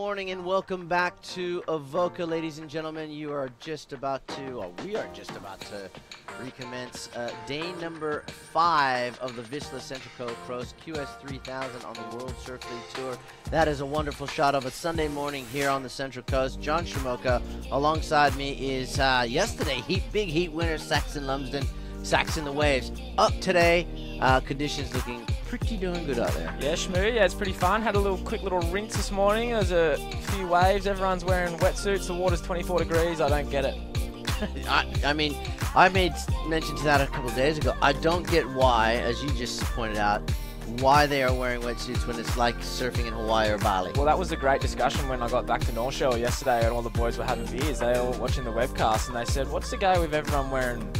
morning and welcome back to Avoca, ladies and gentlemen. We are just about to recommence day number 5 of the Vissla Central Coast Pros QS3000 on the World Surf League Tour. That is a wonderful shot of a Sunday morning here on the Central Coast. John Shamoka alongside me is yesterday big heat winner Saxon Lumsden. Saxon the waves up today. Conditions looking pretty darn good out there. Yeah, Shmoo, yeah, it's pretty fun. Had a quick little rinse this morning. There's a few waves. Everyone's wearing wetsuits. The water's 24 degrees. I don't get it. I mean, I made mention to that a couple of days ago. I don't get why, as you just pointed out, why they are wearing wetsuits when it's like surfing in Hawaii or Bali. Well, that was a great discussion when I got back to North Shore yesterday and all the boys were having beers. They were watching the webcast and they said, what's the go with everyone wearing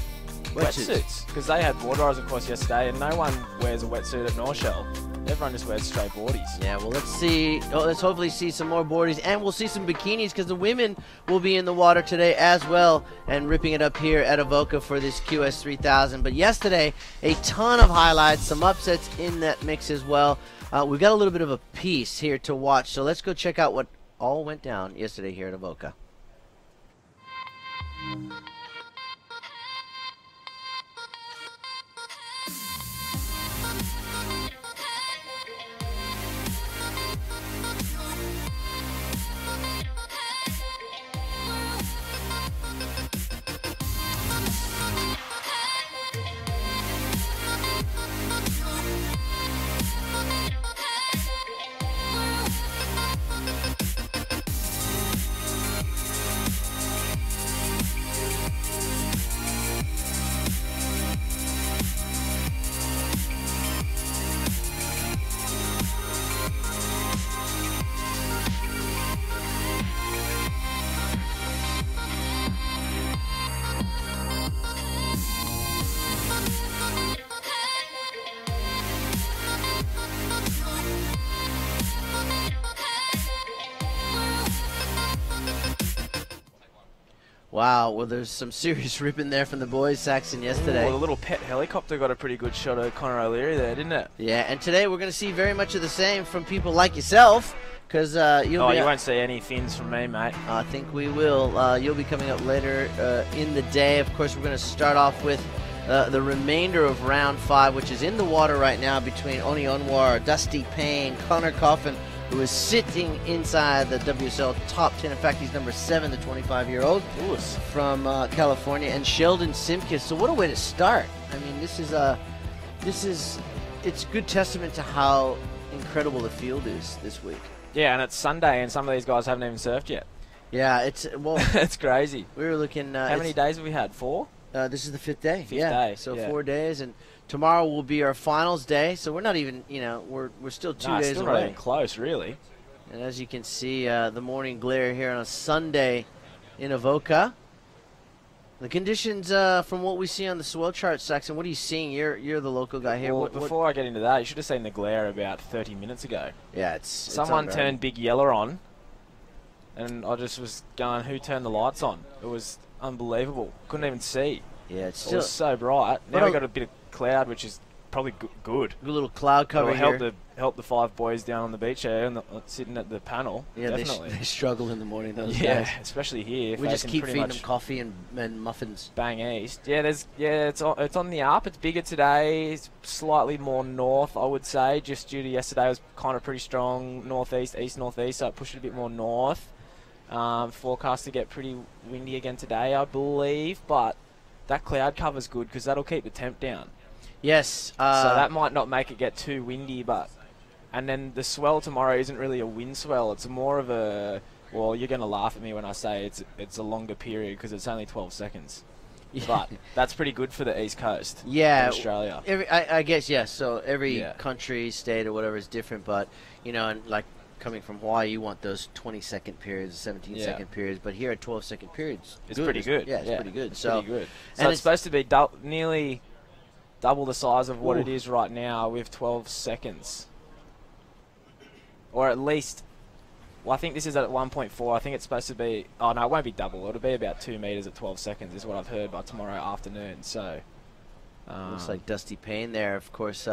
wetsuits? Because they had board riders, of course, yesterday, and no one wears a wetsuit at North Shore. Everyone just wears straight boardies. Yeah, well, let's see. Let's hopefully see some more boardies, and we'll see some bikinis because the women will be in the water today as well and ripping it up here at Avoca for this QS3000. But yesterday, a ton of highlights, some upsets in that mix as well. We've got a little bit of a piece here to watch, so let's go check out what all went down yesterday here at Avoca. Wow, well, there's some serious ripping there from the boys, Saxon, yesterday. Well, the little pet helicopter got a pretty good shot of Connor O'Leary there, didn't it? Yeah, and today we're going to see very much of the same from people like yourself, because you won't see any fins from me, mate. I think we will. You'll be coming up later in the day. Of course, we're going to start off with the remainder of round 5, which is in the water right now between Oni Onwar, Dusty Payne, Connor Coffin, who is sitting inside the WSL top 10. In fact, he's number 7, the 25-year-old from California, and Sheldon Simkis. So what a way to start. I mean, it's good testament to how incredible the field is this week. Yeah, and it's Sunday, and some of these guys haven't even surfed yet. Yeah, it's it's crazy. We were looking. How many days have we had? 4? This is the 5th day. Fifth day. So 4 days, and tomorrow will be our finals day. So we're not even, we're still 2 days still away. Not even close, really. And as you can see, the morning glare here on a Sunday in Avoca. The conditions, from what we see on the swell chart, Saxon, what are you seeing? You're the local guy here. Well, before I get into that, you should have seen the glare about 30 minutes ago. Yeah, someone turned Big Yeller on, and I just was going, who turned the lights on? It was unbelievable. Couldn't even see. Yeah, it was so bright. Now we got a bit of cloud, which is probably good. Good little cloud cover here. Help the 5 boys down on the beach here and sitting at the panel. Yeah, definitely. They struggle in the morning, those guys. Yeah, especially here. We just keep feeding them coffee and muffins. Bang east. Yeah, it's on the up. It's bigger today. It's slightly more north, I would say, just due to yesterday. It was kind of pretty strong northeast, east-northeast, so it pushed it a bit more north. Forecast to get pretty windy again today, I believe, but that cloud cover's good because that'll keep the temp down. Yes. So that might not make it get too windy, but... And then the swell tomorrow isn't really a wind swell. It's more of a... Well, you're going to laugh at me when I say it's a longer period because it's only 12 seconds. Yeah. But that's pretty good for the East Coast. Yeah. Australia. I guess, yes. So every country, state, or whatever is different. But, and like coming from Hawaii, you want those 20-second periods, 17-second periods. But here at 12-second periods, it's pretty good. Yeah, it's pretty good. It's pretty good. So it's supposed to be nearly double the size of what it is right now with 12 seconds. Or at least, well, I think this is at 1.4. I think it's supposed to be, oh no, it won't be double. It'll be about 2 meters at 12 seconds is what I've heard by tomorrow afternoon. So, looks like Dusty Payne there. Of course,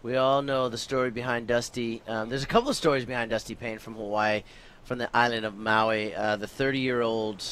we all know the story behind Dusty. There's a couple of stories behind Dusty Payne from Hawaii. from the island of Maui. The 30-year-old.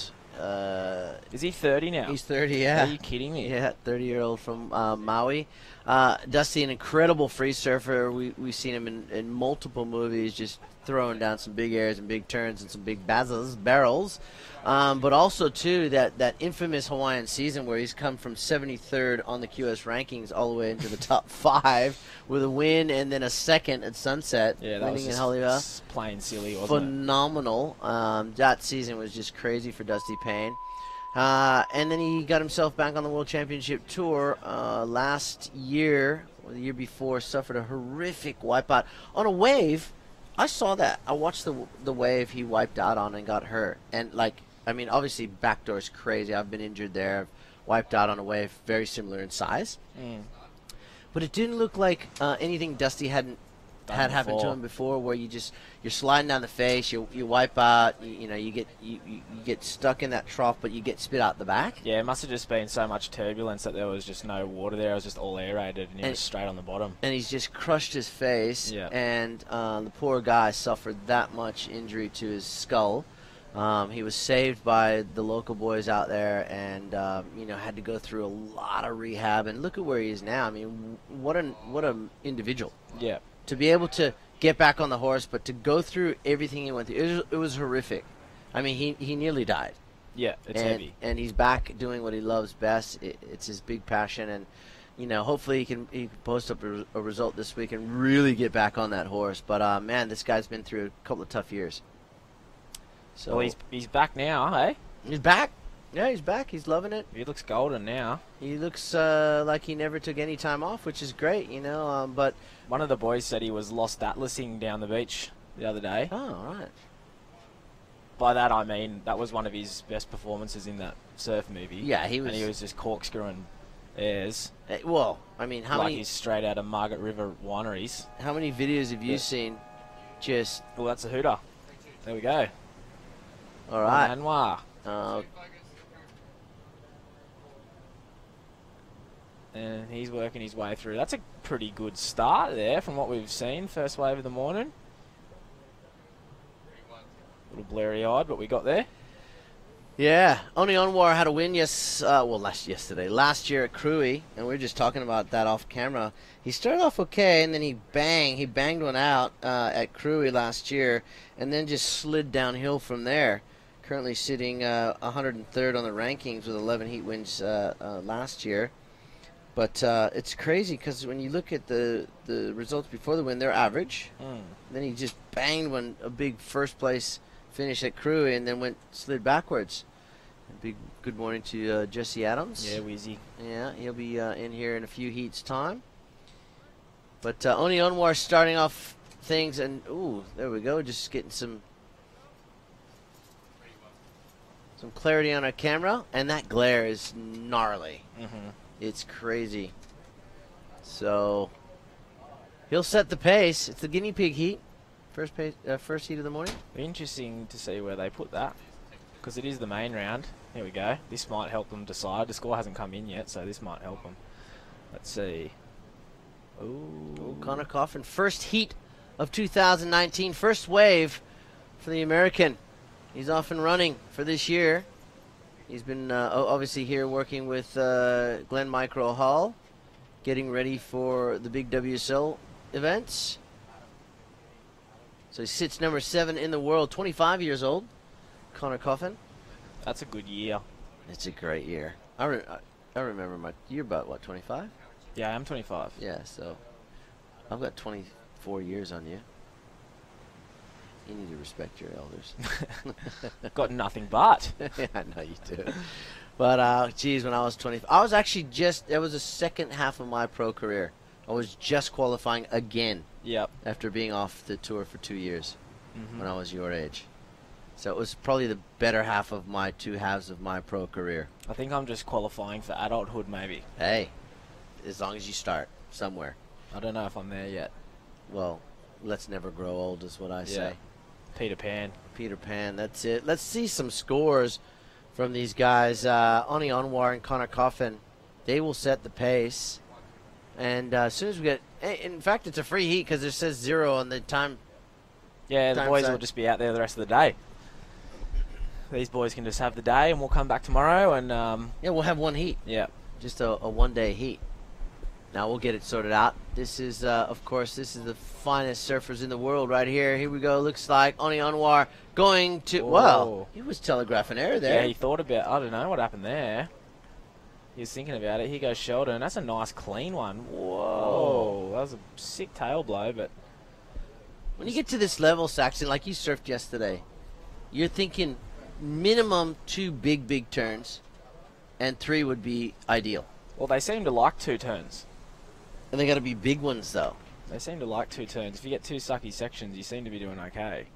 Is he 30 now? He's 30, yeah. Are you kidding me? Yeah, 30-year-old from Maui. Dusty, an incredible free surfer. We've seen him in multiple movies, just throwing down some big airs and big turns and some big barrels. But also, too, that infamous Hawaiian season where he's come from 73rd on the QS rankings all the way into the top 5 with a win and then a second at Sunset. Yeah, that was just plain silly, wasn't Phenomenal. That season was just crazy for Dusty Payne. And then he got himself back on the World Championship Tour last year, or the year before, suffered a horrific wipeout on a wave. I saw that. I watched the wave he wiped out on and got hurt. And, obviously, backdoor's crazy. I've been injured there. I've wiped out on a wave very similar in size. But it didn't look like anything Dusty had happened to him before, where you're sliding down the face, you wipe out, you get stuck in that trough, but you get spit out the back. Yeah, it must have just been so much turbulence that there was just no water there. It was just all aerated, and he was straight on the bottom. And he's just crushed his face, yeah. And the poor guy suffered that much injury to his skull. He was saved by the local boys out there, and had to go through a lot of rehab. And look at where he is now. I mean, what an individual. Yeah. To be able to get back on the horse, but to go through everything he went through, it was horrific. I mean, he nearly died. Yeah, it's heavy. And he's back doing what he loves best. It's his big passion, and hopefully he can post up a result this week and really get back on that horse. But man, this guy's been through a couple of tough years. So well, he's back now, hey? He's back. Yeah, he's back. He's loving it. He looks golden now. He looks like he never took any time off, which is great, but one of the boys said he was lost atlasing down the beach the other day. Oh, right. By that I mean that was one of his best performances in that surf movie. Yeah, he was. And he was just corkscrewing airs. Well, I mean, how many? He's straight out of Margaret River wineries. How many videos have you seen? Just. Well, that's a hooter. There we go. All right. Manoir. And he's working his way through. That's a pretty good start there from what we've seen. First wave of the morning. A little blurry-eyed, but we got there. Yeah. Oni Onwar had a win last year at Cruy, and we were just talking about that off camera. He started off okay, and then he banged one out at Cruy last year, and then just slid downhill from there. Currently sitting 103rd on the rankings with 11 heat wins last year. But it's crazy because when you look at the results before the win, they're average. Then he just banged a big first place finish at Cruy and then slid backwards. Big good morning to Jesse Adams. Yeah, Wheezy. Yeah, he'll be in here in a few heats' time. But Oni Onwar starting off things, and ooh, there we go, just getting some clarity on our camera, and that glare is gnarly. It's crazy. So he'll set the pace. It's the guinea pig heat. First heat of the morning. Be interesting to see where they put that, because it is the main round. Here we go. This might help them decide. The score hasn't come in yet, so this might help them. Let's see. Ooh, Connor Coffin, first heat of 2019, first wave for the American. He's off and running for this year. He's been obviously here working with Glenn Micro Hall, getting ready for the big WSL events. So he sits number 7 in the world, 25 years old, Connor Coffin. That's a good year. It's a great year. I remember you're about, what, 25? Yeah, I'm 25. Yeah, so I've got 24 years on you. You need to respect your elders. Got nothing but. Yeah, I know you do. But, geez, when I was 20, I was actually it was the second half of my pro career. I was just qualifying again. Yep. After being off the tour for 2 years when I was your age. So it was probably the better half of my 2 halves of my pro career. I think I'm just qualifying for adulthood, maybe. Hey, as long as you start somewhere. I don't know if I'm there yet. Well, let's never grow old is what I say. Peter Pan. Peter Pan, that's it. Let's see some scores from these guys. Oni Onwar and Connor Coffin, they will set the pace. And as soon as we get... In fact, it's a free heat because it says 0 on the time Yeah, the Time boys set. will just be out there the rest of the day. These boys can just have the day, and we'll come back tomorrow. And Yeah, we'll have one heat. yeah, Just a one-day heat. Now we'll get it sorted out. This is, of course, this is the finest surfers in the world right here. Here we go. Looks like Oni Anwar going to. Whoa. Well, he was telegraphing error there. yeah, he thought about. I don't know what happened there. He was thinking about it. Here goes Sheldon. That's a nice, clean one. Whoa, that was a sick tail blow, but. When you get to this level, Saxon, like you surfed yesterday, you're thinking minimum 2 big turns, and 3 would be ideal. Well, they seem to like 2 turns. And they got to be big ones, though. They seem to like 2 turns. If you get 2 sucky sections, you seem to be doing okay.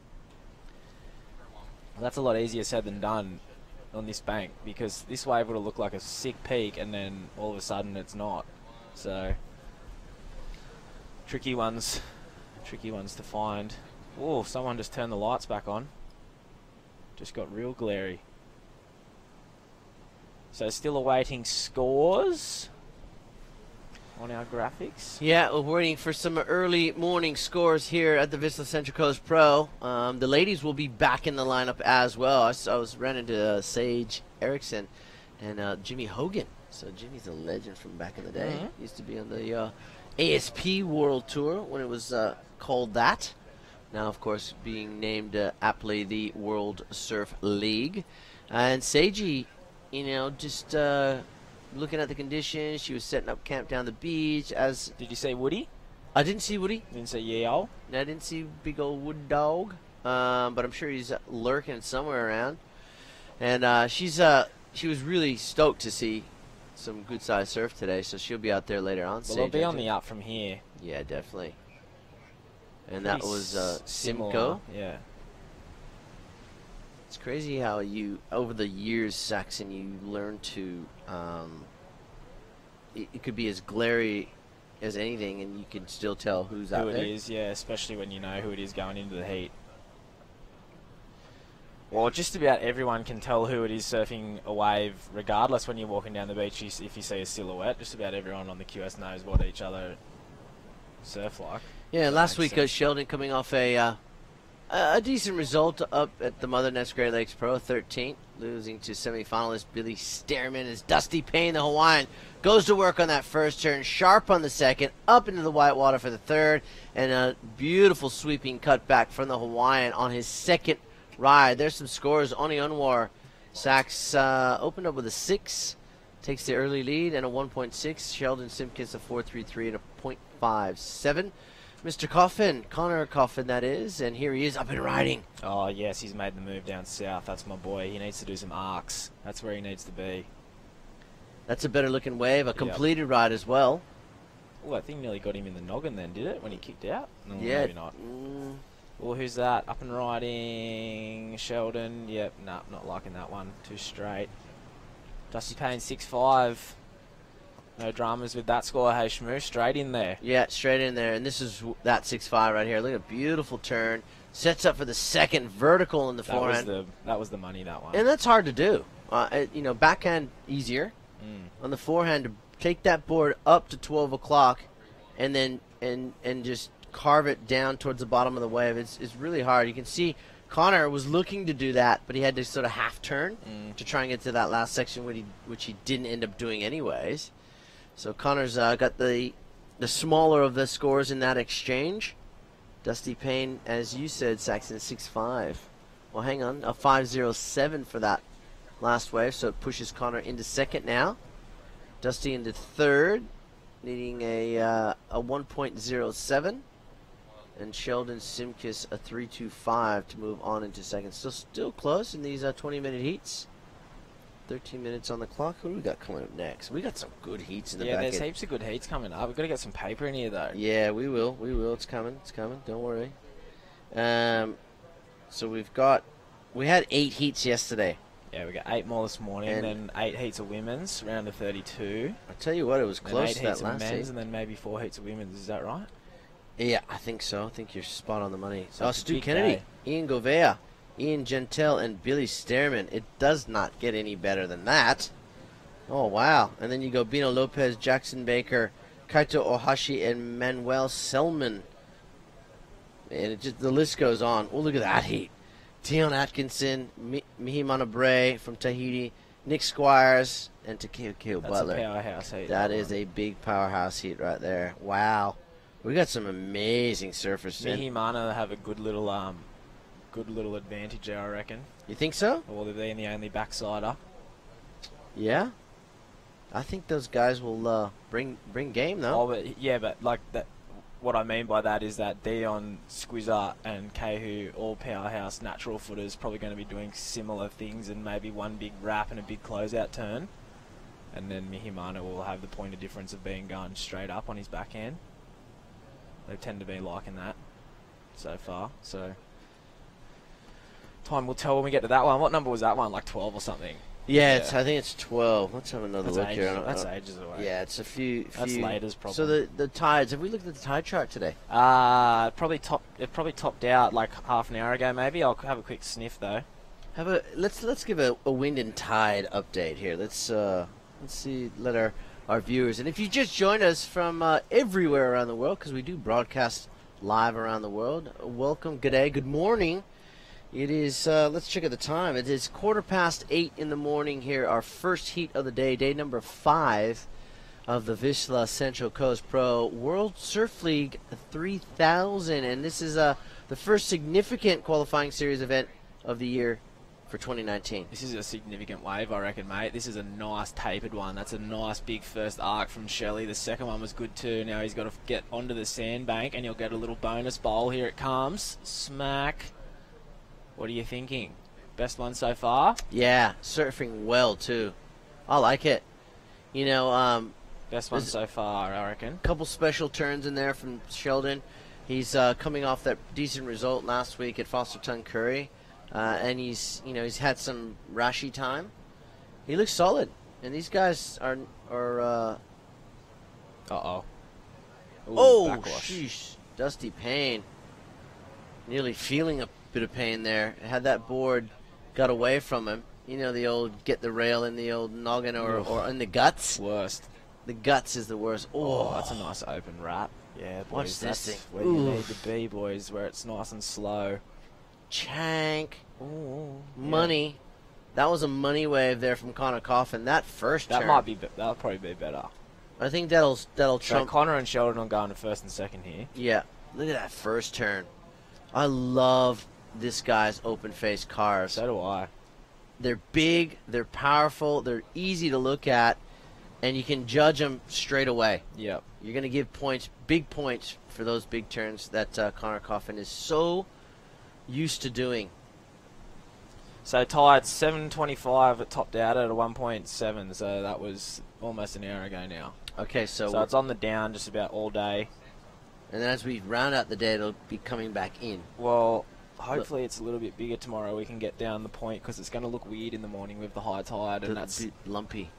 Well, that's a lot easier said than done on this bank, because this wave would have looked like a sick peak, and then all of a sudden it's not. So, tricky ones to find. Oh, someone just turned the lights back on. Just got real glary. So still awaiting scores on our graphics. Yeah, we're waiting for some early morning scores here at the Vissla Central Coast Pro. The ladies will be back in the lineup as well. I was ran into Sage Erickson and Jimmy Hogan. So Jimmy's a legend from back in the day. Mm-hmm. Used to be on the ASP World Tour when it was called that. Now, of course, being named aptly the World Surf League. And Seiji, you know, just looking at the conditions. She was setting up camp down the beach. Did you say Woody? I didn't see Woody. Didn't say Yeo? I didn't see big old wood dog, but I'm sure he's lurking somewhere around. And she was really stoked to see some good sized surf today, so she'll be out there later on. Well, they'll be on the up from here. Yeah, definitely. And Pretty that was similar. Simcoe. Yeah. It's crazy how you, over the years, Saxon, you learn to. It could be as glary as anything, and you can still tell who's out Who there. it is, yeah, especially when you know who it is going into the heat. Well, just about everyone can tell who it is surfing a wave, regardless when you're walking down the beach. If you see a silhouette, just about everyone on the QS knows what each other surf like. Yeah, last week sense. Sheldon coming off a decent result up at the Mother Nest Great Lakes Pro 13th, losing to semi-finalist Billy Stearman as Dusty Payne, the Hawaiian, goes to work on that first turn, sharp on the second, up into the whitewater for the third, and a beautiful sweeping cutback from the Hawaiian on his second ride. There's some scores. Oni Unwar Sachs opened up with a 6, takes the early lead, and a 1.6. Sheldon Simpkins a 4.33 and a 0.57. Mr. Coffin, Connor Coffin, that is, and here he is up and riding. Oh, yes, he's made the move down south. That's my boy. He needs to do some arcs. That's where he needs to be. That's a better looking wave, a completed ride as well. Oh, that thing nearly got him in the noggin then, did it, when he kicked out? No, Yeah. maybe not. Well, who's that? Up and riding. Sheldon. Yep, nah, not liking that one. Too straight. Dusty Payne 6.5. No dramas with that score. Hey, Shmoo, straight in there. Yeah, straight in there, and this is that 6.5 right here. Look at a beautiful turn. Sets up for the second vertical in the forehand. That was the money, that one. And that's hard to do. You know, backhand easier. On the forehand, to take that board up to 12 o'clock and then and just carve it down towards the bottom of the wave. It's really hard. You can see Connor was looking to do that, but he had to sort of half turn to try and get to that last section, which he didn't end up doing anyways. So Connor's got the smaller of the scores in that exchange. Dusty Payne, as you said, Saxon, 6.5. Well, hang on, a 5.07 for that last wave, so it pushes Connor into second now. Dusty into third, needing a 1.07. And Sheldon Simkis a 3.25 to move on into second. Still close in these 20-minute heats. 13 minutes on the clock. Who do we got coming up next? We got some good heats in the back. Yeah, there's heaps of good heats coming up. We've got to get some paper in here, though. Yeah, we will. We will. It's coming. It's coming. Don't worry. So we had 8 heats yesterday. Yeah, we got 8 more this morning, and then 8 heats of women's, round of 32. I tell you what, it was close to that heats of last men's, heat. and then maybe 4 heats of women's. Is that right? Yeah, I think so. I think you're spot on the money. So it's a Stu big Kennedy, day. Ian Govea, Ian Gentile, and Billy Stearman. It does not get any better than that. Oh, wow. And then you go Bino Lopez, Jackson Baker, Kaito Ohashi, and Manuel Selman. And the list goes on. Oh, look at that heat. Tion Atkinson, Mihimana Bray from Tahiti, Nick Squires, and Takeo Butler. That's a powerhouse heat. That is a big powerhouse heat right there. Wow. We got some amazing surfers. Mihimana have a good little advantage there, I reckon. You think so? Or they're being the only backsider. Yeah. I think those guys will bring game though. Oh, but like that. What I mean by that is that Dion, Squizzer, and Kehu, all powerhouse natural footers, probably going to be doing similar things, and maybe one big wrap and a big closeout turn. And then Mihimana will have the point of difference of being going straight up on his backhand. They tend to be liking that so far. So time will tell when we get to that one. What number was that one? Like 12 or something? Yeah, I think it's 12. Let's have another look here. That's ages away. Yeah, it's a few. That's later's problem. So the tides. Have we looked at the tide chart today? It probably topped out like half an hour ago. Maybe I'll have a quick sniff though. Let's give a wind and tide update here. Let's see. Let our viewers, and if you just joined us from everywhere around the world, because we do broadcast live around the world, welcome. Good day. Good morning. It is, let's check at the time. It is 8:15 in the morning here, our first heat of the day number 5 of the Vissla Central Coast Pro World Surf League 3000. And this is the first significant qualifying series event of the year for 2019. This is a significant wave, I reckon, mate. This is a nice tapered one. That's a nice big first arc from Shelley. The second one was good too. Now he's got to get onto the sandbank, and he'll get a little bonus bowl. Here it comes. Smack. What are you thinking? Best one so far? Yeah, surfing well too. I like it. You know, best one so far, I reckon. Couple special turns in there from Sheldon. He's coming off that decent result last week at Foster Tongue Curry, and he's had some Rashi time. He looks solid, and these guys are. Oh, sheesh! Dusty Payne, nearly feeling a bit of pain there. Had that board got away from him. You know, the old get the rail in the old noggin or in the guts. Worst. The guts is the worst. Oh, that's a nice open wrap. Yeah, boys. Watch this thing. Where you need to be, boys, where it's nice and slow. Chank. Ooh, money. Yeah. That was a money wave there from Connor Coffin. That first turn. That'll probably be better. I think that'll trump. So Connor and Sheldon are going to first and second here. Yeah. Look at that first turn. I love this guy's open face cars. So do I. They're big, they're powerful, they're easy to look at, and you can judge them straight away. Yep. You're going to give points, big points for those big turns that Connor Coffin is so used to doing. So tied 7:25, it topped out at a 1.7, so that was almost an hour ago now. Okay, so it's on the down just about all day. And then as we round out the day, it'll be coming back in. Well, hopefully it's a little bit bigger tomorrow. We can get down the point because it's going to look weird in the morning with the high tide. And that's a bit lumpy,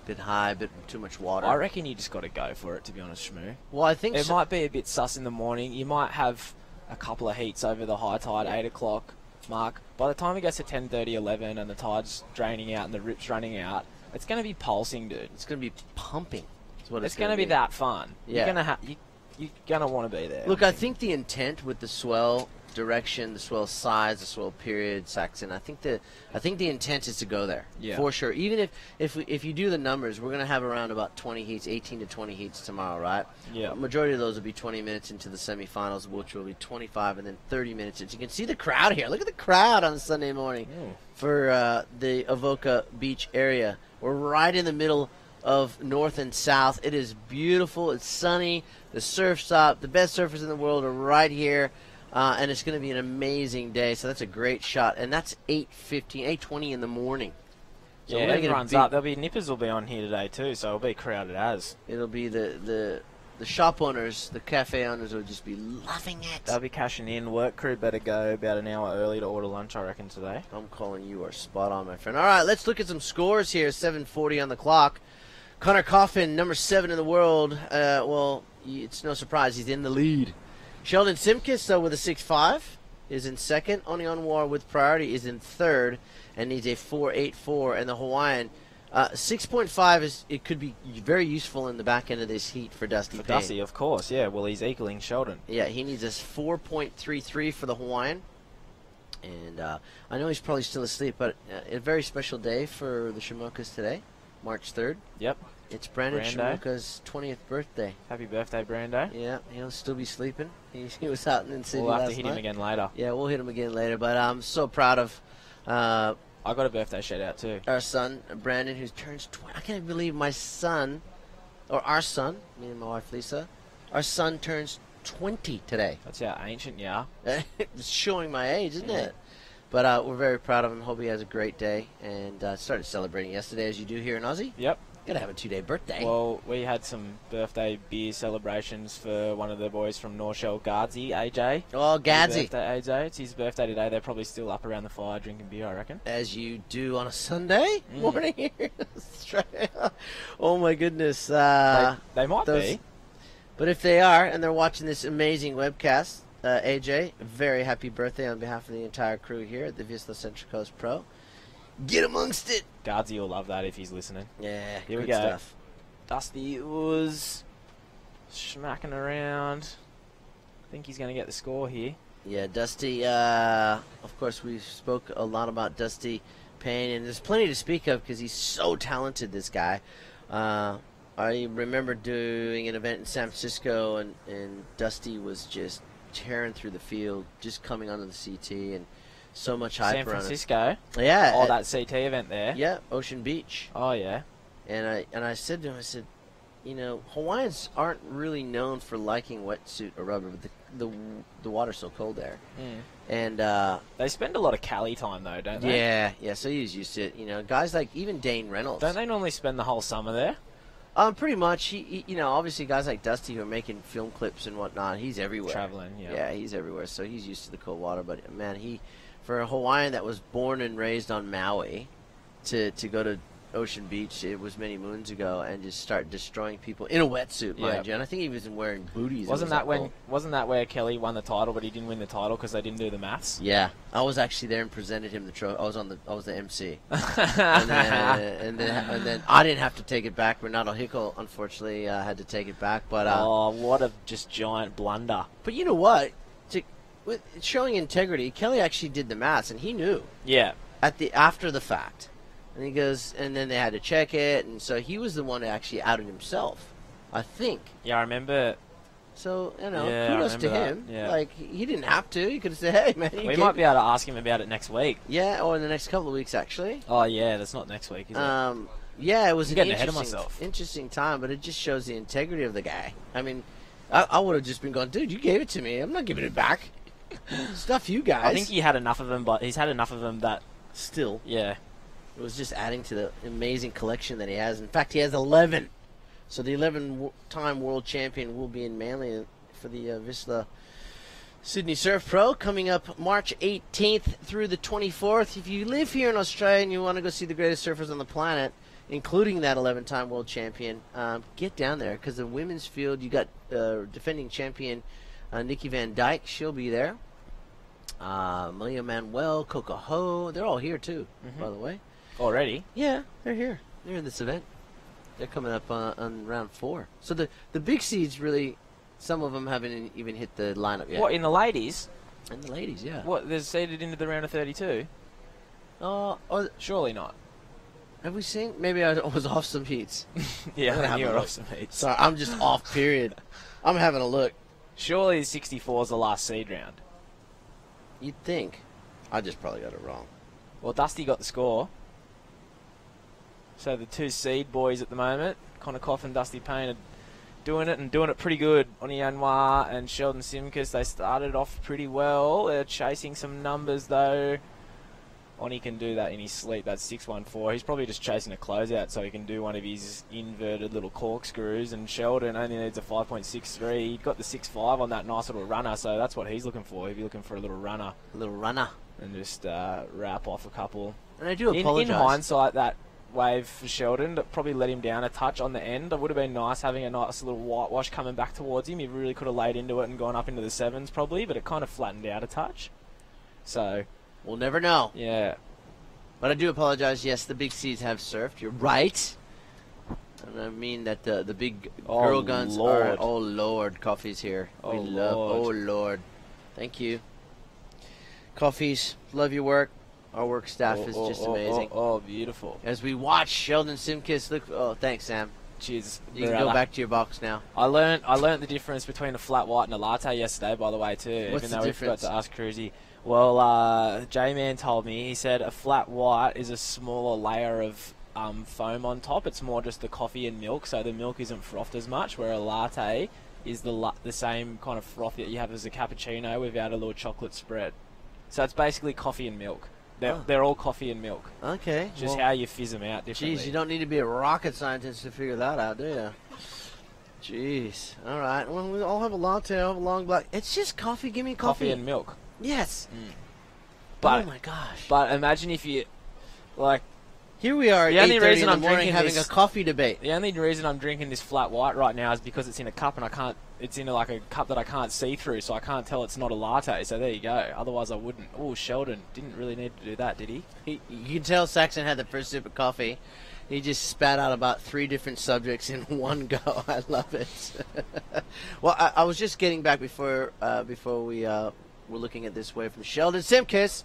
a bit high, a bit too much water. I reckon you just got to go for it, to be honest, Shmoo. Well, I think it might be a bit sus in the morning. You might have a couple of heats over the high tide, 8 o'clock mark. By the time it gets to 10:30, 11, and the tide's draining out and the rip's running out, it's going to be pulsing, dude. It's going to be pumping. It's going to be that fun. Yeah. You're going to want to be there. Look, I think the intent with the swell direction, the swell size, the swell period, Saxon, I think the intent is to go there. Yeah. For sure. Even if you do the numbers, we're going to have around about 20 heats, 18 to 20 heats tomorrow, right? Yeah. Majority of those will be 20 minutes into the semifinals, which will be 25 and then 30 minutes. You can see the crowd here. Look at the crowd on Sunday morning for the Avoca Beach area. We're right in the middle of north and south. It is beautiful. It's sunny. The surf stop. The best surfers in the world are right here. And it's going to be an amazing day. So that's a great shot. And that's 8:20 in the morning. So yeah, everyone's up. There'll be nippers will be on here today too, so it'll be crowded as. It'll be the shop owners, the cafe owners will just be loving it. They'll be cashing in. Work crew better go about an hour early to order lunch, I reckon, today. I'm calling you are spot on, my friend. All right, let's look at some scores here. 7:40 on the clock. Connor Coffin, number 7 in the world. Well, it's no surprise he's in the lead. Sheldon Simkis, with a 6.5, is in second. Oni Onwar with priority is in third and needs a 4.84. And the Hawaiian, 6.5 it could be very useful in the back end of this heat for Dusty For Payne. Dusty, of course, yeah. Well, he's equaling Sheldon. Yeah, he needs a 4.33 for the Hawaiian. And I know he's probably still asleep, but a very special day for the Shamokas today, March 3rd. Yep. It's Brandon Brando. Shamoka's 20th birthday. Happy birthday, Brando. Yeah, he'll still be sleeping. He was out in Sydney We'll have last to hit night. him again later. Yeah, we'll hit him again later. But I'm so proud of I got a birthday shout out too. our son, Brandon, who turns 20. I can't believe my son, or our son, me and my wife Lisa, our son turns 20 today. That's how ancient you are. It's showing my age, isn't Yeah. it? But we're very proud of him. Hope he has a great day. And started celebrating yesterday, as you do here in Aussie. Yep. Gotta have a 2-day birthday. Well, we had some birthday beer celebrations for one of the boys from North Shell, Guardsy, AJ. Oh, Gadsy. Happy birthday, AJ. It's his birthday today. They're probably still up around the fire drinking beer, I reckon. As you do on a Sunday morning here in Australia. Oh, my goodness. They might those- be. But if they are, and they're watching this amazing webcast, AJ, a very happy birthday on behalf of the entire crew here at the Vissla Central Coast Pro. Get amongst it. Guardsy will love that if he's listening. Yeah, Here we good go. stuff. Dusty was smacking around. I think he's going to get the score here. Yeah, Dusty, of course, we spoke a lot about Dusty Payne, and there's plenty to speak of because he's so talented, this guy. I remember doing an event in San Francisco, and Dusty was just tearing through the field, just coming onto the CT, and so much hype San around Francisco. it. Yeah. Oh, that CT event there. Yeah, Ocean Beach. Oh, yeah. And I said to him, I said, you know, Hawaiians aren't really known for liking wetsuit or rubber, but the water's so cold there. And They spend a lot of Cali time, though, don't they? yeah, so he's used to it. You know, guys like even Dane Reynolds. Don't they normally spend the whole summer there? Pretty much. He you know, obviously guys like Dusty who are making film clips and whatnot, he's everywhere. Traveling, yeah. Yeah, he's everywhere. So he's used to the cold water. But man, for a Hawaiian that was born and raised on Maui, to go to Ocean Beach, it was many moons ago, and just start destroying people in a wetsuit, mind you. And I think he was wearing booties. Wasn't that where Kelly won the title, but he didn't win the title because they didn't do the maths? Yeah, I was actually there and presented him the trophy. I was the MC, and then I didn't have to take it back. Renato Hickle, unfortunately, had to take it back. But oh, what a just giant blunder! But you know what? With showing integrity, Kelly actually did the maths, and he knew. Yeah. After the fact. And he goes, and then they had to check it, and so he was the one that actually outed himself, I think. Yeah, I remember. So, you know, Yeah, I kudos to remember him. that, yeah. Like, he didn't have to. He could have said, hey, man. We might be able to ask him about it next week. Yeah, or in the next couple of weeks, actually. Oh, yeah, that's not next week, is it? Yeah, it was I'm an getting ahead of myself. interesting time, but it just shows the integrity of the guy. I mean, I would have just been going, dude, you gave it to me. I'm not giving it back. Stuff you guys. I think he had enough of them, but he's had enough of them that... Still. Yeah. It was just adding to the amazing collection that he has. In fact, he has 11. So the 11-time world champion will be in Manly for the Vissla Sydney Surf Pro coming up March 18th through the 24th. If you live here in Australia and you want to go see the greatest surfers on the planet, including that 11-time world champion, get down there because the women's field, you got defending champion Nikki Van Dyke. She'll be there. Malia Manuel, Coco Ho, they're all here too, by the way. Already? Yeah, they're here. They're in this event. They're coming up on round 4. So the big seeds really, some of them haven't even hit the lineup yet. What, in the ladies? And the ladies, yeah. What, they're seeded into the round of 32? Surely not. Have we seen? Maybe I was off some heats. Yeah, I'm gonna I think have you a were look. off some heats. Sorry, I'm just off, period. I'm having a look. Surely 64 is the last seed round. You'd think. I just probably got it wrong. Well, Dusty got the score. So the two seed boys at the moment, Connor Cough and Dusty Payne, are doing it pretty good. Oni Anwar and Sheldon Simkus, they started off pretty well. They're chasing some numbers though. Oni can do that in his sleep. That's 614. He's probably just chasing a closeout so he can do one of his inverted little corkscrews. And Sheldon only needs a 5.63. He got the 6.5 on that nice little runner, so that's what he's looking for. He'd be looking for a little runner. A little runner. And just wrap off a couple. And I do In apologize. hindsight, that wave for Sheldon that probably let him down a touch on the end. It would have been nice having a nice little whitewash coming back towards him. He really could have laid into it and gone up into the 7s probably, but it kind of flattened out a touch. So We'll never know. yeah, But I do apologize. Yes, the big C's have surfed. You're right. And I mean that the big girl guns are. Oh Lord, Coffee's here. Oh, we love. Oh Lord, thank you. Coffees, love your work. Our work staff is just amazing. Oh, beautiful. As we watch Sheldon Simkis look. Oh, thanks, Sam. Cheers. You can go back to your box now. I learned the difference between a flat white and a latte yesterday, by the way, too. What's even the though difference? we forgot to ask Cruzy. Well, J-Man told me, he said a flat white is a smaller layer of foam on top. It's more just the coffee and milk, so the milk isn't frothed as much, where a latte is the same kind of froth that you have as a cappuccino without a little chocolate spread. So it's basically coffee and milk. They're all coffee and milk. Okay. Just how you fizz them out differently. Jeez, you don't need to be a rocket scientist to figure that out, do you? Jeez. All right. Well, we all have a latte. I'll have a long black. It's just coffee. Give me coffee. Coffee and milk. Yes. But, oh my gosh. But imagine if you, like, here we are. The only reason I'm morning drinking having this, a coffee debate. The only reason I'm drinking this flat white right now is because it's in a cup and I can't. It's in like a cup that I can't see through, so I can't tell it's not a latte. So there you go. Otherwise, I wouldn't. Oh, Sheldon didn't really need to do that, did he? You can tell Saxon had the first sip of coffee. He just spat out about 3 different subjects in one go. I love it. Well, I was just getting back before we were looking at this wave from Sheldon Simkis.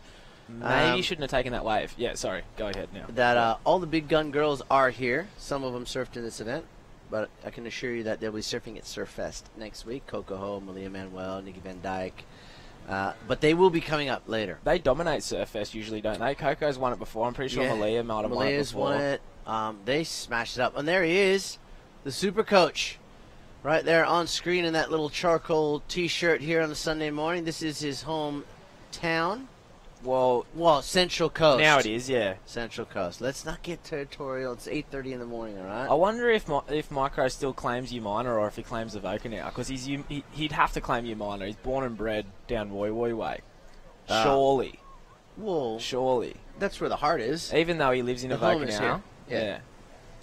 Maybe you shouldn't have taken that wave. Yeah, sorry. Go ahead now. That all the big gun girls are here. Some of them surfed in this event, but I can assure you that they'll be surfing at Surf Fest next week. Coco Ho, Malia Manuel, Nikki Van Dyke. But they will be coming up later. They dominate Surf Fest usually, don't they? Coco's won it before. I'm pretty sure Malia might have won it before. Malia's won it. They smashed it up. And there he is, the super coach, right there on screen in that little charcoal T-shirt here on a Sunday morning. This is his hometown. Well, Central Coast. Now it is, yeah. Central Coast. Let's not get territorial. It's 8:30 in the morning, all right? I wonder if Micro still claims you minor or if he claims Avoca now, because he'd have to claim you minor. He's born and bred down Woy Woy way. Surely. Well, surely. That's where the heart is. Even though he lives in Avoca now. Yeah.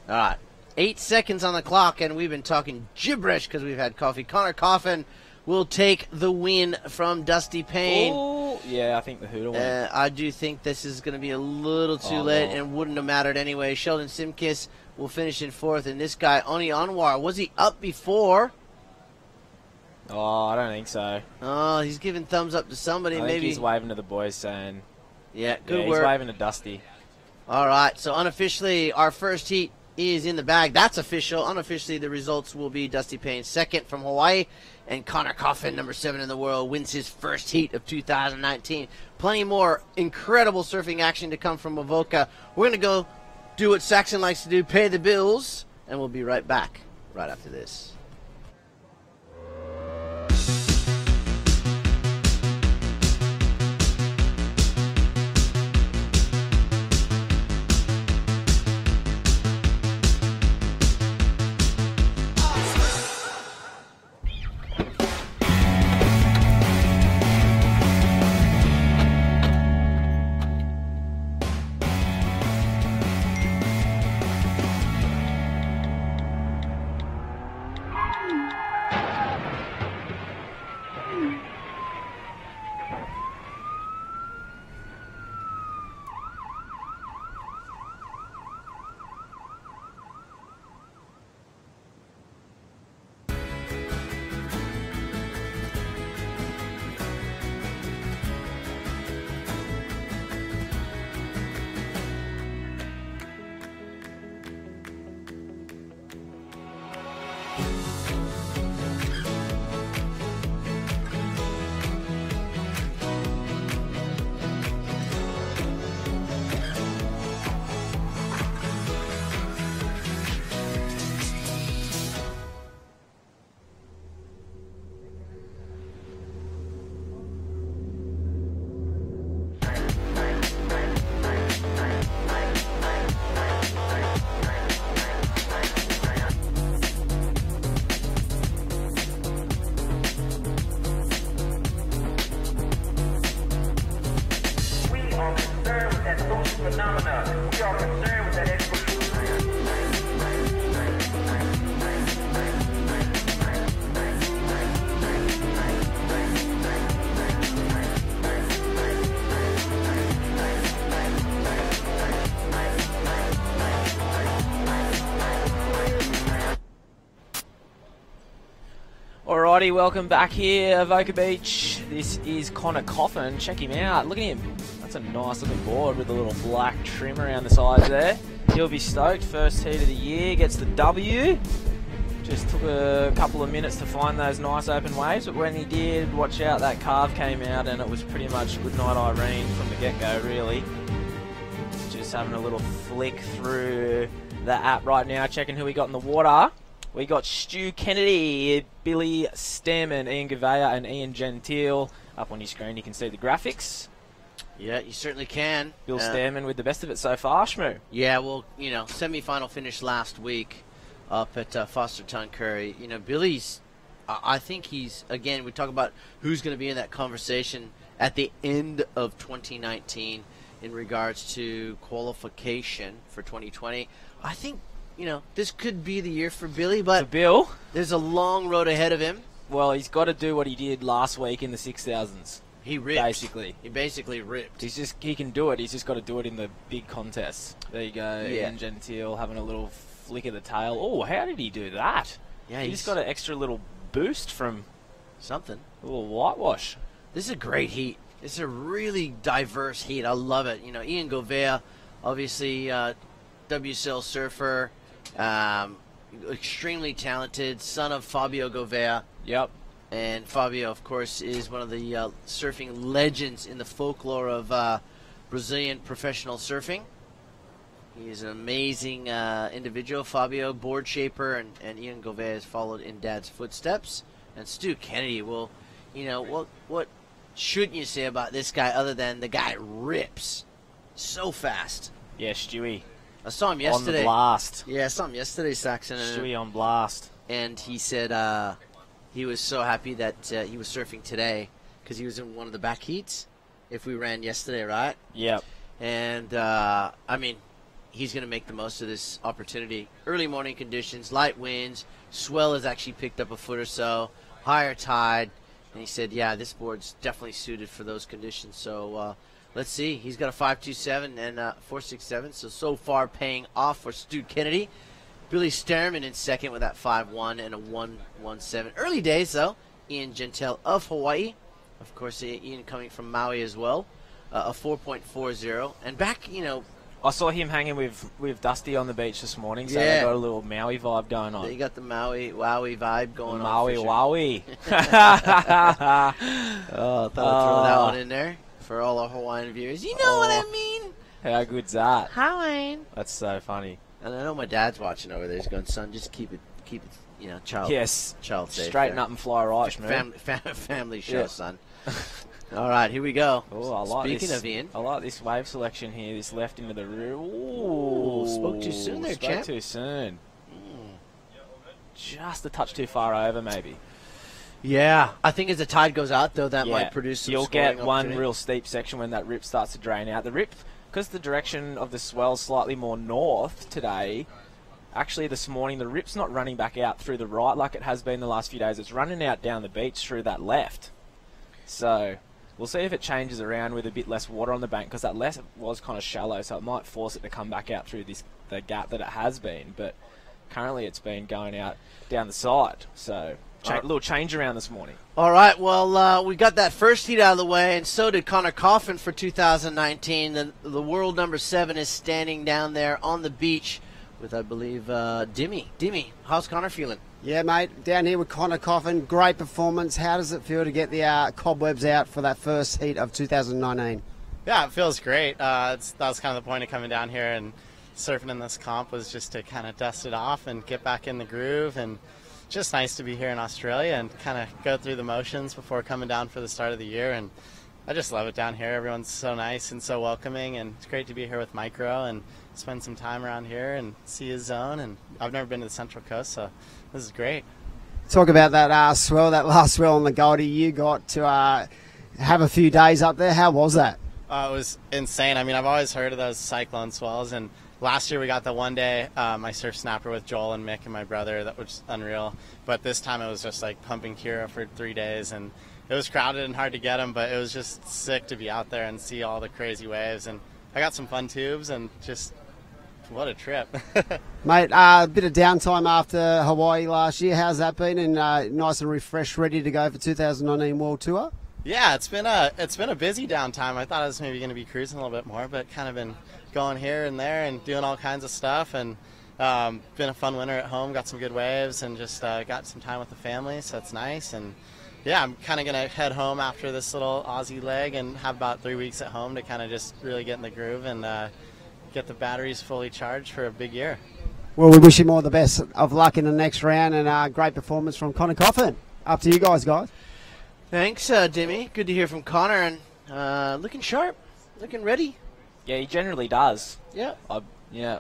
All right. 8 seconds on the clock, and we've been talking gibberish because we've had coffee. Connor Coffin will take the win from Dusty Payne. Ooh, yeah, I think the Hoot will win. I do think this is going to be a little too late and wouldn't have mattered anyway. Sheldon Simkis will finish in 4th, and this guy, Oni Anwar, was he up before? Oh, I don't think so. Oh, he's giving thumbs up to somebody. I think he's waving to the boys saying... Yeah, good work. He's waving to Dusty. All right, so unofficially, our first heat is in the bag. That's official. Unofficially, the results will be Dusty Payne 2nd from Hawaii, and Connor Coffin, number 7 in the world, wins his first heat of 2019. Plenty more incredible surfing action to come from Avoca. We're going to go do what Saxon likes to do, pay the bills, and we'll be right back right after this. Alrighty, welcome back here, Avoca Beach. This is Connor Coffin. Check him out. Look at him. That's a nice looking board with a little black trim around the sides there. He'll be stoked. First heat of the year, gets the W. Just took a couple of minutes to find those nice open waves, but when he did, watch out, that carve came out and it was pretty much good night Irene from the get-go, really. Just having a little flick through the app right now, checking who we got in the water. We got Stu Kennedy, Billy Stearman, Ian Gouveia and Ian Gentile. Up on your screen you can see the graphics. Yeah, you certainly can. Bill Stearman with the best of it so far, Shmoo. Yeah, well, semi-final finish last week up at Foster Tuncurry. Billy's, I think he's, again, we talk about who's going to be in that conversation at the end of 2019 in regards to qualification for 2020. I think, this could be the year for Billy, but for Bill, there's a long road ahead of him. Well, he's got to do what he did last week in the 6000s. He ripped. Basically. He basically ripped. He can do it. He's just got to do it in the big contests. There you go. Yeah. Ian Gentile having a little flick of the tail. Oh, how did he do that? Yeah, he just got an extra little boost from something. A little whitewash. This is a great heat. It's a really diverse heat. I love it. Ian Gouveia, obviously WSL surfer, extremely talented, son of Fabio Gouveia. Yep. And Fabio, of course, is one of the surfing legends in the folklore of Brazilian professional surfing. He is an amazing individual. Fabio, board shaper, and Ian Gouveia has followed in Dad's footsteps. And Stu Kennedy, well, what shouldn't you say about this guy other than the guy rips so fast? Yeah, Stewie. I saw him yesterday. On the blast. Yeah, I saw him yesterday, Saxon. Stewie on blast. And he said he was so happy that he was surfing today because he was in one of the back heats if we ran yesterday, right? Yep. And, he's going to make the most of this opportunity. Early morning conditions, light winds, swell has actually picked up a foot or so, higher tide. And he said, yeah, this board's definitely suited for those conditions. So let's see. He's got a 5.27 and 4.67, so far paying off for Stu Kennedy. Billy Stearman in second with that 5.1 and a 1.17. Early days, though. Ian Gentile of Hawaii. Of course, Ian coming from Maui as well. A 4.40. And back, I saw him hanging with Dusty on the beach this morning, so yeah. They got a little Maui vibe going on. You got the Maui Wowie vibe going Maui on. Wowie. Thought I'd throw that one in there for all our Hawaiian viewers. You know what I mean? How good's that? Hawaiian. That's so funny. And I know my dad's watching over there. He's going, son, just keep it, child. Yes. Child safe. Straighten up and fly right, man. Family show, yeah. son. All right, here we go. Oh, I like Speaking this. of Ian, I like this wave selection here. This left into the rear. Ooh, spoke too soon there, champ. Spoke too soon. Just a touch too far over, maybe. Yeah, I think as the tide goes out, though, that might produce some You'll get one opportunity. real steep section when that rip starts to drain out. The rip, because the direction of the swell's slightly more north today, actually this morning the rip's not running back out through the right like it has been the last few days. It's running out down the beach through that left. So we'll see if it changes around with a bit less water on the bank, because that left was kind of shallow, so it might force it to come back out through the gap that it has been. But currently it's been going out down the side. So a little change around this morning. All right, well, we got that first heat out of the way, and so did Connor Coffin for 2019. The world number 7 is standing down there on the beach with, I believe, Dimmy. Dimmy, how's Connor feeling? Yeah, mate, down here with Connor Coffin. Great performance. How does it feel to get the cobwebs out for that first heat of 2019? Yeah, it feels great. That was kind of the point of coming down here and surfing in this comp, was just to kind of dust it off and get back in the groove. And just nice to be here in Australia and kind of go through the motions before coming down for the start of the year. And I just love it down here. Everyone's so nice and so welcoming, and it's great to be here with Micro and spend some time around here and see his zone. And I've never been to the Central Coast, so this is great. Talk about that swell, that last swell on the Goldie. You got to have a few days up there. How was that? It was insane. I mean, I've always heard of those cyclone swells, and last year we got the one day I surf snapper with Joel and Mick and my brother. That was unreal. But this time it was just like pumping Kira for 3 days, and it was crowded and hard to get them, but it was just sick to be out there and see all the crazy waves. And I got some fun tubes and just what a trip. Mate, a bit of downtime after Hawaii last year. How's that been? And nice and refreshed, ready to go for 2019 World Tour? Yeah, it's been a busy downtime. I thought I was maybe going to be cruising a little bit more, but kind of been going here and there and doing all kinds of stuff. And been a fun winter at home. Got some good waves and just got some time with the family, so it's nice. And yeah, I'm kind of going to head home after this little Aussie leg and have about 3 weeks at home to kind of just really get in the groove and get the batteries fully charged for a big year. Well, we wish you all the best of luck in the next round and great performance from Connor Coffin. Up to you guys. Thanks, Dimmy. Good to hear from Connor, and looking sharp, looking ready. Yeah, he generally does. Yeah. Yeah.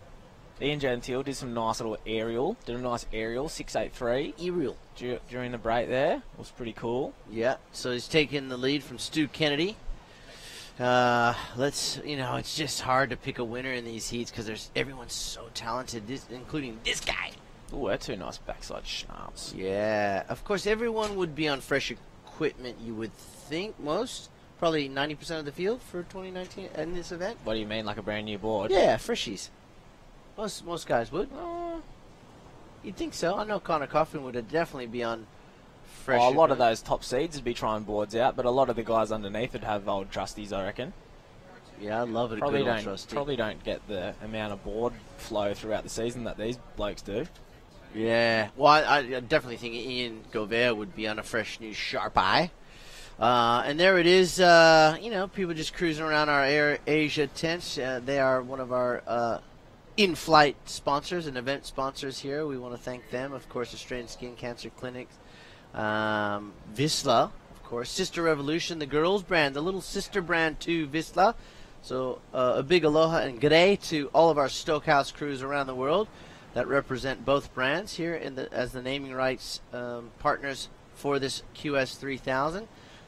Ian Gentile did some nice little aerial. Did a nice aerial, 683. Aerial. During the break there. It was pretty cool. Yeah, so he's taking the lead from Stu Kennedy. It's just hard to pick a winner in these heats because everyone's so talented, including this guy. Oh, they're two nice backside schnapps. Yeah, of course, everyone would be on fresh equipment, you would think, probably 90% of the field for 2019 in this event. What do you mean, like a brand new board? Yeah, freshies. Most guys would. You'd think so. I know Connor Coffin would definitely be on fresh. A lot of those top seeds would be trying boards out, but a lot of the guys underneath would have old trusties, I reckon. Yeah, I love it. Probably don't get the amount of board flow throughout the season that these blokes do. Yeah, well, I definitely think Ian Govea would be on a fresh new sharp eye. And there it is, people just cruising around our Air Asia tents. They are one of our in-flight sponsors and event sponsors here. We want to thank them, of course, Australian Skin Cancer Clinics, Vissla, of course, Sister Revolution, the girls brand, the little sister brand to Vissla. So a big aloha and g'day to all of our Stokehouse crews around the world that represent both brands here as the naming rights partners for this QS 3000.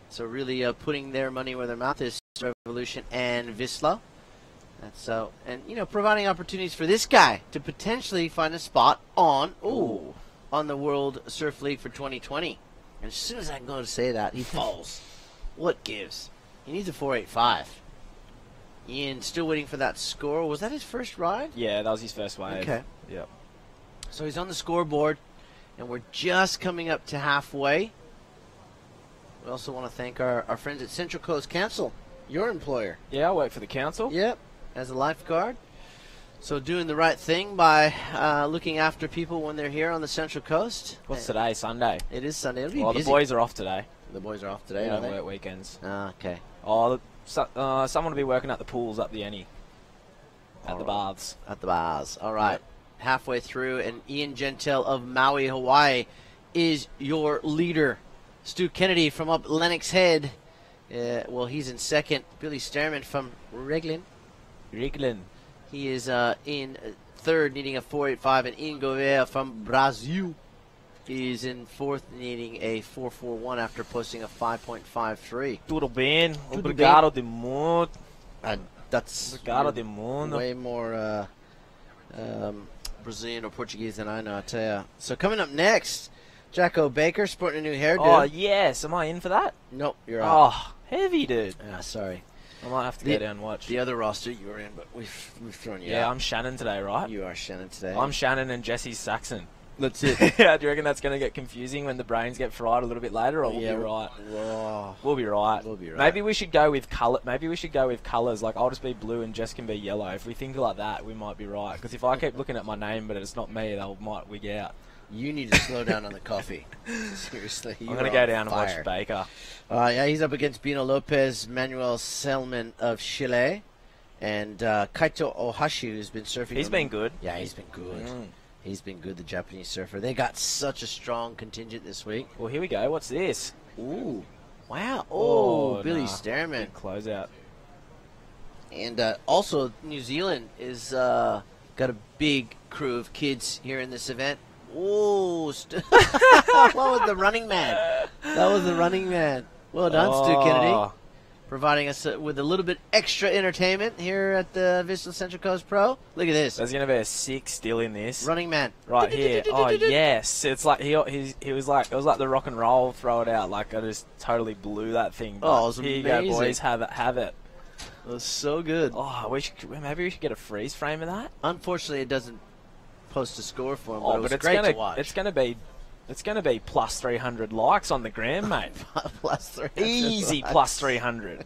So really putting their money where their mouth is, Revolution and Vissla. Providing opportunities for this guy to potentially find a spot on the World Surf League for 2020. And as soon as I go to say that, he falls. What gives? He needs a 485. Ian still waiting for that score. Was that his first ride? Yeah, that was his first wave. Okay. Yep. So he's on the scoreboard, and we're just coming up to halfway. We also want to thank our friends at Central Coast Council, your employer. Yeah, I work for the council. Yep, as a lifeguard. So doing the right thing by looking after people when they're here on the Central Coast. What's today? Sunday. It is Sunday. It'll be busy. The boys are off today. The boys are off today, They are don't they? work weekends. Okay. Someone will be working at the pools up the Annie. At the baths. At the baths. All right. Yep. Halfway through, and Ian Gentile of Maui, Hawaii, is your leader. Stu Kennedy from up Lennox Head. He's in second. Billy Stearman from Reglin. He is in third, needing a 485, and Ian Govea from Brazil is in fourth, needing a 441 after posting a 5.53. Tudo bem. Obrigado de muito. That's way more Brazilian or Portuguese than I know, I tell ya. So coming up next, Jacko Baker sporting a new hairdo. Oh, yes. Am I in for that? Nope, you're out. Oh, heavy, dude. Yeah, sorry. I might have to go down and watch. The other roster you were in, but we've thrown you out. Yeah, I'm Shannon today, right? You are Shannon today. I'm Shannon and Jesse's Saxon. That's it. Yeah, do you reckon that's going to get confusing when the brains get fried a little bit later, or we'll be right? We'll be right. We'll be right. Maybe we should go with colour. Maybe we should go with colours. Like, I'll just be blue and Jess can be yellow. If we think like that, we might be right. Because if I keep looking at my name but it's not me, they might wig out. You need to slow down on the coffee. Seriously. I'm going to go down and watch Baker. Yeah, he's up against Bino Lopez, Manuel Selman of Chile, and Kaito Ohashi, who's been surfing. He's been good. Yeah, he's been good. He's been good, the Japanese surfer. They got such a strong contingent this week. Well, here we go. What's this? Ooh. Wow. Oh, Billy Stearman. Big closeout. And also, New Zealand is got a big crew of kids here in this event. Oh, what was the running man? That was the running man. Well done, Stu Kennedy. Providing us with a little bit extra entertainment here at the Vissla Central Coast Pro. Look at this. There's going to be a 6 still in this. Running man. Right here. Oh, yes. It's like he was like, it was like the rock and roll throw it out. Like I just totally blew that thing. Oh, it was here amazing. you go, boys. Have it. It was so good. Oh, maybe we should get a freeze frame of that. Unfortunately, it doesn't post a score for him, Oh, but it was it's great gonna, to watch. It's gonna be plus 300 likes on the gram, mate. Plus 300 Easy likes. plus 300.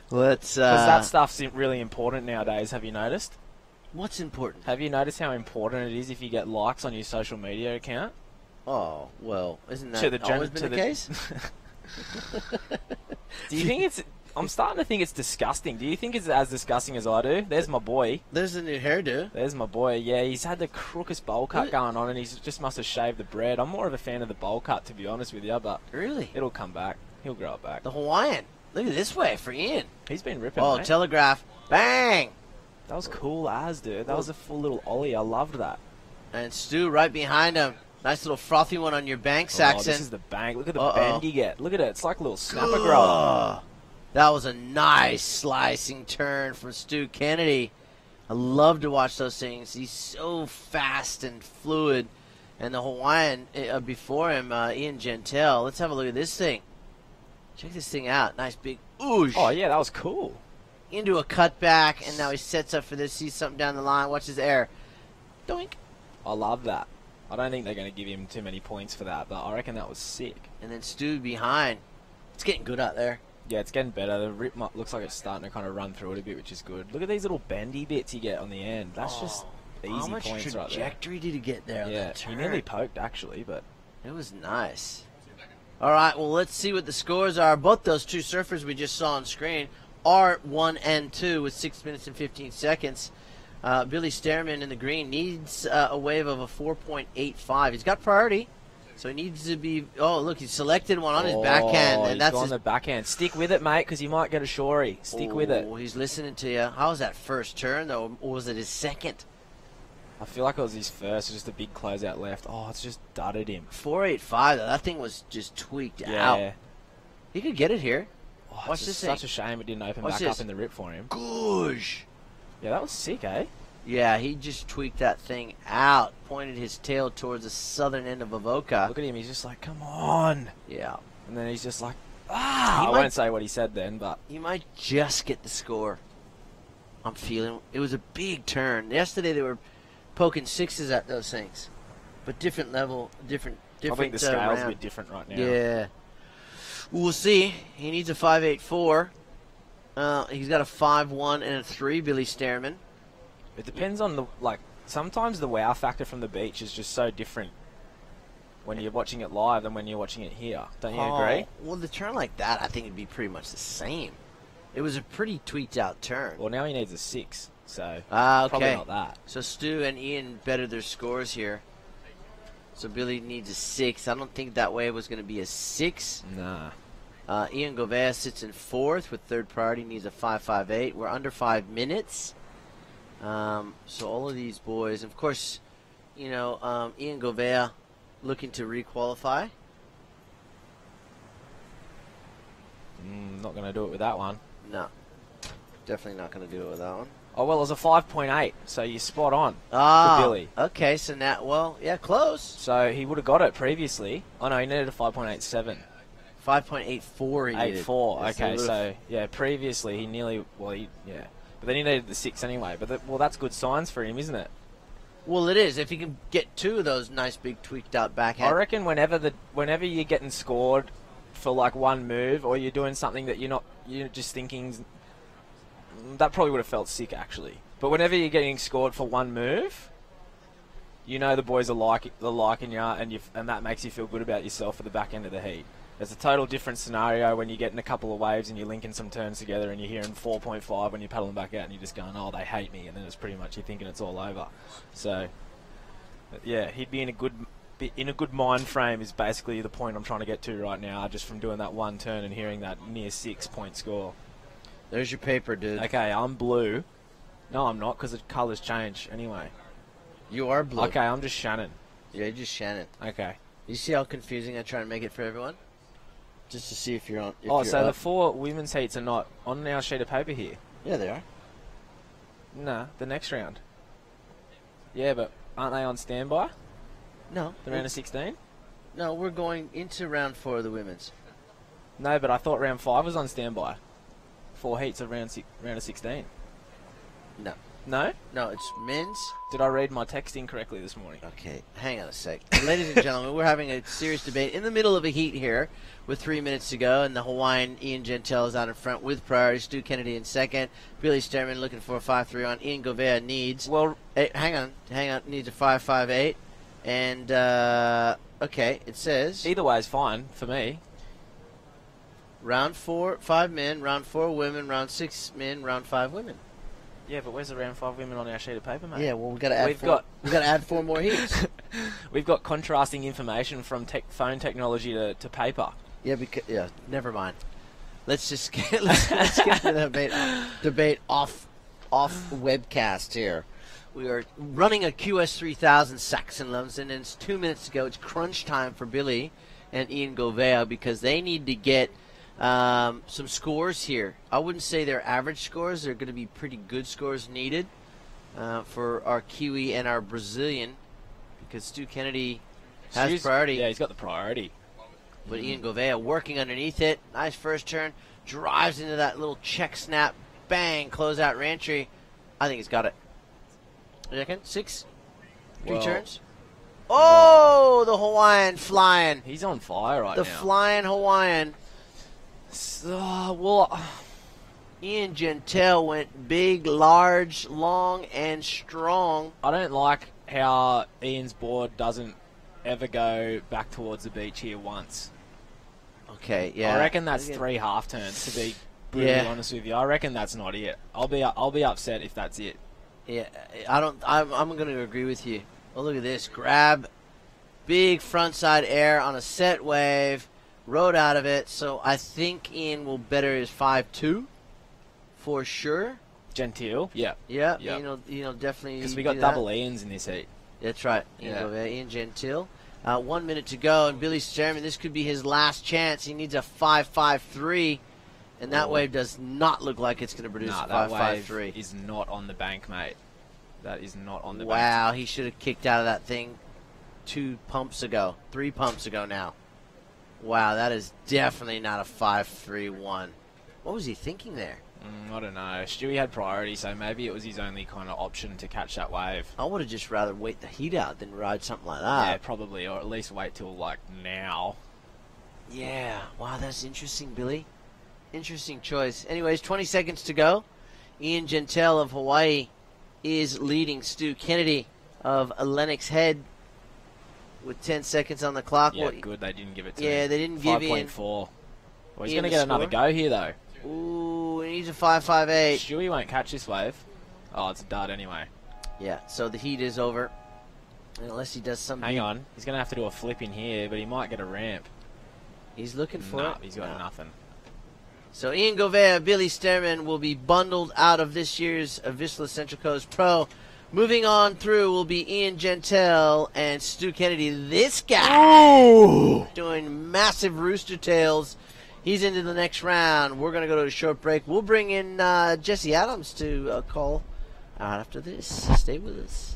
Let's. Because that stuff's really important nowadays. Have you noticed? What's important? Have you noticed how important it is if you get likes on your social media account? Oh well, isn't that To the always been the case? Do you think it's? I'm starting to think it's disgusting. Do you think it's as disgusting as I do? There's my boy. There's a new hairdo. There's my boy. Yeah, he's had the crookest bowl cut going on, and he's just must have shaved the bread. I'm more of a fan of the bowl cut, to be honest with you, but Really? it'll come back. He'll grow it back. The Hawaiian. Look at this way for Ian. He's been ripping. Oh, mate. telegraph. Bang! That was cool as, dude. That was a full little ollie. I loved that. And Stu right behind him. Nice little frothy one on your bank, Oh, Saxon. this is the bank. Look at the bend you get. Look at it. It's like a little snapper grower. Oh, that was a nice slicing turn from Stu Kennedy. I love to watch those things. He's so fast and fluid. And the Hawaiian before him, Ian Gentile. Let's have a look at this thing. Check this thing out. Nice big oosh. Oh, yeah, that was cool. Into a cutback, and now he sets up for this. Sees something down the line. Watch his air. Doink. I love that. I don't think they're going to give him too many points for that, but I reckon that was sick. And then Stu behind. It's getting good out there. Yeah, it's getting better. The rip looks like it's starting to kind of run through it a bit, which is good. Look at these little bendy bits you get on the end. That's just easy How much points right there. trajectory did he get there on Yeah, that he turn? nearly poked, actually, but... It was nice. All right, well, let's see what the scores are. Both those two surfers we just saw on screen are 1 and 2 with 6 minutes and 15 seconds. Billy Stearman in the green needs a wave of a 4.85. He's got priority, so he needs to be... Oh, look, he selected one on his backhand. And he's that's on his... the backhand. Stick with it, mate, because you might get a shorey. Stick with it. Oh, he's listening to you. How was that first turn, though? Or was it his second? I feel like it was his first. Just a big closeout left. Oh, it's just dudded him. 4.85, though. That thing was just tweaked Yeah. out. He could get it here. Oh, Watch it's this such thing. a shame it didn't open Watch back this. up in the rip for him. Goosh. Yeah, that was sick, eh? Yeah, he just tweaked that thing out, pointed his tail towards the southern end of Avoca. Look at him. He's just like, come on. Yeah. And then he's just like, He I might- won't say what he said then, but... He might just get the score. I'm feeling it was a big turn. Yesterday they were poking sixes at those things, but different level, different. I think the scale's a round. bit different right now. Yeah. We'll see. He needs a 5.84. He's got a 5.1 and a 3, Billy Stearman. It depends on the, like, sometimes the wow factor from the beach is just so different when you're watching it live than when you're watching it here. Don't you agree? Well, the turn like that, I think it'd be pretty much the same. It was a pretty tweaked out turn. Well, now he needs a 6, so Okay. probably not that. So Stu and Ian bettered their scores here. So Billy needs a 6. I don't think that wave was going to be a 6. Nah. Ian Govea sits in 4th with third priority, needs a 5.58. We're under 5 minutes. So all of these boys, of course, you know, Ian Govea looking to requalify. Not going to do it with that one. No, definitely not going to do it with that one. Oh, well, it was a 5.8, so you're spot on Ah, for Billy. okay, so now, well, yeah, close. So he would have got it previously. Oh, no, he needed a 5.87. 5.84 he needed. 8.4, Yes, okay, he would've- so, yeah, previously he nearly, yeah. But then he needed the 6 anyway. But, well, that's good signs for him, isn't it? Well, it is. If he can get 2 of those nice big tweaked out backhand. I reckon whenever you're getting scored for like one move, or you're doing something that you're just thinking, that probably would have felt sick actually. But whenever you're getting scored for one move, you know the boys are liking you, and that makes you feel good about yourself for the back end of the heat. There's a total different scenario when you're getting a couple of waves and you're linking some turns together and you're hearing 4.5 when you're paddling back out and you're just going, oh, they hate me, and then it's pretty much you're thinking it's all over. So, yeah, he'd be in a good mind frame is basically the point I'm trying to get to right now, just from doing that one turn and hearing that near 6-point score. There's your paper, dude. Okay, I'm blue. No, I'm not, because the colours change anyway. You are blue. Okay, I'm just Shannon. Yeah, you're just Shannon. Okay. You see how confusing I try to make it for everyone? Just to see if you're on. If Oh, you're so up. the 4 women's heats are not on our sheet of paper here? Yeah, they are. Nah, the next round. Yeah, but aren't they on standby? No. The round of 16? No, we're going into round 4 of the women's. No, but I thought round 5 was on standby. 4 heats of round of 16. No. No? No, it's men's. Did I read my text incorrectly this morning? Okay, hang on a sec. Ladies and gentlemen, we're having a serious debate in the middle of a heat here with 3 minutes to go, and the Hawaiian Ian Gentile is out in front with priority. Stu Kennedy in second. Billy Sterman looking for a 5-3 on. Ian Govea needs... Well, hang on. Needs a 5-5-8. And, okay, it says... Either way is fine for me. Round 4, 5 men. Round 4 women. Round 6 men. Round 5 women. Yeah, but where's the round 5 women on our sheet of paper, mate? Yeah, well, we've got to add 4 more heats. We've got contrasting information from phone technology to paper. Yeah, never mind. Let's just get let's get to the debate off webcast here. We are running a QS 3000 Saxon Lumsden, and it's 2 minutes to go. It's crunch time for Billy and Ian Govea because they need to get some scores here. I wouldn't say they're average scores. They're going to be pretty good scores needed for our Kiwi and our Brazilian because Stu Kennedy has priority. Yeah, he's got the priority. But Ian Govea working underneath it. Nice first turn. Drives into that little check snap. Bang. Close out reentry. I think he's got it. You reckon? 6? 3 turns? Oh, the Hawaiian flying. He's on fire right now. The flying Hawaiian. Well, Ian Gentile went big, large, long, and strong. I don't like how Ian's board doesn't ever go back towards the beach here once. Okay, yeah. I reckon that's 3 half turns, to be brutally honest with you. I reckon that's not it. I'll be upset if that's it. Yeah, I'm going to agree with you. Oh, look at this. Grab, big frontside air on a set wave. Rode out of it, so I think Ian will better his 5-2 for sure. Gentile, yeah. Yeah, yep. Definitely. Because we got double Ians in this heat. That's right. Ian Gentile. 1 minute to go, and Billy Sterman, this could be his last chance. He needs a 5-5-3, and that wave does not look like it's going to produce a 5-5-3. Wave is not on the bank, mate. That is not on the bank. Wow, he should have kicked out of that thing 3 pumps ago now. Wow, that is definitely not a 5-3-1. What was he thinking there? I don't know. Stewie had priority, so maybe it was his only kind of option to catch that wave. I would have just rather wait the heat out than ride something like that. Yeah, probably, or at least wait till, like, now. Yeah. Wow, that's interesting, Billy. Interesting choice. Anyways, 20 seconds to go. Ian Gentile of Hawaii is leading Stu Kennedy of Lennox Head with 10 seconds on the clock. Yeah, good. They didn't give it to him. Yeah, they didn't give Ian. 5.4. Well, he's going to get another go here, though. Ooh, he needs a 5-5-8. Stewie won't catch this wave. Oh, it's a dud anyway. Yeah, so the heat is over. Unless he does something. Hang on. He's going to have to do a flip in here, but he might get a ramp. He's looking for it. He's got nothing. So Ian Govea, Billy Sterman will be bundled out of this year's Vissla Central Coast Pro. Moving on through will be Ian Gentile and Stu Kennedy. This guy doing massive rooster tails. He's into the next round. We're going to go to a short break. We'll bring in Jesse Adams to call out after this. Stay with us.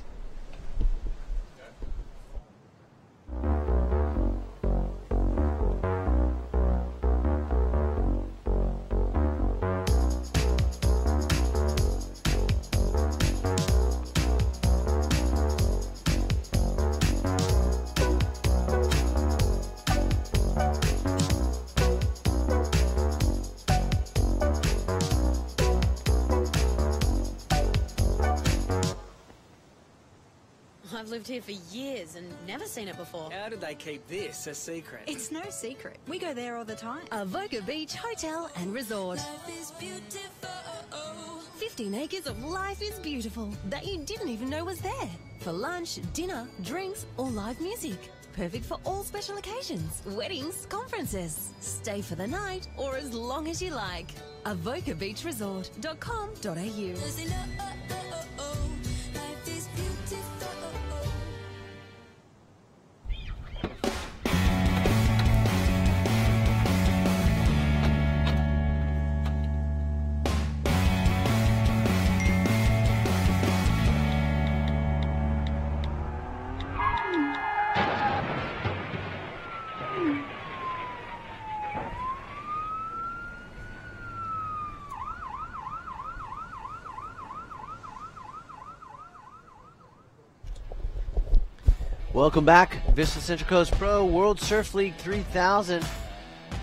I've lived here for years and never seen it before. How did they keep this a secret? It's no secret. We go there all the time. Avoca Beach Hotel and Resort. 15 acres of life is beautiful that you didn't even know was there. For lunch, dinner, drinks, or live music. Perfect for all special occasions, weddings, conferences. Stay for the night or as long as you like. AvocaBeachResort.com.au. Welcome back, Vissla Central Coast Pro World Surf League 3000.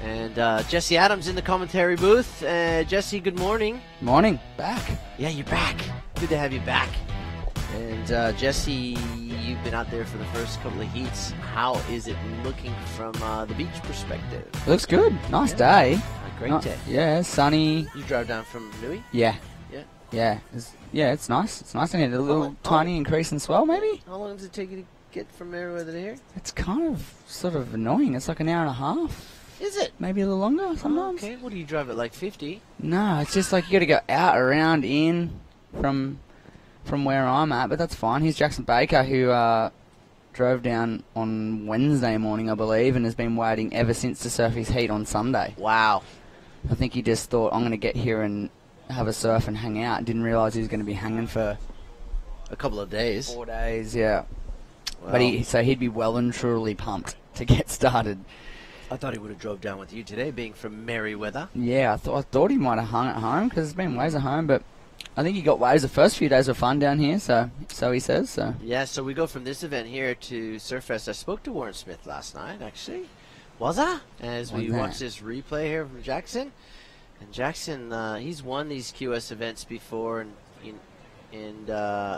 And Jesse Adams in the commentary booth. Jesse, good morning. Morning. Back. Yeah, you're back. Good to have you back. And Jesse, you've been out there for the first couple of heats. How is it looking from the beach perspective? It looks good. Nice day. A great day. Yeah, sunny. You drive down from Nui? Yeah. Yeah. Yeah, it's nice. It's nice in here. A little tiny increase in swell, maybe. How long does it take you to get from Meriwether to here? It's kind of sort of annoying. It's like an hour and a half. Is it? Maybe a little longer sometimes. Okay, what do you drive at, like 50? No, it's just like you got to go out, around, in from where I'm at, but that's fine. Here's Jackson Baker, who drove down on Wednesday morning, I believe, and has been waiting ever since to surf his heat on Sunday. Wow. I think he just thought, I'm going to get here and have a surf and hang out. Didn't realise he was going to be hanging for a couple of days. 4 days, yeah. Wow. But he'd be well and truly pumped to get started. I thought he would have drove down with you today, being from Meriwether. Yeah, I thought he might have hung at home because there's been waves at home, but I think he got waves. The first few days were fun down here, so he says. So yeah, so we go from this event here to Surffest. I spoke to Warren Smith last night, actually. Was I? As we watch this replay here from Jackson. And Jackson, he's won these QS events before, and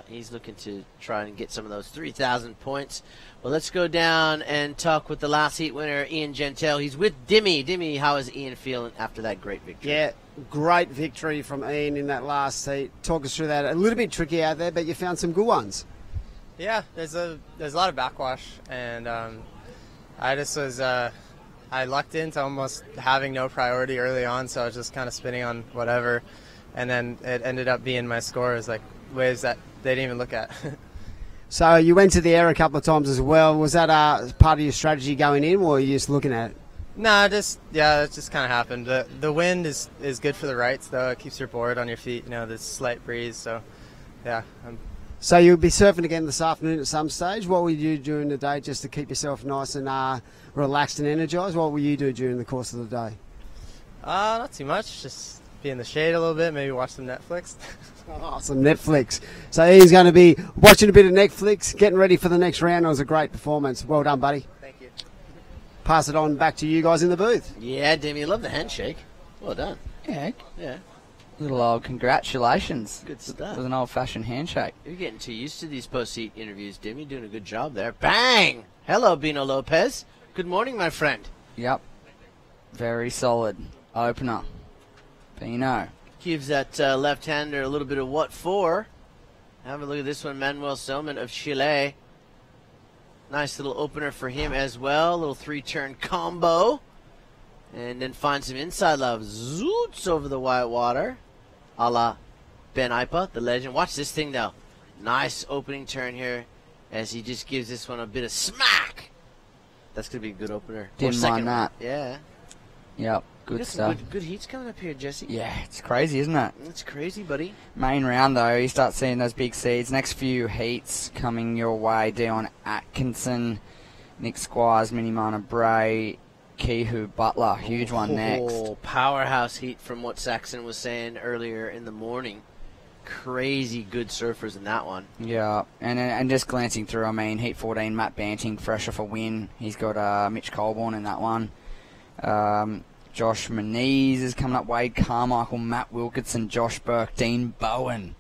he's looking to try and get some of those 3,000 points. Well, let's go down and talk with the last heat winner, Ian Gentile. He's with Dimmy. Dimmy, how is Ian feeling after that great victory? Yeah, great victory from Ian in that last heat. Talk us through that. A little bit tricky out there, but you found some good ones. Yeah, there's a lot of backwash, and I just was I lucked into almost having no priority early on, so I was just kind of spinning on whatever, and then it ended up being my scores, like waves that they didn't even look at. So you went to the air a couple of times as well. Was that part of your strategy going in, or were you just looking at it? Nah, it just kind of happened. The wind is good for the rights, though. It keeps your board on your feet, this slight breeze, so yeah. So you'll be surfing again this afternoon at some stage. What will you do during the day just to keep yourself nice and relaxed and energised? What will you do during the course of the day? Not too much. Just be in the shade a little bit, maybe watch some Netflix. Oh, some Netflix. So he's going to be watching a bit of Netflix, getting ready for the next round. It was a great performance. Well done, buddy. Thank you. Pass it on back to you guys in the booth. Yeah, Dimmy, love the handshake. Well done. yeah, Yeah, little old congratulations. good stuff. It was an old-fashioned handshake. You're getting too used to these post-heat interviews, Dimmy. Doing a good job there. Bang! Hello, Bino Lopez. Good morning, my friend. Yep. Very solid opener. Pino. Gives that left-hander a little bit of what for. Have a look at this one, Manuel Selman of Chile. Nice little opener for him as well. A little three-turn combo. And then find some inside love. Zoots over the white water. A la Ben Ipa, the legend. Watch this thing, though. Nice opening turn here as he just gives this one a bit of smack. That's going to be a good opener. Didn't mind that. Yeah. Yep. Good stuff. Good heats coming up here, Jesse. Yeah, it's crazy, isn't it? It's crazy, buddy. Main round, though, you start seeing those big seeds. Next few heats coming your way. Dion Atkinson, Nick Squires, Minimana Bray, Kihu Butler. Huge one next. Powerhouse heat from what Saxon was saying earlier in the morning. Crazy good surfers in that one. Yeah, and just glancing through, I mean, Heat 14, Matt Banting, fresh off a win. He's got Mitch Colborne in that one. Josh Moniz is coming up. Wade Carmichael, Matt Wilkinson, Josh Burke, Dean Bowen.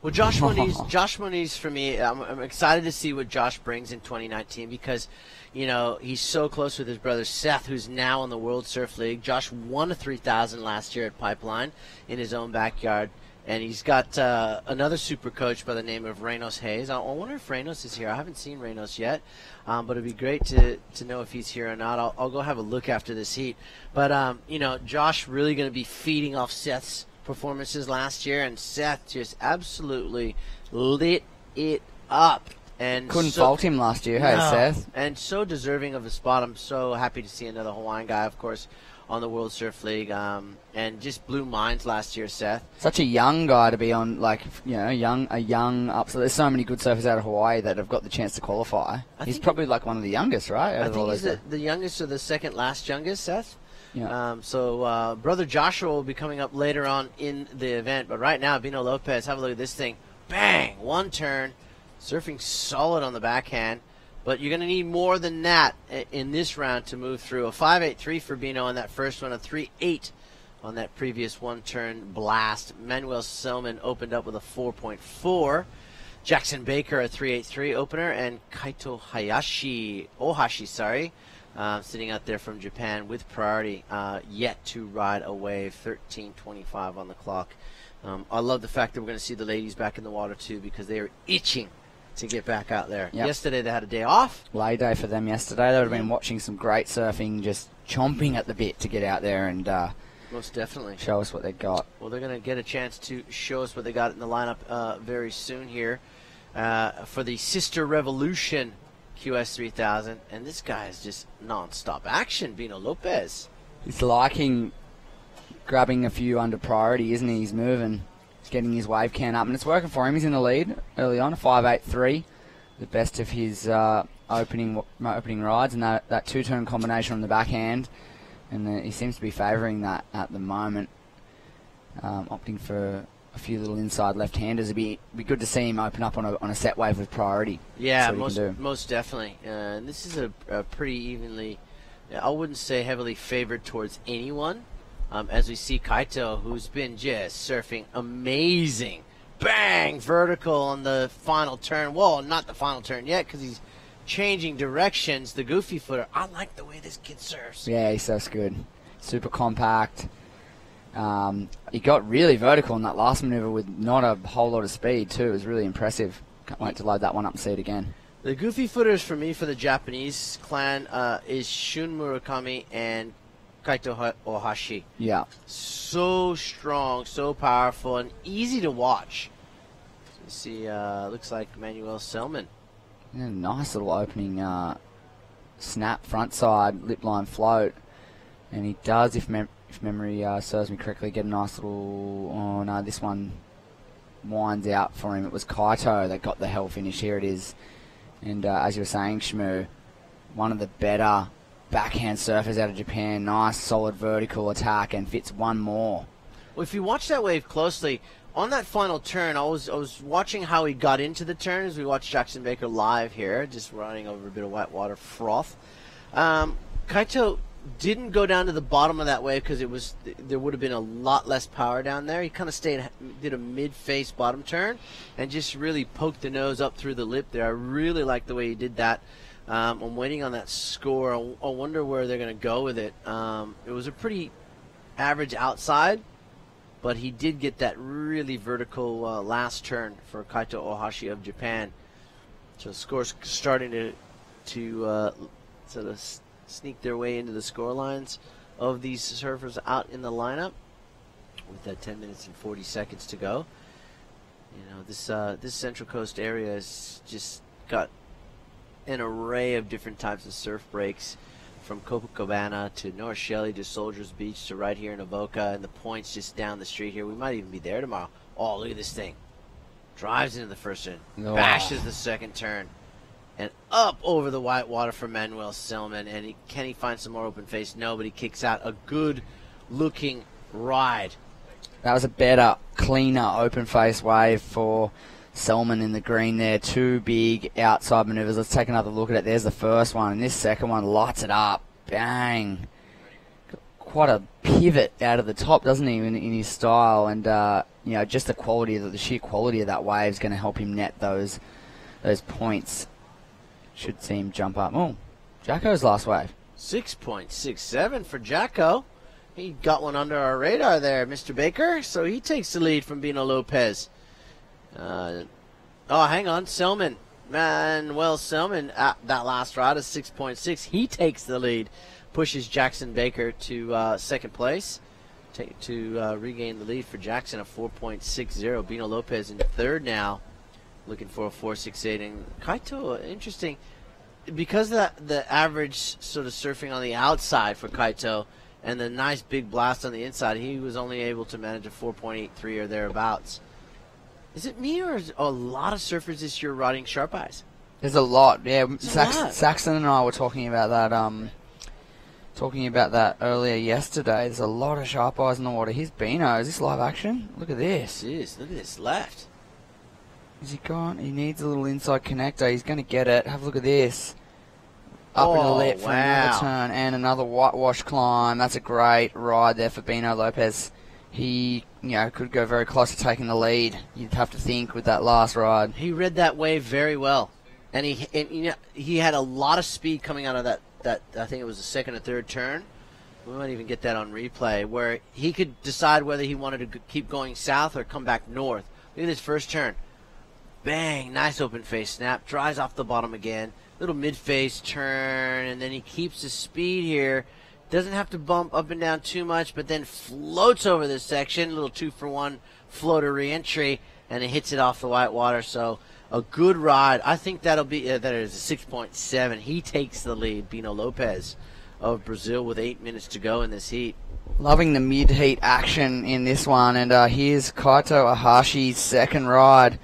Well, Josh Moniz for me, I'm excited to see what Josh brings in 2019 because, he's so close with his brother Seth, who's now in the World Surf League. Josh won a 3,000 last year at Pipeline in his own backyard. And he's got another super coach by the name of Reynos Hayes. I wonder if Reynos is here. I haven't seen Reynos yet, but it'd be great to know if he's here or not. I'll go have a look after this heat. But, Josh really going to be feeding off Seth's performances last year, and Seth just absolutely lit it up. And couldn't fault him last year, hey, Seth? And so deserving of a spot. I'm so happy to see another Hawaiian guy, of course, on the World Surf League, and just blew minds last year, Seth. Such a young guy to be on, a young up. So there's so many good surfers out of Hawaii that have got the chance to qualify. He's probably like one of the youngest, right? I think he's the youngest or the second last youngest, Seth. Yeah. So brother Joshua will be coming up later on in the event, but right now, Bino Lopez, have a look at this thing. Bang! One turn, surfing solid on the backhand. But you're going to need more than that in this round to move through. A 5.83 for Bino on that first one, a 3.8 on that previous one-turn blast. Manuel Selman opened up with a 4.4. Jackson Baker, a 3.83 opener, and Kaito Ohashi, sitting out there from Japan with priority, yet to ride a wave. 13:25 on the clock. I love the fact that we're going to see the ladies back in the water too, because they are itching to get back out there. Yep. Yesterday they had a day off. Lay day for them yesterday. They would have been watching some great surfing, just chomping at the bit to get out there and most definitely show us what they got. Well, they're going to get a chance to show us what they got in the lineup very soon here for the Sister Revolution QS 3000. And this guy is just non-stop action, Bino Lopez. He's liking grabbing a few under priority, isn't he? He's moving. He's getting his wave can up, and it's working for him. He's in the lead early on, a 5.83, the best of his opening rides, and that two-turn combination on the backhand, and he seems to be favouring that at the moment, opting for a few little inside left-handers. It'd be good to see him open up on a set wave with priority. Yeah, most definitely. And this is a pretty evenly, I wouldn't say heavily favoured towards anyone. As we see Kaito, who's been just surfing amazing. Bang! Vertical on the final turn. Well, not the final turn yet, because he's changing directions. The goofy footer. I like the way this kid surfs. Yeah, he surfs good. Super compact. He got really vertical in that last maneuver with not a whole lot of speed, too. It was really impressive. Can't wait to load that one up and see it again. The goofy footers for me, for the Japanese clan, is Shun Murakami and Kaito Ohashi. Yeah. So strong, so powerful, and easy to watch. So you see, looks like Manuel Selman. Yeah, nice little opening snap front side lip line float, and he does, if memory serves me correctly, get a nice little. Oh no, this one winds out for him. It was Kaito that got the hell finish. Here it is, and as you were saying, Shmoo, one of the better backhand surfers out of Japan. Nice solid vertical attack, and fits one more. Well, if you watch that wave closely, on that final turn, I was watching how he got into the turn as we watched Jackson Baker live here, just running over a bit of whitewater froth. Kaito didn't go down to the bottom of that wave because there would have been a lot less power down there. He kind of did a mid-face bottom turn and just really poked the nose up through the lip there. I really like the way he did that. I'm waiting on that score. I wonder where they're going to go with it. It was a pretty average outside, but he did get that really vertical last turn for Kaito Ohashi of Japan. So the score's starting to sort of sneak their way into the score lines of these surfers out in the lineup with that 10 minutes and 40 seconds to go. You know, this Central Coast area has just got an array of different types of surf breaks, from Copacabana to North Shelley to Soldiers Beach to right here in Avoca, and the point's just down the street here. We might even be there tomorrow. Oh, look at this thing. Drives into the first turn, bashes the second turn, and up over the white water for Manuel Selman. And can he find some more open face? No, but he kicks out a good-looking ride. That was a better, cleaner open face wave for Selman in the green there. Two big outside maneuvers. Let's take another look at it. There's the first one, and this second one lights it up. Bang. Quite a pivot out of the top, doesn't he, in his style? And you know, just the sheer quality of that wave is going to help him net those points. Should see him jump up. Oh, Jacko's last wave. 6.67 for Jacko. He got one under our radar there, Mr. Baker. So he takes the lead from Bino Lopez. Oh, hang on. Selman. Manuel Selman, that last ride is 6.6. He takes the lead, pushes Jackson Baker to second place to regain the lead for Jackson, a 4.60. Bino Lopez in third now, looking for a 4.68. And Kaito, interesting, because of the average sort of surfing on the outside for Kaito and the nice big blast on the inside, he was only able to manage a 4.83 or thereabouts. Is it me, or is a lot of surfers this year riding sharp eyes? There's a lot, yeah. Saxon and I were talking about that earlier yesterday. There's a lot of sharp eyes in the water. Here's Bino. Is this live action? Look at this. Look at this left. Is he gone? He needs a little inside connector. He's going to get it. Have a look at this. Up in the lip for another turn and another whitewash climb. That's a great ride there for Bino Lopez. He, could go very close to taking the lead. You'd have to think with that last ride. He read that wave very well, and he had a lot of speed coming out of that. I think it was the second or third turn. We might even get that on replay, where he could decide whether he wanted to keep going south or come back north. Look at this first turn. Bang, nice open face snap, dries off the bottom again. Little mid-face turn, and then he keeps his speed here. Doesn't have to bump up and down too much, but then floats over this section. Little 2-for-1 floater re-entry, and it hits it off the white water. So a good ride. I think that'll be that is a 6.7. He takes the lead, Bino Lopez of Brazil, with 8 minutes to go in this heat. Loving the mid-heat action in this one, and here's Kaito Ahashi's second ride.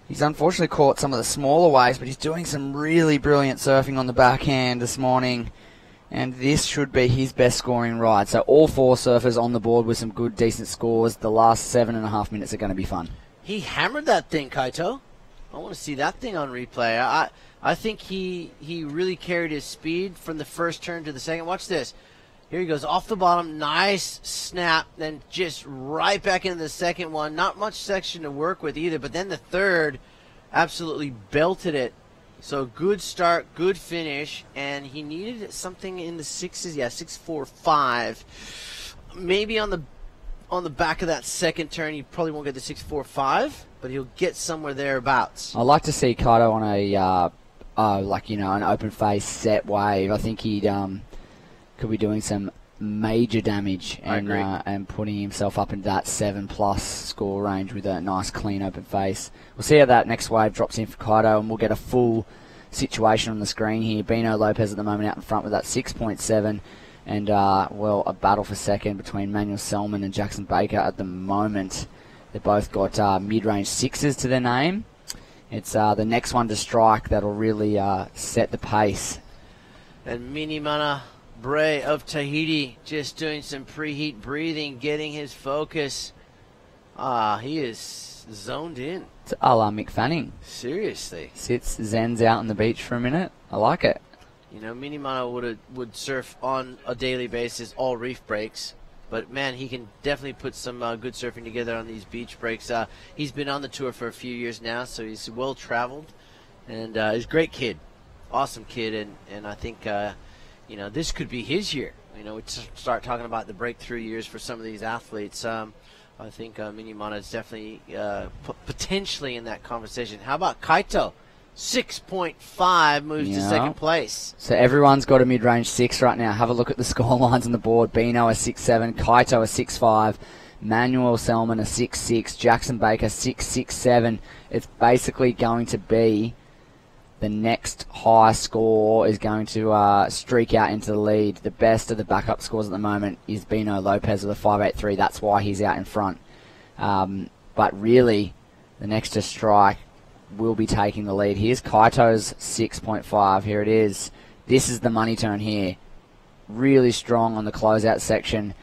He's unfortunately caught some of the smaller waves, but he's doing some really brilliant surfing on the backhand this morning. And this should be his best scoring ride. So all 4 surfers on the board with some good, decent scores. The last 7.5 minutes are going to be fun. He hammered that thing, Kaito. I want to see that thing on replay. I think he really carried his speed from the first turn to the second. Watch this. Here he goes off the bottom. Nice snap. Then just right back into the second one. Not much section to work with either. But then the third absolutely belted it. So good start, good finish. And he needed something in the 6s. Yeah, 6.45. Maybe on the back of that second turn, he probably won't get the 6.45. But he'll get somewhere thereabouts. I'd like to see Kaito on an open face set wave. I think he'd could be doing some major damage and putting himself up into that 7+ score range with a nice clean open face. We'll see how that next wave drops in for Kaito, and we'll get a full situation on the screen here. Bino Lopez at the moment out in front with that 6.7, and a battle for second between Manuel Selman and Jackson Baker at the moment. They've both got mid-range 6s to their name. It's the next one to strike that'll really set the pace. And Minimana Bray of Tahiti just doing some preheat breathing, getting his focus. He is zoned in. It's a la Mick Fanning. Seriously. Sits, zens out on the beach for a minute. I like it. Minimana would surf on a daily basis, all reef breaks. But, man, he can definitely put some good surfing together on these beach breaks. He's been on the tour for a few years now, so he's well-traveled. And he's a great kid. Awesome kid. And I think, this could be his year. We start talking about the breakthrough years for some of these athletes. I think Minimana is definitely potentially in that conversation. How about Kaito? 6.5 moves to second place. So everyone's got a mid-range 6 right now. Have a look at the score lines on the board. Bino a 6.7, Kaito a 6.5, Manuel Selman a 6.6, Jackson Baker 6.67. It's basically going to be the next high score is going to streak out into the lead. The best of the backup scores at the moment is Bino Lopez with a 5.83. That's why he's out in front. But really, the next to strike will be taking the lead. Here's Kaito's 6.5. Here it is. This is the money turn here. Really strong on the closeout section.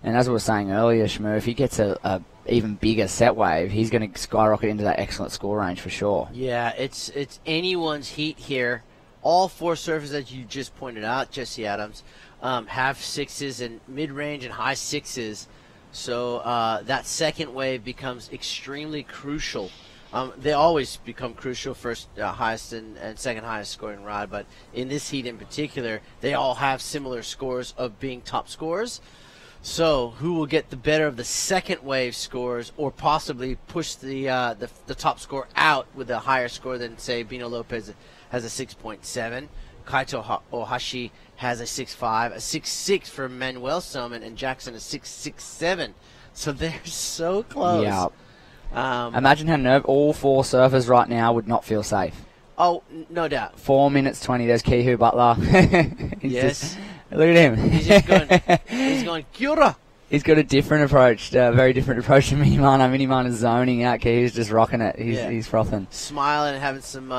And as we were saying earlier, Shmoo, if he gets a even bigger set wave, he's going to skyrocket into that excellent score range for sure. Yeah, it's anyone's heat here. All 4 surfers that you just pointed out, Jesse Adams, have 6s and mid-range and high 6s. So that second wave becomes extremely crucial. They always become crucial, first highest and second highest scoring ride, but in this heat in particular, they all have similar scores of being top scorers. So who will get the better of the second wave scores, or possibly push the top score out with a higher score than, say, Bino Lopez has a 6.7, Kaito Ohashi has a 6.5, a 6.6 for Manuel Selman, and Jackson a 6.67. So they're so close. Yeah. Imagine how all 4 surfers right now would not feel safe. Oh, no doubt. 4 minutes 20. There's Kihu Butler. Yes. Look at him. He's just going, kia ora. He's got a different approach, a very different approach to Minimana. Minimana's zoning out. Kihu's just rocking it. He's frothing. Smiling and having some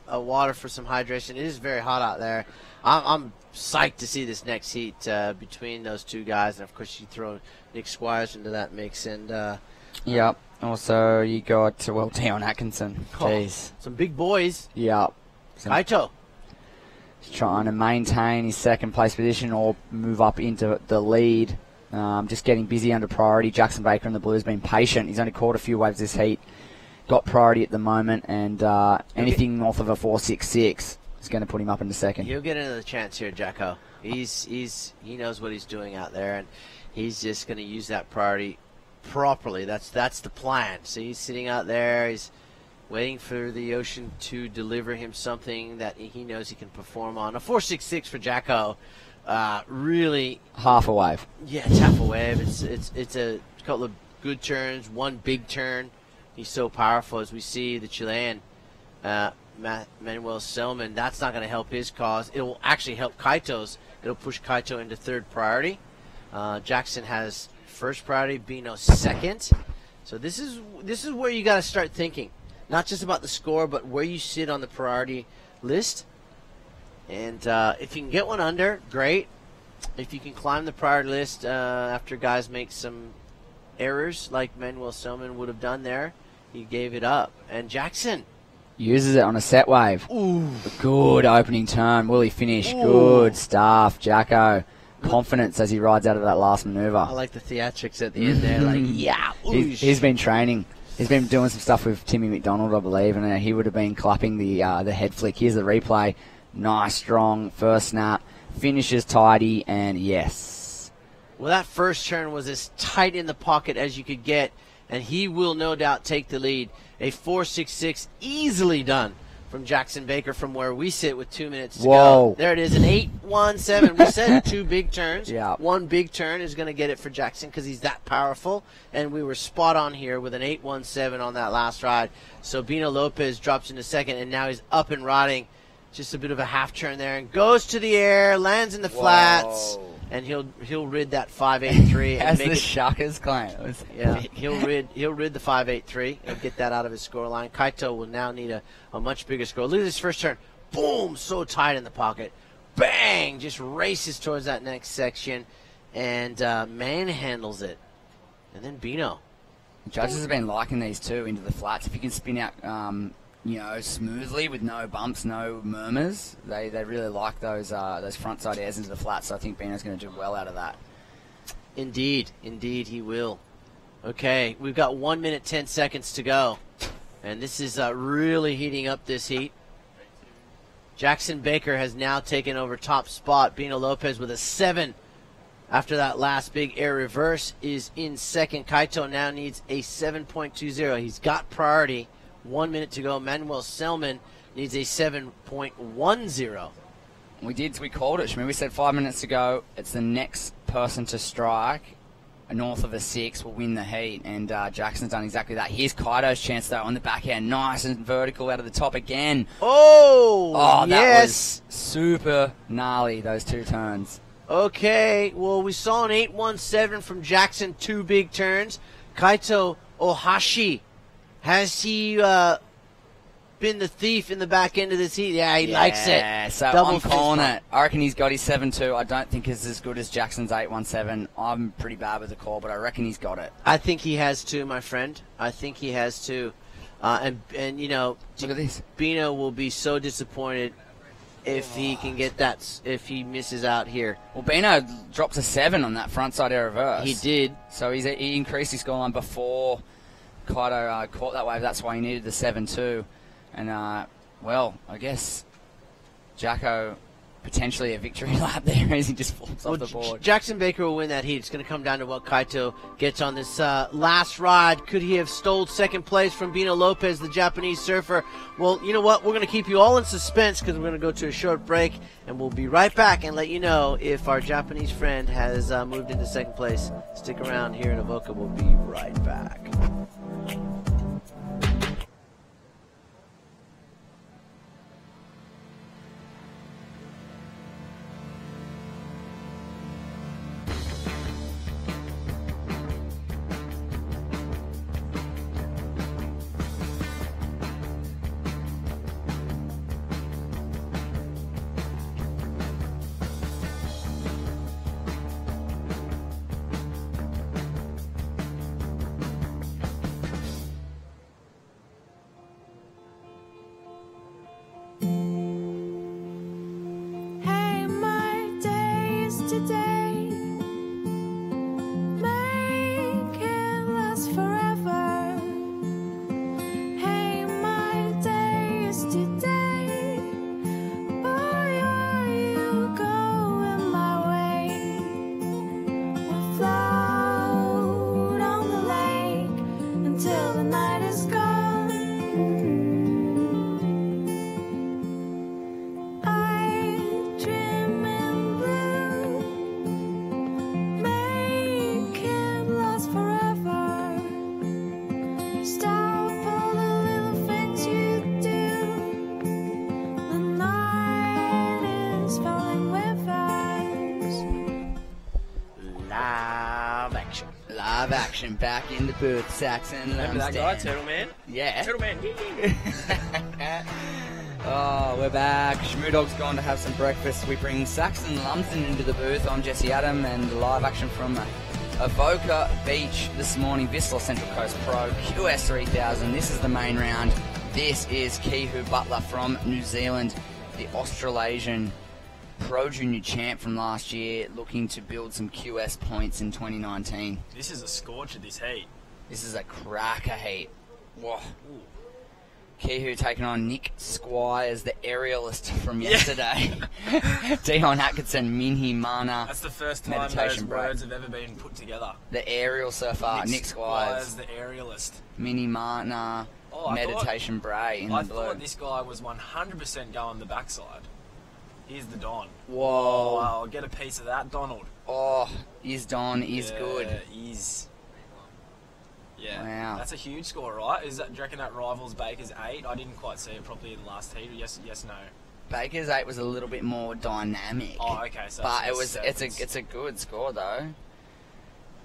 water for some hydration. It is very hot out there. I'm psyched to see this next heat between those two guys. And, of course, you throw Nick Squires into that mix. And yep. Also, you got, Dion Atkinson. Jeez. Some big boys. Yeah. Kaito. He's trying to maintain his second place position or move up into the lead. Just getting busy under priority. Jackson Baker and the Blues been patient. He's only caught a few waves this heat. Got priority at the moment, and anything north of a 4.66 is going to put him up into second. He'll get another chance here, Jacko. He knows what he's doing out there, and he's just going to use that priority properly. That's the plan. So he's sitting out there. He's waiting for the ocean to deliver him something that he knows he can perform on. A 4.66 for Jacko. Really half a wave. Yeah, it's half a wave. It's a couple of good turns, one big turn. He's so powerful, as we see the Chilean Manuel Selman. That's not going to help his cause. It will actually help Kaito's. It'll push Kaito into third priority. Jackson has first priority, Bino second. So this is where you got to start thinking, not just about the score, but where you sit on the priority list. And if you can get one under, great. If you can climb the priority list after guys make some errors like Manuel Selman would have done there, he gave it up. And Jackson uses it on a set wave. Ooh. A good opening turn. Will he finish? Ooh. Good stuff. Jacko. Confidence as he rides out of that last maneuver. I like the theatrics at the end there. Like, yeah. He's been training. He's been doing some stuff with Timmy McDonald, I believe, and he would have been clapping the head flick. Here's the replay. Nice, strong first snap. Finishes tidy, and yes. Well, that first turn was as tight in the pocket as you could get, and he will no doubt take the lead. A 4.66 easily done from Jackson Baker from where we sit with 2 minutes to go. There it is, an 8.17. We said two big turns. Yeah. One big turn is going to get it for Jackson because he's that powerful, and we were spot on here with an 8.17 on that last ride. So Bino Lopez drops into second, and now he's up and riding. Just a bit of a half turn there, and goes to the air, lands in the flats, and he'll rid that 5.83. As the Shuckers claim. Yeah, he'll rid the 5.83. He'll get that out of his score line. Kaito will now need a much bigger score. Look at this first turn. Boom, so tight in the pocket. Bang, just races towards that next section, and manhandles it. And then Bino. Judges have been liking these two into the flats. If you can spin out smoothly with no bumps, no murmurs. They really like those frontside airs into the flat, so I think Bino's going to do well out of that. Indeed he will. Okay, we've got 1 minute 10 seconds to go, and this is really heating up this heat. Jackson Baker has now taken over top spot. Bino Lopez with a 7 after that last big air reverse is in second. Kaito now needs a 7.20. He's got priority. 1 minute to go. Manuel Selman needs a 7.10. We called it, Shmi. We said 5 minutes to go. It's the next person to strike north of a 6 will win the heat, and Jackson's done exactly that. Here's Kaito's chance, though, on the backhand. Nice and vertical out of the top again. Oh, that was super gnarly, those two turns. Okay, well, we saw an 8.17 from Jackson, two big turns. Kaito Ohashi, has he been the thief in the back end of this heat? Yeah, he likes it. Yeah, so I'm calling it. I reckon he's got his 7.2. I don't think it's as good as Jackson's 8.17. I'm pretty bad with the call, but I reckon he's got it. I think he has too, my friend. I think he has too. And you know, look at this. Bino will be so disappointed if he can get that, if he misses out here. Well, Bino drops a 7 on that frontside air reverse. He did. So he increased his scoreline before Kaito caught that wave. That's why he needed the 7.2. And, well, I guess Jacko potentially a victory lap there as he just falls off the board. Jackson Baker will win that heat. It's going to come down to what Kaito gets on this last ride. Could he have stole second place from Bino Lopez, the Japanese surfer? Well, you know what? We're going to keep you all in suspense because we're going to go to a short break, and we'll be right back and let you know if our Japanese friend has moved into second place. Stick around here in Avoca. We'll be right back. yesterday. Make it last forever. Hey, my day is today. Boy, are you going my way? We'll float on the lake until the night is gone. Live action back in the booth, Saxon. Remember that guy, Turtle Man? Yeah. Turtle Man. Oh, we're back. Schmoodog's gone to have some breakfast. We bring Saxon Lumsden into the booth. I'm Jesse Adam, and live action from Avoca Beach this morning. Vissla Central Coast Pro QS 3000. This is the main round. This is Kihu Butler from New Zealand, the Australasian Pro Junior champ from last year, looking to build some QS points in 2019. This is a scorcher, this heat. This is a cracker heat. Whoa. Kihu taking on Nick Squires, the aerialist from yesterday. Dion Atkinson, Minhi Mana. That's the first time those words have ever been put together. The aerial surfer, Nick Squires. The aerialist. Minhi Mana, Meditation Bray in the blue. I thought this guy was 100% going the backside. Here's the Don. Whoa. I'll get a piece of that, Donald. Oh, is Don, is good. Is. Yeah. Wow. That's a huge score, right? Do you reckon that rivals Baker's 8? I didn't quite see it properly in the last heat. Yes, no. Baker's 8 was a little bit more dynamic. Oh, okay. So but it's a good score though.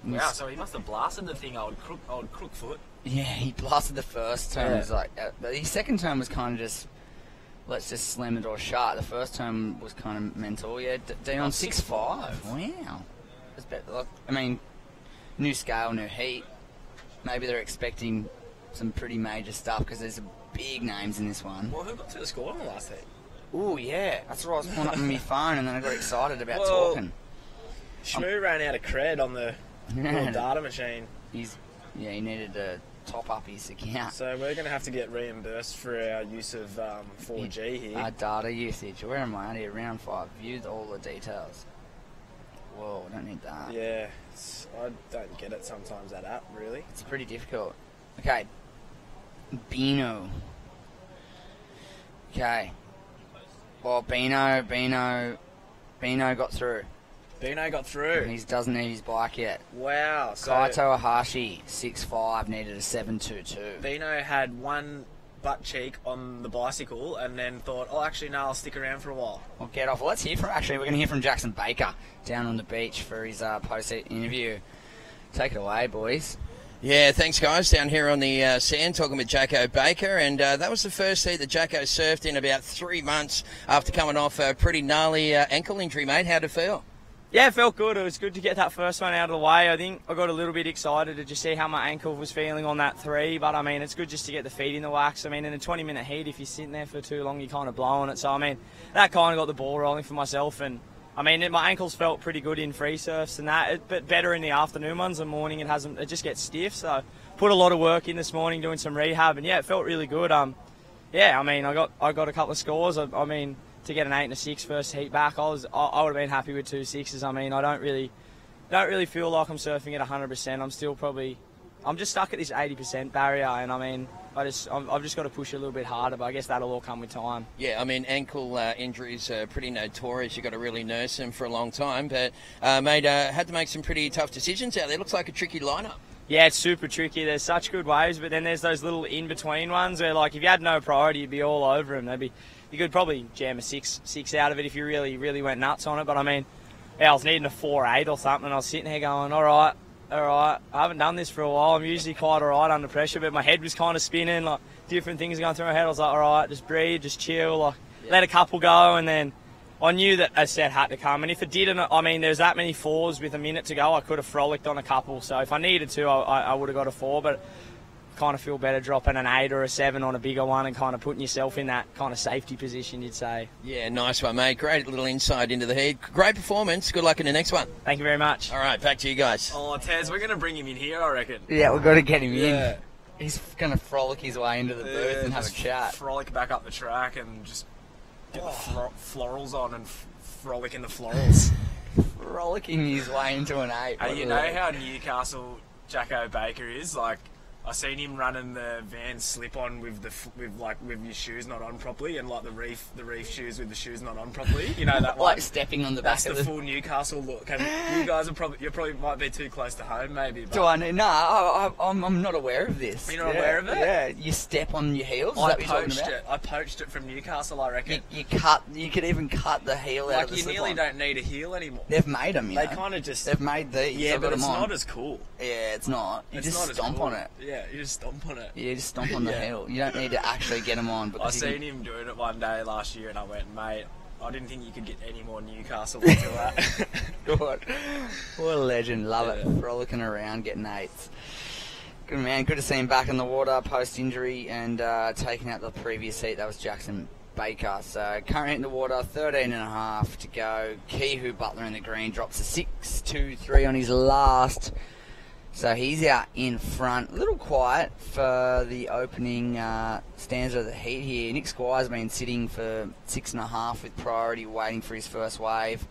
Wow, so he must have blasted the thing, old Crookfoot. Yeah, he blasted the first turn. Yeah. It was like, but his second turn was kind of just, let's just slam the door shut. The first term was kind of mental. Yeah, Dion 6-5. Wow. That's better. Like, I mean, new scale, new heat. Maybe they're expecting some pretty major stuff because there's big names in this one. Well, who got to the score in the last heat? Oh yeah, that's what I was pulling up on my phone, and then I got excited about talking. Shmoo ran out of cred on the little data machine. He needed to top up his account. So we're going to have to get reimbursed for our use of 4G here. Our data usage. Where am I? Out here, round 5. Viewed all the details. Whoa, I don't need that. Yeah, I don't get it sometimes, that app, really. It's pretty difficult. Okay. Bino. Okay. Well, Bino got through. Bino got through. He doesn't need his bike yet. Wow. So Kaito Ahashi, 6'5", needed a 7.22. Bino had one butt cheek on the bicycle and then thought, oh, actually, no, I'll stick around for a while. Well, get off. Well, let's hear from, we're going to hear from Jackson Baker down on the beach for his post-heat interview. Take it away, boys. Yeah, thanks, guys. Down here on the sand talking with Jacko Baker, and that was the first heat that Jacko surfed in about 3 months after coming off a pretty gnarly ankle injury, mate. How'd it feel? Yeah, it felt good. It was good to get that first one out of the way. I think I got a little bit excited to just see how my ankle was feeling on that 3, but I mean, it's good just to get the feet in the wax. I mean, in a 20-minute heat, if you're sitting there for too long, you're kind of blowing it. So, I mean, that kind of got the ball rolling for myself, and I mean, my ankles felt pretty good in free surfs and that, but better in the afternoon ones. The morning, it just gets stiff. So, put a lot of work in this morning doing some rehab, and yeah, it felt really good. Yeah, I mean, I got a couple of scores. I mean, to get an 8 and a 6 first heat back, I would have been happy with 2 6s. I mean, I don't really feel like I'm surfing at 100%. I'm just stuck at this 80% barrier, and I mean, I've just got to push a little bit harder, but I guess that'll all come with time. Yeah, I mean, ankle injuries are pretty notorious. You've got to really nurse them for a long time, but mate, had to make some pretty tough decisions out there. Looks like a tricky lineup. Yeah, it's super tricky. There's such good waves, but then there's those little in-between ones where, like, if you had no priority, you'd be all over them. You could probably jam a 6 out of it if you really, really went nuts on it. But, I mean, yeah, I was needing a 4.8 or something, and I was sitting here going, all right, I haven't done this for a while. I'm usually quite all right under pressure, but my head was kind of spinning, like, different things going through my head. I was like, all right, just breathe, just chill, like, let a couple go, and then I knew that a set had to come. And if it didn't, I mean, there's that many 4s with a minute to go, I could have frolicked on a couple. So if I needed to, I would have got a 4. But kind of feel better dropping an 8 or a 7 on a bigger one and kind of putting yourself in that kind of safety position, you'd say. Yeah, nice one, mate. Great little insight into the heat. Great performance. Good luck in the next one. Thank you very much. All right, back to you guys. Oh, Tez, we're going to bring him in here, I reckon. Yeah, we've got to get him Yeah. in. He's going to frolic his way into the booth and have a just chat. Frolic back up the track and just get the florals on and frolic in the florals. Frolicking his way into an 8. Hey, you know how Newcastle Jacko Baker is? Like, I seen him running the Van slip-on with with your shoes not on properly, and like the reef shoes with the shoes not on properly. You know that one? Like stepping on the back That's of the the... full Newcastle look. And you guys are probably might be too close to home, maybe. But Do I know? No, I'm not aware of this. You're not aware of it? Yeah, you step on your heels. Is I that what you're talking poached about? it. I poached it from Newcastle, I reckon. You could even cut the heel out Like of the you slip-on. nearly don't need a heel anymore. They've made them. They kind of just. They've made these. Yeah, I've but got it's them on. not as cool. Yeah, it's not. You It's just not as stomp cool. on it. Yeah, you just stomp on it. Yeah, you just stomp on the Yeah. heel. You don't need to actually get them on. I Because you seen can- him doing it one day last year, and I went, mate, I didn't think you could get any more Newcastle into that. What a legend. Love Yeah. it. Frolicking around, getting 8s. Good man. Good to see him back in the water post-injury and taking out the previous heat. That was Jackson Baker. So current in the water, 13.5 to go. Kehu Butler in the green drops a 6-2-3 on his last. So he's out in front. A little quiet for the opening stanza of the heat here. Nick Squire's been sitting for 6.5 with priority, waiting for his first wave.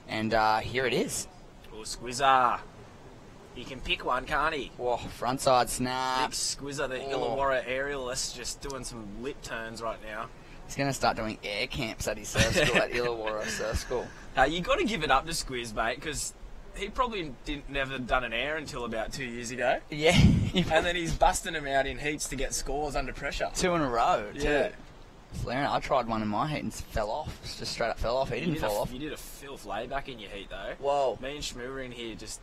And here it is. Oh, Squizzer. He can pick one, can't he? Whoa, frontside snap. Nick Squizzer, the Oh. Illawarra aerialist, just doing some lip turns right now. He's going to start doing air camps at his surf school, at Illawarra Surf School. You got to give it up to Squiz, mate, because he probably never done an air until about 2 years ago. Yeah. And then he's busting them out in heats to get scores under pressure. 2 in a row, too. Yeah. Flaring. I tried one in my heat and fell off. Just straight up fell off. He didn't fall off. You did a filth layback in your heat, though. Whoa. Me and Shmoo were in here just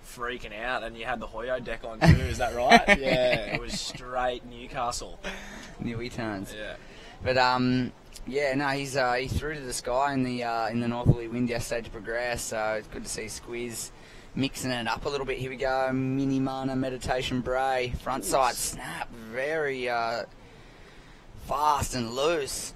freaking out, and you had the Hoyo deck on too, is that right? Yeah, it was straight Newcastle. Nearly turns. Yeah. But, yeah, no, he's through to the sky in the northerly wind yesterday to progress, so it's good to see Squiz mixing it up a little bit. Here we go, Mini Mana Meditation Bray, front side snap, very fast and loose.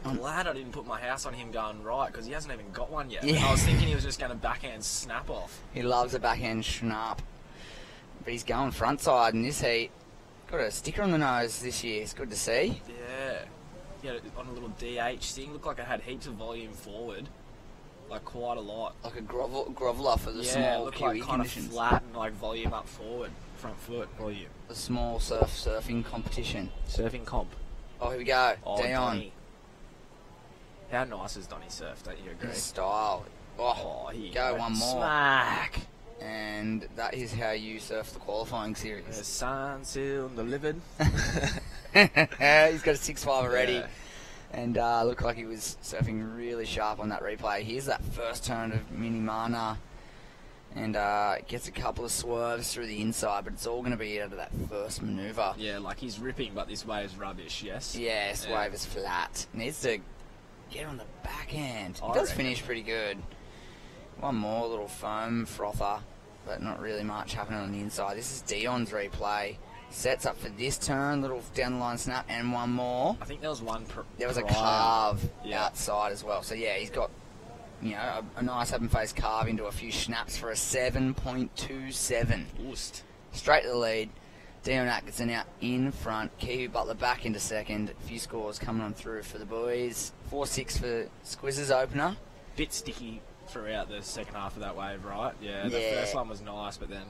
I'm glad I didn't put my house on him going right, because he hasn't even got one yet. Yeah. I was thinking he was just going to backhand snap off. He loves a backhand snap, but he's going front side in this heat. Got a sticker on the nose this year, it's good to see. Yeah. Yeah, on a little DH thing. Looked like it had heaps of volume forward. Like quite a lot. Like a groveler for the Yeah, small it looked Kiwi like kind of conditions. flat and like volume up forward. Front foot volume. The small surfing competition. Surfing comp. Oh, here we go. Oh, Dion. Donny. How nice has Donny surfed, don't you agree? His style. Oh, here you go one more. Smack. And that is how you surf the qualifying series. The sign sealed and delivered. He's got a 6.5 already. Yeah. And looked like he was surfing really sharp on that replay. Here's that first turn of Mini Mana. And gets a couple of swerves through the inside, but it's all going to be out of that first manoeuvre. Yeah, like he's ripping, but this wave's rubbish, yes? Yeah, this wave is flat. Needs to get on the backhand. He does finish pretty good. One more little foam frother, but not really much happening on the inside. This is Dion's replay. Sets up for this turn, little down the line snap, and one more. I think there was one There was a prior. carve Yeah. outside as well. So yeah, he's got, you know, a nice open face carve into a few snaps for a 7.27. Oost. Straight to the lead. Dion Atkinson out in front. Kehu Butler back into second. A few scores coming on through for the boys. 4-6 for Squizz's opener. Bit sticky throughout the second half of that wave, right? Yeah, the Yeah. first one was nice, but then,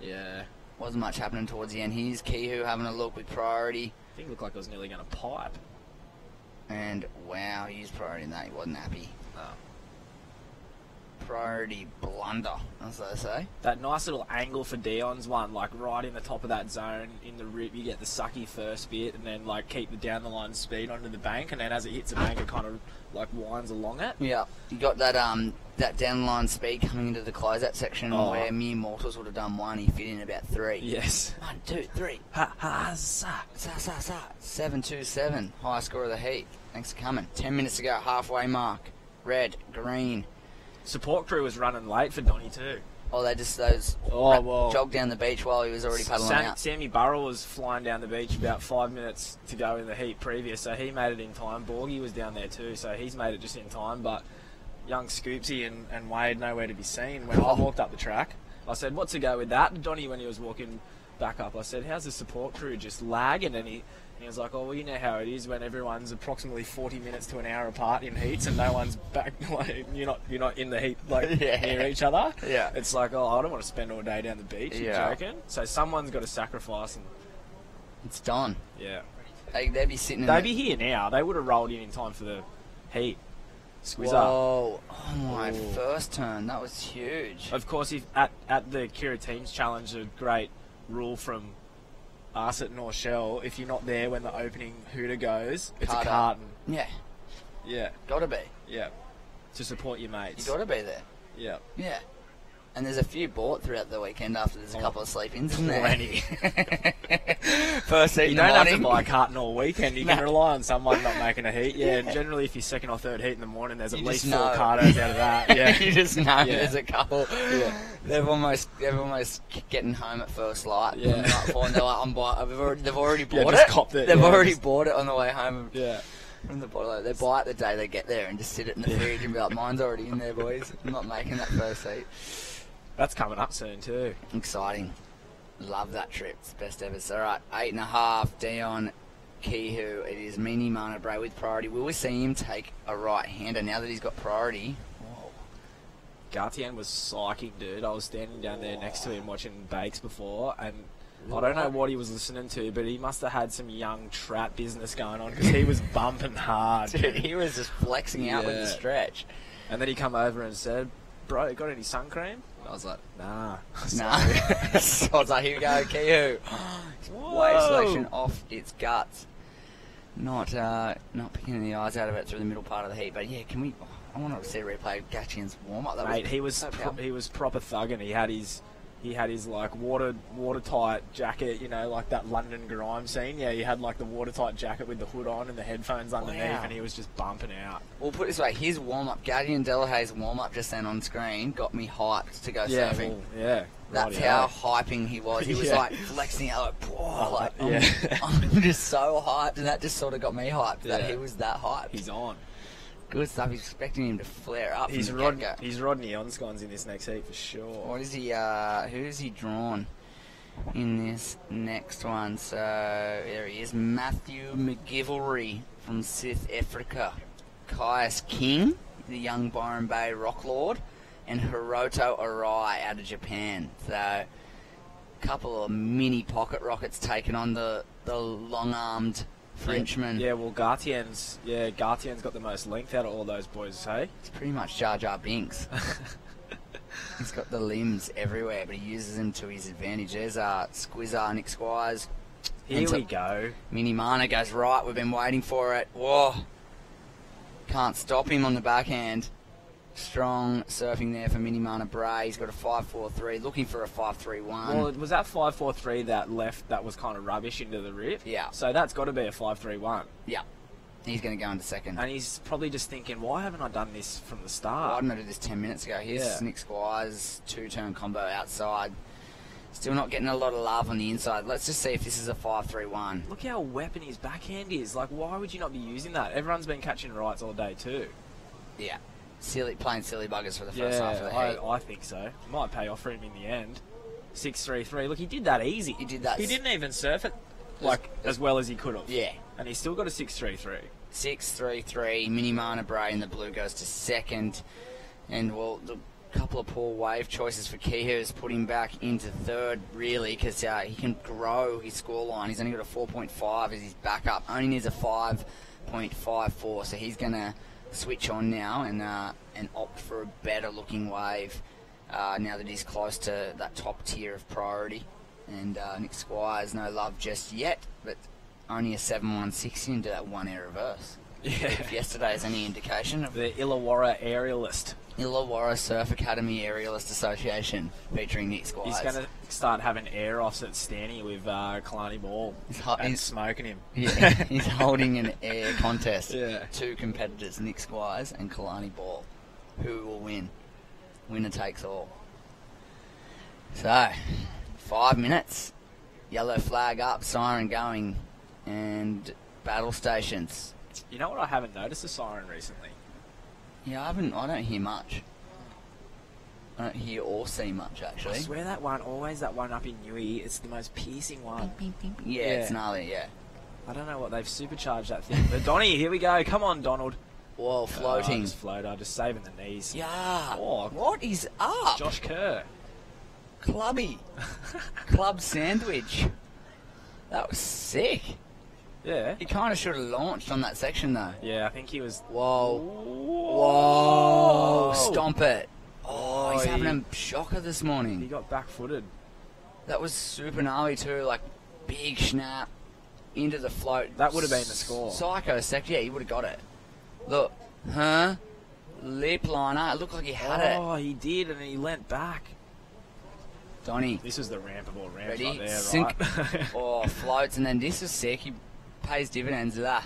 yeah. Wasn't much happening towards the end. Here's Kehu having a look with priority. I think it looked like it was nearly going to pipe. And wow, he used priority in that. He wasn't happy. Oh. Priority blunder, as they say. That nice little angle for Dion's one, like right in the top of that zone, in the rip, you get the sucky first bit, and then like keep the down the line speed onto the bank, and then as it hits the bank, it kind of like winds along it. Yeah, you got that that down the line speed coming into the closeout section Oh. where mere mortals would have done one. He fit in about 3. Yes. 1, 2, 3. Ha ha sa. 7.27, high score of the heat. Thanks for coming. 10 minutes to go, halfway mark. Red, green. Support crew was running late for Donny too. Or they just jogged down the beach while he was already paddling out? Sammy Burrell was flying down the beach about 5 minutes to go in the heat previous, so he made it in time. Borgie was down there too, so he's made it just in time. But young Scoopsy and Wade nowhere to be seen. When I walked up the track, I said, "What's to go with that?" Donnie, when he was walking back up, I said, "How's the support crew just lagging?" And he was like, "Oh, well, you know how it is when everyone's approximately 40 minutes to an hour apart in heats and no one's back. Like, you're not in the heat near each other. Yeah. It's like, oh, I don't want to spend all day down the beach. You're joking. So someone's got to sacrifice, and it's done. Yeah. They'd be sitting. They'd be here now. They would have rolled in time for the heat. Squizzer. Whoa! Oh my! First turn. That was huge. Of course, if at the Kira Teams Challenge, a great rule from us at North Shell, if you're not there when the opening hooter goes, it's a carton. Yeah. Yeah. Gotta be. Yeah. To support your mates. You gotta be there. Yeah. Yeah. And there's a few bought throughout the weekend after there's a couple of sleep-ins in there. Plenty. First heat in you the don't morning. have to buy a carton all weekend. You can rely on someone not making a heat. Yeah, and generally if you're second or third heat in the morning, there's at least 4 cartos out of that. Yeah. You just know there's a couple. Yeah. They're almost getting home at first light. Yeah. The night before, and they're like, they've already bought just it. copped it. They've already bought it on the way home. Yeah. From the bottle. They buy it the day they get there and just sit it in the fridge and be like, mine's already in there, boys. I'm not making that first heat. That's coming up soon too. Exciting. Love that trip. It's the best ever. So, all right, 8.5, Dion Kihu. It is Mini Mana Bray with priority. Will we see him take a right-hander now that he's got priority? Whoa. Gartian was psyching, dude. I was standing down there next to him watching Bakes before, and I don't know what he was listening to, but he must have had some young trap business going on because he was bumping hard. Dude, he was just flexing out with the stretch. And then he come over and said, "Bro, you got any sun cream?" And I was like, "Nah." So I was like, "Here we go, Kihu." Wave selection off its guts. Not picking the eyes out of it through the middle part of the heat. But yeah, I want to see a replay of Gatchian's warm up. Mate, he was proper thugging. He had his like watertight jacket, you know, like that London grime scene. Yeah, he had like the watertight jacket with the hood on and the headphones underneath, and he was just bumping out. Well, put it this way, his warm-up, Guardian Delahay's warm-up just then on screen got me hyped to go surfing. Well, That's how hyping he was. He was like flexing out, like, whoa, I'm just so hyped, and that just sort of got me hyped that he was that hyped. He's on. Good stuff. He's expecting him to flare up. He's Rodney Onscons in this next heat for sure. What is he? Who's he drawn in this next one? So there he is, Matthew McGivelry from South Africa, Caius King, the young Byron Bay Rock Lord, and Hiroto Arai out of Japan. So a couple of mini pocket rockets taking on the long-armed Frenchman. Yeah, well, Gartien's got the most length out of all those boys, hey? It's pretty much Jar Jar Binks. He's got the limbs everywhere, but he uses them to his advantage. There's Squizzer, Nick Squires. Here we go. Mini Mana goes right. We've been waiting for it. Whoa. Can't stop him on the backhand. Strong surfing there for Mini Mana Bray. He's got a 5.43, looking for a 5.31. Well, it was that 5.43 that left that was kind of rubbish into the rip. Yeah. So that's got to be a 5.31. Yeah. He's going to go into second. And he's probably just thinking, why haven't I done this from the start? Why didn't I do this 10 minutes ago? Here's Nick Squires, 2-turn combo outside. Still not getting a lot of love on the inside. Let's just see if this is a 5.31. Look how weapon his backhand is. Like, why would you not be using that? Everyone's been catching rights all day too. Yeah. Playing silly buggers for the first half of the heat. I think so. Might pay off for him in the end. 6.33. Look, he did that easy. He did that. He didn't even surf it as well as he could have. Yeah. And he's still got a 6.33. 6.33. Mini Mana Bray in the blue goes to second. And, well, the couple of poor wave choices for Kihu has put him back into third, really, because he can grow his scoreline. He's only got a 4.5 as his backup. Only needs a 5.54, so he's going to switch on now and opt for a better looking wave now that he's close to that top tier of priority. And Nick Squires, no love just yet, but only a 7.16 into that one air reverse. Yeah. If yesterday is any indication of the Illawarra Aerialist. Illawarra Surf Academy Aerialist Association featuring Nick Squires. He's going to start having air offs at Stanley with Kalani Ball and smoking him. Yeah, he's holding an air contest. Yeah. Two competitors, Nick Squires and Kalani Ball. Who will win? Winner takes all. So, 5 minutes. Yellow flag up, siren going, and battle stations. You know what? I haven't noticed a siren recently. Yeah, I don't hear much. I don't hear or see much, actually. I swear that one, always that one up in Newey, it's the most piercing one. Yeah, it's gnarly, yeah. I don't know what they've supercharged that thing. But Donny, here we go. Come on, Donald. Whoa, floating. Just floater, just saving the knees. Yeah. Oh, what is up? Josh Kerr. Clubby. Club sandwich. That was sick. Yeah. He kind of should have launched on that section, though. Yeah, I think he was... Whoa. Whoa. Stomp it. Oh, he's having a shocker this morning. He got back-footed. That was super gnarly, too. Like, big snap into the float. That would have been the score. Psycho sec. Yeah, he would have got it. Look. Huh? Lip liner. It looked like he had it. Oh, he did, and he leant back. Donny. This is the rampable ramp Ready? right there, Sink. right? Oh, floats, and then this is sick. He pays dividends of that.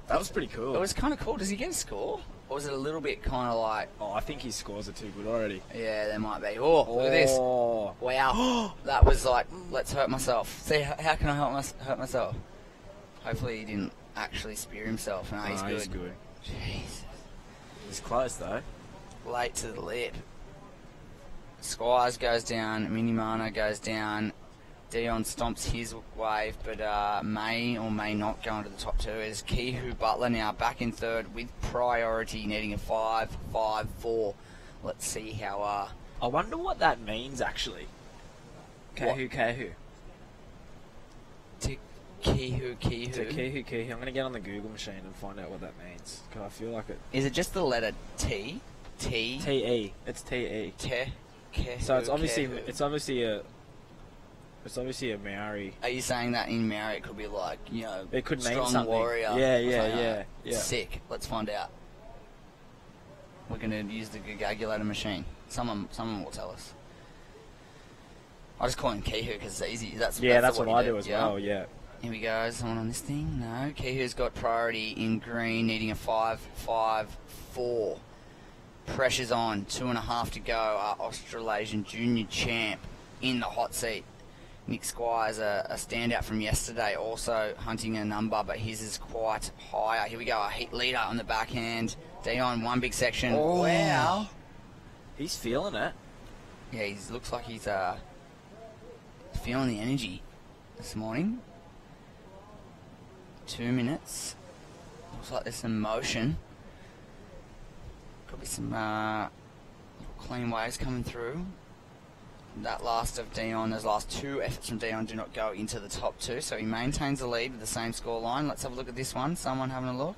That was pretty cool. It was kind of cool. Does he get a score? Or was it a little bit kind of like... Oh, I think his scores are too good already. Yeah, there might be. Oh, look at this. Wow. That was like, let's hurt myself. See, how can I hurt myself? Hopefully he didn't actually spear himself. No, he's good. He's good. Jesus. He's close, though. Late to the lip. Squires goes down. Minimano goes down. Dion stomps his wave, but may or may not go into the top two. Is Kihu Butler now back in third with priority, needing a 5-5-4. Let's see how... I wonder what that means, actually. Kihu. To Kihu. To Kihu. I'm going to get on the Google machine and find out what that means, because I feel like it... Is it just the letter T? T? T-E. It's T-E. So it's obviously a Maori. Are you saying that in Maori it could be like, you know, it could mean strong something. warrior? Yeah. Sick. Let's find out. We're going to use the Gagulator machine. Someone will tell us. I just call him Kihu because it's easy. That's what I do as well, yeah. Here we go. Someone on this thing? No. Kihu's got priority in green, needing a 5-5-4. Pressure's on. 2.5 to go. Our Australasian junior champ in the hot seat. Nick Squire's a standout from yesterday, also hunting a number, but his is quite higher. Here we go, a heat leader on the backhand. Dion, one big section. Oh. Wow. He's feeling it. Yeah, he looks like he's feeling the energy this morning. 2 minutes. Looks like there's some motion. Could be some clean waves coming through. That last of Dion, those last two efforts from Dion do not go into the top two, so he maintains the lead with the same score line. Let's have a look at this one. Someone having a look?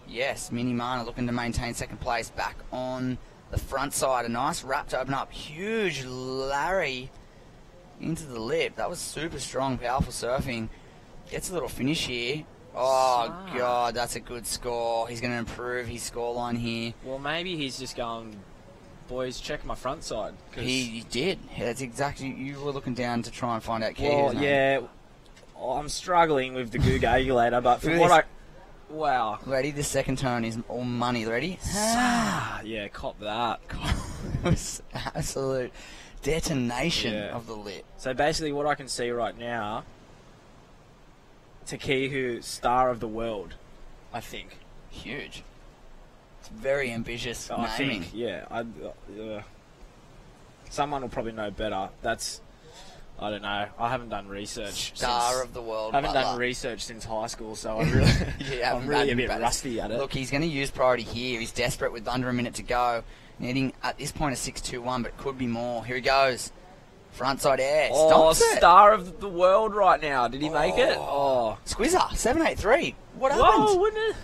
Yes, Mini Mana looking to maintain second place back on the front side. A nice wrap to open up. Huge Larry into the lip. That was super strong, powerful surfing. Gets a little finish here. Oh, God, that's a good score. He's going to improve his scoreline here. Well, maybe he's just going... Boys, check my front side. He did. Yeah, that's exactly. You were looking down to try and find out. Well, yeah. I'm struggling with the Googulator, but from what I... Wow. Ready? The second turn is all money. Ready? Yeah, cop that. It was absolute detonation of the lip. So basically what I can see right now, Takihu, star of the world, I think. Huge. Very ambitious naming. I think, yeah. Someone will probably know better. I don't know. I haven't done research. Star of the world. I haven't done research since high school, so I'm really a bit rusty at it. Look, he's going to use priority here. He's desperate with under a minute to go. Needing, at this point, a 6-2-1, but could be more. Here he goes. Frontside air. Stomps it. Star of the world right now. Did he make it? Oh. Squizzer, 7-8-3. What happened? Whoa, wouldn't it?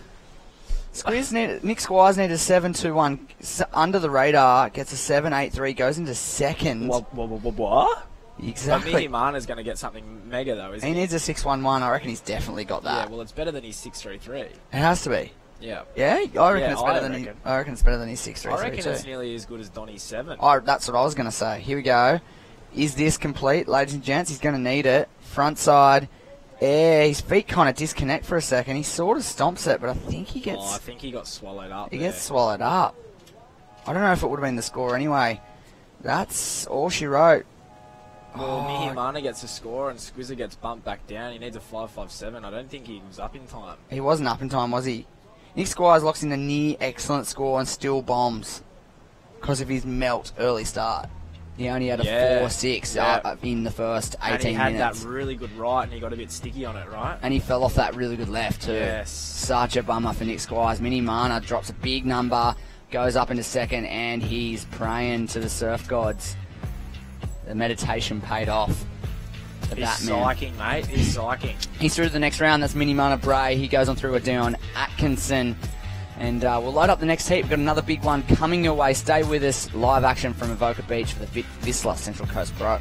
Nick Squires needed a 7-2-1 under the radar, gets a 7-8-3, goes into second. What? Exactly. Mini Mana's going to get something mega though, isn't he? He needs a 6-1-1. I reckon he's definitely got that. Yeah, well, it's better than his 6-3-3. It has to be. Yeah. Yeah, I reckon it's better than I reckon it's better than his 6-3-3. I reckon it's nearly as good as Donny's 7. That's what I was going to say. Here we go. Is this complete, ladies and gents? He's going to need it. Front side. Yeah, his feet kind of disconnect for a second. He sort of stomps it, but I think he gets... I think he got swallowed up. He gets swallowed up. I don't know if it would have been the score anyway. That's all she wrote. Well, Mihimana gets a score and Squizzer gets bumped back down. He needs a 5.57. I don't think he was up in time. He wasn't up in time, was he? Nick Squires locks in a near excellent score and still bombs because of his melt early start. He only had a 4.6 in the first 18 minutes. And he had that really good right and he got a bit sticky on it, right? And he fell off that really good left too. Yes. Such a bummer for Nick Squires. Minimana drops a big number, goes up into second, and he's praying to the surf gods. The meditation paid off. He's psyching, mate. He's psyching. He's through to the next round. That's Minimana Bray. He goes on through with Dion Atkinson. And we'll load up the next heat. We've got another big one coming your way. Stay with us. Live action from Avoca Beach for the Vissla Central Coast Pro.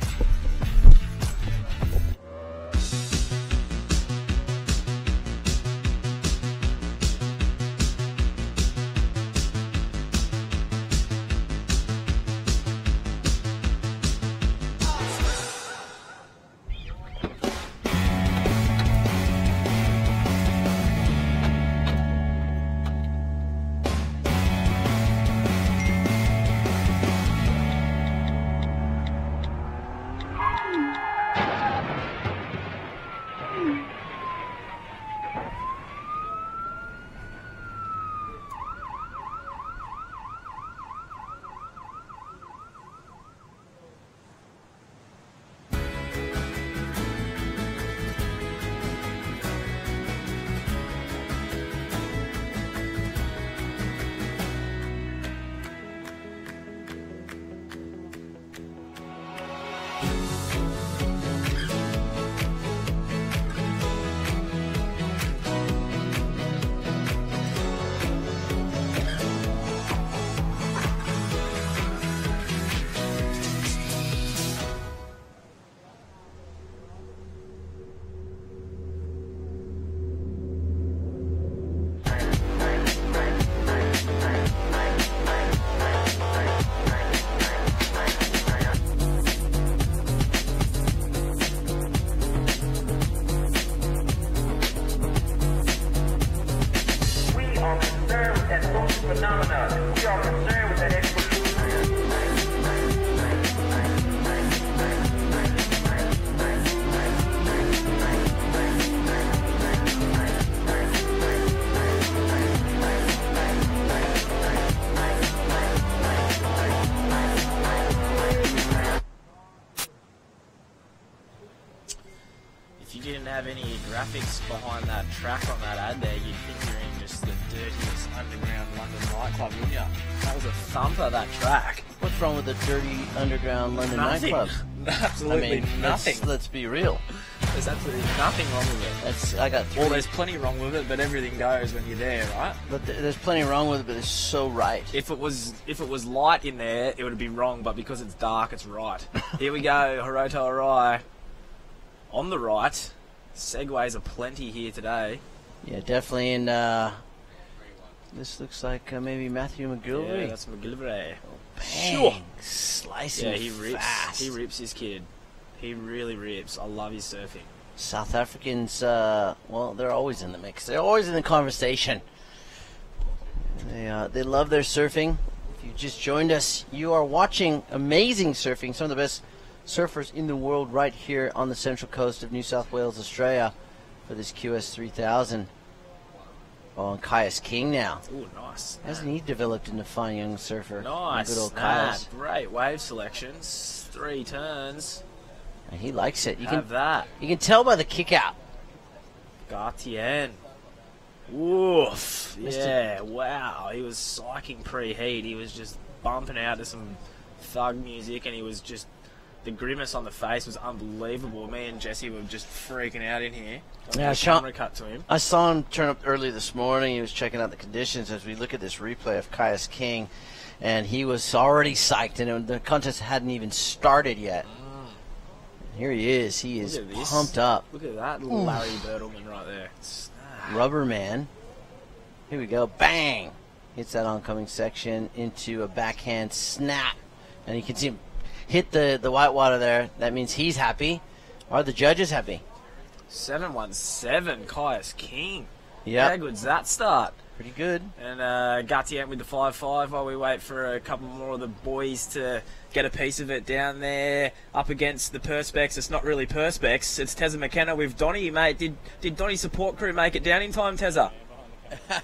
Have any graphics behind that track on that ad there, you'd think you're in just the dirtiest underground London nightclub, wouldn't you? That was a thumper, that track. What's wrong with the dirty underground London nightclub? Absolutely nothing. Let's be real. There's absolutely nothing wrong with it. I got three. Well, there's plenty wrong with it, but everything goes when you're there, right? But there's plenty wrong with it, but it's so right. If it was light in there, it would be wrong, but because it's dark, it's right. Here we go, Hiroto Arai. On the right. Segways are plenty here today. Yeah, definitely. And this looks like maybe Matthew McGilvery. Yeah, that's McGilvery. Bang. Slicing he rips. fast. He rips his kid. He really rips. I love his surfing. South Africans, well, they're always in the mix. They're always in the conversation. They love their surfing. If you just joined us, you are watching amazing surfing. Some of the best surfers in the world right here on the central coast of New South Wales, Australia for this QS 3000. Oh, and Caius King now. Ooh, nice. Hasn't he developed into a fine young surfer? Nice. Good old Caius. Great wave selections. 3 turns. And he likes it. You Have that. You can tell by the kick out. Gartien. Woof. Yeah, wow. He was psyching pre-heat. He was just bumping out to some thug music, and he was just... The grimace on the face was unbelievable. Me and Jesse were just freaking out in here. Camera cut to him. I saw him turn up early this morning. He was checking out the conditions as we look at this replay of Caius King, and he was already psyched, and the contest hadn't even started yet. Here he is. He is pumped up. Look at that little Larry Bertelman right there. Rubber man. Here we go. Bang! Hits that oncoming section into a backhand snap, and you can see him hit the white water there. That means he's happy. Are the judges happy? 717, Caius King. Yeah. How good's that start? Pretty good. And Gatien with the 5-5 while we wait for a couple more of the boys to get a piece of it down there up against the Perspex. It's not really Perspex. It's Tezza McKenna with Donny, mate. Did Donny's support crew make it down in time, Tezza?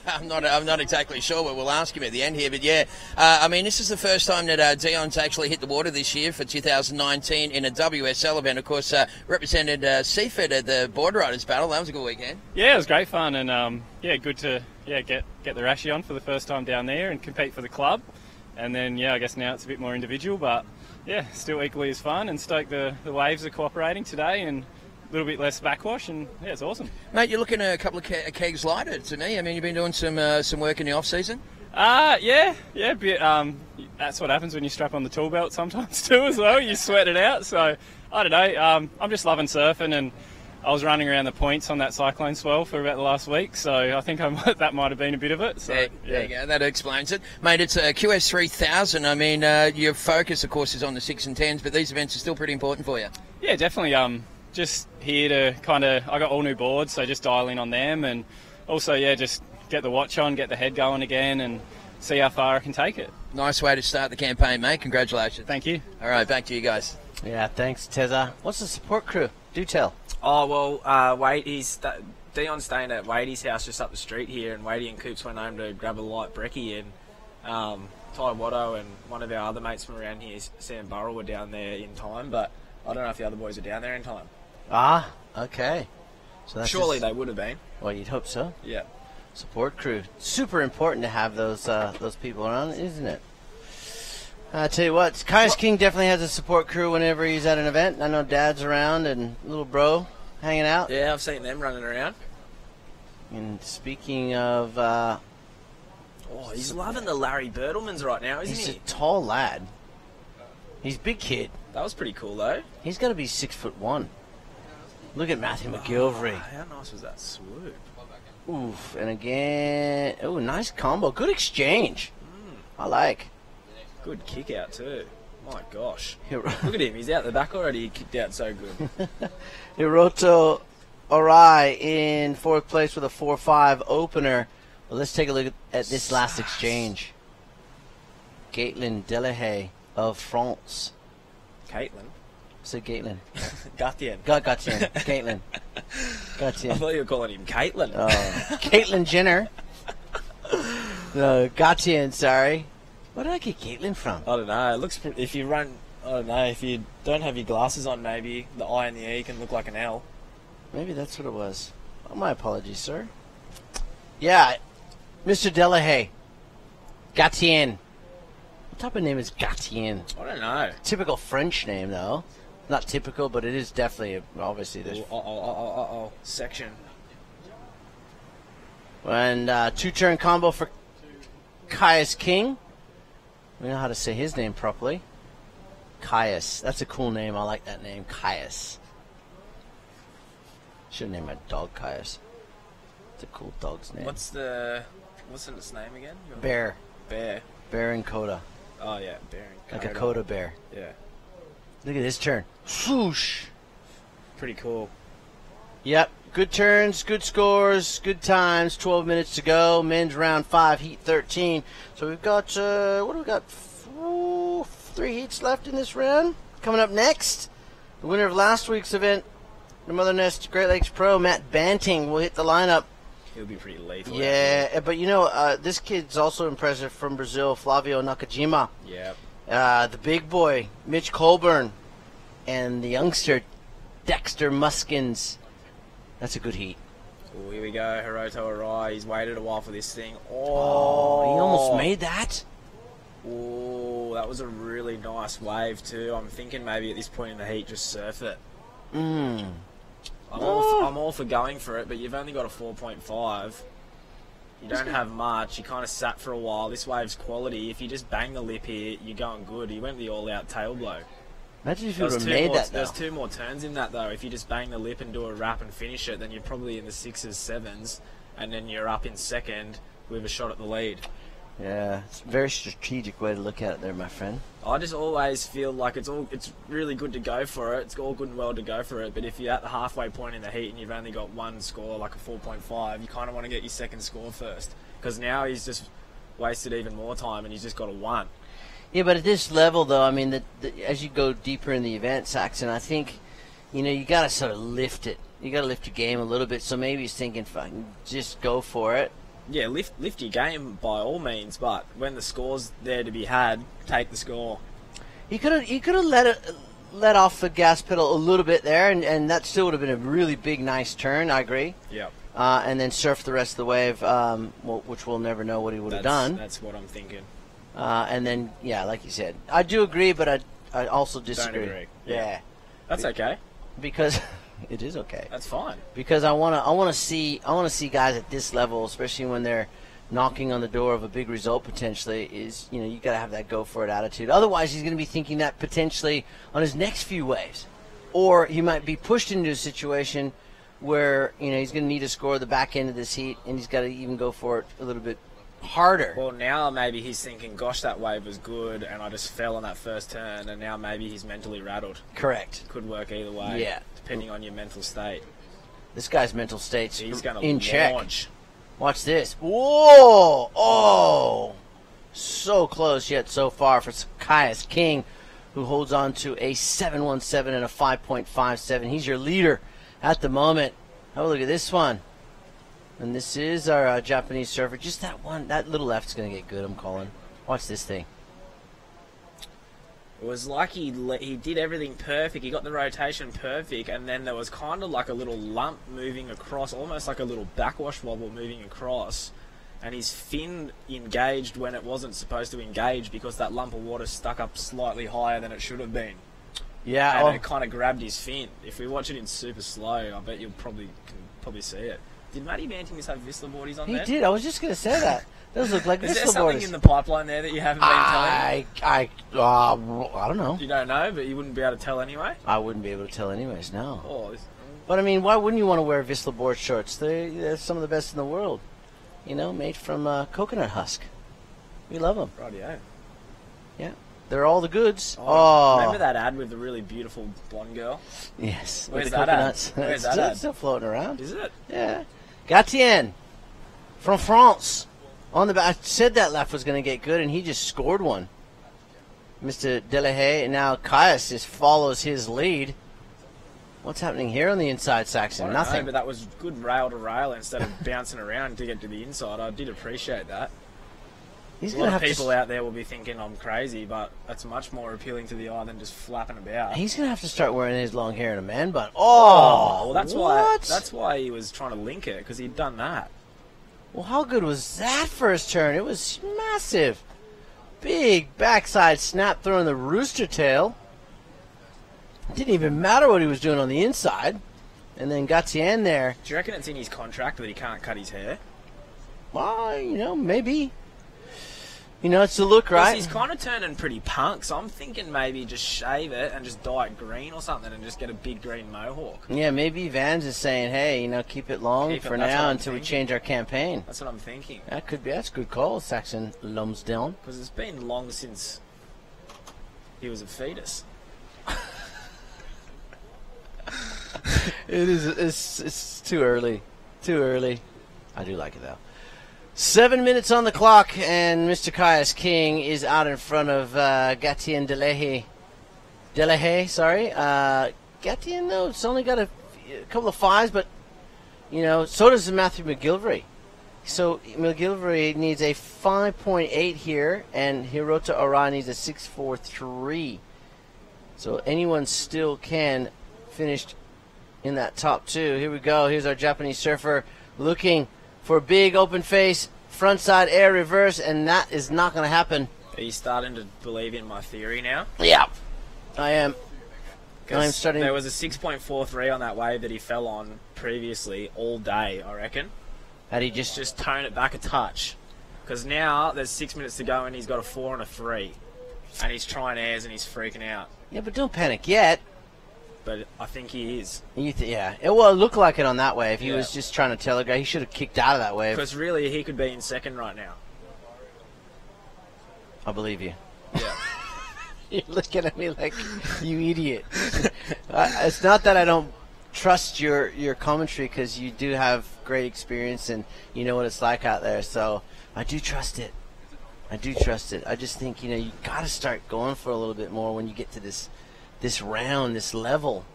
I'm not exactly sure, but we'll ask him at the end here. But yeah, I mean, this is the first time that Dion's actually hit the water this year for 2019 in a WSL event. Of course, represented Seaford at the Board Riders Battle. That was a good weekend. Yeah, it was great fun, and good to get the Rashi on for the first time down there and compete for the club. And then I guess now it's a bit more individual, but yeah, still equally as fun. And stoked the waves are cooperating today and a little bit less backwash, and yeah, it's awesome. Mate, you're looking at a couple of kegs lighter to me. I mean, you've been doing some work in the off season. Yeah, but that's what happens when you strap on the tool belt sometimes too as well. You sweat it out. So I don't know. I'm just loving surfing, and I was running around the points on that cyclone swell for about the last week, so I think that might have been a bit of it. So yeah. There you go. That explains it, mate. It's a QS 3000. I mean, your focus, of course, is on the 6 and 10s, but these events are still pretty important for you. Yeah, definitely. Just here to I got all new boards, so just dial in on them, and also, just get the watch on, get the head going again, and see how far I can take it. Nice way to start the campaign, mate. Congratulations. Thank you. All right, back to you guys. Yeah, thanks, Tezza. What's the support crew? Do tell. Oh, well, Dion's staying at Wadey's house just up the street here, and Wadey and Coops went home to grab a light brekkie, and Ty Watto and one of our other mates from around here, Sam Burrell, were down there in time, but I don't know if the other boys are down there in time. Ah, okay. So that's surely they would have been. Well, you'd hope so. Yeah. Support crew. Super important to have those people around, isn't it? I tell you what, Kai's King definitely has a support crew whenever he's at an event. I know Dad's around and little bro hanging out. Yeah, I've seen them running around. And speaking of... he's loving the Larry Bertelmans right now, isn't he? He's a tall lad. He's a big kid. That was pretty cool, though. He's got to be 6'1". Look at Matthew McGilvery. How nice was that swoop? Oof, and again... Oh, nice combo. Good exchange. I like. Good kick out, too. My gosh. Look at him. He's out the back already. He kicked out so good. Hiroto Orai in 4th place with a 4-5 opener. Well, let's take a look at this last exchange. Caitlin Delahaye of France. Caitlin? Say Caitlin. Gatien. Gatien. Caitlin. Gatien. I thought you were calling him Caitlin. Oh, Caitlin Jenner. No, Gatien, sorry. Where did I get Caitlin from? I don't know. It looks if you don't have your glasses on, maybe the I and the E can look like an L. Maybe that's what it was. Oh, my apologies, sir. Yeah, Mr. Delahaye. Gatien. What type of name is Gatien? I don't know. Typical French name, though. Not typical, but it is definitely, obviously, there's... Section. And two-turn combo for Kai's King. We know how to say his name properly. Caius. That's a cool name. I like that name, Caius. Should name my dog Caius. It's a cool dog's name. What's its name again? Bear. Bear. Bear and Coda. Oh yeah, Bear and Coda. Like a Coda bear. Yeah. Look at this turn. Swoosh. Pretty cool. Yep. Good turns, good scores, good times. 12 minutes to go. Men's round 5, heat 13. So we've got, what do we got? 3 heats left in this round. Coming up next, the winner of last week's event, the Mother Nest Great Lakes Pro, Matt Banting, will hit the lineup. He'll be pretty lethal. Yeah, but you know, this kid's also impressive from Brazil, Flavio Nakajima. Yep. The big boy, Mitch Colburn, and the youngster, Dexter Muskins. That's a good heat. Oh, here we go, Hiroto Arai. He's waited a while for this thing. Oh, he almost made that. Oh, that was a really nice wave too. I'm thinking maybe at this point in the heat, just surf it. I'm all for going for it, but you've only got a 4.5. You don't have much. You kind of sat for a while. This wave's quality. If you just bang the lip here, you're going good. He went the all-out tail blow. Imagine if you would have made that, though. There's 2 more turns in that, though. If you just bang the lip and do a wrap and finish it, then you're probably in the 6s, 7s, and then you're up in second with a shot at the lead. Yeah, it's a very strategic way to look at it there, my friend. I just always feel like it's really good to go for it. It's all good and well to go for it, but if you're at the halfway point in the heat and you've only got one score, like a 4.5, you kind of want to get your second score first. because now he's just wasted even more time and he's just got a 1. Yeah, but at this level, though, I mean, as you go deeper in the event, Saxon, I think, you got to sort of lift it. You got to lift your game a little bit. So maybe he's thinking, "Fucking, just go for it." Yeah, lift your game by all means, but when the score's there to be had, take the score. He could have let off the gas pedal a little bit there, and that still would have been a really big, nice turn. I agree. Yeah. And then surf the rest of the wave, which we'll never know what he would have done. That's what I'm thinking. And then, yeah, like you said, I do agree, but I also disagree. Don't agree. Yeah. That's okay. Because it is okay. That's fine. Because I want to see guys at this level, especially when they're knocking on the door of a big result potentially, is you got to have that go for it attitude. Otherwise, he's going to be thinking that potentially on his next few waves, or he might be pushed into a situation where he's going to need to score the back end of this heat, and he's got to even go for it a little bit harder. Well, now maybe he's thinking, gosh, that wave was good, and I just fell on that first turn, and now maybe he's mentally rattled. Correct. Could work either way. Yeah. Depending on your mental state. This guy's mental state's He's going in to check. launch. Watch this. Whoa! Oh! So close yet so far for Caius King, who holds on to a 7.17 and a 5.57. He's your leader at the moment. Have a look at this one. And this is our Japanese surfer. Just that little left's going to get good, I'm calling. Watch this thing. It was like he did everything perfect. He got the rotation perfect, and then there was kind of like a little lump moving across, almost like a little backwash wobble moving across, and his fin engaged when it wasn't supposed to engage because that lump of water stuck up slightly higher than it should have been. Yeah. And it kind of grabbed his fin. If we watch it in super slow, I bet you'll can probably see it. Did Matty Banting have Vissla boardies on there? He did. I was just going to say that. Those look like Is Vissla there something boardies. in the pipeline there that you haven't been telling? I don't know. You don't know, but you wouldn't be able to tell anyway? I wouldn't be able to tell anyways, no. Oh, But, I mean, why wouldn't you want to wear Vissla board shorts? They're some of the best in the world. Made from coconut husk. We love them. Rightio. Yeah. They're all the goods. Remember that ad with the really beautiful blonde girl? Yes. Where's with the that coconuts. ad? Where's It's that ad? still floating around. Is it? Yeah. Gatien from France. On the back. I said that left was going to get good, and he just scored one. Mr. Delahaye, and now Caius just follows his lead. What's happening here on the inside, Saxon? I don't Nothing. know, but that was good rail to rail instead of bouncing around to get to the inside. I did appreciate that. He's A going lot to of have people to. out there will be thinking I'm crazy, but that's much more appealing to the eye than just flapping about. He's going to have to start wearing his long hair in a man bun. Well, that's what? why he was trying to link it, because he'd done that. Well, how good was that first turn? It was massive. Big backside snap throwing the rooster tail. Didn't even matter what he was doing on the inside. And then Gatien there. Do you reckon it's in his contract that he can't cut his hair? Well, maybe. It's the look, right? He's kind of turning pretty punk, so I'm thinking maybe just shave it and just dye it green or something and just get a big green mohawk. Yeah, maybe Vans is saying, hey, keep it long Keep it, for that's what now I'm until we thinking. change our campaign. That's what I'm thinking. That could be. That's a good call, Saxon Lumsdown. Because it's been long since he was a fetus. It is. It's too early. Too early. I do like it though. 7 minutes on the clock, and Mr. Caius King is out in front of Gatien Delahaye, sorry. Gatien, though, it's only got a couple of fives, but, so does Matthew McGilvery. So McGilvery needs a 5.8 here, and Hirota Arai needs a 6.43. So anyone still can finish in that top two. Here we go. Here's our Japanese surfer looking for a big open face, frontside air reverse, and that is not going to happen. Are you starting to believe in my theory now? Yeah, I am. I'm 'Cause starting. There was a 6.43 on that wave that he fell on previously all day, I reckon. Had he just tone it back a touch? Because now there's 6 minutes to go and he's got a 4 and a 3. And he's trying airs and he's freaking out. Yeah, but don't panic yet. But I think he is. Yeah. It looked like it on that wave. He Yeah. was just trying to telegraph. He should have kicked out of that wave. Because really, he could be in second right now. I believe you. Yeah. You're looking at me like, you idiot. It's not that I don't trust your commentary because you do have great experience and you know what it's like out there. So I do trust it. I just think, you got to start going for a little bit more when you get to this round, this level.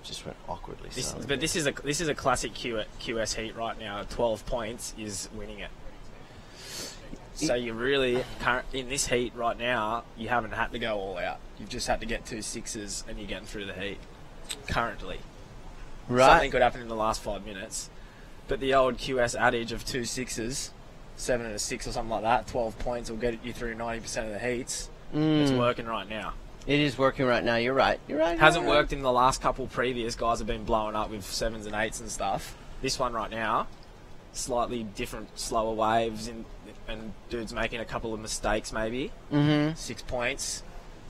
Just went awkwardly. But this is a classic QS heat right now. 12 points is winning it. So you really can't, in this heat right now, you haven't had to go all out. You've just had to get 2 sixes and you're getting through the heat. Currently, something could happen in the last 5 minutes. But the old QS adage of 2 sixes, 7 and a 6 or something like that, 12 points will get you through 90% of the heats. It's working right now. It is working right now. You're right. Hasn't worked in the last couple previous. Guys have been blowing up with 7s and 8s and stuff. This one right now, slightly different, slower waves, and dude's making a couple of mistakes maybe. 6 points.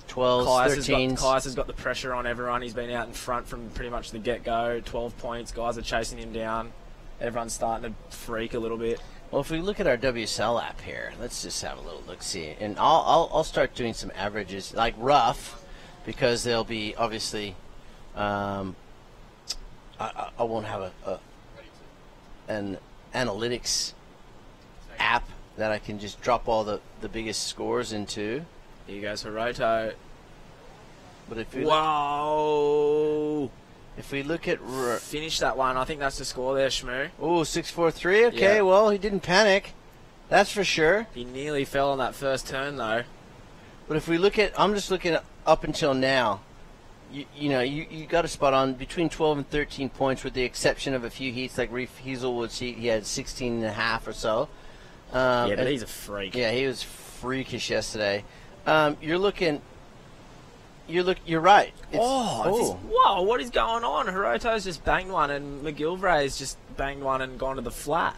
12s, 13s. Kais has got the pressure on everyone. He's been out in front from pretty much the get-go. 12 points. Guys are chasing him down. Everyone's starting to freak a little bit. Well, if we look at our WSL app here, let's just have a little look-see. And I'll start doing some averages, like rough, because they'll be obviously. I won't have an analytics app that I can just drop all the biggest scores into. Here goes Hiroto. But if we if we look at finish that one, I think that's the score there, Shmoo. Oh, 6-4-3. Okay, yeah. Well, he didn't panic. That's for sure. He nearly fell on that first turn, though. But if we look at, I'm just looking at up until now. You got a spot on between 12 and 13 points, with the exception of a few heats like Reef Hazelwood's heat. He had 16 and a half or so. Yeah, but he's a freak. Yeah, he was freakish yesterday. You're right. Whoa, what is going on? Hiroto's just banged one, and McGilvray's just banged one and gone to the flat.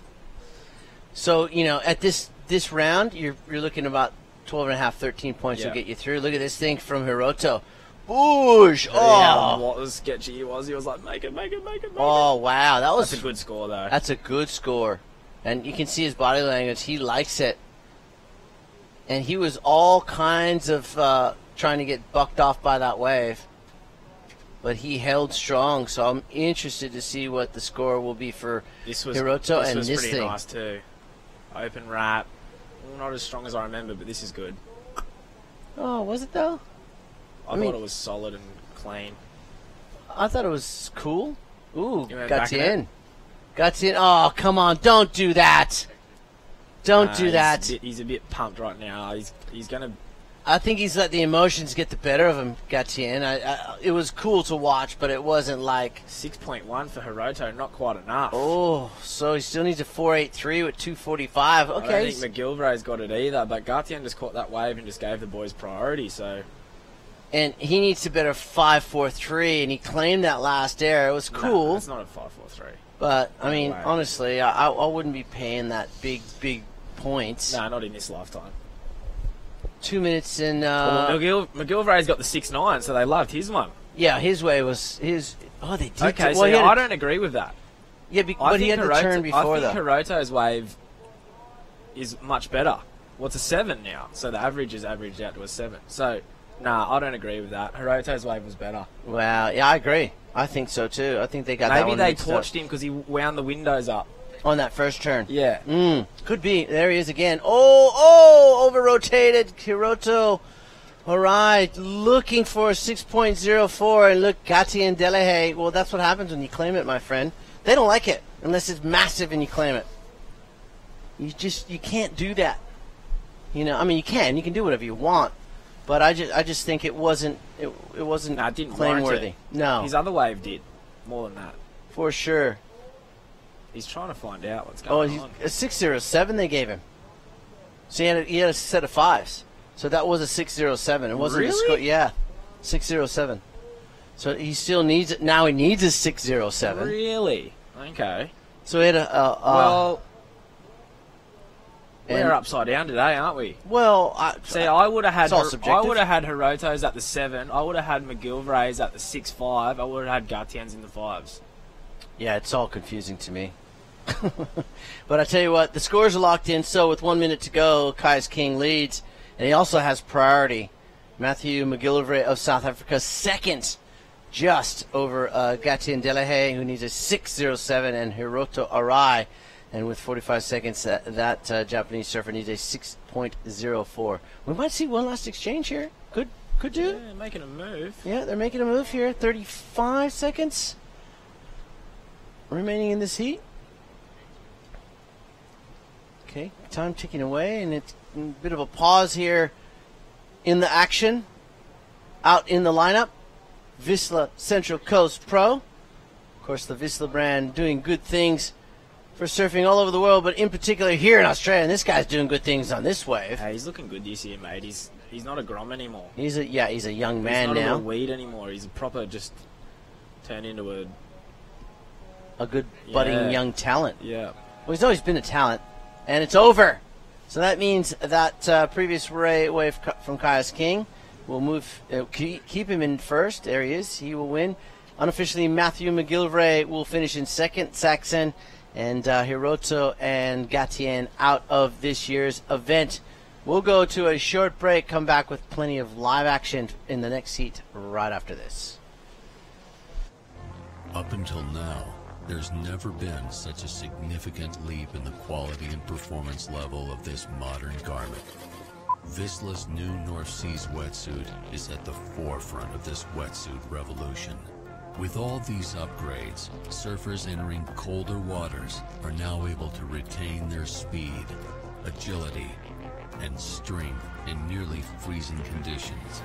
So, at this round, you're looking about 12 and a half, 13 points will get you through. Look at this thing from Hiroto. Boosh! Yeah, what was sketchy he was like, make it. Oh, wow. That's a good score, though. That's a good score. And you can see his body language. He likes it. And he was all kinds of trying to get bucked off by that wave. But he held strong, so I'm interested to see what the score will be for Hiroto and this thing. This was pretty nice, too. Open wrap. Not as strong as I remember, but this is good. Oh, was it, though? I thought it was solid and clean. I thought it was cool. Ooh, Gatien. Oh, come on. Don't do that. Don't do that. He's a bit pumped right now. He's going to... I think he's let the emotions get the better of him, Gatien. It was cool to watch, but it wasn't like... 6.1 for Hiroto, not quite enough. Oh, so he still needs a 4.83 with 2.45. Okay. I don't think McGilvray's got it either, but Gatien just caught that wave and just gave the boys priority, so... And he needs to better 5.43, and he claimed that last air. It was cool. No, it's not a 5.43. But, I mean, honestly, I wouldn't be paying that big points. No, not in this lifetime. 2 minutes and... McGilvray's got the 6.9, so they loved his one. Yeah, his way was... Oh, they did. Okay, so I don't agree with that. Yeah, but he had the turn before, though. I think Hiroto's wave is much better. Well, it's a 7 now, so the average is averaged out to a 7. So, nah, I don't agree with that. Hiroto's wave was better. Wow, yeah, I agree. I think so, too. I think they got that one Maybe they torched him because he wound the windows up. On that first turn. Yeah. Could be. There he is again. Oh, over-rotated. Hiroto. All right. Looking for a 6.04. And look, Gatti and Delahaye. Well, that's what happens when you claim it, my friend. They don't like it unless it's massive and you claim it. You can't do that. I mean, you can. You can do whatever you want. But I just think it wasn't claim worthy. No. His other wave did. More than that. For sure. He's trying to find out what's going on. A 6.07 they gave him. So he had a set of 5s. So that was a 6.07. It wasn't a score. Yeah, 6.07. So he still needs it. Now he needs a 6.07. Really? Okay. So he had well, we're upside down today, aren't we? Well, I would have had Hiroto's at the 7. I would have had McGilvray's at the 6.5. I would have had Gatien's in the 5s. Yeah, it's all confusing to me. But I tell you what, the scores are locked in, so with 1 minute to go, Kai's King leads, and he also has priority. Matthew McGillivray of South Africa, second, just over Gatien Delahaye, who needs a 6.07, and Hiroto Arai. And with 45 seconds, that Japanese surfer needs a 6.04. We might see one last exchange here. Could do. Yeah, making a move. Yeah, they're making a move here. 35 seconds remaining in this heat. Okay, time ticking away, and it's a bit of a pause here in the action. Out in the lineup, Vissla Central Coast Pro. Of course, the Vissla brand doing good things for surfing all over the world, but in particular here in Australia. And this guy's doing good things on this wave. Hey, he's looking good this year, mate. He's not a grom anymore. He's a young man he's not now. a weed anymore. He's a proper just turned into a good budding young talent. Yeah. Well, he's always been a talent, and it's over. So that means that previous wave from Kai's King will move. Keep him in first. There he is. He will win. Unofficially, Matthew McGillivray will finish in second. Saxon and Hiroto and Gatien out of this year's event. We'll go to a short break, come back with plenty of live action in the next heat right after this. Up until now, there's never been such a significant leap in the quality and performance level of this modern garment. Vissla's new North Seas wetsuit is at the forefront of this wetsuit revolution. With all these upgrades, surfers entering colder waters are now able to retain their speed, agility, and strength in nearly freezing conditions.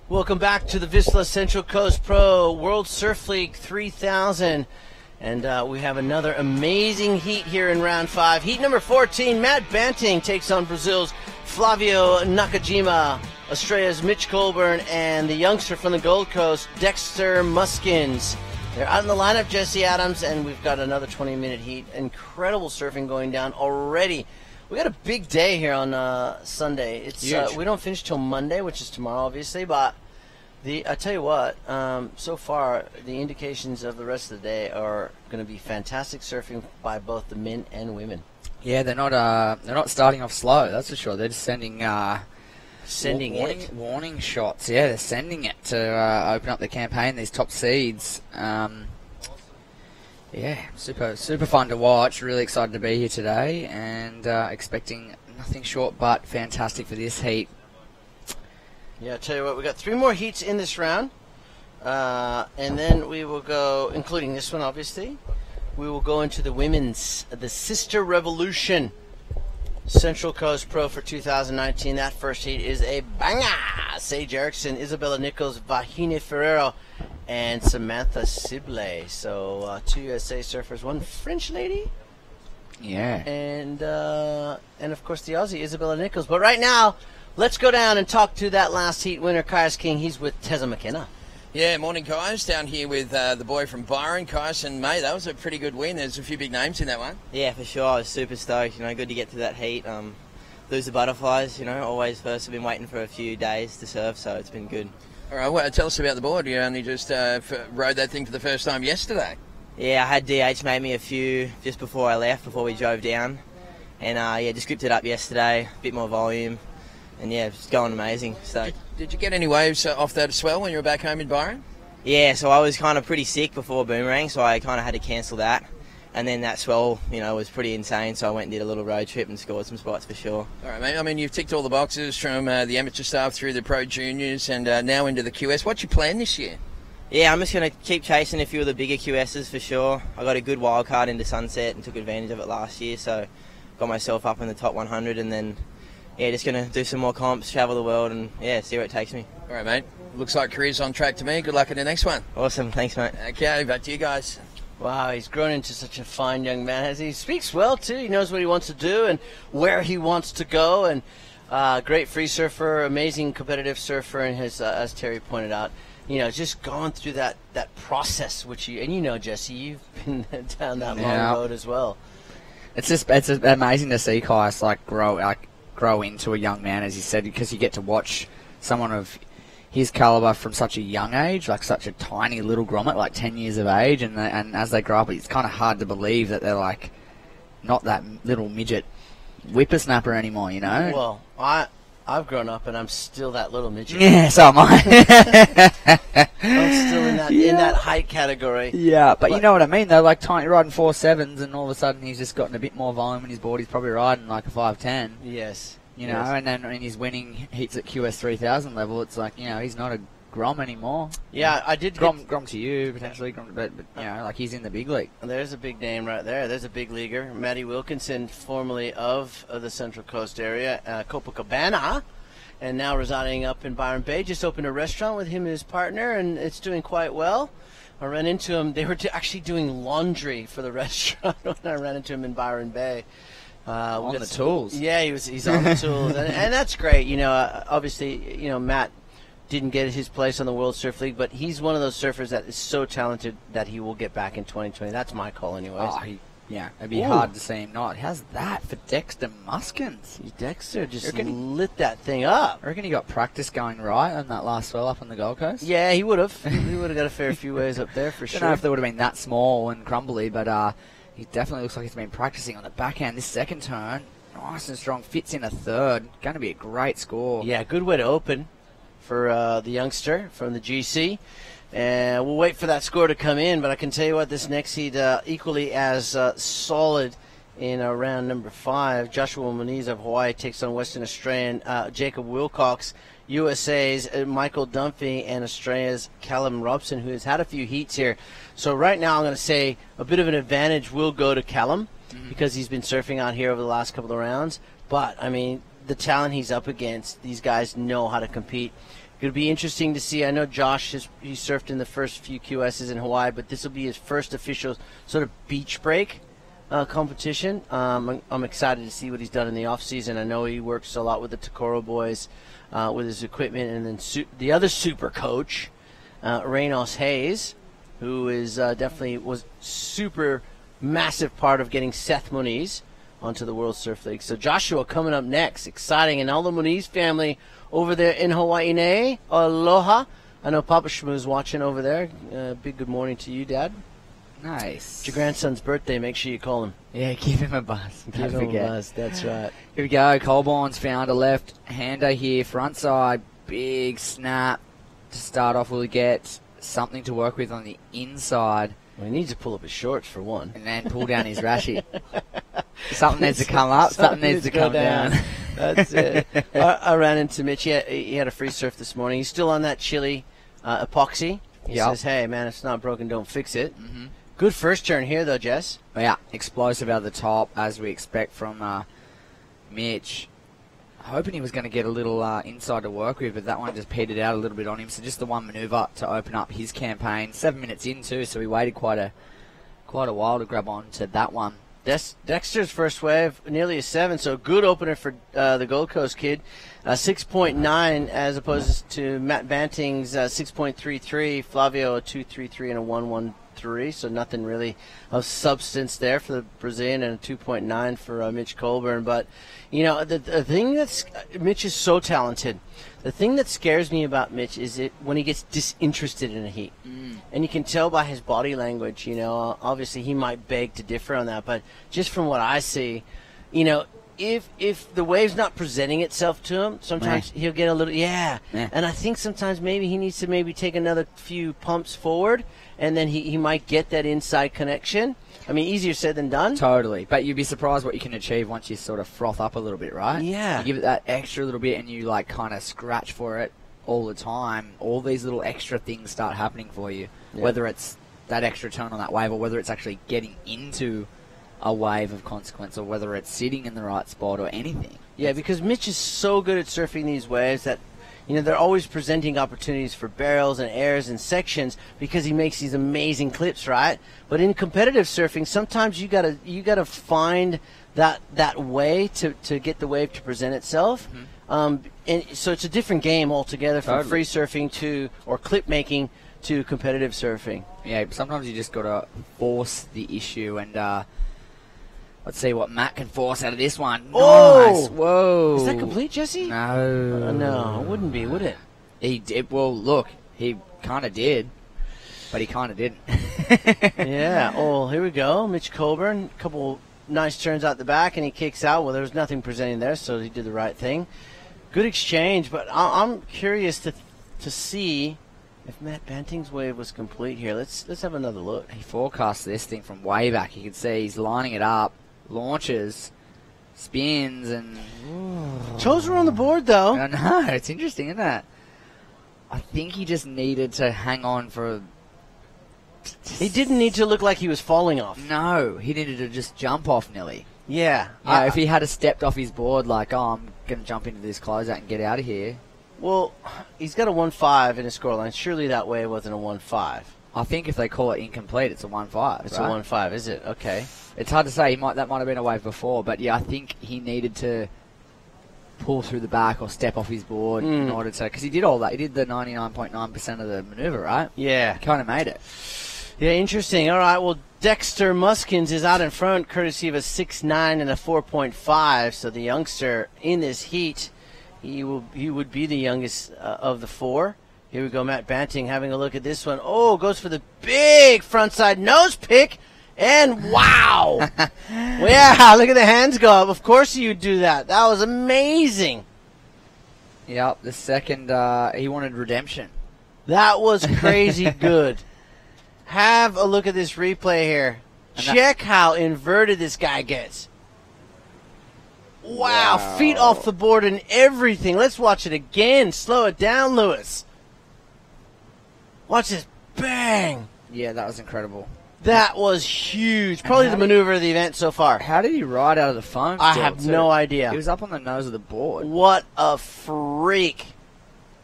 Welcome back to the Vissla Central Coast Pro World Surf League 3000. And we have another amazing heat here in round 5. Heat number 14, Matt Banting takes on Brazil's Flavio Nakajima, Australia's Mitch Colburn, and the youngster from the Gold Coast, Dexter Muskins. They're out in the lineup, Jesse Adams, and we've got another 20-minute heat. Incredible surfing going down already. We got a big day here on Sunday. It's we don't finish till Monday, which is tomorrow, obviously. But I tell you what, so far the indications of the rest of the day are going to be fantastic surfing by both the men and women. Yeah, they're not starting off slow. That's for sure. They're just sending warning shots. Yeah, they're sending it to open up the campaign. These top seeds. Yeah, super fun to watch. Really excited to be here today, and expecting nothing short but fantastic for this heat. Yeah, I tell you what, we got 3 more heats in this round, and then we will go, including this one, obviously. We will go into the women's, the Sister Revolution Central Coast Pro for 2019. That first heat is a banger. Sage Erickson, Isabella Nichols, Vahine Ferrero, and Samantha Sibley. So 2 USA surfers, 1 French lady. Yeah. And of course the Aussie, Isabella Nichols. But right now, let's go down and talk to that last heat winner, Kai's King. He's with Tezza McKenna. Yeah, morning, Kais. Down here with the boy from Byron, Kais, and mate, that was a pretty good win. There's a few big names in that one. Yeah, for sure. I was super stoked. Good to get to that heat. Lose the butterflies. Always first. I've been waiting for a few days to surf, so it's been good. All right, well, tell us about the board. You only just rode that thing for the first time yesterday. Yeah, I had DH made me a few just before I left, before we drove down, and just gripped it up yesterday. A bit more volume. And yeah, it's going amazing. So, did you get any waves off that swell when you were back home in Byron? Yeah, so I was kind of pretty sick before Boomerang, so I kind of had to cancel that. And then that swell, was pretty insane, so I went and did a little road trip and scored some spots for sure. All right, mate. I mean, you've ticked all the boxes from the amateur staff through the pro juniors and now into the QS. What's your plan this year? Yeah, I'm just going to keep chasing a few of the bigger QSs for sure. I got a good wild card into Sunset and took advantage of it last year, so got myself up in the top 100, and then yeah, just going to do some more comps, travel the world, and yeah, see where it takes me. All right, mate. Looks like career's on track to me. Good luck in the next one. Awesome. Thanks, mate. Okay, back to you guys. Wow, he's grown into such a fine young man. He speaks well, too. He knows what he wants to do and where he wants to go. And great free surfer, amazing competitive surfer, and his, as Terry pointed out, just going through that process, and Jesse, you've been down that long road as well. It's amazing to see Kais grow into a young man, as you said, because you get to watch someone of his caliber from such a young age, like such a tiny little grommet, like 10 years of age, and as they grow up, it's kind of hard to believe that they're like not that little midget whippersnapper anymore, Well, I've grown up and I'm still that little midget. Yeah, so am I. I'm still in that height category. Yeah, but you know what I mean though, like tiny riding 4.7s and all of a sudden he's just gotten a bit more volume in his board. He's probably riding like a 5.10. Yes. And then when he's winning heats at QS 3000 level, it's like, he's not a Grom anymore. Yeah, I did Grom to you potentially, but like he's in the big league. There's a big name right there. There's a big leaguer, Matty Wilkinson, formerly of the Central Coast area, Copacabana, and now residing up in Byron Bay. Just opened a restaurant with him and his partner, and it's doing quite well. I ran into him. They were actually doing laundry for the restaurant when I ran into him in Byron Bay. On the tools. Yeah, he's on the tools, and that's great. Obviously, Matt didn't get his place on the World Surf League, but he's one of those surfers that is so talented that he will get back in 2020. That's my call, anyways. It'd be hard to see him not. How's that for Dexter Muskins? Dexter just lit that thing up. I reckon he got practice going right on that last swell up on the Gold Coast. Yeah, he would have. He would have got a fair few ways up there for sure. Don't know if they would have been that small and crumbly, but he definitely looks like he's been practicing on the backhand. This second turn, nice and strong, fits in a third. Going to be a great score. Yeah, good way to open for the youngster from the GC. And we'll wait for that score to come in, but I can tell you what, this next heat equally as solid in round number 5. Joshua Moniz of Hawaii takes on Western Australian Jacob Wilcox, USA's Michael Dunphy, and Australia's Callum Robson, who has had a few heats here. So right now I'm going to say a bit of an advantage will go to Callum because he's been surfing out here over the last couple of rounds. But, I mean, the talent he's up against, these guys know how to compete. It'll be interesting to see. I know Josh, he surfed in the first few QSs in Hawaii, but this will be his first official sort of beach break competition. I'm excited to see what he's done in the off season. I know he works a lot with the Takoro boys with his equipment, and then the other super coach, Reynos Hayes, who is definitely was super massive part of getting Seth Moniz onto the World Surf League. So Joshua coming up next, exciting, and all the Moniz family over there in Hawaii. Aloha. I know Papa Shmu's watching over there. Big good morning to you, Dad. Nice. It's your grandson's birthday. Make sure you call him. Yeah, give him a buzz. Give him a buzz. That's right. Here we go. Colborne's found a left-hander here. Front side. Big snap. To start off, will he get something to work with on the inside? Well, he needs to pull up his shorts for one. And then pull down his rashi. Something needs to come up. Something needs to come down. That's it. I ran into Mitch. He had a free surf this morning. He's still on that chili epoxy. He says, hey, man, if it's not broken, don't fix it. Mm-hmm. Good first turn here, though, Jess. Yeah, explosive out of the top, as we expect from Mitch. Hoping he was going to get a little inside to work with, but that one just petered out a little bit on him. So just the one manoeuvre to open up his campaign. 7 minutes in, too, so he waited quite a while to grab on to that one. Dexter's first wave, nearly a 7, so good opener for the Gold Coast kid. 6.9 as opposed to Matt Banting's 6.33, Flavio a 2.33 and a 1.13, so nothing really of substance there for the Brazilian, and a 2.9 for Mitch Colburn. But, the thing that's Mitch is so talented. The thing that scares me about Mitch is when he gets disinterested in a heat. And you can tell by his body language, obviously he might beg to differ on that, but just from what I see, if the wave's not presenting itself to him, sometimes he'll get a little, and I think sometimes maybe he needs to take another few pumps forward, and then he might get that inside connection. I mean, easier said than done. Totally. But you'd be surprised what you can achieve once you sort of froth up a little bit, right? Yeah. You give it that extra little bit and you kind of scratch for it all the time. All these little extra things start happening for you. Yeah. Whether it's that extra turn on that wave or whether it's actually getting into a wave of consequence, or whether it's sitting in the right spot or anything. Yeah, because Mitch is so good at surfing these waves that, they're always presenting opportunities for barrels and airs and sections because he makes these amazing clips, right? But in competitive surfing, sometimes you gotta find that way to get the wave to present itself. And so it's a different game altogether from free surfing or clip making to competitive surfing. Yeah, sometimes you just got to force the issue, and let's see what Matt can force out of this one. Oh! Nice. Whoa. Is that complete, Jesse? No. No, it wouldn't be, would it? He did. Well, look, he kind of did, but he kind of didn't. Yeah. Oh, here we go. Mitch Coburn, a couple nice turns out the back, and he kicks out. Well, there was nothing presenting there, so he did the right thing. Good exchange, but I'm curious to see if Matt Banting's wave was complete here. Let's have another look. He forecast this thing from way back. You can see he's lining it up, launches, spins, and... Toes were on the board, though. I know. It's interesting, isn't it? I think he just needed to hang on for... He didn't need to look like he was falling off. No, he needed to just jump off nearly. Yeah. If he had stepped off his board like, I'm going to jump into this closeout and get out of here. Well, he's got a 1-5 in his scoreline. Surely that way wasn't a 1-5. I think if they call it incomplete, it's a 1-5. It's right? A 1-5, is it? Okay. It's hard to say. That might have been a wave before, but yeah, I think he needed to pull through the back or step off his board in order to, because he did all that. He did the 99.9% of the maneuver, right? Yeah. He kind of made it. Yeah, interesting. All right, well, Dexter Muskins is out in front, courtesy of a 6.9 and a 4.5. So the youngster in this heat, he would be the youngest of the four. Here we go, Matt Banting having a look at this one. Oh, goes for the big frontside nose pick, and wow! Well, yeah, look at the hands go up. Of course you'd do that. That was amazing. Yep, the second, he wanted redemption. That was crazy good. Have a look at this replay here. Check how inverted this guy gets. Wow, feet off the board and everything. Let's watch it again. Slow it down, Lewis. Watch this. Bang. Yeah, that was incredible. That was huge. Probably the maneuver of the event so far. How did he ride out of the foam? I have no idea. He was up on the nose of the board. What a freak.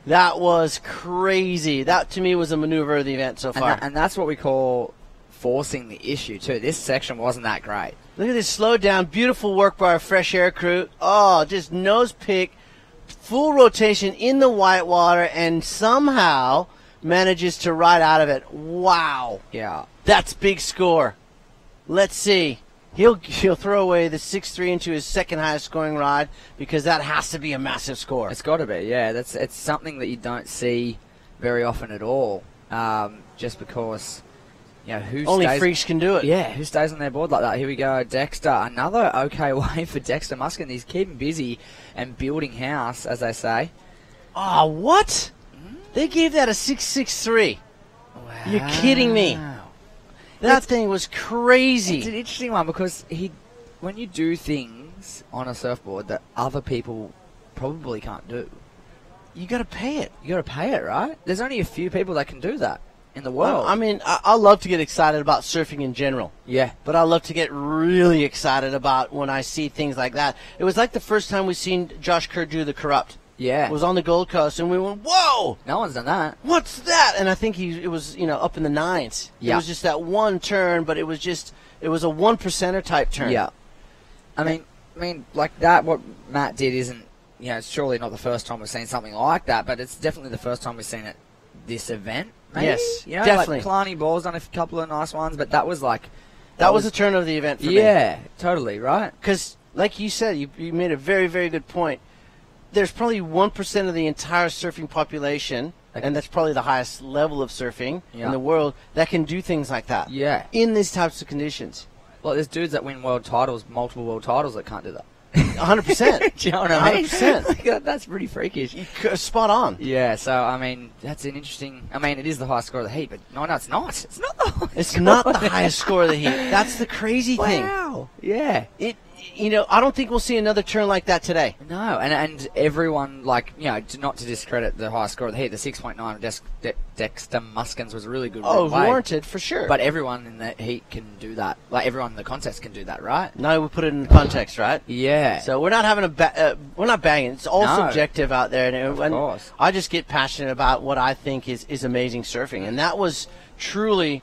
That was crazy. That, to me, was a maneuver of the event so far. And that's what we call forcing the issue, too. This section wasn't that great. Look at this slow down. Beautiful work by our fresh air crew. Oh, just nose pick, full rotation in the white water, and somehow manages to ride out of it. Wow. Yeah. That's big score. Let's see. He'll throw away the 6.3 into his second highest scoring ride because that has to be a massive score. It's got to be, yeah. It's something that you don't see very often at all. Just because, only freaks can do it. Yeah, who stays on their board like that? Here we go, Dexter. Another okay wave for Dexter Muskin. He's keeping busy and building house, as they say. Oh, what? They gave that a 6.63. Wow. You're kidding me. That thing was crazy. It's an interesting one because when you do things on a surfboard that other people probably can't do, you got to pay it. You got to pay it, right? There's only a few people that can do that in the world. Well, I mean, I love to get excited about surfing in general. Yeah. But I love to get really excited about when I see things like that. It was like the first time we seen Josh Kerr do the Corrupt. Yeah. It was on the Gold Coast, and we went, whoa! No one's done that. What's that? And I think it was, up in the nines. Yeah. It was just that one turn, but it was a 1%er type turn. Yeah. I mean, like that, what Matt did isn't, it's surely not the first time we've seen something like that, but it's definitely the first time we've seen it this event. Maybe? Yes, definitely. Like Kalani Ball's done a couple of nice ones, but that was like... That was the turn of the event for me. Yeah, totally, right? Because, like you said, you made a very, very good point. There's probably 1% of the entire surfing population, and that's probably the highest level of surfing in the world, that can do things like that. Yeah. In these types of conditions. Well, there's dudes that win world titles, multiple world titles, that can't do that. 100%. Do you know what I mean? 100%. That's pretty freakish. Spot on. Yeah, so, that's an interesting... it is the highest score of the heat, but no, it's not. It's not the highest It's not the highest score of the heat. That's the crazy thing. Wow. Yeah. I don't think we'll see another turn like that today. No, and everyone, not to discredit the high score of the heat, the 6.9 Dexter Muskins was a really good Oh, way. warranted for sure. But everyone in the heat can do that. Like, everyone in the contest can do that, right? No, we put it in the context, right? Yeah. So we're not having we're not banging. It's all subjective out there. And Of course. I just get passionate about what I think is amazing surfing. And that was truly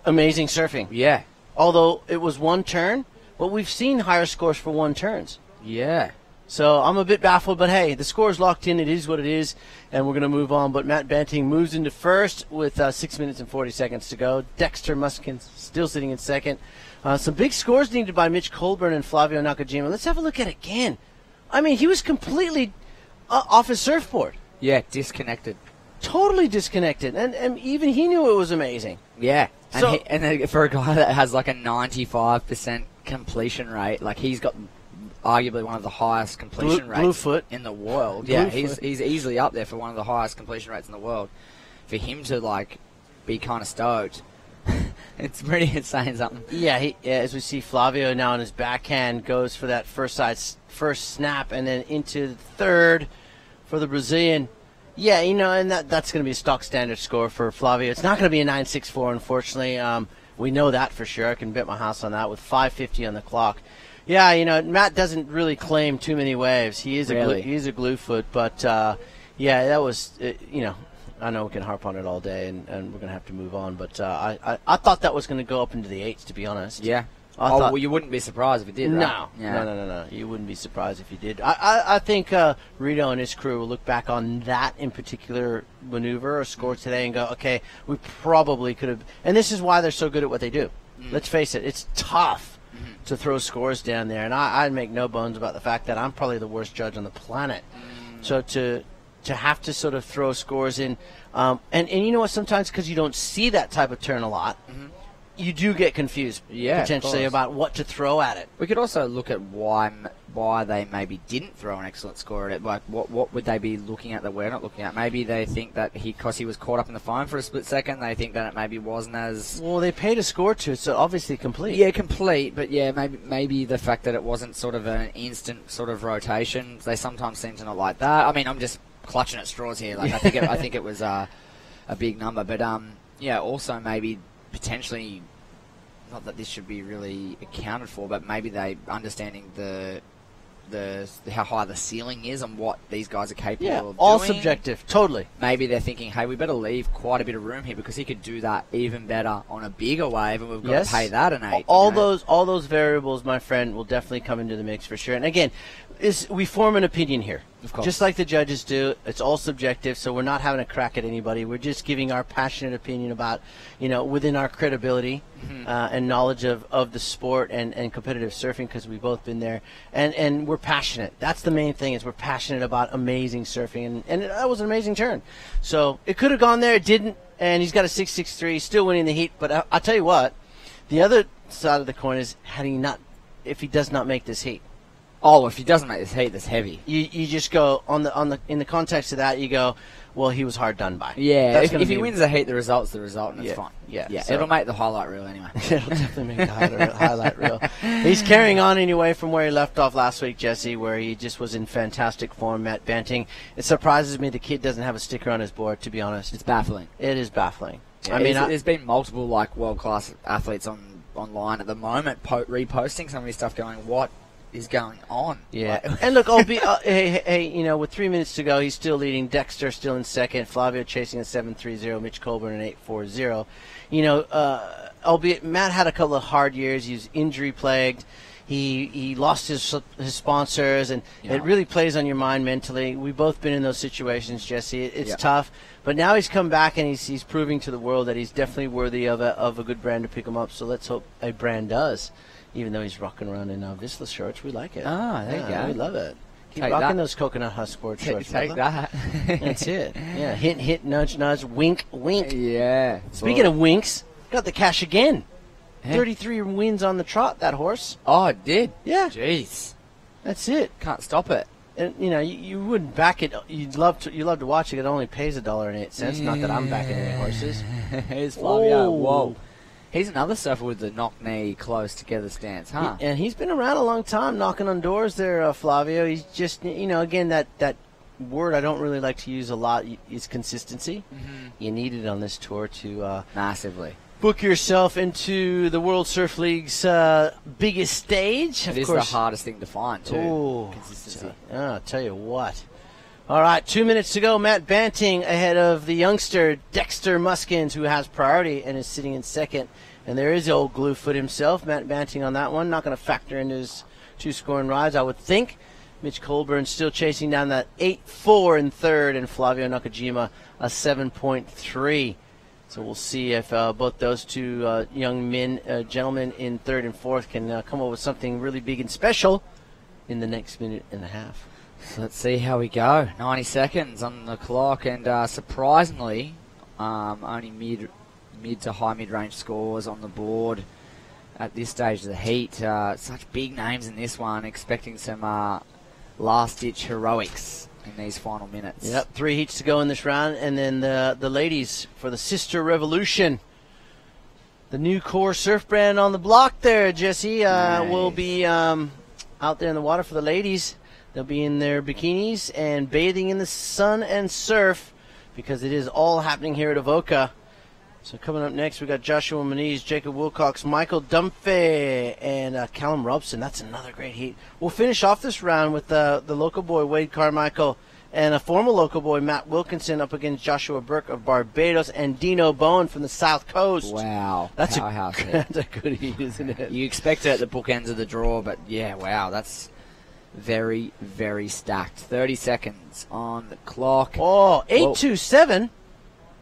amazing surfing. Yeah. Although it was one turn, but we've seen higher scores for one turns. Yeah. So I'm a bit baffled, but hey, the score's locked in. It is what it is, and we're going to move on. But Matt Banting moves into first with 6 minutes and 40 seconds to go. Dexter Muskin still sitting in second. Some big scores needed by Mitch Colburn and Flavio Nakajima. Let's have a look at it again. I mean, he was completely off his surfboard. Yeah, disconnected. Totally disconnected, and even he knew it was amazing. Yeah. So, And for a guy that has like a 95% completion rate, like he's got arguably one of the highest completion rates in the world. Yeah, he's easily up there for one of the highest completion rates in the world. For him to be kind of stoked, it's pretty insane something. Yeah, as we see Flavio now on his backhand goes for that first snap and then into the third for the Brazilian. Yeah, and that's going to be a stock standard score for Flavio. It's not going to be a 9.64, unfortunately. We know that for sure. I can bet my house on that with 5:50 on the clock. Yeah, Matt doesn't really claim too many waves. He is he's a glue foot, but yeah, that was I know we can harp on it all day, and we're gonna have to move on. But I thought that was gonna go up into the 8s, to be honest. Yeah. Well, you wouldn't be surprised if it did, right? No. You wouldn't be surprised if you did. I think Rito and his crew will look back on that in particular maneuver or score today and go, okay, we probably could have. And this is why they're so good at what they do. Let's face it, it's tough to throw scores down there. And I make no bones about the fact that I'm probably the worst judge on the planet. So to have to sort of throw scores in, and you know what, sometimes because you don't see that type of turn a lot, you do get confused potentially about what to throw at it. We could also look at why they maybe didn't throw an excellent score at it. Like, what would they be looking at that we're not looking at? Maybe they think that because he was caught up in the foam for a split second, they think that it maybe wasn't as... Well, they paid a score to it, so obviously complete. Yeah, complete, but yeah, maybe the fact that it wasn't sort of an instant sort of rotation, they sometimes seem to not like that. I mean, I'm just clutching at straws here. Like, I think it was a big number, but yeah, also maybe potentially, not that this should be really accounted for, but maybe they understanding the how high the ceiling is and what these guys are capable of doing. All subjective, totally. Maybe they're thinking, hey, we better leave quite a bit of room here because he could do that even better on a bigger wave, and we've got to pay that an 8. All those variables, my friend, will definitely come into the mix for sure. And again, we form an opinion here. Of course. Just like the judges do. It's all subjective, so we're not having a crack at anybody. We're just giving our passionate opinion about, within our credibility and knowledge of the sport and competitive surfing, because we've both been there. And we're passionate. That's the main thing, is we're passionate about amazing surfing. And that was an amazing turn. So it could have gone there. It didn't. And he's got a 6.63, still winning the heat. But I'll tell you what, the other side of the coin is if he does not make this heat. Oh, if he doesn't make this heat, that's heavy. You just go in the context of that, you go, well, he was hard done by. Yeah, if he wins the heat, the result's the result, and it's fine. Yeah. So it'll make the highlight reel anyway. It'll definitely make the highlight reel. He's carrying on anyway from where he left off last week, Jesse, where he just was in fantastic form. Matt Banting. It surprises me the kid doesn't have a sticker on his board, to be honest. It's baffling. It is baffling. Yeah, there's been multiple world-class athletes online at the moment reposting some of his stuff, going, what is going on? Yeah. And look, hey, with 3 minutes to go, he's still leading. Dexter still in second. Flavio chasing a 7.30. Mitch Colburn an 8.40. Albeit Matt had a couple of hard years. He was injury plagued. He lost his sponsors, and it really plays on your mind mentally. We've both been in those situations, Jesse. It's tough, but now he's come back and he's proving to the world that he's definitely worthy of a good brand to pick him up. So let's hope a brand does. Even though he's rocking around in Vissla shorts, we like it. Ah, there you go. We love it. Keep Take rocking that. those coconut husk sport shorts. Take that. That's it. Yeah, hit, nudge, wink. Yeah. Speaking of winks, got the cash again. 33 wins on the trot, that horse. Oh, it did? Yeah. Jeez. That's it. Can't stop it. And you wouldn't back it. You'd love to watch it. It only pays $1.08. Not that I'm backing any horses. Here's Flavio. Whoa. He's another surfer with the knock knee close together stance, huh? And he's been around a long time, knocking on doors there, Flavio. He's just, again, that word I don't really like to use a lot is consistency. Mhm. You need it on this tour to massively book yourself into the World Surf League's biggest stage. It is the hardest thing to find, too. Ooh, Consistency. I'll tell you what. All right, 2 minutes to go. Matt Banting ahead of the youngster Dexter Muskins, who has priority and is sitting in second. And there is the old Gluefoot himself, Matt Banting on that one. Not going to factor into his 2 scoring rides, I would think. Mitch Colburn still chasing down that 8.4 in third, and Flavio Nakajima a 7.3. So we'll see if both those 2 young gentlemen in third and fourth can come up with something really big and special in the next minute and a half. So let's see how we go. 90 seconds on the clock, and surprisingly, only mid to high mid-range scores on the board at this stage of the heat. Such big names in this one, expecting some last-ditch heroics in these final minutes. Yep, 3 heats to go in this round, and then the ladies for the Sister Revolution. The new core surf brand on the block there, Jesse, will be out there in the water for the ladies. They'll be in their bikinis and bathing in the sun and surf because it is all happening here at Avoca. So coming up next, we got Joshua Moniz, Jacob Wilcox, Michael Dunphy, and Callum Robson. That's another great heat. We'll finish off this round with the local boy, Wade Carmichael, and a former local boy, Matt Wilkinson, up against Joshua Burke of Barbados and Dino Bowen from the South Coast. Wow. That's powerhouse that's a good heat, isn't it? You expect it at the bookends of the draw, but yeah, wow, that's very, very stacked. 30 seconds on the clock. Oh, 8.27.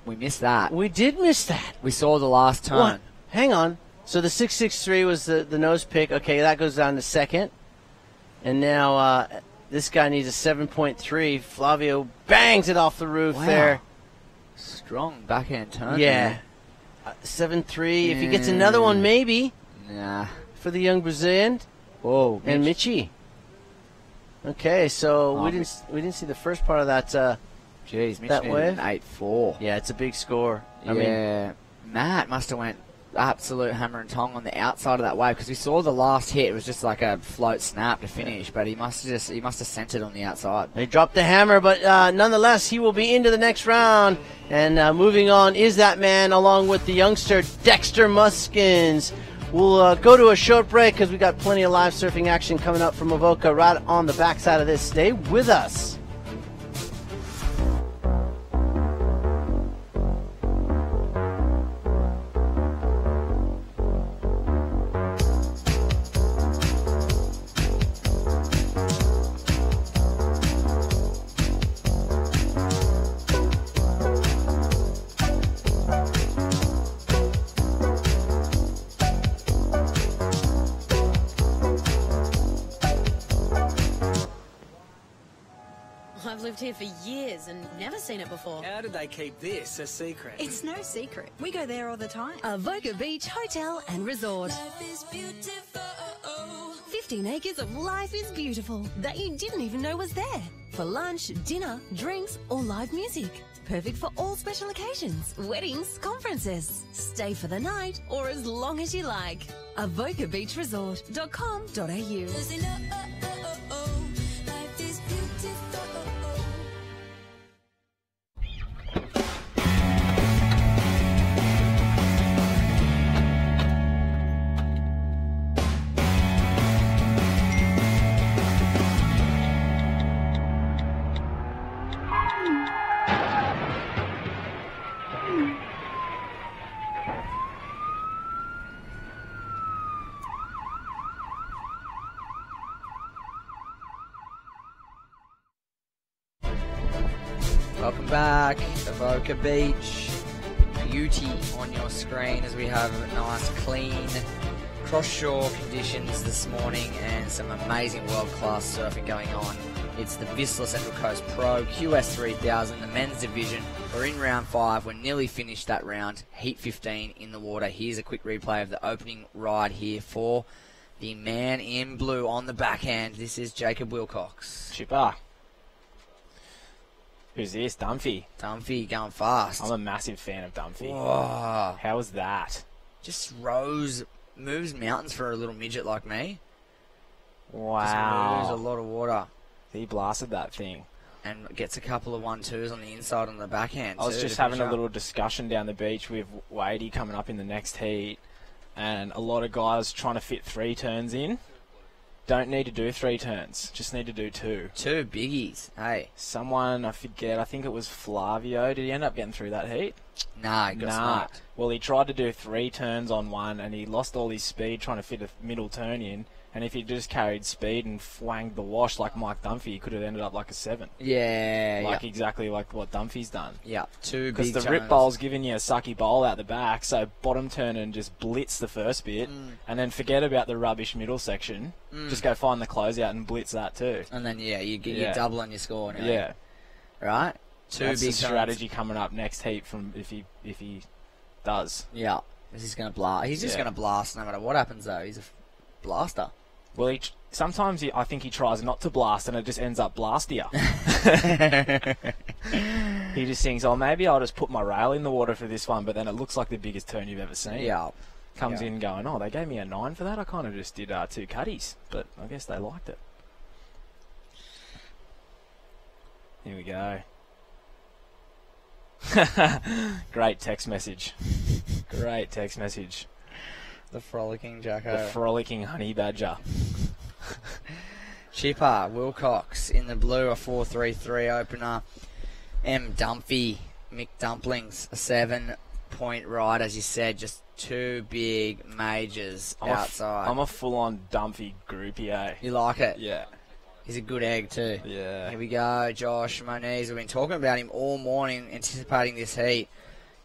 We missed that. We did miss that. We saw the last turn. What? Hang on. So the 6.63 was the nose pick. Okay, that goes down to second. And now this guy needs a 7.3. Flavio bangs it off the roof there. Strong backhand turn. Yeah. 7.3. If he gets another one, maybe. Nah. For the young Brazilian. Whoa. And Michi. Okay, so we didn't see the first part of that. Jeez, Michi that wave. 8.4. Yeah, it's a big score. Yeah, Matt must have went absolute hammer and tong on the outside of that wave because we saw the last hit. It was just like a float snap to finish, but he must have sent it on the outside. He dropped the hammer, but nonetheless, he will be into the next round. And moving on is that man, along with the youngster Dexter Muskins. We'll go to a short break because we got plenty of live surfing action coming up from Avoca right on the backside of this. Stay with us. I've lived here for years and never seen it before. How did they keep this a secret? It's no secret. We go there all the time. Avoca Beach Hotel and Resort. 15 acres of life is beautiful that you didn't even know was there. For lunch, dinner, drinks, or live music. Perfect for all special occasions, weddings, conferences. Stay for the night or as long as you like. AvocaBeachResort.com.au. Welcome back, Avoca Beach. Beauty on your screen as we have nice, clean cross-shore conditions this morning and some amazing world-class surfing going on. It's the Vissla Central Coast Pro QS 3000, the men's division. We're in round 5. We're nearly finished that round. Heat 15 in the water. Here's a quick replay of the opening ride here for the man in blue on the backhand. This is Jacob Wilcox. Chipper. Who's this? Dunphy. Dunphy going fast. I'm a massive fan of Dunphy. Whoa. How was that? just moves mountains for a little midget like me. Wow. Just moves a lot of water. He blasted that thing. And gets a couple of 1-2s on the inside on the backhand. I was just having a little discussion down the beach with Wadey coming up in the next heat, and a lot of guys trying to fit 3 turns in. Don't need to do 3 turns, just need to do 2. 2 biggies, hey. Someone, I forget, I think it was Flavio. Did he end up getting through that heat? Nah, he got smoked. Well, he tried to do 3 turns on one, and he lost all his speed trying to fit a middle turn in. And if he just carried speed and fwanged the wash like Mike Dunphy, he could have ended up like a 7. Yeah. Exactly like what Dunphy's done. Yeah, 2 big Because the rip bowl's giving you a sucky bowl out the back, so bottom turn and just blitz the first bit, and then forget about the rubbish middle section. Just go find the closeout and blitz that too. And then, you're doubling your score now. Yeah. Right? 2 That's big the strategy coming up next heat from if he does. Yeah. He's going to blast. He's just going to blast no matter what happens, though. He's a blaster. Well, sometimes I think he tries not to blast, and it just ends up blastier. He just thinks, oh, maybe I'll just put my rail in the water for this one, but then it looks like the biggest turn you've ever seen. Yeah. Comes in going, oh, they gave me a 9 for that? I kind of just did 2 cutties, but I guess they liked it. Here we go. Great text message. Great text message. The frolicking Jacko. The frolicking honey badger. Chipper, Wilcox in the blue, a 4-3-3 opener. M. Dumphy, Mick Dumplings, a 7-point ride, as you said, just 2 big majors outside. I'm a full-on Dumphy groupie, eh? You like it? Yeah. He's a good egg too. Yeah. Here we go, Josh Moniz. We've been talking about him all morning, anticipating this heat.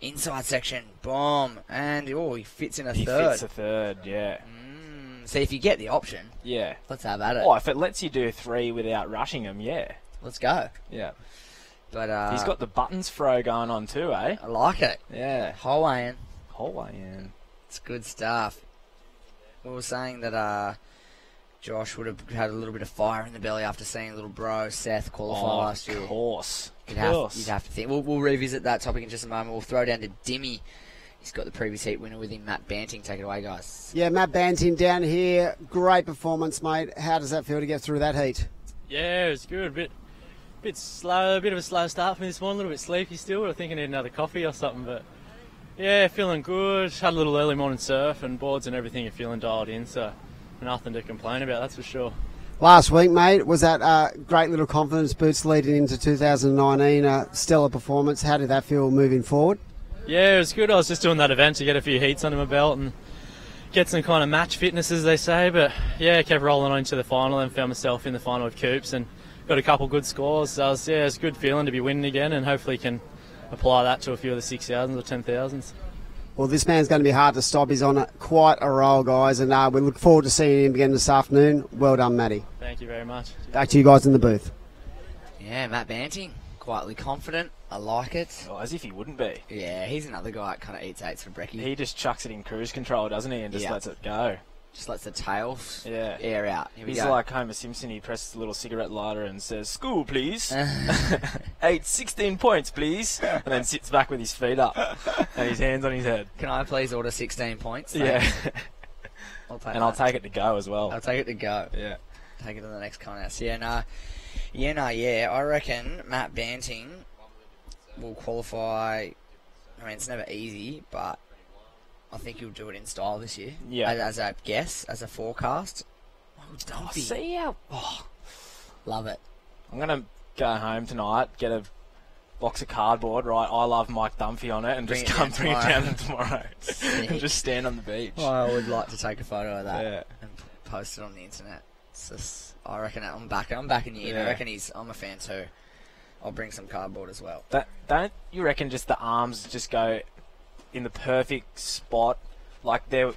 Inside section, bomb, and he fits in a third. He fits a third, yeah. See, if you get the option, yeah, let's have at it. Oh, if it lets you do 3 without rushing them, yeah. Let's go. Yeah. But he's got the buttons throw going on too, eh? I like it. Yeah. Whole way in. Whole way in. It's good stuff. We were saying that Josh would have had a little bit of fire in the belly after seeing little bro Seth qualify last year. Of course. You'd have to think. We'll revisit that topic in just a moment. We'll throw down to Dimmy. He's got the previous heat winner with him, Matt Banting. Take it away, guys. Yeah, Matt Banting down here. Great performance, mate. How does that feel to get through that heat? Yeah, it was good. A bit slow, a bit of a slow start for me this morning. A little bit sleepy still. I think I need another coffee or something. But yeah, feeling good. Had a little early morning surf and boards and everything. You're feeling dialed in, so nothing to complain about. That's for sure. Last week, mate, was that great little confidence boost leading into 2019? Stellar performance. How did that feel moving forward? Yeah, it was good. I was just doing that event to get a few heats under my belt and get some kind of match fitness, as they say. But yeah, kept rolling on to the final and found myself in the final with Coops and got a couple good scores. So it's a good feeling to be winning again, and hopefully can apply that to a few of the 6,000s or 10,000s. Well, this man's going to be hard to stop. He's on quite a roll, guys, and we look forward to seeing him again this afternoon. Well done, Matty. Thank you very much. Back to you guys in the booth. Yeah, Matt Banting, quietly confident. I like it. Oh, as if he wouldn't be. Yeah, he's another guy that kind of eats 8s for brekkie. He just chucks it in cruise control, doesn't he, and just lets it go. Just lets the tail air out. He's like Homer Simpson. He presses the little cigarette lighter and says, "School, please." 16 points, please. And then sits back with his feet up and his hands on his head. Can I please order 16 points? Yeah. I'll take it to go as well. I'll take it to go. Yeah. Take it to the next contest. Yeah. I reckon Matt Banting will qualify. I mean, it's never easy, but I think he'll do it in style this year. Yeah. As a guess, as a forecast. See how... Love it. I'm going to go home tonight, get a box of cardboard, right? I love Mike Dunphy on it, and just come bring it down tomorrow. And just stand on the beach. Well, I would like to take a photo of that and post it on the internet. It's just, I reckon I'm backing you in. I reckon I'm a fan too. I'll bring some cardboard as well. Don't you reckon just the arms just go in the perfect spot? Like they're...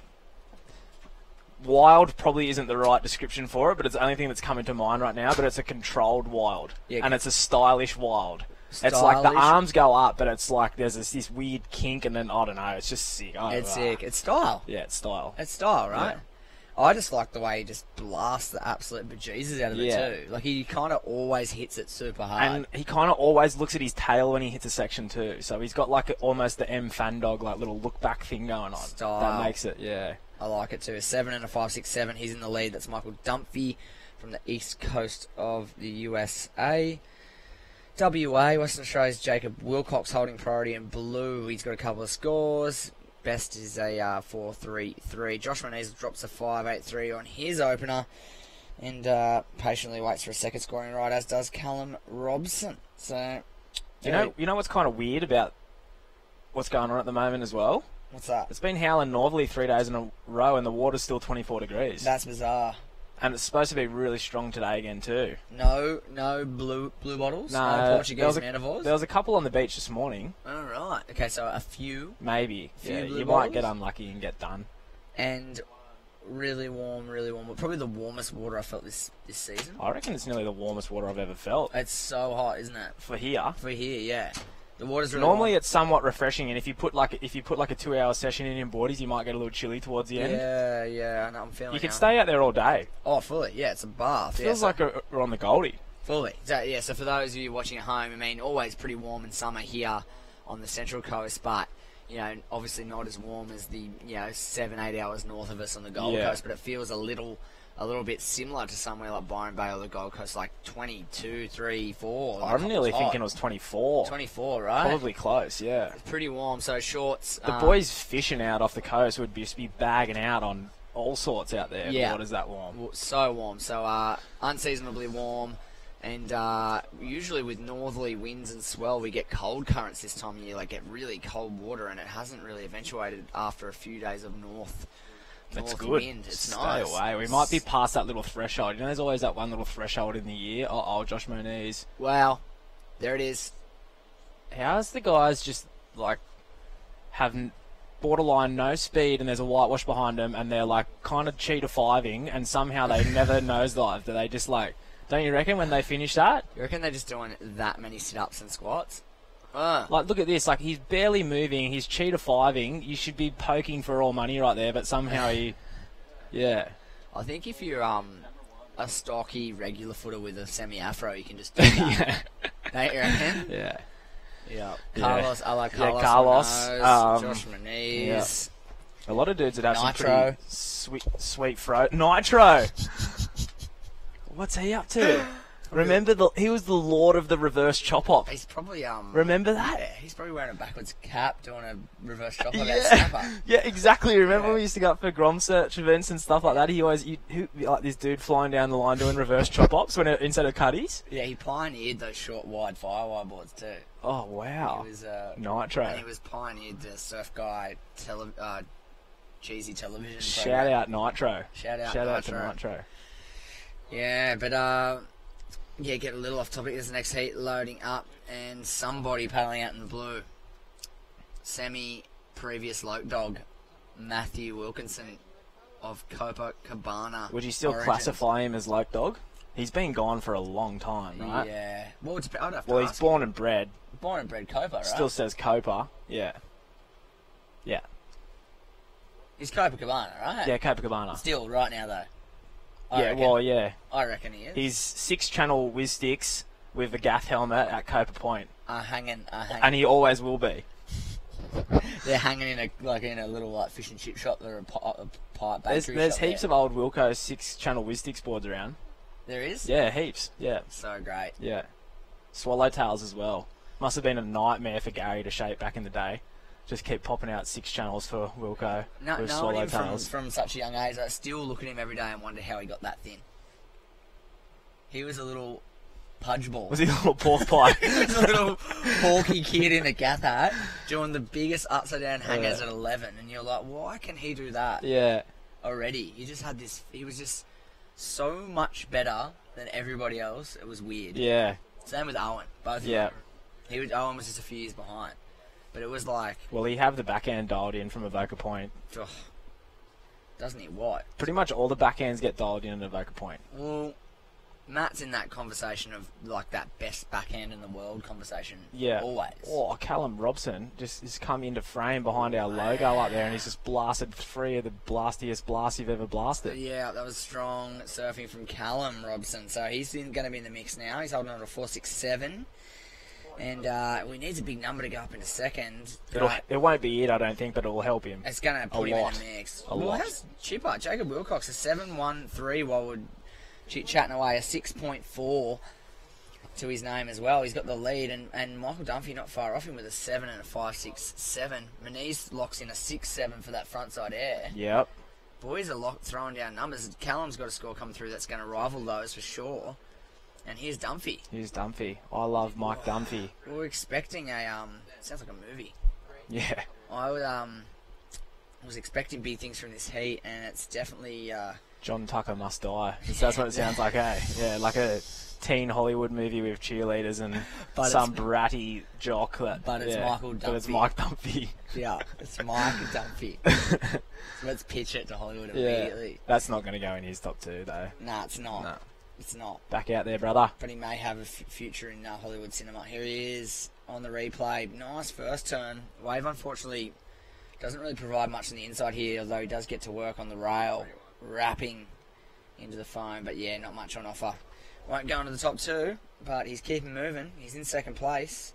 Wild probably isn't the right description for it, but it's the only thing that's coming to mind right now. But it's a controlled wild, and it's a stylish wild. It's like the arms go up, but it's like there's this weird kink, and then I don't know. It's just sick. It's sick. It's style. Yeah, it's style. It's style, right? I just like the way he just blasts the absolute bejesus out of it too. Like, he kind of always hits it super hard. And he kind of always looks at his tail when he hits a section too. So he's got like almost the M fan dog like little look back thing going on. Style. That makes it, yeah. I like it too. 7 and a 5.67. He's in the lead. That's Michael Dumphy from the east coast of the USA. WA, Western Australia's Jacob Wilcox holding priority in blue. He's got a couple of scores. Best is a 4.33. Josh Menez drops a 5.83 on his opener and patiently waits for a second scoring ride, as does Callum Robson. So, You know what's kind of weird about what's going on at the moment as well? What's that? It's been howling northerly 3 days in a row and the water's still 24 degrees. That's bizarre. And it's supposed to be really strong today again too. No blue bottles? No Portuguese man-of-wars? There was a couple on the beach this morning. Oh, right. Okay, so a few. Maybe. Few blue you bottles? might get unlucky and get done. And really warm. Probably the warmest water I felt this season. I reckon it's nearly the warmest water I've ever felt. It's so hot, isn't it? For here. For here, yeah. The water's really Normally warm. it's somewhat refreshing, and if you put like a 2-hour session in boardies, you might get a little chilly towards the end. Yeah, I know, I'm feeling You could it. stay out there all day. Oh, fully, yeah, it's a bath. Feels like we're on the Goldie. Fully. So for those of you watching at home, I mean, always pretty warm in summer here on the Central Coast, but, you know, obviously not as warm as the, 7-8 hours north of us on the Gold Coast, but it feels a little bit similar to somewhere like Byron Bay or the Gold Coast, like 22, 3, 4. Like, I'm nearly thinking it was 24. 24, right? Probably close, yeah. It's pretty warm, so shorts. The boys fishing out off the coast would just be bagging out on all sorts out there. Yeah. Water's that warm. So warm. So unseasonably warm. And usually with northerly winds and swell, we get cold currents this time of year, like get really cold water, and it hasn't really eventuated after a few days of north good. wind. It's Stay nice. away. We might be past that little threshold. You know, there's always that one little threshold in the year. Josh Moniz. Wow. There it is. How's the guys just, like, having borderline no speed and there's a whitewash behind them and they're, like, kind of cheetah fiving and somehow they never nosedive? Do they just, like... Don't you reckon when they finish that? You reckon they're just doing that many sit-ups and squats? Like, look at this. Like, he's barely moving. He's cheetah fiving. You should be poking for all money right there, but somehow he... Yeah. I think if you're a stocky regular footer with a semi-afro, you can just do that. Don't you reckon? Yeah. Yeah. Carlos, I like Carlos. Yeah, Carlos. Munoz, Josh Moniz. Yeah. A lot of dudes that have Nitro. some pretty sweet throat. Nitro! What's he up to? Remember, he was the lord of the reverse chop-up. He's probably, Remember that? Yeah, he's probably wearing a backwards cap doing a reverse chop-up at snapper. Yeah, exactly. Remember when we used to go up for Grom search events and stuff like that? He always, like this dude flying down the line doing reverse chop-ups instead of cutties? Yeah, he pioneered those short, wide firewire boards too. Oh, wow. He was, Nitro. And he was pioneered the Surf Guy cheesy television Shout program. out Nitro. Shout out to Nitro. Yeah, but get a little off topic. There's the next heat loading up, and somebody paddling out in the blue. Previous Loke Dog, Matthew Wilkinson of Copacabana. Would you still Origins. classify him as Loke Dog? He's been gone for a long time, right? Yeah. Well, I'd have to Well, he's born and bred. Born and bred Copa, right? Still says Copa. Yeah. Yeah. He's Copacabana, right? Yeah, Copacabana. Still, right now, though. Yeah. I reckon he is. He's 6-channel whiz sticks with a gaff helmet at Copa Point. Hanging. And he always will be. They're hanging in a little fish and chip shop. They're a pipe bakery There's shop heaps there. of old Wilco 6-channel whiz sticks boards around. There is? Yeah, heaps. Yeah. So great. Yeah. Swallowtails as well. Must have been a nightmare for Gary to shape back in the day. Just keep popping out 6 channels for Wilco with Knowing him swallowtails. from such a young age, I still look at him every day and wonder how he got that thin. He was a little pudge ball. Was he a little pork pie? He was a little porky kid in a gaff hat doing the biggest upside down hangers at 11, and you're like, why can he do that? Yeah. Already, he just had this. He was just so much better than everybody else. It was weird. Yeah. Same with Owen. Both of them. Owen was just a few years behind. But it was like... Will he have the backhand dialed in from Avoca Point? Doesn't he what? Pretty much all the backhands get dialed in at Avoca Point. Well, Matt's in that conversation of like that best backhand in the world conversation. Yeah. Always. Oh, Callum Robson just come into frame behind our logo up there, and he's just blasted 3 of the blastiest blasts you've ever blasted. Yeah, that was strong surfing from Callum Robson. So he's going to be in the mix now. He's holding on to 4.67. And we need a big number to go up into second. It won't be it, I don't think, but it will help him. It's going to put him in the mix. How's Chipper? Jacob Wilcox, a 7.13 while we're chit-chatting away, a 6.4 to his name as well. He's got the lead, and Michael Dunphy not far off him with a 7 and a 5.67. Maniz locks in a 6.7 for that frontside air. Yep. Boys are throwing down numbers. Callum's got a score come through that's going to rival those for sure. And here's Dunphy. I love Mike Dunphy. We're expecting sounds like a movie. Yeah. I was expecting big things from this heat, and it's definitely... John Tucker Must Die. That's what it sounds like, eh? Yeah, like a teen Hollywood movie with cheerleaders and some bratty jock. It's Michael Dunphy. But it's Mike Dunphy. Yeah, it's Mike Dunphy. So let's pitch it to Hollywood immediately. Yeah, that's not going to go in his top 2, though. Nah, it's not. No. It's not. Back out there, brother. But he may have a future in Hollywood cinema. Here he is on the replay. Nice first turn. Wave, unfortunately, doesn't really provide much on the inside here, although he does get to work on the rail, wrapping into the foam. But yeah, not much on offer. Won't go into the top 2, but he's keeping moving. He's in second place.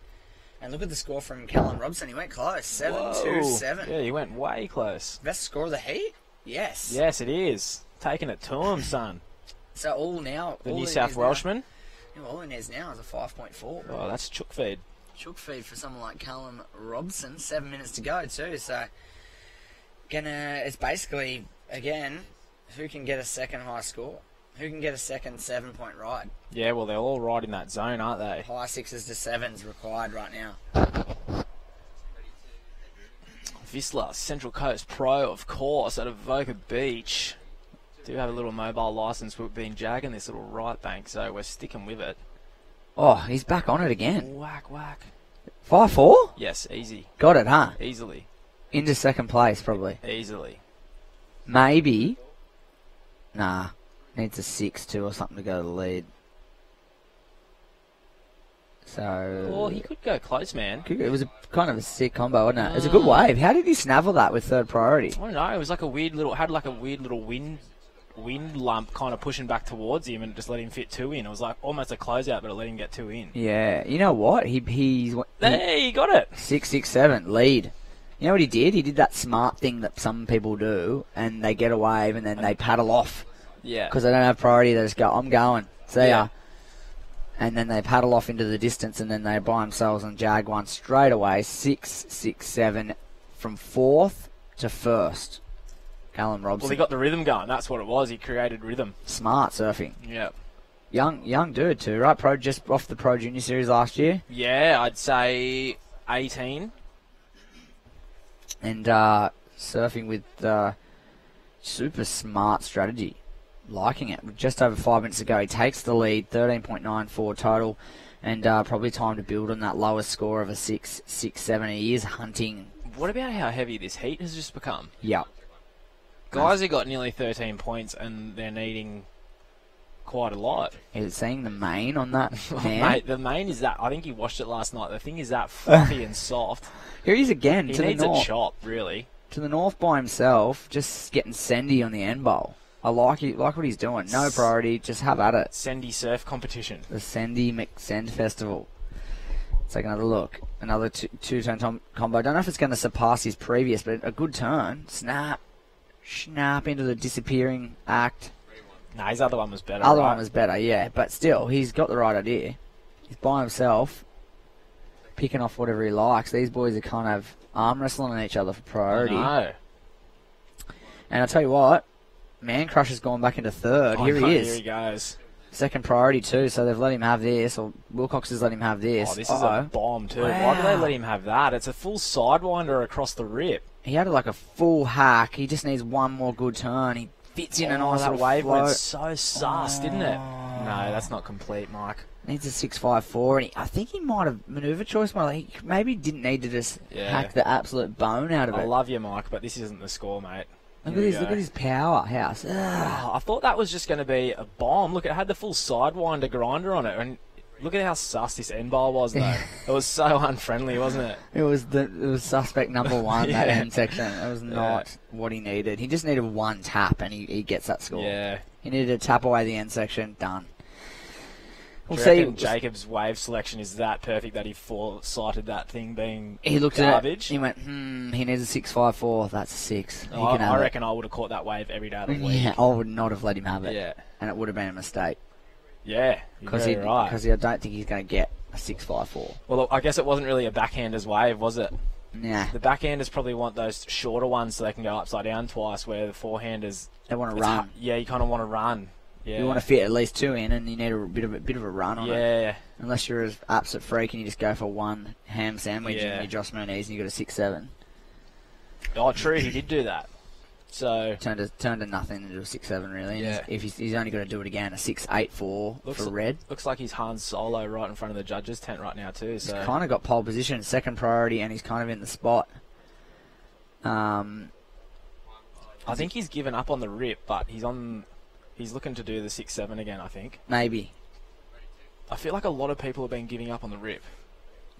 And look at the score from Callum Robson. He went close. 7.27. Yeah, he went way close. Best score of the heat? Yes. Yes, it is. Taking it to him, son. So all now... The New South Welshman? All in is now is a 5.4. Oh, that's chook feed. Chook feed for someone like Callum Robson. 7 minutes to go too. So it's basically, again, who can get a second high score? Who can get a second 7-point ride? Yeah, well, they're all right in that zone, aren't they? High 6s to 7s required right now. Vissla, Central Coast Pro, of course, at Avoca Beach. Do have a little mobile license. We've been jagging this little right bank, so we're sticking with it. Oh, he's back on it again. Whack, whack. 5-4? Yes, easy. Got it, huh? Easily. Into second place, probably. Easily. Maybe. Nah. Needs a 6-2 or something to go to the lead. So... Oh, he could go close, man. It was kind of a sick combo, wasn't it? It was a good wave. How did he snavel that with third priority? I don't know. It was like a weird little... Had like a weird little wind lump kind of pushing back towards him and just let him fit 2 in. It was like almost a closeout, but it let him get 2 in. Yeah. You know what? He got it. 6-6-7 lead. You know what he did? He did that smart thing that some people do, and they get a wave and then they paddle off. Yeah. Because they don't have priority. They just go, I'm going. See ya. And then they paddle off into the distance, and then they buy themselves and jag one straight away. 6-6-7 from 4th to 1st. Callum Robson. Well, he got the rhythm going. That's what it was. He created rhythm. Smart surfing. Yeah. Young dude too, right? Pro just off the Pro Junior Series last year. Yeah, I'd say 18. And surfing with super smart strategy. Liking it. Just over 5 minutes ago, he takes the lead, 13.94 total, and probably time to build on that lowest score of a 6-6-7. He is hunting. What about how heavy this heat has just become? Yeah. Guys have got nearly 13 points, and they're needing quite a lot. Is it seeing the main on that? Mate, the main is that. I think he washed it last night. The thing is that fluffy and soft. Here he is again. He to needs the north. a chop, really. To the north by himself, just getting sendy on the end bowl. I like what he's doing. No priority, just have at it. Sendy surf competition. The Sendy McSend Festival. Let's take another look. Another two-turn combo. Don't know if it's going to surpass his previous, but a good turn. Snap into the disappearing act. No, his other one was better. Other one was better, yeah. But still, he's got the right idea. He's by himself, picking off whatever he likes. These boys are kind of arm wrestling on each other for priority. I know. And I'll tell you what, Man Crusher's gone back into third. Here he is. Here he goes. Second priority too, so they've let him have this, or Wilcox has let him have this. Oh, this is a bomb too. Wow. Why do they let him have that? It's a full sidewinder across the rip. He had like a full hack. He just needs one more good turn. He fits in a nice that little wave float. went so sus, didn't it? No, that's not complete, Mike. Needs a 6.54, and I think he might have manoeuvre choice. He maybe didn't need to just hack the absolute bone out of it. I love you, Mike, but this isn't the score, mate. Look Here we at go. his powerhouse. Oh, I thought that was just going to be a bomb. Look, it had the full sidewinder grinder on it, and look at how sus this end bar was, though. It was so unfriendly, wasn't it? It was suspect number one, that Yeah. end section. It was not what he needed. He just needed one tap, and he gets that score. Yeah. He needed to tap away the end section. Done. Do We'll you reckon see. Jacob's wave selection is that perfect that he foresighted that thing being He looked garbage? at it. He went, he needs a 6.54. That's a 6. He can I have it. reckon I would have caught that wave every day of the week. Yeah, I would not have let him have it. Yeah. And it would have been a mistake. Yeah, you're Because very right. I don't think he's going to get a 6.54. Well, I guess it wasn't really a backhander's wave, was it? Nah. The backhanders probably want those shorter ones so they can go upside down twice, where the forehanders... They want to it's run. Yeah, you kind of want to run. Yeah. You want to fit at least 2 in, and you need a bit of a run on it. Yeah. Unless you're an absolute freak and you just go for one ham sandwich Yeah. and you're Josh Moniz and you got a 6.7. Oh, true, he did do that. So Turned to nothing into a 6.7 really. And Yeah. if he's only got to do it again, a 6.84 for red. Looks like he's Han Solo right in front of the judges' tent right now too. So He's kind of got pole position, second priority, and he's kind of in the spot. I think he's given up on the rip, but he's looking to do the 6-7 again. I think Maybe. I feel like a lot of people have been giving up on the rip.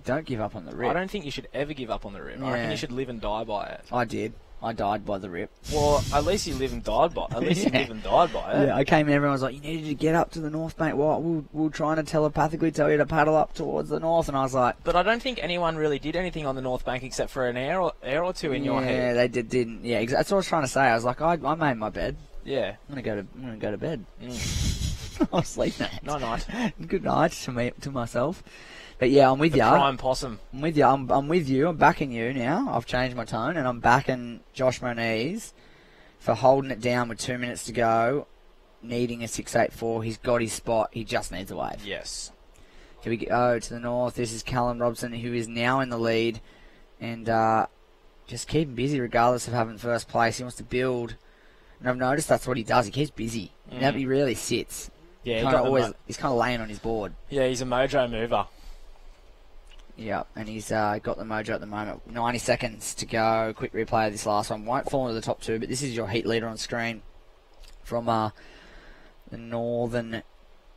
Don't give up on the rip. I don't think you should ever give up on the rip. I reckon Yeah. you should live and die by it. I did. I died by the rip. Well, at least you live and died by. At least you Yeah. live and died by it. Yeah, I came in, everyone was like, you needed to get up to the north, mate. What? We're trying to telepathically tell you to paddle up towards the north. And I was like... But I don't think anyone really did anything on the North Bank except for an air or two in your Yeah, head. they didn't. Yeah, that's what I was trying to say. I was like, I made my bed. Yeah. I'm gonna go to bed. Mm. I'll sleep, mate. Night. Good night to myself. But yeah, I'm with The you. prime possum. I'm with you. I'm with you. I'm backing you now. I've changed my tone, and I'm backing Josh Moniz for holding it down with 2 minutes to go, needing a 6.84. He's got his spot. He just needs a wave. Yes. Here we go to the north. This is Callum Robson, who is now in the lead, and just keep him busy regardless of having first place. He wants to build, and I've noticed that's what he does. He keeps busy. He rarely sits. Yeah, He's kind of laying on his board. Yeah, he's a mojo mover. Yeah, and he's got the mojo at the moment. 90 seconds to go. Quick replay of this last one. Won't fall into the top 2, but this is your heat leader on screen from the northern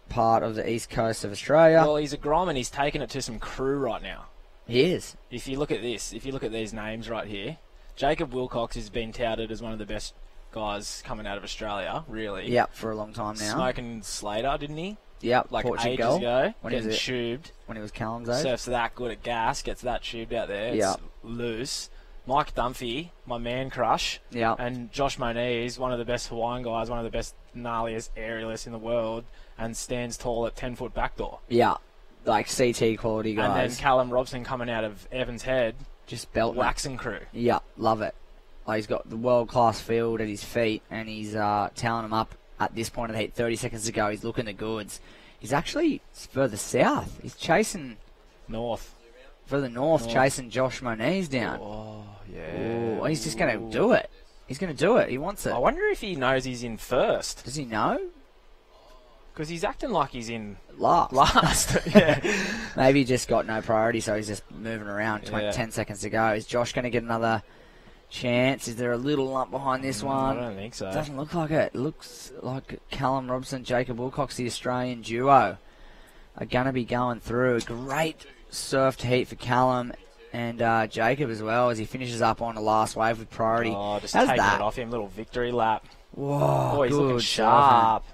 part of the east coast of Australia. Well, he's a Grom and he's taken it to some crew right now. He is. If you look at this, if you look at these names right here, Jacob Wilcox has been touted as one of the best guys coming out of Australia, really. Yep, for a long time now. Smoking Slater, didn't he? Yep, like Portugal. ages ago. When getting was it? tubed. When he was Callum's age. Surfs that good at gas, gets that tubed out there. It's Yep. loose. Mike Dunphy, my man crush. Yep. And Josh Moniz, one of the best Hawaiian guys, one of the best gnarliest aerialists in the world, and stands tall at 10-foot backdoor. Yeah, like CT quality guys. And then Callum Robson coming out of Evans Head, just belt waxing crew. Yeah, love it. Like he's got the world-class field at his feet, and he's tallying them up at this point of the heat. 30 seconds to go. He's looking the goods. He's actually further south. He's chasing north. Further north, chasing Josh Moniz down. Oh, yeah. Ooh, he's just going to do it. He's going to do it. He wants it. I wonder if he knows he's in first. Does he know? Because he's acting like he's in last. Yeah. Maybe he just got no priority, so he's just moving around. 10 seconds to go. Is Josh going to get another chance? Is there a little lump behind this one? I don't think so. Doesn't look like it. It looks like Callum Robson, Jacob Wilcox, the Australian duo, are going to be going through. A great surf to heat for Callum and Jacob as well as he finishes up on the last wave with priority. Oh, just How's taking that? it off him. Little victory lap. Whoa, Oh, he's looking good sharp. surfing.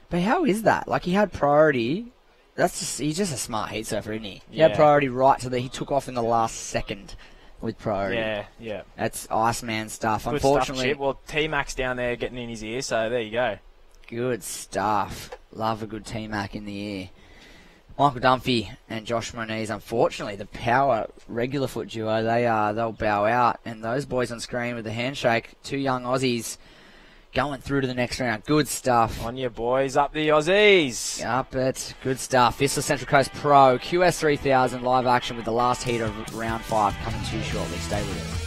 But how is that? Like, he had priority. He's just a smart heat surfer, isn't he? He had Yeah. priority right to he took off in the last second with priority. Yeah. That's Iceman stuff. Good Unfortunately, stuff, Chip. Well, T-Max down there getting in his ear, so there you go. good stuff. Love a good T-Mac in the air. Michael Dunphy and Josh Moniz, unfortunately, the power regular foot duo, they'll bow out. And those boys on screen with the handshake, 2 young Aussies going through to the next round. Good stuff. On your boys, up the Aussies. Up it. Good stuff. Vissla Central Coast Pro, QS 3000 live action with the last heat of round 5 coming to you shortly. Stay with us.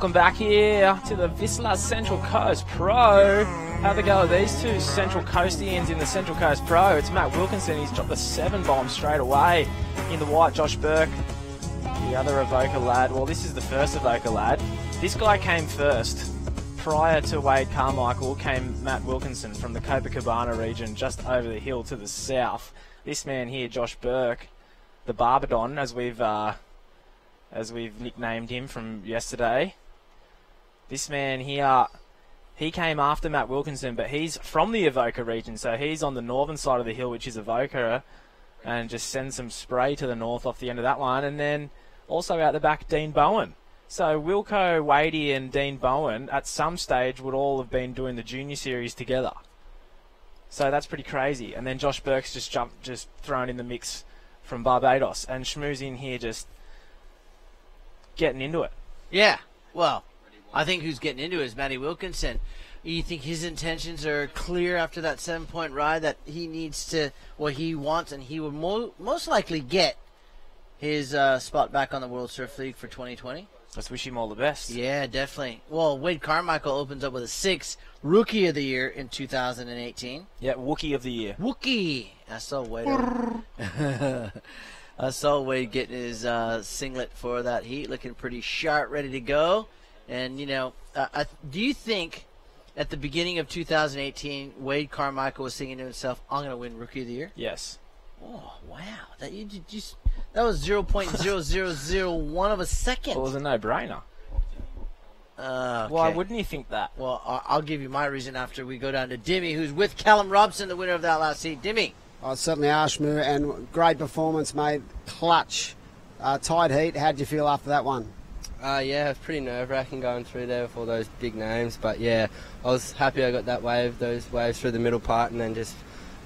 welcome back here to the Vissla Central Coast Pro. Have a go at these two Central Coastians in the Central Coast Pro. It's Matt Wilkinson. He's dropped the 7 bomb straight away. In the white, Josh Burke, the other Avoca lad. Well, this is the first Avoca lad. This guy came first. Prior to Wade Carmichael came Matt Wilkinson from the Copacabana region just over the hill to the south. This man here, Josh Burke, the Barbadon, as we've nicknamed him from yesterday. This man here, he came after Matt Wilkinson, but he's from the Avoca region, so he's on the northern side of the hill, which is Avoca, and just sends some spray to the north off the end of that one. And then also out the back, Dean Bowen. So Wilco, Wadey and Dean Bowen at some stage would all have been doing the junior series together. So that's pretty crazy. And then Josh Burke's just thrown in the mix from Barbados, and Shmoo's in here just getting into it. Yeah, well, I think who's getting into it is Matty Wilkinson. You think his intentions are clear after that 7-point ride, that he needs to, what he wants, and he would most likely get his spot back on the World Surf League for 2020? Let's wish him all the best. Yeah, definitely. Well, Wade Carmichael opens up with a 6, Rookie of the Year in 2018. Yeah, Wookie of the Year. Wookie! I saw Wade. I saw Wade getting his singlet for that heat, looking pretty sharp, ready to go. And, you know, do you think at the beginning of 2018, Wade Carmichael was thinking to himself, I'm going to win Rookie of the Year? Yes. Oh, wow. That was 0.0001 of a second. It was a no-brainer. Okay. Why wouldn't you think that? Well, I'll give you my reason after we go down to Dimmy, who's with Callum Robson, the winner of that last heat. Dimmy. Oh, certainly are, Shmoo, and great performance, mate. Clutch. Tied heat. How'd you feel after that one? Yeah, it was pretty nerve-wracking going through there with all those big names. But, yeah, I was happy I got those waves through the middle part, and then just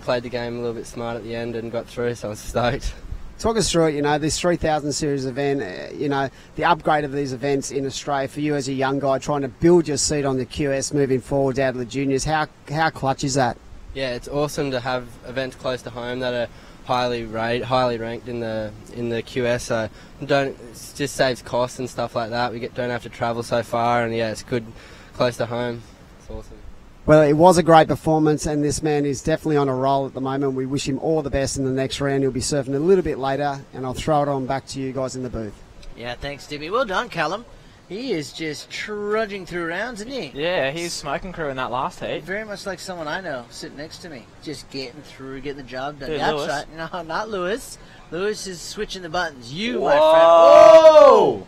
played the game a little bit smart at the end and got through, so I was stoked. Talk us through it, you know, this 3000 series event, you know, the upgrade of these events in Australia for you as a young guy trying to build your seat on the QS moving forward out of the juniors. How clutch is that? Yeah, it's awesome to have events close to home that are highly ranked in the QS. So it just saves costs and stuff like that. We don't have to travel so far, and yeah, it's good close to home. It's awesome. Well, it was a great performance, and this man is definitely on a roll at the moment. We wish him all the best in the next round. He'll be surfing a little bit later, and I'll throw it on back to you guys in the booth. Yeah, thanks, Dimmy. Well done, Callum. He is just trudging through rounds, isn't he? Yeah, he's smoking crew in that last heat. Very much like someone I know sitting next to me. Just getting through, getting the job done. Dude, That's Lewis. right. No, not Lewis. Lewis is switching the buttons. You, Whoa! my friend. Whoa!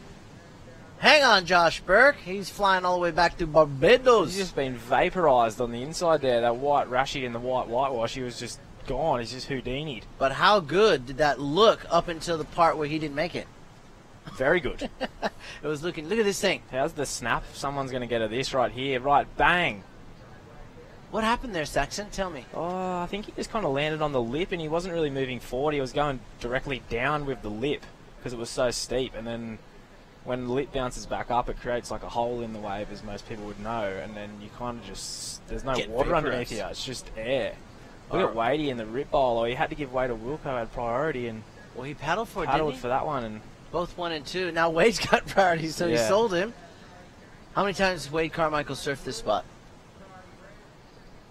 Hang on, Josh Burke. He's flying all the way back to Barbados. He's just been vaporised on the inside there. That white Rashi and the white whitewash, he was just gone. He's just Houdini'd. But how good did that look up until the part where he didn't make it? Very good. It was looking, look at this thing. How's the snap? Someone's going to get at this right here. Right, bang. What happened there, Saxon? Tell me. Oh, I think he just kind of landed on the lip and he wasn't really moving forward. He was going directly down with the lip because it was so steep. And then when the lip bounces back up, it creates like a hole in the wave, as most people would know. And then you kind of just, there's no water underneath you. It's just air. Look at Wadey in the rip bowl. Or he had to give way to Wilco, had priority. And well, he paddled for it, paddled didn't he? for that one. And both 1 and 2. Now Wade's got priority, so he sold him. How many times has Wade Carmichael surfed this spot?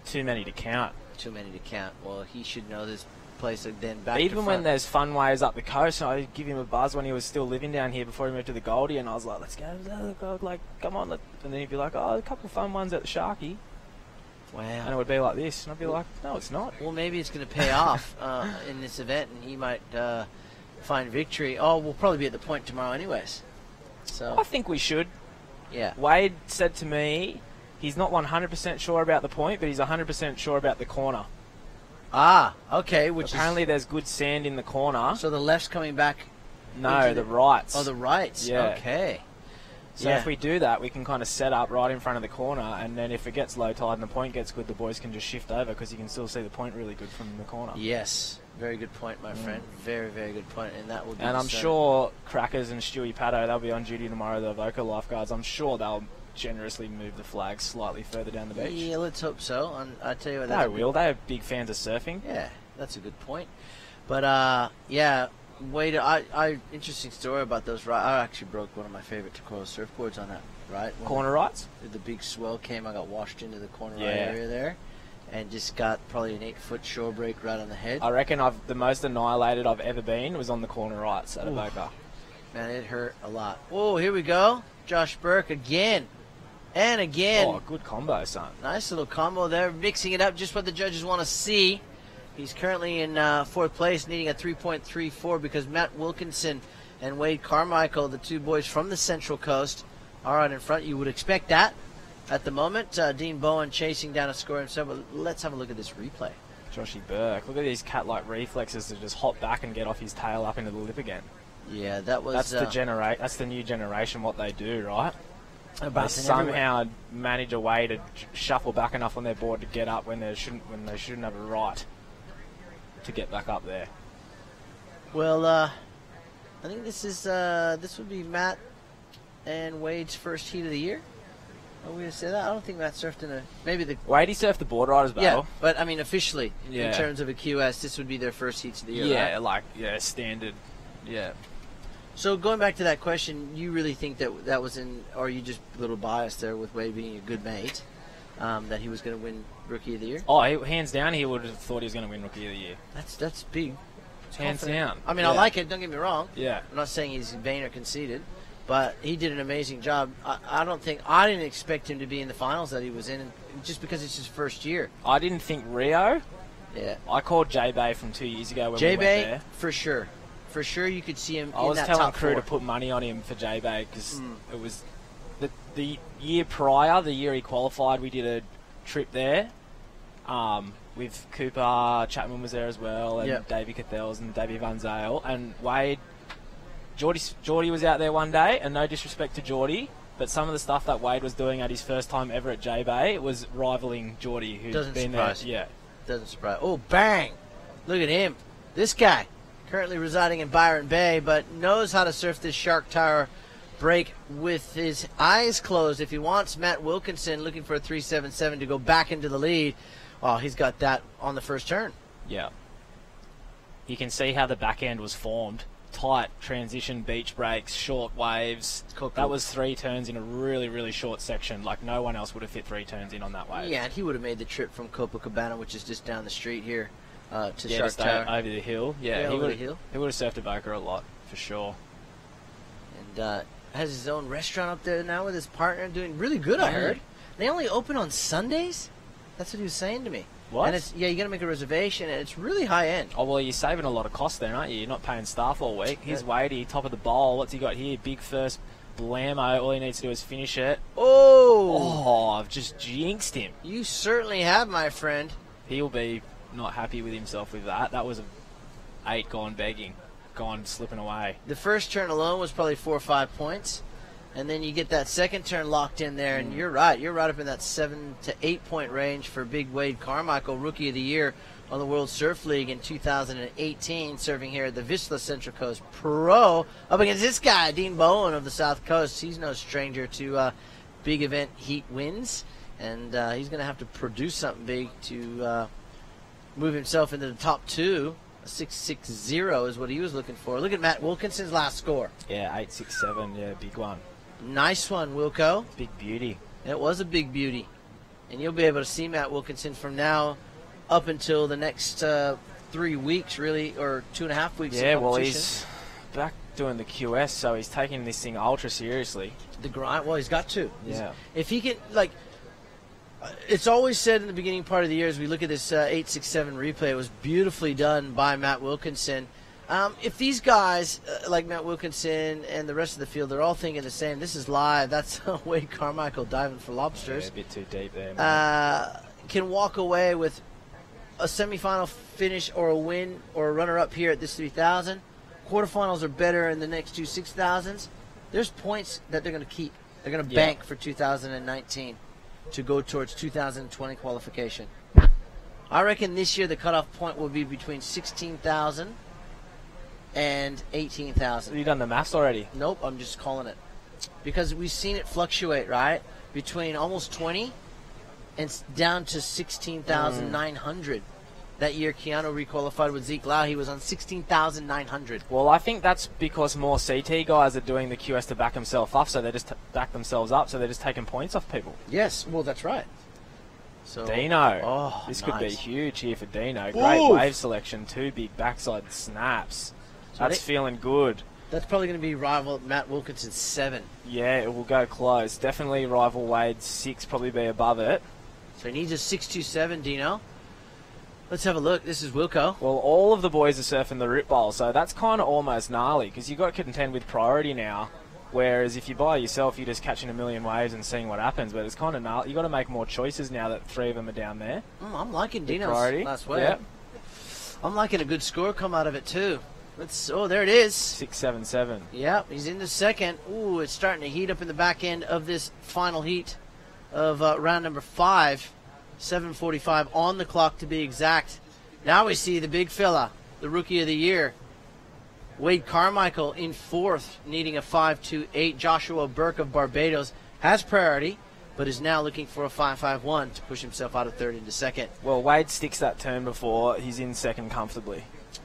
Too many to count. Too many to count. Well, he should know this place then back Even to when front. there's fun waves up the coast, I give him a buzz when he was still living down here before he moved to the Goldie, and I was like, let's go, like, come on. And then he'd be like, oh, a couple of fun ones at the Sharky. Wow. And it would be like this, and I'd be like, no, it's not. Well, maybe it's going to pay off in this event, and he might find victory. Oh, we'll probably be at the point tomorrow anyways. So I think we should. Yeah. Wade said to me he's not 100% sure about the point, but he's 100% sure about the corner. Ah, okay. Which apparently there's good sand in the corner. So the left's coming back. No, the rights. Oh, the rights. Yeah. Okay. So if we do that, we can kind of set up right in front of the corner, and then if it gets low tide and the point gets good, the boys can just shift over because you can still see the point really good from the corner. Yes. Very good point, my friend. Very, very good point. And that will be And I'm sure Crackers and Stewie Paddo, they'll be on duty tomorrow, the Avoca lifeguards. I'm sure they'll generously move the flag slightly further down the beach. Yeah, let's hope so. And I tell you what, They will. They are big fans of surfing. Yeah, that's a good point. But, yeah, Wade, interesting story about those. I actually broke one of my favorite Tacoro surfboards on that ride. Corner rides? The big swell came. I got washed into the corner Yeah. right area there, and just got probably an 8-foot shore break right on the head. I reckon the most annihilated I've ever been was on the corner rights at a Boca. Man, it hurt a lot. Oh, here we go. Josh Burke again. And again. Oh, good combo, son. Nice little combo there. Mixing it up, just what the judges want to see. He's currently in 4th place, needing a 3.34 because Matt Wilkinson and Wade Carmichael, the two boys from the Central Coast, are out in front. You would expect that at the moment. Dean Bowen chasing down a score himself. But let's have a look at this replay. Joshy Burke. Look at these cat-like reflexes to just hop back and get off his tail up into the lip again. Yeah, that was... That's that's the new generation, what they do, right? They Bouncing everywhere. somehow manage a way to shuffle back enough on their board to get up when they shouldn't have a right to get back up there. Well, I think this would be Matt and Wade's first heat of the year. Are we gonna say that? I don't think Matt surfed in Wade, he surfed the board riders battle. Yeah, but I mean officially Yeah. in terms of a QS, this would be their first heats of the year. Yeah, right? standard. Yeah. So going back to that question, you really think that was or are you just a little biased there with Wade being a good mate, that he was going to win Rookie of the Year? Oh, hands down, he would have thought he was going to win Rookie of the Year. That's big. Hands down. I mean, I like it. Don't get me wrong. Yeah. I'm not saying he's vain or conceited, but he did an amazing job. I didn't expect him to be in the finals that he was in, just because it's his first year. I didn't think Rio. Yeah. I called J-Bay from 2 years ago when we went J-Bay, there. for sure. For sure, you could see him I in was that telling top crew four. to put money on him for J-Bay because it was the year prior, the year he qualified, we did a trip there with Cooper, Chapman was there as well, and Yep. Davey Cathels and Davey Van Zale, and Wade. Geordie was out there one day, and no disrespect to Geordie, but some of the stuff that Wade was doing at his first time ever at J-Bay was rivaling Geordie, who's Doesn't been surprise there. you. Yeah. Doesn't surprise. Oh, bang! Look at him. This guy, currently residing in Byron Bay, but knows how to surf this Shark Tower break with his eyes closed. If he wants Matt Wilkinson looking for a 377 to go back into the lead, oh, he's got that on the first turn. Yeah. You can see how the back end was formed. Tight transition beach breaks, short waves. Cool. That was 3 turns in a really, really short section. Like, no one else would have fit 3 turns in on that wave. Yeah, and he would have made the trip from Copacabana, which is just down the street here, to Shark just Tower. over the hill. Yeah, he over would the hill. He would have surfed a Boca a lot, for sure. And has his own restaurant up there now with his partner, doing really good, I heard. They only open on Sundays? That's what he was saying to me. What? And it's, you got to make a reservation, and it's really high end. Oh, well, you're saving a lot of cost there, aren't you? You're not paying staff all week. Here's Wadey, top of the bowl. What's he got here? Big first blammo. All he needs to do is finish it. Oh! I've just jinxed him. You certainly have, my friend. He'll be not happy with himself with that. That was an 8 gone begging, gone slipping away. The first turn alone was probably 4 or 5 points. And then you get that second turn locked in there, and you're right. You're right up in that 7 to 8 point range for Big Wade Carmichael, Rookie of the Year on the World Surf League in 2018, serving here at the Vissla Central Coast Pro, up against this guy, Dean Bowen of the South Coast. He's no stranger to big event heat wins, and he's going to have to produce something big to move himself into the top 2. A 6.60 is what he was looking for. Look at Matt Wilkinson's last score. Yeah, 8.67. Yeah, big one. Nice one, Wilco. Big beauty. It was a big beauty. And you'll be able to see Matt Wilkinson from now up until the next 3 weeks, really, or 2.5 weeks. Yeah, of well, competition. he's back doing the QS, so he's taking this thing ultra seriously. The grind. Well, he's got to. Yeah. If he can, like, it's always said in the beginning part of the year as we look at this 8.67 replay, it was beautifully done by Matt Wilkinson. If these guys, like Matt Wilkinson and the rest of the field, they're all thinking the same, this is live, that's Wade Carmichael diving for lobsters. Yeah, a bit too deep there, man. Can walk away with a semifinal finish or a win or a runner-up here at this 3,000. Quarterfinals are better in the next 2 6,000s. There's points that they're going to keep. They're going to bank for 2019 to go towards 2020 qualification. I reckon this year the cutoff point will be between 16,000 and 18,000. Have you done the maths already? Nope, I'm just calling it. Because we've seen it fluctuate, right? Between almost 20 and down to 16,900. That year, Keanu requalified with Zeke Lau. He was on 16,900. Well, I think that's because more CT guys are doing the QS to back themselves up, so they just back themselves up, so they're just taking points off people. Yes, well, that's right. So Dino. This could be nice. huge here for Dino. Great Oof. wave selection, 2 big backside snaps. That's feeling good. That's probably going to be rival Matt Wilkinson's 7. Yeah, it will go close. Definitely rival Wade's 6, probably be above it. So he needs a 6.27, Dino. Let's have a look. This is Wilco. Well, all of the boys are surfing the Rip Bowl, so that's kind of almost gnarly because you've got to contend with priority now. Whereas if you're by yourself, you're just catching a million waves and seeing what happens. But it's kind of gnarly. You've got to make more choices now that 3 of them are down there. I'm liking Dino's priority. last wave. Yep. I'm liking a good score come out of it, too. There it is. 6.77. Yep, he's in the second. Ooh, it's starting to heat up in the back end of this final heat of round number 5. 7:45 on the clock to be exact. Now we see the big fella, the Rookie of the Year, Wade Carmichael in 4th, needing a 5.28. Joshua Burke of Barbados has priority, but is now looking for a 5.51 to push himself out of 3rd into 2nd. Well, Wade sticks that turn before. He's in 2nd comfortably.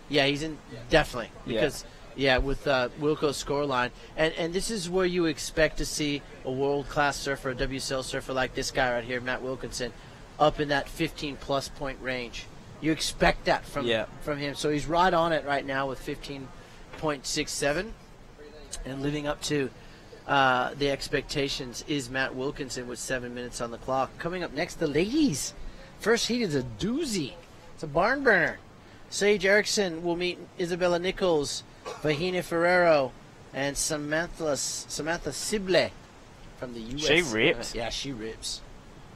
Yeah, he's in, definitely. Because, with Wilco's scoreline. And this is where you expect to see a world-class surfer, a WSL surfer like this guy right here, Matt Wilkinson, up in that 15-plus point range. You expect that from him. So he's right on it right now with 15.67. And living up to the expectations is Matt Wilkinson with 7 minutes on the clock. Coming up next, the ladies. First heat is a doozy. It's a barn burner. Sage Erickson will meet Isabella Nichols, Vahina Ferrero, and Samantha Sible from the U.S. She rips. Yeah, she rips.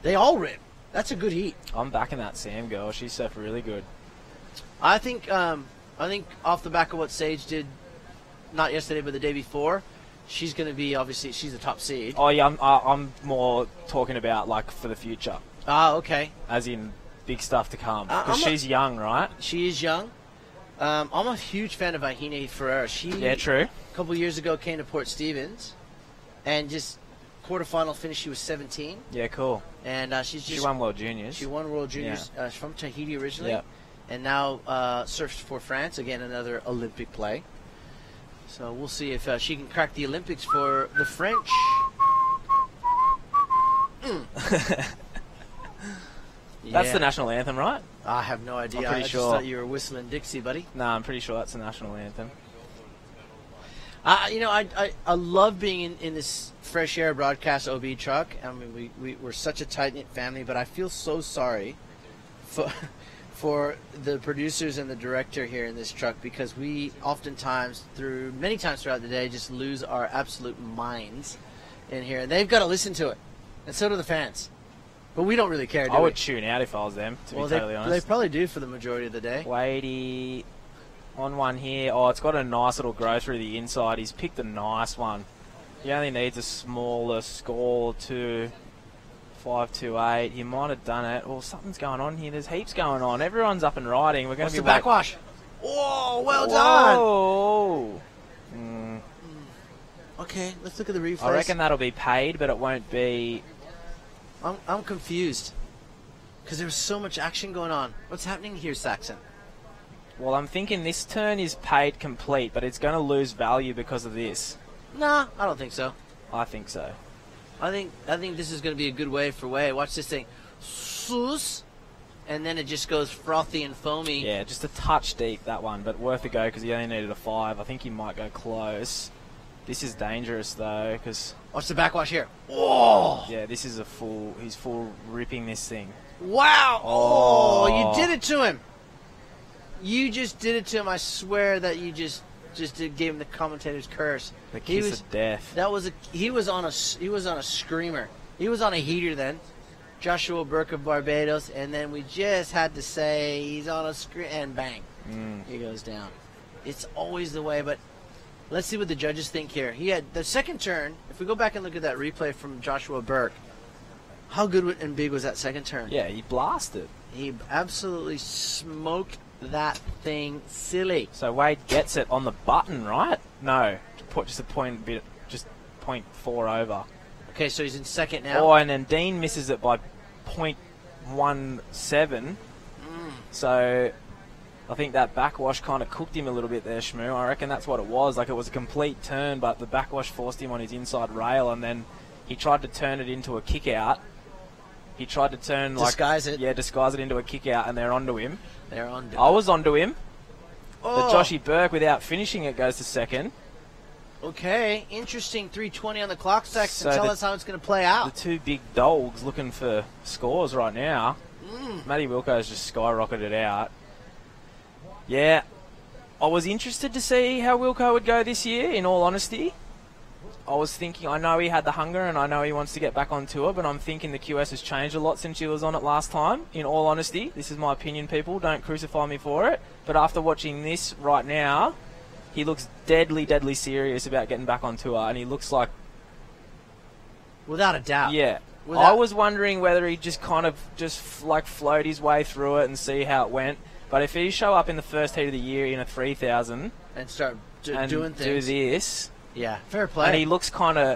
They all rip. That's a good heat. I'm backing that Sam girl. She's surfed really good. I think off the back of what Sage did, not yesterday but the day before, she's going to be, obviously, she's the top seed. Oh yeah, I'm more talking about like for the future. Ah, okay. As in big stuff to come. Because she's young, right? She is young. I'm a huge fan of Vahina Ferreira. She true. A couple years ago came to Port Stevens, and just quarterfinal finish. She was 17. Yeah, cool. And she won World Juniors. She won World Juniors. She's from Tahiti originally. Yeah. And now surfs for France. Again, another Olympic play. So we'll see if she can crack the Olympics for the French. That's the national anthem, right? I have no idea. I'm pretty I sure. just thought you were whistling Dixie, buddy. Nah, I'm pretty sure that's the national anthem. I love being in this fresh air broadcast OB truck. I mean, we're such a tight-knit family, but I feel so sorry for the producers and the director here in this truck, because we oftentimes, many times throughout the day, just lose our absolute minds in here. And they've got to listen to it, and so do the fans. But we don't really care, do we? I would tune out if I was them, to be totally honest. They probably do for the majority of the day. Wadey on one here. Oh, it's got a nice little grow through the inside. He's picked a nice one. He only needs a smaller score to 5.28. He might have done it. Well, something's going on here. There's heaps going on. Everyone's up and riding. We're going to be the backwash? Oh, well done. Whoa. Okay, let's look at the replays. I reckon that'll be paid, but it won't be. I'm confused because there's so much action going on. What's happening here, Saxon? Well, I'm thinking this turn is paid complete, but it's going to lose value because of this. Nah, I don't think so. I think so. I think this is going to be a good wave for Wade. Watch this thing. Soos, and then it just goes frothy and foamy. Yeah, just a touch deep, that one, but worth a go because he only needed a 5. I think he might go close. This is dangerous, though, because... Watch the backwash here. Whoa! Yeah, this is he's full ripping this thing. Wow! Oh, you did it to him. You just did it to him. I swear that you just gave him the commentator's curse. The kiss of death. He was on a screamer. He was on a heater then. Joshua Burke of Barbados, and then we just had to say he's on a screen, and bang, he goes down. It's always the way, but let's see what the judges think here. He had the second turn. If we go back and look at that replay from Joshua Burke, how good and big was that second turn? Yeah, he blasted. He absolutely smoked that thing silly. So Wade gets it on the button, right? No, just a point, just 0.4 over. Okay, so he's in second now. Oh, and then Dean misses it by 0.17. So I think that backwash kind of cooked him a little bit there, Shmoo. I reckon that's what it was. Like, it was a complete turn, but the backwash forced him on his inside rail, and then he tried to turn it into a kick out. He tried to turn disguise it into a kick out, and they're onto him. They're onto I was onto him. Oh. But Joshy Burke, without finishing it, goes to second. Okay, interesting. 3:20 on the clock, Sexton. So Tell us how it's going to play out. The two big dogs looking for scores right now. Matty Wilco's just skyrocketed out. Yeah, I was interested to see how Wilco would go this year, in all honesty. I was thinking, I know he had the hunger and I know he wants to get back on tour, but I'm thinking the QS has changed a lot since he was on it last time, in all honesty. This is my opinion, people. Don't crucify me for it. But after watching this right now, he looks deadly, deadly serious about getting back on tour, and he looks like... Without a doubt. Yeah. Without... I was wondering whether he just kind of float his way through it and see how it went. But if he show up in the first heat of the year in a 3,000... And start doing things. Do this... Yeah, fair play. And he looks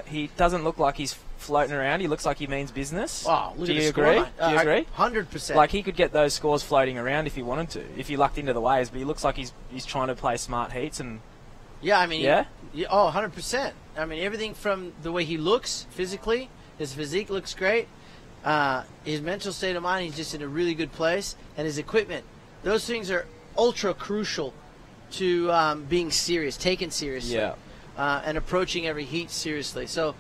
he doesn't look like he's floating around. He looks like he means business. Oh, look Do at you the agree? scoreline. Do you agree? 100%. Like, he could get those scores floating around if he wanted to, if he lucked into the waves, but he looks like he's trying to play smart heats and... Yeah, I mean... Yeah? 100%. I mean, everything from the way he looks physically, his physique looks great, his mental state of mind, he's just in a really good place, and his equipment. Those things are ultra crucial to being serious, taken seriously. Yeah. And approaching every heat seriously. So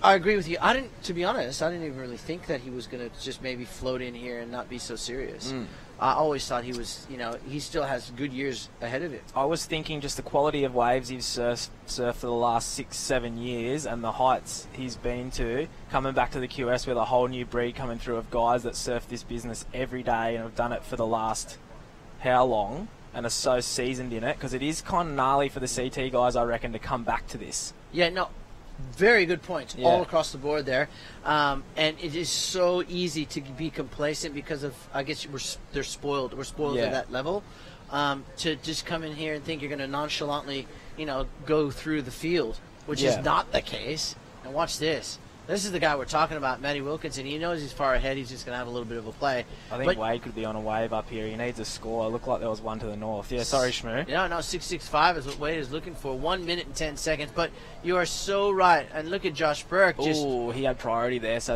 I agree with you. To be honest, I didn't even really think that he was going to just maybe float in here and not be so serious. I always thought he was, he still has good years ahead of him. I was thinking just the quality of waves he's surfed for the last 6-7 years and the heights he's been to, coming back to the QS with a whole new breed coming through of guys that surf this business every day and have done it for the last how long? And are so seasoned in it, because it is kind of gnarly for the CT guys, I reckon, to come back to this. Yeah, no, very good points all across the board there. And it is so easy to be complacent because of, I guess, they're spoiled. We're spoiled at that level. To just come in here and think you're going to nonchalantly, go through the field, which is not the case. And watch this. This is the guy we're talking about, Matty Wilkinson. He knows he's far ahead. He's just going to have a little bit of a play. I think Wade could be on a wave up here. He needs a score. It looked like there was one to the north. Yeah, sorry, Shmoo. No, 6.65 is what Wade is looking for. 1 minute and 10 seconds. But you are so right. And look at Josh Burke. Oh, he had priority there. So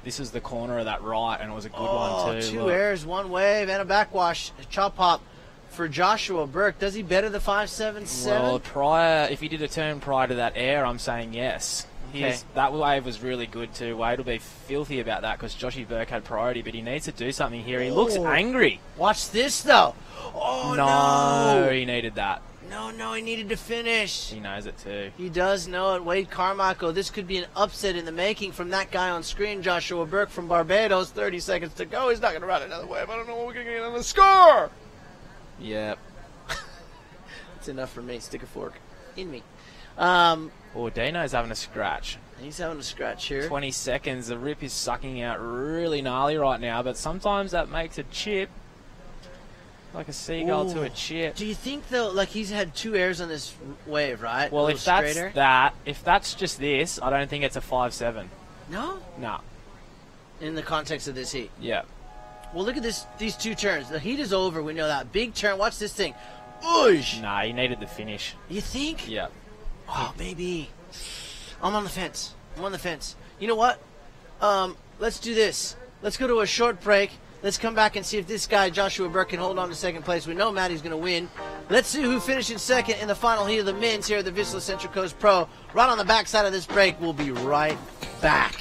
this was the corner of that right, and it was a good one too. Two airs, one wave, and a backwash. Chop hop for Joshua Burke. Does he better the 5.77? Well, if he did a turn prior to that air, I'm saying yes. Okay. That wave was really good too. Wade will be filthy about that because Joshy Burke had priority, but he needs to do something here. He looks angry. Watch this, though. Oh, no. He needed that. No, he needed to finish. He knows it too. He does know it. Wade Carmichael, this could be an upset in the making from that guy on screen, Joshua Burke from Barbados. 30 seconds to go. He's not going to run another wave. I don't know what we're going to get on the score. Yep. That's enough for me. Stick a fork in me. Dino's having a scratch. He's having a scratch here. 20 seconds. The rip is sucking out really gnarly right now, but sometimes that makes a chip. Like a seagull to a chip. Do you think, though, like he's had two airs on this wave, right? Well, if that's just this, I don't think it's a 5.7. No? No. In the context of this heat? Yeah. Well, look at these two turns. The heat is over. We know that. Big turn. Watch this thing. Oosh! Nah, he needed the finish. You think? Yeah. Oh, maybe. I'm on the fence. You know what? Let's do this. Let's go to a short break. Let's come back and see if this guy, Joshua Burke, can hold on to second place. We know Matty's going to win. Let's see who finishes second in the final heat of the men's here at the Vissla Central Coast Pro. Right on the backside of this break, we'll be right back.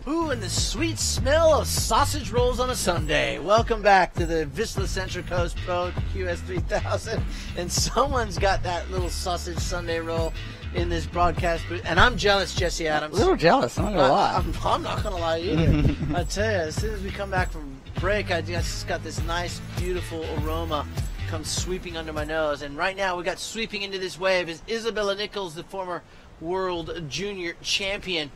Ooh, and the sweet smell of sausage rolls on a Sunday. Welcome back to the Vissla Central Coast Pro QS3000. And someone's got that little sausage Sunday roll in this broadcast booth. And I'm jealous, Jesse Adams. A little jealous, I'm not going to lie. I'm not going to lie either. I tell you, as soon as we come back from break, I just got this nice, beautiful aroma comes sweeping under my nose. And right now, we got sweeping into this wave is Isabella Nichols, the former world junior champion.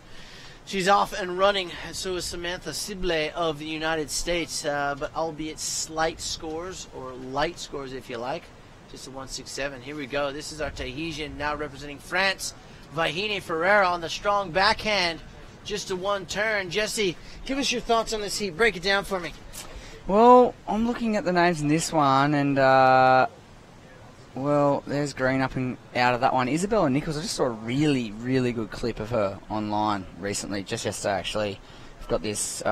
She's off and running, so is Samantha Sibley of the United States, but albeit slight scores, or light scores if you like. Just a 167. Here we go. This is our Tahitian now representing France. Vahine Ferreira on the strong backhand. Just a one turn. Jesse, give us your thoughts on this heat. Break it down for me. Well, I'm looking at the names in this one, and well, there's Green up and out of that one. Isabella Nichols, I just saw a really, really good clip of her online recently, just yesterday actually. I've got this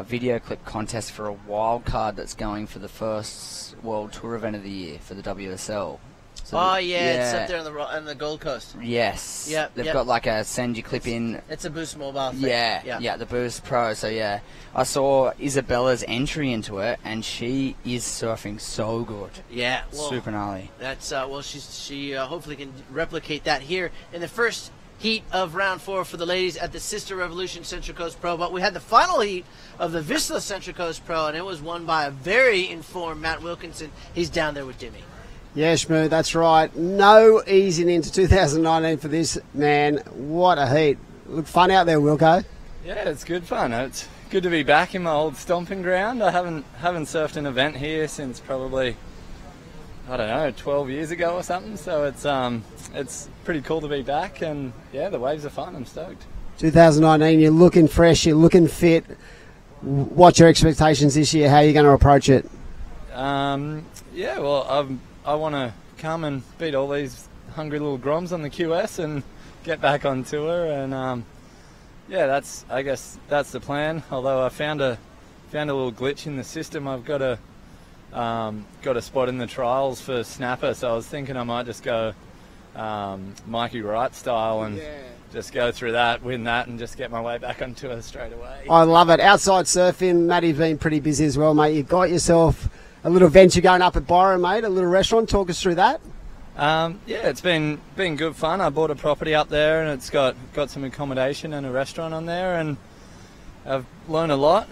video clip contest for a wild card that's going for the first World Tour event of the year for the WSL. So it's up there on the Gold Coast. Yes. Yep. They've got like a send your clip in. It's a Boost Mobile thing. Yeah, the Boost Pro. So yeah, I saw Isabella's entry into it, and she is surfing so good. Yeah, well, super gnarly. That's she hopefully can replicate that here in the first heat of round 4 for the ladies at the Sister Revolution Central Coast Pro. But we had the final heat of the Vissla Central Coast Pro, and it was won by a very informed Matt Wilkinson. He's down there with Dimmy. Yeah, Shmoo, that's right. No easing into 2019 for this, man. What a heat. Look fun out there, Wilco. Yeah, it's good fun. It's good to be back in my old stomping ground. I haven't surfed an event here since probably, I don't know, 12 years ago or something. So it's pretty cool to be back, and yeah, the waves are fun. I'm stoked. 2019, you're looking fresh, you're looking fit. What's your expectations this year? How are you going to approach it? Yeah, well, I want to come and beat all these hungry little groms on the QS and get back on tour, and yeah, I guess that's the plan. Although I found a little glitch in the system. I've got a spot in the trials for snapper, so I was thinking I might just go Mikey Wright style and just go through that, win that, and just get my way back on tour straight away. I love it. Outside surfing, Matty's been pretty busy as well, mate. You've got yourself a little venture going up at Byron, mate, a little restaurant. Talk us through that. Yeah, it's been good fun. I bought a property up there, and it's got some accommodation and a restaurant on there, and I've learned a lot.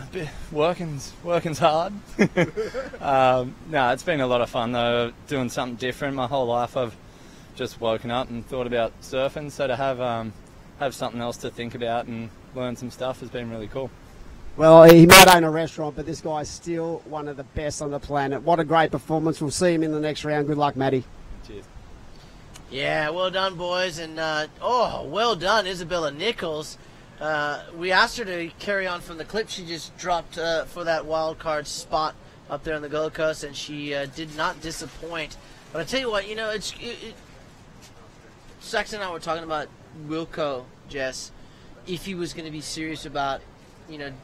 Working's hard. No, it's been a lot of fun though, doing something different. My whole life I've just woken up and thought about surfing, so to have something else to think about and learn some stuff has been really cool. Well, he might own a restaurant, but this guy's still one of the best on the planet. What a great performance. We'll see him in the next round. Good luck, Matty. Cheers. Yeah, well done, boys. And, well done, Isabella Nichols. We asked her to carry on from the clip she just dropped for that wild card spot up there on the Gold Coast, and she did not disappoint. But I tell you what, Saxon and I were talking about Wilco, Jess, if he was going to be serious about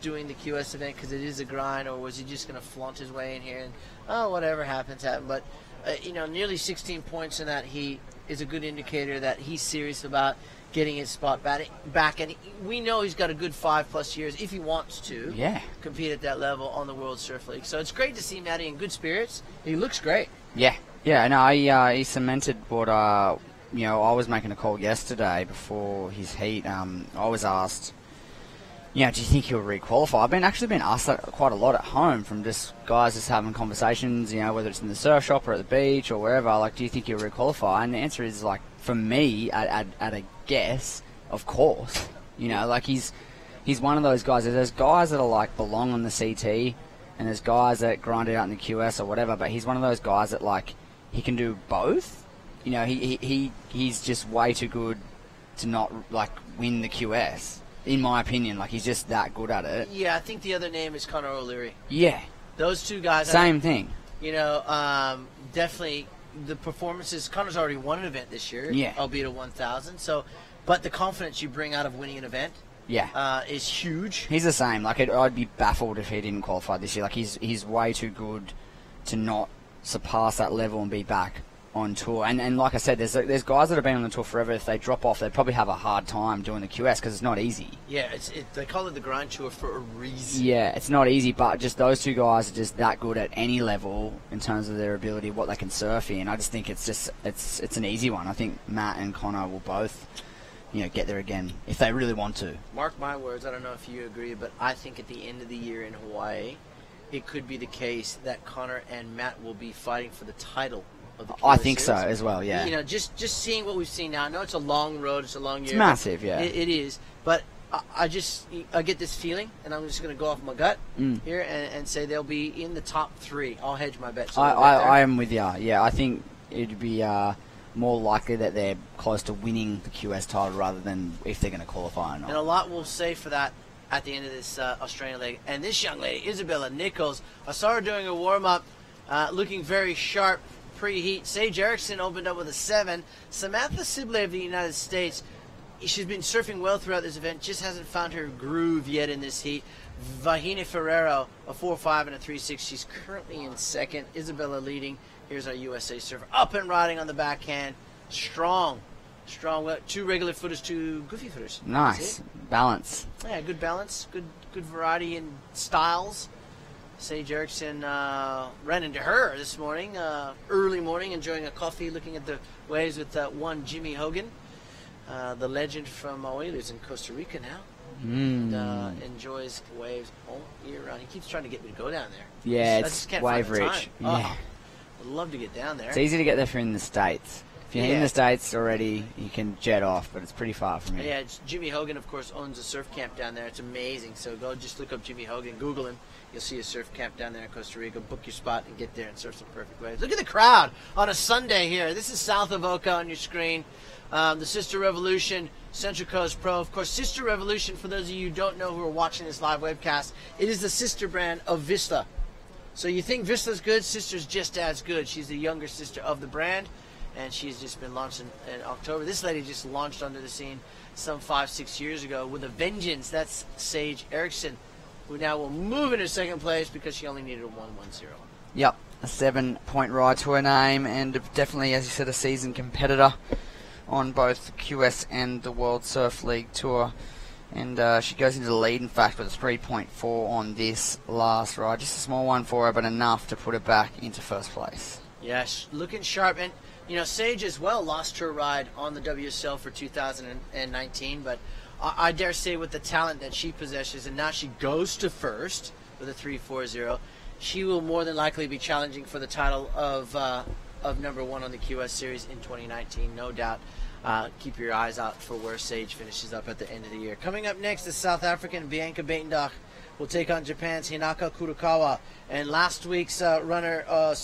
doing the QS event because it is a grind, or was he just going to flaunt his way in here and whatever happens happen. But nearly 16 points in that heat is a good indicator that he's serious about getting his spot back, and we know he's got a good 5+ years if he wants to compete at that level on the World Surf League. So it's great to see Matty in good spirits. He looks great. No, he cemented what I was making a call yesterday before his heat. I was asked, do you think he'll re-qualify? I've been asked that quite a lot at home from just guys just having conversations, whether it's in the surf shop or at the beach or wherever, like, do you think he'll re-qualify? And the answer is, like, for me, at a guess, of course. He's one of those guys. There's guys that are, like, belong on the CT, and there's guys that grind it out in the QS or whatever, but he's one of those guys that, like, he can do both. He's just way too good to not, like, win the QS. In my opinion, like, he's just that good at it. Yeah, I think the other name is Connor O'Leary. Yeah. Those two guys. Same thing. Definitely the performances. Connor's already won an event this year. Yeah. Albeit a 1,000. So, but the confidence you bring out of winning an event. Yeah. Is huge. He's the same. Like, I'd be baffled if he didn't qualify this year. Like, he's way too good to not surpass that level and be back on tour. And like I said, there's guys that have been on the tour forever. If they drop off, they'd probably have a hard time doing the QS because it's not easy. Yeah, they call it the grind tour for a reason. Yeah, it's not easy, but just those two guys are just that good at any level in terms of their ability, what they can surf in. I just think it's an easy one. I think Matt and Connor will both, get there again if they really want to. Mark my words, I don't know if you agree, but I think at the end of the year in Hawaii, it could be the case that Connor and Matt will be fighting for the title of the I think series. so as well, yeah. Just seeing what we've seen now. I know it's a long road, it's a long year. It's massive, yeah. It is, but I get this feeling, and I'm just going to go off my gut here and say they'll be in the top 3. I'll hedge my bets. I am with you. Yeah, I think it'd be more likely that they're close to winning the QS title rather than if they're going to qualify or not. And a lot will say for that at the end of this Australian leg. And this young lady, Isabella Nichols, I saw her doing a warm-up, looking very sharp pre-heat. Sage Erickson opened up with a 7. Samantha Sibley of the United States, she's been surfing well throughout this event, just hasn't found her groove yet in this heat. Vahine Ferrero, a 4.5 and a 3.6. She's currently in second. Isabella leading. Here's our USA surfer. Up and riding on the backhand. Strong. 2 regular footers, 2 goofy footers. Nice. Balance. Yeah, good balance. Good variety in styles. Sage Erickson ran into her this morning, early morning, enjoying a coffee, looking at the waves with one Jimmy Hogan, the legend from he lives in Costa Rica now. And enjoys waves all year round. He keeps trying to get me to go down there. Yeah, I just can't wave find the rich. time. Yeah. I'd love to get down there. It's easy to get there if you're in the States. If you're in Yeah. the States already, you can jet off, but it's pretty far from here. Yeah, Jimmy Hogan, of course, owns a surf camp down there. It's amazing. So go just look up Jimmy Hogan, Google him. You'll see a surf camp down there in Costa Rica. Book your spot and get there and surf some perfect waves. Look at the crowd on a Sunday here. This is south of Oka on your screen. The Sister Revolution, Central Coast Pro. Of course, Sister Revolution, for those of you who don't know who are watching this live webcast, it is the sister brand of Vissla. So you think Vissla's good, Sister's just as good. She's the younger sister of the brand, and she's just been launched in October. This lady just launched onto the scene some 5-6 years ago with a vengeance. That's Sage Erickson, who now will move into second place because she only needed a 1-1-0. Yep, a 7-point ride to her name, and definitely, as you said, a seasoned competitor on both the QS and the World Surf League Tour. And she goes into the lead, in fact, with a 3.4 on this last ride. Just a small one for her, but enough to put her back into first place. Yes, looking sharp. And, Sage as well lost her ride on the WSL for 2019, but I dare say with the talent that she possesses, and now she goes to first with a 3.40, she will more than likely be challenging for the title of number 1 on the QS series in 2019, no doubt. Keep your eyes out for where Sage finishes up at the end of the year. Coming up next, the South African Bianca Baitendach will take on Japan's Hinaka Kurokawa. And last week's not runner-up,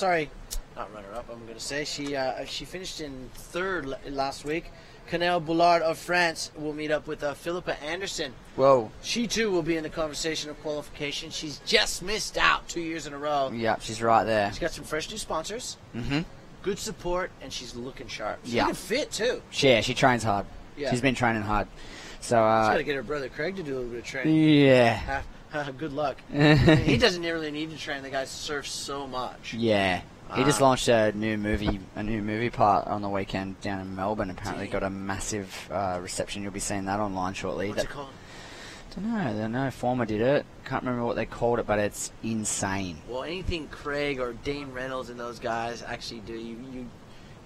I'm going to say. She finished in third last week. Canel Boulard of France will meet up with Philippa Anderson. Whoa. She, too, will be in the conversation of qualification. She's just missed out 2 years in a row. Yeah, she's right there. She's got some fresh new sponsors. Mm-hmm. Good support, and she's looking sharp. She's Yeah. looking fit, too. Yeah, she trains hard. Yeah. She's been training hard. So, She's got to get her brother Craig to do a little bit of training. Yeah. Good luck. He doesn't really need to train. The guy surfs so much. Yeah. He just launched a new movie part on the weekend down in Melbourne. Apparently got a massive reception. You'll be seeing that online shortly. What's it called? Don't know. Former did it. Can't remember what they called it, but it's insane. Well, anything Craig or Dane Reynolds and those guys actually do,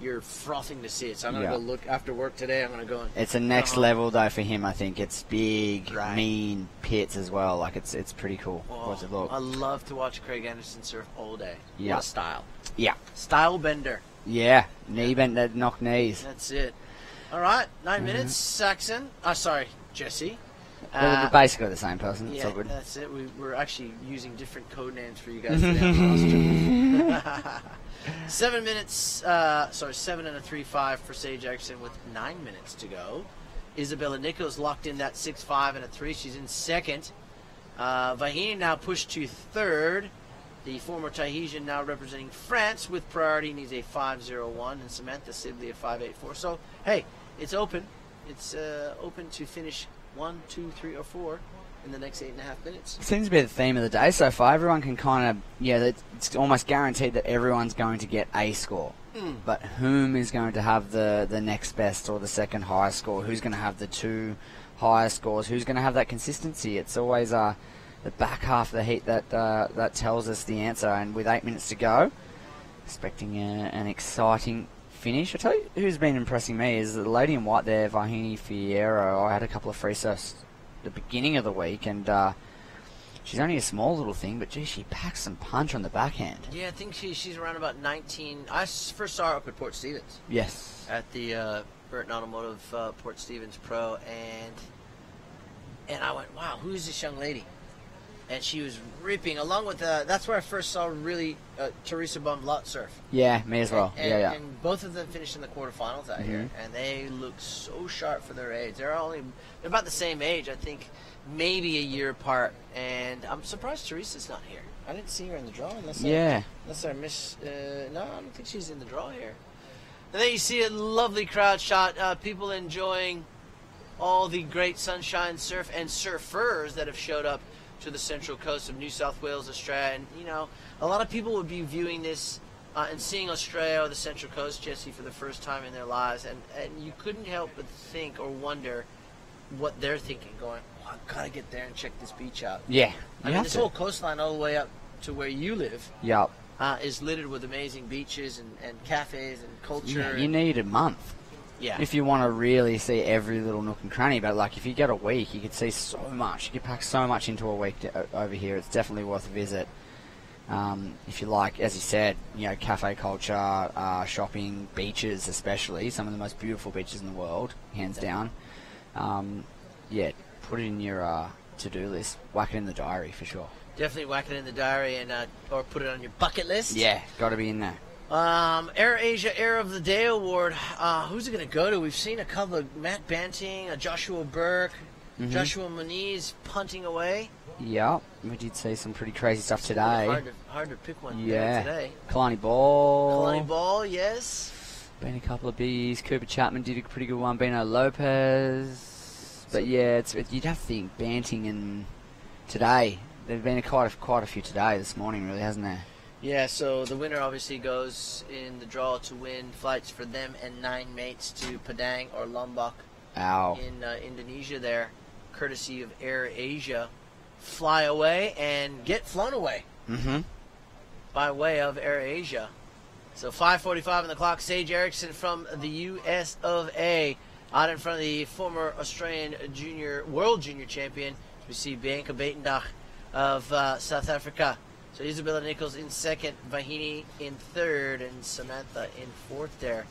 you're frothing to see it. So I'm going to go look after work today. I'm going to go and... It's a next level, though, for him, I think. It's big, mean pits as well. Like, it's pretty cool. What's it look? I love to watch Craig Anderson surf all day. Yeah. What a style. Yeah. Style bender. Yeah. Knee bend, knock knees. That's it. All right. 9 minutes, Saxon. Jesse. We're basically the same person. It's Yeah, all good. that's it. We're actually using different code names for you guys today on the roster. 7 minutes, 7 and a 3.5 for Sage Erickson with 9 minutes to go. Isabella Nichols locked in that 6.5 and a 3. She's in second. Vahine now pushed to third. The former Tahitian now representing France with priority needs a 5.01, and Samantha Sibley a 5.84. So, hey, it's open. it's open to finish 1, 2, 3, or 4 in the next 8.5 minutes. Seems to be the theme of the day so far. Everyone can kind of, it's almost guaranteed that everyone's going to get a score. But whom is going to have the next best or the second highest score? Who's going to have the 2 highest scores? Who's going to have that consistency? It's always the back half of the heat that tells us the answer. And with 8 minutes to go, expecting an exciting finish. I tell you who's been impressing me is the lady in white there, Vahini Fierro. I had a couple of free surfs at the beginning of the week, and she's only a small little thing, but gee, she packs some punch on the backhand. Yeah, I think she's around about 19. I first saw her up at Port Stevens. Yes. At the Burton Automotive Port Stevens Pro, and I went, wow, who is this young lady? And she was ripping, along with that's where I first saw really Teresa Bumblot surf. Yeah, me as well. And, and both of them finished in the quarterfinals out here, and they look so sharp for their age. They're about the same age, I think, maybe a year apart. And I'm surprised Teresa's not here. I didn't see her in the draw unless I missed. No, I don't think she's in the draw here. And then you see a lovely crowd shot, people enjoying all the great sunshine surf and surfers that have showed up to the central coast of New South Wales, Australia. And, you know, a lot of people would be viewing this and seeing Australia or the central coast, Jesse, for the first time in their lives. And you couldn't help but think or wonder what they're thinking, going, oh, I've got to get there and check this beach out. Yeah. I mean, this whole coastline all the way up to where you live is littered with amazing beaches and cafes and culture. Yeah, you need a month. Yeah. If you want to really see every little nook and cranny, but like if you get a week, you could see so much. You could pack so much into a week over here. It's definitely worth a visit. If you like, as you said, you know, cafe culture, shopping, beaches especially, some of the most beautiful beaches in the world, hands down. Yeah, put it in your to-do list. Whack it in the diary for sure. Definitely whack it in the diary and or put it on your bucket list. Yeah, got to be in there. Air Asia Air of the Day Award. Who's it going to go to? We've seen a couple of Matt Banting, Joshua Burke, Joshua Moniz punting away. Yeah, we did see some pretty crazy stuff today. Hard to pick one today. Kalani Ball. Kalani Ball, yes. Been a couple of Bs. Cooper Chapman did a pretty good one. Beno Lopez. But yeah, you'd have to think Banting and today. There've been quite a few today, this morning, really, hasn't there? Yeah, so the winner obviously goes in the draw to win flights for them and 9 mates to Padang or Lombok in Indonesia there, courtesy of Air Asia. Fly away and get flown away by way of Air Asia. So 5:45 on the clock. Sage Erickson from the US of A out in front of the former Australian world junior champion. We see Bianca Batendag of South Africa. So Isabella Nichols in second, Vahini in third, and Samantha in fourth there.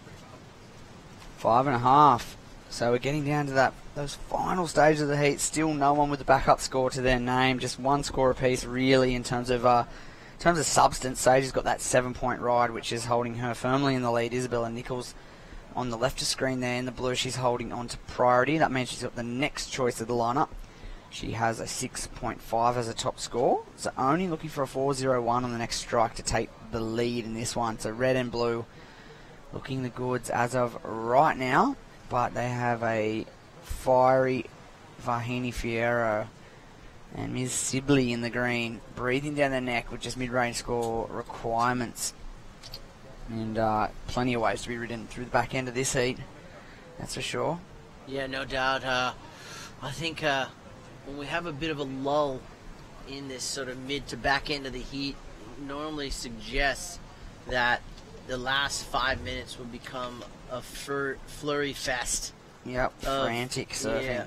5.5. So we're getting down to those final stages of the heat. Still no one with the backup score to their name. Just one score apiece, really, in terms of substance. Sage has got that 7-point ride, which is holding her firmly in the lead. Isabella Nichols on the left of screen there in the blue. She's holding on to priority. That means she's got the next choice of the lineup. She has a 6.5 as a top score. So only looking for a 4.01 on the next strike to take the lead in this one. So red and blue looking the goods as of right now. But they have a fiery Vahini Fierro and Ms. Sibley in the green, breathing down their neck with just mid-range score requirements. And plenty of ways to be ridden through the back end of this heat, that's for sure. Yeah, no doubt. I think when we have a bit of a lull in this sort of mid to back end of the heat, normally suggests that the last 5 minutes will become a flurry fest. Yep, frantic surfing. Yeah,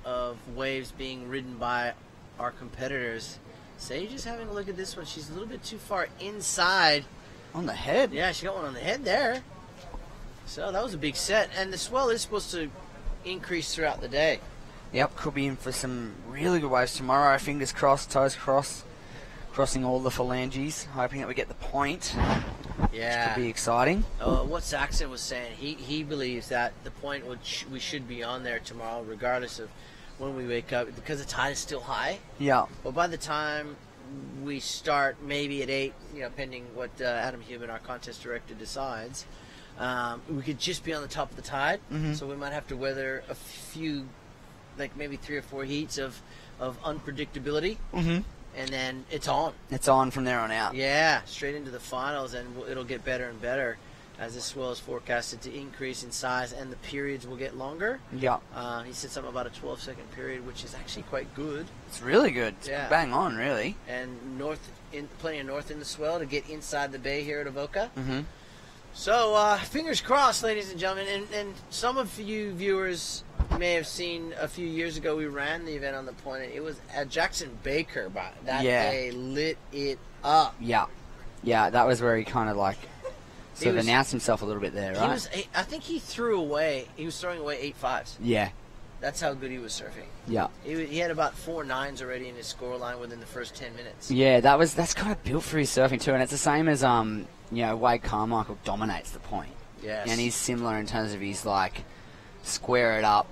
of waves being ridden by our competitors. Sage is having a look at this one. She's a little bit too far inside. On the head? Yeah, she got one on the head there. So that was a big set. And the swell is supposed to increase throughout the day. Yep, could be in for some really good waves tomorrow. Fingers crossed, toes crossed. Crossing all the phalanges, hoping that we get the point. Yeah. Which could be exciting. What Saxon was saying, he believes that the point we should be on there tomorrow, regardless of when we wake up, because the tide is still high. Yeah. But by the time we start, maybe at 8, pending what Adam Human, our contest director, decides, we could just be on the top of the tide. Mhm. So we might have to weather a few, like maybe 3 or 4 heats of unpredictability. Mhm. And then it's on. It's on from there on out. Yeah, straight into the finals, and it'll get better and better as this swell is forecasted to increase in size, and the periods will get longer. Yeah. He said something about a 12-second period, which is actually quite good. It's really good. It's Yeah. bang on, really. And plenty of north in the swell to get inside the bay here at Avoca. Mm-hmm. So, fingers crossed, ladies and gentlemen. And some of you viewers may have seen a few years ago we ran the event on the point, and it was at Jackson Baker that day lit it up. Yeah. Yeah, that was where he kind of like sort of announced himself a little bit there, right? I think he was throwing away 8 5s. Yeah. That's how good he was surfing. Yeah. He had about 4 9s already in his score line within the first 10 minutes. Yeah, that's kind of built for his surfing too, and it's the same as Wade Carmichael dominates the point. Yes. And he's similar in terms of his like square it up,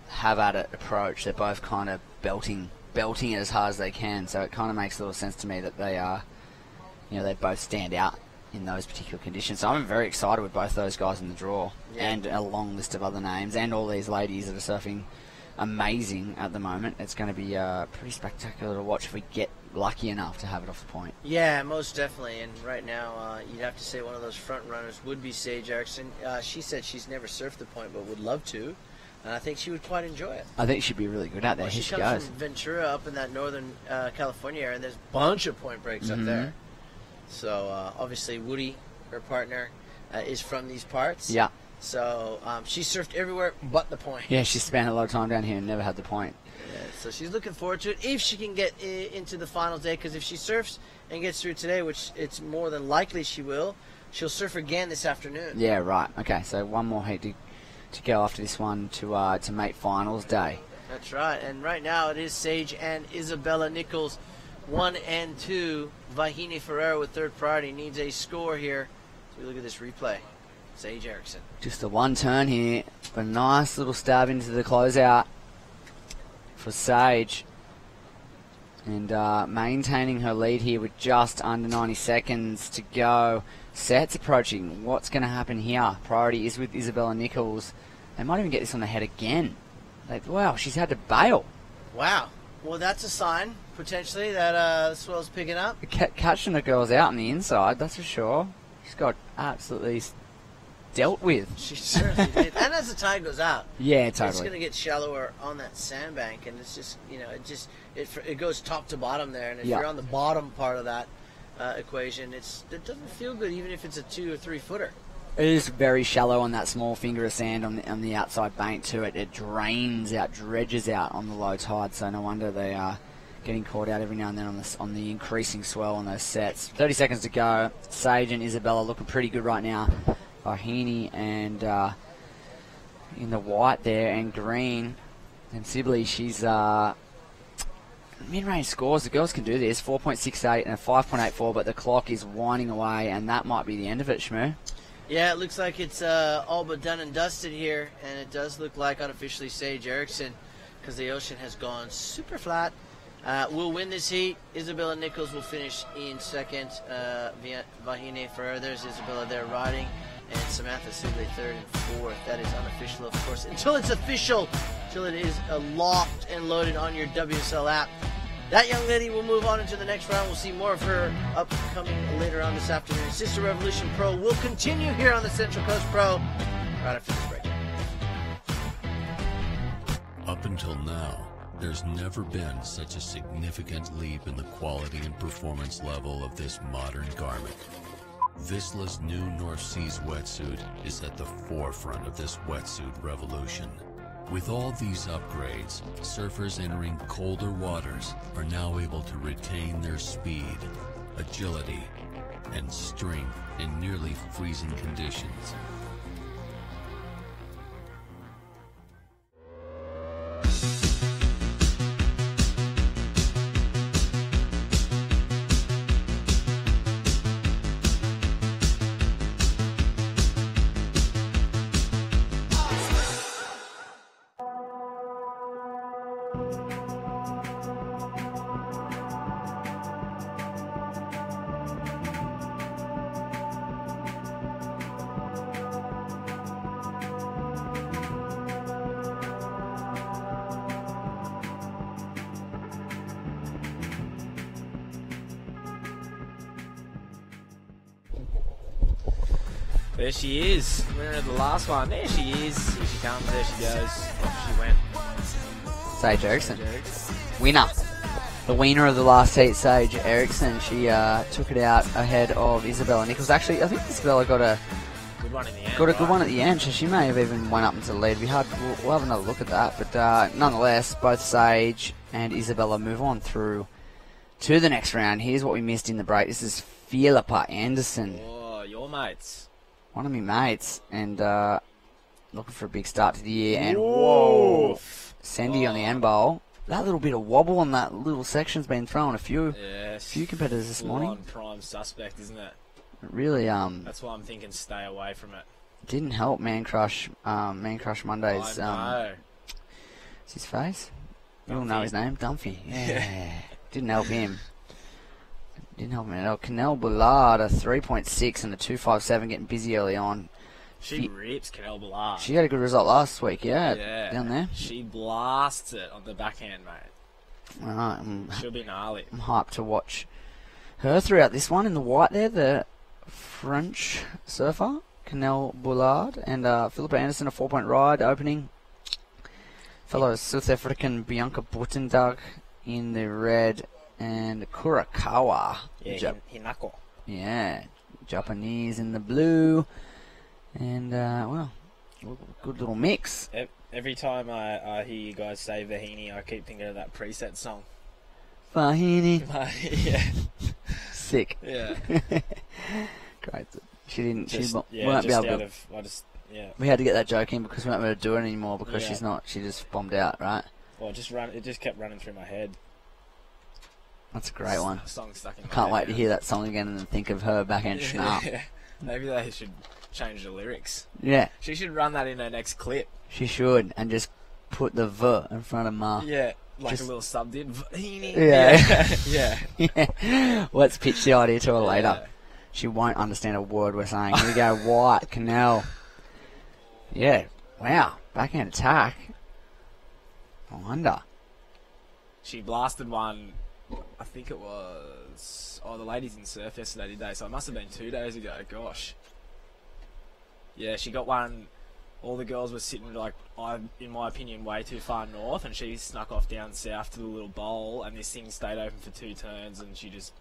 have at it approach. They're both kind of belting it as hard as they can. So it kind of makes a little sense to me that they are, they both stand out in those particular conditions. So I'm very excited with both those guys in the draw, and a long list of other names, and all these ladies that are surfing amazing at the moment. It's going to be pretty spectacular to watch if we get lucky enough to have it off the point. Yeah, most definitely. And right now, you'd have to say one of those front runners would be Sage Erickson. She said she's never surfed the point, but would love to. And I think she would quite enjoy it. I think she'd be really good out there. Well, Here she she comes goes. from Ventura up in that northern California area, and there's a bunch of point breaks up there. So obviously Woody, her partner, is from these parts. Yeah. So she surfed everywhere but the point. Yeah, she spent a lot of time down here and never had the point. Yeah, so she's looking forward to it if she can get into the finals day, because if she surfs and gets through today, which it's more than likely she will, she'll surf again this afternoon. Yeah, right. Okay, so one more heat to go after this one to make finals day. That's right. And right now it is Sage and Isabella Nichols, 1 and 2. Vahine Ferreira with third priority needs a score here. So we look at this replay. Sage Erickson. Just a one turn here, but a nice little stab into the closeout for Sage. And maintaining her lead here with just under 90 seconds to go. Sets approaching. What's going to happen here? Priority is with Isabella Nichols. They might even get this on the head again. Wow, she's had to bail. Wow. Well, that's a sign, potentially, that the swell's picking up. Catching the girls out on the inside, that's for sure. She's got absolutely dealt with. She certainly did. And as the tide goes out, yeah, totally, it's going to get shallower on that sandbank, and it's just, it goes top to bottom there, and if you're on the bottom part of that equation, it doesn't feel good, even if it's a 2 or 3 footer. It is very shallow on that small finger of sand on the outside bank too. It drains out, dredges out on the low tide, so no wonder they are getting caught out every now and then on the increasing swell on those sets. 30 seconds to go. Sage and Isabella looking pretty good right now. Vahine and in the white there, and green. And Sibley, she's mid-range scores. The girls can do this. 4.68 and a 5.84, but the clock is winding away, and that might be the end of it, Shmoo. Yeah, it looks like it's all but done and dusted here, and it does look like unofficially Sage Erickson, because the ocean has gone super flat. Will win this heat. Isabella Nichols will finish in second. Vahine Ferreira, there's Isabella there riding, and Samantha Sibley third and fourth. That is unofficial, of course, until it's official, until it is locked and loaded on your WSL app. That young lady will move on into the next round. We'll see more of her upcoming later on this afternoon. Sister Revolution Pro will continue here on the Central Coast Pro right after this break. Up until now, there's never been such a significant leap in the quality and performance level of this modern garment. Vissla's new North Seas wetsuit is at the forefront of this wetsuit revolution. With all these upgrades, surfers entering colder waters are now able to retain their speed, agility, and strength in nearly freezing conditions. There she is. Winner of the last one. There she is. Here she comes. There she goes. Off she went. Sage Eriksson. Winner. The winner of the last heat, Sage Eriksson. She took it out ahead of Isabella Nichols. Actually, I think Isabella got a good one in the end. Got a good one at the end, so she may have even went up into the lead. We'll have another look at that. But nonetheless, both Sage and Isabella move on through to the next round. Here's what we missed in the break. This is Philippa Anderson. Oh, your mates. One of my mates, and looking for a big start to the year. And whoa, Sandy on the end bowl. That little bit of wobble on that little section's been throwing a few competitors this morning. Prime suspect, isn't it? It really That's why I'm thinking stay away from it. Didn't help Man Crush Mondays. I know. What's his face? You'll know his name, Dunphy. Yeah. Didn't help him. Didn't help him at all. Canel Bullard, a 3.6 and a 2.57, getting busy early on. She rips Canel Bullard. She had a good result last week, yeah. Down there. She blasts it on the backhand, mate. All right. She'll be gnarly. I'm hyped to watch her throughout this one in the white there, the French surfer, Canel Bullard, and Philippa Anderson, a 4-point ride opening. Fellow South African Bianca Buttendug in the red, and Kurakawa. Yeah, Hinako. Yeah, Japanese in the blue. And, well, good little mix. Every time I hear you guys say Vahini, I keep thinking of that preset song. Vahini. Yeah. Sick. Yeah. Great. She didn't. Just, she won't be just able out to. of. I just. Yeah. We had to get that joke in because we weren't able to do it anymore because Yeah. she's not. She just bombed out, right? Well, it just kept running through my head. That's a great one. Song stuck in I my can't head wait to now. hear that song again and then think of her backhand schnap. Yeah. Maybe they should change the lyrics. Yeah. She should run that in her next clip. She should, and just put the V in front of Ma. Yeah, like Just- a little subbed in. Vahini. Yeah. Yeah. Yeah. Let's pitch the idea to her later. Yeah. She won't understand a word we're saying. Here we go, White, Canal. Yeah. Wow. Backhand attack. I wonder. She blasted one, I think it was... Oh, the ladies in surf yesterday, did they? So it must have been 2 days ago. Gosh. Yeah, she got one... All the girls were sitting, like, in my opinion, way too far north, and she snuck off down south to the little bowl, and this thing stayed open for 2 turns, and she just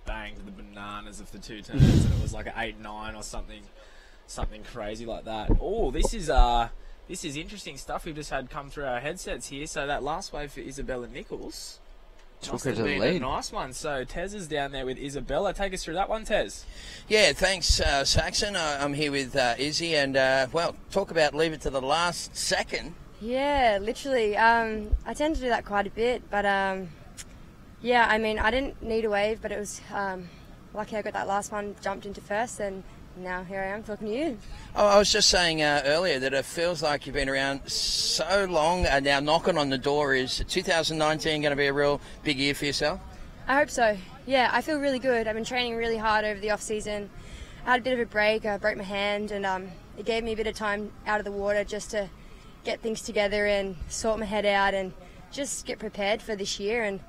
banged the bananas of the 2 turns, and it was like an 8-9 or something crazy like that. Oh, this is interesting stuff we've just had come through our headsets here. So that last wave for Isabella Nichols Took must her have to the been lead. a nice one. So Tez is down there with Isabella. Take us through that one, Tez. Yeah, thanks, Saxon. I'm here with Izzy, and, well, talk about leave it to the last second. Yeah, literally. I tend to do that quite a bit, but yeah, I mean, I didn't need a wave, but it was lucky I got that last one, jumped into first, and now here I am talking to you. Oh, I was just saying earlier that it feels like you've been around so long, and now knocking on the door. Is 2019 going to be a real big year for yourself? I hope so. Yeah, I feel really good. I've been training really hard over the off-season. I had a bit of a break. I broke my hand, and it gave me a bit of time out of the water just to get things together and sort my head out and just get prepared for this year. And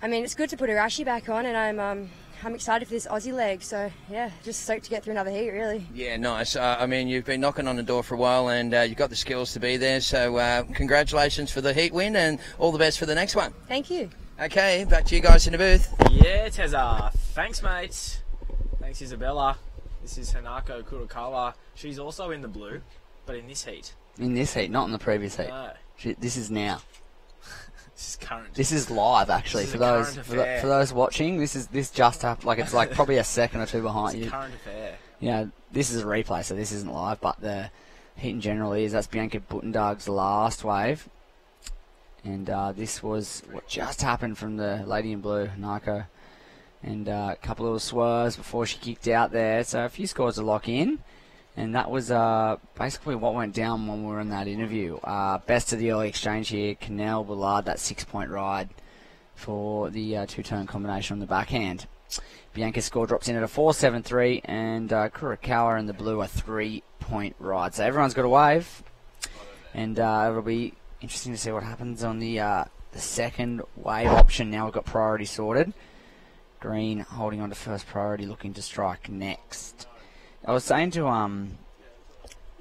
I mean, it's good to put Arashi back on, and I'm excited for this Aussie leg. So yeah, just stoked to get through another heat, really. Yeah, nice. I mean, you've been knocking on the door for a while, and you've got the skills to be there. So congratulations for the heat win, and all the best for the next one. Thank you. Okay, back to you guys in the booth. Yeah, Tezza. Thanks, mate. Thanks, Isabella. This is Hanako Kurakawa. She's also in the blue, but in this heat. In this heat, not in the previous heat. No. This is now. This is current. This is live, actually, This is for a those current affair. for those watching. This just happened. Like it's like probably a second or two behind It's a you. current affair. Yeah, this is a replay, so this isn't live, but the heat in general is. That's Bianca Buttendug's last wave. And this was what just happened from the lady in blue, Narco. And a couple of little swerves before she kicked out there. So a few scores to lock in. And that was basically what went down when we were in that interview. Best of the early exchange here, Canel Bullard, that 6-point ride for the two-turn combination on the backhand. Bianca's score drops in at a 4.73, and Kurakawa in the blue, a 3-point ride. So everyone's got a wave, and it'll be interesting to see what happens on the second wave option. Now we've got priority sorted. Green holding on to first priority, looking to strike next. I was saying to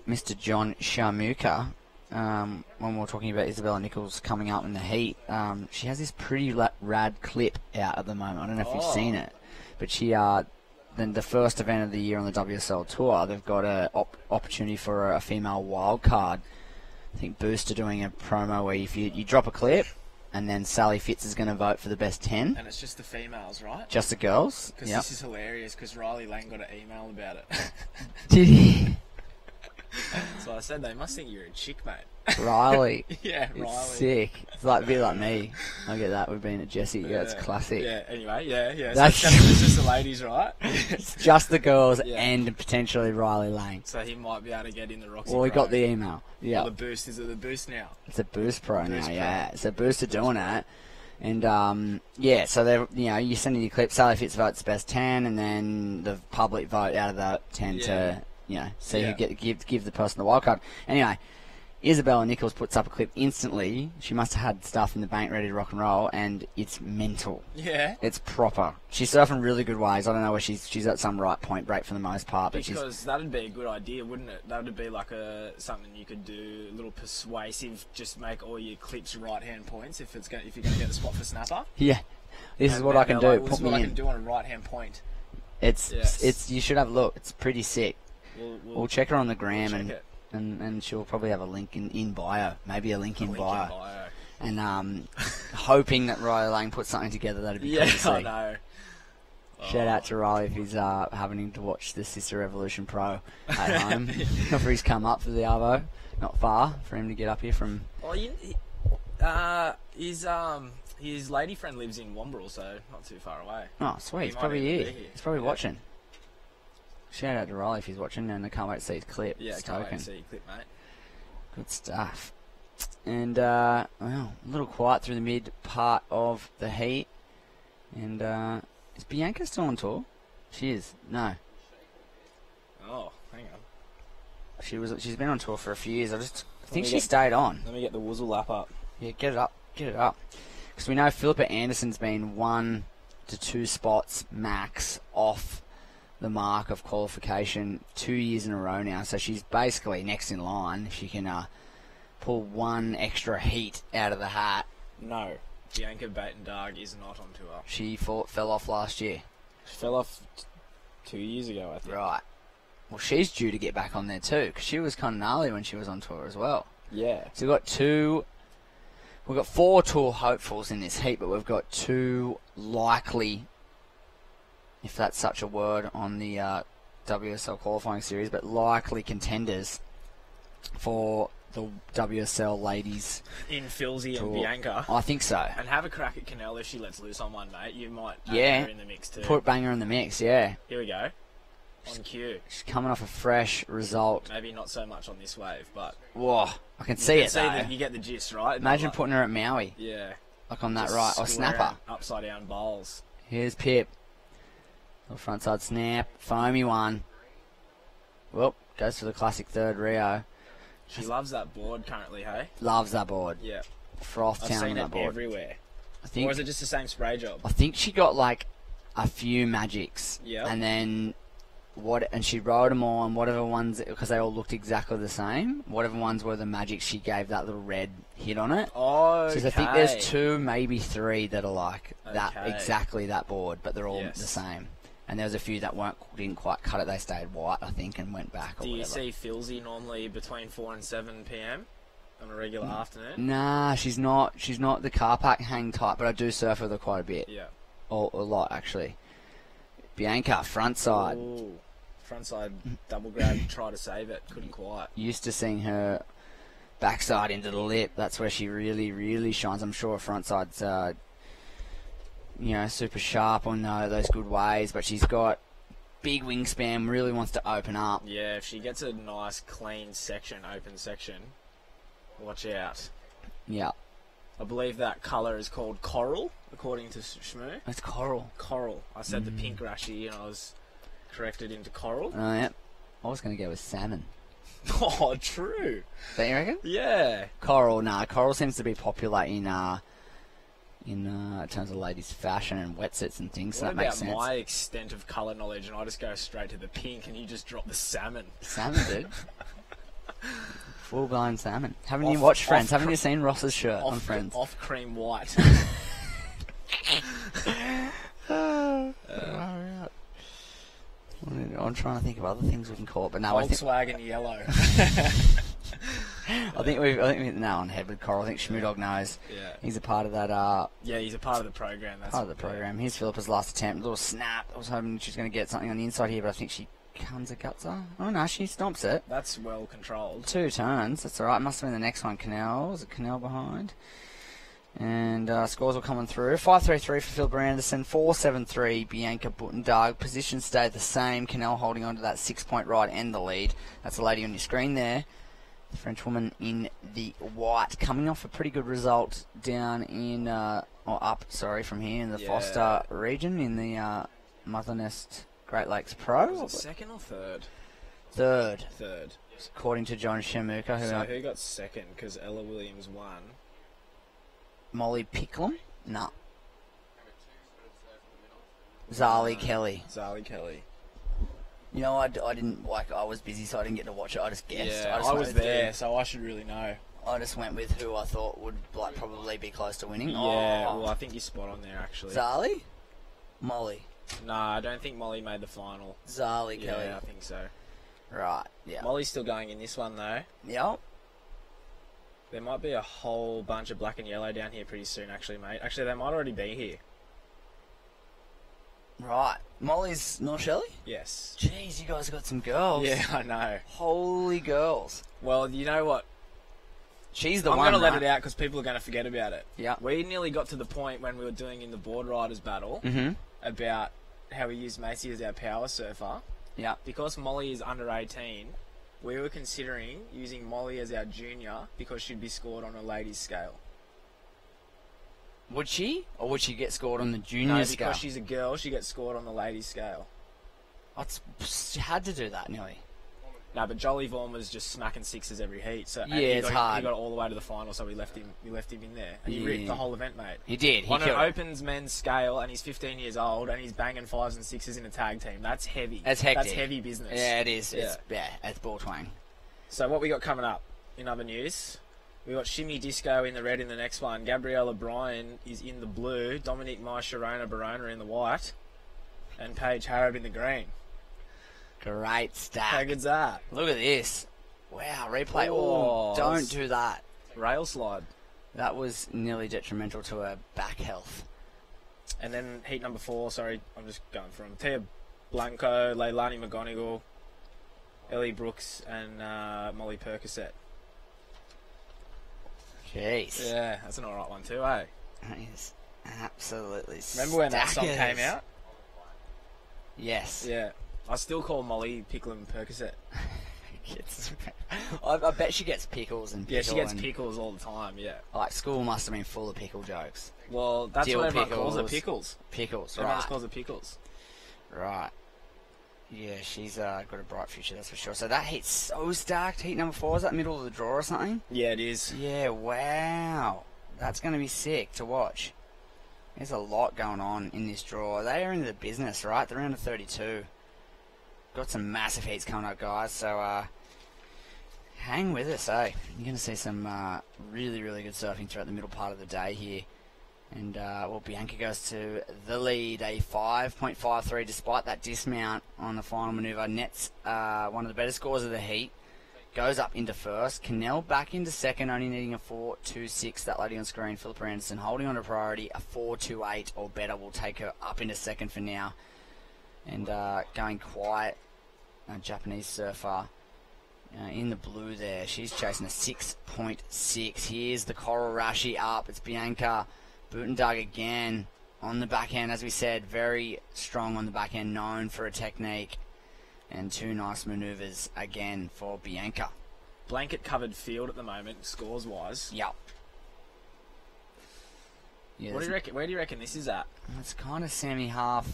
Mr. John Shamuka when we were talking about Isabella Nichols coming up in the heat, she has this pretty rad clip out at the moment. I don't know if you've seen it, but she then the first event of the year on the WSL Tour, they've got an opportunity for a female wild card. I think Booster doing a promo where if you drop a clip, and then Sally Fitz is going to vote for the best 10. And it's just the females, right? Just the girls? Because this is hilarious, because Riley Lang got an email about it. Did he? So I said, they must think you're a chick, mate. Riley. Yeah, it's Riley. sick. It's like a bit like me. I get that. We've been at Jessie. Yeah, it's classic. Yeah, anyway, yeah. That's So it's just the ladies, right? It's just the girls and potentially Riley Lang. So he might be able to get in the Roxy Well, we Pro. got the email. Yeah. Or the Boost. Is it the Boost now? It's a Boost Pro Boost now, Pro. yeah. So Boost are doing it. And, so they're, you send in your clip, Sally Fitz votes best 10, and then the public vote out of that 10 to, see who give the person the wild card. Anyway, Isabella Nichols puts up a clip instantly. She must have had stuff in the bank ready to rock and roll, and it's mental. Yeah. It's proper. She's surfing really good waves. I don't know where she's at some right point break for the most part, but Because that'd be a good idea, wouldn't it? That would be like something you could do, a little persuasive, just make all your clips right-hand points if you're going to get the spot for snapper. Yeah. This is And what then I can they're do. like, Put this is what me I in. can do on a right-hand point. It's you should have a look. It's pretty sick. We'll check her on the gram check it. and she'll probably have a link in bio. Maybe a link in bio. And hoping that Riley Lang puts something together, that'd be cool to see. I know. Shout out to Riley if he's having to watch the Sister Revolution Pro at home. If he's come up for the Arvo, not far for him to get up here from. His lady friend lives in Wombrel, so not too far away. Oh, sweet. He He's might probably even here. be here. He's probably watching. Shout out to Riley if he's watching, and I can't wait to see his clip. Yeah, can't wait to see your clip, mate. Good stuff. And, a little quiet through the mid part of the heat. And, is Bianca still on tour? She is. No. Oh, hang on. She's been on tour for a few years. I think me she get- stayed on. Let me get the Woozle lap up. Yeah, get it up. Because we know Philippa Anderson's been 1 to 2 spots max off the mark of qualification 2 years in a row now. So she's basically next in line. If she can pull one extra heat out of the hat. No. Bianca Batendarg is not on tour. She fell off last year. She fell off 2 years ago, I think. Right. Well, she's due to get back on there too, because she was kind of gnarly when she was on tour as well. Yeah. So we've got 4 tour hopefuls in this heat, but we've got 2 likely, if that's such a word on the WSL qualifying series, but likely contenders for the WSL ladies. In Filzy tour. and Bianca. I think so. And have a crack at Canel if she lets loose on one, mate. You might add her in the mix too. Put Banger in the mix, yeah. Here we go. On cue. She's coming off a fresh result. Maybe not so much on this wave, but... Whoa, I can see it though. You get the gist, right? Imagine Like- putting her at Maui. Yeah. Like on that Just right, or square snapper. Upside down bowls. Here's Pip. Little front side snap, foamy one. Well, goes for the classic third Rio. She loves that board currently, hey? Loves that board. Yeah. Froth I've town seen on it that board. everywhere. I think, or is it just the same spray job? I think she got like a few magics. Yeah. And then and she rode them all, and whatever ones, because they all looked exactly the same, whatever ones were the magics, she gave that little red hit on it. Oh, So I think there's 2, maybe 3 that are like that, Okay. exactly that board, but they're all Yes. the same. And there was a few that didn't quite cut it. They stayed white, I think, and went back or Do you whatever. see Filzy normally between 4 and 7 p.m. on a regular afternoon? Nah, she's not. She's not the car park hang type, but I do surf with her quite a bit. Yeah. Or a lot, actually. Bianca, front side. Ooh. Frontside double grab, try to save it. Couldn't quite. Used to seeing her backside into the lip. That's where she really, really shines. I'm sure her front side's, super sharp on those good waves, but she's got big wingspan, really wants to open up. Yeah, if she gets a nice, clean section, open section, watch out. Yeah. I believe that colour is called coral, according to Shmoo. It's coral. Coral. I said the pink rashy, and I was corrected into coral. Oh, yeah. I was going to go with salmon. Oh, true. Don't you reckon? Yeah. Coral, nah. Coral seems to be popular in, in terms of ladies' fashion and wetsuits and things. So What that makes about sense. my extent of colour knowledge, and I just go straight to the pink, and you just drop the salmon? Salmon, dude. Full-blown salmon. Haven't you watched Friends? Haven't you seen Ross's shirt on Friends? Off cream white. I'm trying to think of other things we can call it, but no, I think Volkswagen yellow. I think we hit the nail on the head with Coral. I think Schmoodog knows. Yeah. He's a part of that. Yeah, he's a part of the program. That's Part of the program. Here's Philippa's last attempt. A little snap. I was hoping she was going to get something on the inside here, but I think she comes a gutser. Oh no, she stomps it. That's well controlled. 2 turns. That's all right. Must have been the next one. Canal. Is it Canal behind? And scores will come on through. 5-3-3 for Philippa Anderson. 4-7-3 Bianca Buttendug. Position stayed the same. Canal holding on to that 6-point ride and the lead. That's the lady on your screen there. The French woman in the white. Coming off a pretty good result down in, from here in the Foster region in the Mother Nest Great Lakes Pro. Was it second or third? Third. Third. According to John Shemuka. So who got second? Because Ella Williams won. Molly Picklum? No. Zali Kelly. Zali Kelly. You know, I didn't, I was busy, so I didn't get to watch it. I just guessed. Yeah, I was there, so I should really know. I just went with who I thought would probably be close to winning. Yeah, Oh. well, I think you're spot on there, actually. Zali? Molly? No, I don't think Molly made the final. Zali Kelly. Yeah, I think so. Right, yeah. Molly's still going in this one, though. Yep. There might be a whole bunch of black and yellow down here pretty soon, actually, mate. Actually, they might already be here. Right. Molly's North Shelley? Yes. Jeez, you guys got some girls. Yeah, I know. Holy girls. Well, you know what? She's the I'm one, going to let right? it out because people are going to forget about it. Yeah. We nearly got to the point when we were doing in the board riders battle about how we used Macy as our power surfer. Yeah. Because Molly is under 18, we were considering using Molly as our junior because she'd be scored on a ladies' scale. Would she? Or would she get scored on the junior No, scale? because she's a girl, she gets scored on the ladies' scale. She had to do that, nearly. No, but Jolly Vaughan was just smacking sixes every heat. So Yeah, it's hard. He got all the way to the final, so we left him in there. And he ripped the whole event, mate. He did. He On an killed it. opens men's scale, and he's 15 years old, and he's banging 5s and 6s in a tag team. That's heavy. That's hectic. That's heavy business. Yeah, it is. Yeah. It's ball twang. So what we got coming up in other news? We got Shimmy Disco in the red in the next one. Gabriella Bryan is in the blue. Dominique Mai Sharona Barona in the white. And Paige Harrop in the green. Great stack. How good's that? Look at this. Wow, replay. Oh, Oh, don't do that. Rail slide. That was nearly detrimental to her back health. And then heat number 4, sorry, I'm just going from Tia Blanco, Leilani McGonigal, Ellie Brooks, and Molly Percocet. Jeez. Yeah, that's an alright one too, eh? That is absolutely Remember when that song stackers. came out? Yes. Yeah. I still call Molly Pickle Percocet. I bet she gets pickles and Yeah, pickle she gets and, pickles all the time, yeah. Like, school must have been full of pickle jokes. Well, that's Dill what everyone pickles. calls her, pickles. Pickles, Everyone right. just calls her pickles. Right. Yeah, she's got a bright future, that's for sure. So that heat's so stacked. Heat number 4, is that middle of the draw or something? Yeah, it is. Yeah, wow. That's going to be sick to watch. There's a lot going on in this draw. They are into the business, right? They're into 32. Got some massive heats coming up, guys. So, hang with us, eh? You're going to see some really, really good surfing throughout the middle part of the day here. And, Bianca goes to the lead, a 5.53, despite that dismount on the final manoeuvre. Nets one of the better scores of the heat. Goes up into first. Cannell back into second, only needing a 4.26. That lady on screen, Philippa Anderson, holding on to priority. A 4.28 or better will take her up into second for now. And going quiet, a Japanese surfer in the blue there. She's chasing a 6.6. Here's the Coral Rashi up. It's Bianca Buttendug again on the backhand. As we said, very strong on the backhand, known for a technique. And 2 nice manoeuvres again for Bianca. Blanket covered field at the moment, scores wise. Yep. Yeah, What do you reckon? Where do you reckon this is at? It's kind of semi-half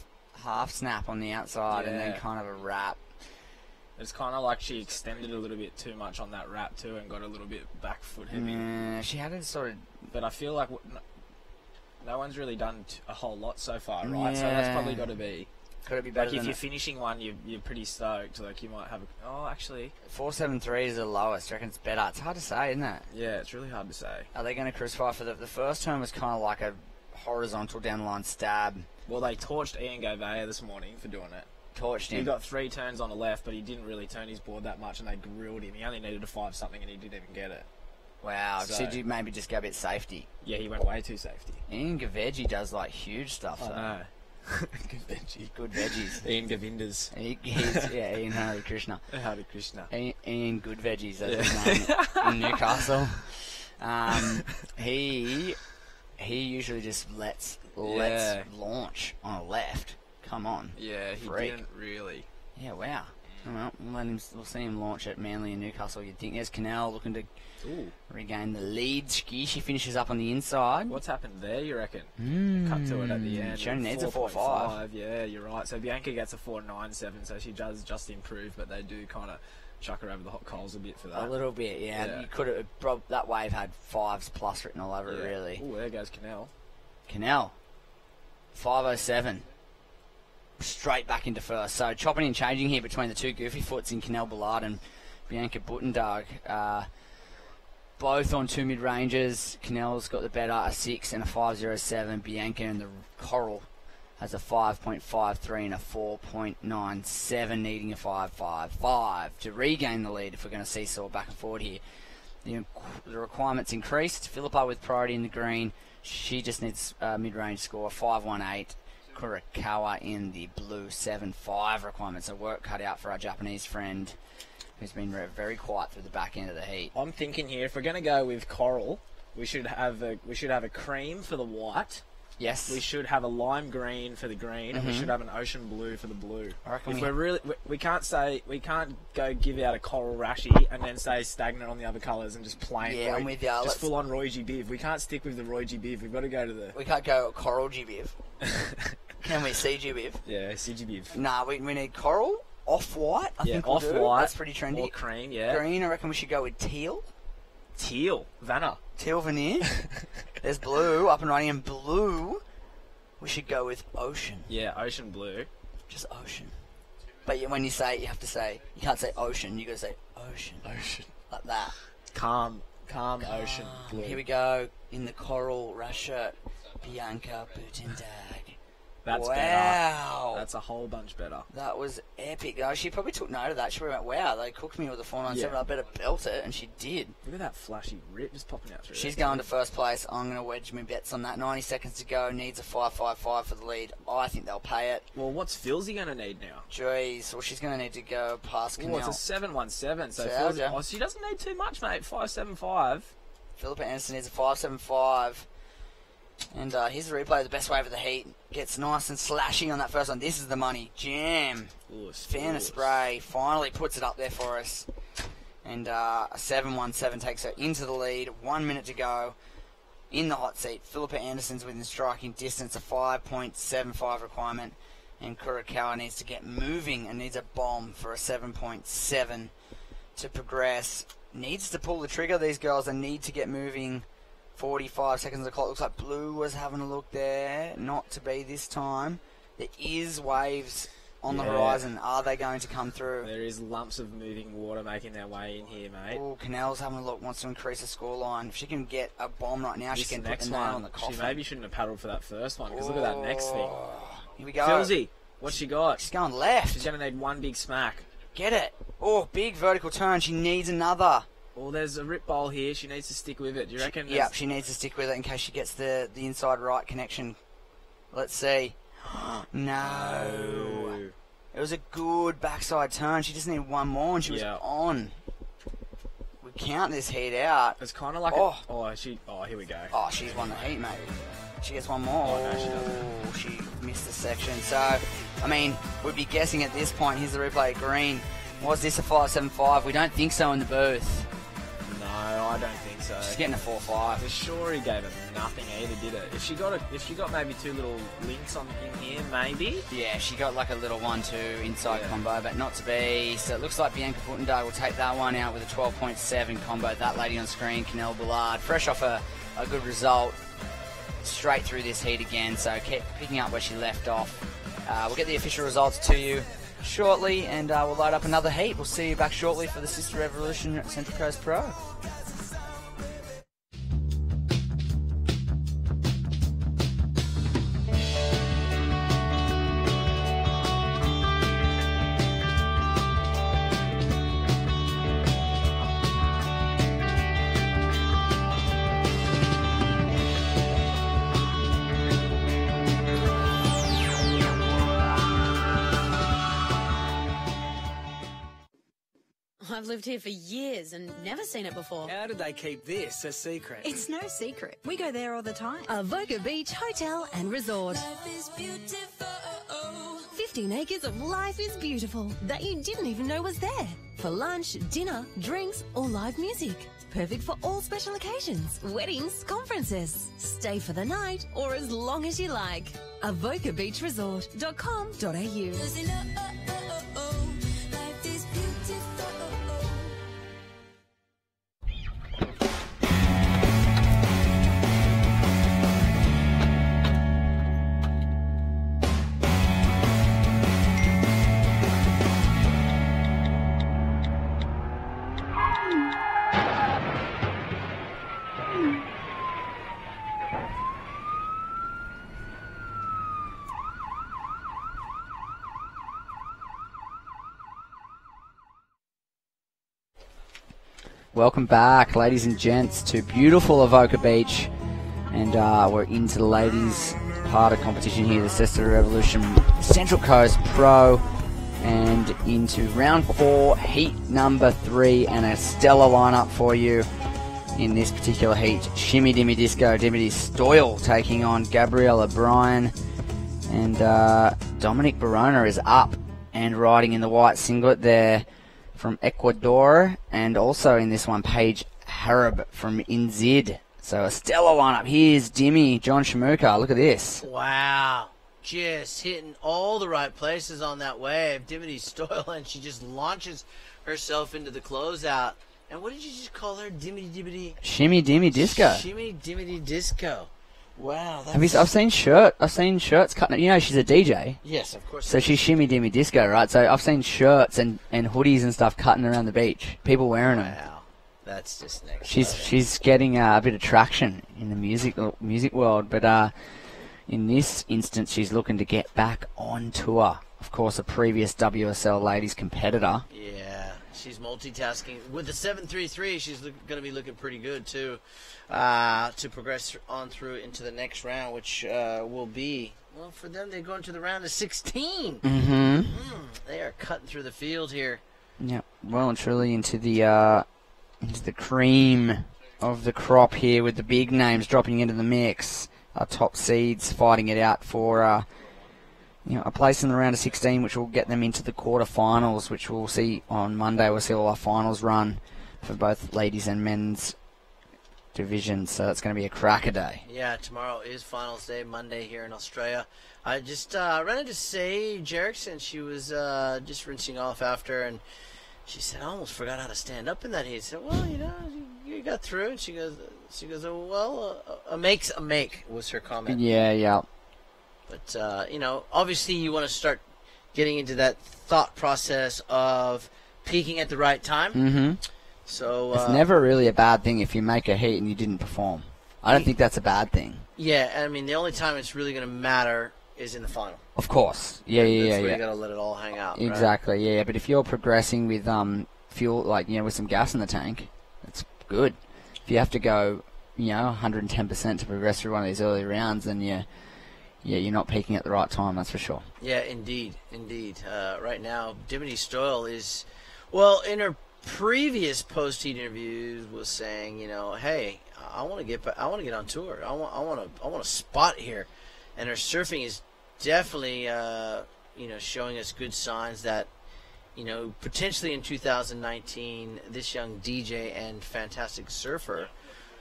snap on the outside and then Yeah. kind of a wrap. It's kind of like she extended a little bit too much on that wrap too and got a little bit back foot heavy. She had it sort of... But I feel like no one's really done a whole lot so far, right? So that's probably got to be. Got to be better Like if than you're it. finishing one, you're pretty stoked. Like you might have. Actually, 473 is the lowest. I reckon it's better. It's hard to say, isn't it? yeah, it's really hard to say. Are they going to crucify for the first turn? Was kind of like a horizontal down the line stab. Well, they torched Ian Govea this morning for doing it. Torched him. He got 3 turns on the left, but he didn't really turn his board that much, and they grilled him. He only needed a 5 something, and he didn't even get it. Wow. So did you maybe just go a bit safety? Yeah, he went way too safety. Ian Govea does like huge stuff. I So. know. Good veggie. Good veggies. Ian Govindas. Ian Hare Krishna. Hare Krishna. Ian Good Veggies, that's his name in Newcastle. He usually just lets launch on a left. Come on. Yeah, he Freak. didn't really. Yeah, wow. Well, we'll see him launch at Manly and Newcastle. You'd think there's Canal looking to regain the lead. She finishes up on the inside. What's happened there, you reckon? Cut to it at the end. She only needs a 4.5. Yeah, you're right. So Bianca gets a 4.97, so she does just improve, but they do kind of chuck her over the hot coals a bit for that. A little bit, yeah. You could have. That wave had 5s plus written all over it, really. Oh, there goes Canal. Canal, 507. Straight back into first. So chopping and changing here between the two goofy foots in Canal Ballard and Bianca Buttendug. Both on 2 mid-ranges. Canal's got the better, a 6 and a 5.07. Bianca and the Coral has a 5.53 and a 4.97, needing a 5.55 to regain the lead if we're going to seesaw back and forward here. The requirements increased. Philippa with priority in the green. She just needs a mid-range score, 5.18. Kurikawa in the blue 7.5 requirements. So work cut out for our Japanese friend who's been very quiet through the back end of the heat. I'm thinking here, if we're going to go with Coral, we should have a cream for the white. Yes. We should have a lime green for the green, and we should have an ocean blue for the blue. I reckon we can't go give out a coral rashy and then stay stagnant on the other colours and just plain. Yeah, I'm with you. Just full on Roy G Biv. We can't stick with the Roy G Biv. We've got to go to the. We can't go coral GBiv. Can we CG Biv? Yeah, CG Biv. Nah, we need coral, off-white. I think we'll do. Off-white. That's pretty trendy. Or cream, yeah. Green, I reckon we should go with teal. Teal. Vanna. Teal veneer. There's blue up and running, and blue. We should go with ocean. Yeah, ocean blue. Just ocean. But when you say it, you have to say, you can't say ocean, you got to say ocean. Ocean. Like that. Calm ocean blue. Here we go, in the coral rush shirt, Bianca Butendag. That's wow. better. That's a whole bunch better. That was epic. Oh, she probably took note of that. She probably went, wow, they cooked me with a 497. I better belt it, and she did. Look at that flashy rip just popping out through. She's going to first place. I'm going to wedge my bets on that. 90 seconds to go. Needs a 5.55 for the lead. I think they'll pay it. Well, what's Philsy going to need now? Jeez. Well, she's going to need to go past Canal. Well, it's a 7.17. So Philsy, she doesn't need too much, mate. 5.75. Philippa Anderson needs a 5.75. And here's the replay of the best wave of the heat. Gets nice and slashing on that first one. This is the money. Jam. Fan of spray. Finally puts it up there for us. And a 7.17 takes her into the lead. 1 minute to go. In the hot seat. Philippa Anderson's within striking distance. A 5.75 requirement. And Kurikawa needs to get moving and needs a bomb for a 7.7 to progress. Needs to pull the trigger, these girls. They need to get moving. 45 seconds of the clock. Looks like blue was having a look there. Not to be this time. There is waves on the horizon. Are they going to come through? There is lumps of moving water making their way in here, mate. Oh, Canal's having a look. Wants to increase the scoreline. If she can get a bomb right now, This she can next put the nail one, on the coffin. She maybe shouldn't have paddled for that first one, because look at that next thing. Here we go. Philsy, what's she got? She's going left. She's going to need one big smack. Get it. Oh, big vertical turn. She needs another. Well, there's a rip bowl here. She needs to stick with it. Do you reckon? Yep, she needs to stick with it in case she gets the inside right connection. Let's see. No. It was a good backside turn. She just needed one more and she was on. We count this heat out. It's kind of like here we go. Oh, she's won the heat, mate. She gets one more. Oh, no, she doesn't. She missed the section. So, I mean, we'd be guessing at this point. Here's the replay. Green. Was this a 5.75? We don't think so in the booth. No, I don't think so. She's getting a 4.5. The Shorey gave her nothing either, did it? If she got maybe two little links on in here, maybe. Yeah, she got like a little 1-2 inside combo, but not to be. So it looks like Bianca Buttendug will take that one out with a 12.7 combo. That lady on screen, Canal Ballard, fresh off a good result. straight through this heat again, so keep picking up where she left off. We'll get the official results to you shortly, and we'll load up another heat. We'll see you back shortly for the Sister Revolution Central Coast Pro. I've lived here for years and never seen it before. How did they keep this a secret? It's no secret. We go there all the time. Avoca Beach Hotel and Resort. 15 acres of life is beautiful that you didn't even know was there. For lunch, dinner, drinks, or live music. Perfect for all special occasions, weddings, conferences. Stay for the night or as long as you like. AvocaBeachResort.com.au. Welcome back, ladies and gents, to beautiful Avoca Beach. And we're into the ladies' part of competition here, the Sister Revolution Central Coast Pro. And into round 4, heat number 3, and a stellar lineup for you in this particular heat. Shimmy Dimmy Disco, Dimity Stoyle taking on Gabriella Bryan. And Dominic Barona is up and riding in the white singlet there from Ecuador, and also in this one, Paige Harab from Inzid. So a stellar lineup. Here's Dimmy, John Shamuka. Look at this. Wow. Just hitting all the right places on that wave. Dimity Stoyle, and she just launches herself into the closeout. And what did you just call her? Dimity? Shimmy Dimmy Disco. Shimmy Dimity Disco. Wow. I've seen shirts cutting. You know, she's a DJ. Yes, of course. So she's Shimmy Dimmy Disco, right? So I've seen shirts and hoodies and stuff cutting around the beach. People wearing them. Wow. That's just next. She's getting a bit of traction in the music world, but in this instance, she's looking to get back on tour. Of course, a previous WSL ladies competitor. Yeah, she's multitasking. With the 733, she's going to be looking pretty good, too, to progress on through into the next round, which will be, well, for them, they go into the round of 16. Mm-hmm. They are cutting through the field here. Yeah, well and truly into the cream of the crop here, with the big names dropping into the mix. Top seeds fighting it out for a place in the round of 16, which will get them into the quarterfinals, which we'll see on Monday. We'll see all our finals run for both ladies and men's divisions, so it's going to be a cracker day. Yeah, tomorrow is finals day, Monday here in Australia. I just ran into Sage Erickson. She was just rinsing off after, and she said, I almost forgot how to stand up in that heat. I said, well, you got through. And she goes, oh, well, a make's a make, was her comment. Yeah. But, obviously you want to start getting into that thought process of peaking at the right time. Mm-hmm. So it's never really a bad thing if you make a heat and you didn't perform. I don't think that's a bad thing. Yeah, I mean, the only time it's really going to matter is in the final. Of course. Yeah. That's where you got to let it all hang out. Exactly, right? yeah. But if you're progressing with fuel, with some gas in the tank, that's good. If you have to go, 110% to progress through one of these early rounds, then you're not peaking at the right time, that's for sure. Yeah, indeed. Right now, Dimity Stoyle is, well, in her previous post-heat interviews was saying, hey, I want to get on tour. I want a spot here, and her surfing is definitely showing us good signs that potentially in 2019 this young DJ and fantastic surfer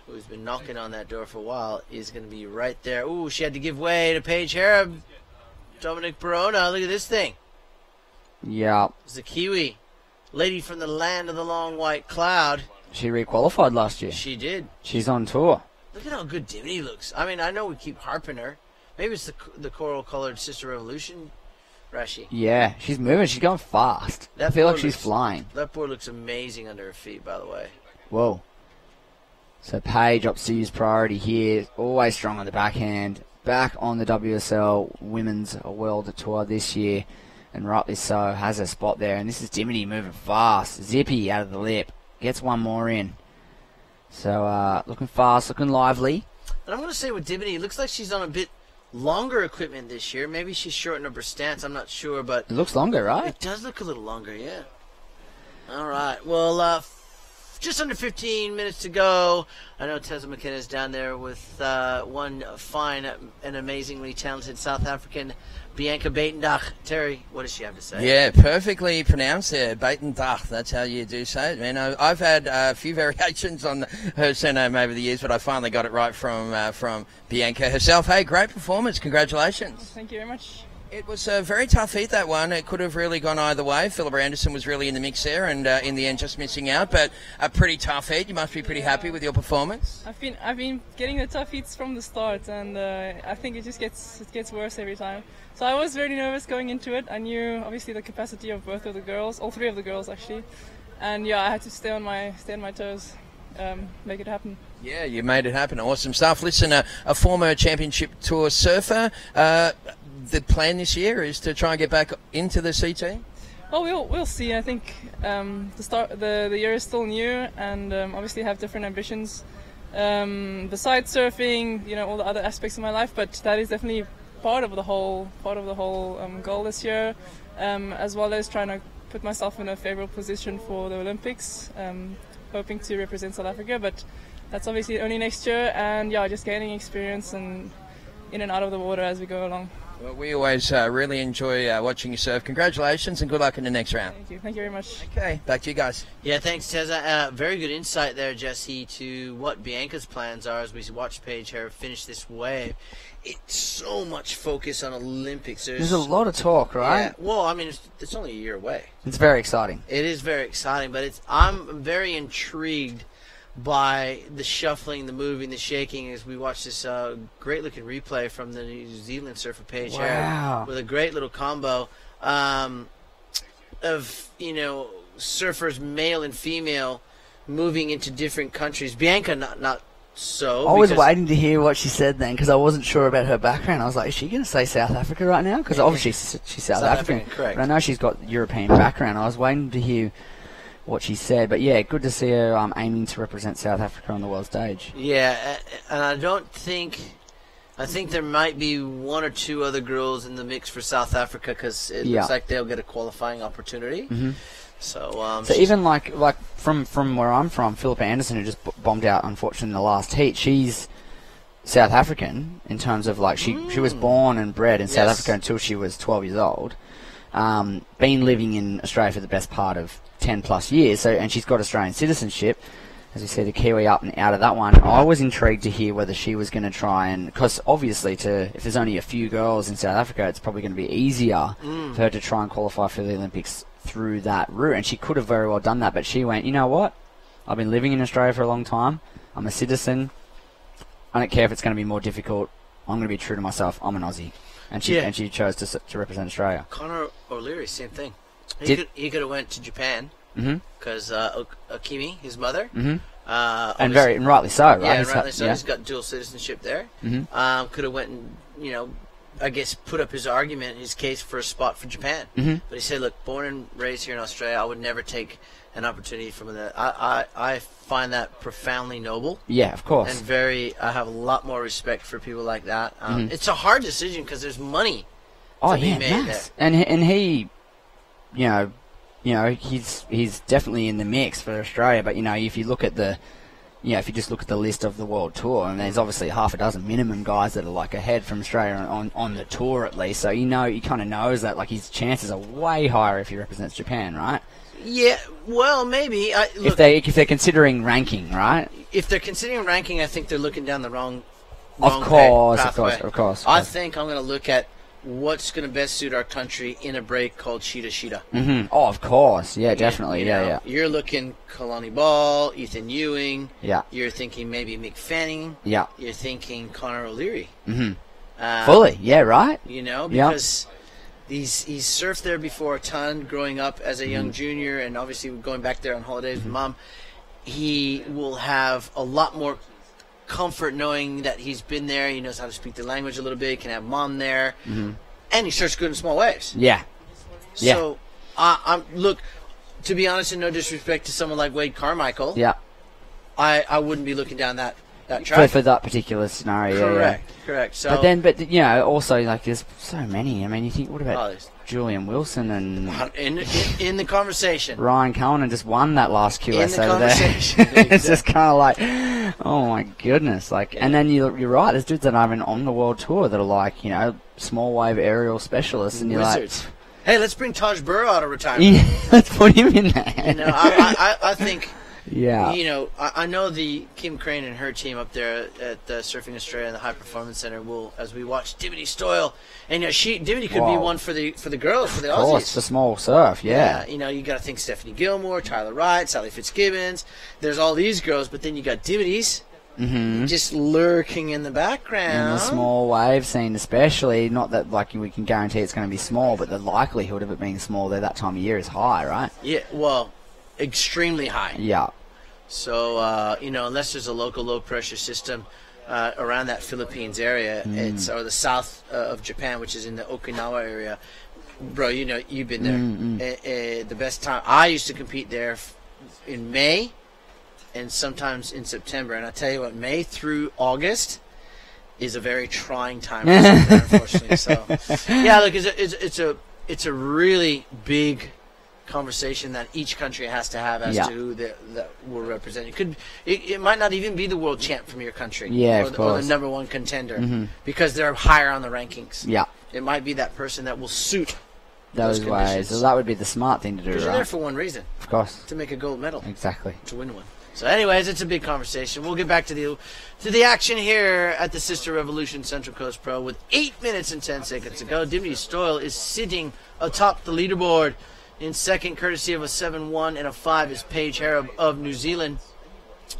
who's been knocking on that door for a while is going to be right there. Ooh, she had to give way to Paige Harab. Dominic Barona, look at this thing. Yeah. It's a Kiwi lady from the land of the long white cloud. She requalified last year. She did. She's on tour. Look at how good Dimity looks. I mean, I know we keep harping her. Maybe it's the coral-colored Sister Revolution, Rashi. Yeah, she's moving. She's going fast. I feel like she's flying. That board looks amazing under her feet, by the way. Whoa. So Paige opts to use priority here. Always strong on the backhand. Back on the WSL Women's World Tour this year. And rightly so. Has a spot there. And this is Dimity moving fast. Zippy out of the lip. Gets one more in. So looking fast, looking lively. And I'm going to say with Dimity, it looks like she's on a bit longer equipment this year. Maybe she's shortened up her stance. I'm not sure, but it looks longer, right? It does look a little longer, yeah. All right. Well, just under 15 minutes to go. I know Tessa McKenna's down there with one fine and amazingly talented South African, Bianca Buitendach. Terry, what does she have to say? Yeah, perfectly pronounced there, Buitendach. That's how you do say it, man. I've had a few variations on her surname over the years, but I finally got it right from Bianca herself. Hey, great performance. Congratulations. Thank you very much. It was a very tough heat, that one. It could have really gone either way. Philippa Anderson was really in the mix there, and in the end just missing out. But a pretty tough heat. You must be pretty happy with your performance. I've been getting the tough heats from the start, and I think it gets worse every time. So I was very nervous going into it. I knew obviously the capacity of both of the girls, all three of the girls actually, and yeah, I had to stay on my toes, make it happen. Yeah, you made it happen. Awesome stuff. Listen, a former championship tour surfer. The plan this year is to try and get back into the CT? Well, we'll see. I think the year is still new, and obviously have different ambitions besides surfing. You know, all the other aspects of my life, but that is definitely part of the whole goal this year, as well as trying to put myself in a favorable position for the Olympics, hoping to represent South Africa. But that's obviously only next year, and yeah, just gaining experience and in and out of the water as we go along. Well, we always really enjoy watching you surf. Congratulations and good luck in the next round. Thank you. Thank you very much. Okay, back to you guys. Yeah, thanks, Tessa. Very good insight there, Jesse, to what Bianca's plans are as we watch Paige Hare finish this wave. It's so much focus on Olympics. There's a lot of talk, right? Yeah. Well, I mean, it's only a year away. It's very exciting. It is very exciting, but I'm very intrigued by the shuffling, the moving, the shaking as we watch this great-looking replay from the New Zealand surfer Paige Hare with a great little combo of, surfers, male and female, moving into different countries. Bianca, not so. I was waiting to hear what she said then because I wasn't sure about her background. I was like, is she going to say South Africa right now? Because obviously she's South African. Correct. But I know she's got European background. I was waiting to hear what she said, but yeah, good to see her aiming to represent South Africa on the world stage. Yeah, and I think there might be one or two other girls in the mix for South Africa because it looks like they'll get a qualifying opportunity. Mm-hmm. So even like from where I'm from, Philippa Anderson, who just bombed out unfortunately in the last heat, she's South African in terms of like she was born and bred in South Africa until she was 12 years old. Been living in Australia for the best part of 10 plus years, and she's got Australian citizenship. As you see, the Kiwi up and out of that one. I was intrigued to hear whether she was going to try and, because obviously if there's only a few girls in South Africa, it's probably going to be easier for her to try and qualify for the Olympics through that route, and she could have very well done that, but she went, you know what, I've been living in Australia for a long time, I'm a citizen, I don't care if it's going to be more difficult, I'm going to be true to myself, I'm an Aussie. And she chose to represent Australia. Connor O'Leary, same thing. He could have went to Japan because Akimi, his mother, and rightly so, right? Yeah, rightly so. He's got dual citizenship there. Could have went and I guess put up his argument, his case for a spot for Japan. But he said, look, born and raised here in Australia, I would never take an opportunity from that. I find that profoundly noble. Yeah, of course. And I have a lot more respect for people like that. It's a hard decision because there's money to be made there. And he, he's definitely in the mix for Australia. But if you look at if you just look at the list of the world tour, and there's obviously half a dozen minimum guys that are like ahead from Australia on the tour at least. So he kind of knows that like his chances are way higher if he represents Japan, right? Yeah, well, maybe. If they're considering ranking, right? If they're considering ranking, I think they're looking down the wrong Of course. I think I'm going to look at what's going to best suit our country in a break called Sheeta. Mm-hmm. Oh, of course. Yeah, definitely. You Yeah, know, yeah. You're looking Kalani Ball, Ethan Ewing. Yeah. You're thinking maybe Mick Fanning. Yeah. You're thinking Connor O'Leary. Mm-hmm. Fully. Yeah, right. You know, Yeah. because he's surfed there before a ton growing up as a young junior, and obviously going back there on holidays with Mom. He will have a lot more comfort knowing that he's been there. He knows how to speak the language a little bit. He can have Mom there. Mm-hmm. And he surfs good in small waves. Yeah. Yeah. So, look, to be honest, and no disrespect to someone like Wade Carmichael, Yeah. I wouldn't be looking down that track. For that particular scenario. Correct, Yeah. correct. So, But you know, also, like, there's so many. I mean, you think, what about Julian Wilson and in the conversation, Ryan Cohen, and just won that last QS In the over there. conversation, It's just kind of like, oh my goodness. Like, and then you're right. There's dudes that are even on the world tour that are like, you know, small wave aerial specialists, and you're Wizards. like, Hey, let's bring Taj Burrow out of retirement. yeah, let's put him in there. You know, I think. Yeah. You know, I know the Kim Crane and her team up there at the Surfing Australia and the High Performance Center will, as we watch Dimity Stoyle, and you know, Dimity could be Wow. one for the girls, for the Of course, Aussies. for small surf, yeah. You know, you got to think Stephanie Gilmore, Tyler Wright, Sally Fitzgibbons. There's all these girls, but then you got Dimities Mm-hmm. just lurking in the background. In the small wave scene, especially, not that like we can guarantee it's going to be small, but the likelihood of it being small there that time of year is high, right? Yeah, well, extremely high. Yeah. So, you know, unless there's a local low-pressure system around that Philippines area, it's or the south of Japan, which is in the Okinawa area. Bro, you know, you've been there. The best time. I used to compete there in May and sometimes in September. And I tell you what, May through August is a very trying time for surf there, unfortunately. So, yeah, look, it's a really big conversation that each country has to have as to who that will represent. It might not even be the world champ from your country, Yeah, or, of or the course. number one contender, Mhm. because they're higher on the rankings. Yeah. It might be that person that will suit Those ways. conditions. So that would be the smart thing to do, Because right? you're there for one reason, Of course. to make a gold medal, Exactly. to win one. So, anyways, it's a big conversation. We'll get back to the action here at the Sister Revolution Central Coast Pro with 8 minutes and 10 seconds to go. Dimity Stoyle is sitting atop the leaderboard. In second, courtesy of a 7-1 and a 5, is Paige Harrop of New Zealand.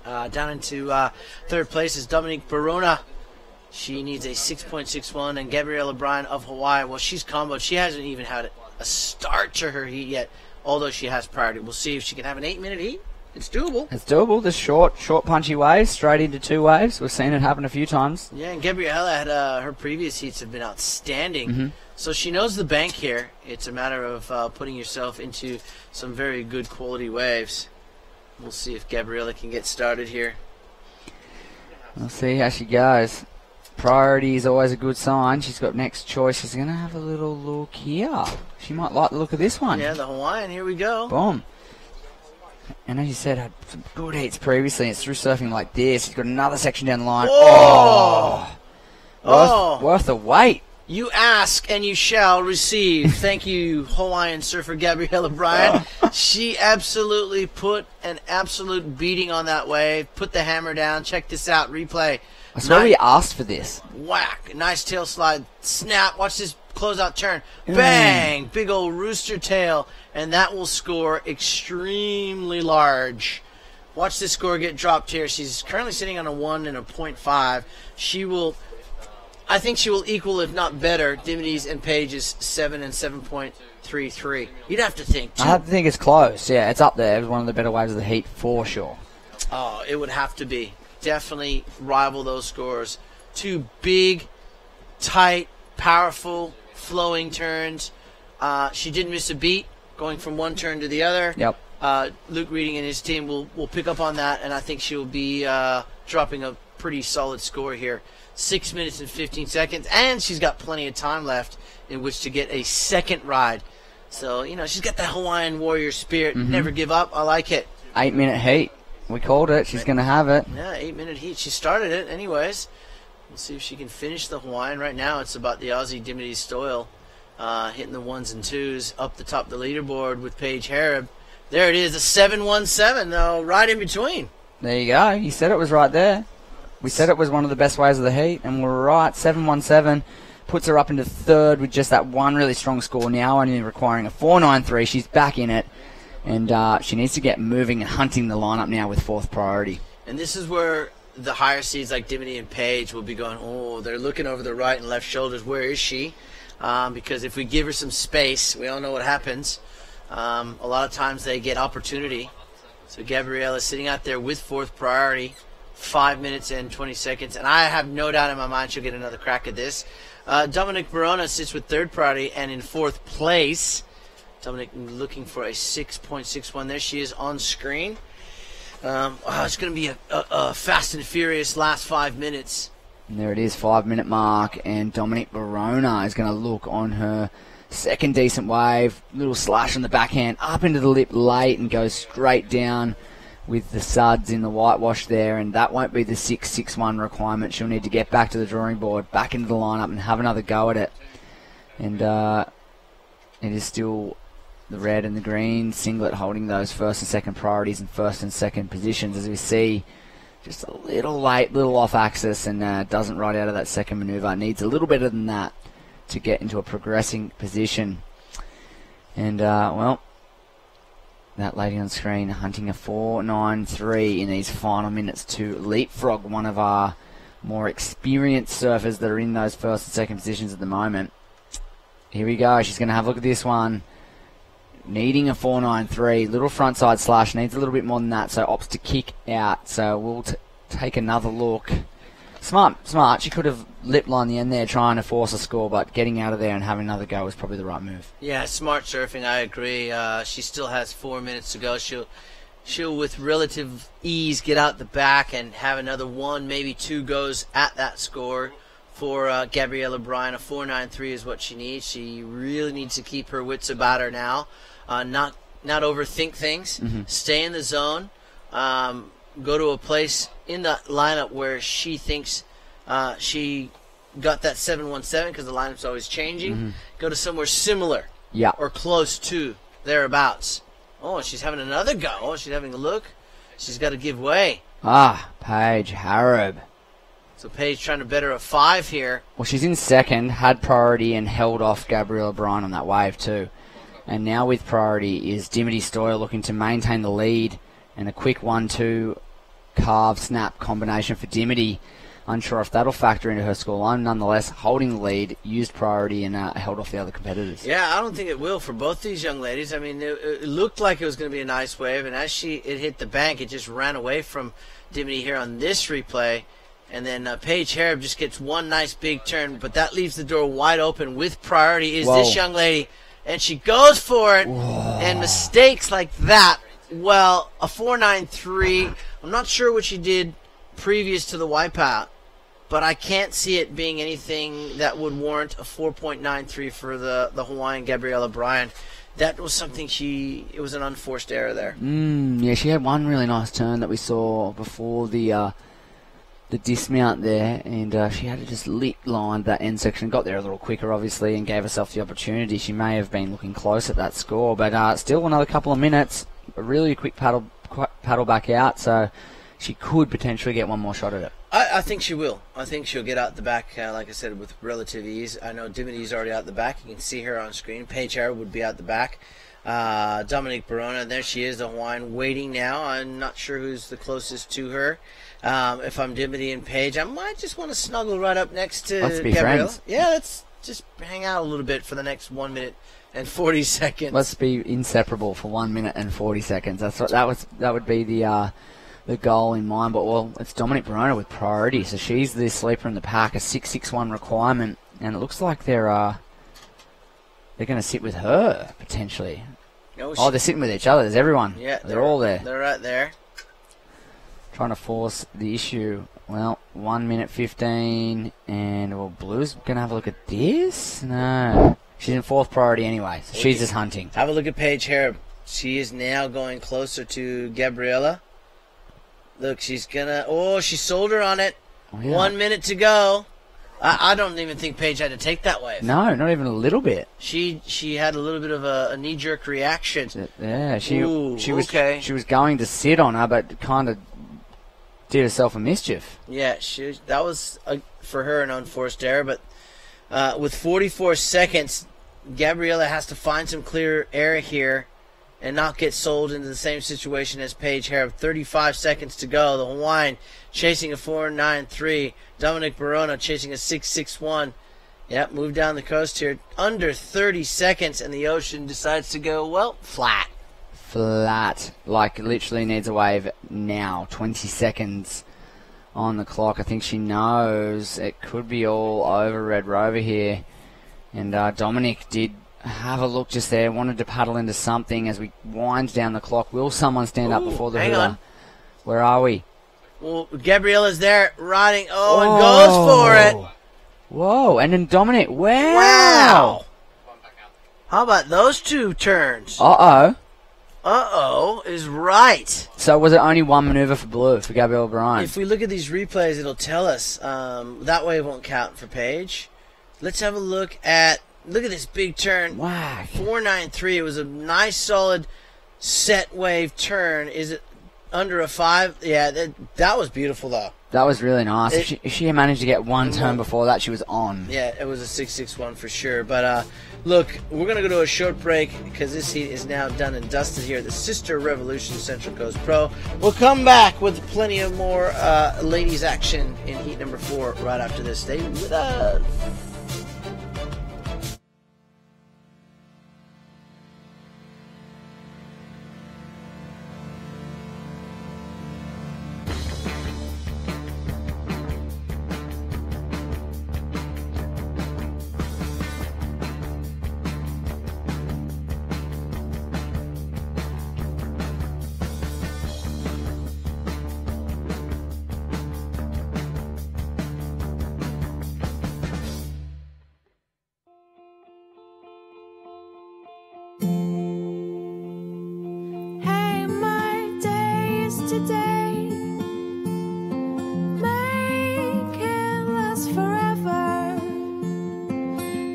Down into third place is Dominique Barona. She needs a 6.61, and Gabrielle O'Brien of Hawaii. Well, she's comboed. She hasn't even had a start to her heat yet, although she has priority. We'll see if she can have an 8-minute heat. It's doable. It's doable. The short, punchy waves straight into two waves. We've seen it happen a few times. Yeah, and Gabriella had her previous heats have been outstanding. Mhm. So she knows the bank here. It's a matter of putting yourself into some very good quality waves. We'll see if Gabriella can get started here. We'll see how she goes. Priority is always a good sign. She's got next choice. She's going to have a little look here. She might like the look of this one. Yeah, the Hawaiian. Here we go. Boom. And as you said, had some good heats previously. It's through surfing like this. He's got another section down the line. Whoa! Worth the wait. You ask and you shall receive. Thank you, Hawaiian surfer Gabrielle O'Brien. She absolutely put an absolute beating on that wave. Put the hammer down. Check this out. Replay. I swear we asked for this. Whack. Nice tail slide. Snap. Watch this closeout turn. Bang. Big old rooster tail. And that will score extremely large. Watch this score get dropped here. She's currently sitting on a 1 and a 0.5. I think she will equal, if not better, Dimity's and Paige's 7 and 7.33. You'd have to think, too. I have to think it's close. Yeah, it's up there. It was one of the better waves of the heat for sure. Oh, it would have to be. Definitely rival those scores. Two big, tight, powerful, flowing turns. She didn't miss a beat going from one turn to the other. Yep. Luke Reading and his team will pick up on that, and I think she'll be dropping a pretty solid score here. 6 minutes and 15 seconds, and she's got plenty of time left in which to get a second ride. So, you know, she's got that Hawaiian warrior spirit. Mhm. Never give up. I like it. 8-minute heat. We called it. She's going to have it. Yeah, 8-minute heat. She started it anyways. We'll see if she can finish the Hawaiian. Right now it's about the Aussie Dimity Stoyle hitting the 1s and 2s up the top of the leaderboard with Paige Harrop. There it is, a 7-1-7, though, right in between. There you go. You said it was right there. We said it was one of the best ways of the heat, and we're right. 7-1-7. puts her up into third with just that one really strong score now, only requiring a 4.93. She's back in it, and she needs to get moving and hunting the lineup now with fourth priority. And this is where the higher seeds like Dimity and Page will be going, oh, they're looking over the right and left shoulders. Where is she? Because if we give her some space, we all know what happens. A lot of times they get opportunity. So Gabriella sitting out there with fourth priority, 5 minutes and 20 seconds. And I have no doubt in my mind she'll get another crack at this. Dominic Barona sits with third priority and in fourth place. Dominic looking for a 6.61. There she is on screen. It's going to be a fast and furious last 5 minutes. And there it is, 5 minute mark, and Dominic Barona is going to look on her second decent wave. Little slash on the backhand, up into the lip late and goes straight down with the suds in the whitewash there, and that won't be the 6.61 requirement. She'll need to get back to the drawing board, back into the lineup and have another go at it. And it is still the red and the green singlet holding those first and second priorities in first and second positions, as we see just a little late, little off axis, and doesn't ride out of that second manoeuvre. Needs a little better than that to get into a progressing position. And, well, that lady on screen hunting a 4.93 in these final minutes to leapfrog one of our more experienced surfers that are in those first and second positions at the moment. Here we go. She's going to have a look at this one. Needing a 4.93. Little frontside slash. Needs a little bit more than that, so opts to kick out. So we'll take another look. Smart. She could have lip lined the end there trying to force a score, but getting out of there and having another go was probably the right move. Yeah, smart surfing, I agree. She still has 4 minutes to go. She'll with relative ease get out the back and have another one, maybe two goes at that score for Gabriella Bryan. A 4.93 is what she needs. She really needs to keep her wits about her now. Not overthink things. Mm-hmm. Stay in the zone. Go to a place in the lineup where she thinks she got that 7.17 because the lineup's always changing. Mm-hmm. Go to somewhere similar. Yeah. Or close to thereabouts. Oh, she's having another go. Oh, she's having a look. She's got to give way. Paige Harrop. So Paige trying to better a 5 here. Well, she's in second, had priority, and held off Gabriella Bryan on that wave too. And now with priority is Dimity Stoyle looking to maintain the lead, and a quick 1-2 carve snap combination for Dimity. Unsure if that'll factor into her scoreline. Nonetheless, holding the lead, used priority, and held off the other competitors. Yeah, I don't think it will for both these young ladies. I mean, it looked like it was going to be a nice wave, and as it hit the bank, it just ran away from Dimity here on this replay. And then Paige Harrop just gets one nice big turn, but that leaves the door wide open. With priority is this young lady, and she goes for it. Whoa. And mistakes like that, well, a 4.93. I'm not sure what she did previous to the wipeout, but I can't see it being anything that would warrant a 4.93 for the Hawaiian Gabriella Bryan. That was something it was an unforced error there. Yeah, she had one really nice turn that we saw before the dismount there, and she had to just lip line that end section. Got there a little quicker, obviously, and gave herself the opportunity. She may have been looking close at that score, but still another couple of minutes. A really quick paddle back out, so she could potentially get one more shot at it. I think she will. I think she'll get out the back, like I said, with relative ease. I know Dimity's already out the back. You can see her on screen. Paige Harrop would be out the back. Dominic Barona, there she is, the Hawaiian, waiting now. I'm not sure who's the closest to her. If I'm Dimity and Paige, I might just want to snuggle right up next to Let's be Gabriella. friends. Yeah, let's just hang out a little bit for the next 1 minute and 40 seconds. Let's be inseparable for 1 minute and 40 seconds. That's what that would be the goal in mind. But well, it's Dominic Barona with priority, so she's the sleeper in the pack, a 6.61 requirement, and it looks like they're going to sit with her potentially. They're sitting with each other. There's everyone. Yeah, they're all there. They're right there. Trying to force the issue. Well, 1 minute 15, and well, Blue's going to have a look at this? No. She's in fourth priority anyway, so she's just hunting. Have a look at Paige Harrop. She is now going closer to Gabriella. Look, she's gonna... Oh, she sold her on it. Oh, yeah. 1 minute to go. I don't even think Paige had to take that wave. No, not even a little bit. She had a little bit of a knee-jerk reaction. Yeah, she was okay. She was going to sit on her, but kind of did herself a mischief. Yeah, that was for her an unforced error, but With 44 seconds, Gabriella has to find some clear air here and not get sold into the same situation as Paige Harrop. 35 seconds to go. The Hawaiian chasing a 4.93. Dominic Barona chasing a 6.61. Yep, move down the coast here. Under 30 seconds, and the Ocean decides to go, well, flat. Flat. Like, literally needs a wave now. 20 seconds on the clock. I think she knows it could be all over Red Rover here. And Dominic did have a look just there. Wanted to paddle into something as we wind down the clock. Will someone stand up before the hang hula? on. Where are we? Well, Gabriella's there riding. Oh, and goes for it. Whoa, and then Dominic. Wow. How about those two turns? Uh-oh. Uh-oh is right. So was it only one maneuver for blue, for Gabrielle Bryan? If we look at these replays, it'll tell us. That way it won't count for Paige. Let's have a look at this big turn. Wow. 4.93. It was a nice, solid set wave turn. Is it under a 5? Yeah, that was beautiful, though. That was really nice. If she had managed to get one turn before that, she was on. Yeah, it was a 6.61 for sure. But look, we're going to go to a short break because this heat is now done and dusted here at the Sister Revolution Central Coast Pro. We'll come back with plenty of more ladies action in heat number 4 right after this. Stay with us. Hey, my day is today. Make it last forever.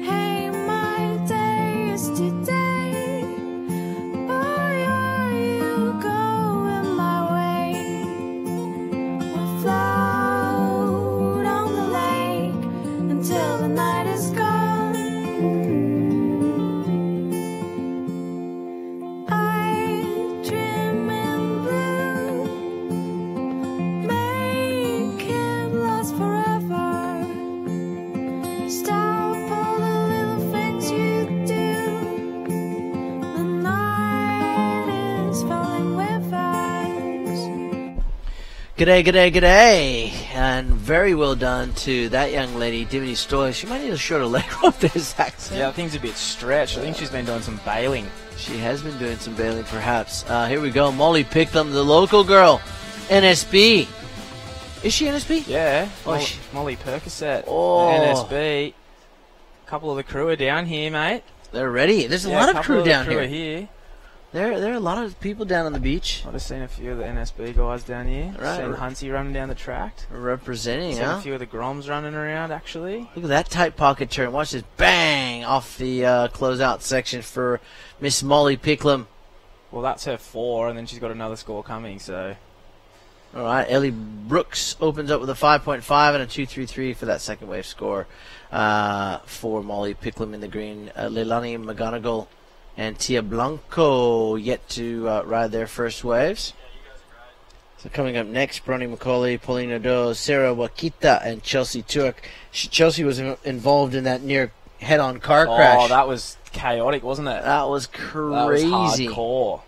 Hey, my day is today. Boy, are you going my way? We'll float on the lake until the night is gone. G'day, g'day, g'day, and very well done to that young lady, Dimity Stoy. She might need a shorter leg rope there, Zach. Yeah, I think it's a bit stretched. I think she's been doing some bailing. She has been doing some bailing, perhaps. Here we go. Molly Pickham, the local girl, NSB. Is she NSB? Yeah, Oh, Molly Percocet, Oh. NSB. A couple of the crew are down here, mate. They're ready. There's a lot of crew down here. here. There are a lot of people down on the beach. I've just seen a few of the NSB guys down here. Right. Seen Hunty running down the track. Representing, Seen huh? a few of the Groms running around, actually. Look at that tight pocket turn. Watch this. Bang! Off the closeout section for Miss Molly Pickham. Well, that's her 4, and then she's got another score coming, so... All right, Ellie Brooks opens up with a 5.5 and a 2.33 for that second wave score for Molly Pickham in the green. Leilani McGonigal and Tia Blanco yet to ride their first waves. So coming up next, Bronnie McCauley, Paulina Doe, Sarah Wakita, and Chelsea Turk. Chelsea was involved in that near head-on car crash. Oh, that was chaotic, wasn't it? That was crazy. That was hardcore.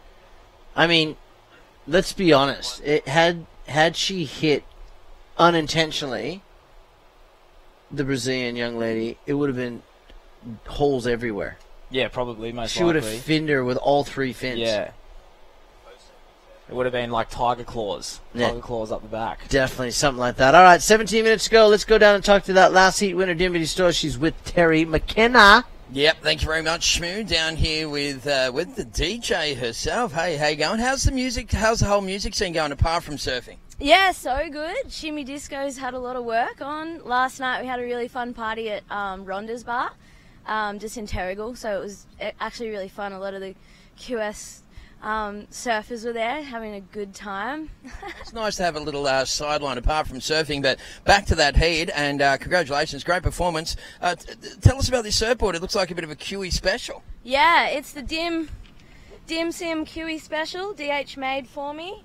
I mean, let's be honest. It had she hit unintentionally the Brazilian young lady, it would have been holes everywhere. Yeah, probably, most She would have finned her with all 3 fins. Yeah. It would have been like tiger claws. Yeah. Tiger claws up the back. Definitely something like that. All right, 17 minutes to go. Let's go down and talk to that last heat winner, Dimity Store. She's with Terry McKenna. Yep, thank you very much, Shmoo. Down here with the DJ herself. Hey, how you going? How's the music? How's the whole music scene going apart from surfing? Yeah, so good. Shimmy Disco's had a lot of work on. Last night we had a really fun party at Rhonda's Bar, just in Terrigal, so it was actually really fun. A lot of the QS Surfers were there having a good time. It's nice to have a little sideline apart from surfing, but back to that heat, and congratulations, great performance. Tell us about this surfboard. It looks like a bit of a QE special. Yeah, it's the Dim Sim QE special. DH made for me.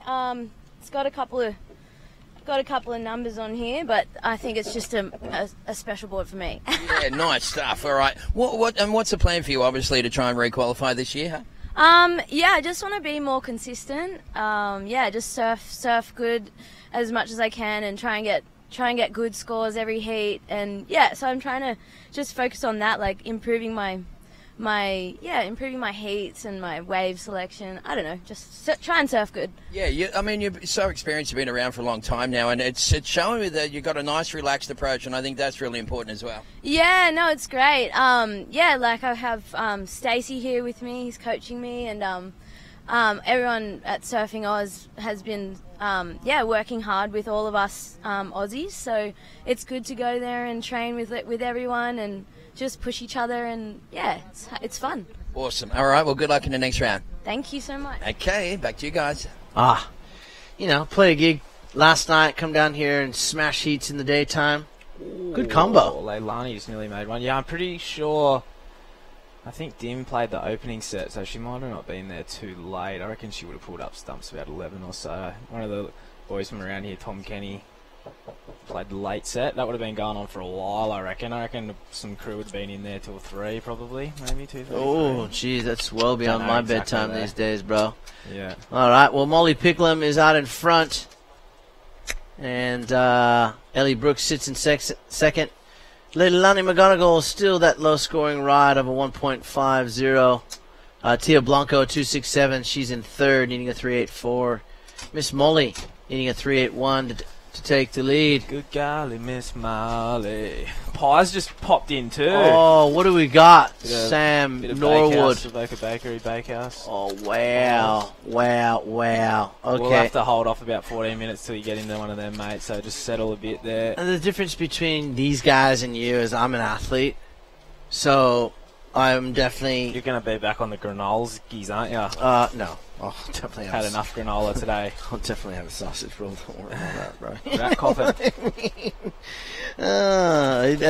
It's got a couple of numbers on here, but I think it's just a special board for me. Yeah, nice stuff. All right. What's the plan for you, obviously, to try and re-qualify this year? Huh? Yeah, I just want to be more consistent. Just surf good as much as I can, and try and get good scores every heat. And yeah, so I'm trying to just focus on that, like improving my heats and my wave selection. I don't know, just try and surf good. Yeah, you're so experienced. You've been around for a long time now, and it's showing me that you've got a nice, relaxed approach, and I think that's really important as well. Yeah, no, it's great. Like I have Stacey here with me. He's coaching me, and everyone at Surfing Oz has been working hard with all of us Aussies. So it's good to go there and train with everyone and just push each other, and yeah, it's fun. Awesome. All right, well, good luck in the next round. Thank you so much. Okay, back to you guys. Play a gig last night, come down here and smash heats in the daytime. Good combo. Leilani's nearly made one. Yeah, I'm pretty sure. I think Dim played the opening set, so she might have not been there too late. I reckon she would have pulled up stumps about 11 or so. One of the boys from around here, Tom Kenny, played the late set. That would have been going on for a while, I reckon. I reckon some crew would have been in there till 3, probably. Maybe 2, 3. Oh, geez, that's well beyond my bedtime these days, bro. Yeah. All right, well, Molly Picklum is out in front. And Ellie Brooks sits in second. Leilani McGonigal still that low-scoring ride of a 1.50. Tia Blanco, 2.67. She's in third, needing a 3.84. Miss Molly needing a 3.81 to take the lead. Good golly, Miss Molly. Pies just popped in too. Oh, what do we got? Sam Norwood. Avoca Bakery Bakehouse. Oh, wow. Wow. Okay. We'll have to hold off about 14 minutes till you get into one of them, mate, so just settle a bit there. And the difference between these guys and you is I'm an athlete, so I'm definitely... You're going to be back on the granolas, aren't you? No. I'll definitely had enough granola today. I'll definitely have a sausage roll. Don't worry about that, bro. Rat coffin.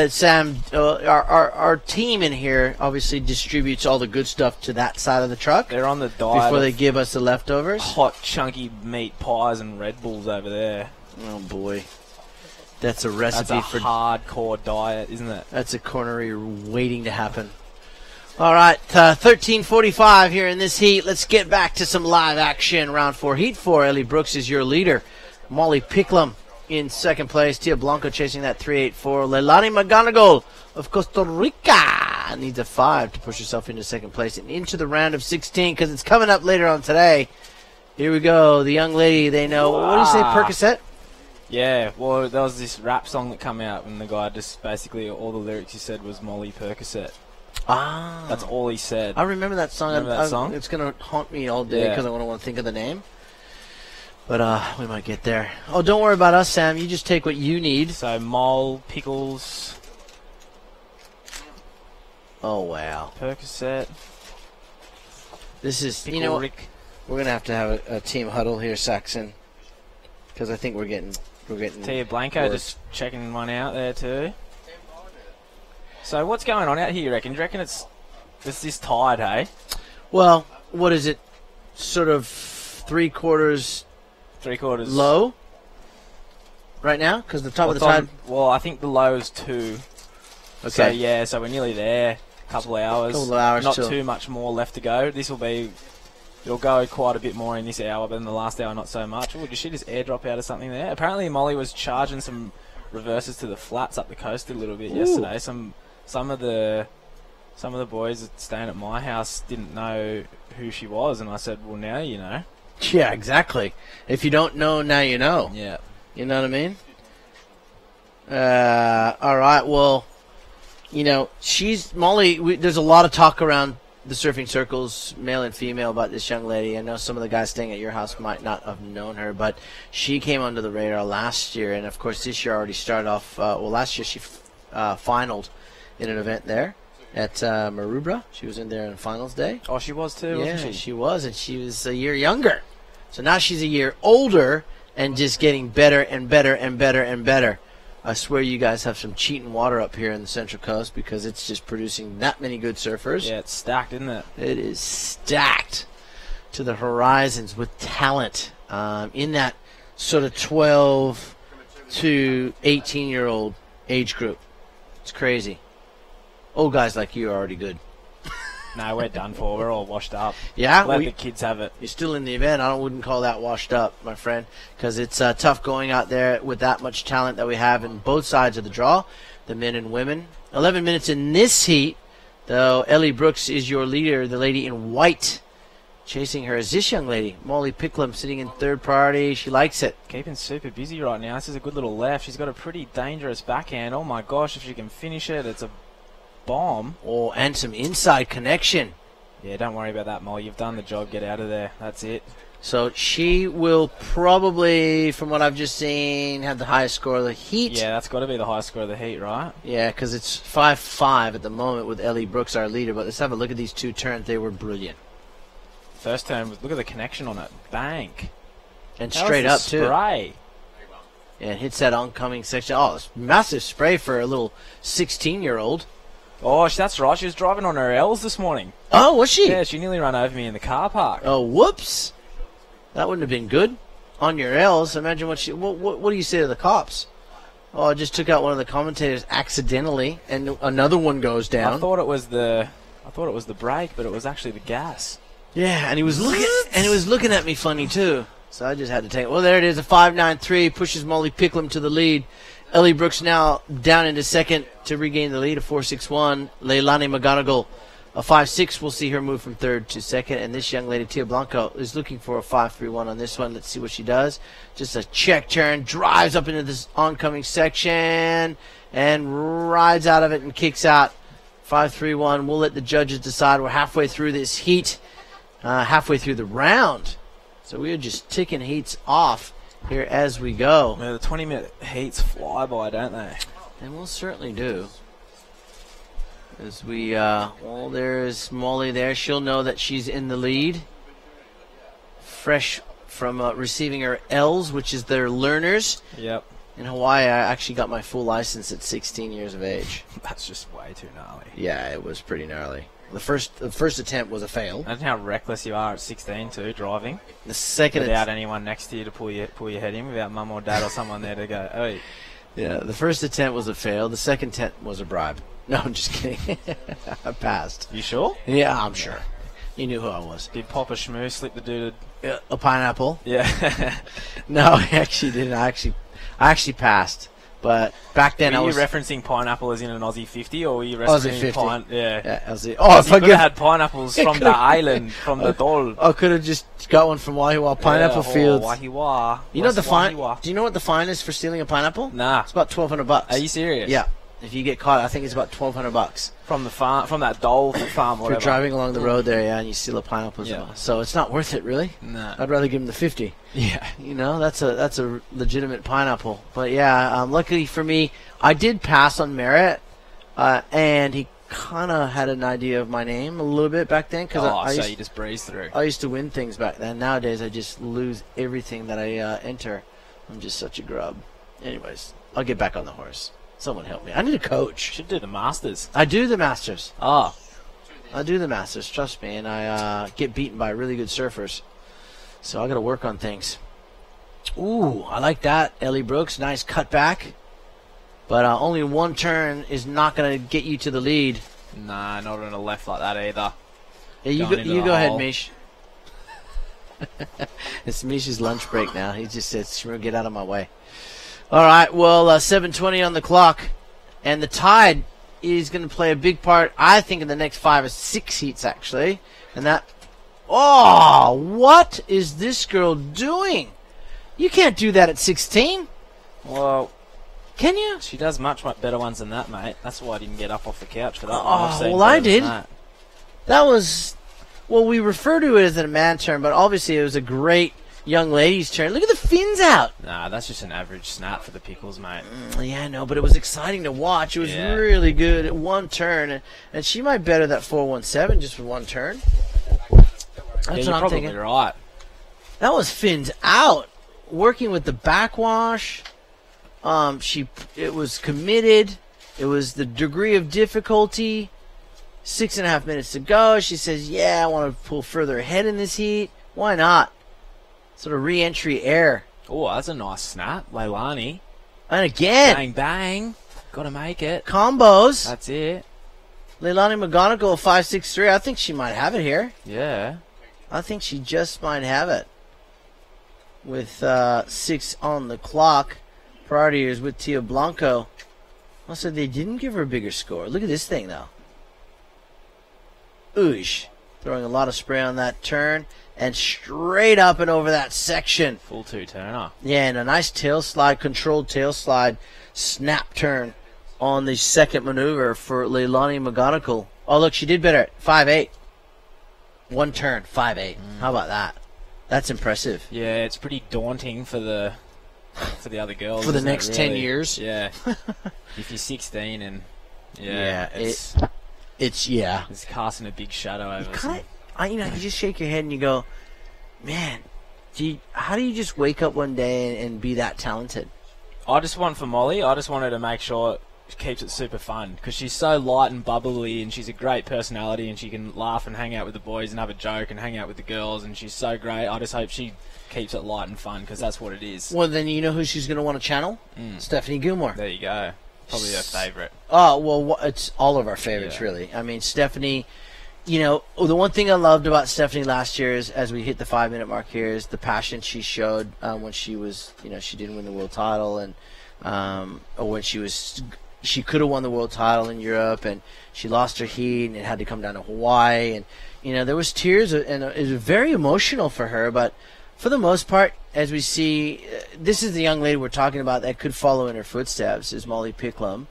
Sam, our team in here obviously distributes all the good stuff to that side of the truck. They're on the diet before they give us the leftovers. Hot, chunky meat pies and Red Bulls over there. Oh boy, that's a recipe that's for hardcore diet, isn't it? That's a cornery waiting to happen. All right, 13:45 here in this heat. Let's get back to some live action. Round 4, Heat 4. Ellie Brooks is your leader. Molly Picklum in second place. Tia Blanco chasing that 3.84. Leilani McGonigal of Costa Rica needs a 5 to push herself into second place and into the round of 16 because it's coming up later on today. Here we go. The young lady they know. What do you say, Percocet? Yeah, well, there was this rap song that came out and the guy just basically all the lyrics he said was Molly Percocet. Ah, that's all he said. I remember that song. Remember that song? It's going to haunt me all day because I want to think of the name. But we might get there. Oh, don't worry about us, Sam. You just take what you need. So, Mole, Pickles. Oh, wow. Percocet. This is, Pickle you know, Rick. We're going to have a team huddle here, Saxon. Because I think we're getting Tia Blanco just checking one out there too. So what's going on out here, you reckon? Do you reckon it's this tide, hey? Well, what is it? Sort of three quarters low right now? Because the top of the tide... Well, I think the low is 2. Okay. So, yeah, so we're nearly there. A couple of hours. Not till... too much more left to go. It'll go quite a bit more in this hour, but in the last hour, not so much. Oh, did she just airdrop out of something there? Apparently, Molly was charging some reverses to the flats up the coast a little bit yesterday. Some of the boys staying at my house didn't know who she was, and I said, well, now you know. Yeah, exactly. If you don't know, now you know. Yeah. You know what I mean? All right, well, you know, Molly, there's a lot of talk around the surfing circles, male and female, about this young lady. I know some of the guys staying at your house might not have known her, but she came under the radar last year, and of course this year already started off. Last year she finaled in an event there, at Maroubra. She was in there on finals day. Oh, she was too, Yeah, wasn't she? she was, and she was a year younger. So now she's a year older and just getting better and better and better and better. I swear you guys have some cheating water up here in the Central Coast because it's just producing that many good surfers. Yeah, it's stacked, isn't it? It is stacked to the horizons with talent in that sort of 12 to 18-year-old age group. It's crazy. Old guys like you are already good. No, we're done for. We're all washed up. Yeah? Let the kids have it. You're still in the event. I wouldn't call that washed up, my friend, because it's tough going out there with that much talent that we have in both sides of the draw, the men and women. 11 minutes in this heat, though. Ellie Brooks is your leader, the lady in white. Chasing her is this young lady, Molly Picklum, sitting in third priority. She likes it. Keeping super busy right now. This is a good little left. She's got a pretty dangerous backhand. Oh, my gosh, if she can finish it, it's a bomb. Oh, and some inside connection. Yeah, don't worry about that, Molly. You've done the job. Get out of there. That's it. So she will probably, from what I've just seen, have the highest score of the heat. Yeah, that's got to be the highest score of the heat, right? Yeah, because it's 5-5 at the moment with Ellie Brooks, our leader. But let's have a look at these two turns. They were brilliant. First turn, look at the connection on it. Bank. And straight up, too. Spray. Yeah, it hits that oncoming section. Oh, it's massive spray for a little 16-year-old. Oh, that's right. She was driving on her L's this morning. Oh, was she? Yeah, she nearly ran over me in the car park. Oh, whoops. That wouldn't have been good. On your L's, imagine what she... What do you say to the cops? Oh, I just took out one of the commentators accidentally, and another one goes down. I thought it was the brake, but it was actually the gas. Yeah, and he was looking at me funny too. So I just had to take it. Well, there it is. A 5.93 pushes Molly Picklum to the lead. Ellie Brooks now down into second to regain the lead. A 4.61. Leilani McGonigal, a 5.6. We'll see her move from third to second. And this young lady, Tia Blanco, is looking for a 5.31 on this one. Let's see what she does. Just a check turn, drives up into this oncoming section, and rides out of it and kicks out. 5.31. We'll let the judges decide. We're halfway through this heat. Halfway through the round. So we are just ticking heats off here as we go. Yeah, the 20-minute heats fly by, don't they? And we'll certainly do. As we, well, there's Molly there. She'll know that she's in the lead. Fresh from receiving her L's, which is their learners. Yep. In Hawaii, I actually got my full license at 16 years of age. That's just way too gnarly. Yeah, it was pretty gnarly. The first attempt was a fail. Imagine how reckless you are at 16 too, driving. The second without anyone next to you to pull your head in, without mum or dad or someone there to go, oh. Yeah, the first attempt was a fail. The second attempt was a bribe. No, I'm just kidding. I passed. You sure? Yeah, I'm sure. You knew who I was. Did Papa Shmoo slip the dude a pineapple? Yeah. No, I actually didn't. I actually passed. But back then, were you referencing pineapple as in an Aussie 50, or were you Aussie referencing 50? Yeah, Aussie. Oh, if I could have had pineapples from the island, from the Dole. I could have just got one from Wahiwa Pineapple Fields. Wahiwa. You know the fine? Do you know what the fine is for stealing a pineapple? Nah. It's about $1,200. Are you serious? Yeah. If you get caught, I think it's about $1,200 from the farm, from that Dole farm. If you're driving along the road there, yeah, and you steal a pineapple, so it's not worth it, really. Nah. I'd rather give him the 50. Yeah, you know, that's a legitimate pineapple. But yeah, luckily for me, I did pass on merit, and he kind of had an idea of my name a little bit back then because so you just breezed through. I used to win things back then. Nowadays, I just lose everything that I enter. I'm just such a grub. Anyways, I'll get back on the horse. Someone help me. I need a coach. Should do the Masters. I do the Masters. Oh. I do the Masters, trust me. And I get beaten by really good surfers. So I got to work on things. Ooh, I like that. Ellie Brooks, nice cutback. But only one turn is not going to get you to the lead. Nah, not on a left like that either. Yeah, you go ahead, Mish. It's Mish's lunch break now. He just says, "Shmoo, get out of my way." All right, well, 7:20 on the clock, and the tide is going to play a big part, I think, in the next 5 or 6 heats, actually. And that... Oh, what is this girl doing? You can't do that at 16. Well... Can you? She does much better ones than that, mate. That's why I didn't get up off the couch for that one. Oh, well, I did. That was... Well, we refer to it as a man turn, but obviously it was a great young lady's turn. Look at the fins out. Nah, that's just an average snap for the pickles, mate. Yeah, I know, but it was exciting to watch. It was really good at one turn, and she might better that 417 just for one turn. That's what you're I'm probably thinking. right. That was fins out, working with the backwash. It was committed. It was the degree of difficulty. 6.5 minutes to go. She says, "Yeah, I want to pull further ahead in this heat. Why not?" Sort of re-entry air. Oh, that's a nice snap, Leilani. And again, bang bang, got to make it. Combos. That's it. Leilani McGonigal 5.63. I think she might have it here. Yeah. I think she just might have it. With 6 on the clock. Priority is with Tia Blanco. Also, they didn't give her a bigger score. Look at this thing, though. Oosh. Throwing a lot of spray on that turn. And straight up and over that section. Full two-turner. Yeah, and a nice tail slide, controlled tail slide, snap turn on the second maneuver for Leilani McGonigal. Oh, look, she did better. 5.8. One turn, 5.8. How about that? That's impressive. Yeah, it's pretty daunting for the other girls. For the isn't next it, 10 really? years? Yeah. If you're 16 and... It's casting a big shadow over some. You just shake your head and you go, man, how do you just wake up one day and be that talented? I just want for Molly, I just want her to make sure she keeps it super fun because she's so light and bubbly and she's a great personality and she can laugh and hang out with the boys and have a joke and hang out with the girls and she's so great. I just hope she keeps it light and fun because that's what it is. Well, then you know who she's going to want to channel? Stephanie Gilmore. There you go. Probably her favourite. Oh, well, it's all of our favorites, really. I mean, Stephanie, the one thing I loved about Stephanie last year is, as we hit the 5-minute mark here, is the passion she showed when she was, she didn't win the world title and or when she could have won the world title in Europe and she lost her heat and it had to come down to Hawaii and, there was tears and it was very emotional for her, but for the most part, as we see, this is the young lady we're talking about that could follow in her footsteps, is Molly Picklum.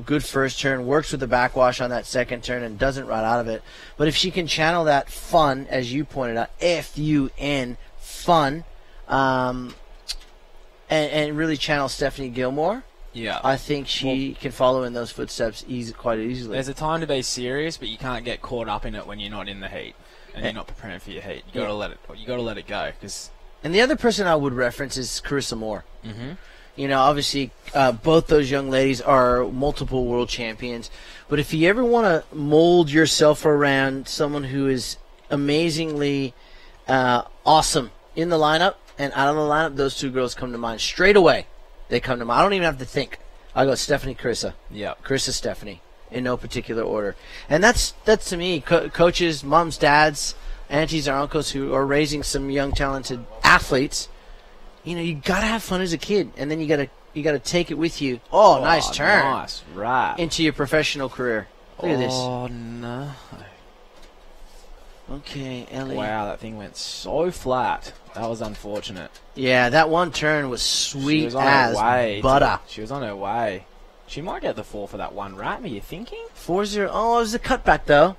Good first turn, works with the backwash on that second turn and doesn't run out of it. But if she can channel that fun, as you pointed out, F-U-N, fun, and really channel Stephanie Gilmore, I think she can follow in those footsteps quite easily. There's a time to be serious, but you can't get caught up in it when you're not in the heat and you're not preparing for your heat. You got to let it go. And the other person I would reference is Carissa Moore. Mm-hmm. Obviously, both those young ladies are multiple world champions. But if you ever want to mold yourself around someone who is amazingly awesome in the lineup and out of the lineup, those two girls come to mind straight away. They come to mind. I don't even have to think. I go Stephanie, Carissa. Yeah. Carissa, Stephanie, in no particular order. And that's to me, coaches, moms, dads, aunties, or uncles who are raising some young, talented athletes. You gotta have fun as a kid, and then you gotta take it with you. Oh, nice turn! Nice, right into your professional career. Look at this. Oh no. Okay, Ellie. Wow, that thing went so flat. That was unfortunate. Yeah, that one turn was sweet She was on as her way butter. She was on her way. She might get the 4 for that one rat. Are you thinking? 4-0. Oh, it was a cutback though.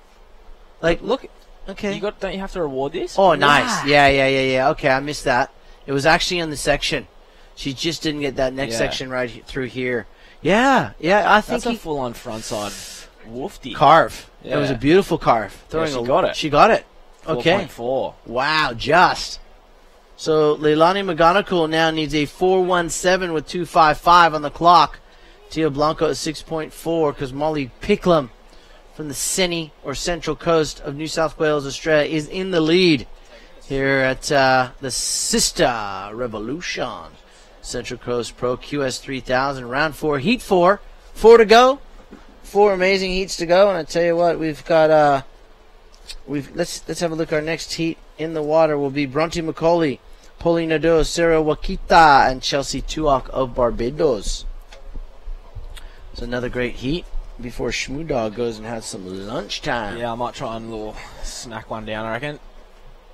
Look. Okay. Don't you have to reward this? Oh, nice. Yeah. Okay, I missed that. It was actually on the section. She just didn't get that next section right through here. Yeah. I think that's a full-on frontside woofty. Carve. Yeah. It was a beautiful carve. She got it. She got it. Okay. 4.4. Wow, just. So Leilani McGonigal now needs a 4.17 with 2.55 on the clock. Tia Blanco at 6.4 because Molly Picklum from the Seni or Central Coast of New South Wales, Australia, is in the lead here at the Sister Revolution Central Coast Pro QS 3000 round 4, heat 4 to go. 4 amazing heats to go, and I tell you what, we've got let's have a look. Our next heat in the water will be Bronte McCauley, Pauline Nadeau, Sarah Wakita, and Chelsea Tuak of Barbados. It's another great heat before Shmoo Dog goes and has some lunchtime. Yeah, I might try and little snack one down, I reckon.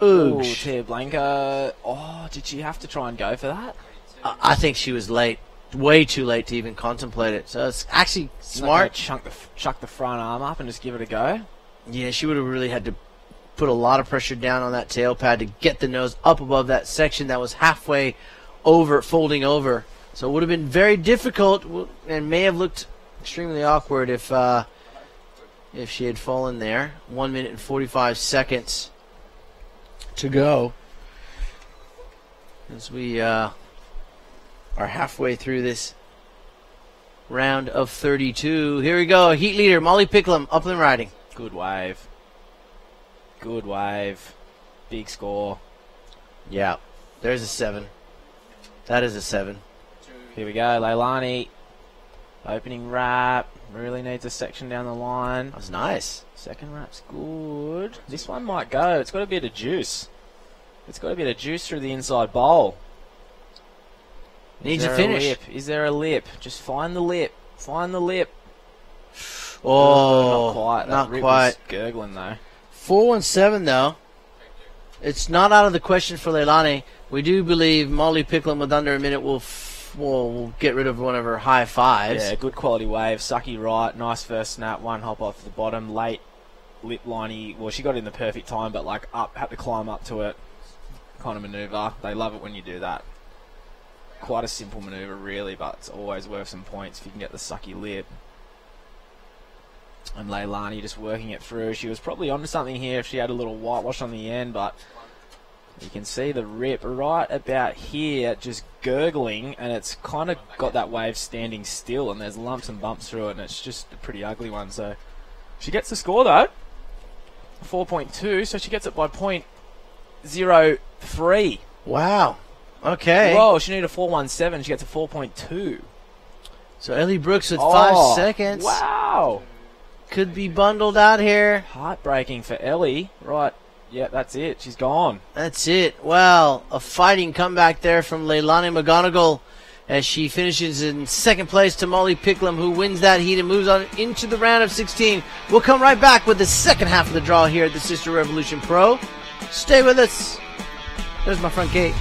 Ooh, Tia Blanca. Oh, did she have to try and go for that? I think she was late. Way too late to even contemplate it. So it's actually smart. Chuck the front arm up and just give it a go. Yeah, she would have really had to put a lot of pressure down on that tail pad to get the nose up above that section that was halfway over, folding over. So it would have been very difficult and may have looked extremely awkward if she had fallen there. 1 minute and 45 seconds to go as we are halfway through this round of 32. Here we go. Heat leader, Molly Picklum, upland riding. Good wave. Good wave. Big score. Yeah, there's a 7. That is a 7. Here we go, Leilani. Opening wrap. Really needs a section down the line. That was nice. Second wrap's good. This one might go. It's got a bit of juice. It's got a bit of juice through the inside bowl. Needs a finish. Is there a lip? Just find the lip. Find the lip. Oh, not quite. Not That rip quite. was gurgling though. 417 though. It's not out of the question for Leilani. We do believe Molly Picklum with under a minute will get rid of one of her high fives. Yeah, good quality wave. Sucky right. Nice first snap. One hop off the bottom. Late lip liney. Well, she got it in the perfect time, but like up, had to climb up to it. Kind of maneuver. They love it when you do that. Quite a simple maneuver, really, but it's always worth some points if you can get the sucky lip. And Leilani just working it through. She was probably onto something here if she had a little whitewash on the end, but you can see the rip right about here just gurgling, and it's kind of got that wave standing still, and there's lumps and bumps through it, and it's just a pretty ugly one. So she gets the score though, 4.2, so she gets it by 0.03. Wow. Okay. Whoa, she needed a 4.17. She gets a 4.2. So Ellie Brooks with 5 seconds. Wow. Could be bundled out here. Heartbreaking for Ellie. Right. Yeah, that's it. She's gone. That's it. Well, a fighting comeback there from Leilani McGonigal as she finishes in second place to Molly Picklum, who wins that heat and moves on into the round of 16. We'll come right back with the second half of the draw here at the Sister Revolution Pro. Stay with us. There's my front gate.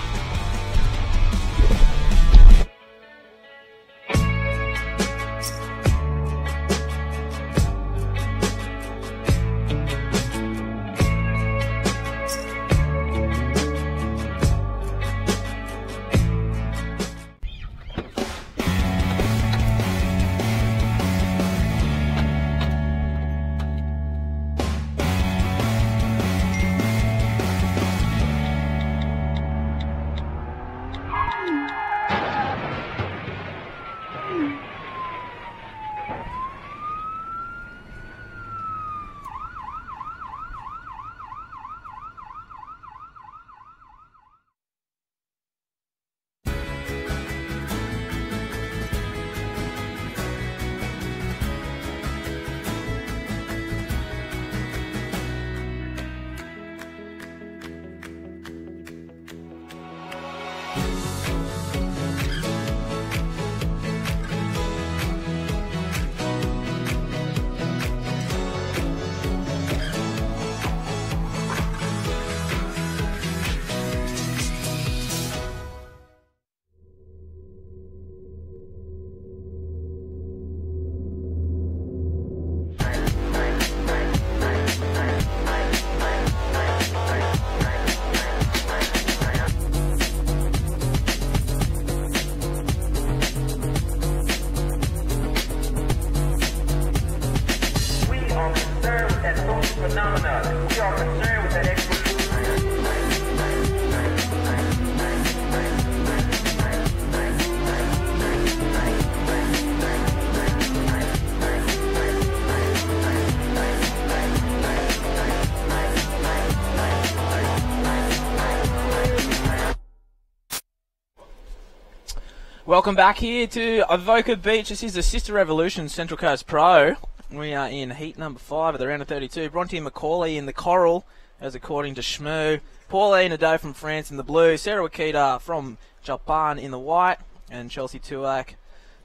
Welcome back here to Avoca Beach. This is the Sister Revolution Central Coast Pro. We are in heat number 5 of the round of 32. Bronte Macaulay in the coral, as according to Shmoo. Pauline Ado from France in the blue. Sarah Wakita from Japan in the white. And Chelsea Tuak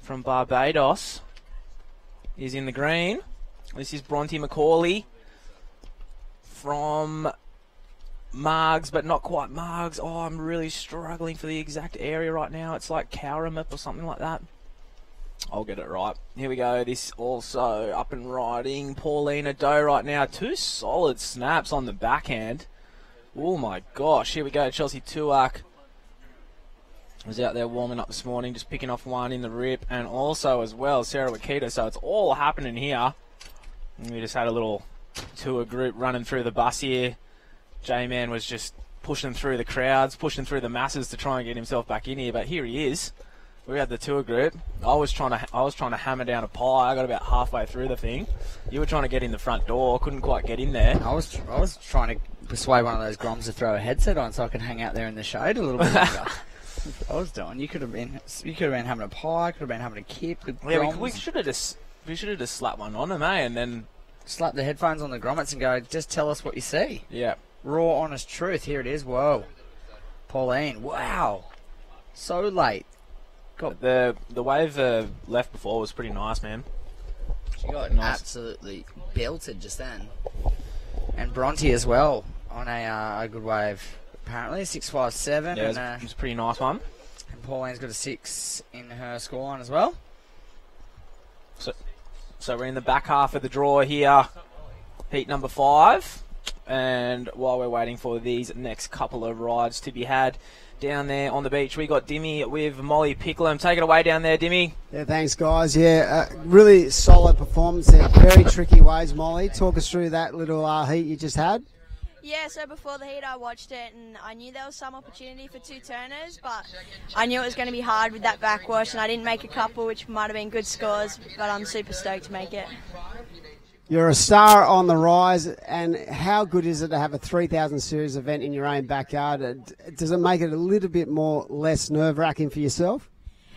from Barbados is in the green. This is Bronte Macaulay from Margs, but not quite Margs. Oh, I'm really struggling for the exact area right now. It's like Cowramip or something like that. I'll get it right. Here we go. This also up and riding. Paulina Doe right now. 2 solid snaps on the backhand. Oh my gosh. Here we go. Chelsea Tuak was out there warming up this morning, just picking off one in the rip. And also as well, Sarah Wakita. So it's all happening here. And we just had a little tour group running through the bus here. J-Man was just pushing through the crowds, pushing through the masses to try and get himself back in here. But here he is. We had the tour group. I was trying to hammer down a pie. I got about halfway through the thing. You were trying to get in the front door. Couldn't quite get in there. I was trying to persuade one of those groms to throw a headset on so I could hang out there in the shade a little bit longer. I was doing. You could have been having a pie. Could have been having a kip. With We should have just slapped one on him, and then slap the headphones on the grommets and go. Just tell us what you see. Yeah. Raw, honest truth. Here it is. Whoa, Pauline. Wow, so late. Got the wave left before was pretty nice, man. She got absolutely belted just then. And Bronte as well on a good wave. Apparently 6.57. Yeah, and it's a pretty nice one. And Pauline's got a 6 in her scoreline as well. So we're in the back half of the draw here. Heat number 5. And while we're waiting for these next couple of rides to be had down there on the beach, we got Dimmy with Molly Picklum. Take it away down there, Dimmy. Yeah, thanks, guys. Yeah, really solid performance there. Very tricky waves, Molly. Talk us through that little heat you just had. Yeah, so before the heat I watched it and I knew there was some opportunity for 2 turners, but I knew it was going to be hard with that backwash and I didn't make a couple, which might have been good scores, but I'm super stoked to make it. You're a star on the rise, and how good is it to have a 3,000 series event in your own backyard? Does it make it a little bit less nerve-wracking for yourself?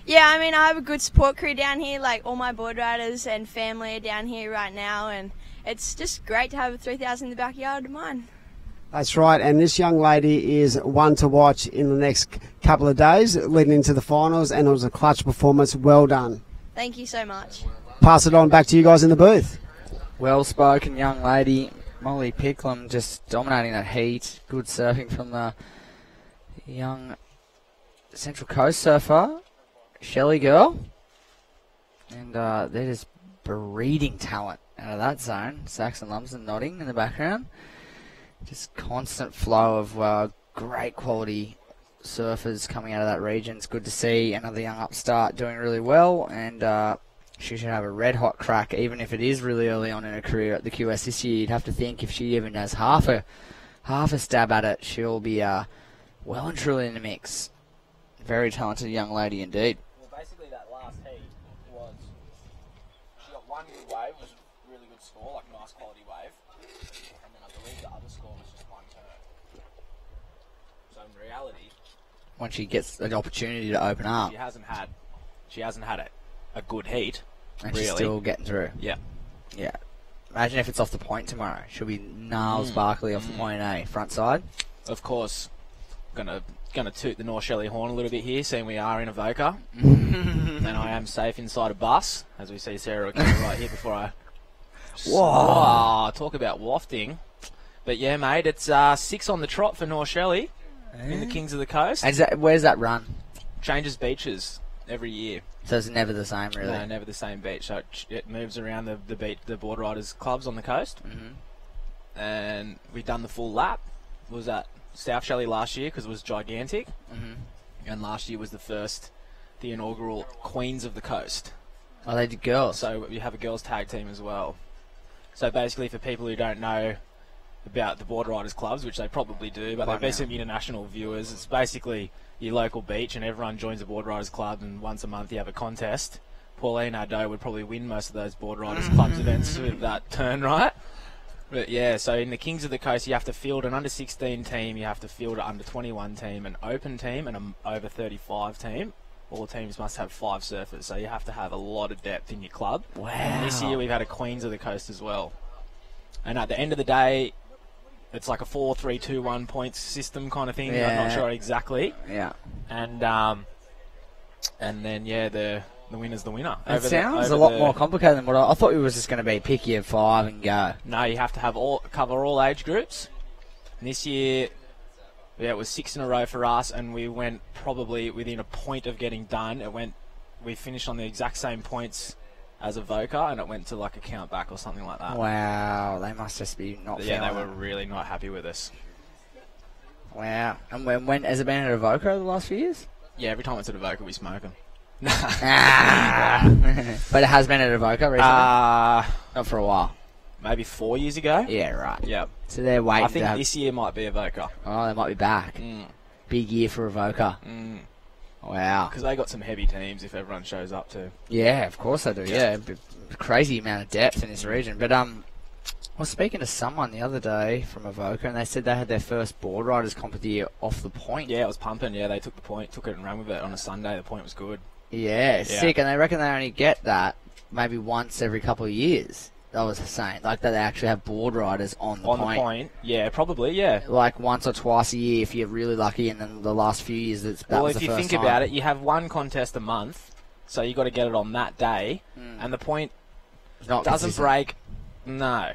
Yeah, I mean, I have a good support crew down here, like all my board riders and family are down here right now, and it's just great to have a 3,000 in the backyard of mine. That's right, and this young lady is one to watch in the next couple of days leading into the finals, and it was a clutch performance. Well done. Thank you so much. Pass it on back to you guys in the booth. Well-spoken young lady, Molly Picklum, just dominating that heat. Good surfing from the young Central Coast surfer, Shelley girl. And they're just breeding talent out of that zone. Saxon Lumsden nodding in the background. Just constant flow of great quality surfers coming out of that region. It's good to see another young upstart doing really well, and she should have a red-hot crack, even if it is really early on in her career at the QS this year. You'd have to think if she even has half a stab at it, she'll be well and truly in the mix. Very talented young lady indeed. Well, basically that last heat was, she got one good wave, was a really good score, like a nice quality wave, and then I believe the other score was just one turn. So in reality, when she gets an opportunity to open up, she hasn't had a good heat. And really. She's still getting through. Yeah. Yeah. Imagine if it's off the point tomorrow. She'll be Niles Barkley off the point, front side. Of course. Gonna toot the North Shelley horn a little bit here, seeing we are in Avoca. And I am safe inside a bus, as we see Sarah right here before I... Whoa! Talk about wafting. But yeah, mate, it's 6 on the trot for North Shelley in the Kings of the Coast. And where's that run? Changes beaches every year. So it's never the same, really? No, never the same beach. So it moves around the board riders' clubs on the coast. Mm-hmm. And we've done the full lap. It was at South Shelley last year because it was gigantic. Mm-hmm. And last year was the inaugural Queens of the Coast. Oh, they did girls? So you have a girls' tag team as well. So basically, for people who don't know about the board riders' clubs, which they probably do, but they've been some international viewers, it's basically your local beach and everyone joins a board riders club, and once a month you have a contest. Pauline Doe would probably win most of those board riders clubs events with that turn, right? But yeah, so in the Kings of the Coast you have to field an under 16 team, you have to field an under 21 team, an open team and an over 35 team. All teams must have 5 surfers, so you have to have a lot of depth in your club. Wow. And this year we've had a Queens of the Coast as well. And at the end of the day, it's like a 4-3-2-1 points system kind of thing. Yeah. I'm not sure exactly. Yeah. And then the winner's the winner. It sounds a lot more complicated than what I thought. It was just going to be pick your 5 and go. No, you have to cover all age groups. And this year, it was 6 in a row for us, and we went probably within a point of getting done. It went we finished on the exact same points as Avoca, and it went to like a count back or something like that. Wow, they must just be not. Yeah, they feeling were it. really not happy with us. Wow. And when has it been at Avoca the last few years? Yeah, every time it's at Avoca, we smoke them. But it has been at Avoca recently? Not for a while. Maybe 4 years ago. Yeah, right. Yeah. So they're waiting I think to have... this year might be Avoca. Oh, they might be back. Big year for Avoca. Wow. Because they got some heavy teams if everyone shows up too. Yeah, of course they do. Yeah, crazy amount of depth in this region. But I was speaking to someone the other day from Avoca, and they said they had their first board riders comp of the year off the point. Yeah, it was pumping. Yeah, they took the point, took it and ran with it on a Sunday. The point was good. Yeah, sick. And they reckon they only get that maybe once every couple of years. I was saying, like that they actually have board riders on the point. On the point, yeah, probably, yeah. Like once or twice a year if you're really lucky, and then the last few years that was the first time. Well, if you think about it, you have one contest a month, so you got to get it on that day, and the point not doesn't consistent. break. No.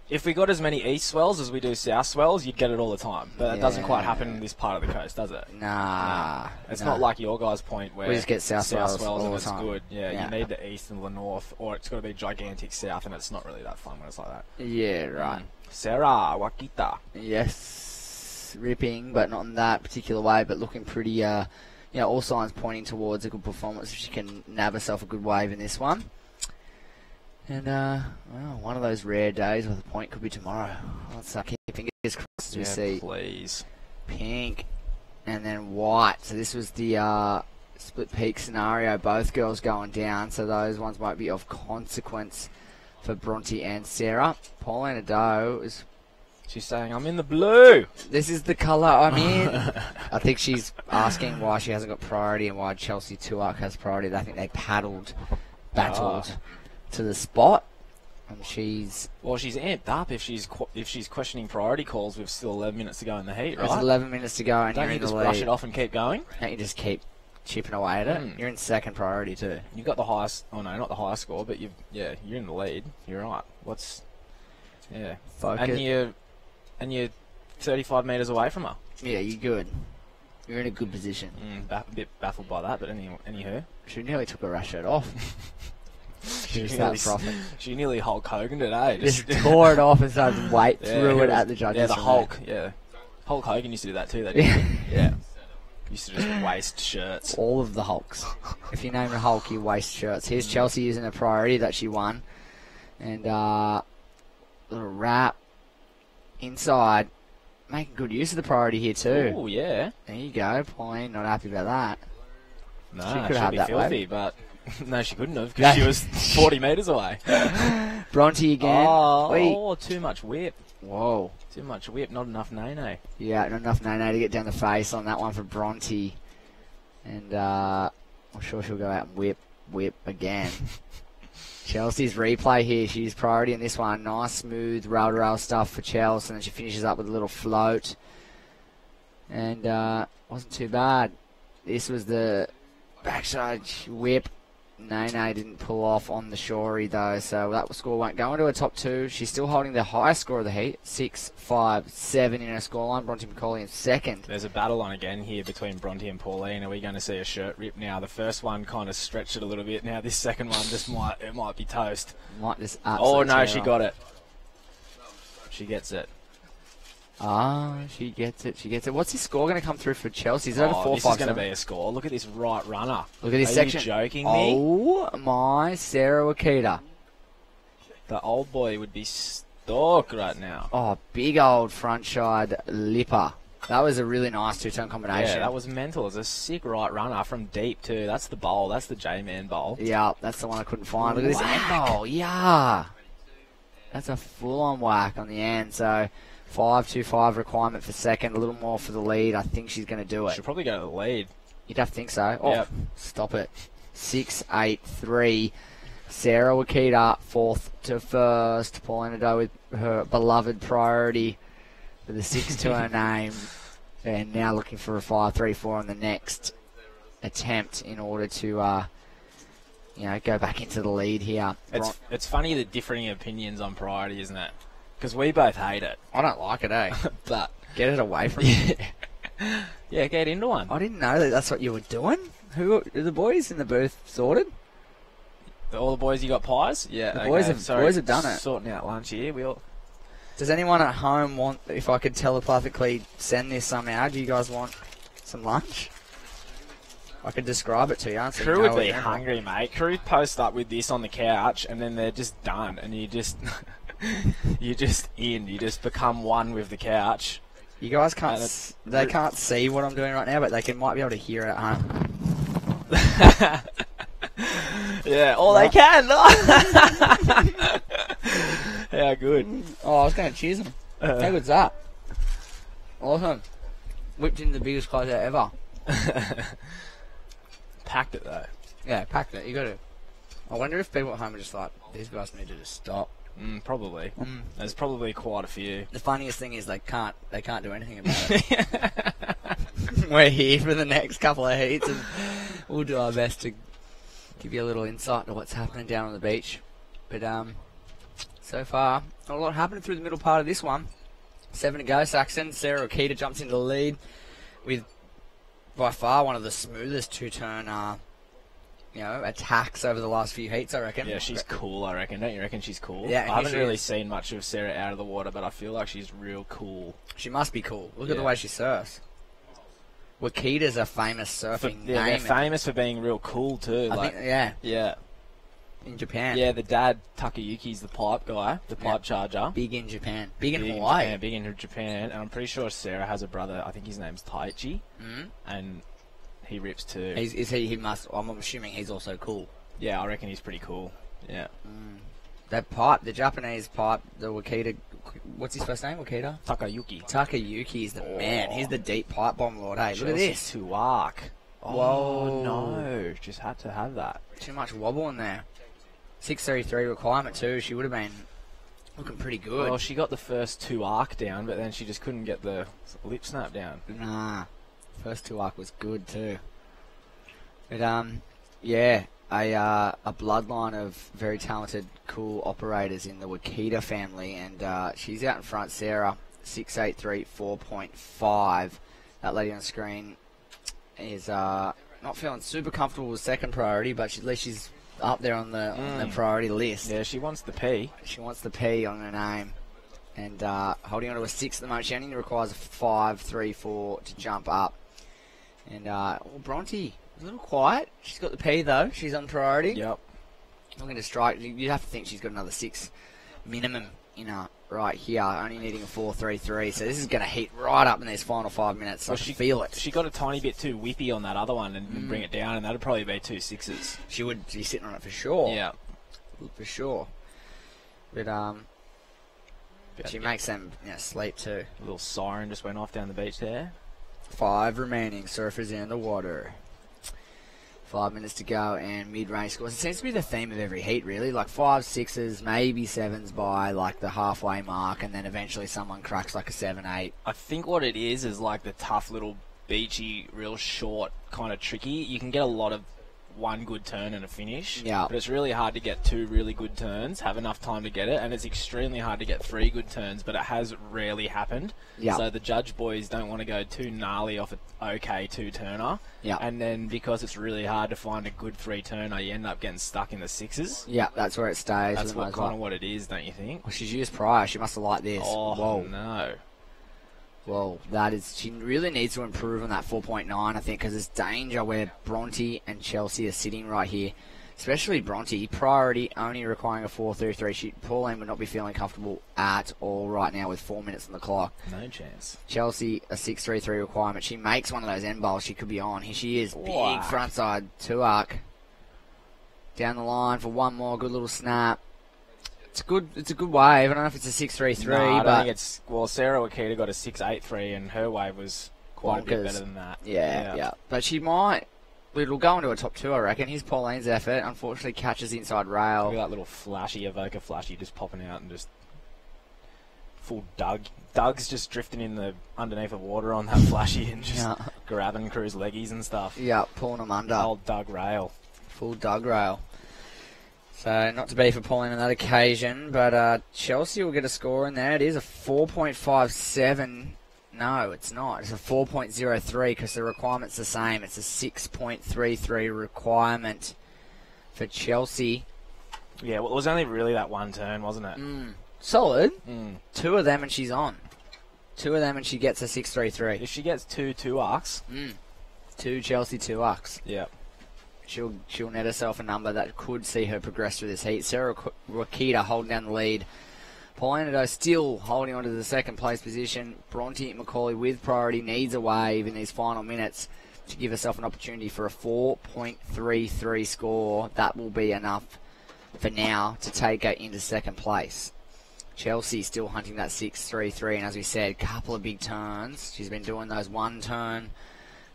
If we got as many east swells as we do south swells, you'd get it all the time. But that doesn't quite happen in this part of the coast, does it? Nah. It's nah. not like your guys' point where we just get south swells all and the it's time. good. Yeah, you need the east and the north, or it's got to be gigantic south, and it's not really that fun when it's like that. Yeah, right. Sarah Wakita. Yes, ripping, but not in that particular way, but looking pretty, all signs pointing towards a good performance if she can nab herself a good wave in this one. And, one of those rare days where the point could be tomorrow. Let's keep fingers crossed as we see. Please. Pink and then white. So this was the split peak scenario. Both girls going down, so those ones might be of consequence for Bronte and Sarah. Paulina Doe is... She's saying, I'm in the blue. This is the colour I'm in. I think she's asking why she hasn't got priority and why Chelsea Tuak has priority. I think they battled to the spot, and she's amped up if she's questioning priority calls with still 11 minutes to go in the heat, right? There's 11 minutes to go, and Don't you're you in the just lead. brush it off and keep going? Don't you just keep chipping away at it? You're in second priority too. You've got the highest. Oh no, not the highest score, but you're in the lead. You're right. Focus. And you're 35 metres away from her. Yeah, you're good. You're in a good position. A bit baffled by that, but anywho. She nearly took her rash shirt off. She nearly Hulk Hogan today. Just tore it off and started threw it at the judges. Yeah, the Hulk. Yeah, Hulk Hogan used to do that too. Yeah. Used to just waste shirts. All of the Hulks. If you name a Hulk, you waste shirts. Here's Chelsea using a priority that she won, and little wrap inside, making good use of the priority here too. Oh yeah. There you go, Pauline. Not happy about that. No, she could she'd have be that filthy, wave. but no, she couldn't have because she was 40 metres away. Bronte again. Oh, too much whip. Whoa. Too much whip, not enough nay-nay. Yeah, not enough no-no to get down the face on that one for Bronte. And I'm sure she'll go out and whip again. Chelsea's replay here. She's priority in this one. Nice, smooth, rail-to-rail stuff for Chelsea. And then she finishes up with a little float. And wasn't too bad. This was the backside whip. No, didn't pull off on the shorey though, so that score won't go into her top two. She's still holding the highest score of the heat, 6-5-7 in her scoreline. Bronte McCauley in second. There's a battle on again here between Bronte and Pauline. Are we going to see a shirt rip now? The first one kind of stretched it a little bit. Now this second one might be toast. Might just oh no, absolutely she got it. She gets it. She gets it. What's this score going to come through for Chelsea? Is it over 4-5? This is going to be a score. Look at this right runner. Look at this Are section. you joking me? Oh my, Sarah Wakita. The old boy would be stoked right now. Oh, big old front side lipper. That was a really nice two-tone combination. Yeah, that was mental. It was a sick right runner from deep too. That's the bowl. That's the J-Man bowl. Yeah, that's the one I couldn't find. Look at this end bowl. Yeah. That's a full-on whack on the end. So 5.25 requirement for second, a little more for the lead. I think she's going to do it. She'll probably go to the lead. You'd have to think so. Oh, yep. Stop it. 6-8-3. Sarah Wakita, fourth to first. Paulina Doe with her beloved priority with a 6 to her name. And now looking for a 5-3-4 on the next attempt in order to go back into the lead here. It's funny the differing opinions on priority, isn't it? Because we both hate it. I don't like it, eh? But get it away from me. Yeah, get into one. I didn't know that's what you were doing. Who are the boys in the booth sorted? All the boys, you got pies? Yeah, The boys have done it. Sorting out lunch here. We all. Does anyone at home want, if I could telepathically send this somehow, do you guys want some lunch? I could describe it to you. So Crew you know would what be you're in. hungry, mate. Crew post up with this on the couch, and then they're just done, and you just you just become one with the couch. You guys can't. They can't see what I'm doing right now, but they might be able to hear it at home. Yeah, or they can. How good. Oh, I was going to cheers them. How good's that? Awesome. Whipped in the biggest closeout ever. Packed it though. Yeah, packed it. You got to. I wonder if people at home are just like, these guys need to just stop. Probably. There's probably quite a few. The funniest thing is they can't do anything about it. We're here for the next couple of heats, and we'll do our best to give you a little insight into what's happening down on the beach. But so far, not a lot happening through the middle part of this one. 7 to go, Saxon. Sarah Okita jumps into the lead with by far one of the smoothest two-turn attacks over the last few heats, I reckon. Yeah, she's cool, I reckon. Don't you reckon she's cool? Yeah, I haven't really seen much of Sarah out of the water, but I feel like she's real cool. She must be cool. Look at the way she surfs. Wakita's a famous surfing name. They're famous for being real cool too. I think, yeah. Yeah. In Japan. Yeah, the dad, Takayuki's the pipe guy, the pipe charger. Big in Japan. Big in Hawaii. Big in Japan. And I'm pretty sure Sarah has a brother, I think his name's Taichi. And he rips too. He must, I'm assuming he's also cool. Yeah, I reckon he's pretty cool. Yeah. That pipe, the Japanese pipe, the Wakita, what's his first name, Wakita? Takayuki. Takayuki is the man. He's the deep pipe bomb lord. Hey, look at this. To arc. Whoa. No. Just had to have that. Too much wobble in there. 633 requirement too. She would have been looking pretty good. Well, she got the first 2 arc down, but then she just couldn't get the lip snap down. Nah. First 2 arc was good too. But yeah, a bloodline of very talented, cool operators in the Wakita family, and she's out in front. Sarah, 683 4.5. That lady on the screen is not feeling super comfortable with second priority, but at least she's up there on the priority list. Yeah, she wants the P. She wants the P on her name. And holding on to a 6 at the moment. She only requires a 5, 3, 4 to jump up. And Bronte, a little quiet. She's got the P though. She's on priority. Yep. Looking to strike. You'd have to think she's got another 6 minimum in her right here. Only needing a 4, 3, 3. So this is going to heat right up in these final 5 minutes. I can feel it. She got a tiny bit too whippy on that other one and bring it down, and that'd probably be 2 6s. She would be sitting on it for sure. Yeah. For sure. But she makes them sleep too. A little siren just went off down the beach there. 5 remaining. Surfers in the water. 5 minutes to go and mid-range scores. It seems to be the theme of every heat, really. Like 5, 6s, maybe 7s by like the halfway mark, and then eventually someone cracks like a 7, 8. I think what it is like the tough little beachy, real short, kind of tricky. You can get a lot of one good turn and a finish. Yeah. But it's really hard to get 2 really good turns, have enough time to get it, and it's extremely hard to get 3 good turns, but it has rarely happened. Yeah. So the judge boys don't want to go too gnarly off an okay 2-turner. Yeah. And then because it's really hard to find a good 3-turner, you end up getting stuck in the 6s. Yeah, that's where it stays. That's kind of what it is, don't you think? Well, she's used prior. She must have liked this. Oh, whoa. No. Well, she really needs to improve on that 4.9, I think, because there's danger where Bronte and Chelsea are sitting right here. Especially Bronte, priority only requiring a 4.33. Pauline would not be feeling comfortable at all right now with 4 minutes on the clock. No chance. Chelsea, a 6.33 requirement. She makes one of those end bowls. She could be on. Here she is. Wow. Big frontside 2 arc. Down the line for one more. Good little snap. It's a good wave. I don't know if it's a 6.33, no, I but don't think it's. Well, Sarah Wakita got a 6.83, and her wave was quite a bit better than that. Yeah. But she might. It'll go into a top 2, I reckon. Here's Pauline's effort. Unfortunately, catches inside rail. Look at that little flashy, Evoker flashy, just popping out and just full Doug. Doug's just drifting underneath the water on that flashy and just grabbing Crew's leggies and stuff. Yeah, pulling them under. Old Doug rail. Full Doug rail. So, not to be for Pauline on that occasion, but Chelsea will get a score in there. It is a 4.57. No, it's not. It's a 4.03 because the requirement's the same. It's a 6.33 requirement for Chelsea. Yeah, well, it was only really that one turn, wasn't it? Solid. 2 of them and she's on. 2 of them and she gets a 6.33. If she gets 2 arcs. 2 Chelsea 2 arcs. Yep. She'll net herself a number that could see her progress through this heat. Sarah Wakita holding down the lead. Pauline Nadeau still holding on to the second place position. Bronte McCauley with priority needs a wave in these final minutes to give herself an opportunity for a 4.33 score. That will be enough for now to take her into second place. Chelsea still hunting that 6.33, and as we said, a couple of big turns. She's been doing those one turn,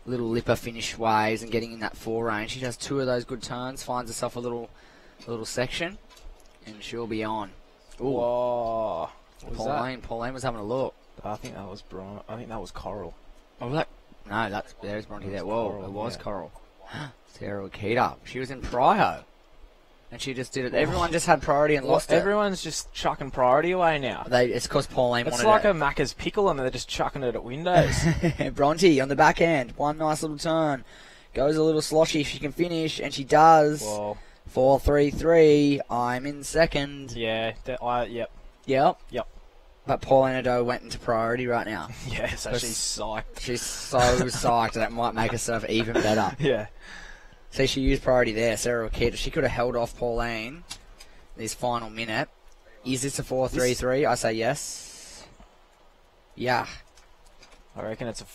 little lipper finish waves and getting in that 4 range. She does 2 of those good turns, finds herself a little section, and she'll be on. Ooh. Whoa. Pauline was having a look. I think that was I think that was Coral. Oh, there's Bronte there. Whoa, Coral, it was yeah. Coral. Sarah Wakita. She was in Prio. And she just did it. Everyone just had priority and lost it. Everyone's just chucking priority away now. It's because Pauline wanted it. It's like a Macca's pickle and they're just chucking it at windows. Bronte on the back end. One nice little turn. Goes a little sloshy if she can finish, and she does. Whoa. 4.33. I'm in second. Yeah. Yep. Yep. But Pauline Nadeau went into priority right now. Yeah, so she's psyched. She's so psyched that it might make herself even better. Yeah. See, she used priority there, Sarah Wakita. She could have held off Pauline this final minute. Is this a 4.33? I say yes. Yeah. I reckon it's a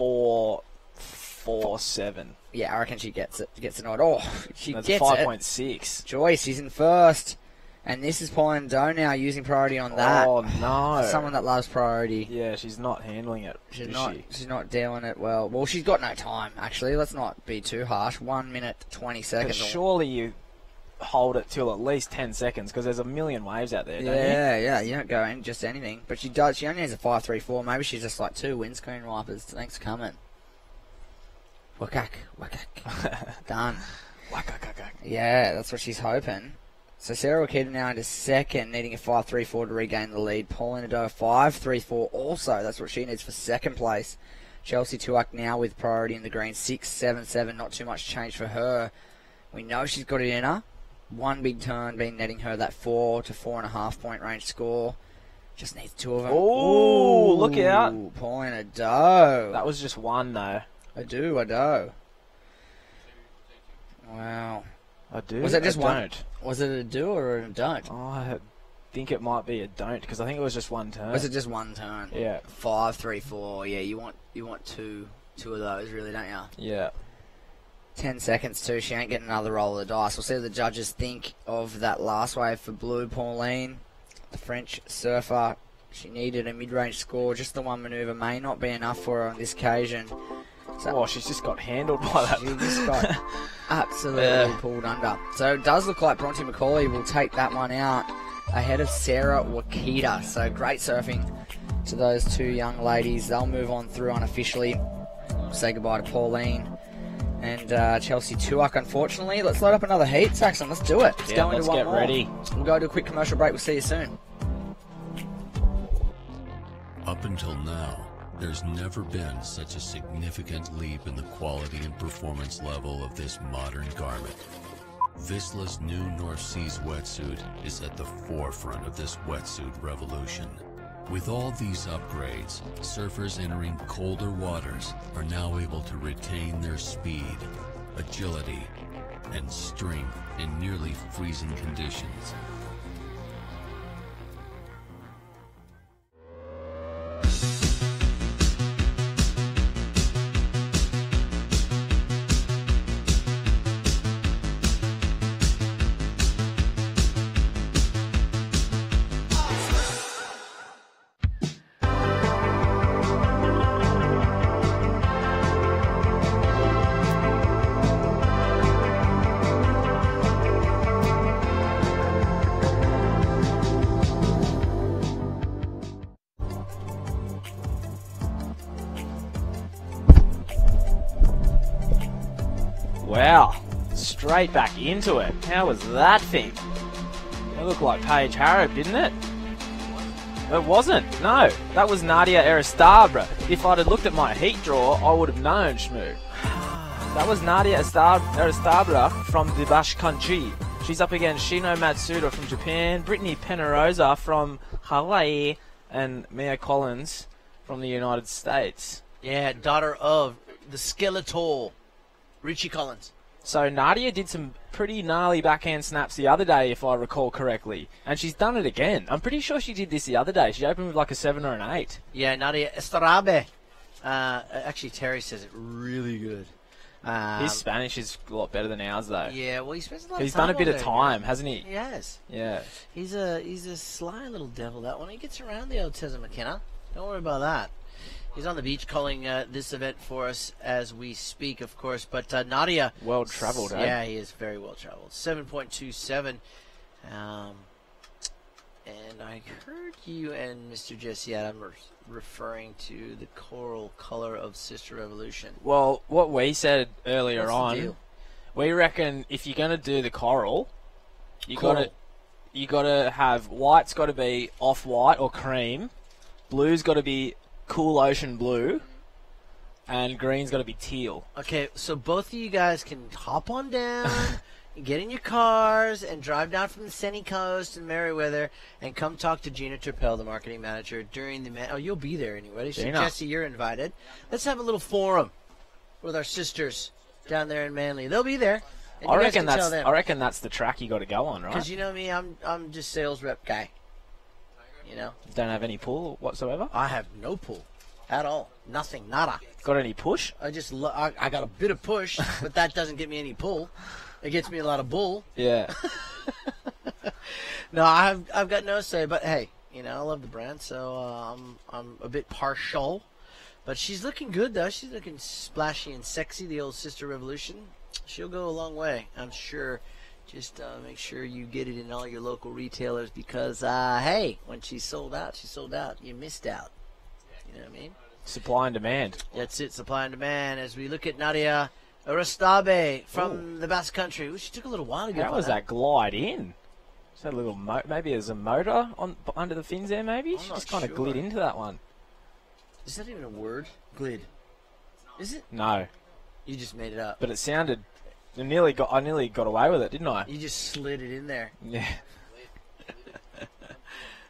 4.47. Yeah, I reckon she gets it. Gets a nod. Oh, she That's gets 5.6. Joyce, she's in first. And this is Pauline Nadeau now using priority on that. Oh, no. Someone that loves priority. Yeah, she's not handling it. She's not doing it well. Well, she's got no time, actually. Let's not be too harsh. 1 minute, 20 seconds. Surely you hold it till at least 10 seconds because there's a million waves out there, don't you? Yeah. You don't go in just anything. But she does. She only has a 5.34. Maybe she's just like 2 windscreen wipers. Thanks for coming. Wakak. Done. Wakak. Yeah, that's what she's hoping. So Sarah Wakita now into second, needing a 5.34 to regain the lead. Pauline Nadeau 5.34 also. That's what she needs for second place. Chelsea Tuak now with priority in the green. 6.77. Not too much change for her. We know she's got it in her. One big turn been netting her that 4 to 4.5 point range score. Just needs 2 of them. Ooh, look out. Pauline Nadeau. That was just one, though. I do. Wow. I do. Was it just one? Don't. Was it a do or a don't? Oh, I think it might be a don't because I think it was just one turn. Was it just one turn? Yeah. 5.34. Yeah, you want two of those, really, don't you? Yeah. 10 seconds too. She ain't getting another roll of the dice. We'll see what the judges think of that last wave for Blue Pauline, the French surfer. She needed a mid-range score. Just the one manoeuvre may not be enough for her on this occasion. So, she's just got handled by that. She just got absolutely pulled under. So it does look like Bronte McCauley will take that one out ahead of Sarah Wakita. So great surfing to those 2 young ladies. They'll move on through unofficially. Say goodbye to Pauline and Chelsea Tuak, unfortunately. Let's load up another heat, Saxon. Let's do it. Let's go into one get more. ready. We'll go to a quick commercial break. We'll see you soon. Up until now, there's never been such a significant leap in the quality and performance level of this modern garment. Vissla's new North Seas wetsuit is at the forefront of this wetsuit revolution. With all these upgrades, surfers entering colder waters are now able to retain their speed, agility, and strength in nearly freezing conditions. Wow. Straight back into it. How was that thing? It looked like Paige Harrop, didn't it? It wasn't. No, that was Nadia Eristabra. If I'd have looked at my heat draw, I would have known, Shmoo. That was Nadia Eristabra from the Bash country. She's up against Shino Matsuda from Japan, Brittany Penarosa from Hawaii, and Mia Collins from the United States. Yeah, daughter of the Skeletor, Richie Collins. So Nadia did some pretty gnarly backhand snaps the other day, if I recall correctly. And she's done it again. I'm pretty sure she did this the other day. She opened with like a 7 or an 8. Yeah, Nadia Eristabra. Actually, Terry says it really good. His Spanish is a lot better than ours, though. Yeah, well, he spends a lot of time. He's done a bit of over there, time, yeah. hasn't he? He has. Yeah. He's a sly little devil, that one. He gets around the old Tezza McKenna. Don't worry about that. He's on the beach calling this event for us as we speak, of course. But Nadia... Well-travelled, eh? Yeah, he is very well-travelled. 7.27. And I heard you and Mr. Jesse Adams referring to the coral color of Sister Revolution. Well, what we said earlier What's the on, deal? we reckon if you're going to do the coral, you got to have white's got to be off-white or cream, blue's got to be cool ocean blue, and green's got to be teal. Okay, so both of you guys can hop on down, get in your cars, and drive down from the Sunny Coast and Merriweather, and come talk to Gina Turpel, the marketing manager, during the... Oh, you'll be there anyway. So Gina. Jesse, you're invited. Let's have a little forum with our sisters down there in Manly. They'll be there. And you guys can tell them. I reckon that's the track you got to go on, right? Because you know me, I'm just sales rep guy. You know? Don't have any pull whatsoever? I have no pull at all. Nothing. Nada. Got any push? I just I got a bit of push, but that doesn't get me any pull. It gets me a lot of bull. Yeah. No, I've got no say, but hey, you know, I love the brand, so I'm a bit partial. But she's looking good, though. She's looking splashy and sexy, the old Sister Revolution. She'll go a long way, I'm sure. Just make sure you get it in all your local retailers because, hey, when she's sold out, she's sold out. You missed out. You know what I mean? Supply and demand. That's it, supply and demand. As we look at Nadia Eristabra from the Basque Country. Ooh, she took a little while to get How was that glide in? Is that a little maybe there's a motor on under the fins there? Maybe she just kind of glid into that one. Is that even a word? Glid. Is it? No. You just made it up. But it sounded. I nearly got away with it, didn't I? You just slid it in there. Yeah.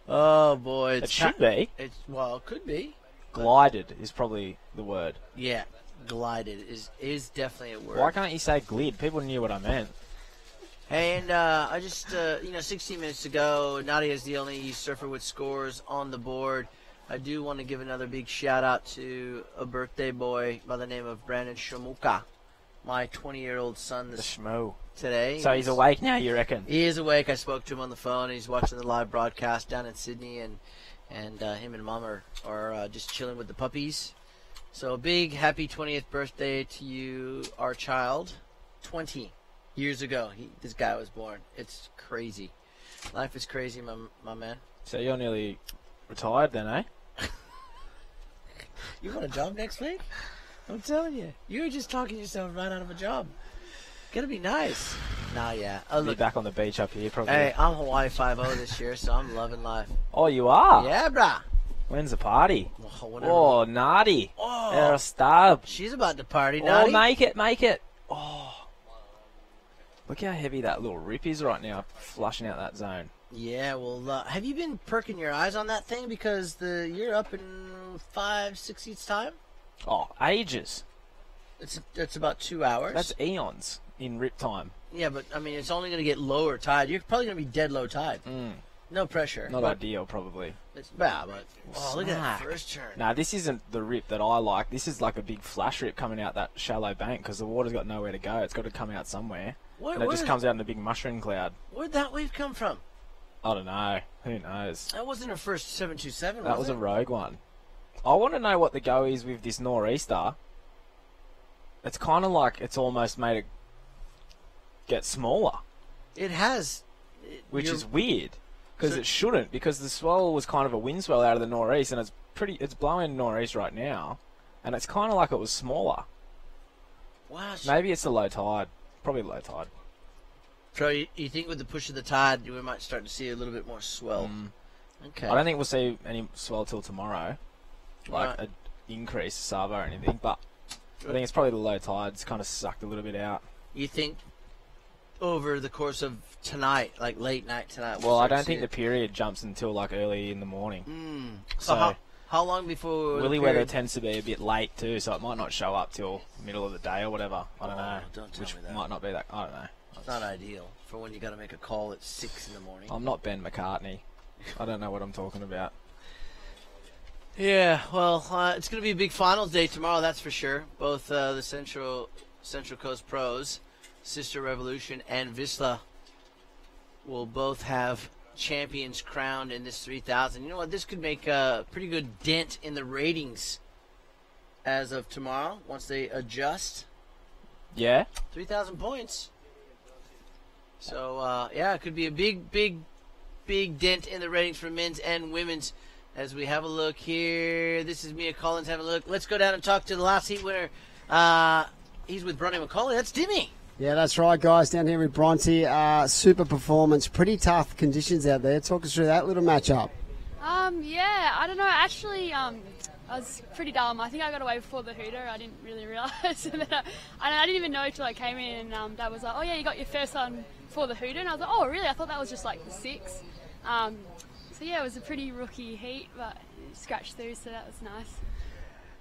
Oh boy, It should be. Well, it could be. Glided is probably the word. Yeah, glided is definitely a word. Why can't you say glid? People knew what I meant. Hey, and I just 16 minutes ago, Nadia is the only surfer with scores on the board. I do want to give another big shout out to a birthday boy by the name of Brandon Shamuka, my 20-year-old son today. So he's awake now, you reckon? He is awake. I spoke to him on the phone. He's watching the live broadcast down in Sydney, and him and Mom are just chilling with the puppies. So a big happy 20th birthday to you, our child. 20 years ago, this guy was born. It's crazy. Life is crazy, my man. So you're nearly retired then, eh? You want a job next week? I'm telling you. You were just talking yourself right out of a job. Gonna be nice. Nah, yeah. I'll be back on the beach up here probably. Hey, I'm Hawaii 5-0 this year, so I'm loving life. Oh, you are? Yeah, brah. When's the party? Whatever. Oh, Nadi. Oh. Eristab. She's about to party, Oh, Nadi. make it. Oh. Look how heavy that little rip is right now, flushing out that zone. Yeah, well, have you been perking your eyes on that thing? Because you're up in 5-6 heats time? Oh, ages. It's about 2 hours. That's eons in rip time. Yeah, but, I mean, it's only going to get lower tide. You're probably going to be dead low tide. No pressure. Not ideal, probably. It's bad, but... Oh, look at that first turn. Nah, this isn't the rip that I like. This is like a big flash rip coming out that shallow bank because the water's got nowhere to go. It's got to come out somewhere. And it just comes out in a big mushroom cloud. Where'd that wave come from? I don't know. Who knows? That wasn't her first 727, That was a rogue one. I want to know what the go is with this nor'easter. It's kind of like it's almost made it get smaller. It has. Which is weird. Because it shouldn't. Because the swell was kind of a wind swell out of the nor'east. And it's blowing nor'east right now. And it's kind of like it was smaller. Wow. Maybe it's the low tide. Probably low tide. So you think with the push of the tide, we might start to see a little bit more swell Okay. I don't think we'll see any swell till tomorrow, like Right. an increase Savo or anything. But I think it's probably the low tides kind of sucked a little bit out. You think over the course of tonight, like late night tonight? Well, I start don't to think see the period jumps until like early in the morning. So how long before Willy the weather period? tends to be a bit late too, so it might not show up till middle of the day or whatever. I don't know. Don't tell Which me that. might not be that. I don't know. It's not ideal for when you got to make a call at 6 in the morning. I'm not Ben McCartney. I don't know what I'm talking about. Yeah, well, it's going to be a big finals day tomorrow, that's for sure. Both the Central Coast Pros, Sister Revolution, and Vissla will both have champions crowned in this 3,000. You know what? This could make a pretty good dent in the ratings as of tomorrow once they adjust. Yeah? 3,000 points. So, yeah, it could be a big dent in the ratings for men's and women's. As we have a look here, this is Mia Collins having a look. Let's go down and talk to the last heat winner. He's with Bronte McCauley. That's Dimmy. Yeah, that's right, guys. Down here with Bronte. Super performance. Pretty tough conditions out there. Talk us through that little matchup. Yeah, I don't know. Actually, I was pretty dumb. I think I got away before the hooter. I didn't really realise. And then I didn't even know until I came in, and Dad was like, "Oh yeah, you got your first one before the hooter." And I was like, "Oh really? I thought that was just like the 6." So yeah, it was a pretty rookie heat, but it scratched through, so that was nice.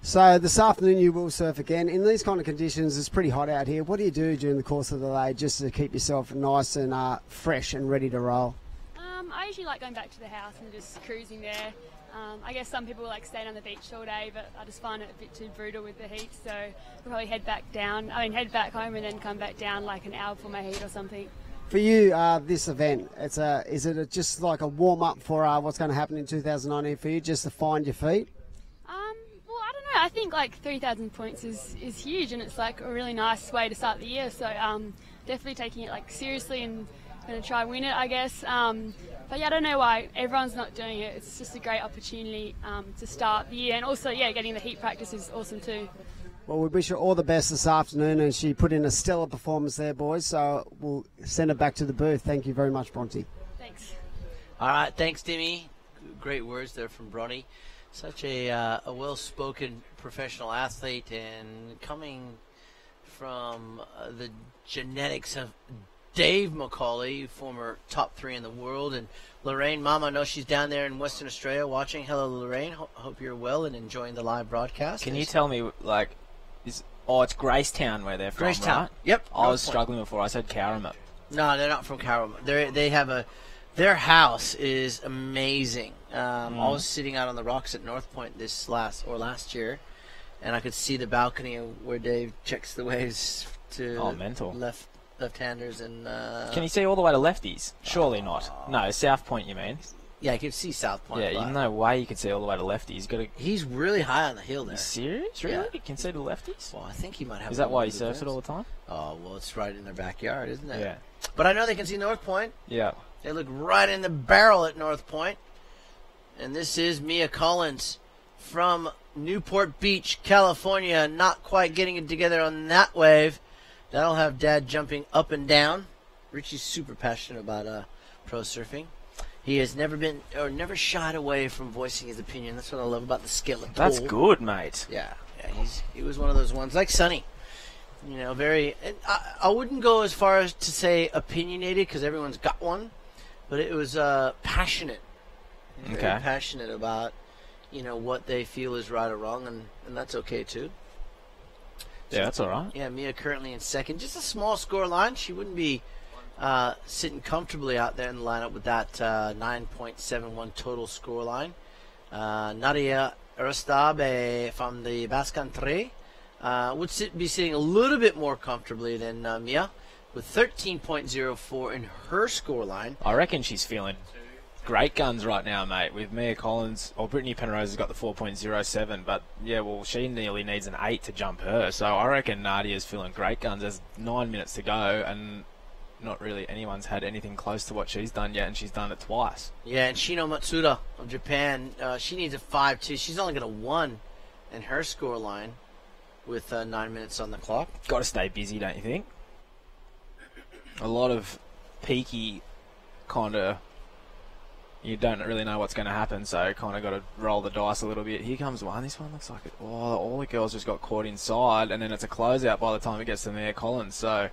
So this afternoon you will surf again. In these kind of conditions, it's pretty hot out here. What do you do during the course of the day just to keep yourself nice and fresh and ready to roll? I usually like going back to the house and just cruising there. I guess some people like staying on the beach all day, but I just find it a bit too brutal with the heat, so I'll probably head back home and then come back down like an hour before my heat or something. For you, this event, is it just like a warm-up for what's going to happen in 2019 for you, just to find your feet? Well, I don't know. I think like 3,000 points is huge, and it's like a really nice way to start the year. So definitely taking it like seriously and going to try and win it, I guess. But yeah, I don't know why everyone's not doing it. It's just a great opportunity to start the year, and also getting the heat practice is awesome too. Well, we wish her all the best this afternoon, and she put in a stellar performance there, boys. So we'll send her back to the booth. Thank you very much, Bronte. Thanks. All right, thanks, Dimmy. Great words there from Bronte. Such a well-spoken professional athlete, and coming from the genetics of Dave McCauley, former top 3 in the world, and Lorraine, Mom, I know she's down there in Western Australia watching. Hello, Lorraine. Hope you're well and enjoying the live broadcast. Can you tell me, like, it's Gracetown where they're from, Gracetown. right? Yep. I was North Point. struggling before. I said Caramel. No, they're not from Carrollton. They have their house is amazing. I was sitting out on the rocks at North Point last year, and I could see the balcony where Dave checks the waves to mental. left-handers and. Can you see all the way to lefties? Surely not. No, South Point, you mean? Yeah, you can see South Point. Yeah, but you no way you can see all the way to lefties. He's really high on the hill there. You serious? Really? Yeah. You can see the lefties? Well, I think he might have. Is that why he he surfs it all the time? Oh well, it's right in their backyard, isn't it? Yeah. But I know they can see North Point. Yeah. They look right in the barrel at North Point. And this is Mia Collins from Newport Beach, California. Not quite getting it together on that wave. That'll have Dad jumping up and down. Richie's super passionate about pro surfing. He has never shied away from voicing his opinion. That's what I love about the skillet. That's good, mate. Yeah, he was one of those ones, like Sonny. You know, very. I wouldn't go as far as to say opinionated because everyone's got one, but it was passionate. Very passionate about what they feel is right or wrong, and that's okay too. Yeah, that's all right. Yeah, Mia currently in second. Just a small score line. She wouldn't be sitting comfortably out there in the lineup with that 9.71 total score line. Nadia Aristabe from the Basque Country would be sitting a little bit more comfortably than Mia with 13.04 in her score line. I reckon she's feeling great guns right now, mate, with Mia Collins. Or Brittany Penrose's got the 4.07, but yeah, well, she nearly needs an 8 to jump her. So I reckon Nadia's feeling great guns. There's 9 minutes to go, and not really anyone's had anything close to what she's done yet, and she's done it twice. Yeah, and Shino Matsuda of Japan, she needs a 5-2. She's only got a 1 in her score line with 9 minutes on the clock. Got to stay busy, don't you think? A lot of peaky kind of, you don't really know what's going to happen, so kind of got to roll the dice a little bit. Here comes one. This one looks like it. Oh, all the girls just got caught inside, and then it's a closeout by the time it gets to Mia Collins. So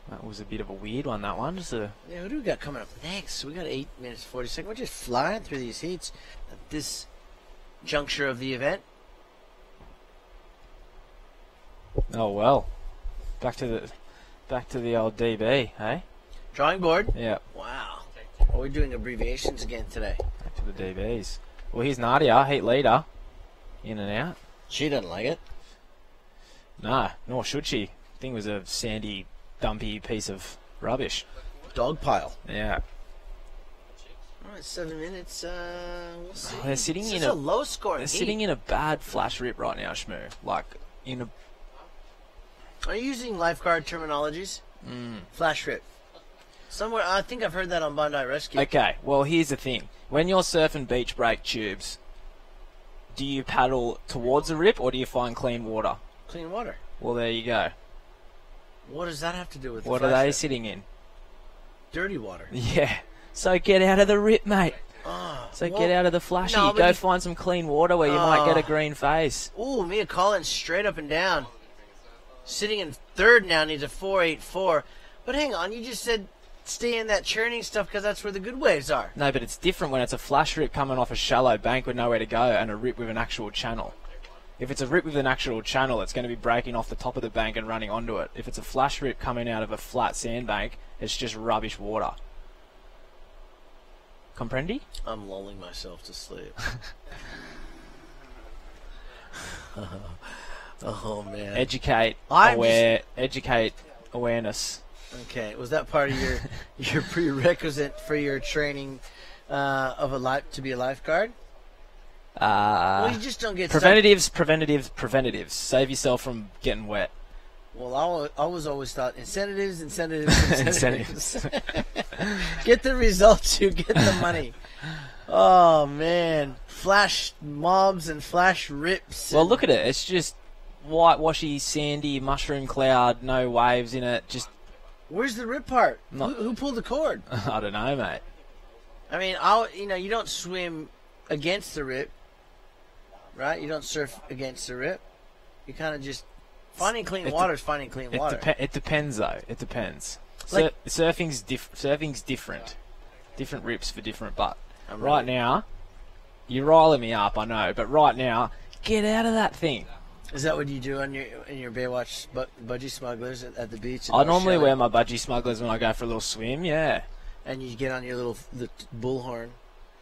that was a bit of a weird one. That one. Just a Yeah, who do we got coming up next? We got 8 minutes 40 seconds. We're just flying through these heats at this juncture of the event. oh well. Back to the old DB, hey? Drawing board. Yeah. Wow. Are we doing abbreviations again today? Back to the DBs. Well, here's Nadia, heat leader, in and out. She doesn't like it. No, nor should she. Thing was a sandy, dumpy piece of rubbish. Dog pile. Yeah. All right, 7 minutes. We'll see. They're sitting This in is a low scoring They're heat. sitting in a bad flash rip right now, Shmoo. Like in a. Are you using lifeguard terminologies? Flash rip. Somewhere, I think I've heard that on Bondi Rescue. Okay, well here's the thing. When you're surfing beach break tubes, do you paddle towards the rip or do you find clean water? Clean water. Well, there you go. What does that have to do with What the are flash they rip? sitting in? Dirty water. Yeah. So get out of the rip, mate. So well, get out of the flashy. no, but Go you- find some clean water where you might get a green face. Ooh, Mia Collins straight up and down. Sitting in third now, needs a 4.84. But hang on, you just said stay in that churning stuff because that's where the good waves are. No, but it's different when it's a flash rip coming off a shallow bank with nowhere to go and a rip with an actual channel. If it's a rip with an actual channel, it's going to be breaking off the top of the bank and running onto it. If it's a flash rip coming out of a flat sandbank, it's just rubbish water. Comprendi? I'm lulling myself to sleep. Oh, man. Educate, I'm educate awareness. Okay, was that part of your prerequisite for your training to be a lifeguard? Well, you just don't get preventatives. Save yourself from getting wet. Well, I was always thought incentives. Get the results, you get the money. Oh man, flash mobs and flash rips. Well, look at it. It's just whitewashy, sandy, mushroom cloud, no waves in it. Just where's the rip part? Who pulled the cord? I don't know, mate. I mean, you don't swim against the rip, right? You don't surf against the rip. You kind of just finding clean water is finding clean water. It depends, though. It depends. Like- Surfing's different. Different rips for different. But I'm right now, you're riling me up. I know, but right now, get out of that thing. Is that what you do in your Baywatch budgie smugglers at the beach? I normally wear my budgie smugglers when I go for a little swim. Yeah. And you get on your the bullhorn.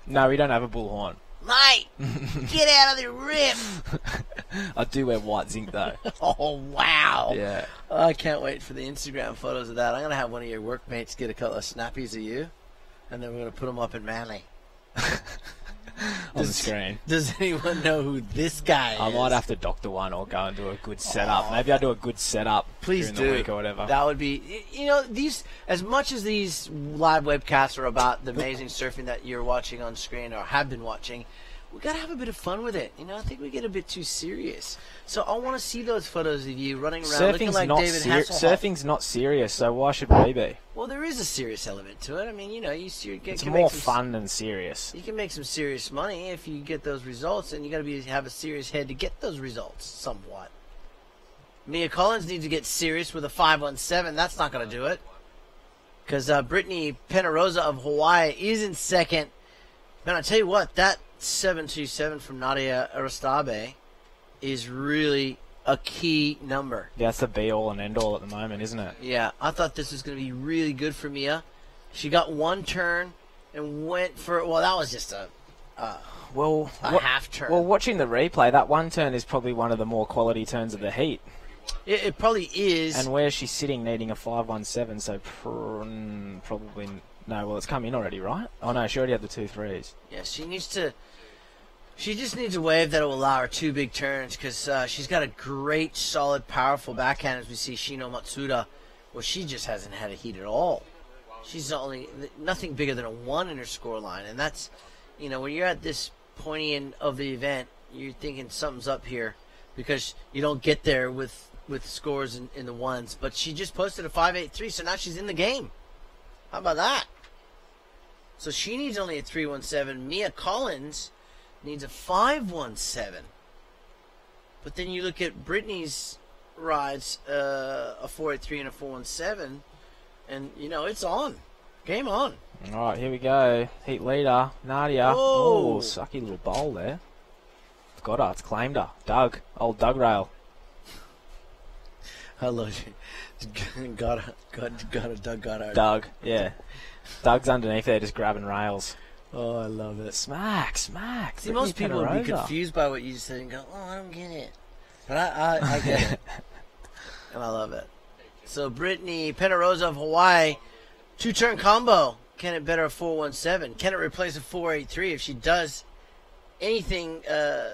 No, we don't have a bullhorn. Mate, get out of the rip. I do wear white zinc though. Oh wow! Yeah. I can't wait for the Instagram photos of that. I'm gonna have one of your workmates get a couple of snappies of you, and then we're gonna put them up in Manly. On the screen. Does anyone know who this guy is? I might have to doctor one or go and do a good setup. Maybe I'll do a good setup Please during the do. week or whatever. That would be, these, as much as these live webcasts are about the amazing surfing that you're watching on screen or have been watching, we got to have a bit of fun with it. I think we get a bit too serious. So I want to see those photos of you running around looking like David Hasselhoff. Surfing's not serious, so why should we be? Well, there is a serious element to it. I mean, It's more fun than serious. You can make some serious money if you get those results, and you got to have a serious head to get those results somewhat. Mia Collins needs to get serious with a 517. That's not going to do it. Because Brittany Penarosa of Hawaii is in second. Man, I tell you what, that 727 from Nadia Aristabe is really a key number. Yeah, that's the be-all and end-all at the moment, isn't it? Yeah, I thought this was going to be really good for Mia. She got one turn and went for, well, that was just a half turn. Well, watching the replay, that one turn is probably one of the more quality turns of the heat. It probably is. And where she's sitting needing a 517, so probably... No, well, it's come in already, right? Oh, no, she already had the 2 threes. Yeah, she just needs a wave that will allow her 2 big turns because she's got a great, solid, powerful backhand as we see Shino Matsuda. Well, she just hasn't had a heat at all. She's nothing bigger than a 1 in her scoreline. And that's, when you're at this pointy end of the event, you're thinking something's up here because you don't get there with scores in the 1s. But she just posted a 5.83, so now she's in the game. How about that? So she needs only a 317. Mia Collins needs a 517. But then you look at Brittany's rides, a 483 and a 417, and, it's on. Game on. All right, here we go. Heat leader, Nadia. Oh. Oh, sucky little bowl there. It's got her. It's claimed her. Doug. Old Doug Rail. I love you. Got her. Doug, yeah. Doug's underneath there just grabbing rails. Oh, I love it. Smack. See, most people would be confused by what you just said and go, oh, I don't get it. But I get it. And I love it. So, Brittany Penarosa of Hawaii, 2-turn combo. Can it better a 417? Can it replace a 483? If she does anything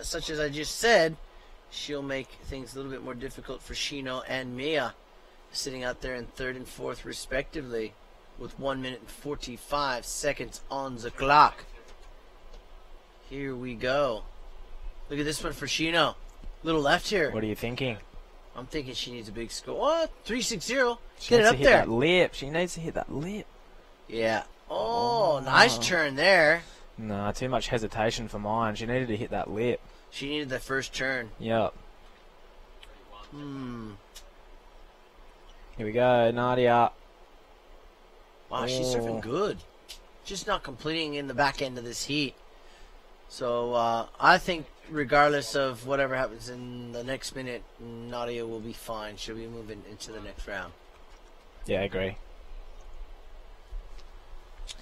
such as I just said, she'll make things a little bit more difficult for Shino and Mia, sitting out there in 3rd and 4th respectively, with 1 minute and 45 seconds on the clock. Here we go. Look at this one for Shino. Little left here. What are you thinking? I'm thinking she needs a big score. What? 360. She Get it needs up to hit there. that lip. She needs to hit that lip. Yeah. Oh, nice turn there. No, too much hesitation for mine. She needed to hit that lip. She needed the first turn. Yep. Hmm. Here we go, Nadia. Wow, she's surfing good. Just not completing in the back end of this heat. So I think regardless of whatever happens in the next minute, Nadia will be fine. She'll be moving into the next round. Yeah, I agree.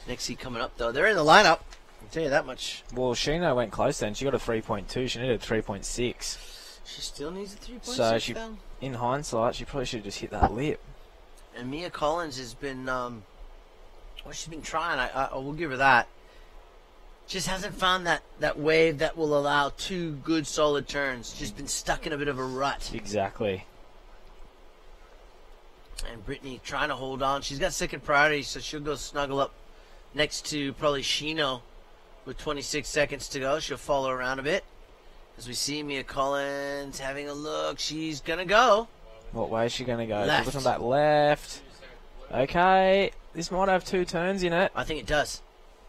Next heat coming up, though. They're in the lineup. I'll tell you that much. Well, Shino went close then. She got a 3.2. She needed a 3.6. She still needs a 3.6. So she, in hindsight, she probably should have just hit that lip. And Mia Collins has been, she's been trying. I will give her that. Just hasn't found that wave that will allow 2 good solid turns. Just been stuck in a bit of a rut. Exactly. And Brittany trying to hold on. She's got second priority, so she'll go snuggle up next to probably Shino with 26 seconds to go. She'll follow around a bit. As we see Mia Collins having a look. She's going to go. What way is she going to go? Left. Looking back left. Okay. This might have 2 turns in it. I think it does.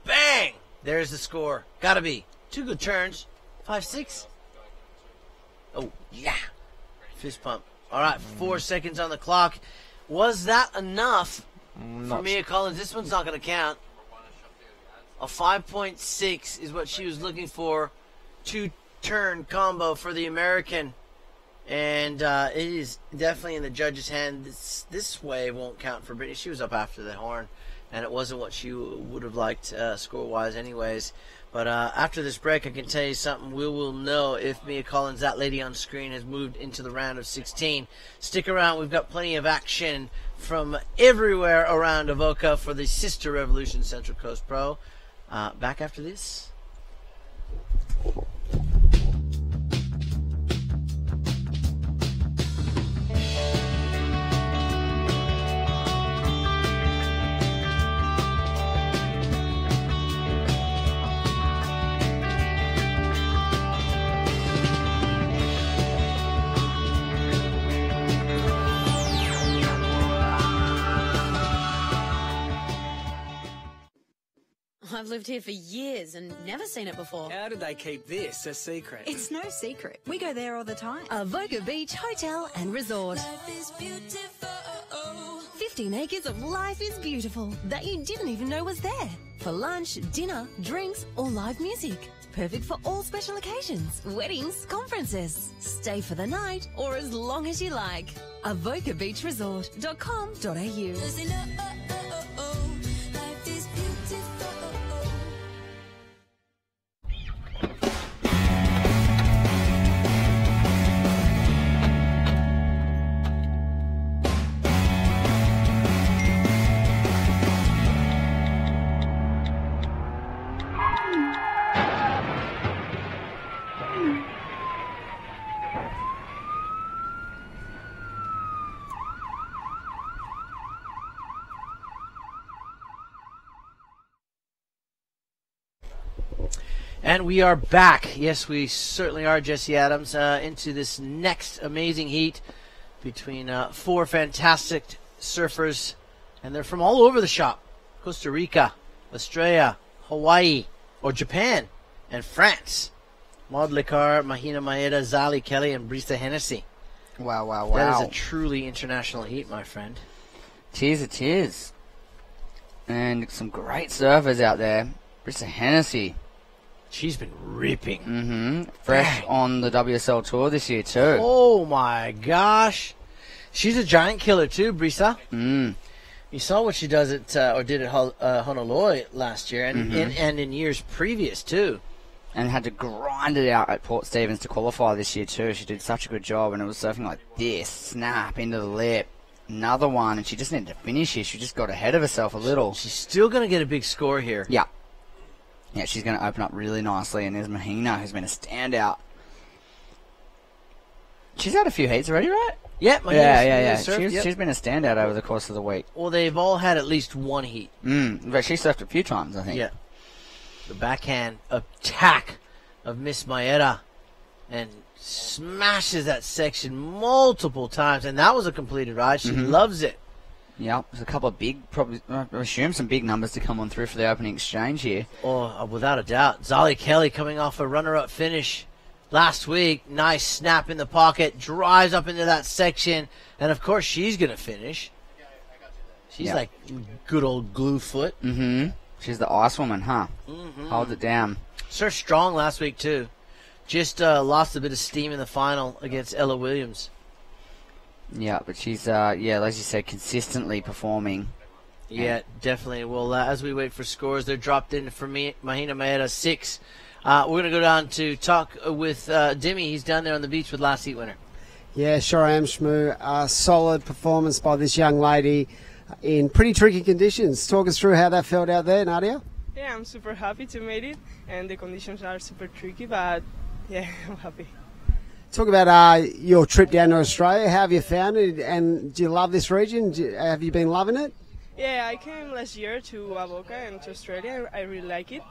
Bang! There's the score. Gotta be. 2 good turns. 5-6. Oh, yeah. Fist pump. All right, 4 seconds on the clock. Was that enough for Mia Collins? This one's not going to count. A 5.6 is what she was looking for. 2-turn combo for the American. And it is definitely in the judge's hand. This wave won't count for Brittany. She was up after the horn, and it wasn't what she would have liked score-wise anyways. But after this break, I can tell you something. We will know if Mia Collins, that lady on screen, has moved into the round of 16. Stick around. We've got plenty of action from everywhere around Avoca for the Sister Revolution Central Coast Pro. Back after this. I've lived here for years and never seen it before. How did they keep this a secret? It's no secret. We go there all the time. Avoca Beach Hotel and Resort. 15 acres of life is beautiful that you didn't even know was there. For lunch, dinner, drinks, or live music. Perfect for all special occasions, weddings, conferences. Stay for the night or as long as you like. AvocaBeachResort.com.au. And we are back. Yes, we certainly are, Jesse Adams, into this next amazing heat between 4 fantastic surfers. And they're from all over the shop. Costa Rica, Australia, Hawaii, or Japan, and France. Maud Licard, Mahina Maeda, Zali Kelly, and Brisa Hennessy. Wow, wow, That wow. is a truly international heat, my friend. Cheers, it is. And some great surfers out there. Brisa Hennessy. She's been ripping. Mm-hmm. Fresh on the WSL Tour this year, too. Oh, my gosh. She's a giant killer, too, Brisa. Mm. You saw what she does at, or did at Honolulu last year, and, and in years previous, too. And had to grind it out at Port Stephens to qualify this year too. She did such a good job, and it was surfing like this, snap into the lip, another one, and she just needed to finish here. She just got ahead of herself a little. She's still going to get a big score here. Yeah. Yeah, she's going to open up really nicely, and there's Mahina, who's been a standout. She's had a few heats already, right? Yeah, yeah. Surfed, She's been a standout over the course of the week. Well, they've all had at least one heat. But she surfed a few times, I think. Yeah. The backhand attack of Miss Maeda and smashes that section multiple times, and that was a completed ride. She loves it. Yeah, there's a couple of big, probably, I assume some big numbers to come on through for the opening exchange here. Oh, without a doubt. Zali Kelly coming off a runner-up finish last week. Nice snap in the pocket, drives up into that section, and of course she's going to finish. She's like good old glue foot. She's the ice woman, huh? Holds it down. Surfed strong last week, too. Just lost a bit of steam in the final against Ella Williams. Yeah, but she's, as you said, consistently performing. Yeah, definitely. Well, as we wait for scores, they're dropped in for Mahina Maeda 6. We're going to go down to talk with Dimmy. He's down there on the beach with last heat winner. Yeah, sure I am, Shmoo. A solid performance by this young lady in pretty tricky conditions. Talk us through how that felt out there, Nadia. Yeah, I'm super happy to make it, and the conditions are super tricky, but yeah, I'm happy. Talk about your trip down to Australia. How have you found it, and do you love this region? Have you been loving it? Yeah, I came last year to Avoca and to Australia. I really like it,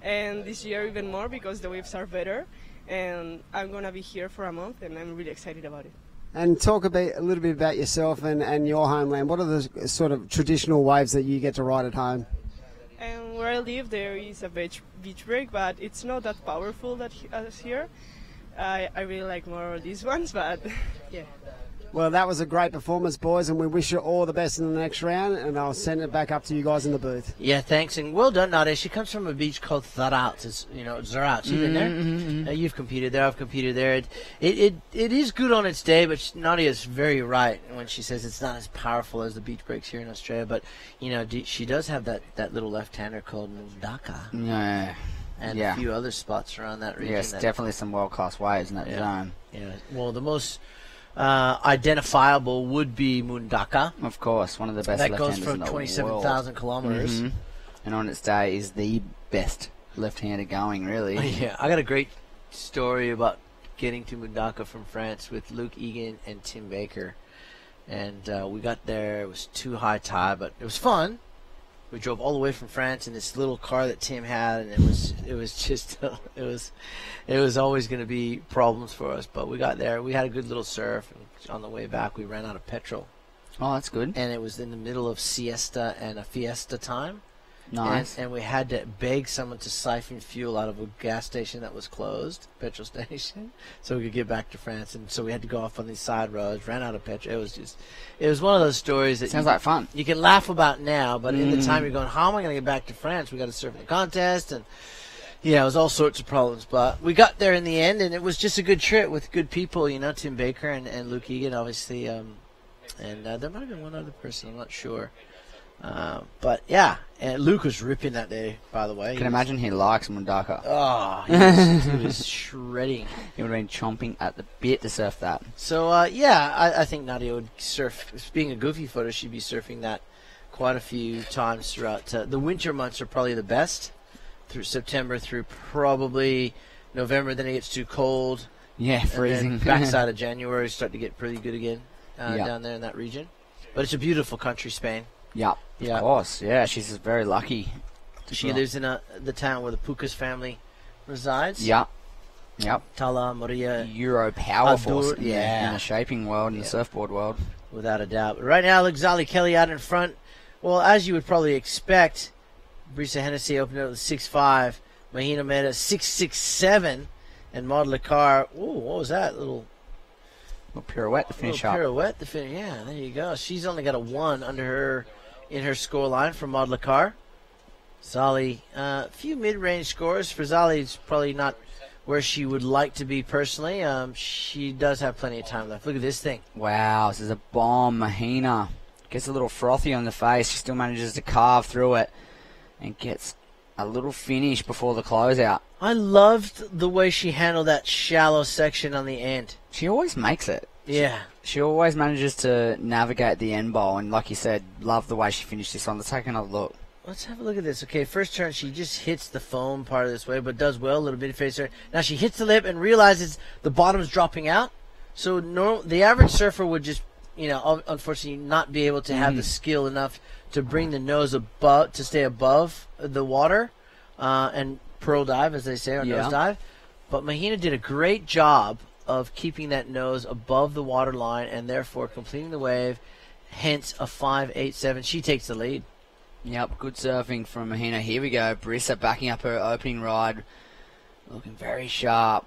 and this year even more because the waves are better, and I'm going to be here for a month, and I'm really excited about it. And talk a little bit about yourself and your homeland. What are the sort of traditional waves that you get to ride at home? And where I live, there is a beach break, but it's not that powerful as here. I really like more of these ones, but yeah. Well, that was a great performance, boys, and we wish you all the best in the next round, and I'll send it back up to you guys in the booth. Yeah, thanks, and well done, Nadia. She comes from a beach called Zaraut. It's, Zaraut. You've been there? You've competed there. I've competed there. It is good on its day, but Nadia's very right when she says it's not as powerful as the beach breaks here in Australia, but, she does have that little left-hander called Mundaka. Yeah. And a few other spots around that region. Yes, definitely some world-class waves in that zone. Yeah. Well, the most identifiable would be Mundaka. Of course, one of the best that left-handers goes from in the 27,000 kilometers. And on its day is the best left-hander going, really. Yeah, I got a great story about getting to Mundaka from France with Luke Egan and Tim Baker. And we got there, it was too high tide, but it was fun. We drove all the way from France in this little car that Tim had, and it was always going to be problems for us. But we got there, we had a good little surf, and on the way back we ran out of petrol. Oh, that's good. And it was in the middle of siesta and a fiesta time. Nice. And we had to beg someone to siphon fuel out of a gas station that was closed, petrol station, so we could get back to France. And so we had to go off on these side roads, ran out of petrol. It was one of those stories that sounds like fun. You can laugh about now, but in the time you're going, how am I going to get back to France? We got to surf in the contest, and yeah, it was all sorts of problems. But we got there in the end, and it was just a good trip with good people, Tim Baker and Luke Egan, obviously, and there might have been one other person, I'm not sure. But yeah, and Luke was ripping that day, by the way. I can imagine he likes Mundaka. Oh, he was shredding. He would have been chomping at the bit to surf that. So, I think Nadia would surf. Being a goofy footer, she'd be surfing that quite a few times throughout. The winter months are probably the best, through September through probably November. Then it gets too cold. Yeah, freezing. Backside of January, start to get pretty good again down there in that region. But it's a beautiful country, Spain. Yeah, of course. Yeah, she's very lucky. She lives in the town where the Pukas family resides. Yeah. Yep. Tala, Maria. Euro power force. In the shaping world and the surfboard world. Without a doubt. But right now, look, Zali Kelly out in front. Well, as you would probably expect, Brisa Hennessy opened up with 6.5. Mahina Mehta 6.67. And Maud Lacar, what was that? Little pirouette to finish up. Pirouette to finish. Yeah, there you go. She's only got a 1 under her in her score line for Maud Lacar. Zali, a few mid-range scores. For Zali, it's probably not where she would like to be personally. She does have plenty of time left. Look at this thing. Wow, this is a bomb. Mahina gets a little frothy on the face. She still manages to carve through it and gets a little finish before the closeout. I loved the way she handled that shallow section on the end. She always makes it. Yeah. She always manages to navigate the end bowl, and like you said, love the way she finished this one. Let's take another look. Let's have a look at this. Okay, first turn, she just hits the foam part of this way, but does well, a little bit facer. Now she hits the lip and realizes the bottom's dropping out. So the average surfer would just, unfortunately not be able to have the skill enough to bring the nose above, to stay above the water, and pearl dive, as they say, or nose dive. But Mahina did a great job of keeping that nose above the water line and therefore completing the wave, hence a 5.87. She takes the lead. Yep, good surfing from Mahina. Here we go. Brisa backing up her opening ride. Looking very sharp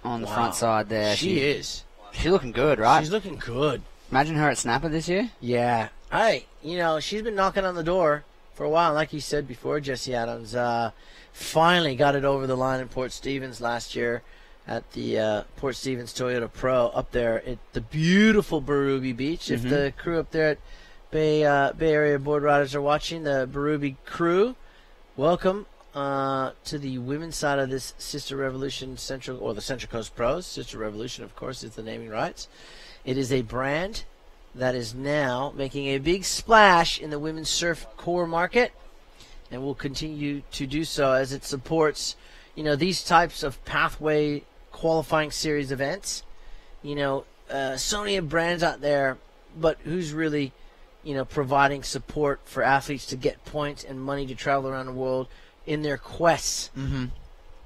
on the front side there. She is. She's looking good, right? She's looking good. Imagine her at Snapper this year. Yeah. Hey, she's been knocking on the door for a while. Like you said before, Jesse Adams finally got it over the line in Port Stevens last year at the Port Stevens Toyota Pro up there at the beautiful Berrubi Beach. If the crew up there at Bay Area board riders are watching, the Berrubi crew, welcome to the women's side of this Sister Revolution Central, or the Central Coast Pros. Sister Revolution, of course, is the naming rights. It is a brand that is now making a big splash in the women's surf core market, and will continue to do so as it supports, these types of pathway qualifying series events. So many brands out there, but who's really providing support for athletes to get points and money to travel around the world in their quests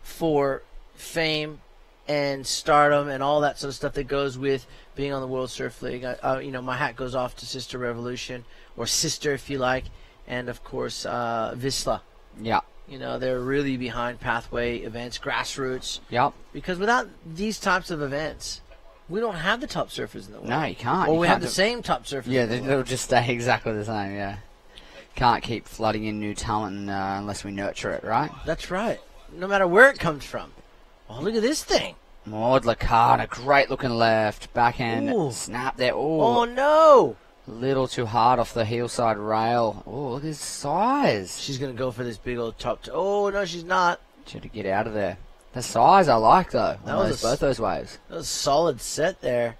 for fame and stardom and all that sort of stuff that goes with being on the World Surf League. My hat goes off to Sister Revolution, or Sister if you like, and of course Vissla. Yeah. They're really behind pathway events, grassroots. Yep. Because without these types of events, we don't have the top surfers in the world. No, you can't. Or we have the same top surfers. Yeah, in the world. they'll just stay exactly the same, yeah. Can't keep flooding in new talent unless we nurture it, right? That's right. No matter where it comes from. Oh, look at this thing. Maud Lacar, a great looking left. Backhand snap there. Ooh. Oh, no. A little too hard off the heel side rail. Oh, look at his size. She's going to go for this big old top. Oh, no, she's not. She had to get out of there. The size I like, though. Both those waves. That was a solid set there.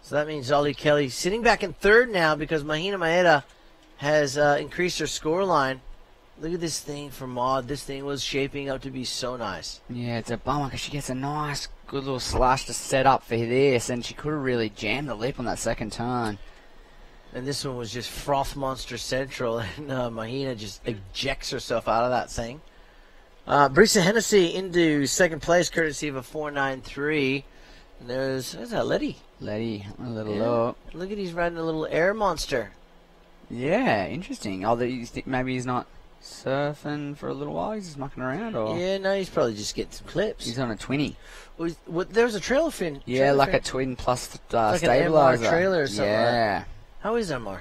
So that means Ollie Kelly sitting back in third now because Mahina Maeda has increased her score line. Look at this thing for Maud. This thing was shaping up to be so nice. Yeah, it's a bummer because she gets a nice, good little slash to set up for this, and she could have really jammed the lip on that second turn. And this one was just froth monster central, and Mahina just ejects herself out of that thing. Brisa Hennessy into second place, courtesy of a 4.93. And there's that Letty. Letty, a little low. Look at, he's riding a little air monster. Yeah, interesting. Although you think maybe he's not surfing for a little while, he's just mucking around, or yeah, no, he's probably just getting some clips. He's on a 20. There's a trailer fin. Yeah, like a twin plus like stabilizer. An MR trailer or something. Yeah. How is MR?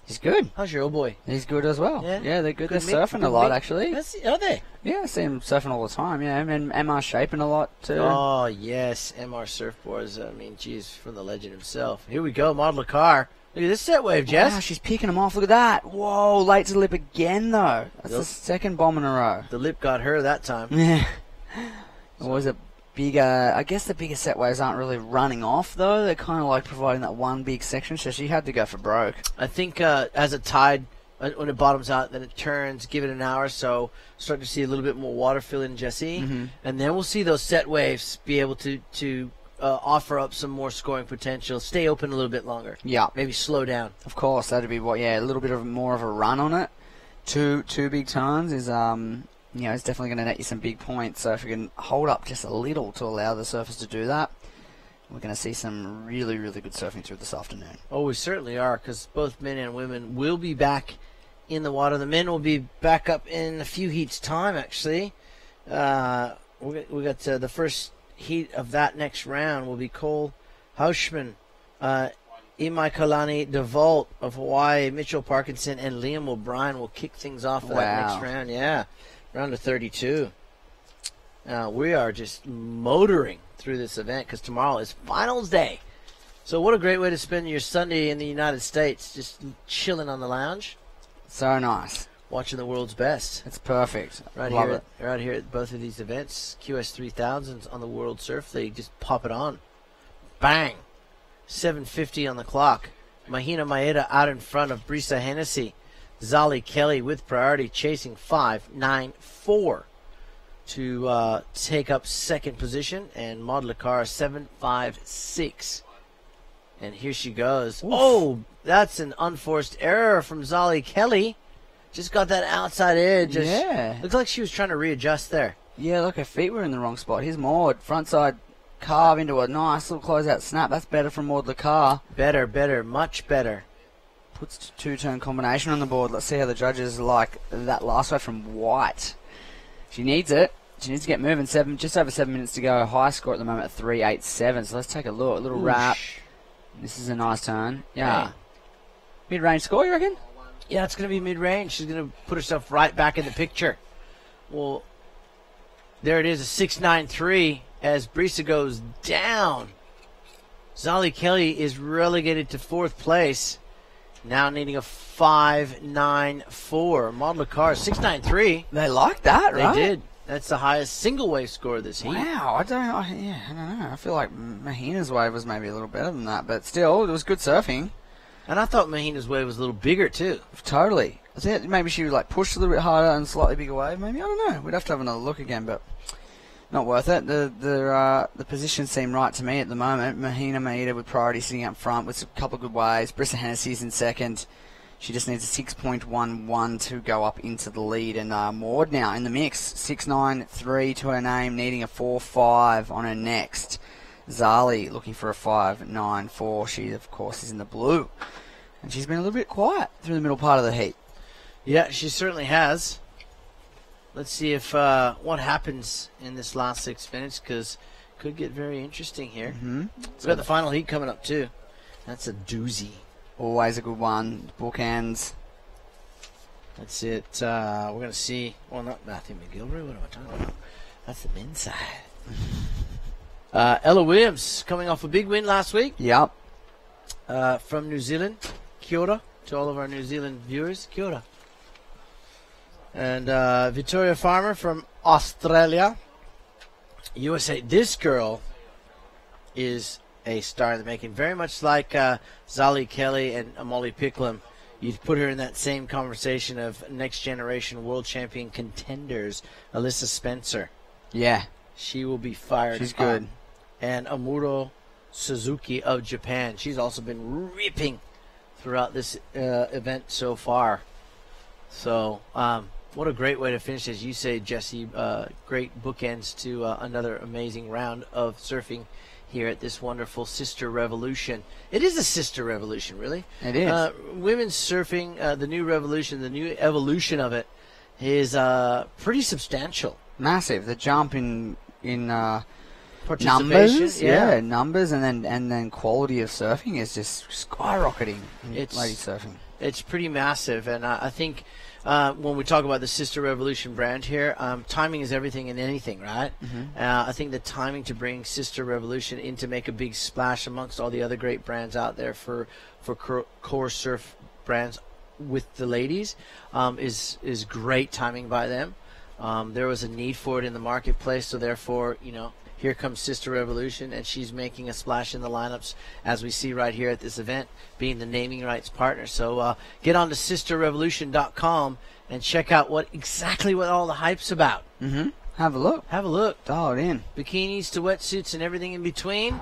He's good. How's your old boy? He's good as well. Yeah, they're good. They're surfing a lot, actually. Are they? Yeah, I see him surfing all the time. Yeah, and MR shaping a lot too. Oh yes, MR surfboards. I mean, geez, from the legend himself. Here we go, Maud Lacar. Look at this set wave, Jess. Wow, she's picking them off. Look at that. Whoa, late to the lip again, though. That's the second bomb in a row. The lip got her that time. Yeah. It was a bigger... I guess the bigger set waves aren't really running off, though. They're kind of like providing that one big section, so she had to go for broke. I think as a tide, when it bottoms out, then it turns, give it an hour or so, start to see a little bit more water fill in, Jesse. And then we'll see those set waves be able to offer up some more scoring potential, stay open a little bit longer. Yeah. Maybe slow down. Of course, that'd be a little bit more of a run on it. Two big turns is, it's definitely going to net you some big points. So if we can hold up just a little to allow the surfers to do that, we're going to see some really, really good surfing through this afternoon. Oh, we certainly are, because both men and women will be back in the water. The men will be back up in a few heats' time, actually. We got the first heat of that next round will be Cole Hauschman, Imaikalani DeVault of Hawaii, Mitchell Parkinson, and Liam O'Brien will kick things off for that next round. Yeah, round of 32. We are just motoring through this event because tomorrow is finals day. So what a great way to spend your Sunday in the United States, just chilling on the lounge. So nice. Watching the world's best. It's perfect. Right Love here, it. right here at both of these events. QS 3000s on the World Surf League. Just pop it on. Bang. 7:50 on the clock. Mahina Maeda out in front of Brisa Hennessy. Zali Kelly with priority chasing 5.94 to take up second position. And Maud Lakar 7.56. And here she goes. Oof. Oh, that's an unforced error from Zali Kelly. Just got that outside edge. Yeah. Looks like she was trying to readjust there. Yeah, look, her feet were in the wrong spot. Here's Maud. Frontside carve into a nice little closeout snap. That's better from Maud Lakar. Better, much better. Puts two-turn combination on the board. Let's see how the judges like that last way from White. She needs it. She needs to get moving. Just over 7 minutes to go. High score at the moment at 3.87. So let's take a look. A little wrap. This is a nice turn. Yeah. Hey. Mid-range score, you reckon? Yeah, it's going to be mid-range. She's going to put herself right back in the picture. Well, there it is, a 6.93 as Brisa goes down. Zali Kelly is relegated to fourth place, now needing a 5.94. Maud Lakar, 6.93. They like that, right? They did. That's the highest single wave score of this heat. Wow, I don't know. I feel like Mahina's wave was maybe a little better than that, but still, it was good surfing. And I thought Mahina's wave was a little bigger, too. Totally. I think maybe she was like pushed a little bit harder and slightly bigger wave, maybe. I don't know. We'd have to have another look again, but not worth it. The positions seem right to me at the moment. Mahina Maeda with priority sitting up front with a couple of good waves. Brisa Hennessy's in second. She just needs a 6.11 to go up into the lead. And Maud now in the mix. 6.93 to her name, needing a 4.5 on her next. Zali looking for a 5.94. She, of course, is in the blue. And she's been a little bit quiet through the middle part of the heat. Yeah, she certainly has. Let's see if what happens in this last 6 minutes, because it could get very interesting here. Mm-hmm. We've got the final heat coming up, too. That's a doozy. Always a good one. Bookends. That's it. We're going to see. Well, not Matthew McGilvery. What am I talking about? That's the men's side. Ella Williams coming off a big win last week. Yep. From New Zealand. Kia ora to all of our New Zealand viewers. Kia ora. And Victoria Farmer from Australia. USA. This girl is a star in the making. Very much like Zali Kelly and Molly Picklum. You'd put her in that same conversation of next generation world champion contenders. Alyssa Spencer. Yeah. She will be fired. She's good. And Amuro Suzuki of Japan. She's also been ripping throughout this event so far. So, what a great way to finish, as you say, Jesse. Great bookends to another amazing round of surfing here at this wonderful sister revolution. It is a sister revolution, really. It is. Women's surfing, the new revolution, the new evolution of it, is pretty substantial. Massive. The jump in participation, numbers, numbers, and then quality of surfing is just skyrocketing in ladies surfing. It's pretty massive, and I think when we talk about the Sister Revolution brand here, timing is everything in anything, right? Mm-hmm. I think the timing to bring Sister Revolution in to make a big splash amongst all the other great brands out there for core surf brands with the ladies is great timing by them. There was a need for it in the marketplace, so therefore, here comes Sister Revolution, and she's making a splash in the lineups, as we see right here at this event, being the naming rights partner. So get on to sisterrevolution.com and check out what all the hype's about. Mm-hmm. Have a look. Have a look. Dial it in. Bikinis to wetsuits and everything in between,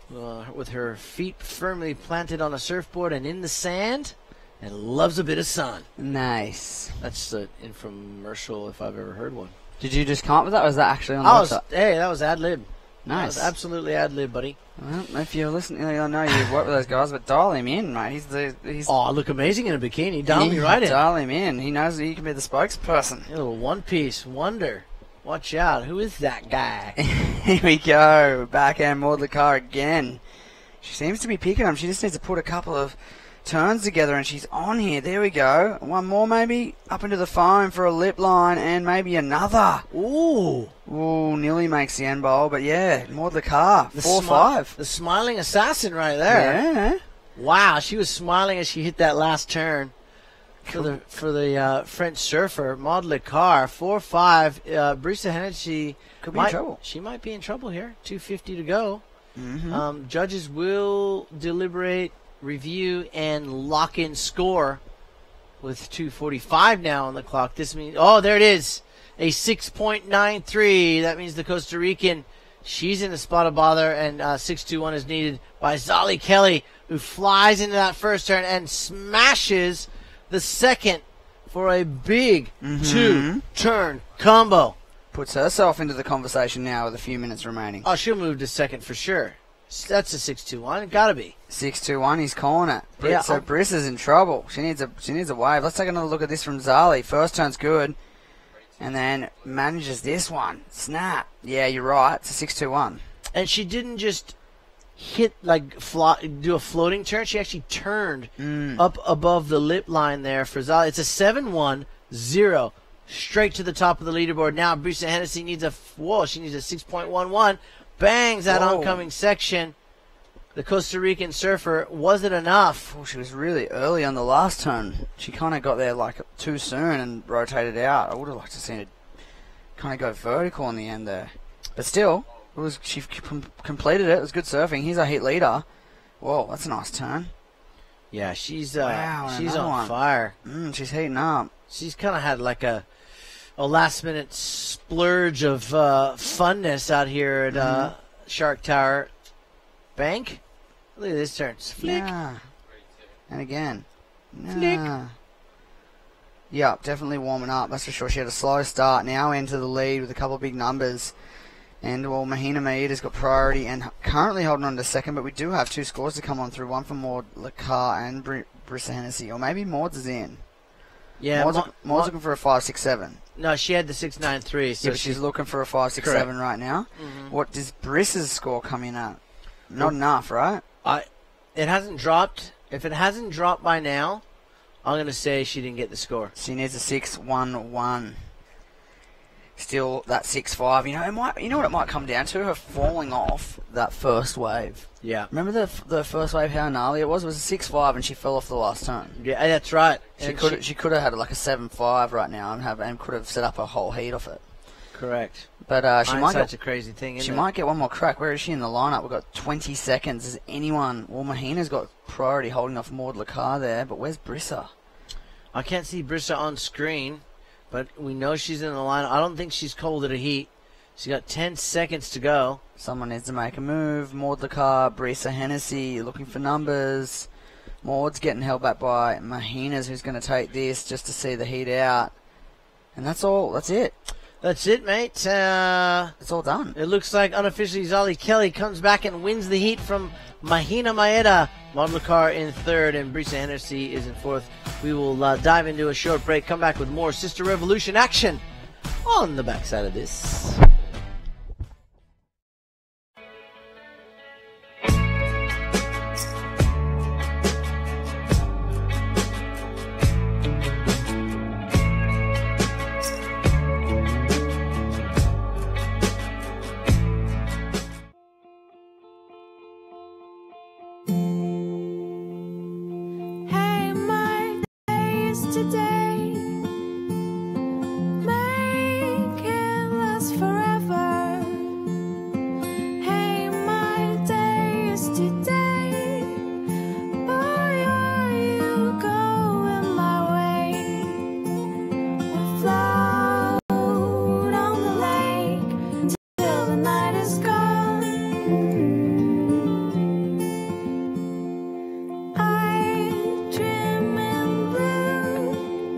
with her feet firmly planted on a surfboard and in the sand, and loves a bit of sun. Nice. That's the infomercial if I've ever heard one. Did you just come up with that, or was that actually on the website? Hey, that was ad lib. Nice. Absolutely ad-lib, buddy. Well, if you're listening, I know you've worked with those guys, but dial him in, mate. He's look amazing in a bikini. Dial me right in. Dial him in. He knows that he can be the spokesperson. A little one-piece wonder. Watch out. Who is that guy? Here we go. Backhand Maud Car again. She seems to be picking him. She just needs to put a couple of turns together and she's on here. There we go. One more maybe. Up into the foam for a lip line and maybe another. Ooh, nearly makes the end bowl. But yeah, Maud Car. 4-5. The smiling assassin right there. Yeah. Wow, she was smiling as she hit that last turn. For the French surfer, Maud Car, 4-5. Brisa Hennessy could be in trouble. She might be in trouble here. 2:50 to go. Mm-hmm. Judges will deliberate, review, and lock in score with 2:45 now on the clock. This means, there it is, a 6.93. That means the Costa Rican, she's in a spot of bother, and 6.21 is needed by Zali Kelly, who flies into that first turn and smashes the second for a big two-turn combo. Puts herself into the conversation now with a few minutes remaining. Oh, she'll move to second for sure. That's a 6.21. Gotta be 6.21. He's calling it. Yeah. So Briss is in trouble. She needs a wave. Let's take another look at this from Zali. First turn's good, and then manages this one. Snap. Yeah, you're right. It's a 6.21. And she didn't just hit do a floating turn. She actually turned up above the lip line there for Zali. It's a 7-1-0. Straight to the top of the leaderboard. Now Brisa Hennessy needs she needs a 6.11. Bangs that oncoming section. The Costa Rican surfer, was it enough? She was really early on the last turn. She kind of got there too soon and rotated out. I would have liked to see it kind of go vertical in the end there. But still, she completed it. It was good surfing. Here's our heat leader. Whoa, that's a nice turn. Yeah, she's she's on fire. She's heating up. She's kind of had like a last-minute splurge of funness out here at Shark Tower Bank. Look at this turn. Flick. Yeah. And again. Flick. Yeah, definitely warming up. That's for sure. She had a slow start. Now into the lead with a couple of big numbers. And, Mahina Maeda has got priority and currently holding on to second, but we do have two scores to come on through. One for Maud Car and Brisa Hennessy. Or maybe Maud's is in. Yeah, Maud's looking for a 5.67. No, she had the 6.93. So yeah, but she's looking for a 5.67 right now. What does Brisa's score come in at? Not enough, right? It hasn't dropped. If it hasn't dropped by now, I'm going to say she didn't get the score. She needs a 6.11. Still that 6.5. You know what it might come down to? Her falling off that first wave. Yeah. Remember the first wave, how gnarly it was? It was a 6.5 and she fell off the last turn. Yeah, that's right. She could have had like a 7.5 right now and could have set up a whole heat off it. Correct. But she might get a crazy thing. She might get one more crack. Where is she in the lineup? We've got 20 seconds. Is anyone? Well, Mahina's got priority holding off Maud Car there, but where's Brisa? I can't see Brisa on screen, but we know she's in the lineup. I don't think she's called it a heat. She's got 10 seconds to go. Someone needs to make a move. Maud Car, Brisa Hennessy looking for numbers. Maud's getting held back by Mahina's, who's going to take this just to see the heat out. And that's all. That's it. That's it, mate. It's all done. It looks like unofficially Zali Kelly comes back and wins the heat from Mahina Maeda. Maud Car in third and Brisa Hennessy is in fourth. We will dive into a short break, come back with more Sister Revolution action on the backside of this. Hey, my days today, make it last forever. Hey, my days today, boy, are you going my way? We'll float on the lake till the night is gone. I dream in blue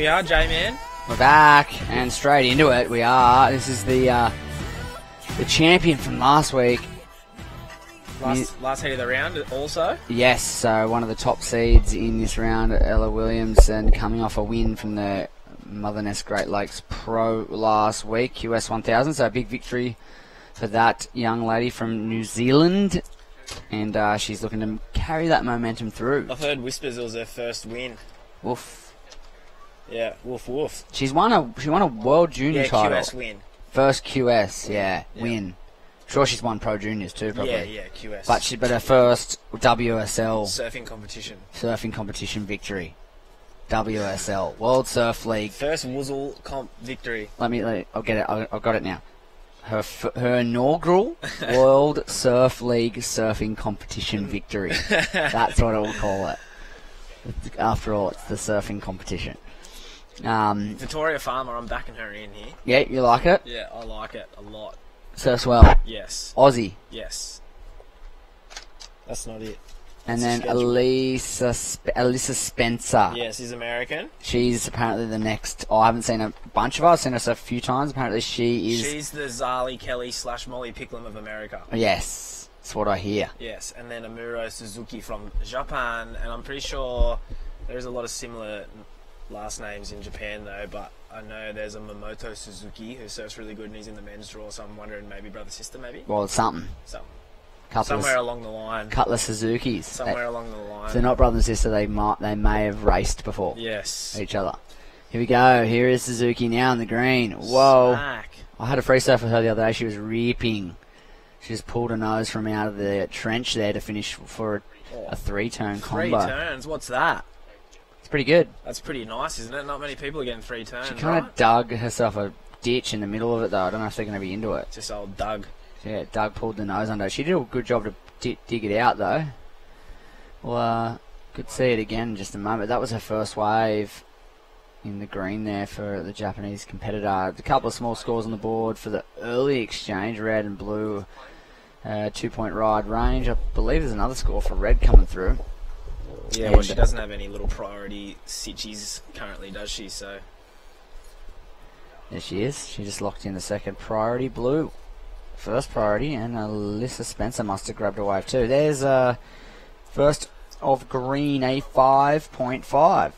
we are, J-Man. We're back and straight into it. We are. This is the champion from last week. Last heat of the round also? Yes, so one of the top seeds in this round, Ella Williamson, coming off a win from the Mother Nest Great Lakes Pro last week, QS 1000, so a big victory for that young lady from New Zealand, and she's looking to carry that momentum through. I've heard whispers it was her first win. Woof. Yeah, woof woof. She won a World Junior title. QS win. First QS, win. Sure, she's won Pro Juniors too, probably. Yeah, QS. But her first WSL surfing competition victory. WSL World Surf League. First Wuzzle comp victory. I'll get it. I've got it now. Her inaugural World Surf League surfing competition victory. That's what I'll call it. After all, it's the surfing competition. Victoria Farmer, I'm backing her in here. Yeah, you like it? Yeah, I like it a lot. Surfs well. Yes. Aussie. Yes. That's not it. And then Alyssa Spencer. Yes, she's American. She's apparently the next. I haven't seen a bunch of her. I've seen her a few times. Apparently She's the Zali Kelly / Molly Picklum of America. Yes, that's what I hear. Yes, and then Amuro Suzuki from Japan, and I'm pretty sure there's a lot of similar last names in Japan though, but I know there's a Momoto Suzuki who surfs really good and he's in the men's draw, so I'm wondering maybe brother-sister maybe? Well, it's something. Somewhere along the line. Couple of Suzukis. Somewhere along the line. If they're not brother and sister, they may have raced before. Yes. Each other. Here we go. Here is Suzuki now in the green. Whoa. Smack. I had a free surf with her the other day. She was ripping. She just pulled her nose from out of the trench there to finish for a three-turn combo. 3 turns? What's that? It's pretty good. That's pretty nice, isn't it? Not many people are getting 3 turns, She kind of dug herself a ditch in the middle of it, though. I don't know if they're going to be into it. Just old Doug. Yeah, Doug pulled the nose under. She did a good job to dig it out, though. Well, could see it again in just a moment. That was her first wave in the green there for the Japanese competitor. A couple of small scores on the board for the early exchange, red and blue. 2-point ride range. I believe there's another score for red coming through. Yeah, well, she doesn't have any little priority sitchies currently, does she? So there she is. She just locked in the second priority, blue. First priority, and Alyssa Spencer must have grabbed a wave too. There's first of green, a 5.5.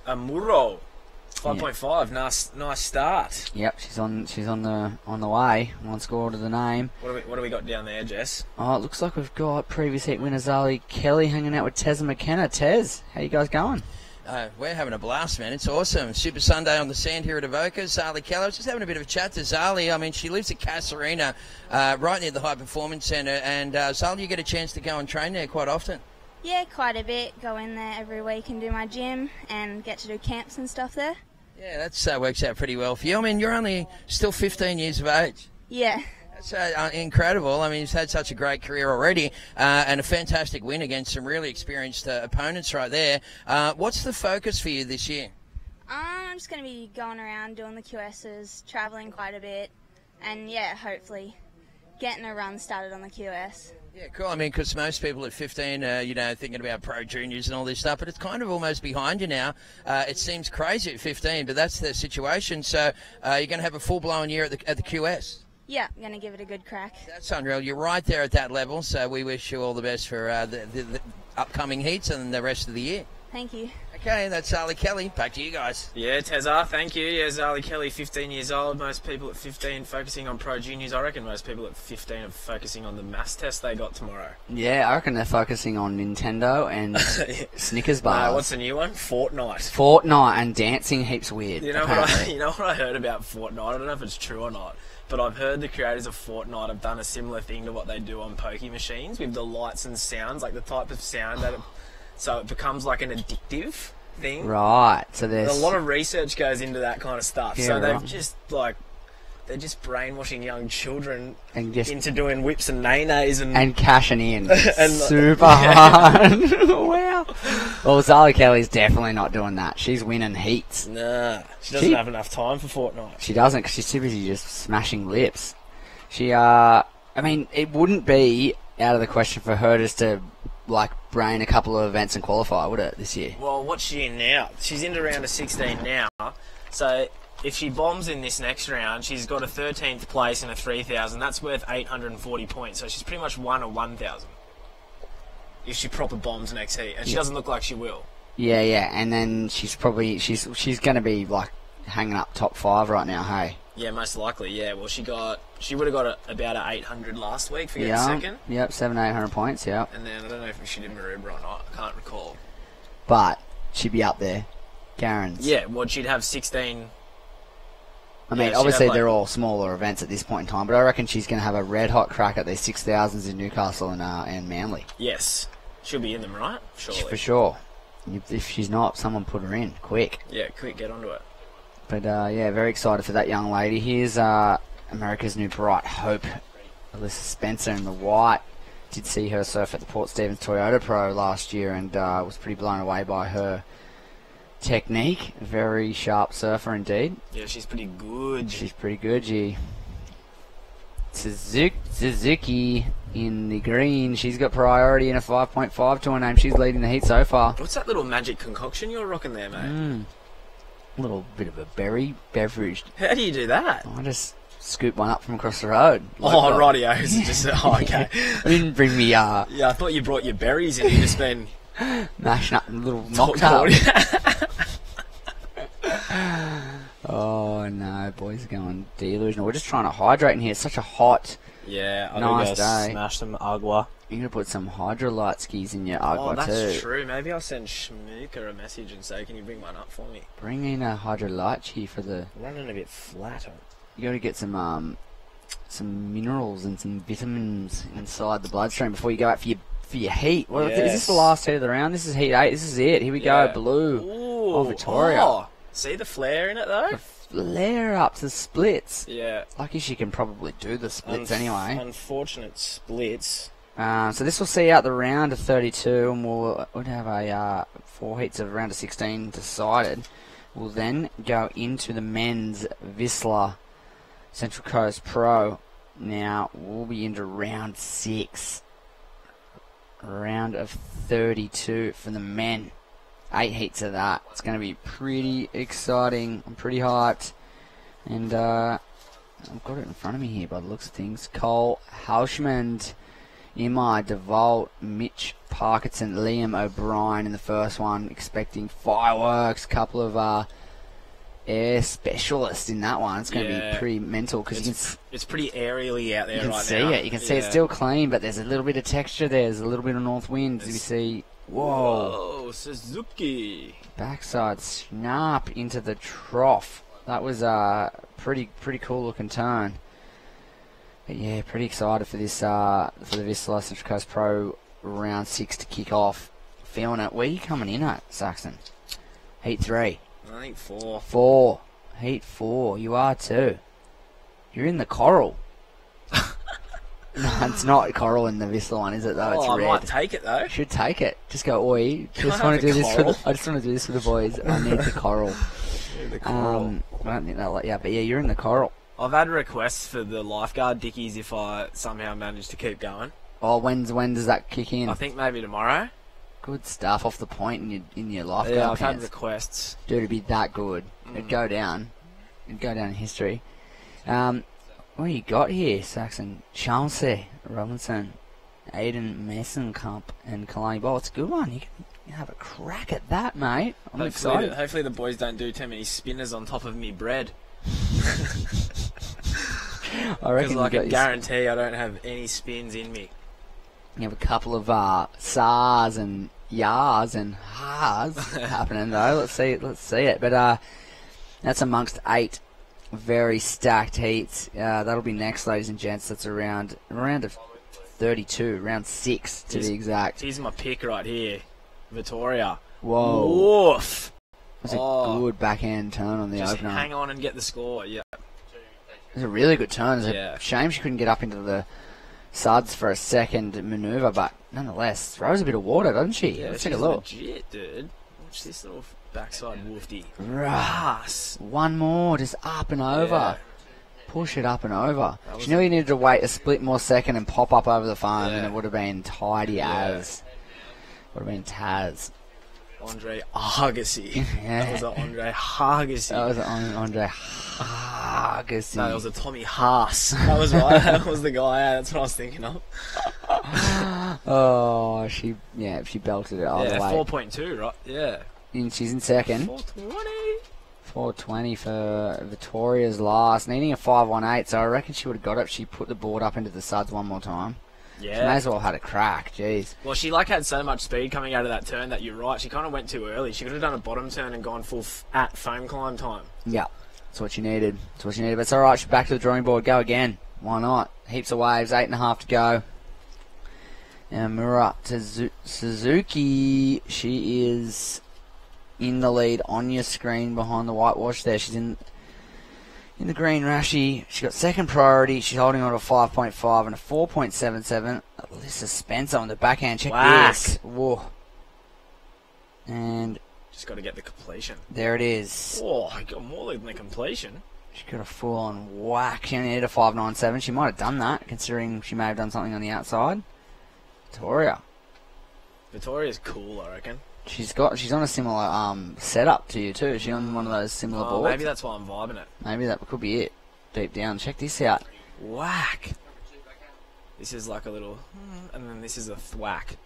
Amuro, 5.5. Nice start. Yep, she's on the way. One score to the name. What do we got down there, Jess? Oh, it looks like we've got previous heat winner Zali Kelly hanging out with Tez McKenna. Tez, how you guys going? We're having a blast, man. It's awesome. Super Sunday on the sand here at Avoca. Zali Kelly. I was just having a bit of a chat to Zali. I mean, she lives at Casarina, right near the High Performance Centre. And Zali, you get a chance to go and train there quite often. Yeah, quite a bit. Go in there every week and do my gym and get to do camps and stuff there. Yeah, that works out pretty well for you. I mean, you're only still 15 years of age. Yeah. That's incredible. I mean, he's had such a great career already and a fantastic win against some really experienced opponents right there. What's the focus for you this year? I'm just going to be going around doing the QSs, travelling quite a bit, and yeah, hopefully getting a run started on the QS. Yeah, cool. I mean, because most people at 15 are, thinking about pro juniors and all this stuff, but it's kind of almost behind you now. It seems crazy at 15, but that's the situation. So you're going to have a full-blown year at the QS. Yeah, I'm going to give it a good crack. That's unreal. You're right there at that level, so we wish you all the best for the upcoming heats and the rest of the year. Thank you. Okay, that's Zali Kelly. Back to you guys. Yeah, Tezza, thank you. Yeah, Zali Kelly, 15 years old. Most people at 15 focusing on pro juniors. I reckon most people at 15 are focusing on the maths test they got tomorrow. Yeah, I reckon they're focusing on Nintendo and Snickers bars. What's the new one? Fortnite. Fortnite and dancing heaps weird. You know what I heard about Fortnite? I don't know if it's true or not, but I've heard the creators of Fortnite have done a similar thing to what they do on Poke machines with the lights and sounds, like the type of sound that so it becomes like an addictive thing. Right. So there's a lot of research goes into that kind of stuff. Yeah, so they've right. just they're just brainwashing young children and just into doing whips and nays and cashing in and super hard. Wow. Well, Zali Kelly's definitely not doing that. She's winning heats. Nah, she doesn't have enough time for Fortnite. She doesn't, because she's too busy just smashing lips. She, I mean, it wouldn't be out of the question for her just to brain a couple of events and qualify, would it, this year? Well, what's she in now? She's into round of 16 now. So if she bombs in this next round, she's got a 13th place in a 3,000. That's worth 840 points. So she's pretty much won a 1,000 if she proper bombs next heat. And she doesn't look like she will. Yeah, and then she's probably she's going to be hanging up top 5 right now. Hey. Yeah, most likely. Yeah. Well, she would have got about a 800 last week for getting second. Yep, 700-800 points. Yep. And then I don't know if she did Maroubra or not. I can't recall. But she'd be up there, Garen's. Yeah. Well, she'd have 16. I mean, obviously they're all smaller events at this point in time, but I reckon she's going to have a red hot crack at these 6,000s in Newcastle and Manly. Yes, she'll be in them, right? Surely. For sure. If she's not, someone put her in quick. Yeah, quick, get onto it. But very excited for that young lady. Here's America's new bright hope, Alyssa Spencer in the white. Did see her surf at the Port Stephens Toyota Pro last year and was pretty blown away by her technique. Very sharp surfer indeed. Yeah, she's pretty good. She's pretty good, G. Suzuki in the green. She's got priority in a 5.5 to her name. She's leading the heat so far. What's that little magic concoction you're rocking there, mate? A little bit of a berry beverage. How do you do that? I just scoop one up from across the road. Rightio. Okay. I didn't bring me... Yeah, I thought you brought your berries and you've just been... mashing up a little mocktail. Oh no, boys are going delusional. We're just trying to hydrate in here. It's such a hot, nice day. Smash some agua. You're going to put some hydrolyte skis in your agua too. Oh, that's true. Maybe I'll send Shmooker a message and say, can you bring one up for me? Bring in a hydrolyte for the... Running a bit flat. You got to get some minerals and some vitamins inside the bloodstream before you go out for your heat. Well, is this the last heat of the round? This is heat 8. This is it. Here we go. Blue. Ooh, of Victoria. Oh. See the flare in it though? The flare up to splits. Yeah. Lucky she can probably do the splits anyway. Unfortunate splits. So this will see out the round of 32, and we'll have a 4 heats of round of 16 decided. We'll then go into the men's Vissla Central Coast Pro. Now we'll be into round 6. Round of 32 for the men. 8 heats of that. It's going to be pretty exciting. I'm pretty hyped. And I've got it in front of me here by the looks of things. Cole Hauschmand, Imai DeVault, Mitch Parkinson, Liam O'Brien in the first one. Expecting fireworks. Couple of air specialists in that one. It's going to be pretty mental because it's pretty aerially out there right now. You can see it. You can see it's still clean, but there's a little bit of texture there. There's a little bit of north wind. As you see... Whoa, Suzuki. Backside snap into the trough. That was a pretty cool looking turn. But yeah, pretty excited for this for the Vissla Central Coast Pro round 6 to kick off. Feeling it. Where are you coming in at, Saxon? Heat 3. I think 4. 4. Heat 4. You are too. You're in the coral. No, it's not coral in the Vissla one, is it? Though it's red. I might take it though. Should take it. Just go, oi. I just want to do this for the boys. I need the coral. The coral. I don't think they'll let you. But yeah, you're in the coral. I've had requests for the lifeguard dickies if I somehow manage to keep going. Oh, when does that kick in? I think maybe tomorrow. Good stuff off the point in your lifeguard Yeah, I've pants. had requests. Dude, it'd be that good. It'd go down. It'd go down in history. What do you got here, Saxon? Chauncey Robinson, Aiden Masonkamp, and Kalani Ball. It's a good one. You can have a crack at that, mate. I'm excited. Hopefully the boys don't do too many spinners on top of me bread. I reckon I can guarantee I don't have any spins in me. You have a couple of SARs and YARs and HARs happening though. Let's see it. But that's amongst 8 very stacked heats. That'll be next, ladies and gents. That's around of 32, round 6 to be exact. Here's my pick right here, Victoria. Whoa! Woof! That's a good backhand turn on the just opener. Hang on and get the score. Yeah. It's a really good turn. It's a shame she couldn't get up into the suds for a second manoeuvre, but nonetheless, throws a bit of water, doesn't she? Yeah, let's take a look. Legit, dude. Watch this little backside woofy. Right. One more, just up and over. Yeah. Push it up and over. She knew you needed to wait a split more second and pop up over the foam, and it would have been tidy as. Would have been Taz. Andre Agassi. Yeah. That was an Andre Agassi. That was an Andre Agassi. No, it was a Tommy Haas. That was right. That was the guy. Yeah, that's what I was thinking of. Oh, she belted it all the Yeah, way. 4.2, right? Yeah. And she's in second. 420. 420 for Victoria's last. Needing a 518, so I reckon she would have got it if she put the board up into the suds one more time. Yeah. She may as well have had a crack, jeez. Well, she had so much speed coming out of that turn that you're right. She kind of went too early. She could have done a bottom turn and gone full at foam climb time. Yeah, that's what she needed. But it's alright, she's back to the drawing board. Go again. Why not? Heaps of waves, 8.5 to go. And Mura Suzuki, she is in the lead on your screen behind the whitewash there. She's in the green rashi. She got second priority. She's holding on to a 5.5 and a 4.77. Alyssa Spencer on the backhand. Check this. Whoa. And Just got to get the completion. there it is. Oh, I got more than the completion. She got a full-on whack. She only hit a 5.97. She might have done that, considering she may have done something on the outside. Victoria's cool, I reckon. She's on a similar setup to you too. She's on one of those similar boards. Maybe that's why I'm vibing it. Maybe that could be it. Deep down. Check this out. Whack. This is like a little, and then this is a thwack.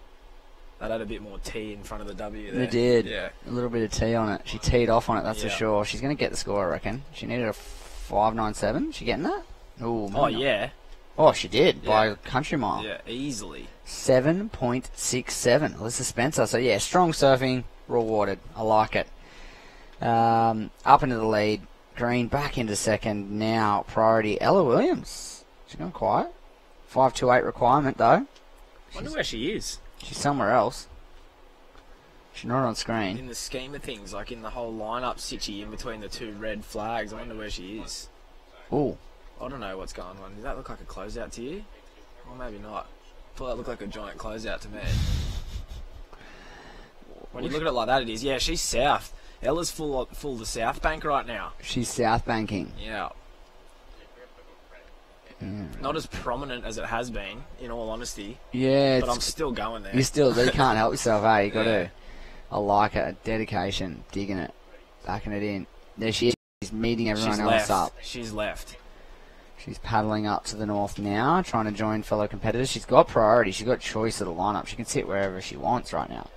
That had a bit more T in front of the W there. It did. Yeah. A little bit of T on it. She teed off on it, that's for Yeah. sure. She's going to get the score, I reckon. She needed a 5.97. She getting that? Ooh, Oh, maybe not. yeah. Oh, she did, by Yeah. a country mile. Yeah, easily. 7.67. Alyssa Spencer. So, yeah, strong surfing, rewarded. I like it. Up into the lead. Green back into second. Now, priority, Ella Williams. She's gone quiet. 5.28 requirement, though. Wonder where she is. She's somewhere else. She's not on screen. In the scheme of things, like in the whole lineup, Sitchy in between the two red flags. I wonder where she is. Ooh. I don't know what's going on. Does that look like a closeout to you? Or maybe not. I thought that looked like a giant closeout to me. When you look at it like that, it is. Yeah, she's south. Ella's full the south bank right now. She's south banking. Yeah. Not as prominent as it has been, in all honesty. Yeah, But I'm still going there. You can't help yourself, eh? You got Yeah. to. I like it. Dedication, digging it, backing it in. There she is. She's meeting everyone She's else left. up. She's left. She's paddling up to the north now, trying to join fellow competitors. She's got priority. She's got choice of the lineup. She can sit wherever she wants right now.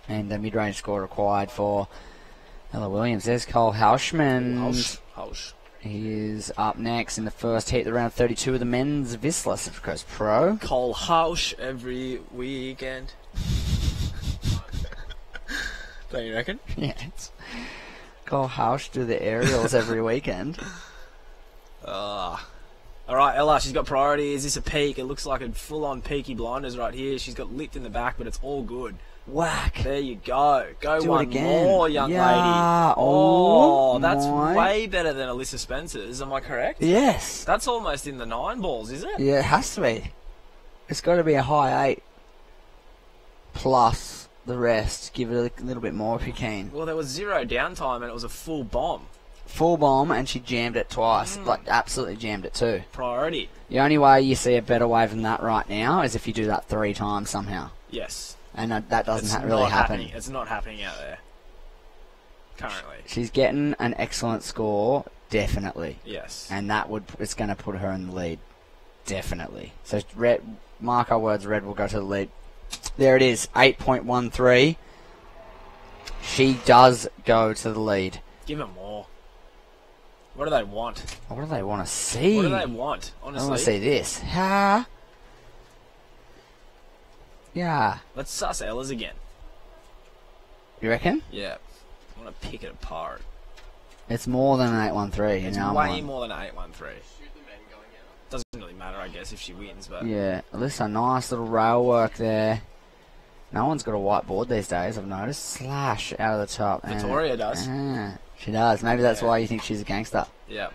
And the mid-range score required for Ella Williams. There's Cole Hauschman. Hausch. He is up next in the first heat, the round 32 of the men's Vissla Super Coast Pro. Cole Hausch every weekend. Don't you reckon? Yeah. Cole Hausch do the aerials every weekend. Alright, Ella, she's got priority. Is this a peak? It looks like a full-on peaky blinders right here. She's got lipped in the back, but it's all good. Whack. There you go. Go Do it one again. more, young Yeah. lady. Oh, that's my. way better than Alyssa Spencer's. Am I correct? Yes. That's almost in the 9 balls, is it? Yeah, it has to be. It's got to be a high 8 plus the rest. Give it a little bit more if you can. Well, there was 0 downtime and it was a full bomb. Full bomb, and she jammed it twice. Like, absolutely jammed it too. Priority. The only way you see a better wave than that right now is if you do that 3 times somehow. Yes. And that doesn't It's really not happen. happening. It's not happening out there. Currently. She's getting an excellent score, definitely. Yes. And it's going to put her in the lead, definitely. So red, mark our words, red will go to the lead. There it is, 8.13. She does go to the lead. Give them more. What do they want? What do they want to see? What do they want, I honestly? want to see this. Ha! Yeah. Let's suss Ella's again. You reckon? Yeah. I want to pick it apart. It's more than an 813. It's you know, way more than an 813. Doesn't really matter, I guess, if she wins, but... Yeah, Alyssa, nice little rail work there. No one's got a white board these days, I've noticed. Slash out of the top. Victoria does. She does. Maybe that's why you think she's a gangster. Yeah.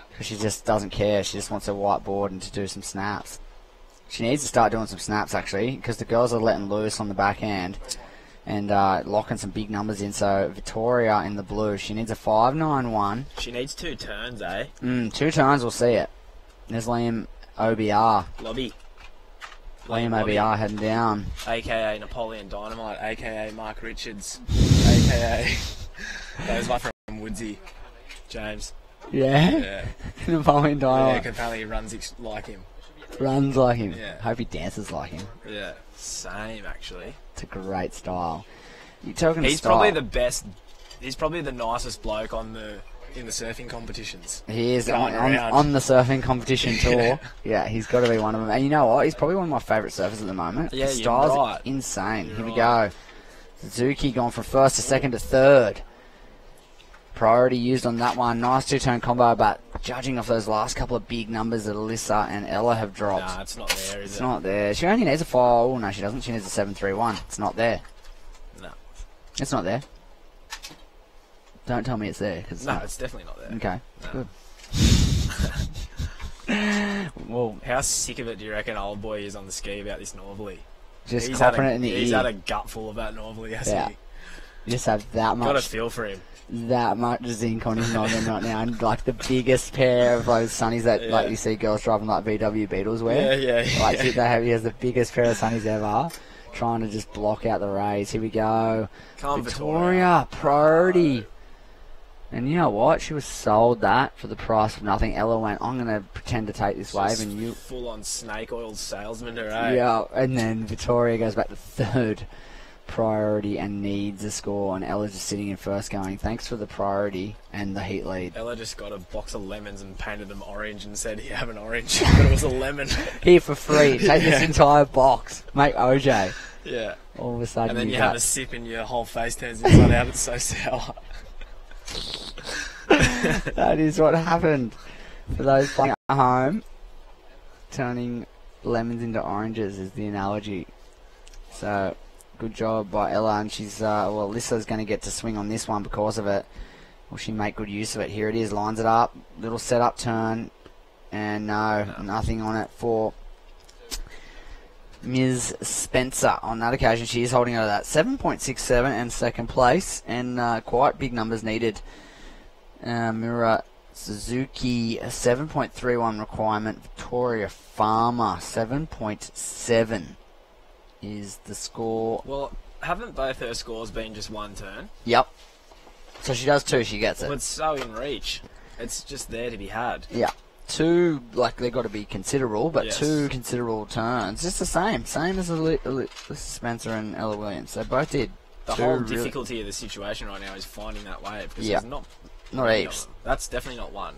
Because she just doesn't care. She just wants a white board and to do some snaps. She needs to start doing some snaps, actually, because the girls are letting loose on the backhand and locking some big numbers in. So Victoria in the blue, she needs a 5.91. She needs 2 turns, eh? 2 turns, we'll see it. There's Liam OBR. Lobby. Liam OBR heading down. AKA Napoleon Dynamite, AKA Mark Richards, AKA that was one from Woodsy, James. Yeah? Yeah. Napoleon Dynamite. Yeah, apparently he runs like him. Runs like him. Yeah. Hope he dances like him. Yeah, same actually. It's a great style. You're talking He's style. probably the best. He's probably the nicest bloke in the surfing competitions. He is going on around. the surfing competition tour. Yeah. Yeah, he's got to be one of them. And you know what? He's probably one of my favourite surfers at the moment. Yeah, His you're style's right. insane. You're Here we right. go. Suzuki gone from first to second to third. Priority used on that one. Nice two-tone combo, but judging off those last couple of big numbers that Alyssa and Ella have dropped. Nah, it's not there, is It's it? not there. She only needs a 5. Oh, no, she doesn't. She needs a 7.31. It's not there. No. It's not there. Don't tell me it's there. Cause No, it's definitely not there. Okay, No. good. Well, how sick of it do you reckon old boy is on the ski about this Northerly? Just He's copping had it in the He's ear. had a gutful of that Northerly, hasn't Yeah. he? Just have that much. Got a feel for him. That much zinc on his noggin right now, and like the biggest pair of those sunnies that like Yeah. you see girls driving like VW Beetles wear. Yeah. Like he has the biggest pair of sunnies ever, trying to just block out the rays. Here we go. Come on, Victoria, priority. And you know what? She was sold that for the price of nothing. Ella went, I'm going to pretend to take this wave, and you. Full on snake oil salesman, eh? Yeah, and then Victoria goes back to third. Priority and needs a score, and Ella's just sitting in first going, thanks for the priority and the heat lead. Ella just got a box of lemons and painted them orange and said, "Here, have an orange," but it was a lemon. Here for free. Take this Yeah. entire box. Make OJ. Yeah. All of a sudden and then you got- have a sip and your whole face turns inside out. It's so sour. That is what happened. For those playing at home, turning lemons into oranges is the analogy. So, good job by Ella, and she's, Alyssa's going to get to swing on this one because of it. Will she make good use of it? Here it is, lines it up, little setup turn, and no, nothing on it for Ms. Spencer. On that occasion, she is holding out of that 7.67 and second place, and quite big numbers needed. Mira Suzuki, a 7.31 requirement. Victoria Farmer, 7.7 is the score. Well, haven't both her scores been just one turn? Yep. So she does 2, she gets it. Well, it's so in reach. It's just there to be had. Yeah. 2, like, they've got to be considerable, but Yes. 2 considerable turns. Just the same. Same as Alyssa Spencer and Ella Williams. They both did. The 2 whole really- difficulty of the situation right now is finding that wave, because Yeah. there's not Not heaps. heaps. That's definitely not one.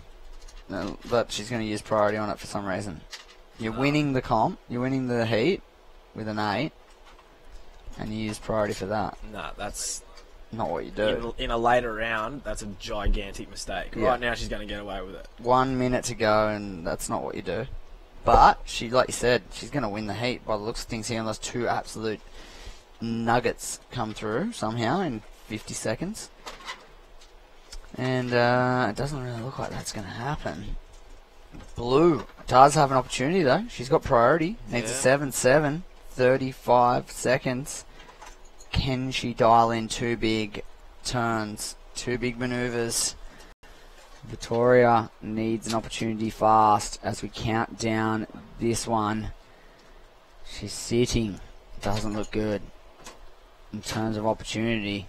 No, but she's going to use priority on it for some reason. You're winning the comp, you're winning the heat with an 8, and you use priority for that. No, that's not what you do. In a later round, that's a gigantic mistake. Yeah. Right now, she's going to get away with it. 1 minute to go, and that's not what you do. But she, like you said, she's going to win the heat by the looks of things here. Unless 2 absolute nuggets come through somehow in 50 seconds. And it doesn't really look like that's going to happen. Blue does have an opportunity though. She's got priority. Needs a 7-7. 35 seconds. Can she dial in 2 big turns? 2 big maneuvers. Victoria needs an opportunity fast as we count down this one. She's sitting. Doesn't look good in terms of opportunity.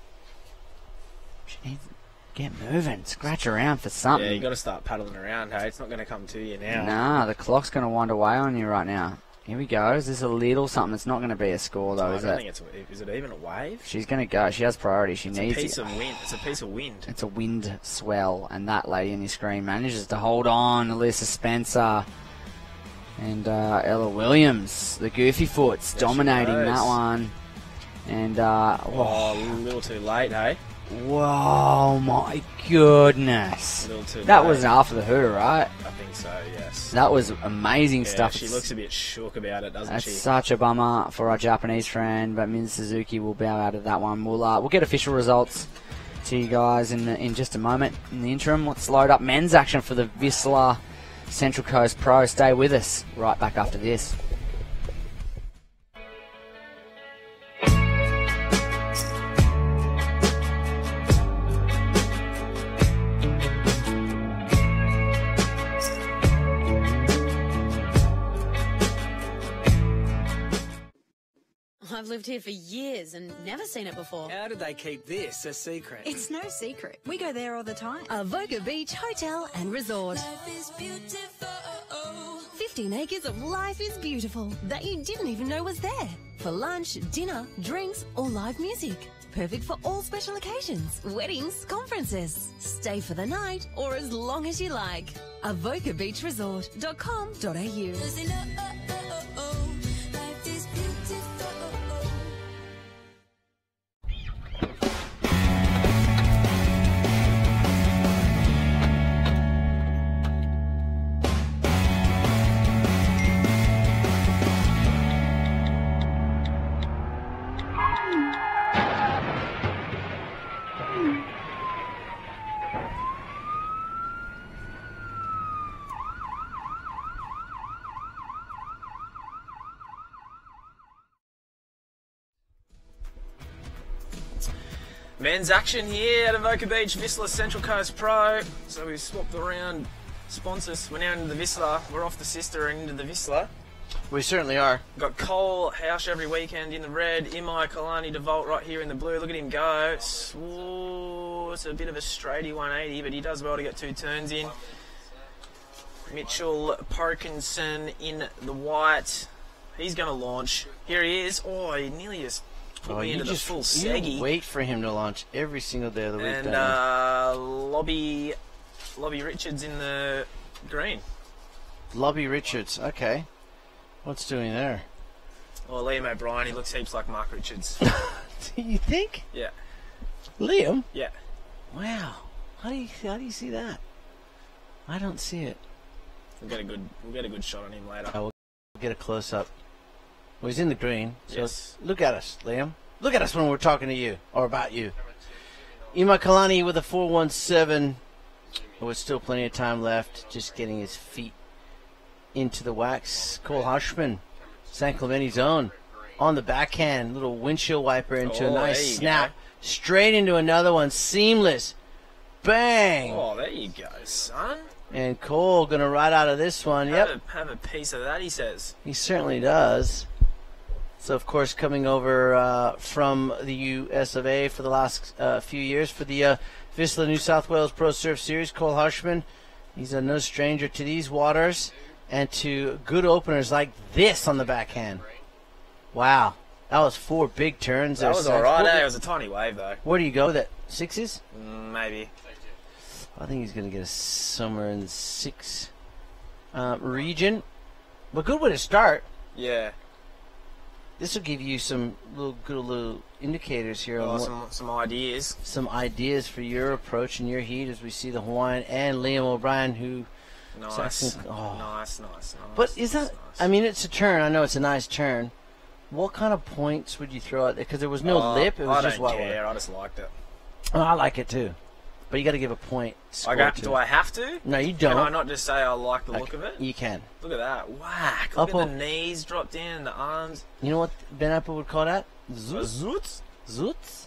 She needs to get moving. Scratch around for something. Yeah, you got to start paddling around, hey? It's not going to come to you now. Nah, the clock's going to wind away on you right now. Here we go. Is this a little something? It's not going to be a score though, I is don't it? think it's is it even a wave? She's going to go. She has priority. She It's needs a piece it. of wind. It's a piece of wind. It's a wind swell, and that lady on your screen manages to hold on. Alyssa Spencer and Ella Williams, the goofy foots, There she dominating goes. that one. And Oh, a little too late, hey? whoa, my goodness! A little too That late. was after the hooter, right? I think so, yes. That was amazing Yeah, stuff. She looks a bit shook about it, doesn't That's she? such a bummer for our Japanese friend, but Ms. Suzuki will bow out of that one. We'll get official results to you guys in just a moment. In the interim, let's load up men's action for the Vissla Central Coast Pro. Stay with us. Right back after this. I've lived here for years and never seen it before. How did they keep this a secret? It's no secret. We go there all the time. Avoca Beach Hotel and Resort. 15 acres of life is beautiful that you didn't even know was there. For lunch, dinner, drinks, or live music. Perfect for all special occasions, weddings, conferences. Stay for the night or as long as you like. AvocaBeachResort.com.au. Men's action here at Avoca Beach, Vissla Central Coast Pro. So we've swapped around sponsors. We're now into the Vissla. We're off the sister and into the Vissla. We certainly are. Got Cole Hausch every weekend in the red. Imai Kalani DeVault right here in the blue. Look at him go. Ooh, it's a bit of a straighty 180, but he does well to get 2 turns in. Mitchell Parkinson in the white. He's going to launch. Here he is. Oh, he nearly just put me into the full seggy. You wait for him to launch every single day of the week. And Lobby Richards in the green. Lobby Richards, okay. What's doing there? Oh, Liam O'Brien, he looks heaps like Mark Richards. Do you think? Yeah. Liam? Yeah. Wow. How do you see that? I don't see it. We'll get a good shot on him later. We'll get a close up. Well, he's in the green. So yes. Look at us, Liam. Look at us when we're talking to you or about you. Imai Kalani with a 4.17. With still plenty of time left, just getting his feet into the wax. Cole Hushman, San Clementi's own, on the backhand, little windshield wiper into a nice snap, straight into another one, seamless, bang. Oh, there you go, son. And Cole gonna ride out of this one. Yep, have a piece of that, he says. He certainly does. So of course, coming over from the US of A for the last few years for the Vissla New South Wales Pro Surf Series, Cole Hushman. He's no stranger to these waters and to good openers like this on the backhand. Wow. That was 4 big turns. That was alright, It was a tiny wave, though. Where do you go with it? 6s? Maybe. I think he's going to get us somewhere in the 6 region. But good way to start. Yeah. This will give you some good little indicators here. Some ideas. Some ideas for your approach and your heat as we see the Hawaiian and Liam O'Brien who... Nice. Nice. But is that... I mean, it's a turn. I know it's a nice turn. What kind of points would you throw out there? Because there was no lip. It was just I don't care. I just liked it. Oh, I like it too. But you got to give a point. Do I have to? No, you don't. Can I not just say I like the look of it? You can. Look at that. Whack. Look at the knees drop down, the arms. You know what Ben Apple would call that? Zoots. Zoots.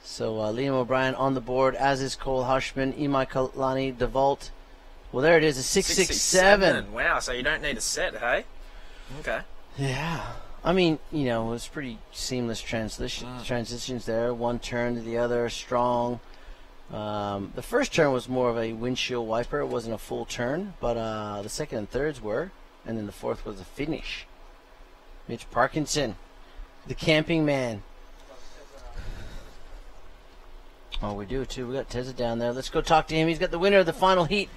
So Liam O'Brien on the board, as is Cole Hushman, Imai Kalani DeVault. Well, there it is, a 6.67. Wow, so you don't need a set, hey? Okay. Yeah. I mean, you know, it was pretty seamless transitions there. One turn to the other, strong. The first turn was more of a windshield wiper. It wasn't a full turn, but the second and thirds were. And then the fourth was a finish. Mitch Parkinson, the camping man. Oh, we do too. We got Tezza down there. Let's go talk to him. He's got the winner of the final heat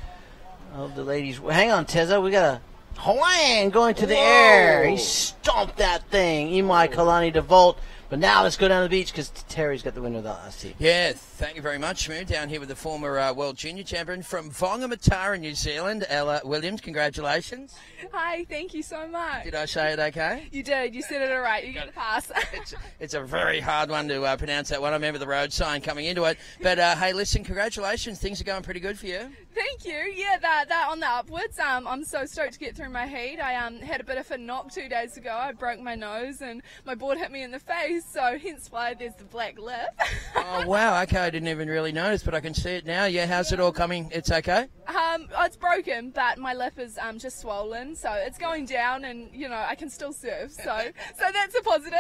of the ladies. Hang on, Tezza. We got a Hawaiian going to the air. He stomped that thing. Imai Kalani DeVault. But now let's go down to the beach because Terry's got the winner of the last heat. Yeah, thank you very much, Shmoo. Down here with the former World Junior Champion from Whangamatara, New Zealand, Ella Williams. Congratulations. Hi, thank you so much. Did I say it okay? You did. You said it all right. You got the pass. It's a very hard one to pronounce that one. I remember the road sign coming into it. But, hey, listen, congratulations. Things are going pretty good for you. Thank you. Yeah, that on the upwards. I'm so stoked to get through my heat. I had a bit of a knock 2 days ago. I broke my nose and my board hit me in the face, so hence why there's the black lip. Oh, wow. Okay, I didn't even really notice, but I can see it now. Yeah, how's it all coming? It's okay? It's broken, but my lip is just swollen, so it's going down, and I can still surf. So that's a positive.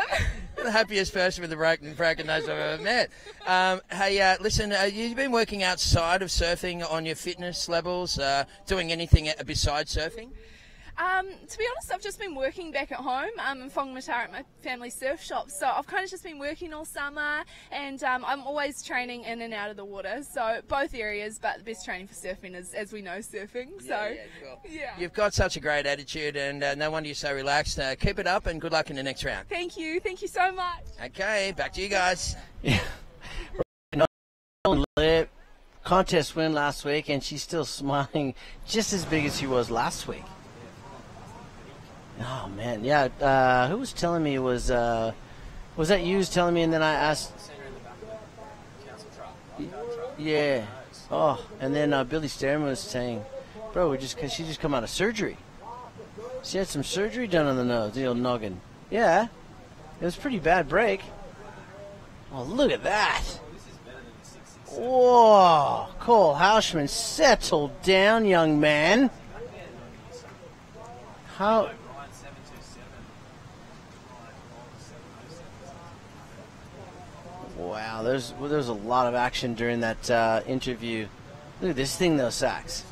The happiest person with a broken nose I've ever met. Hey, listen, you've been working outside of surfing on your fitness levels, doing anything besides surfing? To be honest, I've just been working back at home in Whangamatara at my family surf shop. So I've kind of just been working all summer, and I'm always training in and out of the water. So both areas, but the best training for surfing is, as we know, surfing. So yeah. You've got such a great attitude, and no wonder you're so relaxed. Keep it up, and good luck in the next round. Thank you so much. Okay, back to you guys. Lip contest win last week, and she's still smiling just as big as she was last week. Oh man, yeah. Who was telling me was that you was telling me, and then I asked. Yeah. Oh, and then Billy Sterman was saying, "Bro, cause she just come out of surgery. She had some surgery done on the nose, the old noggin. Yeah, it was a pretty bad break. Oh, look at that. Whoa, Cole Houshman, settle down, young man. How?" Wow, there's a lot of action during that interview. Look at this thing, though, Sax.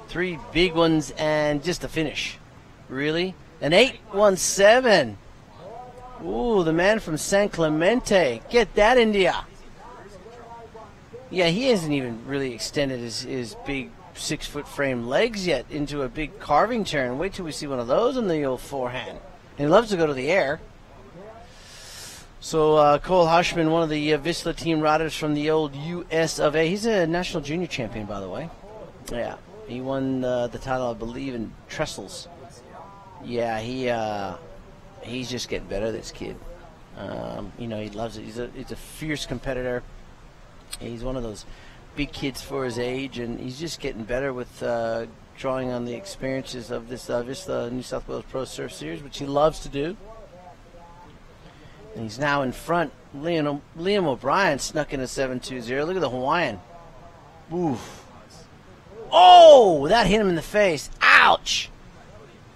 Three big ones and just a finish. Really? An 8.17. Ooh, the man from San Clemente. Get that, India. Yeah, he hasn't even really extended his big 6-foot frame legs yet into a big carving turn. Wait till we see one of those on the old forehand. And he loves to go to the air. So Cole Houshman, one of the Vissla team riders from the old US of A. He's a national junior champion, by the way. Yeah, he won the title, I believe, in trestles. Yeah, he's just getting better, this kid. He loves it. He's a fierce competitor. He's one of those big kids for his age, and he's just getting better with drawing on the experiences of this Vissla New South Wales Pro Surf Series, which he loves to do. And he's now in front. Liam O'Brien snuck in a 7.20. Look at the Hawaiian. Oof. Oh, that hit him in the face. Ouch.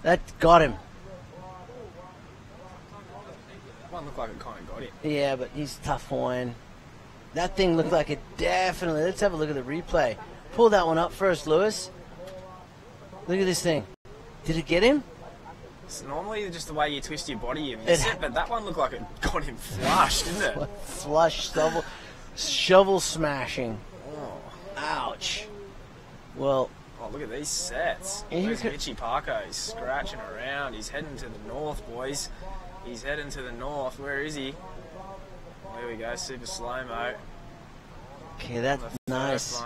That got him. One looked like it kind of got him. Yeah, but he's a tough Hawaiian. That thing looked like it definitely. Let's have a look at the replay. Pull that one up first, Lewis. Look at this thing. Did it get him? It's normally just the way you twist your body, you miss it, but that one looked like it got him flush, didn't it? Flush, shovel smashing. Oh. Ouch. Well. Oh, look at these sets. There's Mitchy Parko. He's scratching around. He's heading to the north, boys. He's heading to the north. Where is he? There we go, super slow-mo. Okay, that's nice.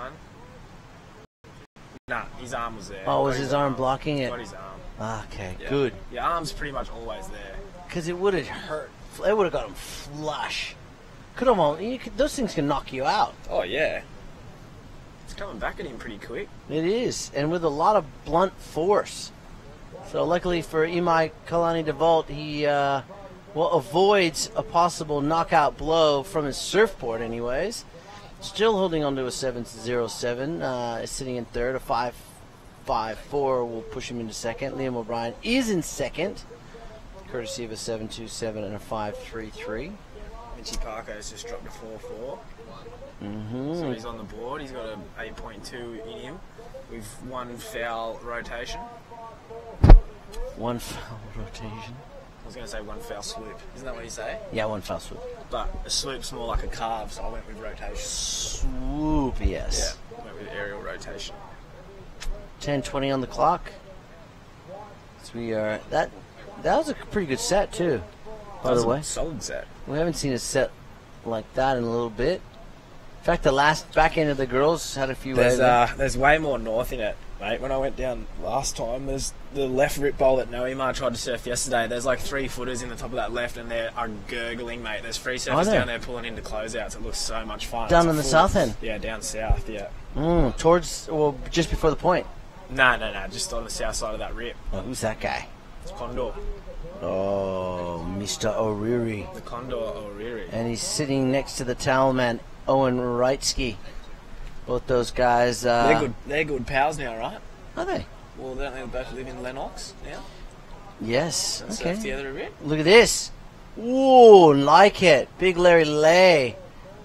Nah, his arm was there. Oh, was his arm blocking it? Got his arm. Okay, yeah. Good. Your arm's pretty much always there. Because it would have hurt. It would have got him flush. Those things can knock you out. Oh, yeah. It's coming back at him pretty quick. It is, and with a lot of blunt force. So luckily for Imai Kalani DeVault, he avoids a possible knockout blow from his surfboard anyways. Still holding on to a 7.07, sitting in third. A 5.54 will push him into second. Liam O'Brien is in second, courtesy of a 7.27 and a 5.33. Mitchy Parko's just dropped a 4.4. So he's on the board. He's got an 8.2 in him with one foul rotation. One foul rotation? I was going to say one foul swoop. Isn't that what you say? Yeah, one foul swoop. But a swoop's more like a carve, so I went with rotation. Swoop, yes. Yeah, went with aerial rotation. 10:20 on the clock. So we are that was a pretty good set too. By the way, solid set. We haven't seen a set like that in a little bit. In fact, the last back end of the girls had a few. There's way more north in it, mate. When I went down last time, there's the left rip bowl that Noemar tried to surf yesterday. There's like 3-footers in the top of that left, and they are gurgling, mate. There's free surfers down there pulling into closeouts. It looks so much fun. Down on the south end? Yeah, down south, yeah. Just before the point? No, just on the south side of that rip. Oh, who's that guy? It's Condor. Oh, Mr. O'Reilly. The Condor O'Reilly. And he's sitting next to the towel man, Owen Wrightsky. Both those guys. They're good pals now, right? Are they? Well, don't they both live in Lennox now? Yes. And Okay. surf together a bit. Look at this. Ooh, like it. Big Larry lay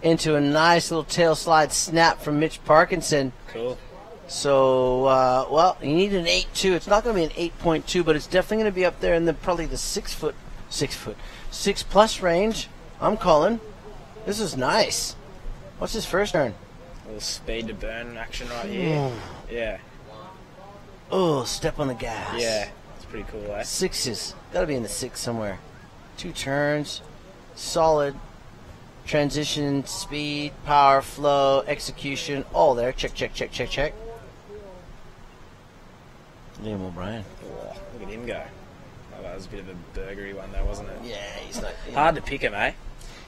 into a nice little tail slide snap from Mitch Parkinson. Cool. So, well, you need an 8.2. It's not going to be an 8.2, but it's definitely going to be up there in probably the 6 plus range. I'm calling. This is nice. What's his first turn? A little speed to burn action right here. Yeah. Oh, step on the gas. Yeah. It's pretty cool, eh? Sixes. Got to be in the 6 somewhere. 2 turns. Solid. Transition, speed, power, flow, execution. All there. Check, check, check, check, check. Liam O'Brien. Oh, look at him go. Oh, that was a bit of a burgery one though, wasn't it? Yeah, he's not... Hard to pick him, eh?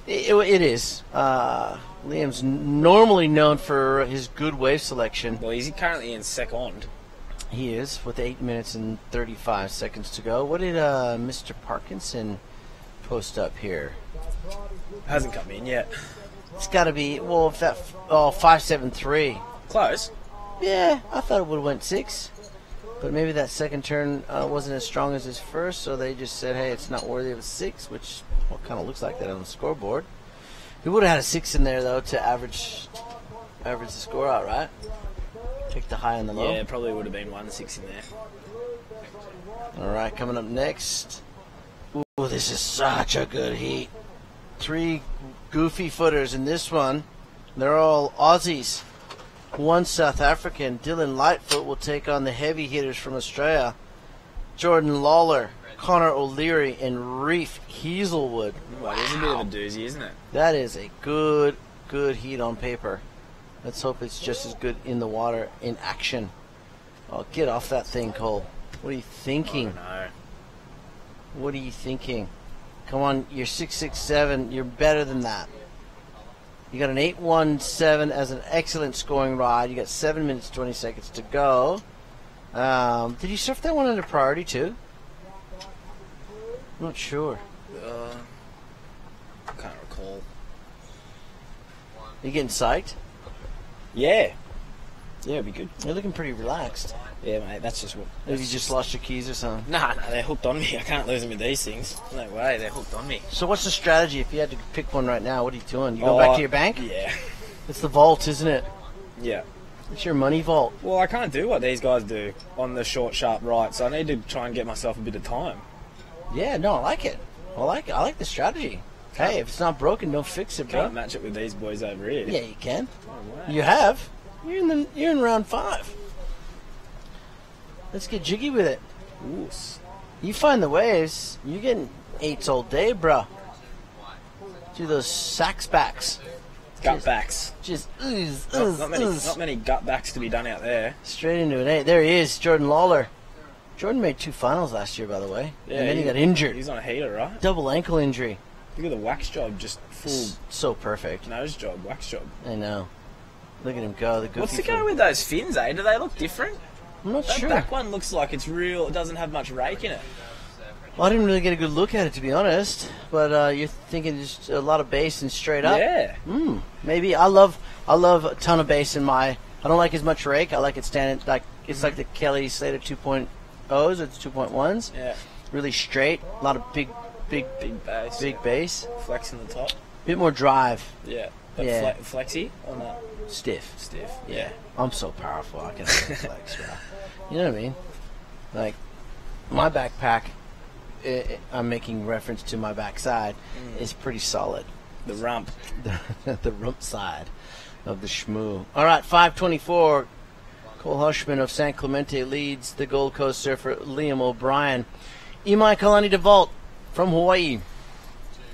It is. Liam's normally known for his good wave selection. Well, he's currently in second. He is, with 8 minutes and 35 seconds to go. What did Mr. Parkinson post up here? Hasn't come in yet. It's got to be, well, if that... Oh, 5.73. Close. Yeah, I thought it would have went 6. But maybe that second turn wasn't as strong as his first, so they just said, hey, it's not worthy of a 6, which kind of looks like that on the scoreboard. He would have had a 6 in there, though, to average the score out, right? Pick the high and the low. Yeah, probably would have been 1-6 in there. All right, coming up next. Ooh, this is such a good heat. 3 goofy footers in this one. They're all Aussies. 1 South African. Dylan Lightfoot will take on the heavy hitters from Australia. Jordan Lawler, Connor O'Leary, and Reef Hazelwood. Well, it is a bit of a doozy, isn't it? That is a good heat on paper. Let's hope it's just as good in the water, in action. Oh, get off that thing, Cole. What are you thinking? I What are you thinking? Come on, you're 6.67. You're better than that. You got an 8.17 as an excellent scoring ride. You got 7 minutes 20 seconds to go. Did you surf that one under priority too? I'm not sure. I can't recall. You getting psyched? Yeah. Yeah, it'd be good. You're looking pretty relaxed. Yeah, mate, that's just what... Maybe you just lost your keys or something. Nah, they're hooked on me. I can't lose them with these things. No way, they're hooked on me. So what's the strategy? If you had to pick one right now, what are you doing? You go back to your bank? Yeah. It's the vault, isn't it? Yeah. It's your money vault. Well, I can't do what these guys do on the short, sharp right, so I need to try and get myself a bit of time. Yeah, no, I like it. I like the strategy. Hey, if it's not broken, don't fix it, bro. Can't match it with these boys over here. Yeah, you can. Oh, wow. You have. You're in round 5. Let's get jiggy with it. Ooh. You find the waves. You're getting 8s all day, bro. Do those sax backs. Gut backs. Just not many gut backs to be done out there. Straight into an 8. There he is, Jordan Lawler. Jordan made 2 finals last year, by the way. Yeah, and then he got injured. He's on a heater, right? Double ankle injury. Look at the wax job, just full. So perfect. Nose job, wax job. I know. Look at him go. The goofy What's the go with those fins, eh? Do they look different? I'm not that sure. That back one looks like it's real. It doesn't have much rake in it. Well, I didn't really get a good look at it, to be honest. But you're thinking just a lot of bass and straight up. Yeah. Maybe I love a ton of bass in my. I don't like as much rake. I like it standing like it's like the Kelly Slater 2.0s or the 2.1s. Yeah. Really straight. A lot of big bass. Big bass. Flex in the top. Bit more drive. Yeah. But Yeah. Flexy or not? Stiff. Yeah. I'm so powerful. I can flex, bro. You know what I mean? Like my backpack. I'm making reference to my backside. Is pretty solid. The rump. The rump side of the shmoo. All right, 5:24. Cole Hushman of San Clemente leads the Gold Coast surfer Liam O'Brien. Imai Kalani DeVault from Hawaii.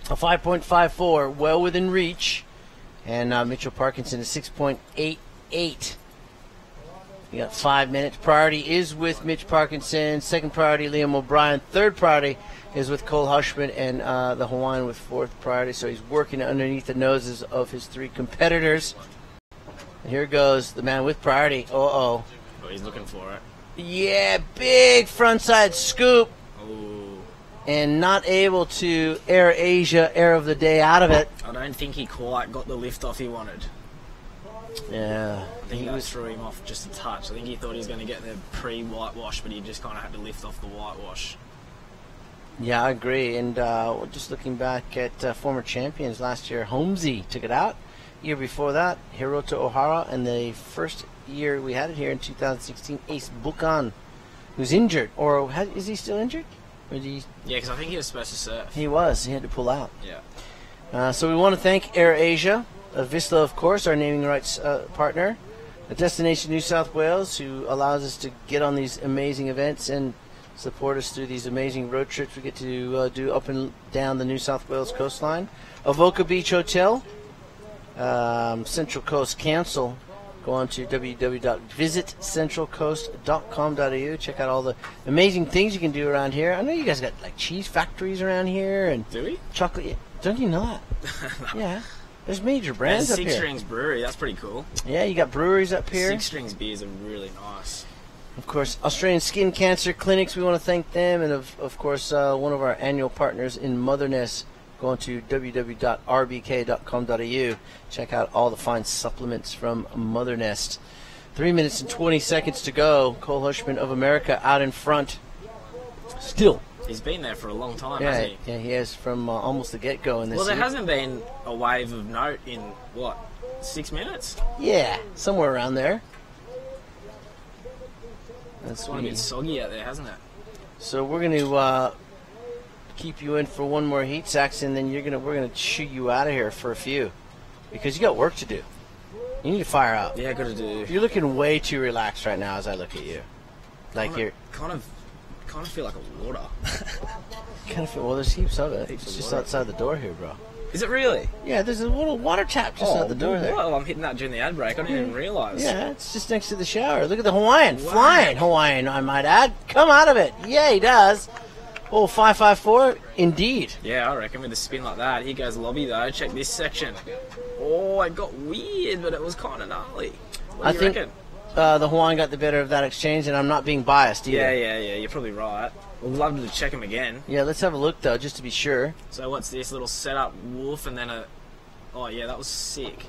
A 5.54, well within reach. And Mitchell Parkinson is 6.88. You got 5 minutes. Priority is with Mitch Parkinson. Second priority, Liam O'Brien. Third priority is with Cole Hushman and the Hawaiian with fourth priority. So he's working underneath the noses of his 3 competitors. And here goes the man with priority. Oh, he's looking for it. Yeah, big frontside scoop. Oh. and not able to Air Asia Air of the Day out of it. I don't think he quite got the lift off he wanted. Yeah. I think that threw him off just a touch. I think he thought he was going to get the pre-whitewash, but he just kind of had to lift off the whitewash. Yeah, I agree. And just looking back at former champions last year, Holmesy took it out. Year before that, Hiroto Ohara. And the first year we had it here in 2016, Ace Bukan, who's injured. Or is he still injured? Or did he... Yeah, because I think he was supposed to surf. He was. He had to pull out. Yeah. So we want to thank Air Asia, Vissla, of course, our naming rights partner, Destination New South Wales, who allows us to get on these amazing events and support us through these amazing road trips we get to do up and down the New South Wales coastline. Avoca Beach Hotel, Central Coast Council. Go on to www.visitcentralcoast.com.au. Check out all the amazing things you can do around here. I know you guys got like cheese factories around here and do we? Chocolate. Don't you know that? Yeah. There's major brands up here. Six Strings Brewery, that's pretty cool. Yeah, you got breweries up here. Six Strings beers are really nice. Of course, Australian Skin Cancer Clinics, we want to thank them. And, of course, one of our annual partners in Motherness. Go on to www.rbk.com.au. Check out all the fine supplements from Mothernest. 3 minutes and 20 seconds to go. Cole Hushman of America out in front. Still. He's been there for a long time, Yeah, hasn't he? yeah, he has from almost the get-go in this Well, there year. hasn't been a wave of note in, 6 minutes? Yeah, somewhere around there. It's gone a bit soggy out there, hasn't it? So we're going to keep you in for one more heat, Saxon, then we're gonna shoot you out of here for a few, because you got work to do. You need to fire up. Yeah, got to do. You're looking way too relaxed right now as I look at you. Like you're kind of feel like a water. well, there's heaps of it. Heaps It's of just water. outside the door here, bro. Is it really? Yeah, there's a little water tap just out the door there. Well, I'm hitting that during the ad break. I didn't even realise. Yeah, it's just next to the shower. Look at the Hawaiian. Wow. Flying Hawaiian, I might add. Come out of it. Yeah, he does. Oh, 554, indeed. Yeah, I reckon with a spin like that. Here goes lobby, though. Check this section. Oh, it got weird, but it was kind of gnarly. What do you reckon? The Hawaiian got the better of that exchange, and I'm not being biased either. Yeah, you're probably right. We'd love to check him again. Yeah, let's have a look, though, just to be sure. So what's this little setup wolf and then a... Oh, yeah, that was sick.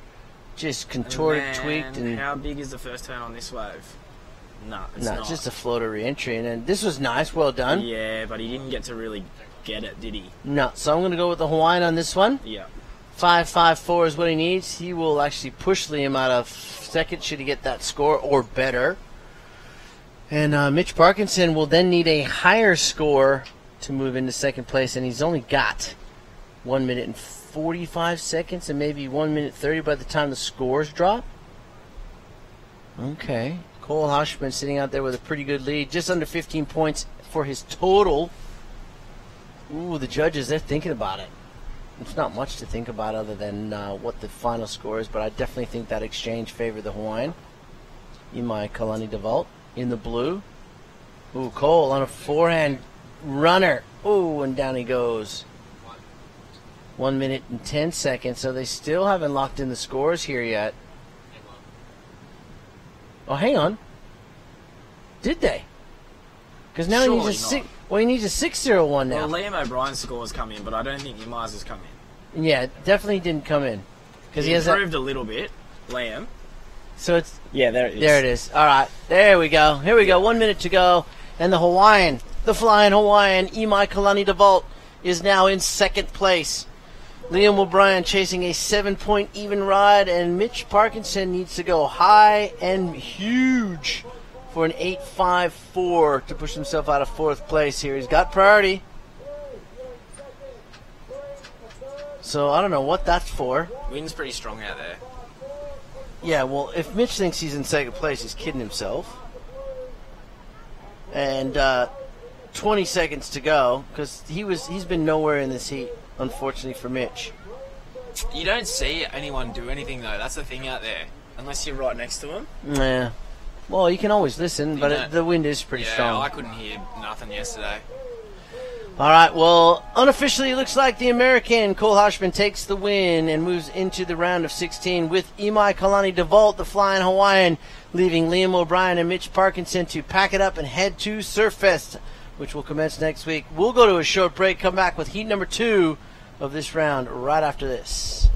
Just contorted, And tweaked, and... how big is the first turn on this wave? No, it's No, not. it's just a floater re-entry, and this was nice, well done. Yeah, but he didn't get to really get it, did he? No, so I'm going to go with the Hawaiian on this one. Yeah. 554 is what he needs. He will actually push Liam out of second should he get that score or better. And Mitch Parkinson will then need a higher score to move into second place, and he's only got 1 minute and 45 seconds and maybe 1 minute 30 by the time the scores drop. Okay. Cole Hushman sitting out there with a pretty good lead, just under 15 points for his total. Ooh, the judges, they're thinking about it. It's not much to think about other than what the final score is, but I definitely think that exchange favored the Hawaiian. Imai Kalani DeVault in the blue. Ooh, Cole on a forehand runner. Ooh, and down he goes. 1 minute and 10 seconds, so they still haven't locked in the scores here yet. Oh, hang on. Did they? Because now Surely he needs a not. six. Well, he needs a 601 now. Well, Liam O'Brien's score has come in, but I don't think Imai's has come in. Yeah, definitely didn't come in because he has improved a little bit, Liam. So it's Yeah, there it is. There it is. All right, there we go. Here we go. 1 minute to go, and the Hawaiian, the flying Hawaiian, Imai Kalani DeVault, is now in second place. Liam O'Brien chasing a 7-point even ride, and Mitch Parkinson needs to go high and huge for an 8.54 to push himself out of fourth place here. He's got priority. So I don't know what that's for. Wind's pretty strong out there. Yeah, well, if Mitch thinks he's in second place, he's kidding himself. And 20 seconds to go, because he's been nowhere in this heat, unfortunately for Mitch. You don't see anyone do anything, though. That's the thing out there. Unless you're right next to them. Yeah. Well, you can always listen, but the wind is pretty strong. I couldn't hear nothing yesterday. All right, well, unofficially it looks like the American Cole Hushman takes the win and moves into the round of 16 with Imai Kalani DeVault, the flying Hawaiian, leaving Liam O'Brien and Mitch Parkinson to pack it up and head to Surfest which will commence next week. We'll go to a short break, come back with heat number 2 of this round right after this.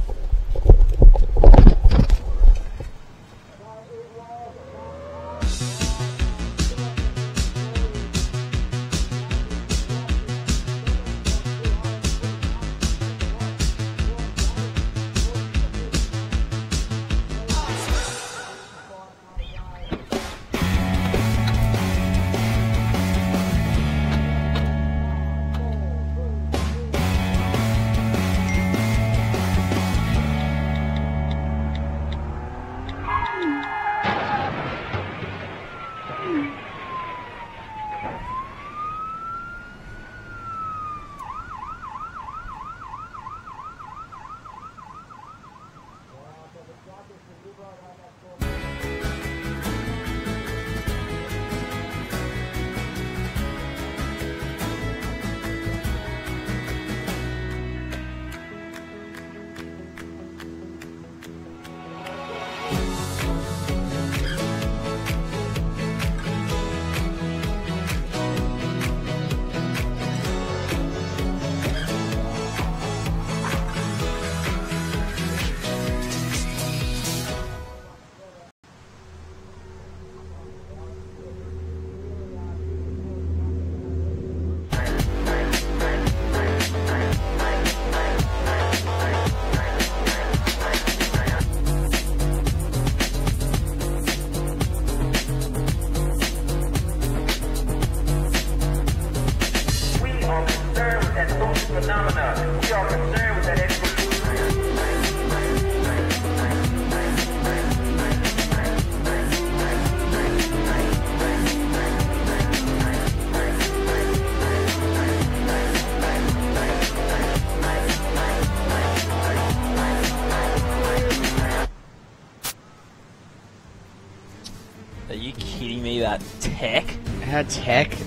Are you kidding me? That tech? How tech? If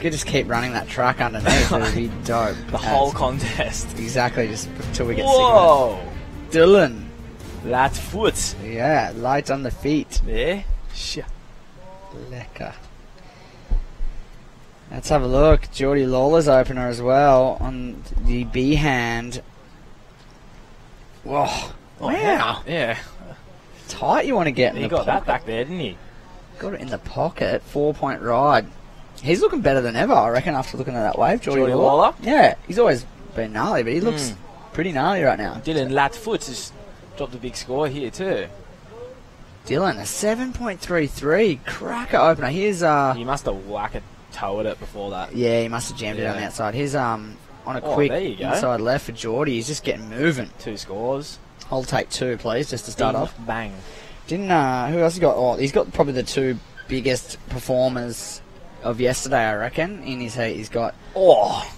you just keep running that track underneath, it would be dope. The whole contest. Exactly, just until we get Whoa. sick of it. Dylan. That foot. Yeah, light on the feet. Yeah? Sure. Lekker. Let's have a look. Geordie Lawler's opener as well on the B hand. Whoa. Oh, Wow. Yeah. Tight you want to get in He the got pocket. that back there, didn't he? Got it in the pocket. 4-point ride. He's looking better than ever, I reckon, after looking at that wave. Geordie Lawler? Yeah. He's always been gnarly, but he looks pretty gnarly right now. Dylan Latfoot has dropped a big score here too. Dylan, a 7.33. Cracker opener. Here's He must have whacked a toe at it before that. yeah, he must have jammed it on the outside. Here's on a quick there you go. inside left for Geordie. He's just getting moving. 2 scores. I'll take 2, please, just to start Ding, off. Bang. Didn't who else he got? Oh, he's got probably the 2 biggest performers of yesterday, I reckon. In his heat, he's got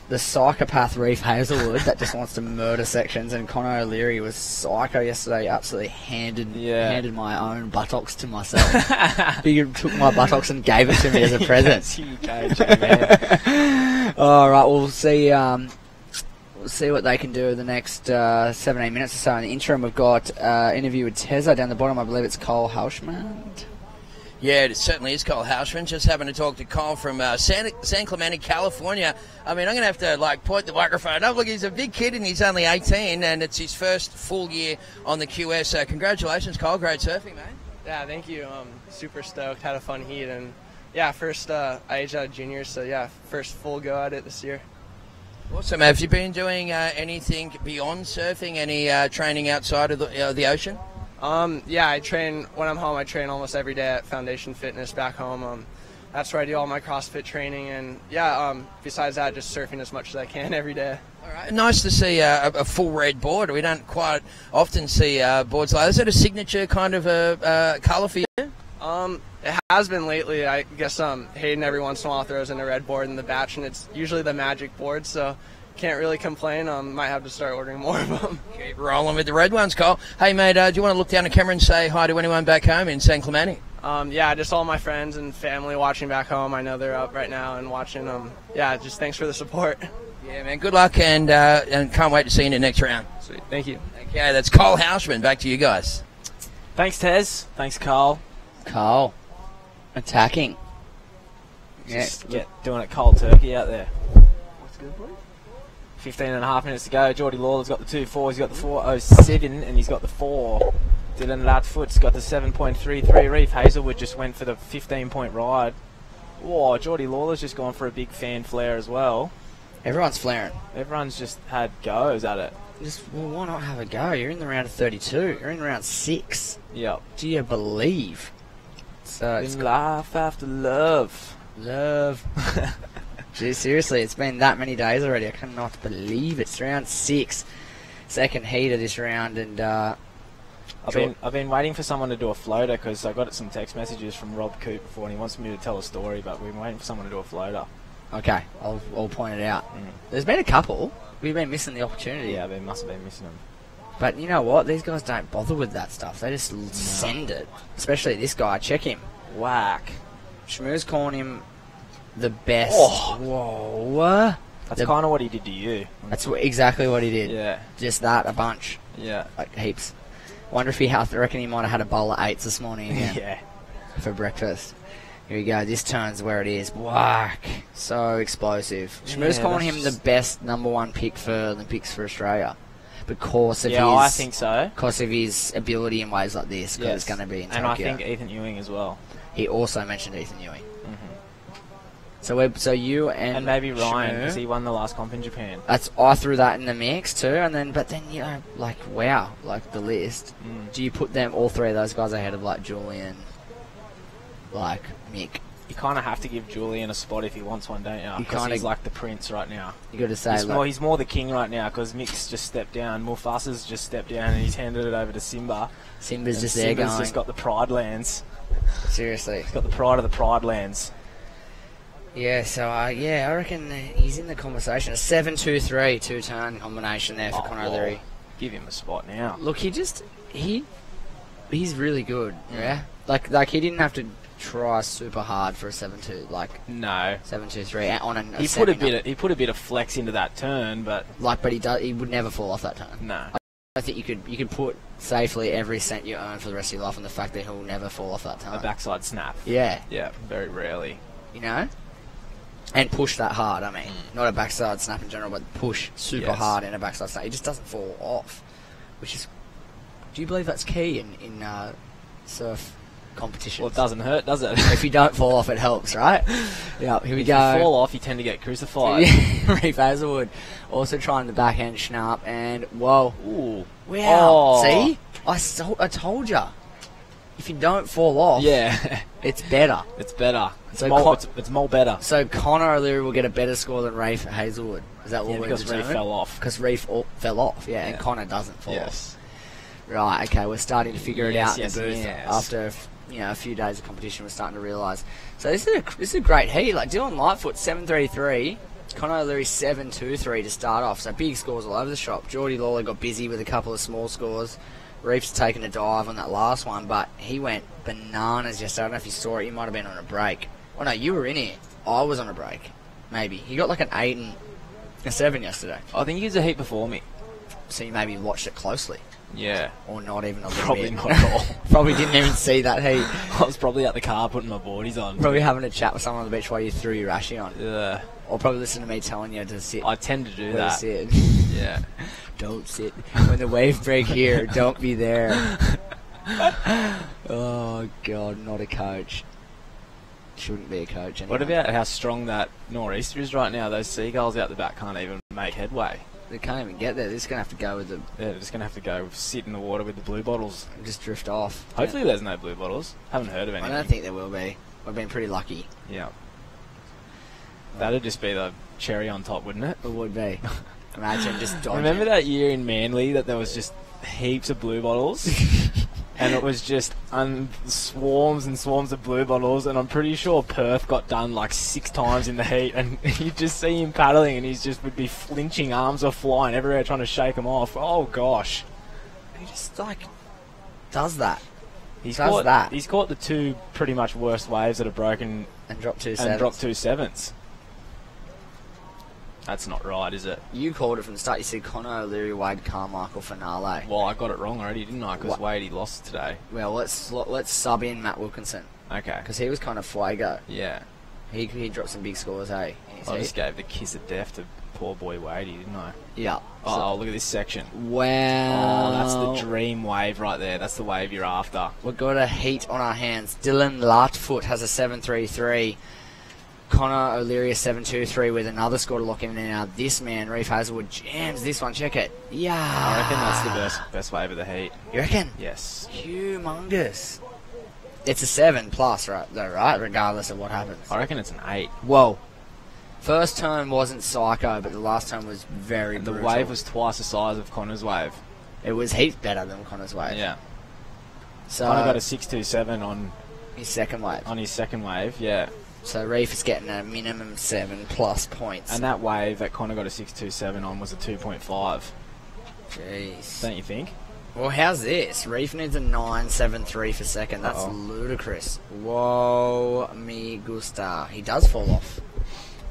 the psychopath Reef Hazelwood that just wants to murder sections, and Conor O'Leary was psycho yesterday. He absolutely handed my own buttocks to myself. He took my buttocks and gave it to me as a present. All right, we'll see. We'll see what they can do the next 17 minutes or so. In the interim, we've got interview with Tezza down the bottom. I believe it's Cole Hauschman. Yeah, it certainly is Cole Hauschman. Just happened to talk to Cole from San Clemente, California. I mean, I'm going to have to, point the microphone up. Look, he's a big kid and he's only 18, and it's his first full year on the QS. So congratulations, Cole. Great surfing, mate. Yeah, thank you. Super stoked. Had a fun heat. And, yeah, first I aged out of juniors, so, yeah, first full go at it this year. Awesome. Have you been doing anything beyond surfing, any training outside of the ocean? Yeah, I train when I'm home. I train almost every day at Foundation Fitness back home. That's where I do all my CrossFit training, and besides that, just surfing as much as I can every day. All right. Nice to see a full red board. We don't quite often see boards like that. Is that a signature kind of colour for you? It has been lately. I guess Hayden every once in a while throws in a red board in the batch, and it's usually the Magic board, so can't really complain. Might have to start ordering more of them. Keep rolling with the red ones, Cole. Hey, mate, do you want to look down the camera and say hi to anyone back home in San Clemente? Yeah, just all my friends and family watching back home. I know they're up right now and watching. Yeah, just thanks for the support. Yeah, man, good luck, and can't wait to see you in the next round. Sweet. Thank you. Okay, that's Cole Hauschman. Back to you guys. Thanks, Tez. Thanks, Carl. Carl. Attacking. Just doing it cold turkey out there. What's good, boy? 15.5 minutes to go. Geordie Lawler's got the 2.4. He's got the 4.07, and he's got the 4. Dylan Latfoot's got the 7.33. Reef Hazelwood just went for the 15-point ride. Whoa, Geordie Lawler's just gone for a big fan flare as well. Everyone's flaring. Everyone's just had goes at it. Well, why not have a go? You're in the round of 32. You're in round 6. Yep. Do you believe? So in life after love. Love. Gee, seriously, it's been that many days already. I cannot believe it. It's round 6. Second heat of this round, and I've been waiting for someone to do a floater because I got some text messages from Rob Coop before, and he wants me to tell a story, but we've been waiting for someone to do a floater. Okay, I'll point it out. There's been a couple. We've been missing the opportunity. Yeah, they must have been missing them. But you know what? These guys don't bother with that stuff. They just send it. Especially this guy. Check him. Whack. Shmoo's calling him the best. Oh. Whoa. That's kind of what he did to you. That's exactly what he did. Yeah. Just that, a bunch. Yeah. Like heaps. Wonder if I reckon he might have had a bowl of 8s this morning again. Yeah. For breakfast. Here we go. This turns where it is. Whack. So explosive. Shmoo's calling him the best number 1 pick for Olympics for Australia. Because of I think so. Because of his ability in ways like this. Because it's going to be in Tokyo. And I think Ethan Ewing as well. He also mentioned Ethan Ewing. So you and maybe Ryan, Shmoo, because he won the last comp in Japan. I threw that in the mix too, but then you know, like wow, like the list. Do you put them all 3 of those guys ahead of like Julian, like Mick? You kind of have to give Julian a spot if he wants one, don't you? Because he's like the prince right now. You got to say he's more the king right now because Mick's just stepped down, Mufasa's just stepped down, and he's handed it over to Simba. Simba's just there going. Simba's just got the Pride Lands. Seriously, he's got the pride of the Pride Lands. Yeah, so I reckon he's in the conversation. A 7-2-3 2-turn combination there for Conor O'Leary. Give him a spot now. Look, he's really good. Yeah, like he didn't have to try super hard for a 7-2. Like no 7-2-3 on a. He put a bit of flex into that turn, but he would never fall off that turn. No, I think you could put safely every cent you earn for the rest of your life on the fact that he'll never fall off that turn. A backside snap. Yeah, very rarely. You know. And push that hard, I mean. Not a backside snap in general, but push super hard in a backside snap. It just doesn't fall off. Which is... Do you believe that's key in surf competitions? Well, it doesn't hurt, does it? If you don't fall off, it helps, right? Yeah, here we go. If you fall off, you tend to get crucified. Reef Hazelwood also trying the backhand schnapp, and whoa. Ooh. Wow. See? I told ya. If you don't fall off, it's better. It's better. It's more better. So Conor O'Leary will get a better score than Reef Hazelwood. Is that what we're because Reef fell off. Because Reef fell off, and Conor doesn't fall off. Right, okay, we're starting to figure it out in the booth. After a few days of competition, we're starting to realise. So this is a great heat. Like Dylan Lightfoot 7.33, Conor O'Leary 7.23 to start off. So big scores all over the shop. Geordie Lawler got busy with a couple of small scores. Reef's taken a dive on that last one, but he went bananas yesterday. I don't know if you saw it. You might have been on a break. Oh no, you were in here. I was on a break. Maybe. He got like an 8 and a 7 yesterday. I think he was a heat before me. So you maybe watched it closely. Yeah. Or not even a little Probably bit. not at all. Probably didn't even see that heat. I was probably at the car putting my boardies on. Probably having a chat with someone on the beach while you threw your Rashi on. Yeah. Or probably listen to me telling you to sit. I tend to do that. Sit. Yeah. Don't sit. When the wave break here, don't be there. Oh, God, not a coach. Shouldn't be a coach anyway. What about how strong that nor'easter is right now? Those seagulls out the back can't even make headway. They can't even get there. They're just going to have to go with the... Yeah, they're just going to have to go sit in the water with the blue bottles. And just drift off. Hopefully there's no blue bottles. Haven't heard of any. I don't think there will be. We've been pretty lucky. Yeah. That'd just be the cherry on top, wouldn't it? It would be. Imagine just dodging. Remember that year in Manly that there was just heaps of blue bottles? And it was just swarms and swarms of blue bottles, and I'm pretty sure Perth got done like 6 times in the heat, and you just see him paddling and he's just would be flinching, arms are flying everywhere trying to shake them off. Oh gosh. He just like does that. He's caught the 2 pretty much worst waves that have broken and dropped 2 sevens. That's not right, is it? You called it from the start. You said Conor O'Leary, Wade Carmichael finale. Well, I got it wrong already, didn't I? Because Wade, he lost today. Well, let's sub in Matt Wilkinson. Okay. Because he was kind of fuego. Yeah. He dropped some big scores, eh? in his I heat. just gave the kiss of death to poor boy Wadey, didn't I? Yeah. Oh, look at this section. Wow. Oh, that's the dream wave right there. That's the wave you're after. We've got a heat on our hands. Dylan Lartfoot has a 7.33. Connor O'Leary a 7.23 with another score to lock him in. Now this man, Reef Hazelwood, jams this one. Check it. Yeah. I reckon that's the best wave of the heat. You reckon? Yes. Humongous. It's a 7 plus, right? Though, right? Regardless of what happens. I reckon it's an 8. Whoa. First turn wasn't psycho, but the last turn was very The brutal. wave was twice the size of Connor's wave. It was heaps better than Connor's wave. Yeah. So Connor got a 6.27 on his second wave. On his second wave, yeah. So Reef is getting a minimum 7 plus points. And that wave that Connor got a 6.27 on was a 2.5. Jeez. Don't you think? Well, how's this? Reef needs a 9.73 for second. That's ludicrous. Whoa, me gusta. He does fall off.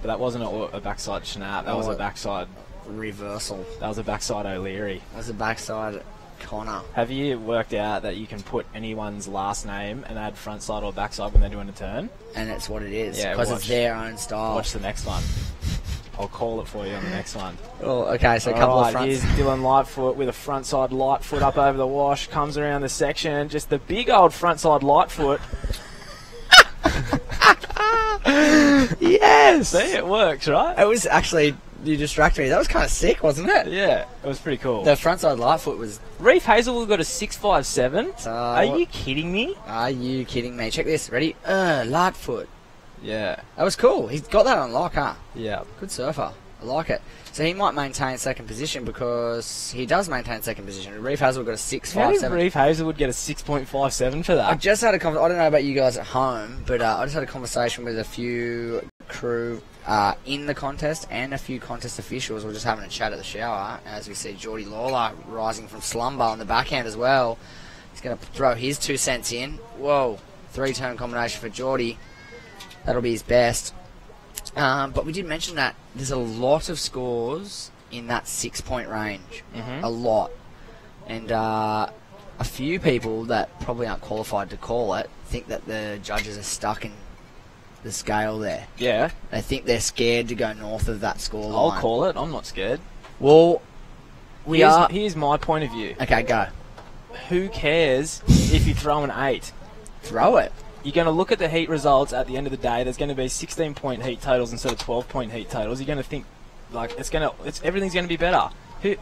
But that wasn't a backside snap. That was a backside reversal. That was a backside O'Leary. That was a backside Connor. Have you worked out that you can put anyone's last name and add front side or backside when they're doing a turn? And it's what it is. Yeah, because it's their own style. Watch the next one. I'll call it for you on the next one. Oh, okay, so a couple of fronts. Here's Dylan Lightfoot with a front side Lightfoot up over the wash, comes around the section, just the big old front side Lightfoot. Yes! See, it works, right? It was actually, you distracted me. That was kind of sick, wasn't it? Yeah, it was pretty cool. The frontside Lightfoot was... Reef Hazelwood got a 6.57. Are you kidding me? Are you kidding me? Check this. Ready? Lightfoot. Yeah. That was cool. He's got that on lock, huh? Yeah. Good surfer. I like it. So he might maintain second position because he does maintain second position. Reef Hazelwood got a 6.57. How did Reef Hazelwood get a 6.57 for that? I just had a I don't know about you guys at home, but I just had a conversation with a few crew in the contest and a few contest officials. We're just having a chat at the shower as we see Geordie Lawler rising from slumber on the backhand as well. He's going to throw his 2 cents in. Whoa. 3-turn combination for Geordie. That'll be his best. But we did mention that there's a lot of scores in that 6-point range. Mm-hmm. A lot. And a few people that probably aren't qualified to call it think that the judges are stuck in the scale there. Yeah. They think they're scared to go north of that score I'll line. call it. I'm not scared. Well, Here's my point of view. Okay, go. Who cares if you throw an 8? Throw it. You're going to look at the heat results at the end of the day. There's going to be 16-point heat totals instead of 12-point heat totals. You're going to think like everything's going to be better.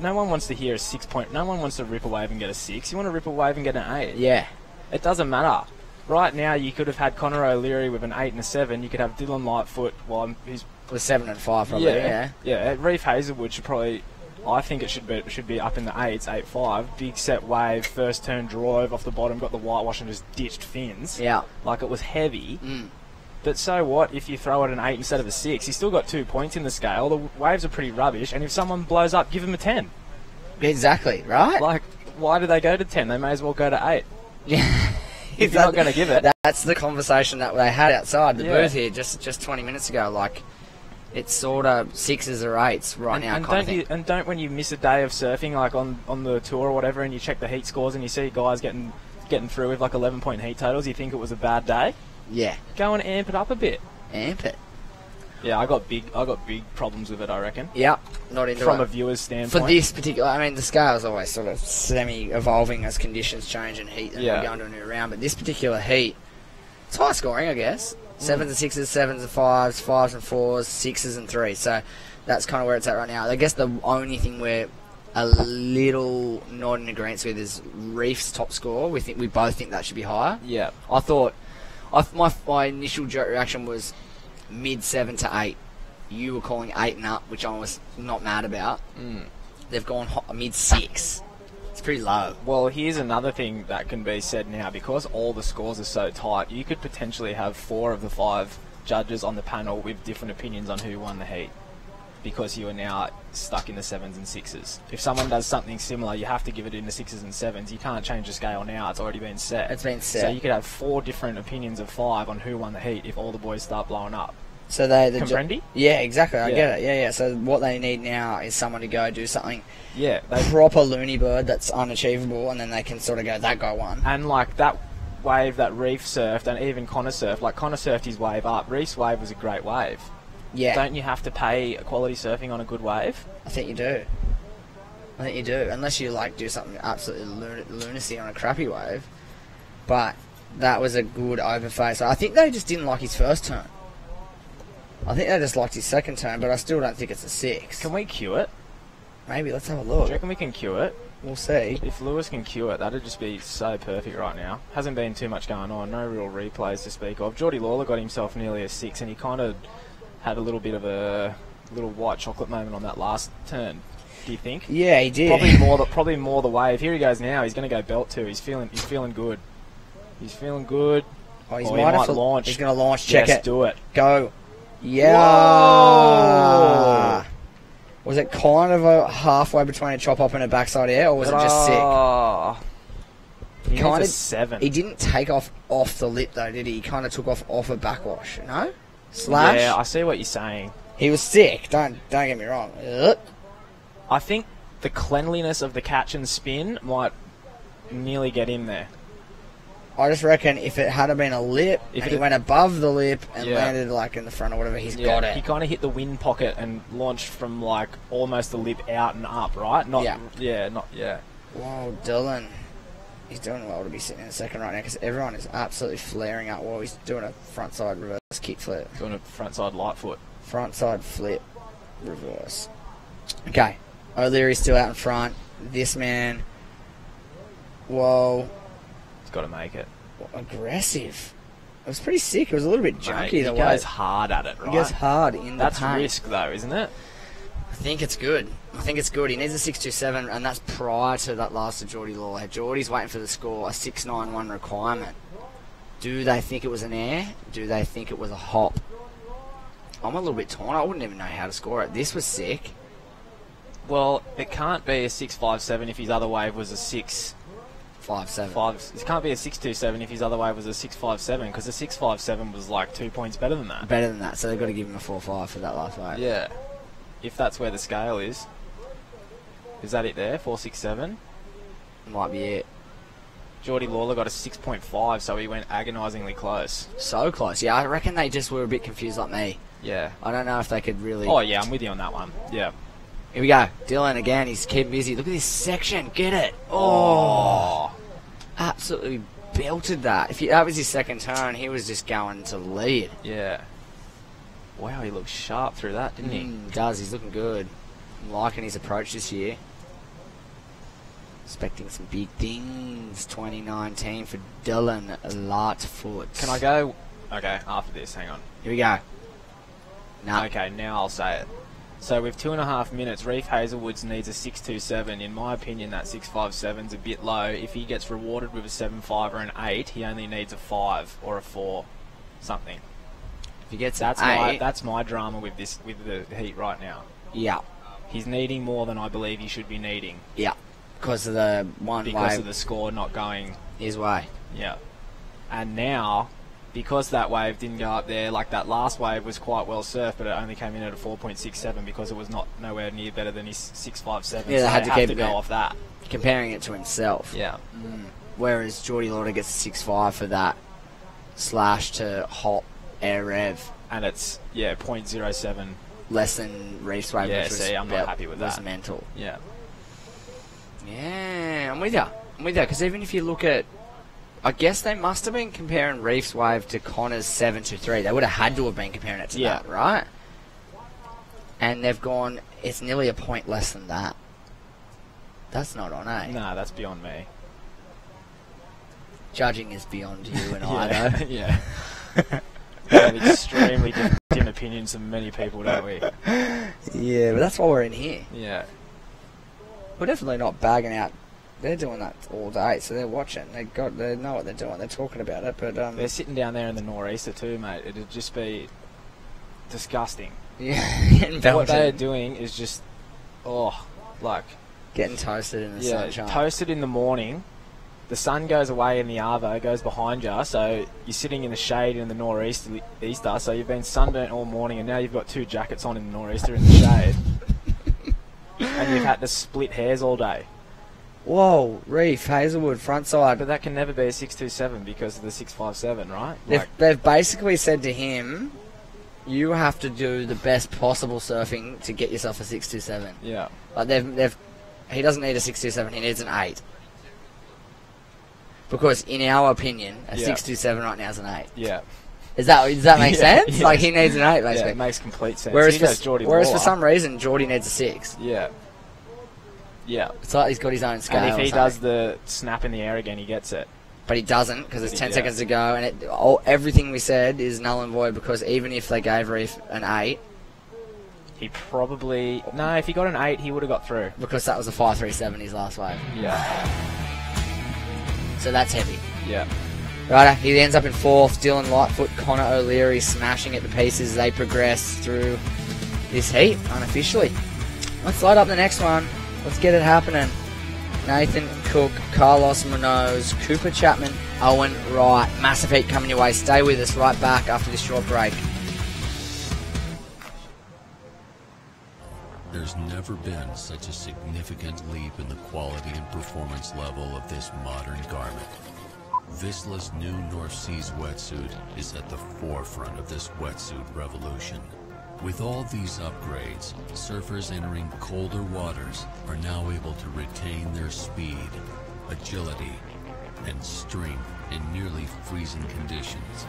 No one wants to hear a 6-point. No one wants to rip a wave and get a 6. You want to rip a wave and get an 8. Yeah. It doesn't matter. Right now, you could have had Connor O'Leary with an 8 and a 7. You could have Dylan Lightfoot. Well, he's with 7 and 5 probably. Yeah. Reef Hazelwood should probably. I think it should be up in the 8s, 8-5. Big set wave, first turn drive off the bottom, got the whitewash and just ditched fins. Yeah. Like it was heavy. But so what if you throw it an 8 instead of a 6? He's still got 2 points in the scale. The waves are pretty rubbish, and if someone blows up, give him a 10. Exactly, right? Like, why do they go to 10? They may as well go to 8. Yeah. If you're not going to give it. That's the conversation that they had outside the Yeah. booth here just 20 minutes ago. Like, it's sort of 6s or 8s right now. And don't when you miss a day of surfing, like on the tour or whatever, and you check the heat scores and you see guys getting through with like 11-point heat totals, you think it was a bad day? Yeah. Go and amp it up a bit. Amp it. Yeah, I got big problems with it, I reckon. Yeah, not into From it. a viewer's standpoint. For this particular, I mean, the scale's always sort of semi-evolving as conditions change and heat, and we go into a new round. But this particular heat, it's high scoring, I guess. 7s and 6s, 7s and 5s, 5s and 4s, 6s and 3s. So that's kind of where it's at right now. I guess the only thing we're a little not in agreement with is Reef's top score. We both think that should be higher. Yeah. I thought, my initial reaction was mid-7 to 8. You were calling 8 and up, which I was not mad about. They've gone mid-6. It's pretty low. Well, here's another thing that can be said now. Because all the scores are so tight, you could potentially have 4 of the 5 judges on the panel with different opinions on who won the heat, because you are now stuck in the 7s and 6s. If someone does something similar, you have to give it in the 6s and 7s. You can't change the scale now. It's already been set. It's been set. So you could have 4 different opinions of 5 on who won the heat if all the boys start blowing up. So Comprendi? Yeah, exactly. I get it. Yeah. So what they need now is someone to go do something. Yeah, proper loony bird that's unachievable, and then they can sort of go, that guy won. And like that wave that Reef surfed and even Connor surfed, like Connor surfed his wave up. Reef's wave was a great wave. Yeah. Don't you have to pay quality surfing on a good wave? I think you do. Unless you like do something absolutely lunacy on a crappy wave. But that was a good overface. I think they just didn't like his first turn. I think they just liked his second turn, but I still don't think it's a 6. Can we cue it? Maybe, let's have a Do look. you reckon we can cue it? We'll see. If Lewis can cue it, that'd just be so perfect right now. Hasn't been too much going on, no real replays to speak of. Geordie Lawler got himself nearly a 6, and he kind of had a little bit of a little white chocolate moment on that last turn. Do you think? Yeah, he did. Probably more the wave. Here he goes now. He's going to go belt 2. He's feeling good. He's feeling good. Oh, he might launch. He's going to launch. Check yes, it. Do it. Go. Yeah. Whoa! Was it kind of a halfway between a chop up and a backside air, or was it just sick? He needs a 7. He didn't take off the lip though, did he? He kind of took off a backwash, no? Slash. Yeah, I see what you're saying. He was sick. Don't get me wrong. I think the cleanliness of the catch and spin might nearly get him there. I just reckon if it had been a lip, and he went above the lip and landed like in the front or whatever, he's got it. He kind of hit the wind pocket and launched from like almost the lip out and up, right? Yeah. Whoa, Dylan. He's doing well to be sitting in second right now because everyone is absolutely flaring up while he's doing a frontside reverse kick flip. Doing a frontside light foot. Frontside flip reverse. Okay. O'Leary's still out in front. This man. Whoa. He's got to make it. Aggressive. It was pretty sick. It was a little bit junky. He goes hard at it, right? He goes hard in the That's paint. risk, though, isn't it? I think it's good. He needs a 6.27, and that's prior to that last of Geordie Lawler. Geordie's waiting for the score, a 6.91 requirement. Do they think it was an air? Do they think it was a hop? I'm a little bit torn. I wouldn't even know how to score it. This was sick. Well, it can't be a 6.57 if his other wave was a 6.57. It can't be a 6.27 if his other wave was a 6.57 because the 6.57 was like 2 points better than that. Better than that, so they've got to give him a 4.5 for that last wave. Yeah. If that's where the scale is. Is that it there? 4.67? Might be it. Geordie Lawler got a 6.5, so he went agonisingly close. So close. Yeah, I reckon they just were a bit confused like me. Yeah. I don't know if they could really... Oh, yeah, I'm with you on that one. Yeah. Here we go. Dylan again. He's keeping busy. Look at this section. Get it. Oh. Absolutely belted that. That was his second turn, he was just going to lead. Yeah. Wow, he looked sharp through that, didn't he? Does. He's looking good. I'm liking his approach this year. Expecting some big things 2019 for Dylan Lightfoot. Can I go? Okay, after this, hang on. Here we go. No. Okay, now I'll say it. So with 2.5 minutes, Reef Hazelwoods needs a 6.27. In my opinion, that 6.57's a bit low. If he gets rewarded with a 7.5 or an 8, he only needs a 5 or a 4, something. If he gets that's an 8, that's my drama with the heat right now. Yeah. He's needing more than I believe he should be needing. Yeah. Because of the because of the score not going his way. Yeah. And now, because that wave didn't go up there, like that last wave was quite well surfed, but it only came in at a 4.67 because it was nowhere near better than his 6.57. Yeah, so they had to keep it go off that. Comparing it to himself. Yeah. Whereas Geordie Lawler gets a 6.5 for that slash to hop air rev. And it's, 0.07. Less than Reef's wave, Yeah, which was, see, I'm not happy with was that. mental. Yeah. Yeah, I'm with you. Because even if you look at... I guess they must have been comparing Reef's wave to Connor's 7.23. They would have had to have been comparing it to that, right? And they've gone... It's nearly a point less than that. That's not on, eh? No, that's beyond me. Judging is beyond you and I, though. Yeah. We have extremely different opinions than many people, don't we? Yeah, but that's why we're in here. Yeah. We're definitely not bagging out. They're doing that all day, so they're watching. They know what they're doing. They're talking about it, but they're sitting down there in the nor'easter too, mate. It'd just be disgusting. Yeah, what they're doing is just, getting toasted in the sunshine. Toasted in the morning. The sun goes away in the arvo, goes behind you, so you're sitting in the shade in the nor'easter, so you've been sunburnt all morning, and now you've got 2 jackets on in the nor'easter in the shade. And you've had to split hairs all day. Whoa, Reef, Hazelwood, front side. But that can never be a 627 because of the 657, right? They've basically said to him, you have to do the best possible surfing to get yourself a 627. Yeah. Like he doesn't need a 627, he needs an 8. Because in our opinion, a 627 right now is an 8. Yeah. Does that make sense? Yes. Like he needs an 8 basically. Yeah, it makes complete sense. Whereas, For some reason, Geordie needs a 6. Yeah. Yeah. It's like he's got his own scale. And if he does the snap in the air again, he gets it. But he doesn't because it's 10 seconds to go, and everything we said is null and void because even if they gave Reef an 8, he probably if he got an 8, he would have got through because that was a 537 his last wave. Yeah. So that's heavy. Yeah. Right, he ends up in 4th. Dylan Lightfoot, Connor O'Leary smashing it to pieces as they progress through this heat unofficially. Let's light up the next one. Let's get it happening. Nathan Cook, Carlos Munoz, Cooper Chapman, Owen Wright. Massive heat coming your way. Stay with us right back after this short break. There's never been such a significant leap in the quality and performance level of this modern garment. Vissla's new North Seas wetsuit is at the forefront of this wetsuit revolution. With all these upgrades, surfers entering colder waters are now able to retain their speed, agility, and strength in nearly freezing conditions.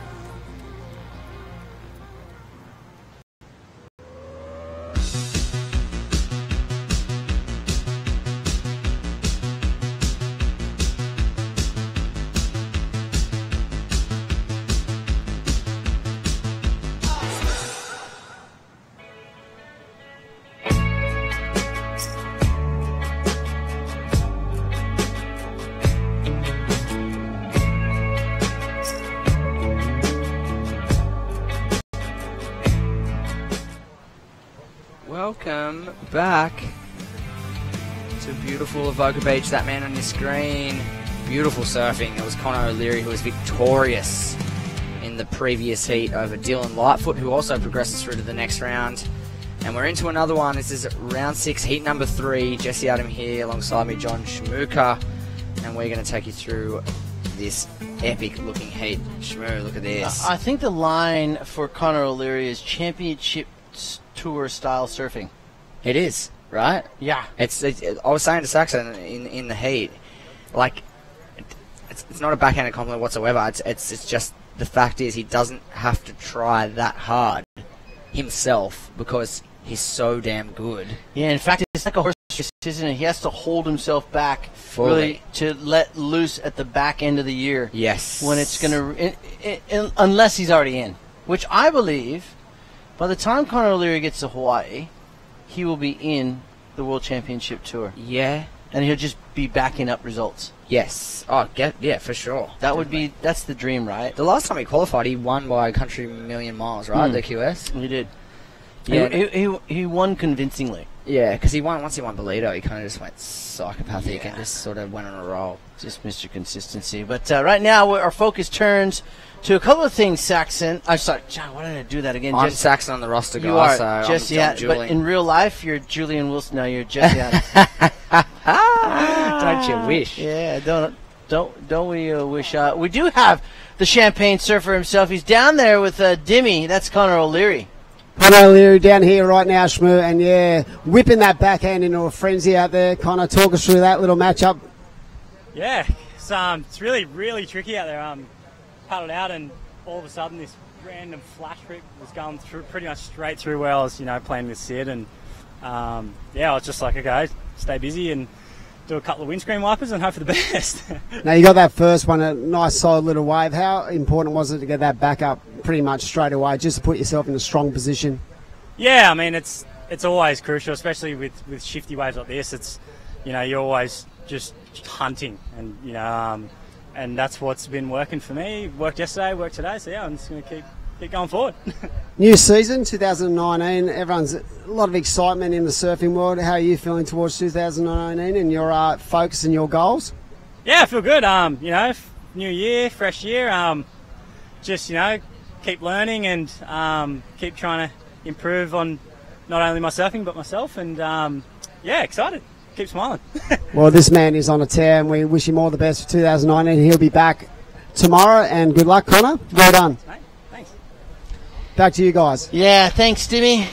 Welcome back to beautiful Avoca Beach. That man on your screen, beautiful surfing. It was Connor O'Leary who was victorious in the previous heat over Dylan Lightfoot, who also progresses through to the next round. And we're into another one. This is round 6, heat number 3. Jesse Adam here alongside me, John Shmuka, and we're going to take you through this epic looking heat. Shmoo, look at this. I think the line for Connor O'Leary is championship tour style surfing. It is, right? Yeah. I was saying to Saxon in the heat, like, it's not a backhanded compliment whatsoever. It's just the fact is he doesn't have to try that hard himself because he's so damn good. Yeah, in fact, it's like a horse race, isn't it? He has to hold himself back fully really to let loose at the back end of the year. Yes. When it's going to, unless he's already in, which I believe by the time Connor O'Leary gets to Hawaii, he will be in the World Championship Tour. Yeah. And he'll just be backing up results. Yes. Oh, yeah, for sure. That's the dream, right? The last time he qualified, he won by a country million miles, right? The QS. He did. Yeah. He won convincingly. Yeah, because once he won Bolito, he kind of just went psychopathic and just sort of went on a roll. Just Mr. Consistency. But right now, our focus turns to a couple of things, Saxon. I'm sorry, John, why did I do that again? I'm Saxon on the roster, guys. You are so Jesse I'm Adams. But in real life, you're Julian Wilson. No, you're Jesse Adams. Don't you wish? Yeah, don't we wish? We do have the Champagne Surfer himself. He's down there with Dimmy. That's Connor O'Leary. Connor O'Leary down here right now, Shmoo, and yeah, whipping that backhand into a frenzy out there. Connor, talk us through that little matchup. Yeah, it's really, really tricky out there. Paddled out and all of a sudden this random flash rip was going through pretty much straight through where I was, playing with Sid, and I was just like, okay, stay busy and do a couple of windscreen wipers and hope for the best. Now you got that first one, a nice solid little wave. How important was it to get that back up pretty much straight away, just to put yourself in a strong position? Yeah, I mean it's always crucial, especially with shifty waves like this. It's you're always just hunting, and and that's what's been working for me. Worked yesterday, worked today, so yeah, I'm just going to keep going forward. New season, 2019. Everyone's a lot of excitement in the surfing world. How are you feeling towards 2019 and your focus and your goals? Yeah, I feel good. New year, fresh year. Just keep learning and keep trying to improve on not only my surfing but myself. And excited. keep smiling. Well, this man is on a tear, and we wish him all the best for 2019. He'll be back tomorrow, and good luck, Connor. Well done. Thanks. Back to you guys. Yeah, thanks, Dimmy.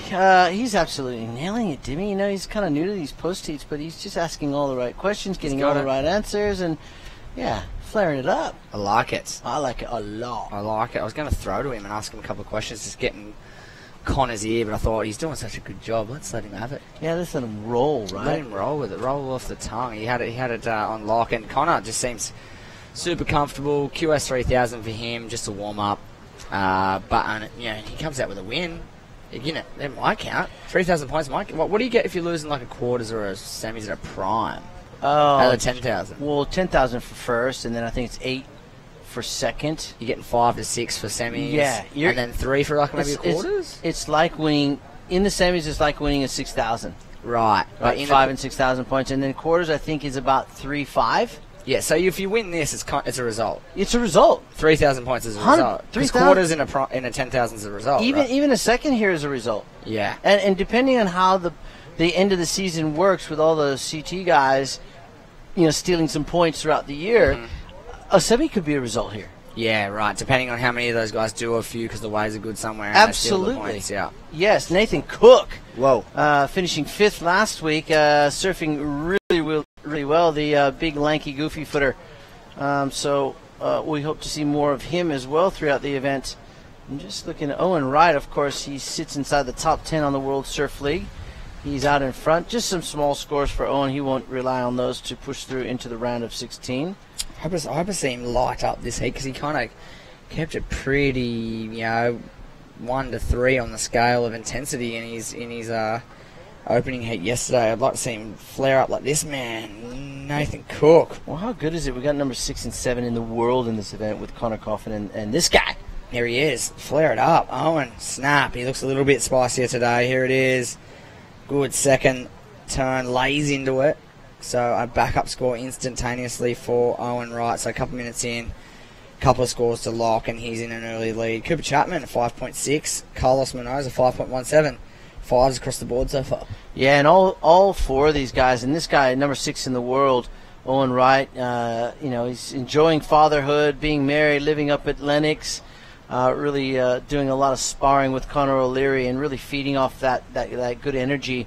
He's absolutely nailing it, Dimmy. You know, he's kind of new to these post-heats, but he's just asking all the right questions, getting all the right answers, and, yeah, flaring it up. I like it. I like it a lot. I like it. I was going to throw to him and ask him a couple of questions, just getting Connor's ear, but I thought he's doing such a good job. Let's let him have it. Yeah, let's let him roll, right? Let him roll with it. Roll off the tongue. He had it on lock, and Connor just seems super comfortable. QS 3000 for him, just a warm up. But he comes out with a win. You know, that might count. 3,000 points might count. What do you get if you're losing like a quarters or a semis at a prime? Oh, out of 10,000. Well, 10,000 for first, and then I think it's 8 for second. You're getting 5 to 6 for semis. Yeah, and then 3 for like maybe a quarters. It's like winning in the semis. It's like winning a 6,000. Right. Like 5 and 6,000 points, and then quarters I think is about 3-5. Yeah, so if you win this, it's a result. It's a result. 3,000 points is a result. 3,000 quarters in a 10,000 is a result. Even a second here is a result. Yeah. And depending on how the end of the season works with all the CT guys, stealing some points throughout the year, a semi could be a result here. Yeah, right. Depending on how many of those guys do a few, because the waves are good somewhere. And Absolutely. They steal the points, yeah. Yes, Nathan Cook. Whoa. Finishing 5th last week, surfing really well, the big, lanky, goofy footer. So we hope to see more of him as well throughout the event. I'm just looking at Owen Wright, of course. He sits inside the top 10 on the World Surf League. He's out in front. Just some small scores for Owen. He won't rely on those to push through into the round of 16. I hope to see him light up this heat, because he kind of kept it pretty, 1 to 3 on the scale of intensity in his opening heat yesterday. I'd like to see him flare up like this man, Nathan Cook. Well, how good is it? We got number 6 and 7 in the world in this event with Connor Coffin and this guy. There he is. Flare it up. Owen, snap. He looks a little bit spicier today. Here it is. Good second turn. Lays into it. So a backup score instantaneously for Owen Wright. So a couple minutes in, couple of scores to lock, and he's in an early lead. Cooper Chapman, a 5.6. Carlos Munoz, a 5.17. 5s across the board so far. Yeah, and all 4 of these guys, and this guy, number 6 in the world, Owen Wright, he's enjoying fatherhood, being married, living up at Lennox, really doing a lot of sparring with Conor O'Leary and really feeding off that good energy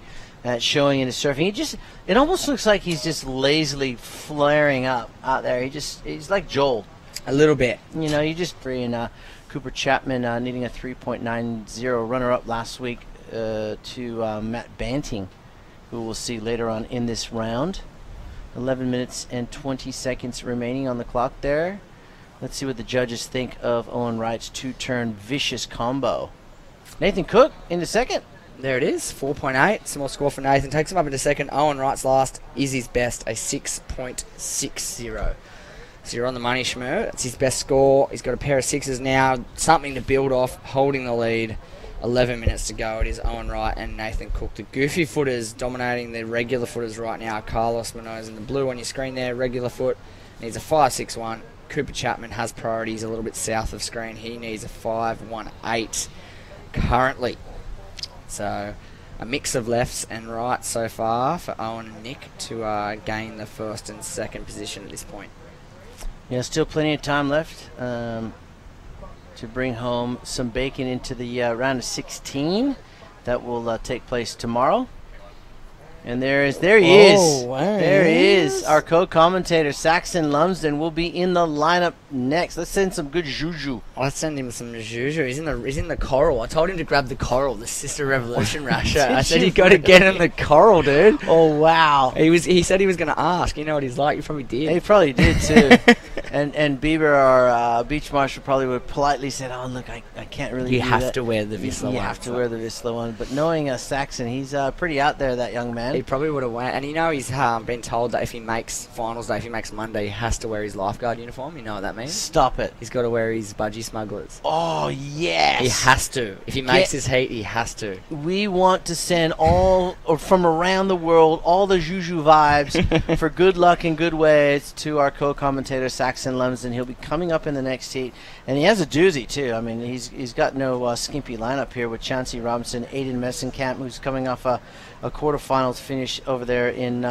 showing in his surfing. It almost looks like he's just lazily flaring up out there. He's like Joel. A little bit. You just free, and Cooper Chapman needing a 3.90 runner-up last week to Matt Banting, who we'll see later on in this round. 11 minutes and 20 seconds remaining on the clock there. Let's see what the judges think of Owen Wright's 2-turn vicious combo. Nathan Cook into second. There it is, 4.8. Small score for Nathan. Takes him up into second. Owen Wright's last is his best, a 6.60. So you're on the money, Schmer. It's his best score. He's got a pair of 6s now. Something to build off, holding the lead. 11 minutes to go. It is Owen Wright and Nathan Cook. The goofy footers dominating the regular footers right now. Carlos Munoz in the blue on your screen there, regular foot. Needs a 5.61. Cooper Chapman has priorities a little bit south of screen. He needs a 5.18 currently. So a mix of lefts and rights so far for Owen and Nick to gain the first and second position at this point. Yeah, still plenty of time left to bring home some bacon into the round of 16 that will take place tomorrow. And there he is. There he is. Our co-commentator, Saxon Lumsden, will be in the lineup next. Let's send some good juju. Let's send him some juju. He's in the coral. I told him to grab the coral, the Sister Revolution rasher. I said you got to get in the coral, dude. Oh wow. He said he was going to ask. You know what he's like. You probably did. He probably did too. and Bieber, our beach marshal, probably would politely said, "Oh look, I can't really. You have to wear the Vissla one. You have to wear the Vissla one." But knowing Saxon, he's pretty out there. That young man. He probably would have went. And he's been told that if he makes finals day, if he makes Monday, he has to wear his lifeguard uniform. You know what that means? Stop it. He's got to wear his budgie smugglers. Oh yes. He has to. If he makes his heat, he has to. We want to send from around the world all the juju vibes for good luck and good ways to our co-commentator Saxon Jackson Lumsden. He'll be coming up in the next heat, and he has a doozy too. I mean, he's got no skimpy lineup here with Chansey Robinson, Aiden Messenkamp, who's coming off a quarterfinals finish over there in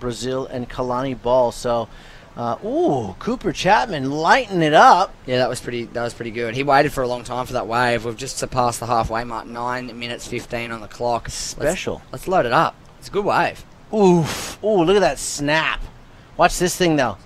Brazil, and Kalani Ball. So. Cooper Chapman lighting it up. Yeah, that was pretty good. He waited for a long time for that wave. We've just surpassed the halfway mark. 9 minutes 15 on the clock. Special. Let's load it up. It's a good wave. Oof. Ooh, look at that snap. Watch this thing though.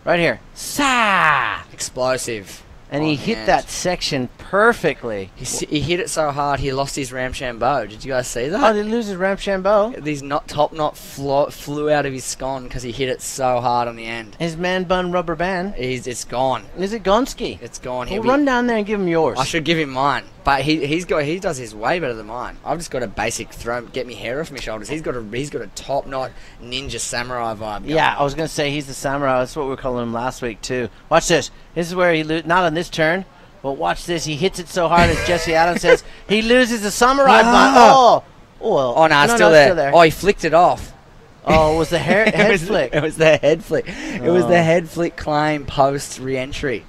Right here. Sa! Explosive. And he hit that section perfectly. He hit it so hard he lost his Ramshambo. Did you guys see that? Oh, did he lose his Ramshambo? These top knot flew out of his scone because he hit it so hard on the end. His man bun rubber band. It's gone. Is it Gonski? It's gone. Well, run down there and give him yours. I should give him mine, but he does his way better than mine. I've just got a basic get me hair off my shoulders. He's got a top knot ninja samurai vibe. Yeah, I was gonna say he's the samurai. That's what we were calling him last week too. Watch this. This is where he not on this turn, but watch this. He hits it so hard, as Jesse Adams says, he loses the samurai bun. Oh no, it's still there. Oh, he flicked it off. Oh, it was the head flick. It was the head flick. It was the head flick claim post re-entry.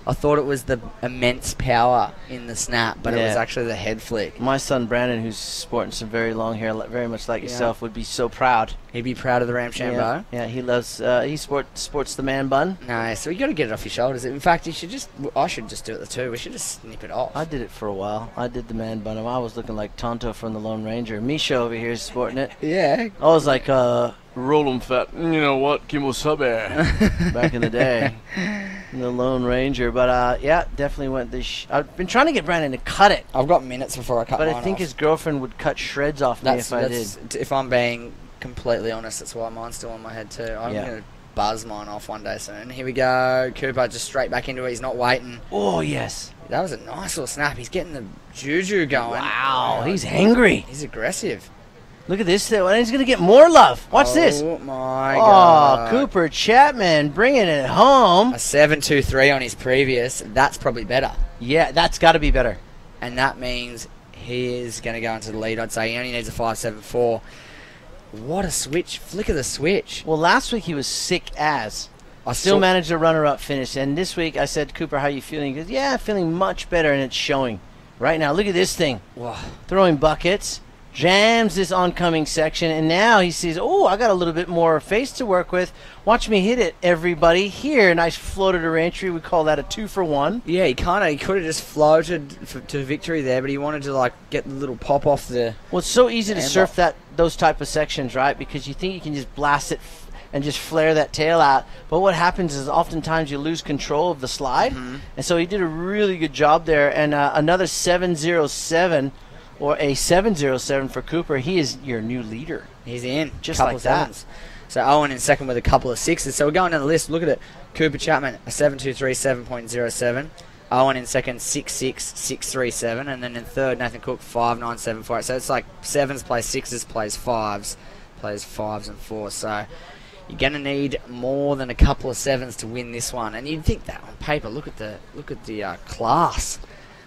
I thought it was the immense power in the snap, but it was actually the head flick. My son Brandon, who's sporting some very long hair, very much like yourself, would be so proud. He'd be proud of the Ramshambo. Yeah, he loves. He sports the man bun. No, so you got to get it off your shoulders. In fact, I should just do it too. We should just snip it off. I did it for a while. I did the man bun. I was looking like Tonto from the Lone Ranger. Misha over here is sporting it. Yeah. I was like, roll 'em fat. You know what? Kimosabe. Back in the day. The Lone Ranger. But, yeah, definitely went this. I've been trying to get Brandon to cut it. I've got minutes before I cut mine But I think off. his girlfriend would cut shreds off me if I did. If I'm being completely honest, that's why mine's still on my head too. I'm going to buzz mine off one day soon. Here we go. Cooper just straight back into it. He's not waiting. Oh, yes. That was a nice little snap. He's getting the juju going. Wow, he's angry. He's aggressive. Look at this thing. He's going to get more love. Watch this. Oh, my God. Oh, Cooper Chapman bringing it home. A 7.23 on his previous. That's probably better. Yeah, that's got to be better. And that means he is going to go into the lead. I'd say he only needs a 5.74. What a switch. Flick of the switch. Well, last week he was sick as. I still managed a runner-up finish. And this week I said, Cooper, how you feeling? He goes, yeah, feeling much better, and it's showing. Right now, look at this thing. Wow. Throwing buckets. Jams this oncoming section, and now he sees, oh, I got a little bit more face to work with. Watch me hit it, everybody. Here, nice floated re-entry. We call that a 2-for-1. Yeah, he could have just floated to victory there, but he wanted to like get the little pop off the. Well, it's so easy to surf those type of sections, right? Because you think you can just blast it and just flare that tail out. But what happens is oftentimes you lose control of the slide, and so he did a really good job there. And another 707. Or a 707 for Cooper. He is your new leader. He's in. Just couple like that. sevens. So Owen in second with a couple of sixes. So we're going down the list. Look at it. Cooper Chapman, a 7.23, 7.07. Owen in second, 6.6, 6.37. And then in third, Nathan Cook, 5.974. So it's like sevens plays sixes, plays fives and fours. So you're going to need more than a couple of sevens to win this one. And you'd think that on paper. Look at the class.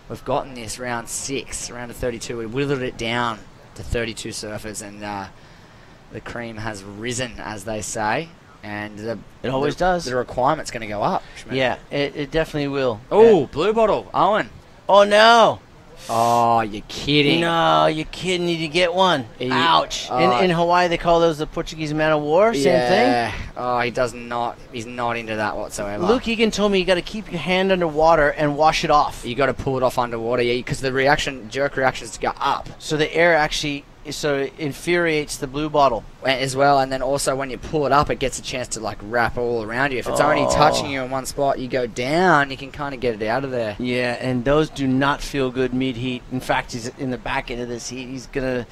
We've gotten this round 6, round of 32. We whittled it down to 32 surfers, and the cream has risen, as they say. And it always does. The requirement's going to go up. Yeah, it definitely will. Oh, blue bottle, Owen. Oh no! Oh, you're kidding. No, you're kidding. Did you get one? Ouch. In Hawaii, they call those the Portuguese man of war. Same thing. Oh, he's not into that whatsoever. Luke Egan told me you got to keep your hand underwater and wash it off. You got to pull it off underwater, because the jerk reaction is to go up. So the air actually it infuriates the blue bottle as well, and then also when you pull it up, it gets a chance to like wrap all around you. If it's only touching you in one spot, you go down, you can kind of get it out of there. Yeah, and those do not feel good mid heat. In fact, he's in the back end of this heat. He's gonna.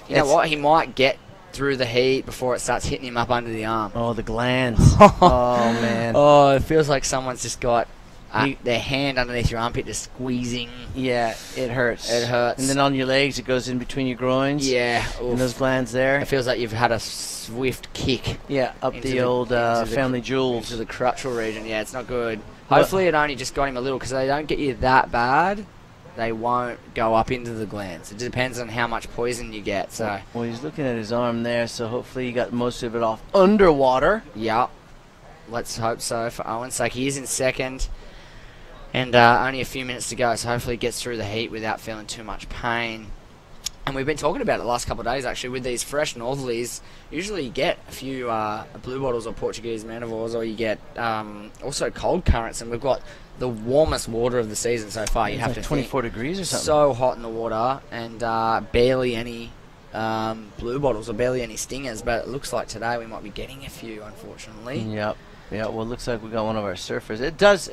You know what? He might get through the heat before it starts hitting him up under the arm. Oh, the glands. Oh man. Oh, it feels like someone's just got their hand underneath your armpit just squeezing. Yeah, it hurts. It hurts. And then on your legs, it goes in between your groins. Yeah. And those glands there. It feels like you've had a swift kick. Yeah, up the old family jewels. Into the crutchal region. Yeah, it's not good. Hopefully it only just got him a little, because they don't get you that bad. They won't go up into the glands. It depends on how much poison you get. So. Well, he's looking at his arm there, so hopefully he got most of it off underwater. Yep. let's hope so for Owen's sake. He is in second, and only a few minutes to go, so hopefully he gets through the heat without feeling too much pain. And we've been talking about it the last couple of days, actually, with these fresh northerlies. Usually you get a few blue bottles or Portuguese manivores, or you get also cold currents, and we've got the warmest water of the season so far. You have to 24 degrees or something. So hot in the water, and barely any blue bottles or barely any stingers. But it looks like today we might be getting a few, unfortunately. Yep. Yeah, well, it looks like we got one of our surfers. It does.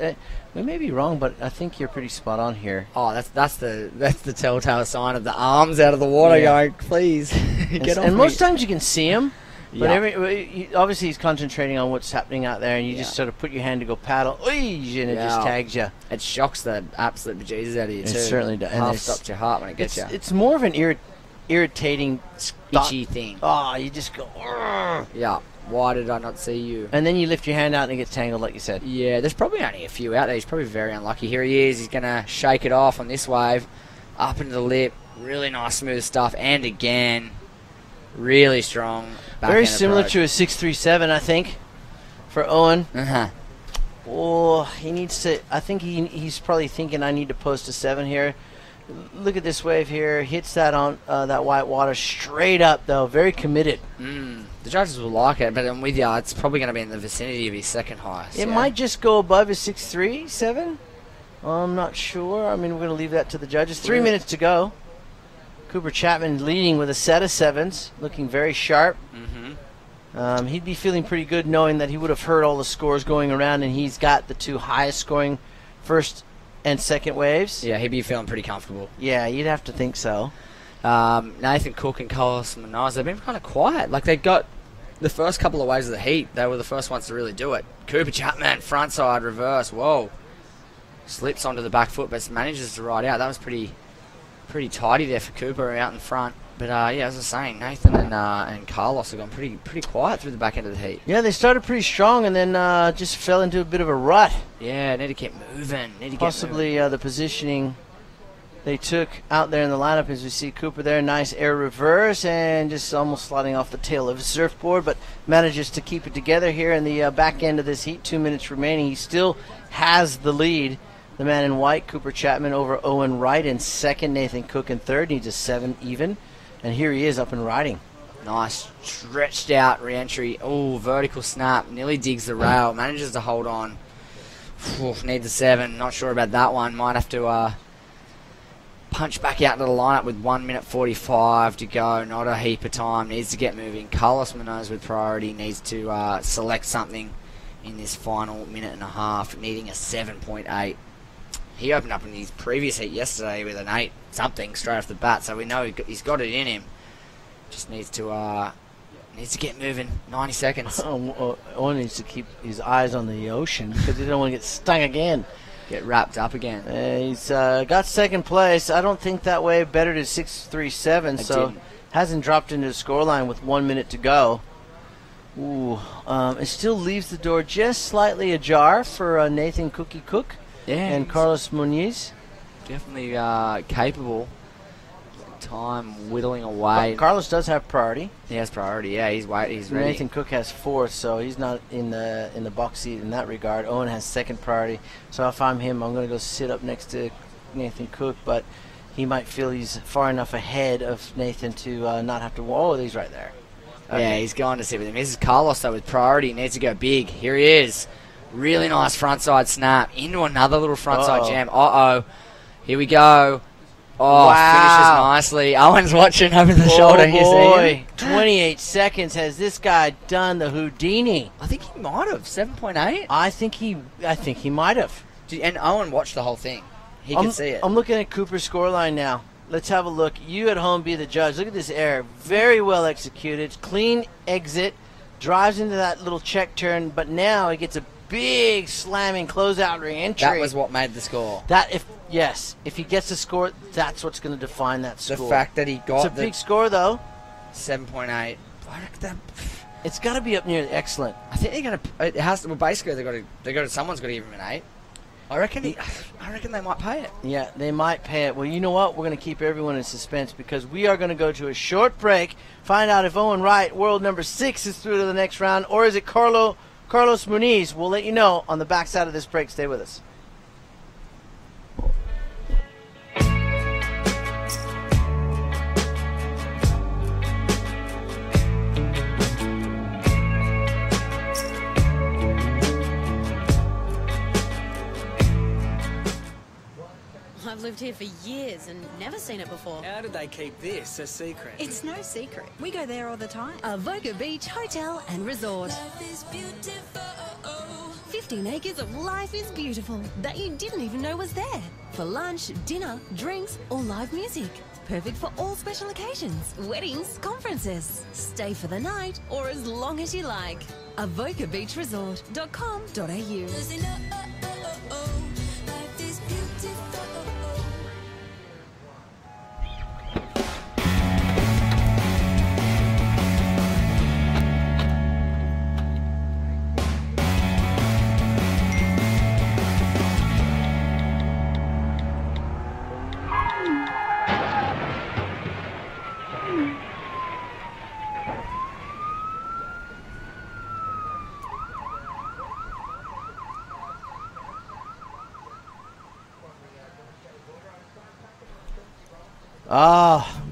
We may be wrong, but I think you're pretty spot on here. Oh, that's the telltale sign of the arms out of the water going, please get off And me. most times you can see him, but Yeah. obviously he's concentrating on what's happening out there, and you just sort of put your hand to go paddle, and it just tags you. It shocks the absolute bejesus out of you It too. certainly does. Half stops your heart when it gets you. It's more of an irritating, itchy thing. Oh, you just go. Urgh. Yeah. Why did I not see you? And then you lift your hand out and it gets tangled, like you said. Yeah, there's probably only a few out there. He's probably very unlucky. Here he is. He's going to shake it off on this wave. Up into the lip. Really nice, smooth stuff. And again, really strong. Very similar to a 637, I think, for Owen. Uh-huh. Oh, he needs to. I think he's probably thinking I need to post a 7 here. Look at this wave here. Hits that on that white water straight up, though. Very committed. The judges will like it, but I'm with you. It's probably going to be in the vicinity of his second highest. It might just go above his 6.3, 7. I'm not sure. I mean, we're going to leave that to the judges. 3 minutes to go. Cooper Chapman leading with a set of 7s, looking very sharp. He'd be feeling pretty good knowing that he would have heard all the scores going around, and he's got the 2 highest scoring first and second waves. Yeah, he'd be feeling pretty comfortable. Yeah, you'd have to think so. Nathan Cook and Carlos Munoz, they've been kind of quiet. Like, they got the first couple of waves of the heat. They were the first ones to really do it. Cooper Chapman, front side, reverse. Whoa. Slips onto the back foot, but manages to ride out. That was pretty tidy there for Cooper out in front. But, yeah, as I was saying, Nathan and Carlos have gone pretty quiet through the back end of the heat. Yeah, they started pretty strong and then just fell into a bit of a rut. Yeah, need to keep moving. Possibly the positioning they took out there in the lineup, as we see Cooper there, nice air reverse and just almost sliding off the tail of his surfboard, but manages to keep it together here in the back end of this heat. 2 minutes remaining. He still has the lead. The man in white, Cooper Chapman, over Owen Wright in second. Nathan Cook in third. Needs a 7 even. And here he is up and riding. Nice stretched out re-entry. Oh, vertical snap. Nearly digs the rail. Manages to hold on. Needs a 7. Not sure about that one. Might have to punch back out to the lineup with 1 minute 45 to go. Not a heap of time. Needs to get moving. Carlos Munoz with priority. Needs to select something in this final minute and a half. Needing a 7.8. He opened up in his previous heat yesterday with an 8 something straight off the bat, so we know he's got it in him. Just needs to get moving. 90 seconds. Owen needs to keep his eyes on the ocean because he don't want to get stung again. Get wrapped up again. He's got second place. I don't think that wave bettered his 6.37, so hasn't dropped into the scoreline with 1 minute to go. Ooh, it still leaves the door just slightly ajar for Nathan Cookie Cook. Yeah, and Carlos Munoz. Definitely capable. Time whittling away. Carlos does have priority. He has priority. Yeah, he's ready. Nathan Cook has 4th, so he's not in the box seat in that regard. Owen has second priority. So if I'm him, I'm going to go sit up next to Nathan Cook, but he might feel he's far enough ahead of Nathan to not have to. Whoa, he's right there. Okay. Yeah, he's going to sit with him. This is Carlos though with priority. Needs to go big. Here he is. Really nice frontside snap into another little frontside jam. Here we go. Oh, finishes nicely. Owen's watching over the shoulder. You see him? 28 seconds. Has this guy done the Houdini? I think he might have. 7.8. I think he might have. And Owen watched the whole thing. He can see it. I'm looking at Cooper's scoreline now. Let's have a look. You at home be the judge. Look at this air. Very well executed. Clean exit. Drives into that little check turn, but now he gets a big slamming closeout re-entry. That was what made the score. If he gets the score, that's what's going to define that score. The fact that he got it's a big score though. 7.8. I reckon that it's got to be up near excellent. I think they're going to. It has to. Well, basically someone's got to give him an 8. I reckon they might pay it. Yeah, they might pay it. Well, you know what? We're going to keep everyone in suspense because we are going to go to a short break, find out if Owen Wright, world number 6, is through to the next round, or is it Carlo Carlos Muniz. We'll let you know on the backside of this break. Stay with us. I've lived here for years and never seen it before. How did they keep this a secret? It's no secret. We go there all the time. Avoca Beach Hotel and Resort. 15 acres of life is beautiful that you didn't even know was there. For lunch, dinner, drinks, or live music. Perfect for all special occasions, weddings, conferences. Stay for the night or as long as you like. avocabeachresort.com.au.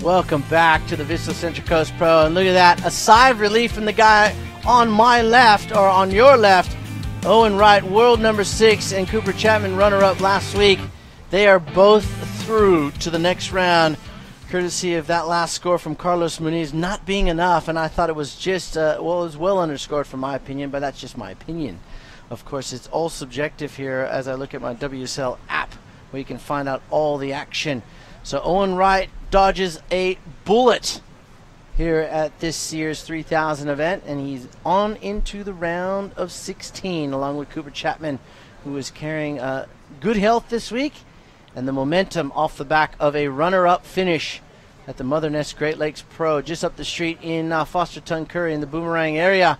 Welcome back to the Vissla Central Coast Pro. And look at that, a sigh of relief from the guy on my left, or on your left. Owen Wright, world number 6, and Cooper Chapman, runner-up last week. They are both through to the next round, courtesy of that last score from Carlos Muniz not being enough. And I thought it was just, it was well underscored from my opinion, but that's just my opinion. Of course, it's all subjective here as I look at my WSL app, where you can find out all the action. So Owen Wright dodges a bullet here at this year's 3000 event, and he's on into the round of 16 along with Cooper Chapman, who is carrying good health this week and the momentum off the back of a runner-up finish at the Mother Nest Great Lakes Pro just up the street in Foster Tuncurry in the Boomerang area,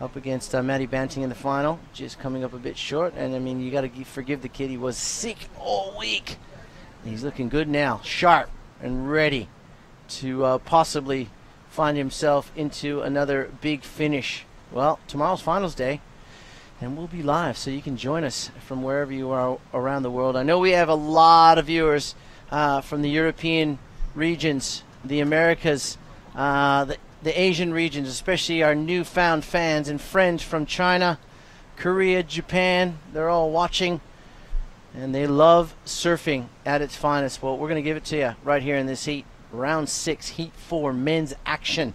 up against Maddie Banting in the final, just coming up a bit short. And I mean, you got to forgive the kid, he was sick all week. He's looking good now, sharp and ready to possibly find himself into another big finish. Well, tomorrow's finals day, and we'll be live, so you can join us from wherever you are around the world. I know we have a lot of viewers from the European regions, the Americas, the Asian regions, especially our newfound fans and friends from China, Korea, Japan. They're all watching. And they love surfing at its finest. Well, we're going to give it to you right here in this heat. Round 6, Heat 4, men's action.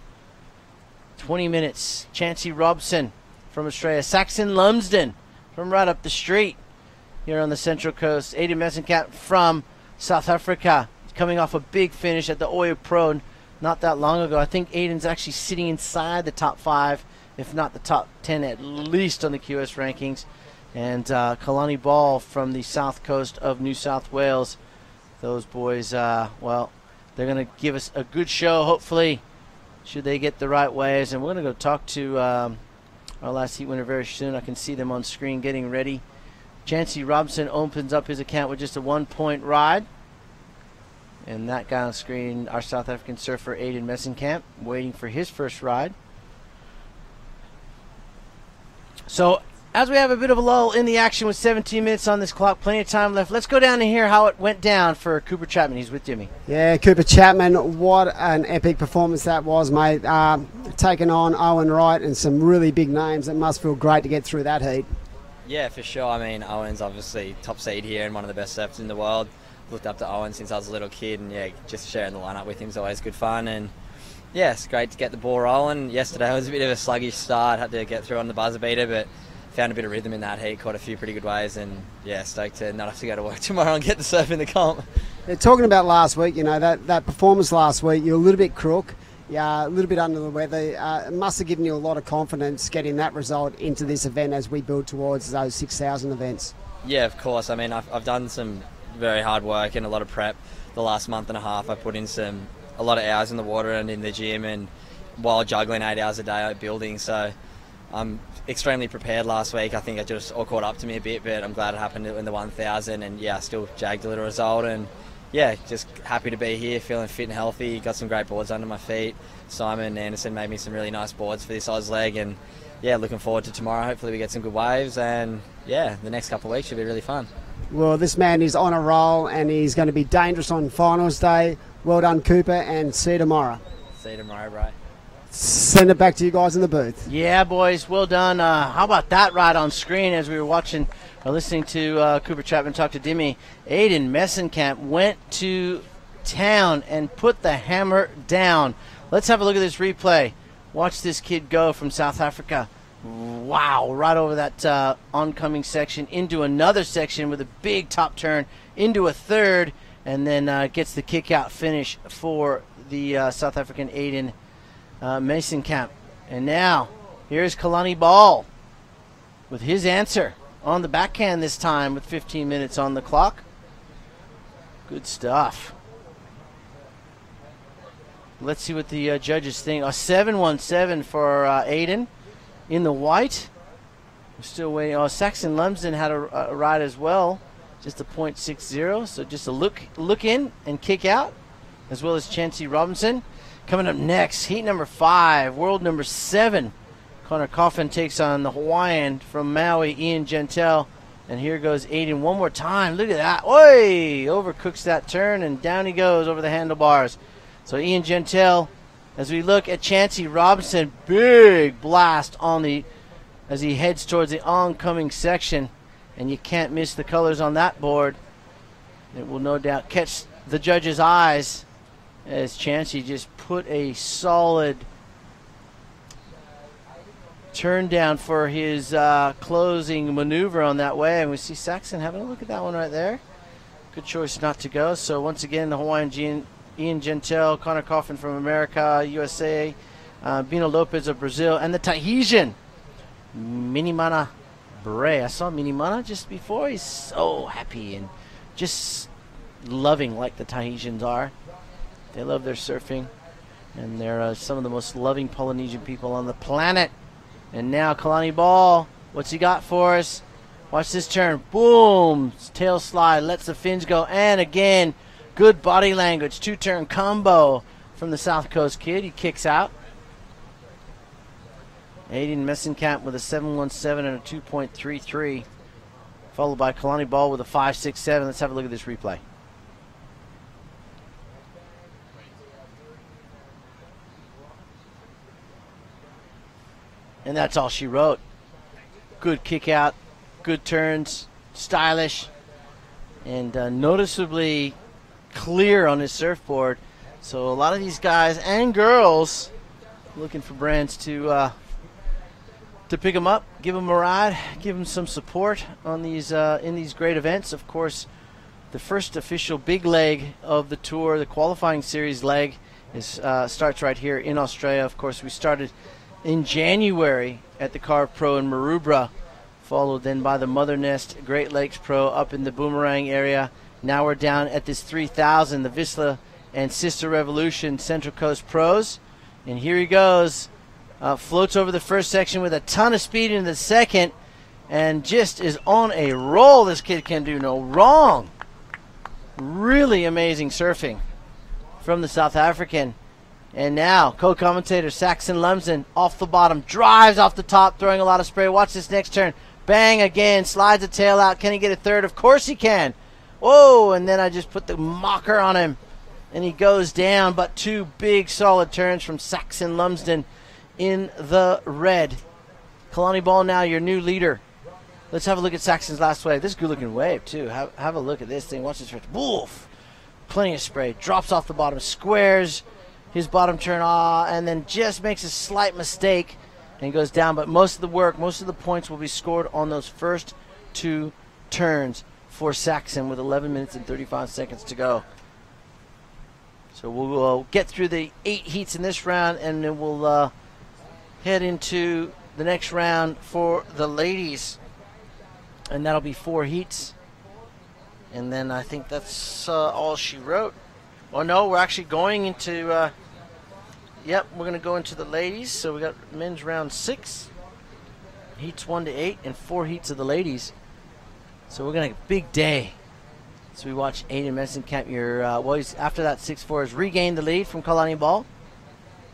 20 minutes. Chancey Robson from Australia. Saxon Lumsden from right up the street here on the Central Coast. Aiden Messenkamp from South Africa, coming off a big finish at the Oyo Pro not that long ago. I think Aiden's actually sitting inside the top 5, if not the top 10 at least on the QS rankings. And Kalani Ball from the south coast of New South Wales. Those boys, well, they're going to give us a good show, hopefully, should they get the right waves. And we're going to go talk to our last heat winner very soon. I can see them on screen getting ready. Chancey Robson opens up his account with just a 1-point ride. And that guy on screen, our South African surfer, Aiden Messenkamp, waiting for his first ride. So, as we have a bit of a lull in the action with 17 minutes on this clock, plenty of time left, let's go down and hear how it went down for Cooper Chapman. He's with Jimmy. Yeah, Cooper Chapman, what an epic performance that was, mate. Taking on Owen Wright and some really big names. It must feel great to get through that heat. Yeah, for sure. I mean, Owen's obviously top seed here and one of the best surfers in the world. Looked up to Owen since I was a little kid, and yeah, just sharing the lineup with him is always good fun. And yeah, it's great to get the ball rolling. Yesterday was a bit of a sluggish start, had to get through on the buzzer beater, but found a bit of rhythm in that heat, caught a few pretty good waves, and yeah, stoked to not have to go to work tomorrow and get to surf in the comp. Yeah, talking about last week, you know, that performance last week, you're a little bit crook, a little bit under the weather. It must have given you a lot of confidence getting that result into this event as we build towards those 6,000 events. Yeah, of course. I mean, I've done some very hard work and a lot of prep the last month and a half. I put in a lot of hours in the water and in the gym, and while juggling 8 hours a day at building, so I'm extremely prepared last week. I think it just all caught up to me a bit, but I'm glad it happened in the 1,000, and yeah, still jagged a little result, and yeah, just happy to be here, feeling fit and healthy. Got some great boards under my feet. Simon Anderson made me some really nice boards for this Oz leg, and yeah, looking forward to tomorrow. Hopefully we get some good waves, and yeah, the next couple of weeks should be really fun. Well, this man is on a roll, and he's going to be dangerous on finals day. Well done, Cooper, and see you tomorrow. See you tomorrow, bro. Send it back to you guys in the booth. Yeah, boys, well done. How about that ride on screen as we were watching or listening to Cooper Chapman talk to Dimmy? Aiden Messenkamp went to town and put the hammer down. Let's have a look at this replay. Watch this kid go from South Africa. Wow, right over that oncoming section into another section with a big top turn into a third, and then gets the kick-out finish for the South African Aiden Messenkamp. And now, here's Kalani Ball with his answer on the backhand this time with 15 minutes on the clock. Good stuff. Let's see what the judges think. A 7-1-7 for Aiden in the white. We're still waiting. Oh, Saxon Lumsden had a ride as well. Just a .60. So just a look in and kick out, as well as Chancey Robinson. Coming up next, heat number 5, world number 7. Connor Coffin takes on the Hawaiian from Maui, Ian Gentile. And here goes Aiden one more time. Look at that. Oi! Overcooks that turn, and down he goes over the handlebars. So Ian Gentile, as we look at Chancey Robinson, big blast on the as he heads towards the oncoming section, and you can't miss the colors on that board. It will no doubt catch the judge's eyes as Chancey just put a solid turn down for his closing maneuver on that way. And we see Saxon having a look at that one right there. Good choice not to go. So once again, the Hawaiian Ian Gentile, Connor Coffin from America, USA, Bino Lopez of Brazil, and the Tahitian, Minimana Bray. I saw Minimana just before. He's so happy and just loving like the Tahitians are. They love their surfing, and they're some of the most loving Polynesian people on the planet. And now Kalani Ball, what's he got for us? Watch this turn. Boom! Tail slide, lets the fins go, and again, good body language. 2-turn combo from the South Coast kid. He kicks out. Aiden Messenkamp with a 7.17 and a 2.33. Followed by Kalani Ball with a 5.67. Let's have a look at this replay. And that's all she wrote. Good kick out, good turns, stylish, and noticeably clear on his surfboard. So a lot of these guys and girls looking for brands to pick them up, give them a ride, give them some support on these in these great events. Of course, the first official big leg of the tour, the qualifying series leg, is starts right here in Australia. Of course, we started in January at the Carve Pro in Maroubra, followed then by the Mother Nest Great Lakes Pro up in the Boomerang area. Now we're down at this 3000, the Vissla and Sister Revolution Central Coast Pros. And here he goes. Floats over the first section with a ton of speed into the second, and just is on a roll. This kid can do no wrong. Really amazing surfing from the South African. And now, co-commentator Saxon Lumsden off the bottom, drives off the top, throwing a lot of spray. Watch this next turn. Bang again, slides the tail out. Can he get a third? Of course he can. Whoa, and then I just put the mocker on him, and he goes down. But two big solid turns from Saxon Lumsden in the red. Kalani Ball now your new leader. Let's have a look at Saxon's last wave. This is a good-looking wave, too. Have a look at this thing. Watch this first. Woof! Plenty of spray. Drops off the bottom, squares his bottom turn, and then just makes a slight mistake and goes down. But most of the work, most of the points will be scored on those first two turns for Saxon with 11 minutes and 35 seconds to go. So we'll get through the 8 heats in this round, and then we'll head into the next round for the ladies. And that'll be 4 heats. And then I think that's all she wrote. Oh, no, we're actually going into, we're going to go into the ladies. So we got men's round 6, heats 1 to 8, and 4 heats of the ladies. So we're going to have a big day. So we watch Aiden Messenkamp, he's after that 6-4, has regained the lead from Kalani Ball.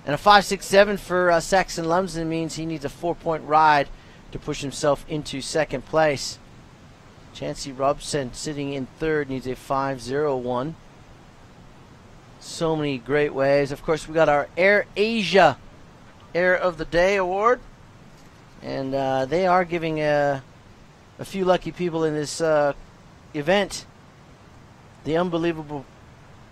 And a 5.67 for Saxon Lumsden means he needs a 4-point ride to push himself into second place. Chancey Robson sitting in third needs a 5.01. So many great waves. Of course, we got our Air Asia Air of the Day award. And they are giving a few lucky people in this event the unbelievable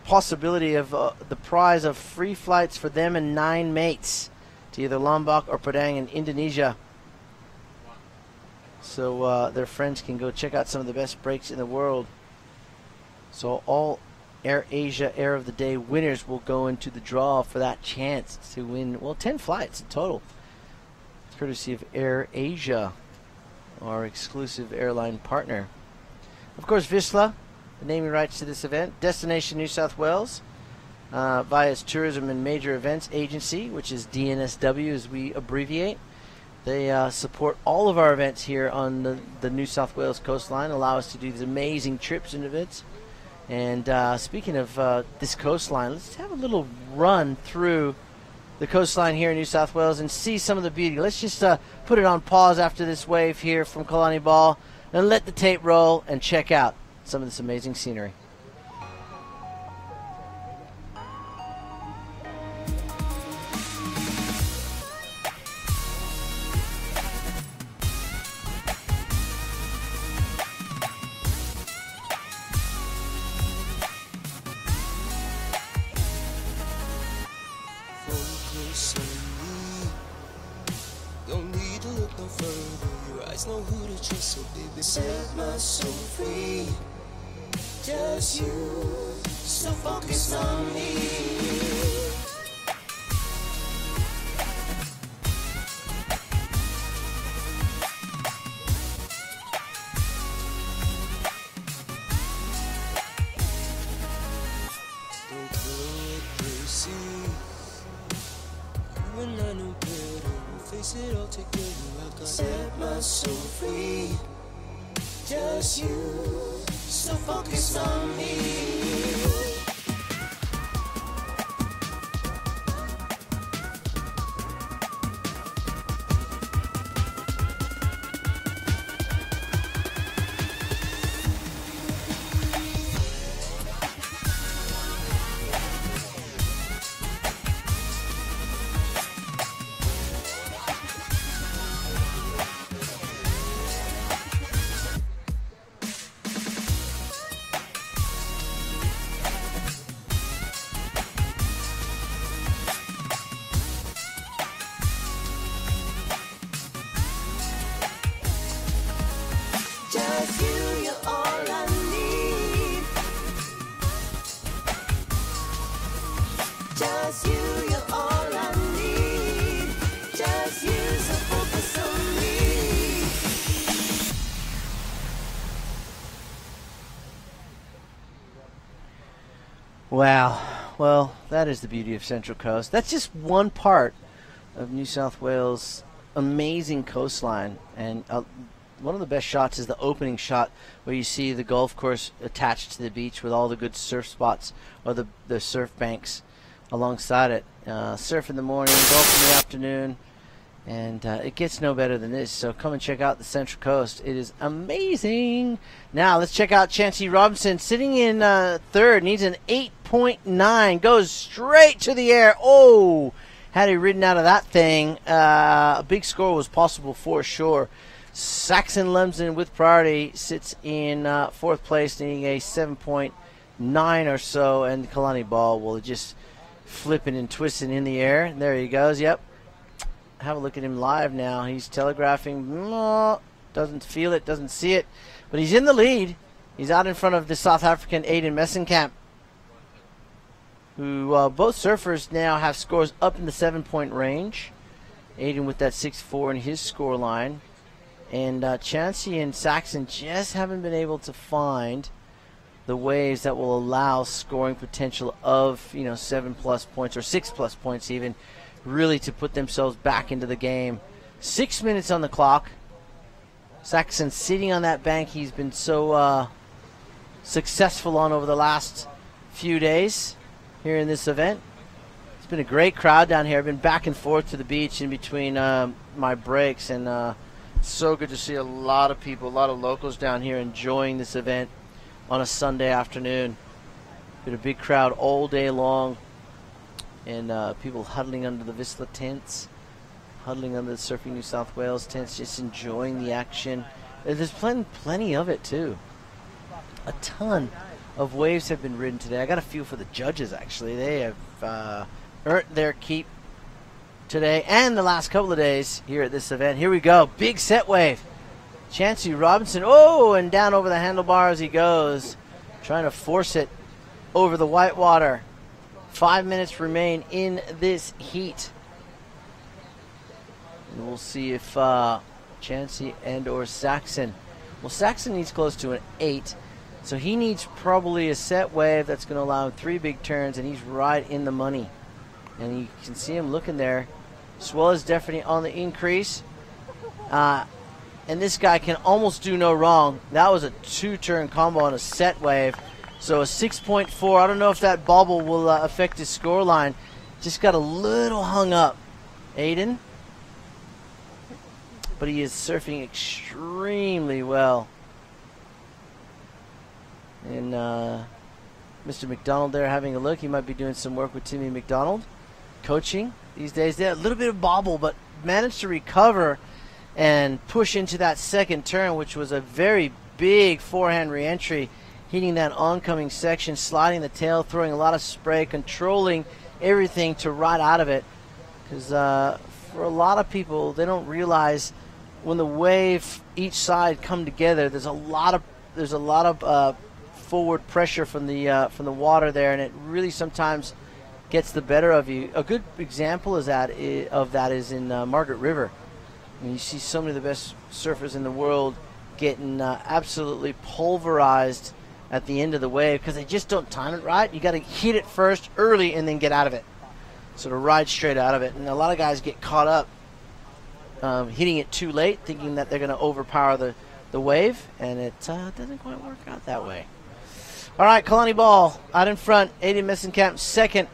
possibility of the prize of free flights for them and 9 mates to either Lombok or Padang in Indonesia. So their friends can go check out some of the best breaks in the world. So all Air Asia Air of the Day winners will go into the draw for that chance to win, well, 10 flights in total. Courtesy of Air Asia, our exclusive airline partner. Of course, Vissla, the naming rights to this event. Destination New South Wales, via its Tourism and Major Events Agency, which is DNSW as we abbreviate. They support all of our events here on the New South Wales coastline, allow us to do these amazing trips and events. And speaking of this coastline, let's have a little run through the coastline here in New South Wales and see some of the beauty. Let's just put it on pause after this wave here from Kalani Ball and let the tape roll and check out some of this amazing scenery. Don't need to look no further. Your eyes know who to trust, so baby, set my soul free. Just you, so focus on me. Don't care what they see. You and I know better. We'll face it all together. Like I set my soul free. Just you, so focus on me. Just you, you're all I need. Just you, you're all I need. Just you, so focus on me. Wow. Well, that is the beauty of Central Coast. That's just one part of New South Wales' amazing coastline. And one of the best shots is the opening shot where you see the golf course attached to the beach with all the good surf spots or the surf banks alongside it. Surf in the morning, golf in the afternoon, and it gets no better than this. So come and check out the Central Coast. It is amazing. Now let's check out Chancey Robinson sitting in third. Needs an 8.9. Goes straight to the air. Oh, had he ridden out of that thing, a big score was possible for sure. Saxon Lumsden with priority sits in fourth place, needing a 7.9 or so, and Kalani Ball will just flipping and twisting in the air. There he goes. Yep. Have a look at him live now. He's telegraphing. Doesn't feel it, doesn't see it, but he's in the lead. He's out in front of the South African Aiden Messenkamp, who both surfers now have scores up in the 7-point range. Aiden with that 6.4 in his score line. And Chancey and Saxon just haven't been able to find the waves that will allow scoring potential of 7+ points or 6+ points even, really to put themselves back into the game. 6 minutes on the clock. Saxon sitting on that bank he's been so successful on over the last few days here in this event. He's been a great crowd down here. I've been back and forth to the beach in between my breaks, and so good to see a lot of people, a lot of locals down here enjoying this event on a Sunday afternoon. Been a big crowd all day long, and people huddling under the Vissla tents, huddling under the Surfing New South Wales tents, just enjoying the action. There's plenty of it too. A ton of waves have been ridden today. I got a feel for the judges, actually. They have earned their keep today and the last couple of days here at this event. Here we go. Big set wave. Chancey Robinson. Oh, and down over the handlebars he goes, trying to force it over the white water. 5 minutes remain in this heat. And we'll see if Chancey and or Saxon. Well, Saxon needs close to an 8. So he needs probably a set wave that's going to allow him 3 big turns, and he's right in the money. And you can see him looking there. Swell is definitely on the increase. And this guy can almost do no wrong. That was a 2-turn combo on a set wave. So a 6.4. I don't know if that bobble will affect his scoreline. Just got a little hung up. Aiden. But he is surfing extremely well. And Mr. McDonald there having a look. He might be doing some work with Timmy McDonald. Coaching these days. There, a little bit of bobble, but managed to recover and push into that second turn, which was a very big forehand re-entry, hitting that oncoming section, sliding the tail, throwing a lot of spray, controlling everything to ride out of it. Because for a lot of people, they don't realize when the wave each side come together, there's a lot of forward pressure from the water there, and it really sometimes gets the better of you. A good example of that is in Margaret River. I mean, you see so many of the best surfers in the world getting absolutely pulverized at the end of the wave because they just don't time it right. You got to hit it first early and then get out of it, so to ride straight out of it. And a lot of guys get caught up hitting it too late, thinking that they're going to overpower the wave, and it doesn't quite work out that way. All right, Kalani Ball out in front, Aiden Messenkamp second.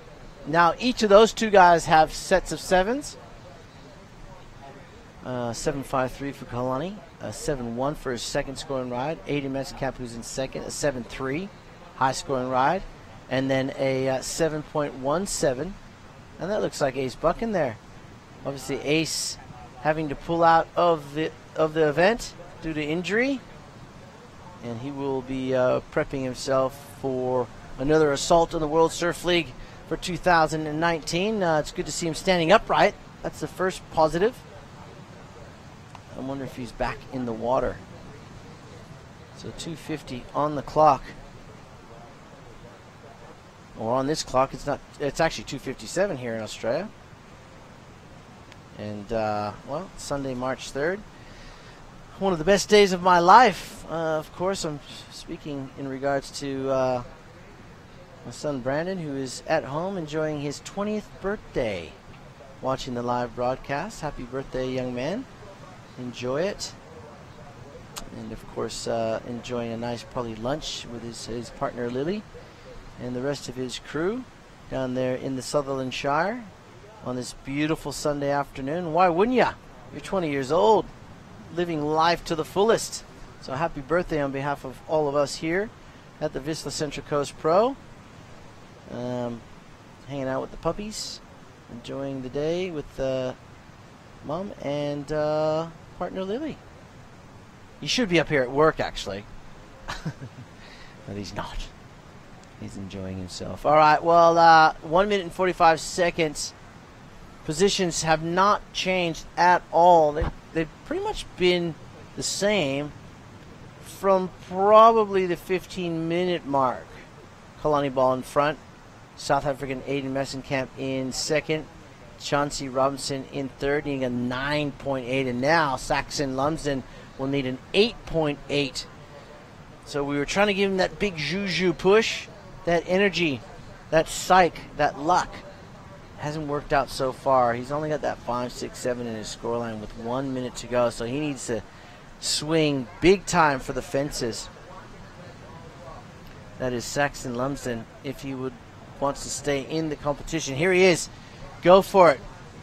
Now each of those two guys have sets of 7s. 7.53 for Kalani, a 7.1 for his second scoring ride. Aiden Messenkamp, who's in second, a 7.3 high scoring ride, and then a 7.17. And that looks like Ace Buck in there. Obviously Ace having to pull out of the event due to injury, and he will be prepping himself for another assault on the World Surf League for 2019. It's good to see him standing upright. That's the first positive. I wonder if he's back in the water. So 2:50 on the clock, or on this clock. It's actually 2:57 here in Australia. And well, Sunday, March 3rd. One of the best days of my life. Of course, I'm speaking in regards to my son Brandon, who is at home enjoying his 20th birthday, watching the live broadcast. Happy birthday, young man. Enjoy it. And of course, enjoying a nice probably lunch with his partner Lily and the rest of his crew down there in the Sutherland Shire on this beautiful Sunday afternoon. Why wouldn't ya? You're 20 years old, living life to the fullest. So happy birthday on behalf of all of us here at the Vissla Central Coast Pro. Hanging out with the puppies, enjoying the day with Mom and partner Lily. He should be up here at work, actually. But he's not. He's enjoying himself. All right, well, 1 minute and 45 seconds. Positions have not changed at all. They've pretty much been the same from probably the 15-minute mark. Kalani Ball in front. South African Aiden Messenkamp in second. Chancey Robinson in third, needing a 9.8. And now Saxon Lumsden will need an 8.8. So we were trying to give him that big juju push, that energy, that psych, that luck. Hasn't worked out so far. He's only got that 5, 6, 7 in his scoreline with 1 minute to go. So he needs to swing big time for the fences. That is Saxon Lumsden if he wants to stay in the competition. Here he is Go for it.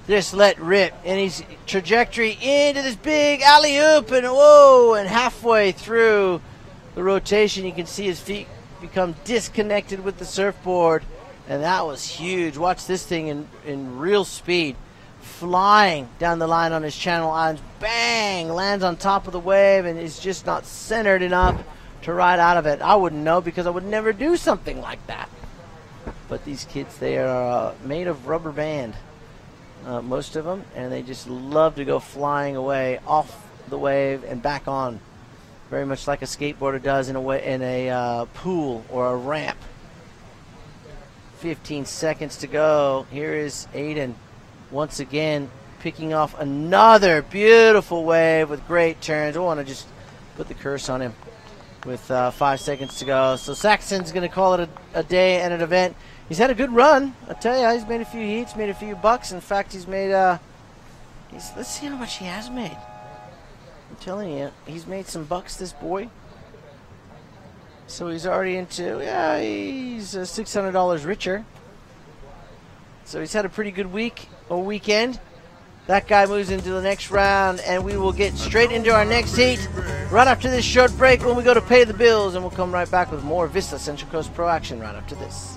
Just let rip. And he's trajectory into this big alley-oop. And whoa, and halfway through the rotation, you can see his feet become disconnected with the surfboard. And that was huge. Watch this thing in real speed. Flying down the line on his channel irons. Bang! Lands on top of the wave and is just not centered enough to ride out of it. I wouldn't know because I would never do something like that. But these kids, they are made of rubber band, most of them, and they just love to go flying away off the wave and back on, very much like a skateboarder does in a pool or a ramp. 15 seconds to go. Here is Aiden once again picking off another beautiful wave with great turns. I want to just put the curse on him with 5 seconds to go. So Saxon's going to call it a day and an event. He's had a good run. I tell you, he's made a few heats, made a few bucks. In fact, he's made, let's see how much he has made. I'm telling you, he's made some bucks, this boy. So he's already into, he's $600 richer. So he's had a pretty good week or weekend. That guy moves into the next round, and we will get straight into our next heat right after this short break when we go to pay the bills, and we'll come right back with more Vissla Central Coast Pro action right after this.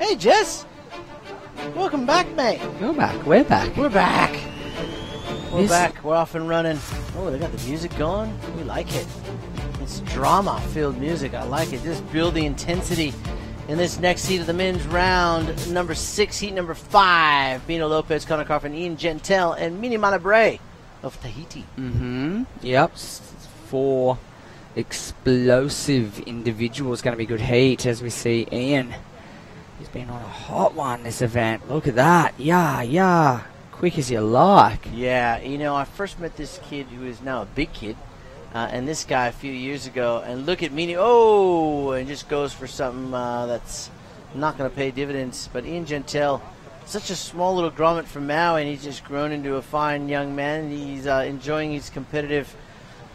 Hey, Jess. Welcome back, mate. You're back. We're back. We're back. We're back. We're off and running. Oh, they got the music going. We like it. It's drama-filled music. I like it. Just build the intensity in this next heat of the men's round. Number 6, heat number 5. Bino Lopez, Connor Carfin, Ian Gentile, and Mini Manabre of Tahiti. Mm-hmm. Yep. 4 explosive individuals. Going to be good heat as we see Ian. He's been on a hot one this event. Look at that. Yeah. Quick as you like. Yeah, I first met this kid who is now a big kid, and this guy a few years ago, and look at me, and just goes for something that's not going to pay dividends. But Ian Gentile, such a small little grommet from Maui, and he's just grown into a fine young man. He's enjoying his competitive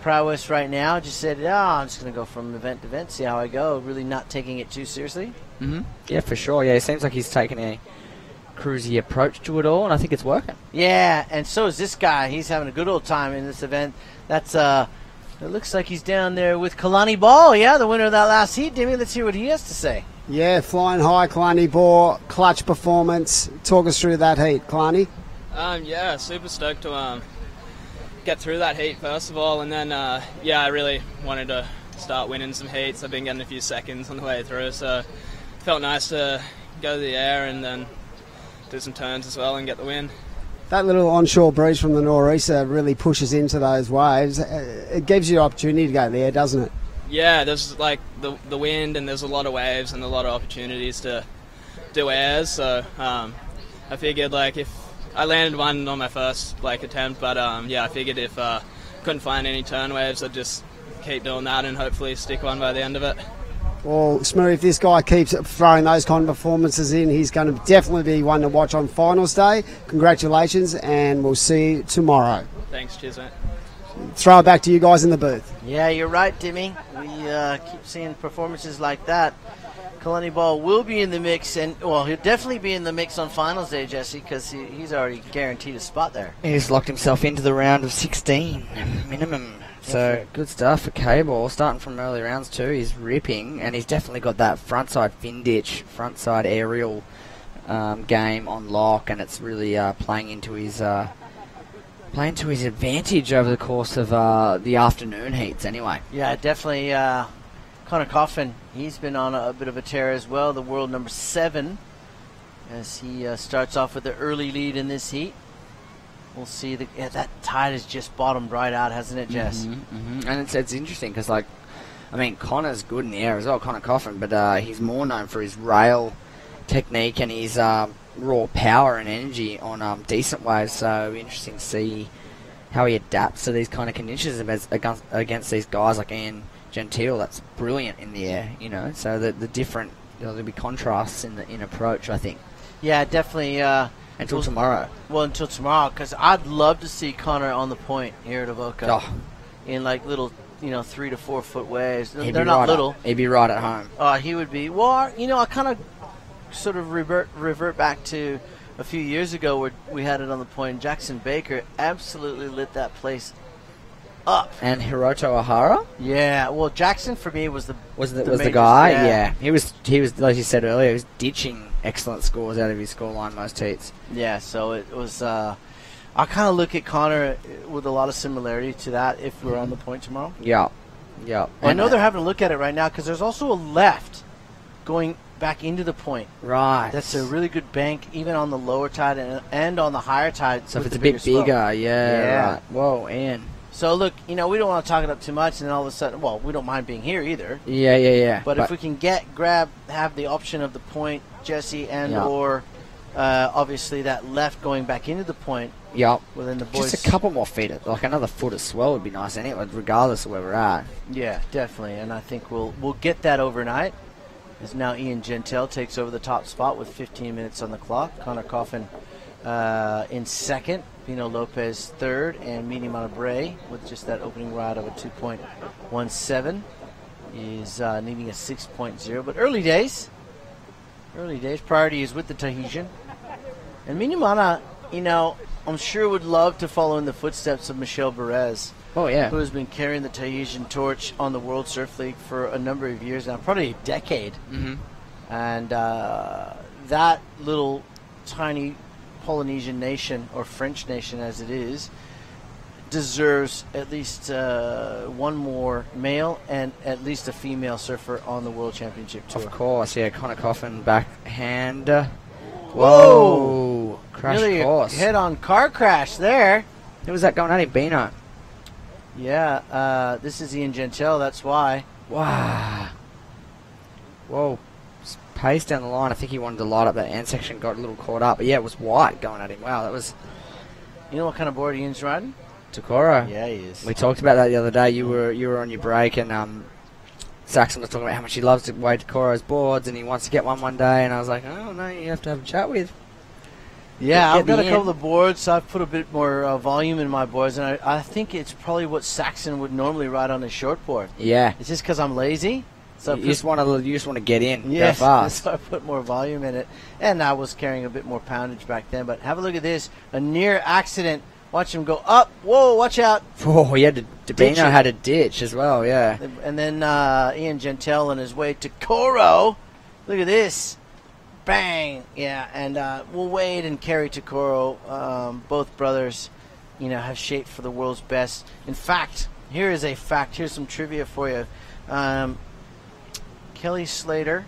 prowess right now. Just said, I'm just going to go from event to event, see how I go, really not taking it too seriously. Mm-hmm. Yeah, for sure. Yeah, it seems like he's taken a cruisy approach to it all, and I think it's working. Yeah, and so is this guy. He's having a good old time in this event. That's it looks like he's down there with Kalani Ball. Yeah, the winner of that last heat. Demi, let's hear what he has to say. Yeah, flying high, Kalani Ball, clutch performance. Talk us through that heat, Kalani. Yeah, super stoked to get through that heat first of all, and then I really wanted to start winning some heats. I've been getting a few seconds on the way through, so felt nice to go to the air and then do some turns as well and get the win. That little onshore breeze from the nor'easter really pushes into those waves. It gives you the opportunity to go there, doesn't it? Yeah, there's like the wind, and there's a lot of waves and a lot of opportunities to do airs, so I figured if I landed one on my first attempt, but I figured if couldn't find any turn waves, I'd just keep doing that and hopefully stick one by the end of it. Well, Smeary, if this guy keeps throwing those kind of performances in, he's going to definitely be one to watch on finals day. Congratulations, and we'll see you tomorrow. Thanks, cheers, mate. throw it back to you guys in the booth. Yeah, you're right, Timmy. We keep seeing performances like that. Kalani Ball will be in the mix, and well, he'll definitely be in the mix on finals day, Jesse, because he's already guaranteed a spot there. He's locked himself into the round of 16 minimum. So good stuff for K-Ball. Starting from early rounds too, he's ripping, and he's definitely got that frontside fin ditch, frontside aerial game on lock, and it's really playing to his advantage over the course of the afternoon heats. Anyway, Yeah, definitely. Connor Coffin, he's been on a bit of a tear as well, the world number 7, as he starts off with the early lead in this heat. We'll see. That tide has just bottomed right out, hasn't it, Jess? And it's interesting because, like, I mean, Connor's good in the air as well, Connor Coffin, but he's more known for his rail technique and his raw power and energy on decent waves. So interesting to see how he adapts to these kind of conditions against these guys like Ian Gentile. That's brilliant in the air, you know. So the different, there'll be contrasts in approach, I think. Yeah, definitely. Until tomorrow. Well, until tomorrow, because I'd love to see Connor on the point here at Avoca in like little, 3 to 4 foot waves. They're not little. He'd be right at home. He would be. Well, I kind of sort of revert back to a few years ago where we had it on the point. Jackson Baker absolutely lit that place up. And Hiroto Ohara? Yeah, well, Jackson for me was the guy. Yeah. Yeah, he was like you said earlier. He was ditching excellent scores out of his scoreline most heats. Yeah, so it was. I kind of look at Connor with a lot of similarity to that if we're on the point tomorrow. Yeah. I know they're having a look at it right now because there's also a left going back into the point. Right. That's a really good bank, even on the lower tide and on the higher tide. So if it's a bit bigger, yeah. Right. Whoa, Ian. So look, we don't want to talk it up too much, and then all of a sudden, well, we don't mind being here either. Yeah. But if we can have the option of the point, Jesse, and or obviously that left going back into the point. Yep. Within the boys. Just a couple more feet, like another foot of swell would be nice anyway, regardless of where we're at. Yeah, definitely, and I think we'll get that overnight. As now Ian Gentile takes over the top spot with 15 minutes on the clock. Connor Coffin in second. Pino Lopez third, and Mini Montebre with just that opening ride of a 2.17 is needing a 6.0. But early days. Priority is with the Tahitian. And Mini Mana, I'm sure would love to follow in the footsteps of Michelle Perez. Oh, yeah. Who has been carrying the Tahitian torch on the World Surf League for a number of years now, probably a decade. Mm-hmm. And that little tiny Polynesian nation, or French nation as it is, deserves at least one more male and at least a female surfer on the World Championship Tour. Of course, yeah. Connor Coffin backhand. Whoa! Crash course. Head-on car crash there. Who was that going at him? Bino. Yeah, this is Ian Gentile, that's why. Wow. Whoa. Pace down the line. I think he wanted to light up that end section, got a little caught up. But yeah, it was White going at him. Wow, that was... You know what kind of board Ian's riding? Takoro. Yeah, he is. We talked about that the other day. You were on your break, and Saxon was talking about how much he loves to wade Takoro's boards, and he wants to get one day. And I was like, oh, no, you have to have a chat with. Yeah, I've got a couple of boards, so I've put a bit more volume in my boards, and I think it's probably what Saxon would normally ride on his short board. Yeah. It's just because I'm lazy. So you just want to get in, yes, go fast. So I put more volume in it, and I was carrying a bit more poundage back then. But have a look at this, a near accident. Watch him go up. Whoa, watch out. Oh, he had to Bino had a ditch as well, yeah. And then Ian Gentile on his way to Coro. Look at this. Bang. Yeah, and we'll wade and carry to Coro. Both brothers, have shaped for the world's best. In fact, here is a fact. Here's some trivia for you. Kelly Slater,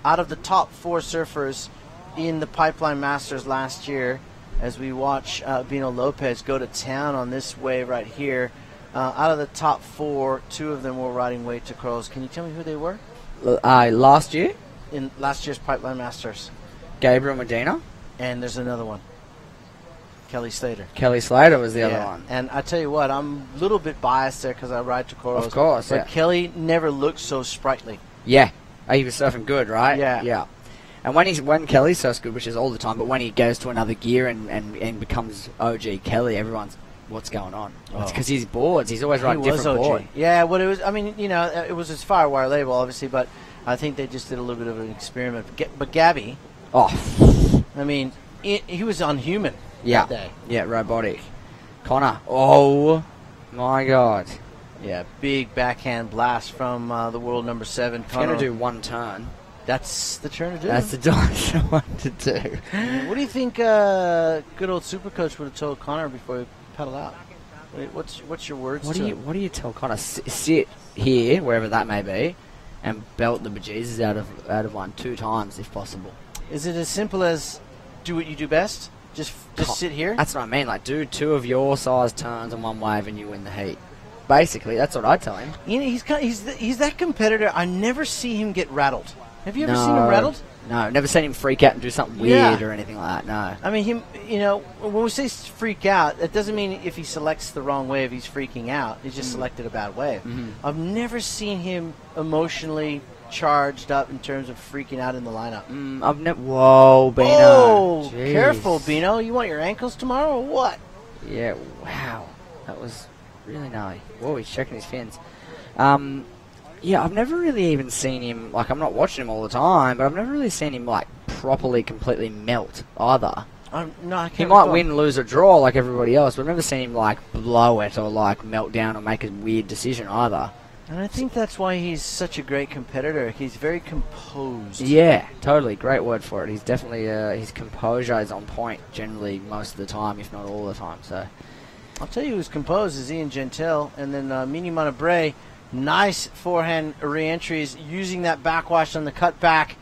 out of the top 4 surfers in the Pipeline Masters last year, as we watch Bino Lopez go to town on this wave right here, out of the top 4, 2 of them were riding wave to curls. Can you tell me who they were? Last year? In last year's Pipeline Masters. Gabriel Medina? And there's another one. Kelly Slater. Kelly Slater was the other one. And I tell you what, I'm a little bit biased there because I ride to Coros. Of course, but Kelly never looked so sprightly. Yeah. He was surfing good, right? Yeah. And when Kelly surfs good, which is all the time, but when he goes to another gear and becomes OG Kelly, everyone's what's going on. Oh. It's because his boards. He's always riding He was different OG. board. Yeah, what it was. I mean, it was his Firewire label, obviously, but I think they just did a little bit of an experiment. But Gabby, I mean, he was unhuman Yeah, that day. yeah, robotic. Connor, oh my God. Yeah, big backhand blast from the world number 7. If you're going to do one turn, that's the turn to do. that's the one to do. What do you think good old Supercoach would have told Connor before he pedaled out? What's your words What to do him? you tell Connor? Sit here, wherever that may be, and belt the bejesus out of one 2 times if possible. Is it as simple as do what you do best? Just sit here? That's what I mean. Like, do 2 of your size turns on one wave and you win the heat. Basically, that's what I tell him. He's that competitor. I never see him get rattled. Have you ever seen him rattled? No, never seen him freak out and do something weird or anything like that. No. I mean, when we say freak out, that doesn't mean if he selects the wrong wave, he's freaking out. He just selected a bad wave. I've never seen him emotionally charged up in terms of freaking out in the lineup. I've never. Whoa, Bino. Oh, Jeez. careful, Bino. You want your ankles tomorrow or what? Yeah. Wow. That was really gnarly. Whoa, he's checking his fins. Yeah, I've never really even seen him, like, I'm not watching him all the time, but I've never really seen him, like, properly, completely melt either. No, I can't He might recall. win, lose, or draw like everybody else, but I've never seen him, like, blow it or, like, melt down or make a weird decision either. And I think that's why he's such a great competitor. He's very composed. Yeah, totally. Great word for it. He's definitely, his composure is on point generally most of the time, if not all the time, so. I'll tell you who's composed is Ian Gentile, and then Mini Montebre. Nice forehand re-entries using that backwash on the cutback,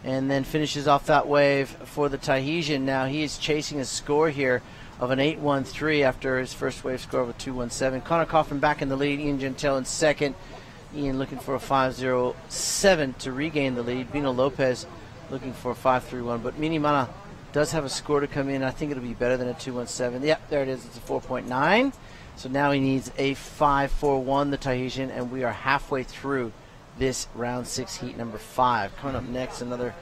and then finishes off that wave for the Tahitian. Now he is chasing a score here of an 8-1-3 after his first wave score of a 2-1-7. Connor Coffin back in the lead, Ian Gentile in second. Ian looking for a 5-0-7 to regain the lead. Bino Lopez looking for a 5-3-1, but Mini Mana does have a score to come in. I think it'll be better than a 2-1-7. Yep, there it is. It's a 4.9. So now he needs a 5-4-1, the Tahitian, and we are halfway through this round 6 heat number 5. Coming up next, another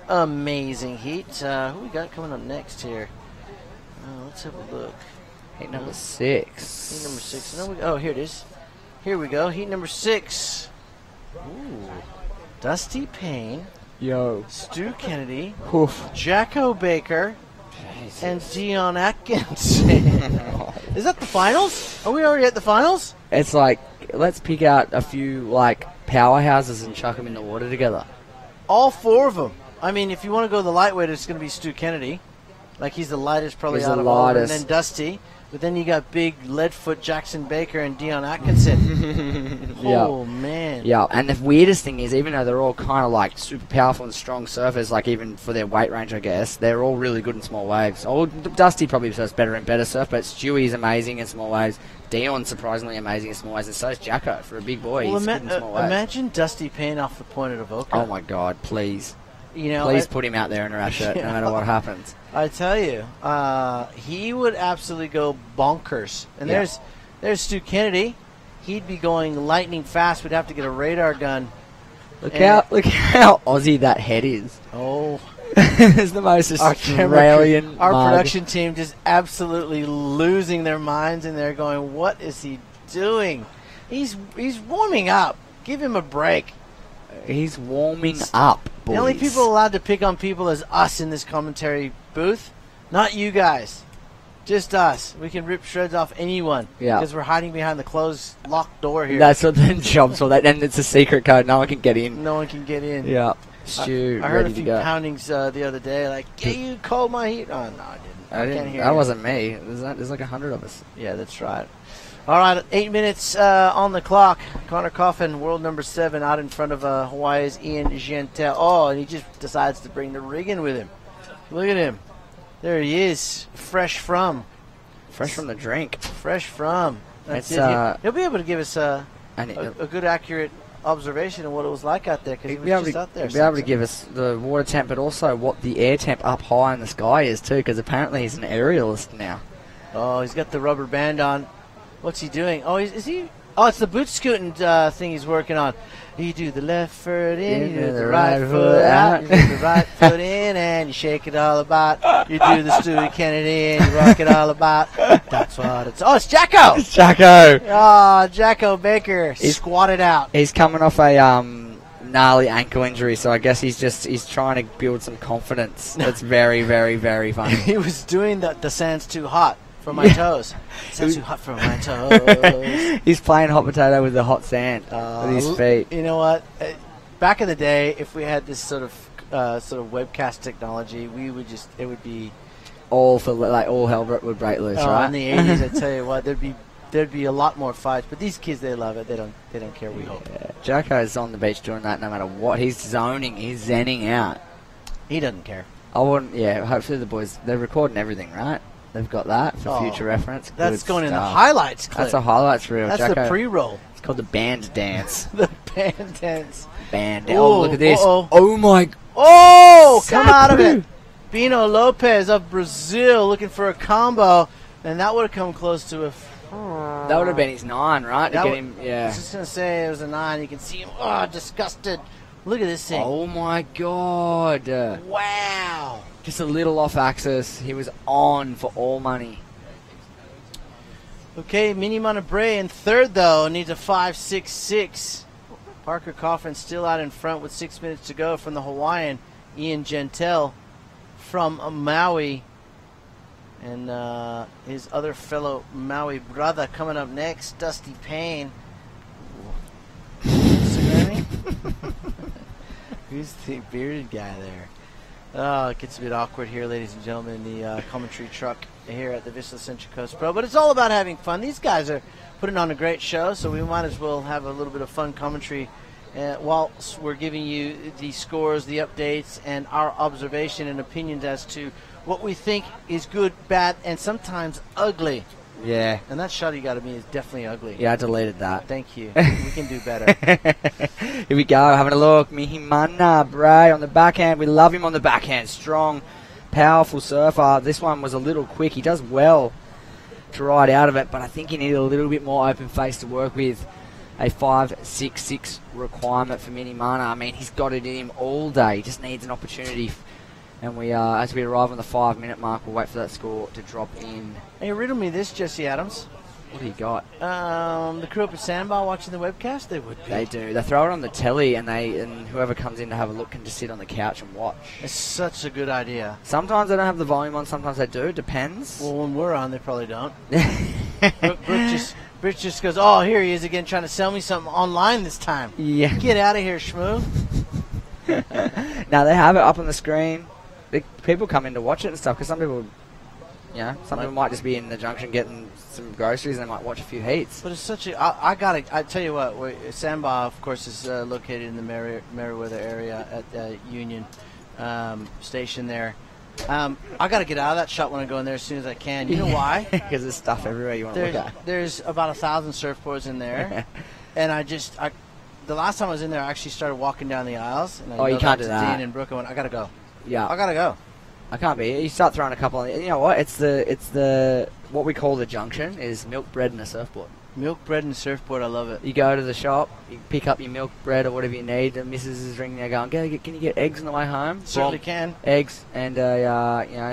amazing heat. Who we got coming up next here? Let's have a look. Heat number 6. Heat number 6. Oh, here it is. Here we go. Heat number 6. Ooh. Dusty Payne. Yo. Stu Kennedy. Oof. Jacko Baker. Jesus. And Dion Atkinson. Is that the finals? Are we already at the finals? It's like, let's pick out a few, like, powerhouses and chuck them in the water together. All 4 of them. I mean, if you want to go the lightweight, it's going to be Stu Kennedy. Like, he's the lightest probably out of all of them. And then Dusty. But then you got big Leadfoot Jackson Baker and Dion Atkinson. Oh, man. Yeah, and the weirdest thing is, even though they're all kind of like super powerful and strong surfers, like even for their weight range, I guess, they're all really good in small waves. Oh, Dusty probably surfs better in better surf, but Stewie's amazing in small waves. Dion's surprisingly amazing in small waves, and so is Jacko for a big boy. Well, He's good in small waves. imagine Dusty paying off the point at Avoca. Oh, my God, please. You know, please put him out there in a rat shirt, no matter what happens. I tell you, he would absolutely go bonkers. And there's Stu Kennedy. He'd be going lightning fast. We'd have to get a radar gun. Look how Aussie that head is. Oh. It's the most Australian Our mug. production team just absolutely losing their minds, and they're going, what is he doing? He's warming up. Give him a break. He's warming up, boys. The only people allowed to pick on people is us in this commentary booth, not you guys. Just us. We can rip shreds off anyone because we're hiding behind the closed, locked door here. That's what the job's for. That, and it's a secret code. No one can get in. No one can get in. Yeah. Stu, I heard ready a few to go. poundings the other day, like, yeah, you called my heat. Oh, no, I didn't. Can't hear that you. wasn't me. There's like 100 of us. Yeah, that's right. All right, 8 minutes on the clock. Connor Coffin, world number 7, out in front of Hawaii's Ian Gentile. Oh, and he just decides to bring the rig in with him. Look at him. There he is, fresh from the drink. Fresh from. That's It's, it. He'll be able to give us a good, accurate observation of what it was like out there because he was just out there. He'll be able to give us the water temp, but also what the air temp up high in the sky is too, because apparently he's an aerialist now. Oh, he's got the rubber band on. What's he doing? Oh, is he Oh, it's the boot scooting thing he's working on. You do the left foot in, you do the right foot out, you do the right foot in, and you shake it all about. You do the Stewie Kennedy, and you rock it all about. That's what it's... Oh, it's Jacko! It's Jacko. Oh, Jacko Baker squatted out. He's coming off a gnarly ankle injury, so I guess he's trying to build some confidence. That's very, very, very funny. He was doing the sand's too hot for my toes. Sand's too hot for my toes. He's playing hot potato with the hot sand with his feet. You know what? Back in the day, if we had this sort of webcast technology, it would be all hell would break loose, right? In the 80s, I tell you what, there'd be a lot more fights. But these kids, they love it. They don't care. We hope. Jacko's on the beach doing that no matter what. He's zoning. He's zenning out. He doesn't care. I wouldn't. Yeah. Hopefully the boys, they're recording everything, right? They've got that for future reference. That's going in the highlights clip. That's a highlights reel. That's Jacko. the pre-roll. It's called the band dance. The band dance. Band dance. Oh, look at this. Uh-oh. Oh my. Oh, come out of it. Bino Lopez of Brazil looking for a combo, and that would have come close to a... That would have been his 9, right? To get him, I was just going to say it was a 9. You can see him, disgusted. Look at this thing. Oh, my God. Wow. Just a little off axis. He was on for all money. Okay, Mini Montebre in third, though. Needs a 5.66. Parker Coffin still out in front with 6 minutes to go from the Hawaiian. Ian Gentile from Maui. And his other fellow Maui brother coming up next, Dusty Payne. Who's the bearded guy there? Oh, it gets a bit awkward here, ladies and gentlemen, in the commentary truck here at the Vissla Central Coast Pro. But it's all about having fun. These guys are putting on a great show, so we might as well have a little bit of fun commentary whilst we're giving you the scores, the updates, and our observation and opinions as to what we think is good, bad, and sometimes ugly. Yeah. And that shot you got of me is definitely ugly. Yeah, I deleted that. Thank you. We can do better. Here we go, having a look. Mihimana Bray on the backhand. We love him on the backhand. Strong, powerful surfer. This one was a little quick. He does well to ride out of it, but I think he needed a little bit more open face to work with. A 5.66 requirement for Mihimana. I mean, he's got it in him all day. He just needs an opportunity. And we, as we arrive on the 5-minute mark, we'll wait for that score to drop in. Hey, riddle me this, Jesse Adams. What do you got? The crew up at Sandbar watching the webcast, they would be. They do. They throw it on the telly, and whoever comes in to have a look can just sit on the couch and watch. It's such a good idea. Sometimes they don't have the volume on, sometimes they do. It depends. Well, when we're on, they probably don't. Brooke just goes, oh, here he is again trying to sell me something online this time. Yeah. Get out of here, Shmoo. Now, they have it up on the screen. People come in to watch it and stuff, because some people, people might just be in the junction getting some groceries and they might watch a few heats. But it's such a... I tell you what, Sandbar, of course, is located in the Merriweather area at Union Station there. I got to get out of that shop when I go in there as soon as I can. You know why? Because there's stuff everywhere you want to look at. There's about 1,000 surfboards in there. And the last time I was in there, I actually started walking down the aisles. And you can't do that. Dean and Brooke, I went, I got to go. Yeah. I got to go. I can't be. You start throwing a couple on. You know what? It's the what we call the junction is milk, bread, and a surfboard. Milk, bread, and surfboard. I love it. You go to the shop, you pick up your milk, bread, or whatever you need. The missus is ringing there going, can you get eggs on the way home? Certainly can. Eggs and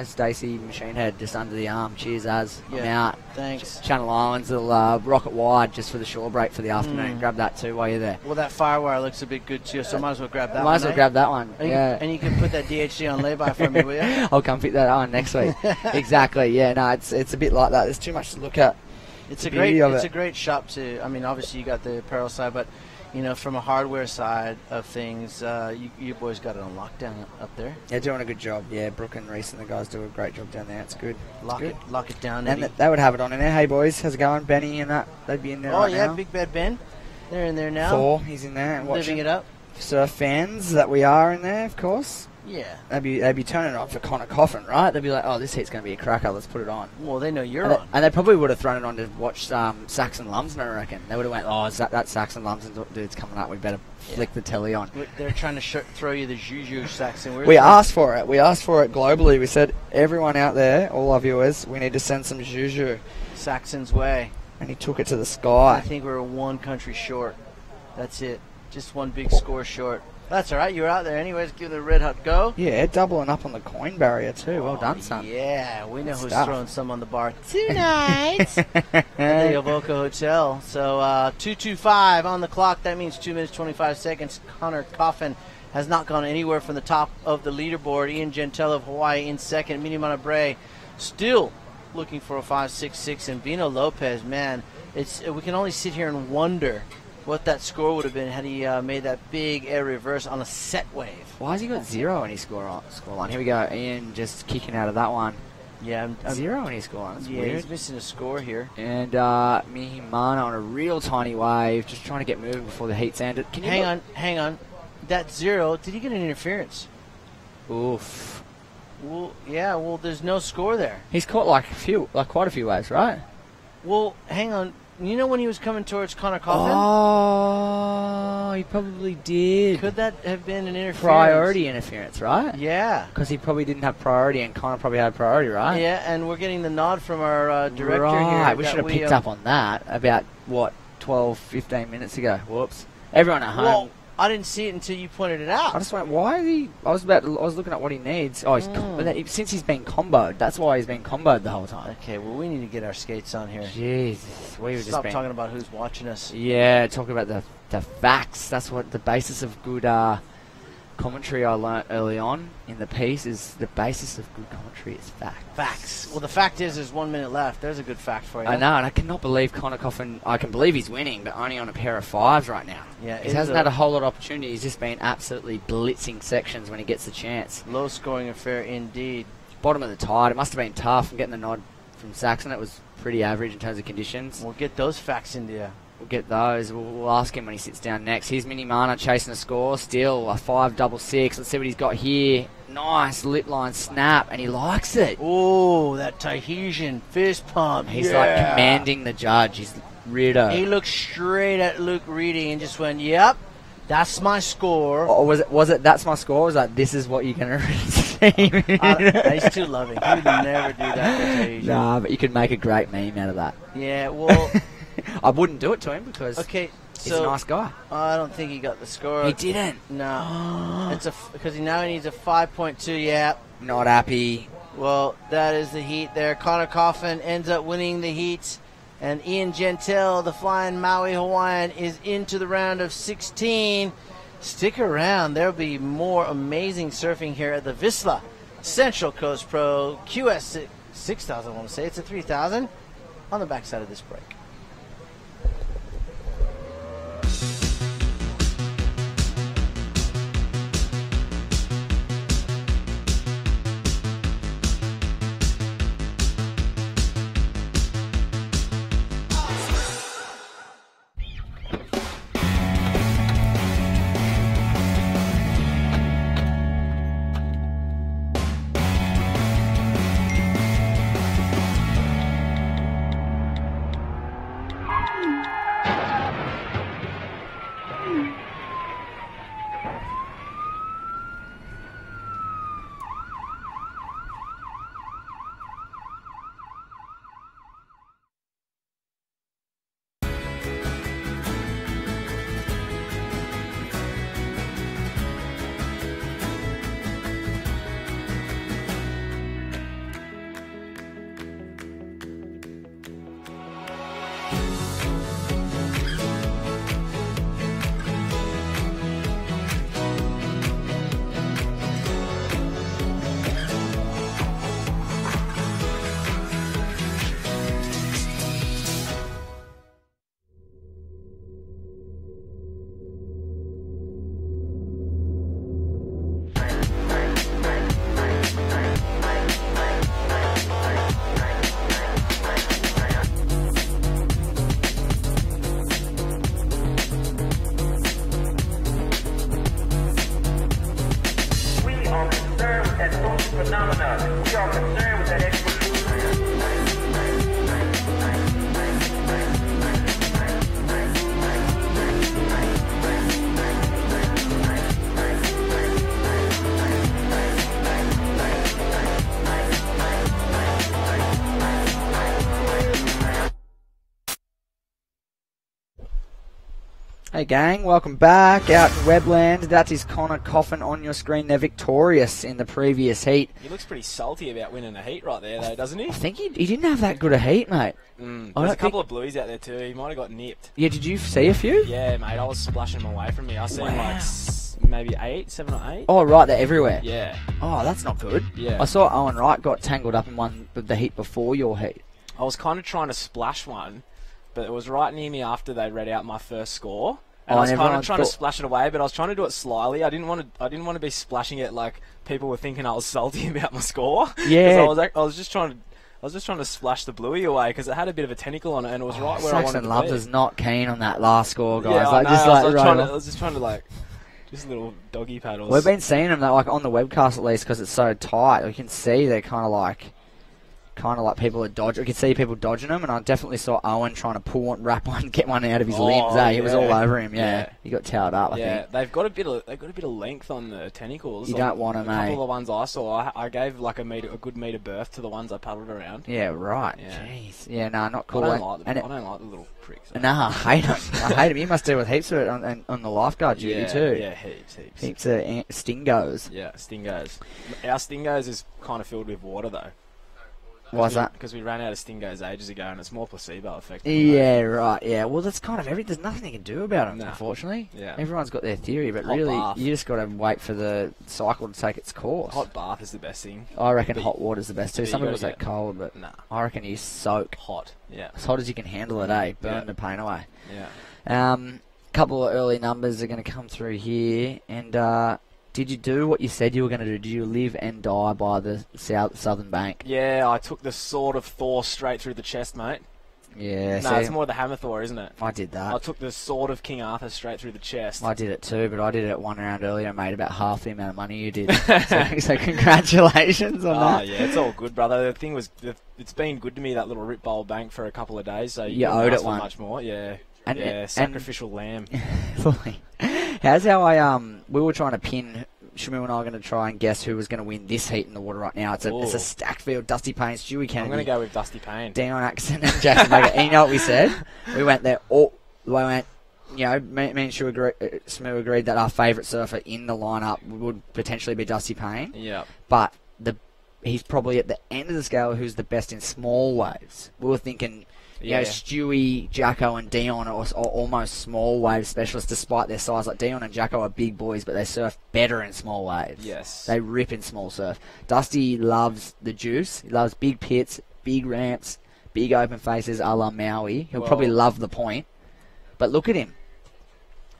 Stacey machine head just under the arm. Cheers, Az. Yeah. I'm out. Thanks. Channel Islands will rocket wide just for the shore break for the afternoon. Grab that too while you're there. Well, that Firewire looks a bit good too, so might as well grab that one. Might as well grab that one. And you can put that DHC on lay-by for me, will you? I'll come fit that on next week. Exactly. Yeah. No, it's a bit like that. There's too much to look at. It's a great shop too. I mean, obviously you got the apparel side, but from a hardware side of things, you boys got it on lockdown up there. They're doing a good job. Yeah, Brooke and Reese and the guys do a great job down there. It's good. Lock it down. And they would have it on in there. Hey boys, how's it going? Benny and that, they'd be in there. Oh yeah, Big Bad Ben. They're in there now. Thor, he's in there and living it up. Surf fans that we are in there, of course. Yeah. They'd be turning it on for Connor Coffin, right? They'd be like, oh, this heat's going to be a cracker, let's put it on. Well, they know you're on. And they probably would have thrown it on to watch Saxon Lumsden, I reckon. They would have went, oh, that Saxon Lumsden dude's coming up, we better flick the telly on. They're trying to throw you the Juju Saxon. We asked for it. We asked for it globally. We said, everyone out there, all our viewers, we need to send some Juju. Saxon's way. And he took it to the sky. I think we're one country short. That's it. Just one big score short. That's all right. You're out there anyways. Give the Red Hut go. Yeah, doubling up on the coin barrier too. Well done, son. Yeah, we know who's stuff. throwing some on the bar tonight at the Avoca Hotel. So 2:25 on the clock. That means 2 minutes 25 seconds. Connor Coffin has not gone anywhere from the top of the leaderboard. Ian Gentile of Hawaii in second. Mini Montebre still looking for a 5.66. And Vino Lopez, man, we can only sit here and wonder what that score would have been had he made that big air reverse on a set wave. Why has he got 0 in his score line? Here we go. Ian just kicking out of that one. Yeah, 0 in his score line. That's weird. He's missing a score here. And Mihimana on a real tiny wave, just trying to get moving before the heat's ended. Hang on. That 0, did he get an interference? Oof. Well, yeah. Well, there's no score there. He's caught quite a few waves, right? Well, hang on. You know when he was coming towards Connor Coffin? Oh, he probably did. Could that have been an interference? Priority interference, right? Yeah. Because he probably didn't have priority and Connor probably had priority, right? Yeah, and we're getting the nod from our director here. Right, we should have picked up on that about, 12, 15 minutes ago. Whoops. Everyone at home. Well, I didn't see it until you pointed it out. I just went, why is he... I was looking at what he needs. Oh, since he's been comboed. That's why he's been comboed the whole time. Okay, well, we need to get our skates on here. Jesus. We were Stop talking about who's watching us. Yeah, talking about the facts. That's what the basis of good commentary I learnt early on in the piece is. The basis of good commentary is facts. Facts. Well, the fact is there's 1 minute left. There's a good fact for you. I know, and I cannot believe Connor Coffin... I can believe he's winning, but only on a pair of 5s right now. Yeah, he hasn't had a whole lot of opportunity. He's just been absolutely blitzing sections when he gets the chance. Low-scoring affair indeed. Bottom of the tide. It must have been tough. I'm getting the nod from Saxon. It was pretty average in terms of conditions. We'll get those facts into you. We'll get those. We'll ask him when he sits down next. Here's Mini Mana chasing a score. Still a 5.66. Let's see what he's got here. Nice lip line snap, and he likes it. Oh, that Tahitian fist pump. He's like commanding the judge. He's Rito. He looked straight at Luke Reedy and just went, "Yep, that's my score." Oh, was it? That's my score. Or was that this is what you're gonna receive? He's too loving. He would never do that to Tahitian. Nah, but you could make a great meme out of that. Yeah, well, I wouldn't do it to him because he's a nice guy. I don't think he got the score. He didn't. No, it's because he needs a 5.2. Yeah, not happy. Well, that is the heat there. Connor Coffin ends up winning the heat. And Ian Gentile, the flying Maui Hawaiian, is into the round of 16. Stick around. There'll be more amazing surfing here at the Vissla Central Coast Pro QS 6000, I want to say. It's a 3000 on the backside of this break. Hey gang, welcome back out in Webland. That is Connor Coffin on your screen. They're victorious in the previous heat. He looks pretty salty about winning a heat right there, though, doesn't he? I think he didn't have that good a heat, mate. There's a couple of blueies out there too. He might have got nipped. Yeah, did you see a few? Yeah, mate. I was splashing them away from me. I seen like maybe 7 or 8. Oh, right, they're everywhere. Yeah. Oh, that's not good. Yeah. I saw Owen Wright got tangled up in one of the heat before your heat. I was kind of trying to splash one, but it was right near me after they read out my first score. And I was kind of trying to splash it away, but I was trying to do it slyly. I didn't want to be splashing it like people were thinking I was salty about my score. Yeah. I was just trying to splash the bluey away because it had a bit of a tentacle on it, and it was right where I wanted Saxon to Loves be. is not keen on that last score, guys. Yeah, like, I know. just I was just trying to just little doggy paddles. We've been seeing them like on the webcast at least because it's so tight. You can see they're kind of like people are dodging. You can see people dodging them, and I definitely saw Owen trying to pull one, wrap one, get one out of his limbs. He was all over him. Yeah. He got towed up. I think. They've got a bit of length on the tentacles. You don't want them, A couple eh? of the ones I saw, I gave like a good meter berth to the ones I paddled around. Yeah, right. Yeah. Jeez. Yeah, no, not cool. I don't like the little pricks. Nah, I hate them. I hate them. You must deal with heaps of it on the lifeguard duty too. Yeah, heaps. Heaps of stingos. Yeah, stingos. Our stingos is kind of filled with water though. Why's that? Because we ran out of stingos ages ago, and it's more placebo effect. Yeah, right. Yeah, well, that's kind of there's nothing you can do about them, Nah. unfortunately. Yeah. Everyone's got their theory, but Hot really, bath. you just got to wait for the cycle to take its course. Hot bath is the best thing. I reckon But- hot water's the best too. but Some you people say gotta cold, but Nah. I reckon you soak. Hot, yeah. As hot as you can handle it, eh? Burn Yeah. the pain away. Yeah. Couple of early numbers are going to come through here, and did you do what you said you were going to do? Did you live and die by the southern bank? Yeah, I took the sword of Thor straight through the chest, mate. Yeah, No, it's more the hammer Thor, isn't it? I did that. I took the sword of King Arthur straight through the chest. I did it too, but I did it one round earlier and made about half the amount of money you did. so congratulations on that. Yeah, it's all good, brother. The thing was, it's been good to me, that little Rip Bowl bank for a couple of days, so You couldn't owed ask it for one. much more. Yeah. And- Sacrificial lamb. How's how we were trying to pin. Shamu and I are going to try and guess who was going to win this heat in the water right now. It's a Ooh. stacked field. Dusty Payne, Stewie Kennedy. I'm going to go with Dusty Payne. Dion Atkinson and Jackson Baker. And you know what we said? We went there. Me and Shamu agreed that our favourite surfer in the lineup would potentially be Dusty Payne. Yeah. But he's probably at the end of the scale who's the best in small waves. We were thinking, Stewie, Jacko, and Dion are almost small wave specialists despite their size. Like Dion and Jacko are big boys, but they surf better in small waves. Yes. They rip in small surf. Dusty loves the juice. He loves big pits, big ramps, big open faces a la Maui. He'll probably love the point. But look at him.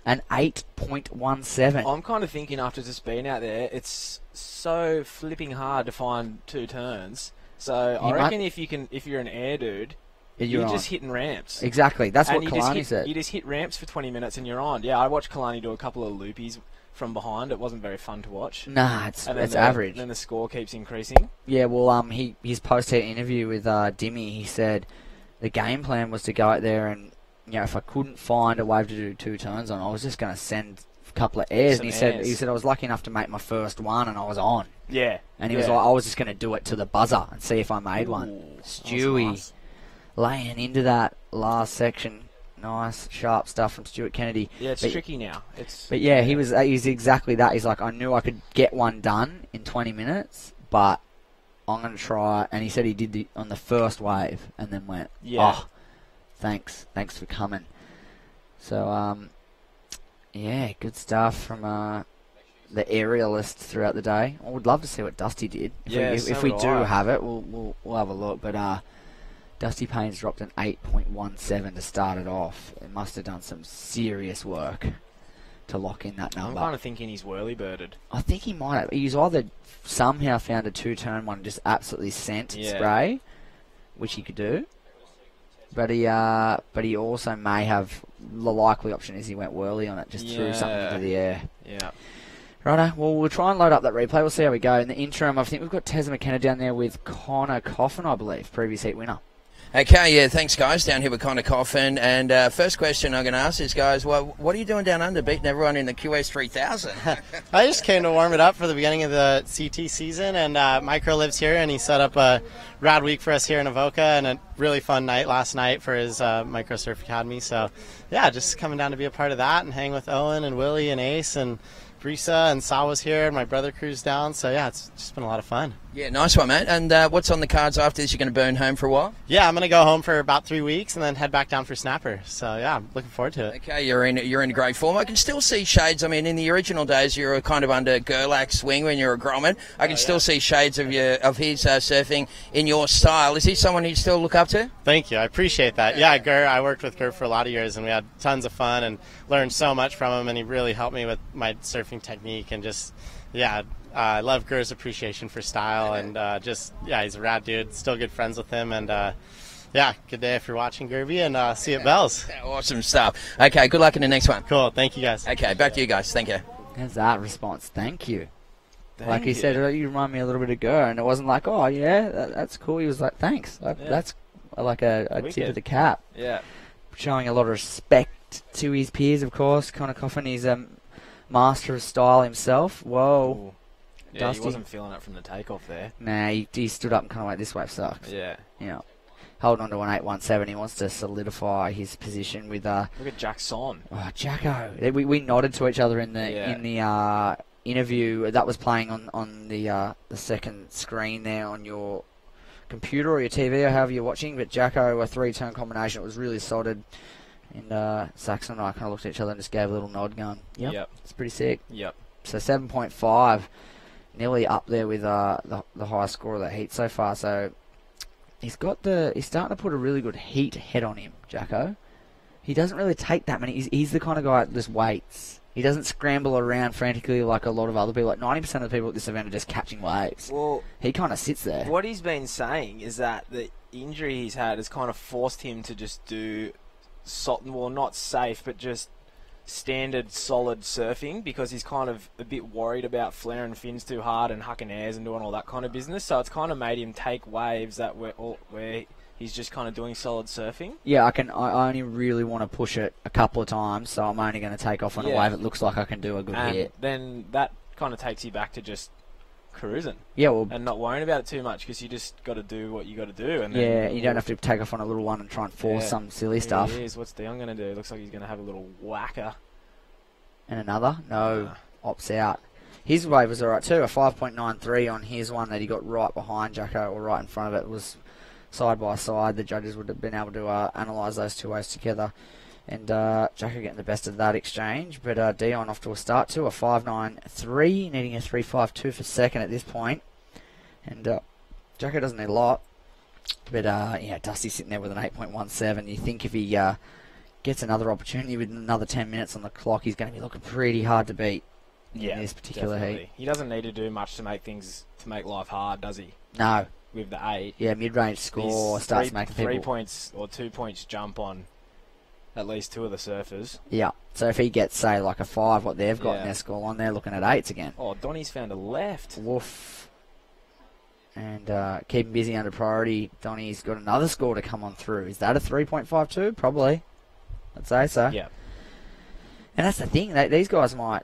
An 8.17. I'm kind of thinking after just being out there, it's so flipping hard to find two turns. So I reckon if you're an air dude, you're just hitting ramps. Exactly. That's And what you just Kalani said. You just hit ramps for 20 minutes and you're on. Yeah, I watched Kalani do a couple of loopies from behind. It wasn't very fun to watch. Nah, it's average. Then the score keeps increasing. Yeah, well, his post-heat interview with Dimmy, he said the game plan was to go out there and, if I couldn't find a wave to do two turns on, I was just going to send a couple of airs. Some And he airs. said I was lucky enough to make my first one and I was on. Yeah. And he was like, I was just going to do it to the buzzer and see if I made one. Stewie nice. laying into that last section. Nice, sharp stuff from Stuart Kennedy. Yeah, it's tricky now. But yeah, he's exactly that. He's like, I knew I could get one done in 20 minutes, but I'm going to try. And he said he did on the first wave and then went, thanks for coming. So, good stuff from the aerialists throughout the day. I would love to see what Dusty did. If we do have it, we'll have a look. But Dusty Payne's dropped an 8.17 to start it off. It must have done some serious work to lock in that number. I'm kind of thinking he's whirly-birded. I think he might have. He's either somehow found a two-turn one, just absolutely sent spray, which he could do. But he also may have, the likely option is he went whirly on it, just threw something into the air. Yeah. Righto, well, we'll try and load up that replay. We'll see how we go. In the interim, I think we've got Tezza McKenna down there with Connor Coffin, I believe, previous heat winner. Okay, yeah, thanks, guys. Down here with Connor Coffin. And first question I'm going to ask is, guys, what are you doing down under beating everyone in the QS 3000? I just came to warm it up for the beginning of the CT season, and Micro lives here, and he set up a rad week for us here in Avoca, and a really fun night last night for his Micro Surf Academy. So, yeah, just coming down to be a part of that and hang with Owen and Willie and Ace and Vissla, and Saw was here, and my brother cruised down. So, yeah, it's just been a lot of fun. Yeah, nice one, mate. And what's on the cards after this? You're going to burn home for a while? Yeah, I'm going to go home for about 3 weeks and then head back down for Snapper. So, yeah, I'm looking forward to it. Okay, you're in great form. I can still see shades. I mean, in the original days, you were kind of under Gerlach's wing when you were a Grommet. I can still see shades of his surfing in your style. Is he someone you still look up to? Thank you. I appreciate that. Yeah, Ger, I worked with Ger for a lot of years, and we had tons of fun and learned so much from him, and he really helped me with my surfing technique and just, yeah, I love Ger's appreciation for style, and he's a rad dude. Still good friends with him, and yeah, good day if you're watching, Gerby, and see you at Bell's. Awesome stuff. Okay, good luck in the next one. Cool, thank you guys. Okay, back to you guys. Thank you. How's that response? Thank you. Thank he you. said, oh, you remind me a little bit of Ger, and it wasn't like, oh yeah, that's cool. He was like, thanks. That's like a tip of the cap. Yeah. Showing a lot of respect to his peers, of course. Connor Coffin, he's a master of style himself. Whoa. Ooh. Yeah, Dusty. he wasn't feeling it from the takeoff there. Nah, he stood up and kind of went, this wave sucks. Yeah. Yeah. Holding on to an 817. He wants to solidify his position with... Look at Jackson. Oh, Jacko. We nodded to each other in the interview. That was playing on the second screen there on your computer or your TV or however you're watching. But Jacko, a 3-turn combination. It was really solid. And Saxon and I kind of looked at each other and just gave a little nod going, yep. It's pretty sick. Yep. So 7.5. Nearly up there with the highest score of the heat so far. So he's starting to put a really good heat head on him, Jacko. He doesn't really take that many. He's the kind of guy that just waits. He doesn't scramble around frantically like a lot of other people. Like 90% of the people at this event are just catching waves. Well, he kind of sits there. What he's been saying is that the injury he's had has kind of forced him to just do, not safe, but just standard solid surfing, because he's kind of a bit worried about flaring fins too hard and hucking airs and doing all that kind of business. So it's kind of made him take waves that where he's just kind of doing solid surfing. Yeah, I only really want to push it a couple of times, so I'm only going to take off on a wave it looks like I can do a good hit. Then that kind of takes you back to just cruising. Yeah, well, and not worrying about it too much, because you just got to do what you got to do. And then you don't have to take off on a little one and try and force some silly stuff. He is. What's Dion going to do? Looks like he's going to have a little whacker. And another? No, opts out. His wave was alright too, a 5.93 on his one that he got right behind Jacko, or right in front of it. It was side by side. The judges would have been able to analyse those two waves together. And Jacko getting the best of that exchange. But Dion off to a start too, a 5.93, needing a 3.52 for second at this point. And Jacko doesn't need a lot. But Dusty's sitting there with an 8.17. You think if he gets another opportunity with another 10 minutes on the clock, he's going to be looking pretty hard to beat in this particular heat. He doesn't need to do much to make life hard, does he? No. With the 8. Yeah, mid-range score starts making people... 3 points or 2 points jump on at least two of the surfers. Yeah. So if he gets, say, like a 5, what they've got in their score line, they're looking at 8s again. Oh, Donny's found a left. Woof. And keep him busy under priority. Donny's got another score to come on through. Is that a 3.52? Probably. I'd say so. Yeah. And that's the thing. These guys might,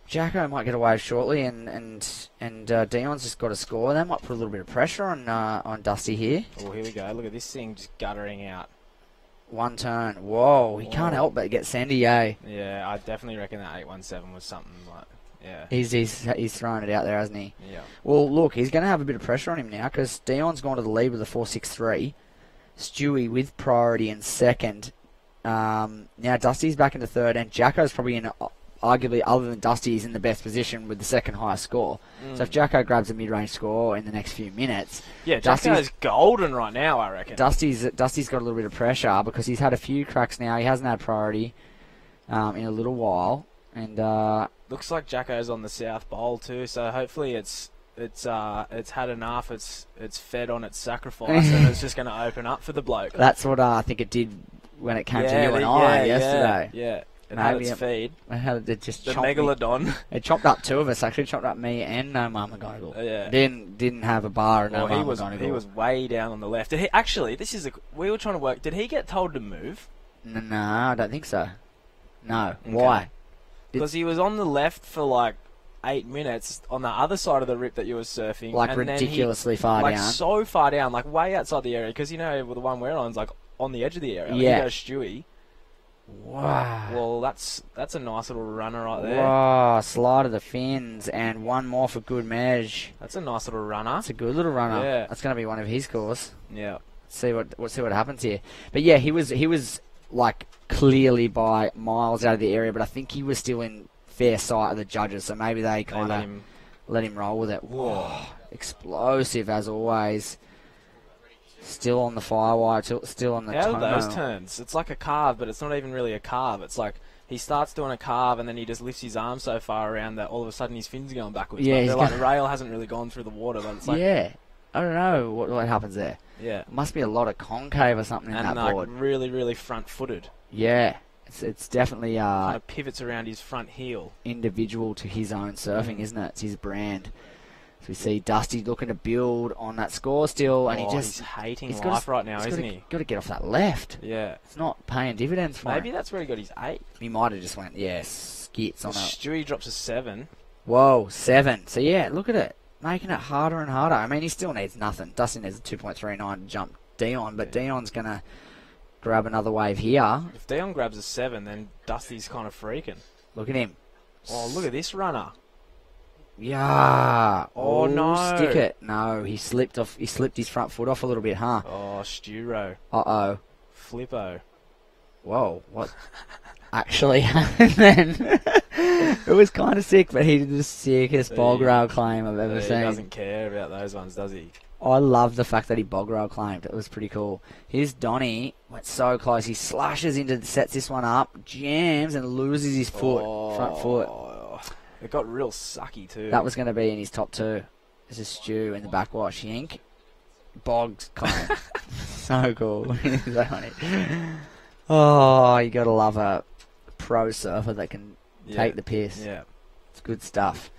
Jacko might get away shortly, and Dion's just got a score. They might put a little bit of pressure on Dusty here. Oh, here we go. Look at this thing just guttering out. One turn. Whoa, he can't help but get sandy, eh? Yeah, I definitely reckon that 817 was something like, yeah. He's thrown it out there, hasn't he? Yeah. Well, look, he's going to have a bit of pressure on him now, because Dion's gone to the lead with a 4.63. Stewie with priority in second. Now Dusty's back into third, and Jacko's probably in, arguably, other than Dusty, is in the best position with the second highest score. So if Jacko grabs a mid-range score in the next few minutes, Jacko's golden right now, I reckon. Dusty's got a little bit of pressure because he's had a few cracks now. He hasn't had priority in a little while, and looks like Jacko's on the South Bowl too. So hopefully it's had enough. It's fed on its sacrifice, and it's just going to open up for the bloke. That's what I think it did when it came to you and I yesterday. Yeah. It had Maybe its feed. It just The chopped me. megalodon. It chopped up two of us, actually. Chopped up me and No Mama Goggle. Yeah. Didn't have a bar and No Well, Mama Goggle. he was way down on the left. Did he, actually, we were trying to work. Did he get told to move? No, I don't think so. No. Okay. Why? Because he was on the left for like 8 minutes on the other side of the rip that you were surfing. Like and ridiculously then far like down. so far down, like way outside the area. Because, you know, the one we're on is like on the edge of the area. Like, Yeah. you go Stewie. Wow. Well, that's a nice little runner right there. Wow, slide of the fins and one more for good measure. That's a nice little runner. That's a good little runner. Yeah. That's going to be one of his scores. Yeah. See what happens here. But yeah, he was like clearly by miles out of the area, but I think he was still in fair sight of the judges, so maybe they kind of let him roll with it. Whoa, explosive as always. Still on the firewire, still on the How tomo. are those turns? It's like a carve, but it's not even really a carve. It's like he starts doing a carve and then he just lifts his arm so far around that all of a sudden his fins are going backwards. Yeah, like the rail hasn't really gone through the water, but it's like yeah, I don't know what happens there. Yeah, must be a lot of concave or something in and that like board. really, really front-footed. Yeah, it's definitely Kind of pivots around his front heel. Individual to his own surfing, isn't it? It's his brand. So we see Dusty looking to build on that score still, and he's hating life right now, isn't he? Got to get off that left. Yeah, it's not paying dividends for him. Maybe that's where he got his 8. He might have just went, skits on it. Stewie drops a 7. Whoa, 7. So yeah, look at it, making it harder and harder. I mean, he still needs nothing. Dusty needs a 2.39 to jump Dion, but Dion's gonna grab another wave here. If Dion grabs a 7, then Dusty's kind of freaking. Look at him. Oh, look at this runner. Yeah. Oh, no. Stick it. No, he slipped off. He slipped his front foot off a little bit, huh? Oh, Sturo. Uh-oh. Flippo. Whoa, what actually happened then? It was kind of sick, but he did the sickest bog rail claim I've ever seen. He doesn't care about those ones, does he? I love the fact that he bog rail claimed. It was pretty cool. Here's Donny. Went so close. He slashes sets this one up, jams, and loses his foot, front foot. It got real sucky too. That was going to be in his top 2. There's a Stew in the backwash. Yank. Bogs claim. So cool. So funny. Oh, you got to love a pro surfer that can take the piss. Yeah. It's good stuff.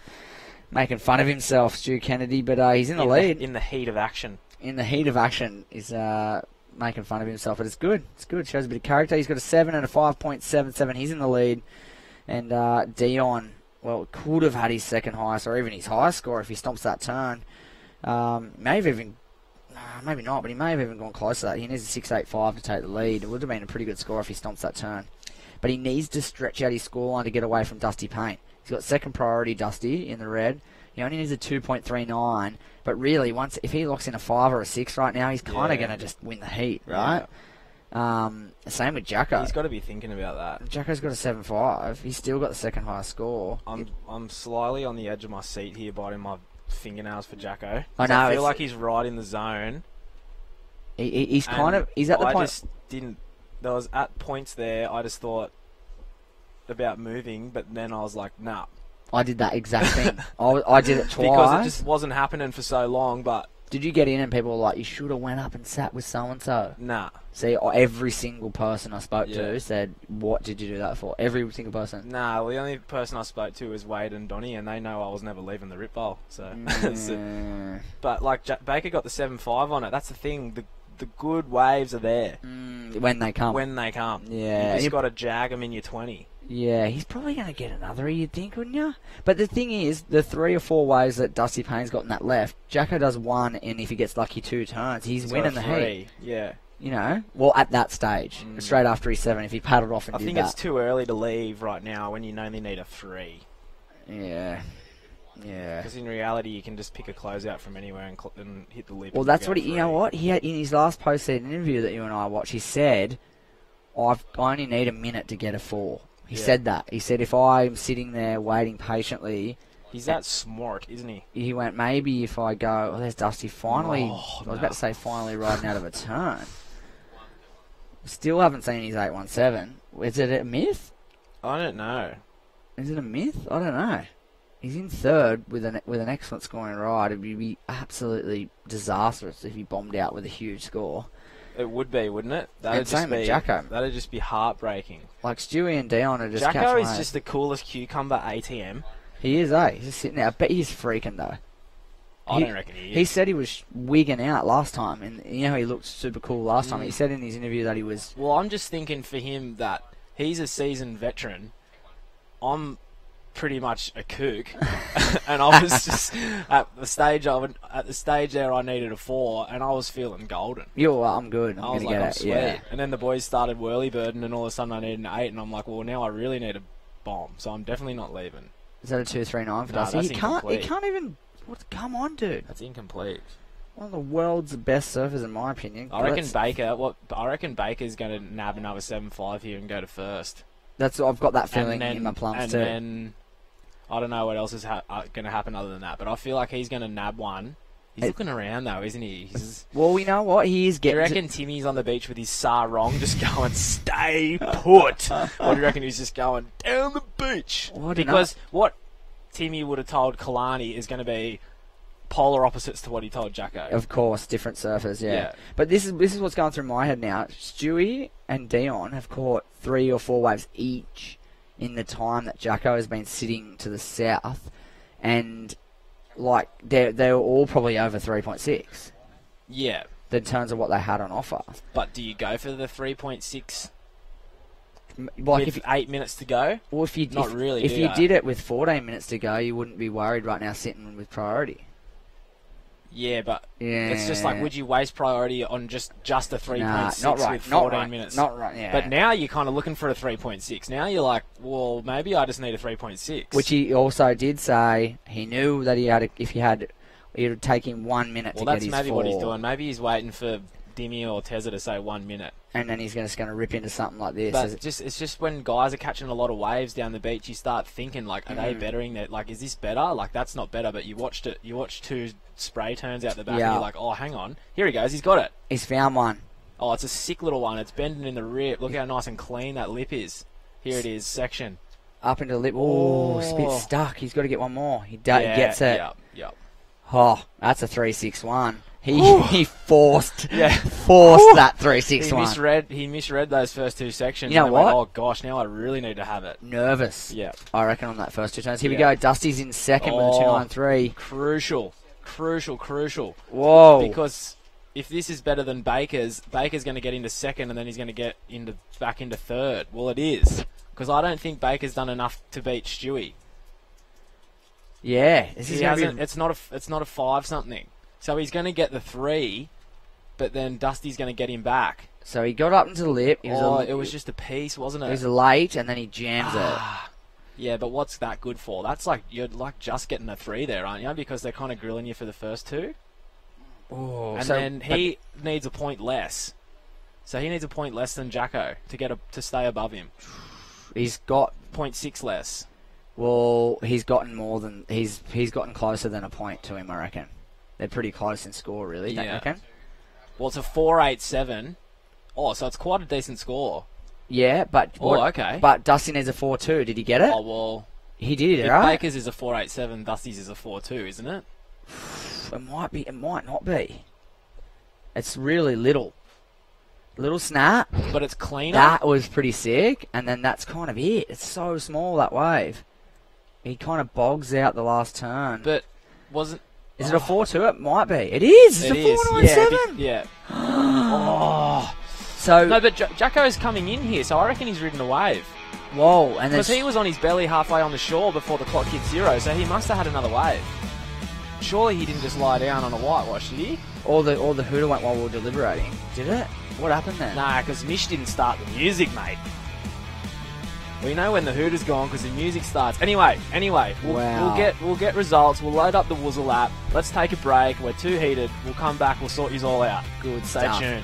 Making fun of himself, Stu Kennedy, but he's in the lead. In the heat of action. In the heat of action, he's making fun of himself, but it's good. It's good. Shows a bit of character. He's got a 7 and a 5.77. He's in the lead. And Dion, well, could have had his second highest or even his highest score if he stomps that turn. May have even... maybe not, but he may have even gone close to that. He needs a 6.85 to take the lead. It would have been a pretty good score if he stomps that turn. But he needs to stretch out his scoreline to get away from Dusty Payne. He's got second priority, Dusty, in the red. He only needs a 2.39. But really, if he locks in a 5 or a 6 right now, he's kind of going to just win the heat, right? Same with Jacko. He's got to be thinking about that. Jacko's got a 7.5. He's still got the second highest score. I'm slightly on the edge of my seat here, biting my fingernails for Jacko. I know. I feel like he's right in the zone. He's at the point. I just didn't. There was at points there. I just thought about moving, but then I was like, nah. I did that exact thing. I did it twice because it just wasn't happening for so long. But did you get in and people were like, you should have went up and sat with so and so? Nah. See, every single person I spoke to said, what did you do that for? Every single person. Nah, well, the only person I spoke to was Wade and Donnie, and they know I was never leaving the Rip Bowl. So, but like Baker got the 7.5 on it. That's the thing. The good waves are there when they come. Yeah, you just got to jag them in your 20. Yeah, he's probably going to get another, you'd think, wouldn't you? But the thing is, the 3 or 4 waves that Dusty Payne's got in that left, Jacko does 1, and if he gets lucky 2 turns, he's winning the heat. Yeah. You know? Well, at that stage, straight after he's 7, if he paddled off and did that. I think it's too early to leave right now when you only need a 3. Yeah. Yeah. Because in reality, you can just pick a closeout from anywhere and hit the lip. Well, that's what you know what? He had in his last post-season interview that you and I watched, he said, I only need a minute to get a 4. He said that. He said, if I'm sitting there waiting patiently... He's that smart, isn't he? He went, maybe if I go... Oh, there's Dusty finally... I was about to say finally riding out of a turn. Still haven't seen his 817. Is it a myth? I don't know. Is it a myth? I don't know. He's in 3rd with an excellent scoring ride. It would be absolutely disastrous if he bombed out with a huge score. It would be, wouldn't it? And same with Jacko. That'd just be heartbreaking. Like Stewie and Dion are just Jacko is just the coolest cucumber ATM. He is, eh? He's just sitting there. I bet he's freaking, though. I don't reckon he is. He said he was wigging out last time, and you know he looked super cool last time. He said in his interview that he was... Well, I'm just thinking for him that he's a seasoned veteran. I'm pretty much a kook, and I was just at the stage there I needed a 4, and I was feeling golden. I'm good. I was like, I'm sweet. Yeah. And then the boys started whirly-birding, and all of a sudden I needed an 8, and I'm like, well, now I really need a bomb, so I'm definitely not leaving. Is that a 239 for Dusty? He can't even... Come on, dude. That's incomplete. One of the world's best surfers, in my opinion. I reckon Baker's going to nab another 7.5 here and go to first. I've got that feeling in my plums too. And then I don't know what else is going to happen other than that, but I feel like he's going to nab one. He's looking around though, isn't he? Well, you know what? He is getting. Do you reckon Timmy's on the beach with his sarong, just going, "Stay put"? Or do you reckon he's just going down the beach? Because what Timmy would have told Kalani is going to be polar opposites to what he told Jacko. Of course, different surfers, yeah. But this is what's going through my head now. Stewie and Dion have caught 3 or 4 waves each in the time that Jacko has been sitting to the south, and like they were all probably over 3.6. Yeah. In terms of what they had on offer. But do you go for the 3.6? Like with 8 minutes to go? Well, if you did it with 14 minutes to go, you wouldn't be worried right now sitting with priority. Yeah, but it's just like, would you waste priority on just a 3.6 with 14 minutes? Not right, yeah. But now you're kind of looking for a 3.6. Now you're like, well, maybe I just need a 3.6. Which he also did say he knew that it would take him 1 minute to get his 4. Well, that's maybe what he's doing. Maybe he's waiting for Dimmy or Tezza to say 1 minute. And then he's just going to rip into something like this. But it's just when guys are catching a lot of waves down the beach, you start thinking, like, are they bettering that? Like, is this better? Like, that's not better, but you watched 2 spray turns out the back and you're like, oh, hang on. Here he goes. He's got it. He's found one. Oh, it's a sick little one. It's bending in the rip. Look how nice and clean that lip is. Here it is, section. Up into the lip. Oh, it's a bit stuck. He's got to get one more. He gets it. Yep. Oh, that's a 3.61. He forced that 3.61. He misread those first 2 sections. You know what? Went, oh gosh, now I really need to have it. Nervous. Yeah. I reckon on that first 2 turns. Here we go. Dusty's in second with a 2.93. Crucial. Whoa. Because if this is better than Baker's going to get into second and then he's going to get back into third. Well, it is. Because I don't think Baker's done enough to beat Stewie. Yeah. It's not a 5-something. So he's going to get the 3, but then Dusty's going to get him back. So he got up into the lip. It was just a piece, wasn't it? It was late, and then he jams it. Yeah, but what's that good for? That's like, you're like just getting a 3 there, aren't you? Because they're kind of grilling you for the first 2. Oh, and then he needs a point less. So he needs a point less than Jacko to stay above him. He's got 0.6 less. Well, he's gotten gotten closer than a point to him, I reckon. They're pretty close in score, really, don't you reckon? Well, it's a 4.87. Oh, so it's quite a decent score. Yeah, but... okay. But Dusty needs a 4.2. Did he get it? Oh, well... He did, if right? Baker's is a 4.87, Dusty's is a 4.2, isn't it? It might be. It might not be. It's really little. Little snap. But it's cleaner. That was pretty sick, and then that's kind of it. It's so small, that wave. He kind of bogs out the last turn. But wasn't... Is it a 4.2? It might be. It is. It's a 4.97. Yeah. So no, but Jacko's coming in here, so I reckon he's ridden a wave. Whoa! And because he was on his belly halfway on the shore before the clock hit 0, so he must have had another wave. Surely he didn't just lie down on a whitewash, did he? Or the hooter went while we were deliberating. Did it? What happened then? Nah, because Mish didn't start the music, mate. We know when the hooter's gone because the music starts. Anyway, we'll get results. We'll load up the Woozle app. Let's take a break. We're too heated. We'll come back. We'll sort you all out. Good Stay stuff. tuned.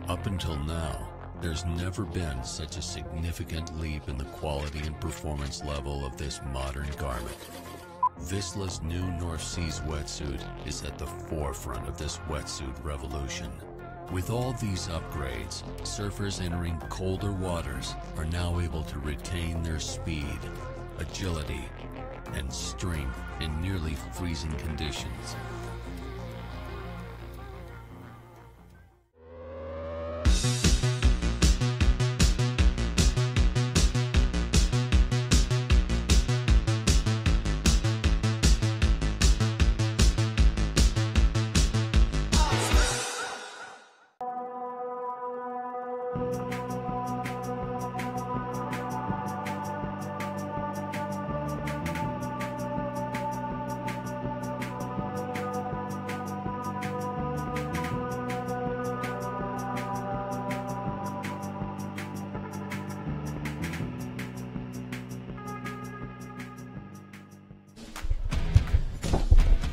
Up until now, there's never been such a significant leap in the quality and performance level of this modern garment. Vissla's new North Seas wetsuit is at the forefront of this wetsuit revolution. With all these upgrades, surfers entering colder waters are now able to retain their speed, agility, and strength in nearly freezing conditions.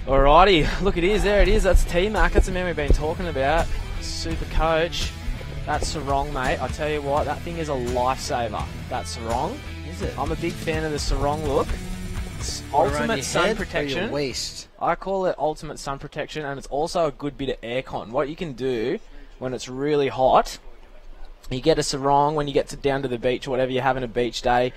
Alrighty, look, it is. There it is. That's T-Mac. That's the man we've been talking about. Super coach. That's sarong, mate. I tell you what, that thing is a lifesaver. That sarong. Is it? I'm a big fan of the sarong look. It's What, around ultimate your sun head or protection. your waist? I call it ultimate sun protection, and it's also a good bit of aircon. What you can do when it's really hot, you get a sarong when you get down to the beach or whatever you're having a beach day.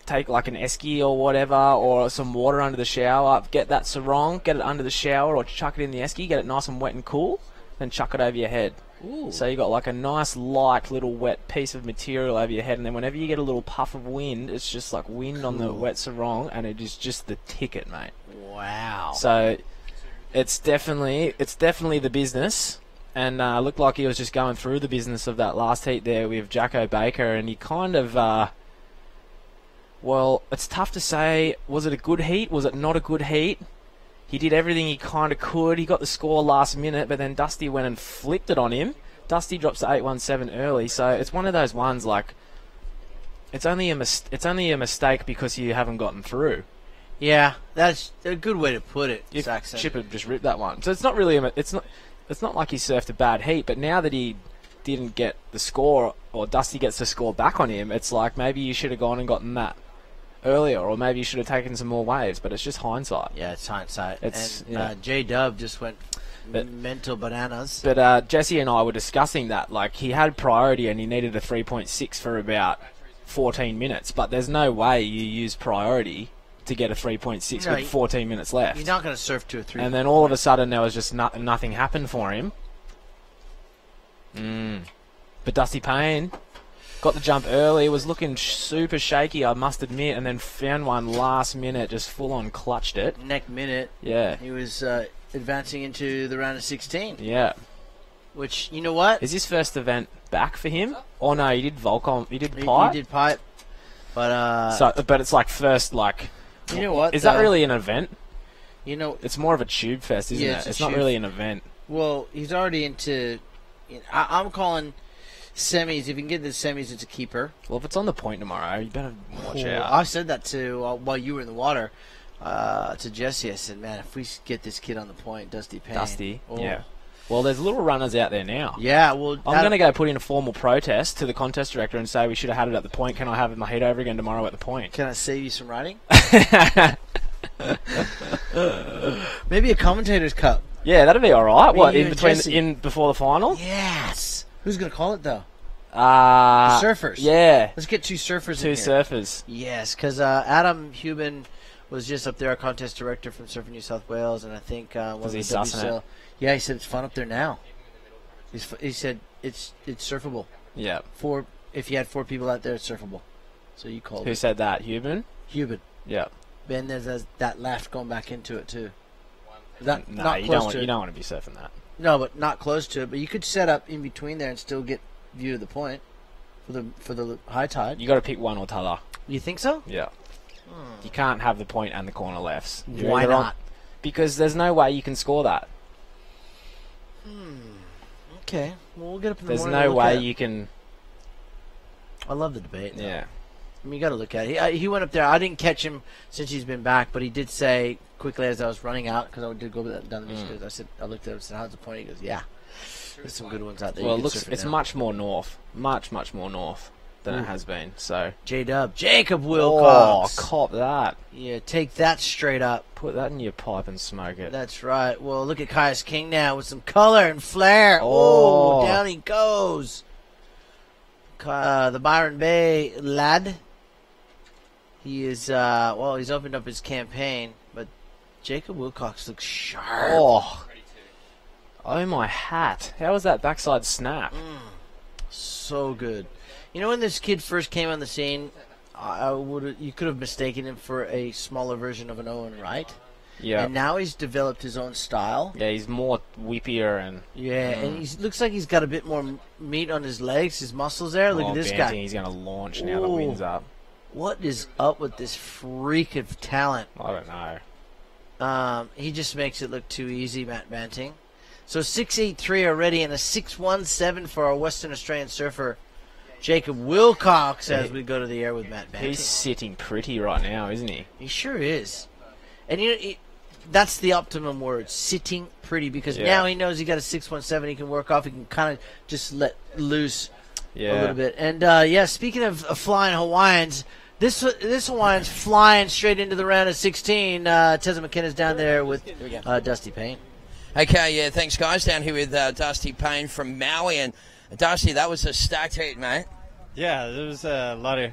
Take like an esky or whatever, or some water under the shower. Get that sarong, get it under the shower, or chuck it in the esky. Get it nice and wet and cool, then chuck it over your head. Ooh. So you got like a nice light little wet piece of material over your head, and then whenever you get a little puff of wind, it's just like wind on the wet sarong, and it is just the ticket, mate. Wow. So it's definitely the business, and looked like he was just going through the business of that last heat there with Jacko Baker, and he kind of. Well, it's tough to say. Was it a good heat? Was it not a good heat? He did everything he kind of could. He got the score last minute, but then Dusty went and flipped it on him. Dusty drops to 8-1-7 early, so it's one of those ones like it's only a mistake because you haven't gotten through. Yeah, that's a good way to put it. If Saxon. Chip had just ripped that one, so it's not really it's not like he surfed a bad heat, but now that he didn't get the score or Dusty gets the score back on him, it's like maybe you should have gone and gotten that earlier, or maybe you should have taken some more waves, but it's just hindsight. Yeah, it's hindsight. It's J-Dub just went mental bananas. But Jesse and I were discussing that. Like, he had priority and he needed a 3.6 for about 14 minutes, but there's no way you use priority to get a 3.6 with 14 minutes left. You're not going to surf to a 3. And then all of a sudden there was just nothing happened for him. But Dusty Payne got the jump early, was looking super shaky, I must admit, and then found one last minute, just full-on clutched it. Neck minute. Yeah. He was advancing into the round of 16. Yeah. Which, you know what? Is his first event back for him? Oh, no, he did Volcom. He did pipe. He did pipe. But, but it's like first, like... You know what? Is that really an event? You know... It's more of a tube fest, isn't it? It's not really an event. Well, he's already into... I'm calling... semis. If you can get the semis, it's a keeper. Well, if it's on the point tomorrow, you better watch out. I said that to while you were in the water to Jesse. I said, man, if we get this kid on the point, Dusty Payne. Dusty, yeah. Well, there's little runners out there now. Yeah, well... I'm going to go put in a formal protest to the contest director and say we should have had it at the point. Can I have my heat over again tomorrow at the point? Can I save you some riding? Maybe a commentator's cup. Yeah, that'd be all right. What, before the final? Yes. Who's going to call it, though? The surfers. Yeah. Let's get two surfers Two in here. surfers. Yes, because Adam Hubin was just up there, our contest director from Surfing New South Wales, and I think one of the WSL. Yeah, he said it's fun up there now. He said it's surfable. Yeah. If you had 4 people out there, it's surfable. So you called it. Who said that? Hubin? Hubin. Yeah. Ben, there's that left going back into it, too. You don't want to be surfing that. No, but not close to it. But you could set up in between there and still get view of the point for the high tide. You got to pick one or t'other. You think so? Yeah. You can't have the point and the corner lefts. Why not? Because there's no way you can score that. Okay. Well, we'll get up in the There's morning. no way you can. I love the debate. Though. Yeah. I mean, you got to look at it. He went up there. I didn't catch him since he's been back, but he did say quickly as I was running out, because I did go down the beach. I looked at him and said, "How's the point?" He goes, "Yeah, there's some good ones out there." Well, it's much more north, much more north than it has been. So J-Dub, Jacob Wilcox. Oh, cop that. Yeah, take that straight up. Put that in your pipe and smoke it. That's right. Well, look at Caius King now with some color and flair. Oh, down he goes. The Byron Bay lad. He is, he's opened up his campaign, but Jacob Wilcox looks sharp. Oh my hat. How was that backside snap? So good. You know, when this kid first came on the scene, you could have mistaken him for a smaller version of an Owen Wright. Yeah. And now he's developed his own style. Yeah, he's more whippier and... Yeah, and he looks like he's got a bit more meat on his legs, his muscles there. Look at this guy. He's going to launch now the wind's up. What is up with this freak of talent? I don't know. He just makes it look too easy, Matt Banting. So 6'8" already and a 6'17" for our Western Australian surfer, Jacob Wilcox, as we go to the air with Matt Banting. He's sitting pretty right now, isn't he? He sure is. And you know, that's the optimum word, sitting pretty, because now he knows he got a 617 he can work off. He can kind of just let loose a little bit. And, speaking of flying Hawaiians, this Hawaiian's flying straight into the round of 16. Tezza McKenna's down there with Dusty Payne. Okay, thanks, guys. Down here with Dusty Payne from Maui. And, Dusty, that was a stacked heat, mate. Yeah, there was a lot of,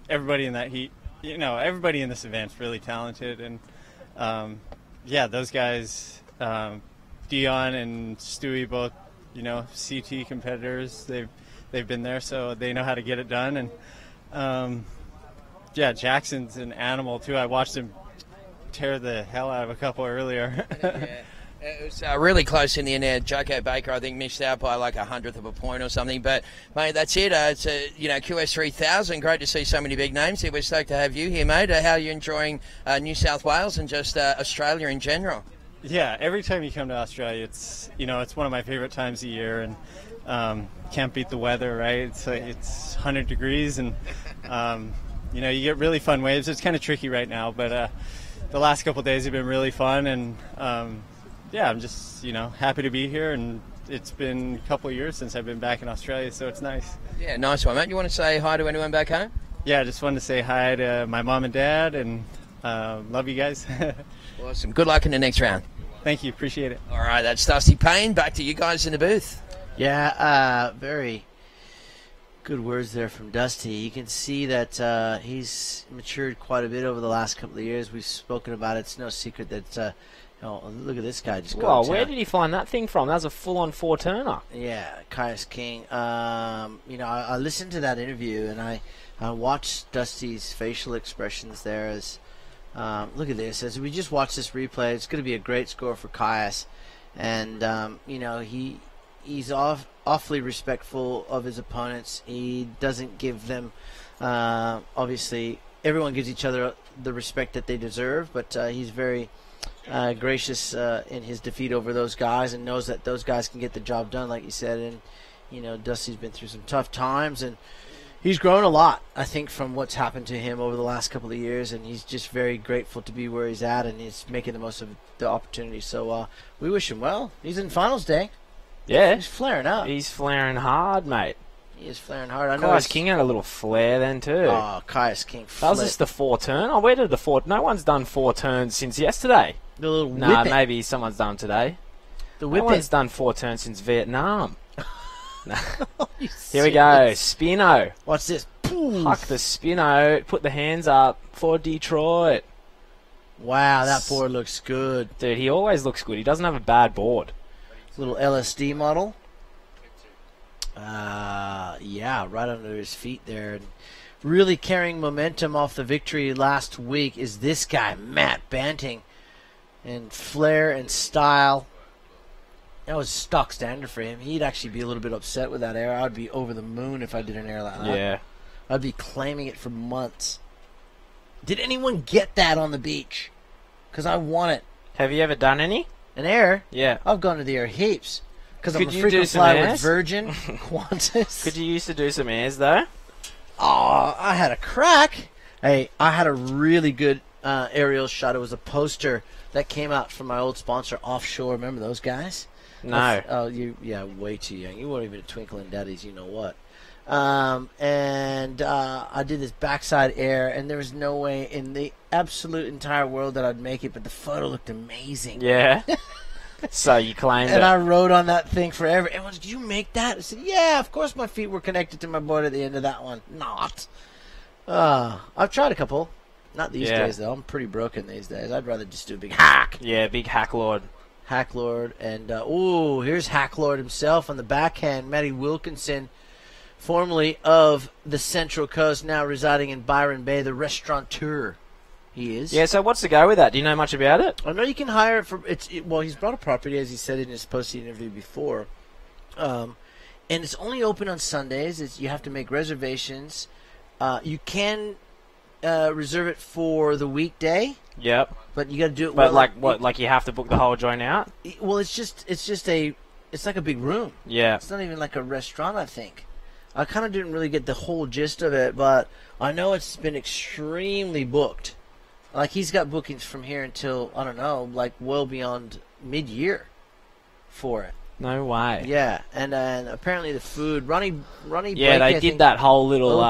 everybody in that heat. Everybody in this event's really talented. And, those guys, Dion and Stewie, both, CT competitors, they've been there, so they know how to get it done. And, Jackson's an animal, too. I watched him tear the hell out of a couple earlier. It was really close in the end there. Jacko Baker, I think, missed out by like 100th of a point or something. But, mate, that's it. It's QS 3000. Great to see so many big names here. We're stoked to have you here, mate. How are you enjoying New South Wales and just Australia in general? Yeah, every time you come to Australia, it's one of my favorite times of year, and can't beat the weather, right? It's 100 degrees, and you get really fun waves. It's kind of tricky right now, but the last couple of days have been really fun, and I'm just happy to be here, and it's been a couple of years since I've been back in Australia, so it's nice. Yeah, nice one, mate. You want to say hi to anyone back home? Yeah, I just wanted to say hi to my mom and dad, and love you guys. Awesome. Good luck in the next round. Thank you. Appreciate it. All right, that's Dusty Payne. Back to you guys in the booth. Yeah, very good words there from Dusty. You can see that he's matured quite a bit over the last couple of years. We've spoken about it. It's no secret that look at this guy just Well, where did he find that thing from? That was a full-on four-turner. Yeah, Caius King. I listened to that interview, and I watched Dusty's facial expressions there as look at this. As we just watch this replay, it's going to be a great score for Caius. And, he's awfully respectful of his opponents. He doesn't give them, obviously, everyone gives each other the respect that they deserve, but he's very gracious in his defeat over those guys and knows that those guys can get the job done, like you said. And, Dusty's been through some tough times, and he's grown a lot, I think, from what's happened to him over the last couple of years, and he's just very grateful to be where he's at, and he's making the most of the opportunity. So we wish him well. He's in finals day. Yeah. He's flaring up. He's flaring hard, mate. He is flaring hard. I know Caius King had a little flare then, too. Oh, Caius King That was just the four-turn. Oh, where did the four... No one's done four turns since yesterday. The little Nah, whip maybe someone's done today. The whip No one's done four turns since Vietnam. Here we go. Spino. What's this? Huck the Spino. Put the hands up for Detroit. Wow, that board looks good. Dude, he always looks good. He doesn't have a bad board. Little LSD model. Right under his feet there. And really carrying momentum off the victory last week is this guy, Matt Banting. And flair and style. That was stock standard for him. He'd actually be a little bit upset with that air. I'd be over the moon if I did an air like that. Yeah. I'd be claiming it for months. Did anyone get that on the beach? Because I want it. Have you ever done any? An air? Yeah. I've gone to the air heaps. Because I'm a Could you frequent do some flyer with airs? Virgin, Qantas. Could you used to do some airs, though? Oh, I had a crack. Hey, I had a really good aerial shot. It was a poster that came out from my old sponsor, Offshore. Remember those guys? No. Way too young. You weren't even a Twinkle in Daddy's, you know what. And I did this backside air, and there was no way in the absolute entire world that I'd make it, but the photo looked amazing. Yeah. So you claimed and it. I rode on that thing forever. Everyone said, did you make that? I said, yeah, of course my feet were connected to my board at the end of that one. Not. I've tried a couple. Not these days, though. I'm pretty broken these days. I'd rather just do a big hack. Yeah, big hack lord. Hack Lord. And, here's Hack Lord himself on the backhand. Matty Wilkinson, formerly of the Central Coast, now residing in Byron Bay, the restaurateur. He is. Yeah, so what's the go with that? Do you know much about it? I know you can hire it for... he's brought a property, as he said in his post interview before. And it's only open on Sundays. You have to make reservations. You can reserve it for the weekday. Yep. But you got to do it. But like you have to book the whole joint out? Well, it's like a big room. Yeah. It's not even like a restaurant, I think. I kind of didn't really get the whole gist of it, but I know it's been extremely booked. Like, he's got bookings from here until, I don't know, like, well beyond mid-year for it. No way. Yeah, and apparently the food, Ronnie. Yeah, Blake, they I did think, that whole little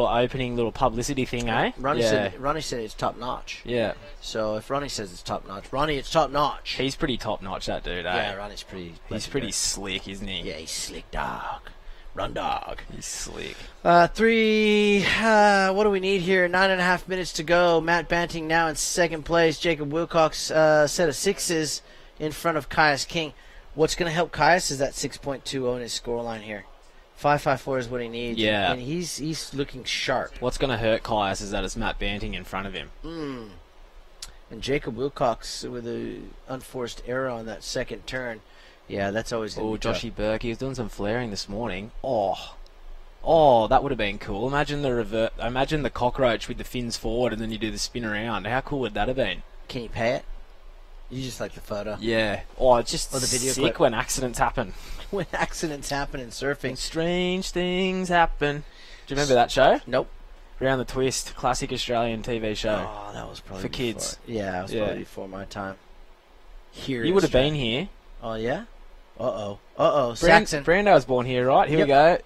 opening little publicity thing, eh? Ronnie yeah. said it's top notch. Yeah. So if Ronnie says it's top notch, Ronnie, it's top notch. He's pretty top notch, that dude. Yeah, eh? Ronnie's pretty. He's pretty slick, isn't he? Yeah, he's slick dog. Run dog. He's slick. What do we need here? 9.5 minutes to go. Matt Banting now in second place. Jacob Wilcox set of sixes in front of Caius King. What's going to help Caius is that 6.20 in his scoreline here. 5.54 is what he needs. Yeah. And he's looking sharp. What's going to hurt Caius is that it's Matt Banting in front of him. And Jacob Wilcox with a unforced error on that second turn. Yeah, that's always going to be Joshy Burke, he was doing some flaring this morning. Oh, that would have been cool. Imagine the cockroach with the fins forward and then you do the spin around. How cool would that have been? Can you pay it? You just like the photo. Yeah. Oh, it's just the video sick clip. when accidents happen. When accidents happen in surfing. When strange things happen. Do you remember that show? Nope. Round the Twist, classic Australian TV show. Oh, that was probably for kids. Yeah, that was probably before my time. Here you would have been here. Oh, yeah? Uh-oh. Saxon. Brando was born here, right? Here we go.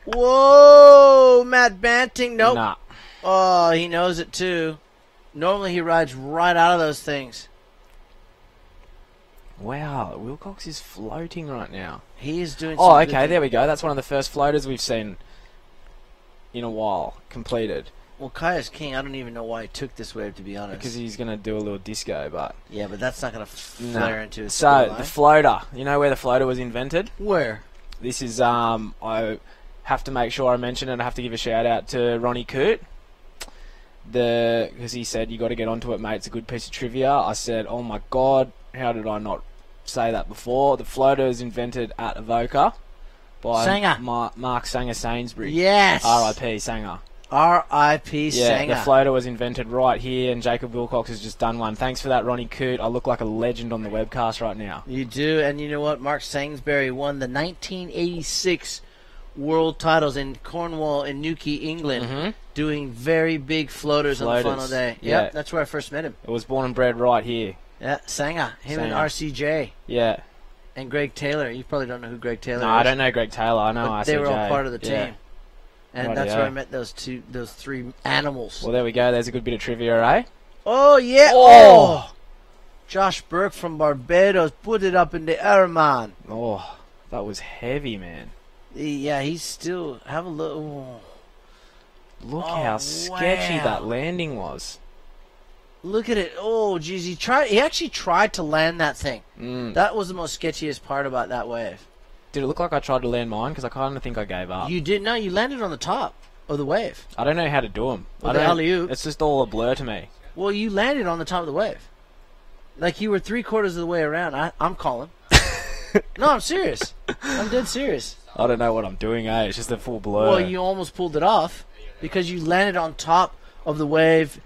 Whoa! Matt Banting. Nope. Nah. Oh, he knows it, too. Normally he rides right out of those things. Wow, Wilcox is floating right now. He is doing Oh, okay, there we go. That's one of the first floaters we've seen in a while completed. Well, Caius King, I don't even know why he took this wave, to be honest. Because he's going to do a little disco, but... Yeah, but that's not going to flare into his So, scoreline. the floater. You know where the floater was invented? Where? This is, I have to make sure I mention it. I have to give a shout-out to Ronnie Coote. Because he said, you got to get onto it, mate. It's a good piece of trivia. I said, oh my God, how did I not say that before? The floater is invented at Avoca by Sanger. Mark Sanger Sainsbury. Yes. R.I.P. Sanger. R.I.P. Yeah, Sanger. the floater was invented right here, and Jacob Wilcox has just done one. Thanks for that, Ronnie Coote. I look like a legend on the webcast right now. You do, and you know what? Mark Sainsbury won the 1986 World Titles in Cornwall in Newquay, England, doing very big floaters on the final day. Yeah. Yep, that's where I first met him. It was born and bred right here. Yeah, Sanger. Him and Sanger. RCJ. Yeah. And Greg Taylor. You probably don't know who Greg Taylor is. No, I don't know Greg Taylor. I know but RCJ. they were all part of the team. Yeah. And that's where I met those three animals. Well, there we go. There's a good bit of trivia, eh? Oh, yeah. Oh! Josh Burke from Barbados put it up in the air, man. Oh, that was heavy, man. Yeah, he's still... Have a look. Oh. Look how sketchy that landing was. Look at it. Oh, geez. He actually tried to land that thing. That was the most sketchiest part about that wave. Did it look like I tried to land mine? Because I kind of think I gave up. You did? No, you landed on the top of the wave. I don't know how to do them. Well, the alley-oop. It's just all a blur to me. Well, you landed on the top of the wave. Like you were 3/4 of the way around. I'm calling. No, I'm serious. I'm dead serious. I don't know what I'm doing, eh? It's just a full blur. Well, you almost pulled it off because you landed on top of the wave,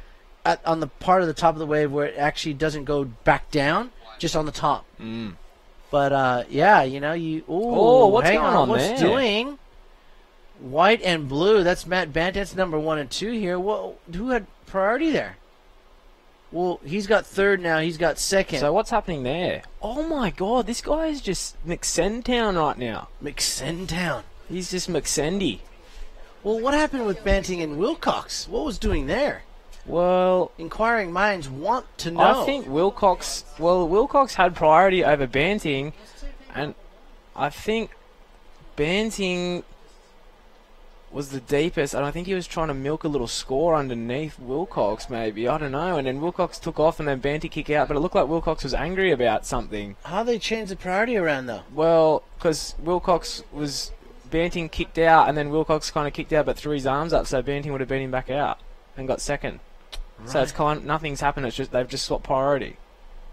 on the part of the top of the wave where it actually doesn't go back down, just on the top. But, yeah, you know, what's hang going on what's there? doing? White and blue. That's Matt Bant. That's number 1 and 2 here. Well, who had priority there? Well, he's got third now. He's got second. So what's happening there? Oh, my God. This guy is just McSentown right now. McSentown. He's just McSendy. Well, what happened with Banting and Wilcox? What was doing there? Well, inquiring minds want to know. I think Wilcox had priority over Banting, and I think Banting was the deepest, and I think he was trying to milk a little score underneath Wilcox, maybe. I don't know. And then Wilcox took off, and then Banting kicked out, but it looked like Wilcox was angry about something. How they changed the priority around, though? Well, because Banting kicked out, and then Wilcox kind of kicked out, but threw his arms up, so Banting would have beat him back out and got second. Right. So it's nothing's happened. It's just they've just swapped priority.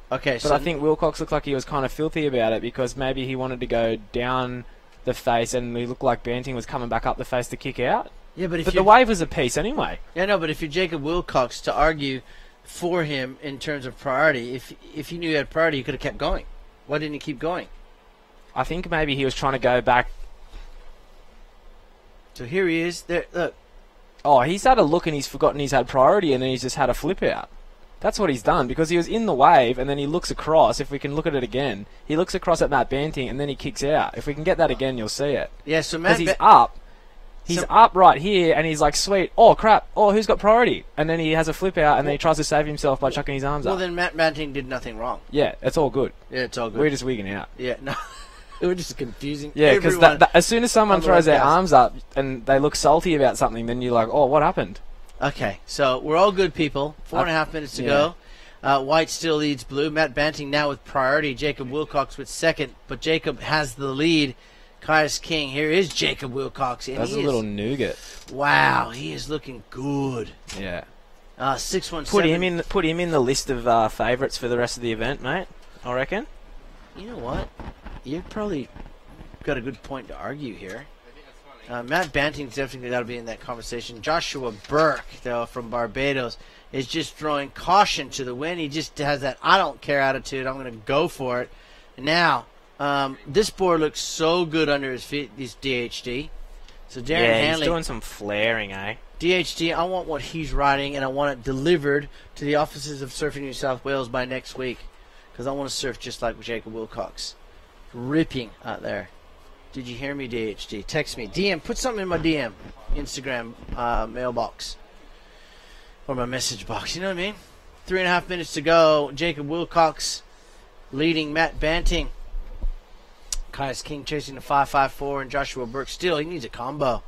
Okay, but I think Wilcox looked like he was kind of filthy about it because maybe he wanted to go down the face, and he looked like Banting was coming back up the face to kick out. Yeah, but the wave was a piece anyway. Yeah, no, but if you're Jacob Wilcox, to argue for him in terms of priority, if you knew you had priority, you could have kept going. Why didn't you keep going? I think maybe he was trying to go back. So here he is. There, look. Oh, he's had a look and he's forgotten he's had priority, and then he's just had a flip out. That's what he's done, because he was in the wave and then he looks across. If we can look at it again, he looks across at Matt Banting and then he kicks out. If we can get that again, you'll see it. Yeah, so Because he's up. He's up right here and he's like, sweet, oh crap, oh, who's got priority? And then he has a flip out and then he tries to save himself by chucking his arms Well, up. then Matt Banting did nothing wrong. Yeah, it's all good. Yeah, it's all good. We're just wigging out. Yeah, no. We're just confusing Yeah, because everyone as soon as someone on the throws their webcast. arms up and they look salty about something, then you're like, oh, what happened? Okay, so we're all good people. 4.5 minutes to go. White still leads blue. Matt Banting now with priority. Jacob Wilcox with second, but Jacob has the lead. Caius King. Here is Jacob Wilcox. And That's a little nougat. Wow, he is looking good. Yeah. 617. Put him in the list of favourites for the rest of the event, mate. I reckon. You know what? You've probably got a good point to argue here. Matt Banting's definitely got to be in that conversation. Joshua Burke, though, from Barbados, is just throwing caution to the wind. He just has that I don't care attitude. I'm going to go for it. Now, this board looks so good under his feet, this DHD. So Darren Hanley, he's doing some flaring, eh? DHD, I want what he's riding, and I want it delivered to the offices of Surfing New South Wales by next week, because I want to surf just like Jacob Wilcox. Ripping out there. Did you hear me, DHD? Text me. DM. Put something in my DM. Instagram mailbox. Or my message box. You know what I mean? 3.5 minutes to go. Jacob Wilcox leading Matt Banting. Caius King chasing the 5.54, and Joshua Burke still. He needs a combo.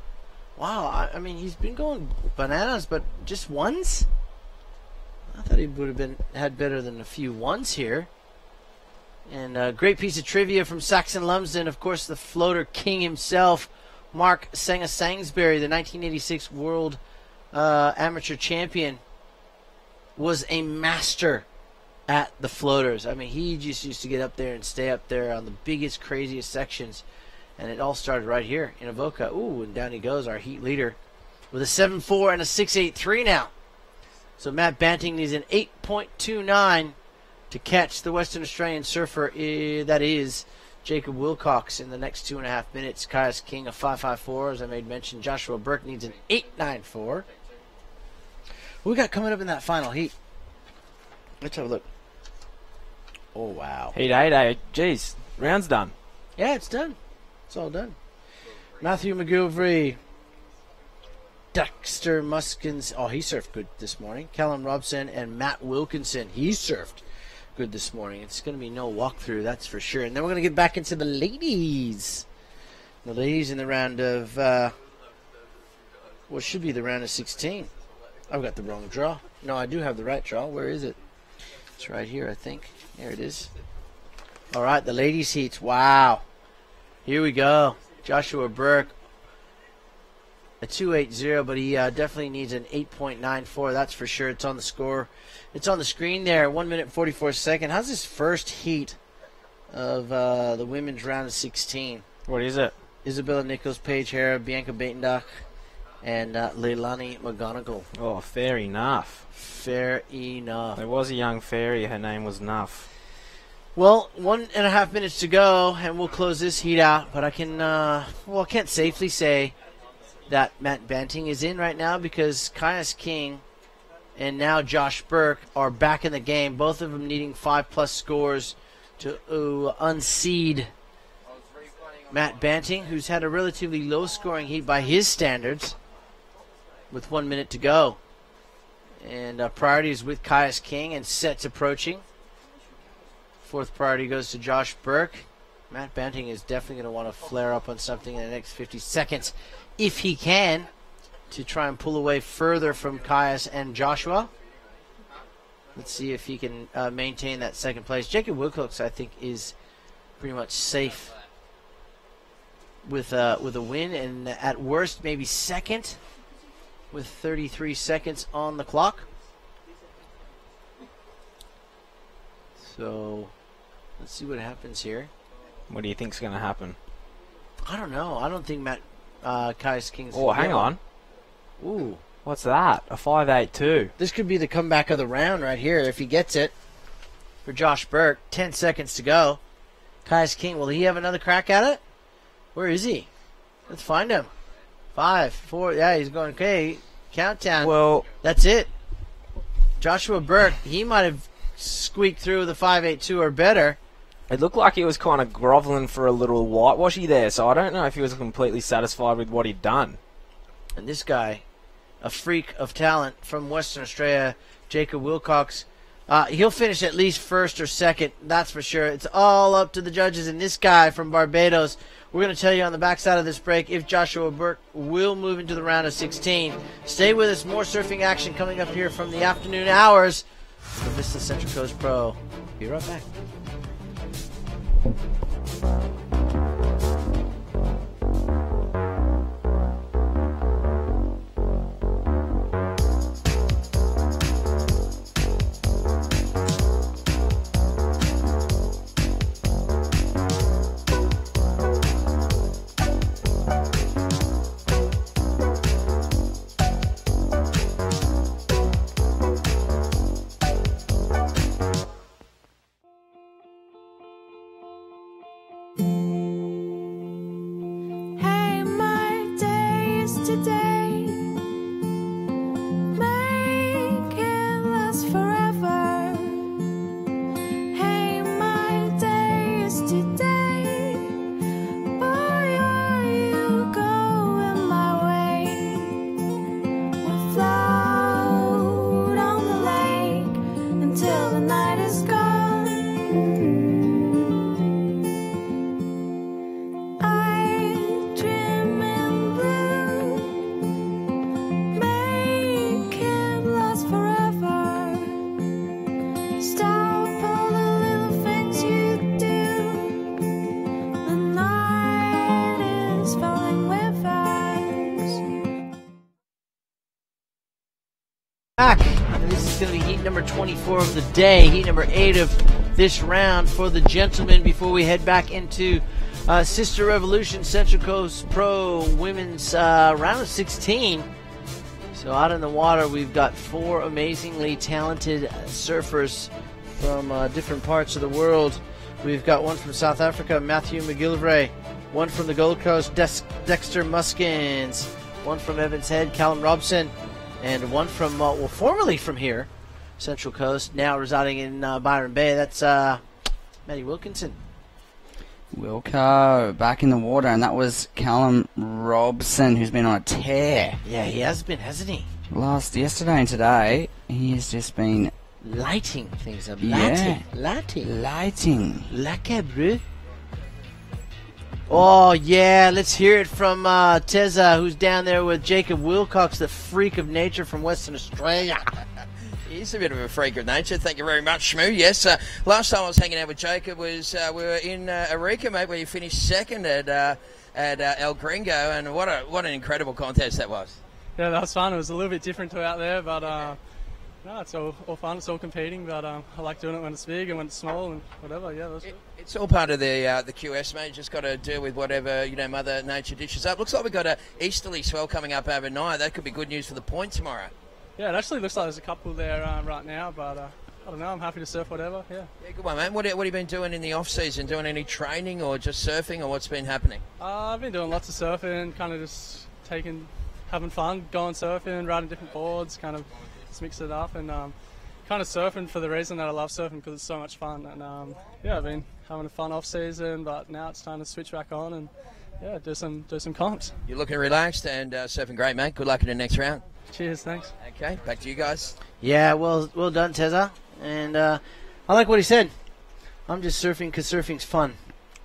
Wow. I mean, he's been going bananas, but just ones? I thought he would have had better than a few ones here. And a great piece of trivia from Saxon Lumsden. Of course, the floater king himself, Mark Sangsbury, the 1986 World Amateur Champion, was a master at the floaters. I mean, he just used to get up there and stay up there on the biggest, craziest sections. And it all started right here in Avoca. Ooh, and down he goes, our heat leader, with a 7.4 and a 6.83 now. So Matt Banting needs an 8.29 to catch the Western Australian surfer, that is Jacob Wilcox, in the next 2.5 minutes. Caius King, a 5.54, as I made mention. Joshua Burke needs an 8.94. What we got coming up in that final heat? Let's have a look. Oh, wow. Heat 8, geez, round's done. Yeah, it's done. It's all done. Matthew McGilvery. Dexter Muskins. Oh, he surfed good this morning. Callum Robson and Matt Wilkinson. He surfed good this morning. It's going to be no walkthrough, that's for sure. And then we're going to get back into the ladies. The ladies in the round of, what should be the round of 16. I've got the wrong draw. No, I do have the right draw. Where is it? It's right here, I think. There it is. All right, the ladies' heats. Wow. Here we go. Joshua Burke, a 2.80, but he definitely needs an 8.94. That's for sure. It's on the score. It's on the screen there. 1 minute 44 seconds. How's this first heat of the women's round of 16? What is it? Isabella Nichols, Paige Hara, Bianca Batendock, and Leilani McGonigal. Oh, fair enough. Fair enough. There was a young fairy. Her name was Nuff. Well, 1.5 minutes to go, and we'll close this heat out. But I can, I can't safely say that Matt Banting is in right now, because Caius King and now Josh Burke are back in the game. Both of them needing 5+ scores to unseed Matt Banting, who's had a relatively low scoring heat by his standards, with 1 minute to go. And priority is with Caius King, and sets approaching. Fourth priority goes to Josh Burke. Matt Banting is definitely going to want to flare up on something in the next 50 seconds, if he can, to try and pull away further from Caius and Joshua. Let's see if he can maintain that second place. Jacob Wilcox, I think, is pretty much safe with a win, and at worst maybe second, with 33 seconds on the clock. So let's see what happens here. What do you think's going to happen? I don't know. I don't think Caius King's... Oh, hang on. Ooh. What's that? A 5.82. This could be the comeback of the round right here if he gets it. For Josh Burke, 10 seconds to go. Caius King, will he have another crack at it? Where is he? Let's find him. 5, 4, yeah, he's going, okay. countdown. Well, that's it. Joshua Burke, he might have squeaked through the 5.82 or better. It looked like he was kind of grovelling for a little whitewashy there, so I don't know if he was completely satisfied with what he'd done. And this guy, a freak of talent from Western Australia, Jacob Wilcox, he'll finish at least first or second, that's for sure. It's all up to the judges. And this guy from Barbados, we're going to tell you on the backside of this break if Joshua Burke will move into the round of 16. Stay with us. More surfing action coming up here from the afternoon hours. The Vissla Central Coast Pro. Be right back. Back. And this is going to be heat number 24 of the day, heat number 8 of this round for the gentlemen before we head back into Sister Revolution Central Coast Pro Women's round of 16. So out in the water, we've got 4 amazingly talented surfers from different parts of the world. We've got one from South Africa, Matthew McGillivray, one from the Gold Coast, Dexter Muskins, one from Evans Head, Callum Robson, and one from, formerly from here, Central Coast, now residing in Byron Bay. That's Matty Wilkinson. Wilco back in the water, and that was Callum Robson, who's been on a tear. Yeah, he has been, hasn't he? Yesterday and today, he has just been lighting things up. Yeah. Lighting. Lacquer, bro. Oh, yeah, let's hear it from Teza, who's down there with Jacob Wilcox, the freak of nature from Western Australia. He's a bit of a freak of nature. Thank you very much, Shmoo. Yes, last time I was hanging out with Jacob was we were in Arica, mate, where you finished second at El Gringo, and what an incredible contest that was. Yeah, that was fun. It was a little bit different to out there, but no, it's all fun. It's all competing, but I like doing it when it's big and when it's small and whatever. Yeah, that's It's all part of the QS, mate. Just got to deal with whatever Mother Nature dishes up. Looks like we've got a easterly swell coming up overnight. That could be good news for the point tomorrow. Yeah, it actually looks like there's a couple there right now, but I don't know. I'm happy to surf whatever. Yeah. Yeah, good one, mate. What have you been doing in the off season? Doing any training or just surfing, or what's been happening? I've been doing lots of surfing, kind of just having fun, going surfing, riding different boards, kind of just mix it up, and kind of surfing for the reason that I love surfing, because it's so much fun. And yeah, I've been having a fun off season, but now it's time to switch back on and yeah, do some comps. You're looking relaxed and surfing great, mate. Good luck in the next round. Cheers, thanks. Okay, back to you guys. Yeah, well done, Teza. And I like what he said. I'm just surfing because surfing's fun.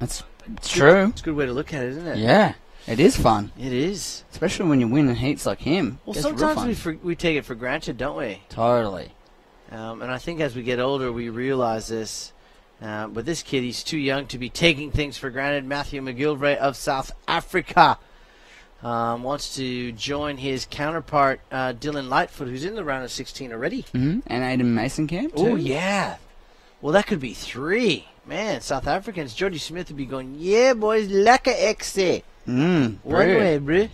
It's true. It's a good way to look at it, isn't it? Yeah, it is fun. It is. Especially when you win in heats like him. Well, sometimes we take it for granted, don't we? Totally. And I think as we get older, we realize this. But this kid, he's too young to be taking things for granted. Matthew McGillivray of South Africa wants to join his counterpart, Dylan Lightfoot, who's in the round of 16 already. Mm-hmm. And Aidan Mason Camp, too. Oh, yeah. Well, that could be 3. Man, South Africans, Geordie Smith would be going, yeah, boys, lekker exe. One way, bro.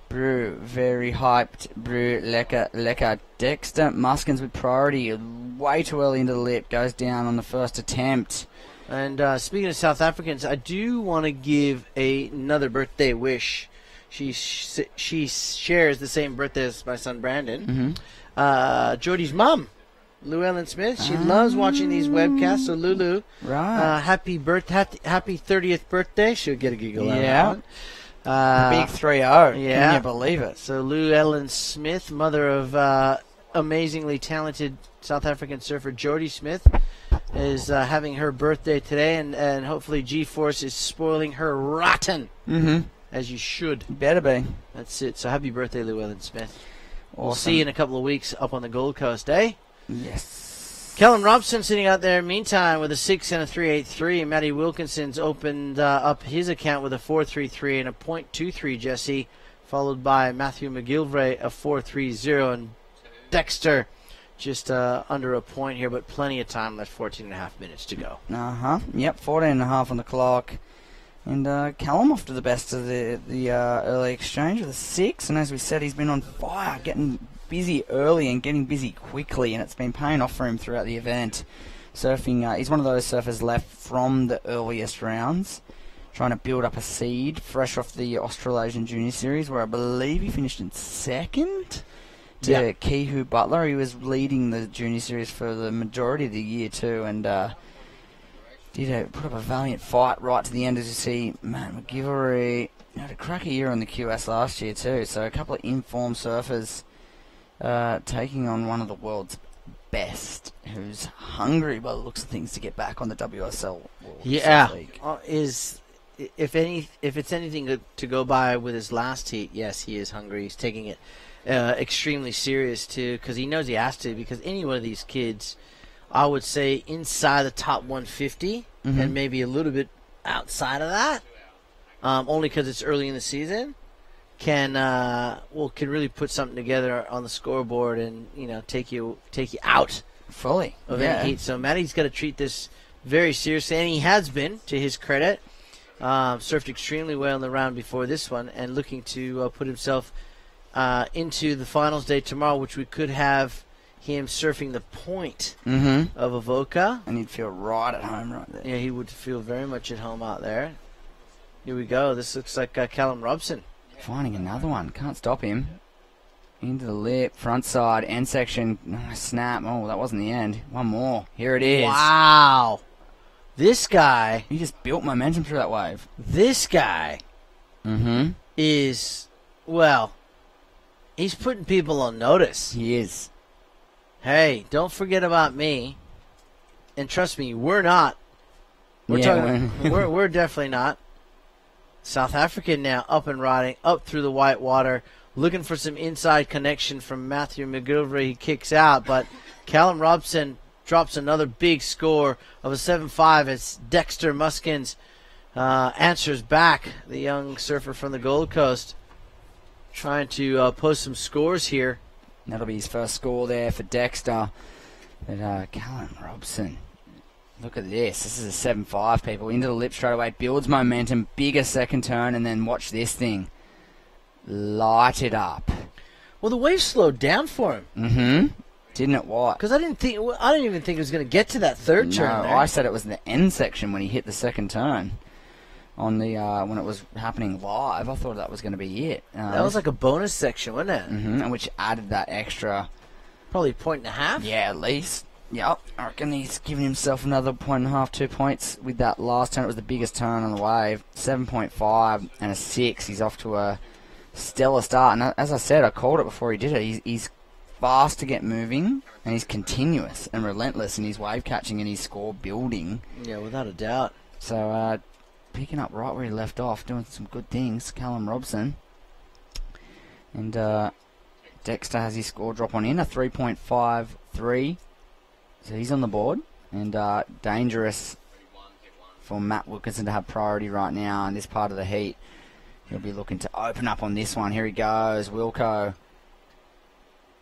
Brew, very hyped. Brew, lekker. Dexter Muskins with priority. Way too early into the lip. Goes down on the first attempt. And speaking of South Africans, I do want to give another birthday wish She shares the same birthday as my son Brandon. Mhm. Jordy's mom, Llewellyn Smith. She loves watching these webcasts. So Lulu, Right. happy 30th birthday. She'll get a giggle out of that Yeah. one. The big 3-0. Yeah. Can you believe it? So Llewellyn Smith, mother of amazingly talented South African surfer Jordy Smith, is having her birthday today, and hopefully G-Force is spoiling her rotten, as you should. Better be. That's it. So happy birthday, Llewellyn Smith. We'll Awesome. see you in a couple of weeks up on the Gold Coast, eh? Yes. Callum Robson sitting out there meantime with a 6 and a 3.83. Matty Wilkinson's opened up his account with a 4.33 and a .23, Jesse, followed by Matthew McGilvray, a 4.30, and Dexter just under a point here, but plenty of time left, 14 and a half minutes to go. Yep, 14 and a half on the clock. And Callum off to the best of the early exchange with a 6. And as we said, he's been on fire, getting busy early and getting busy quickly. And it's been paying off for him throughout the event. Surfing, he's one of those surfers left from the earliest rounds, trying to build up a seed, fresh off the Australasian Junior Series, where I believe he finished in second to Kihu Butler. He was leading the Junior Series for the majority of the year too, and put up a valiant fight right to the end, as you see. Matt McGilvray had a cracker year on the QS last year too, so a couple of informed surfers taking on one of the world's best, who's hungry by the looks of things to get back on the WSL World Surf League. If it's anything to go by with his last heat, yes, he is hungry. He's taking it extremely serious too, because he knows he has to, because any one of these kids, I would say inside the top 150 and maybe a little bit outside of that, only because it's early in the season, can really put something together on the scoreboard and take you out fully of any heat. So Matty's got to treat this very seriously, and he has been, to his credit. Surfed extremely well in the round before this one, and looking to put himself into the finals day tomorrow, which we could have him surfing the point of Avoca. And he'd feel right at home right there. Yeah, he would feel very much at home out there. Here we go. This looks like Callum Robson. Finding another one. Can't stop him. Into the lip, front side, end section. Nice snap. Oh, that wasn't the end. One more. Here it is. Wow. This guy. He just built momentum through that wave. This guy is, well, he's putting people on notice. He is. Hey, don't forget about me. And trust me, we're not. We're definitely not. South Africa now up and riding, up through the white water, looking for some inside connection from Matthew McGilvray. He kicks out, but Callum Robson drops another big score of a 7.5 as Dexter Muskins answers back, the young surfer from the Gold Coast, trying to post some scores here. That'll be his first score there for Dexter. But Callum Robson, look at this. This is a 7.5, people. Into the lip straight away. Builds momentum. Bigger second turn. And then watch this thing. Light it up. Well, the wave slowed down for him. Didn't it what? Because I didn't even think it was going to get to that third turn there. I said it was the end section when he hit the second turn. On the when it was happening live, I thought that was going to be it. That was like a bonus section, wasn't it? And which added that extra, probably 1.5. Yeah, at least. Yep, I reckon he's giving himself another 1.5, 2 points with that last turn. It was the biggest turn on the wave, 7.5 and a 6. He's off to a stellar start. And as I said, I called it before he did it. He's fast to get moving, and he's continuous and relentless in his wave catching and his score building. Yeah, without a doubt. So. Picking up right where he left off, doing some good things, Callum Robson. And Dexter has his score drop on in, a 3.53. So he's on the board. And dangerous for Matt Wilkinson to have priority right now in this part of the heat. He'll be looking to open up on this one. Here he goes, Wilco.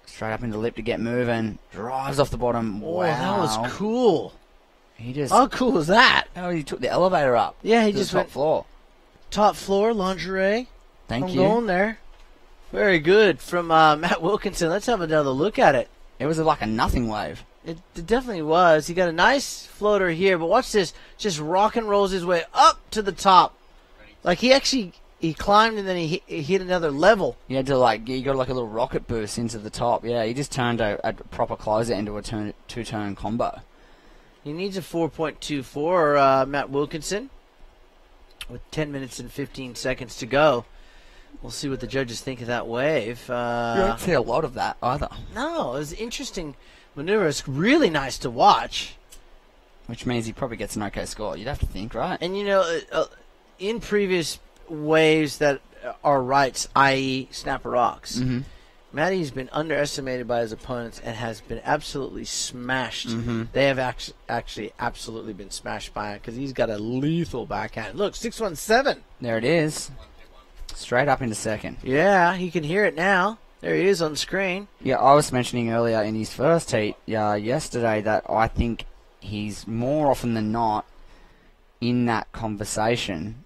Straight up into the lip to get moving. Drives off the bottom. Oh, wow. That was cool. He just, how cool was that? Oh, he took the elevator up. Yeah, he to just the top floor. Top floor, lingerie. Thank you. Going there. Very good from Matt Wilkinson. Let's have another look at it. It was like a nothing wave. It definitely was. He got a nice floater here, but watch this. Just rock and rolls his way up to the top. Like he actually he climbed and then he hit another level. You had to you got like a little rocket boost into the top. Yeah, he just turned a proper closer into a two-turn combo. He needs a 4.24, Matt Wilkinson, with 10 minutes and 15 seconds to go. We'll see what the judges think of that wave. You don't see a lot of that either. No, it was an interesting maneuver. It's really nice to watch. Which means he probably gets an okay score. You'd have to think, right? And, in previous waves that are rights, i.e. snapper rocks, Matty's been underestimated by his opponents and has been absolutely smashed. They have actually absolutely been smashed by it because he's got a lethal backhand. Look, 617. There it is. Straight up into second. Yeah, he can hear it now. There he is on the screen. Yeah, I was mentioning earlier in his first heat yesterday that I think he's more often than not in that conversation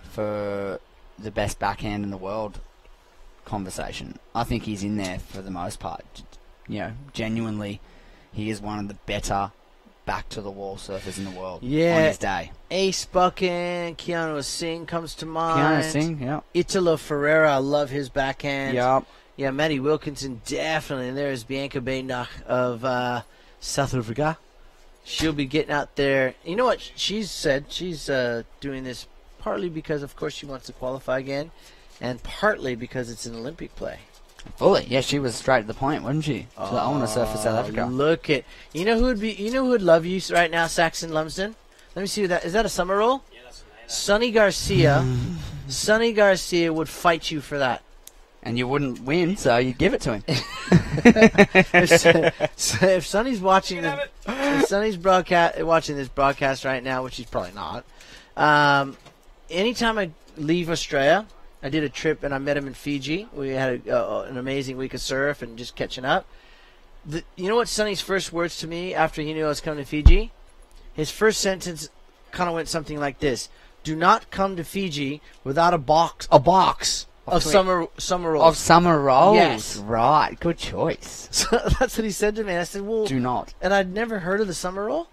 for the best backhand in the world conversation. I think he's in there for the most part. Genuinely, he is one of the better back-to-the-wall surfers in the world on his day. Ace Buchan, Keanu Singh comes to mind. Keanu Singh, yeah. Italo Ferreira, I love his backhand. Yep. Yeah, Matty Wilkinson, definitely. And there's Bianca Bainach of South Africa. She'll be getting out there. You know what she's said? She's doing this partly because, of course, she wants to qualify again, and partly because it's an Olympic play. Fully, yeah, she was straight to the point, wasn't she? So I want to surf for South Africa. Look at you know who would love you right now, Saxon Lumsden. Let me see what that is. That a summer roll? Yeah, that's Sonny Garcia. Sonny Garcia would fight you for that, and you wouldn't win, so you'd give it to him. If Sonny's watching watching this broadcast right now, which he's probably not. Anytime I leave Australia, I did a trip and I met him in Fiji. We had an amazing week of surf and just catching up. You know what Sonny's first words to me after he knew I was coming to Fiji? His first sentence kind of went something like this: "Do not come to Fiji without a box of summer rolls." Of summer rolls, yes, right? Good choice. So that's what he said to me. I said, "Well, do not." And I'd never heard of the summer roll,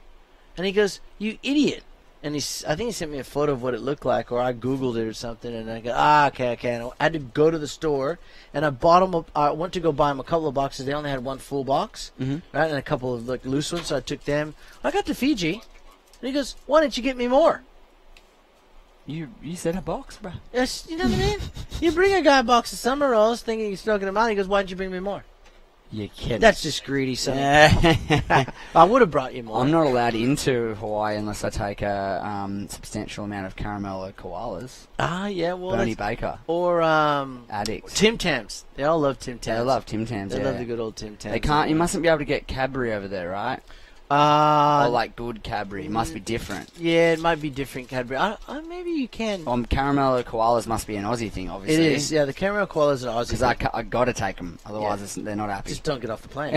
and he goes, "You idiot." And I think he sent me a photo of what it looked like, or I Googled it or something, and I go, okay. And I had to go to the store, and I bought him. I went to go buy him a couple of boxes. They only had one full box, right, and a couple of loose ones. So I took them. I got to Fiji, and he goes, "Why didn't you get me more?" You said a box, bro. Yes, you know what I mean. You bring a guy a box of summer rolls, thinking he's stroking them out. He goes, "Why didn't you bring me more?" You're kidding. That's just greedy, son. I would have brought you more. I'm not allowed into Hawaii unless I take a substantial amount of caramello koalas. Yeah, well, Bernie Baker. Or Addicts. Tim Tams. They all love Tim Tams. They love Tim Tams. They yeah. love the good old Tim Tams. They can't. You mustn't be able to get Cadbury over there, right? Or like good Cadbury. It must be different. Yeah, it might be different Cadbury. Maybe you can. Caramello koalas must be an Aussie thing, obviously. It is, yeah. The caramello koalas are Aussie. Because I got to take them, otherwise they're not happy. Just don't get off the plane.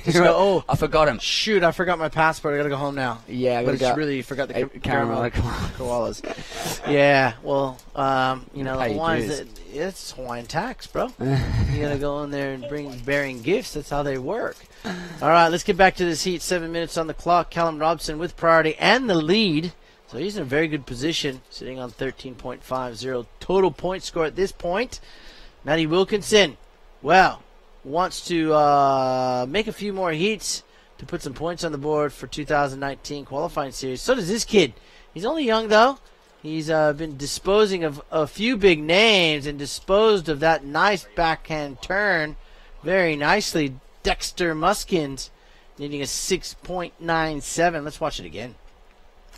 Just go, I forgot them. Shoot, I forgot my passport. I got to go home now. Yeah, I but got it's really forgot the caramello koalas. Yeah, well, Hawaii's it's Hawaiian tax, bro. You got to go in there and bearing gifts. That's how they work. All right, let's get back to this heat. 7 minutes on the clock. Callum Robson with priority and the lead. So he's in a very good position, sitting on 13.50 total point score at this point. Matty Wilkinson, wants to make a few more heats to put some points on the board for 2019 qualifying series. So does this kid. He's only young, though. He's been disposing of a few big names and disposed of that nice backhand turn very nicely. Dexter Muskins needing a 6.97. Let's watch it again.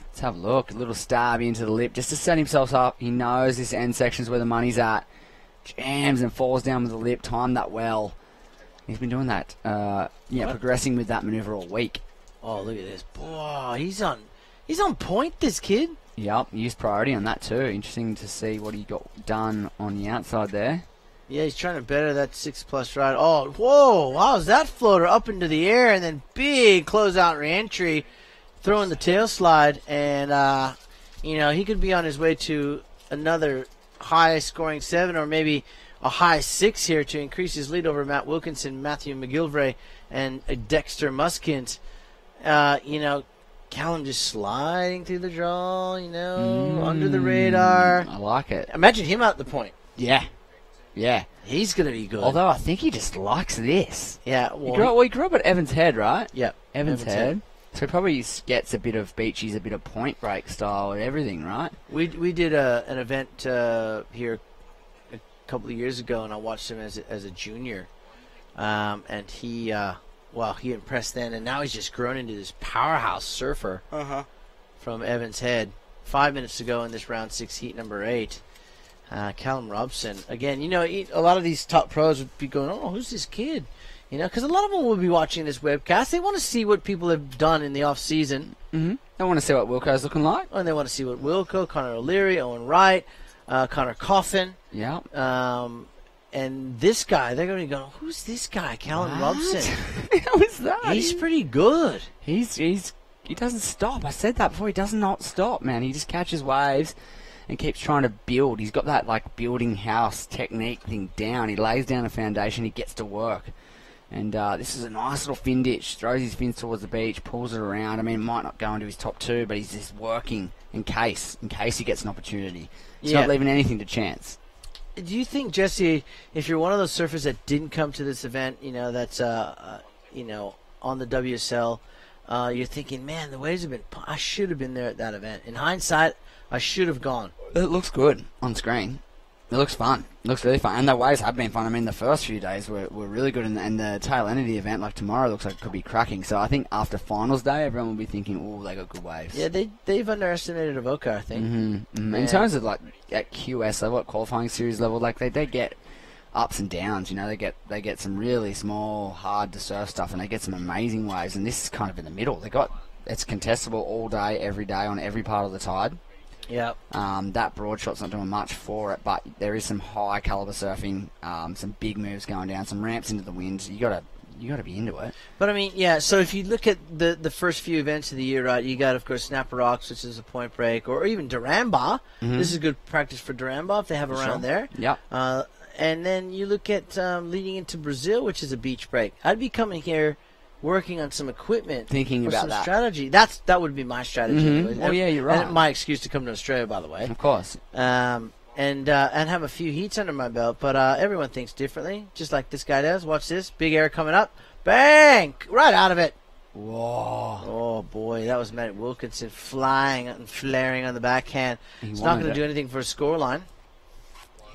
Let's have a look. A little stab into the lip just to set himself up. He knows this end section's where the money's at. Jams and falls down with the lip. Timed that well. He's been doing that. Progressing with that maneuver all week. Oh, look at this. Boy, he's on point, this kid. Yep, used priority on that too. Interesting to see what he got done on the outside there. Yeah, he's trying to better that 6+ ride. Oh, whoa, how's that floater up into the air, and then big closeout reentry, throwing the tail slide, and he could be on his way to another high-scoring 7 or maybe a high 6 here to increase his lead over Matt Wilkinson, Matthew McGilvray, and Dexter Muskins. Callum just sliding through the draw, under the radar. I like it. Imagine him at the point. Yeah. Yeah. He's going to be good. Although I think he just likes this. Yeah. He grew up at Evans Head, right? Yep. Evans Head. So he probably gets a bit of beaches, a bit of point break style and everything, right? We did an event here a couple of years ago, and I watched him as a junior. And he impressed then, and now he's just grown into this powerhouse surfer from Evans Head. 5 minutes to go in this round 6 heat number 8. Callum Robson. Again, a lot of these top pros would be going, oh, who's this kid? Because a lot of them will be watching this webcast. They want to see what people have done in the off-season. Mm-hmm. They want to see what Wilco's looking like. And they want to see what Wilco, Connor O'Leary, Owen Wright, Connor Coffin. Yeah. And this guy, they're going to be going, who's this guy, Callum Robson? How is that? He's pretty good. He doesn't stop. I said that before. He does not stop, man. He just catches waves and keeps trying to build. He's got that building house technique thing down. He lays down a foundation. He gets to work. And this is a nice little fin ditch. Throws his fins towards the beach, pulls it around. I mean, it might not go into his top 2, but he's just working in case he gets an opportunity. He's not leaving anything to chance. Do you think, Jesse, if you're one of those surfers that didn't come to this event, that's on the WSL, you're thinking, man, the waves have been. I should have been there at that event. In hindsight, I should have gone. It looks good on screen. It looks fun. It looks really fun. And the waves have been fun. I mean, the first few days were really good. And the tail end of the event, like tomorrow, looks like it could be cracking. So I think after finals day, everyone will be thinking, oh, they got good waves. Yeah, they've underestimated Avoca, I think. Mm-hmm. In terms of, at QS level, at qualifying series level, they get ups and downs. They get some really small, hard to surf stuff, and they get some amazing waves. And this is kind of in the middle. It's contestable all day, every day, on every part of the tide. Yeah. That broad shot's not doing much for it, but there is some high caliber surfing, some big moves going down, some ramps into the wind. You gotta be into it. But I mean, yeah. So if you look at the first few events of the year, right? You got, of course, Snapper Rocks, which is a point break, or even Duramba. Mm-hmm. This is good practice for Duramba if they have a round there. Yeah. And then you look at leading into Brazil, which is a beach break. I'd be coming here, working on some equipment, thinking for about some that strategy. That would be my strategy. Mm-hmm. Oh yeah, you're right. And my excuse to come to Australia, by the way. Of course. And have a few heats under my belt. But everyone thinks differently, just like this guy does. Watch this. Big air coming up. Bang! Right out of it. Whoa. Oh, boy. That was Matt Wilkinson flying and flaring on the backhand. It's not going to do anything for a scoreline.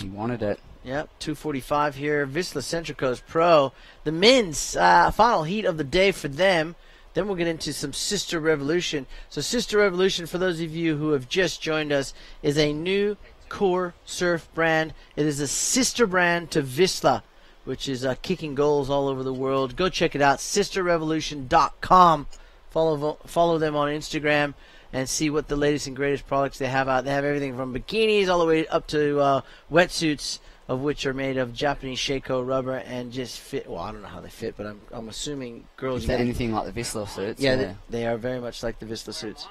He wanted it. Yep, 2:45 here. Vissla Central Coast Pro. The men's final heat of the day for them. Then we'll get into some Sister Revolution. So Sister Revolution, for those of you who have just joined us, is a new core surf brand. It is a sister brand to Vissla, which is kicking goals all over the world. Go check it out, sisterrevolution.com. Follow them on Instagram and see what the latest and greatest products they have out. They have everything from bikinis all the way up to wetsuits, of which are made of Japanese Shako rubber and just fit. Well, I don't know how they fit, but I'm assuming girls. Is that anything like the Vissla suits? Yeah, they are very much like the Vissla suits.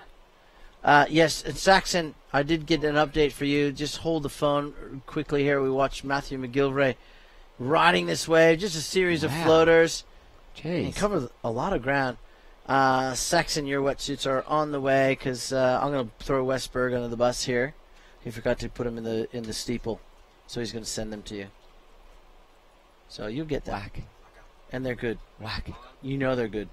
Yes, Saxon, I did get an update for you. Just hold the phone quickly here. We watched Matthew McGilvray riding this wave. Just a series of floaters. Jeez. He covered a lot of ground. Saxon, your wetsuits are on the way because I'm going to throw Westberg under the bus here. He forgot to put him in the steeple. So he's going to send them to you. So you'll get that. Whack. And they're good. Whack. You know they're good.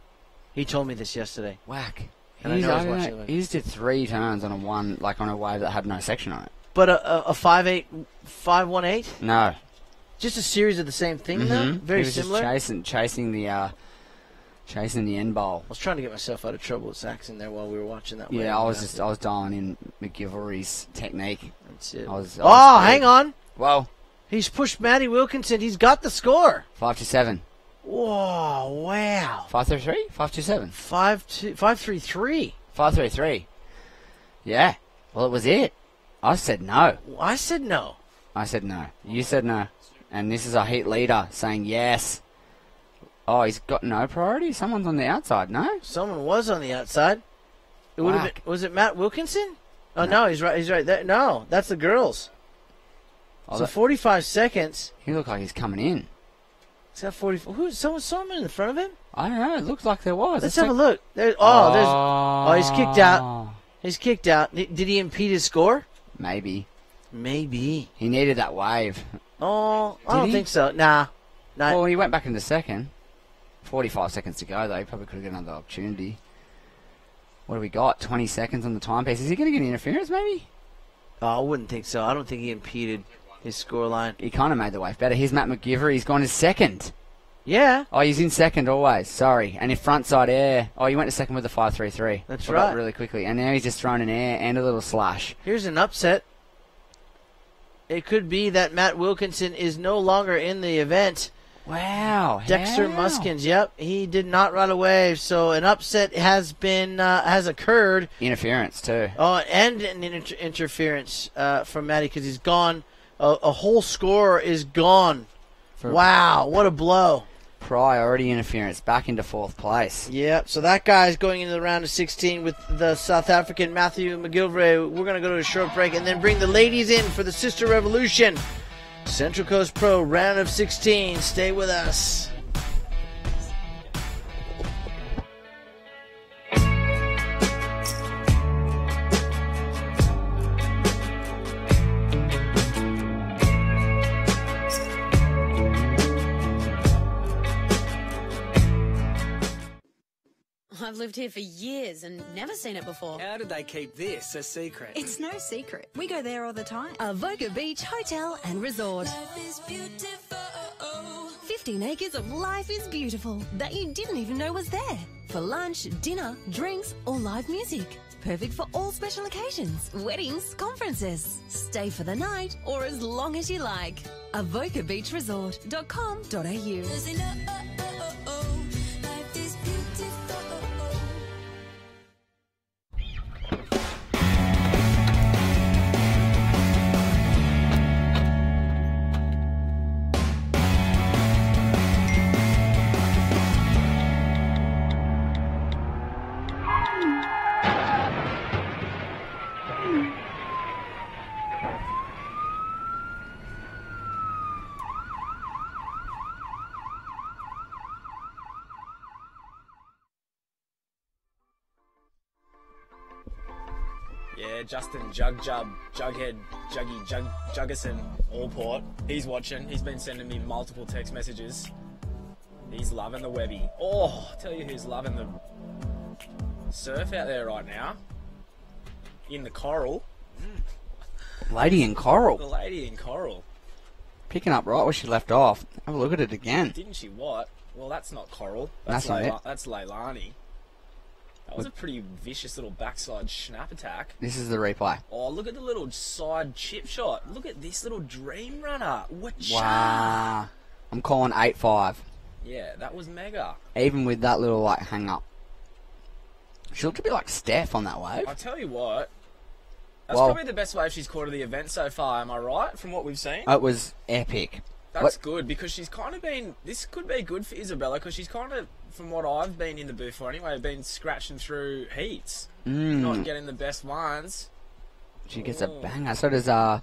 He told me this yesterday. Whack. And I know I was watching them. He just did 3 turns on a wave that had no section on it. But a 5.8, 5.18? No. Just a series of the same thing, though? Very he was similar? Just chasing the end bowl. I was trying to get myself out of trouble with Saxon there while we were watching that wave. Yeah, I was dialing in McGilvery's technique. That's it. Hang on. Well, he's pushed Matty Wilkinson. He's got the score. 5-7. Whoa, wow. 5-3-3? 5-2-7. 5-3-3. 5-3-3. Yeah. Well, it was it. I said no. I said no. I said no. You said no. And this is our heat leader saying yes. Oh, he's got no priority? Someone's on the outside, no? Someone was on the outside. It would have been, was it Matt Wilkinson? Oh, no, he's right there. No, that's the girls. So 45 seconds. He looked like he's coming in. He's got 44. Who's someone in the front of him? I don't know. It looks like there was. Let's have a look. He's kicked out. He's kicked out. Did he impede his score? Maybe. Maybe. He needed that wave. Oh, I don't think so. Nah. Well, he went back into second. 45 seconds to go, though. He probably could have got another opportunity. What do we got? 20 seconds on the timepiece. Is he going to get interference, maybe? Oh, I wouldn't think so. I don't think he impeded his scoreline. He kind of made the wave better. Here's Matt McGiver. He's gone to second. Yeah. Oh, he's in second always. Sorry. And in frontside air. Oh, he went to second with the 5.33. That's Forgot right. Really quickly. And now he's just thrown an air and a little slash. Here's an upset. It could be that Matt Wilkinson is no longer in the event. Wow. Dexter how? Muskins, yep. He did not run a wave, so an upset has occurred. Interference, too. Oh, and an interference from Matty because he's gone. A whole score is gone. Wow, what a blow. Priority interference, back into fourth place. Yep, so that guy's going into the round of 16 with the South African Matthew McGilvray. We're going to go to a short break and then bring the ladies in for the Sister Revolution. Central Coast Pro, round of 16. Stay with us. I've lived here for years and never seen it before. How did they keep this a secret? It's no secret. We go there all the time. Avoca Beach Hotel and Resort. Life is beautiful. 15 acres of life is beautiful that you didn't even know was there. For lunch, dinner, drinks, or live music. Perfect for all special occasions, weddings, conferences. Stay for the night or as long as you like. AvocaBeachResort.com.au. Life is beautiful. Yeah, Justin Juggerson, Allport. He's watching. He's been sending me multiple text messages. He's loving the Webby. Oh, tell you who's loving the surf out there right now. In the coral. Lady in coral. The lady in coral. Picking up right where she left off. Have a look at it again. Didn't she what? Well, that's not coral. That's not it. That's Leilani. That was a pretty vicious little backside snap attack. This is the replay. Oh, look at the little side chip shot. Look at this little dream runner. What? Wow. I'm calling 8-5. Yeah, that was mega. Even with that little like hang up. She looked a bit like Steph on that wave. I'll tell you what. That's Well- probably the best wave she's caught of the event so far, am I right? From what we've seen? It was epic. That's good because she's kind of been. This could be good for Isabella because she's kind of, from what I've been in the booth for anyway, been scratching through heats, not getting the best ones. She gets a banger. So does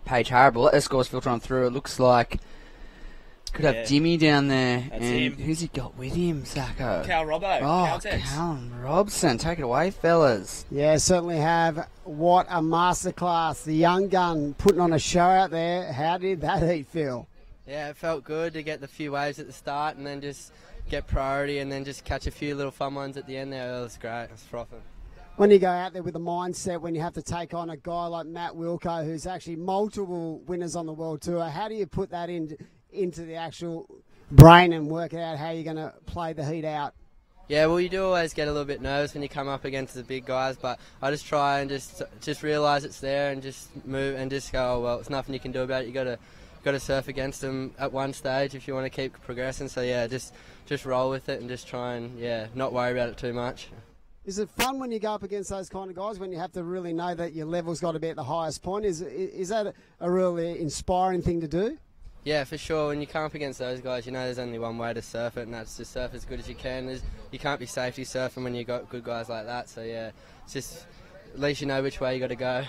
Paige Harrible. Let her scores filter on through. It looks like could have Jimmy down there. That's and him. who's he got with him, Sacco? Cal Robbo. Oh, Caltex. Callum Robson. Take it away, fellas. Yeah, certainly have. What a masterclass. The young gun putting on a show out there. How did that heat feel? Yeah, it felt good to get the few waves at the start and then just get priority and then just catch a few little fun ones at the end there. It was great. It was frothing. When you go out there with a mindset, when you have to take on a guy like Matt Wilco, who's actually multiple winners on the World Tour, how do you put that into the actual brain and work out how you're going to play the heat out? Yeah, well, you do always get a little bit nervous when you come up against the big guys, but I just try and just realise it's there and just move and just go, oh, well, it's nothing you can do about it. You got to surf against them at one stage if you want to keep progressing. So yeah, just roll with it and just try and not worry about it too much. Is it fun when you go up against those kind of guys when you have to really know that your level's got to be at the highest point? Is that a really inspiring thing to do? Yeah, for sure. When you come up against those guys, you know there's only one way to surf it, and that's to surf as good as you can. You can't be safety surfing when you've got good guys like that. So yeah, it's just at least you know which way you got to go.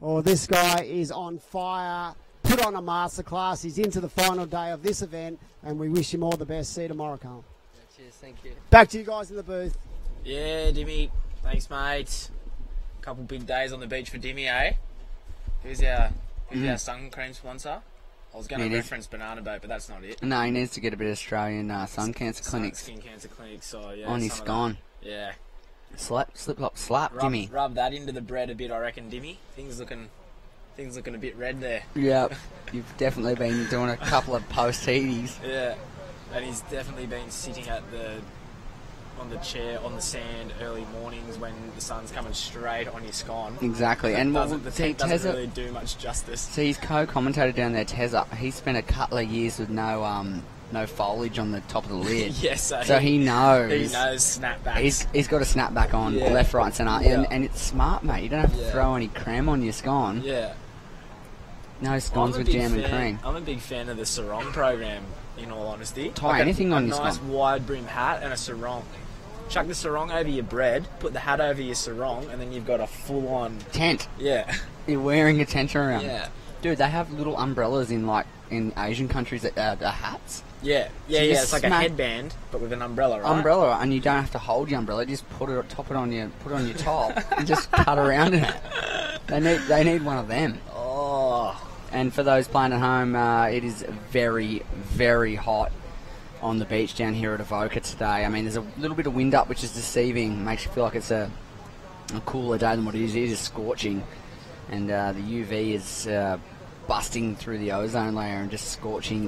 Oh, this guy is on fire. put on a masterclass. He's into the final day of this event, and we wish him all the best. See you tomorrow, Carl. Cheers, thank you. Back to you guys in the booth. Yeah, Dimmy. Thanks, mate. Couple big days on the beach for Dimmy, eh? Who's our sun cream sponsor? I was going to reference Banana Boat, but that's not it. No, he needs to get a bit of Australian sun cancer clinics. Skin cancer clinics, so yeah. On his scone. Yeah. Slap, Dimmy. Rub that into the bread a bit, I reckon, Dimmy. Things looking a bit red there. Yep. You've definitely been doing a couple of post-heaties. Yeah. And he's definitely been sitting on the chair on the sand early mornings when the sun's coming straight on your scone. Exactly. And the tent doesn't really do much justice. See, his co-commentator down there, Tezza, he spent a couple of years with no foliage on the top of the lid. Yes, so he knows. He knows snapbacks. He's got a snapback on, left, right, and centre. Yeah. And it's smart, mate. You don't have to throw any creme on your scone. Yeah. No scones with jam and cream. I'm a big fan of the sarong program, in all honesty. Tie anything on your scone. A nice scone. wide brim hat and a sarong. Chuck the sarong over your bread, put the hat over your sarong, and then you've got a full-on... tent. Yeah. You're wearing a tent around. Yeah. Dude, they have little umbrellas in Asian countries that are hats. Yeah. So It's like a headband, but with an umbrella, right? Umbrella, and you don't have to hold your umbrella. Just put it on your top, and just cut around in it. They need one of them. Oh. And for those playing at home, it is very, very hot on the beach down here at Avoca today. I mean, there's a little bit of wind up, which is deceiving. Makes you feel like it's a cooler day than what it is. It is scorching, and the UV is busting through the ozone layer and just scorching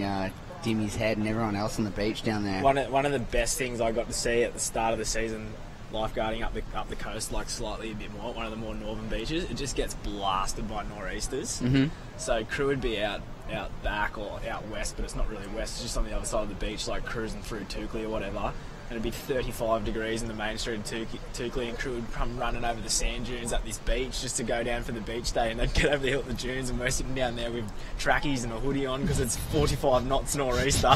Dimmy's head and everyone else on the beach down there. One of the best things I got to see at the start of the season, lifeguarding up the coast, like slightly a bit more, one of the more northern beaches, it just gets blasted by nor'easters. Mm-hmm. So crew would be out back or out west, but it's not really west, it's just on the other side of the beach, like cruising through Toukley or whatever. And it'd be 35 degrees in the main street of Toukley, and crew would come running over the sand dunes at this beach just to go down for the beach day, and they'd get over the hill of the dunes, and we're sitting down there with trackies and a hoodie on because it's 45 knots nor'easter.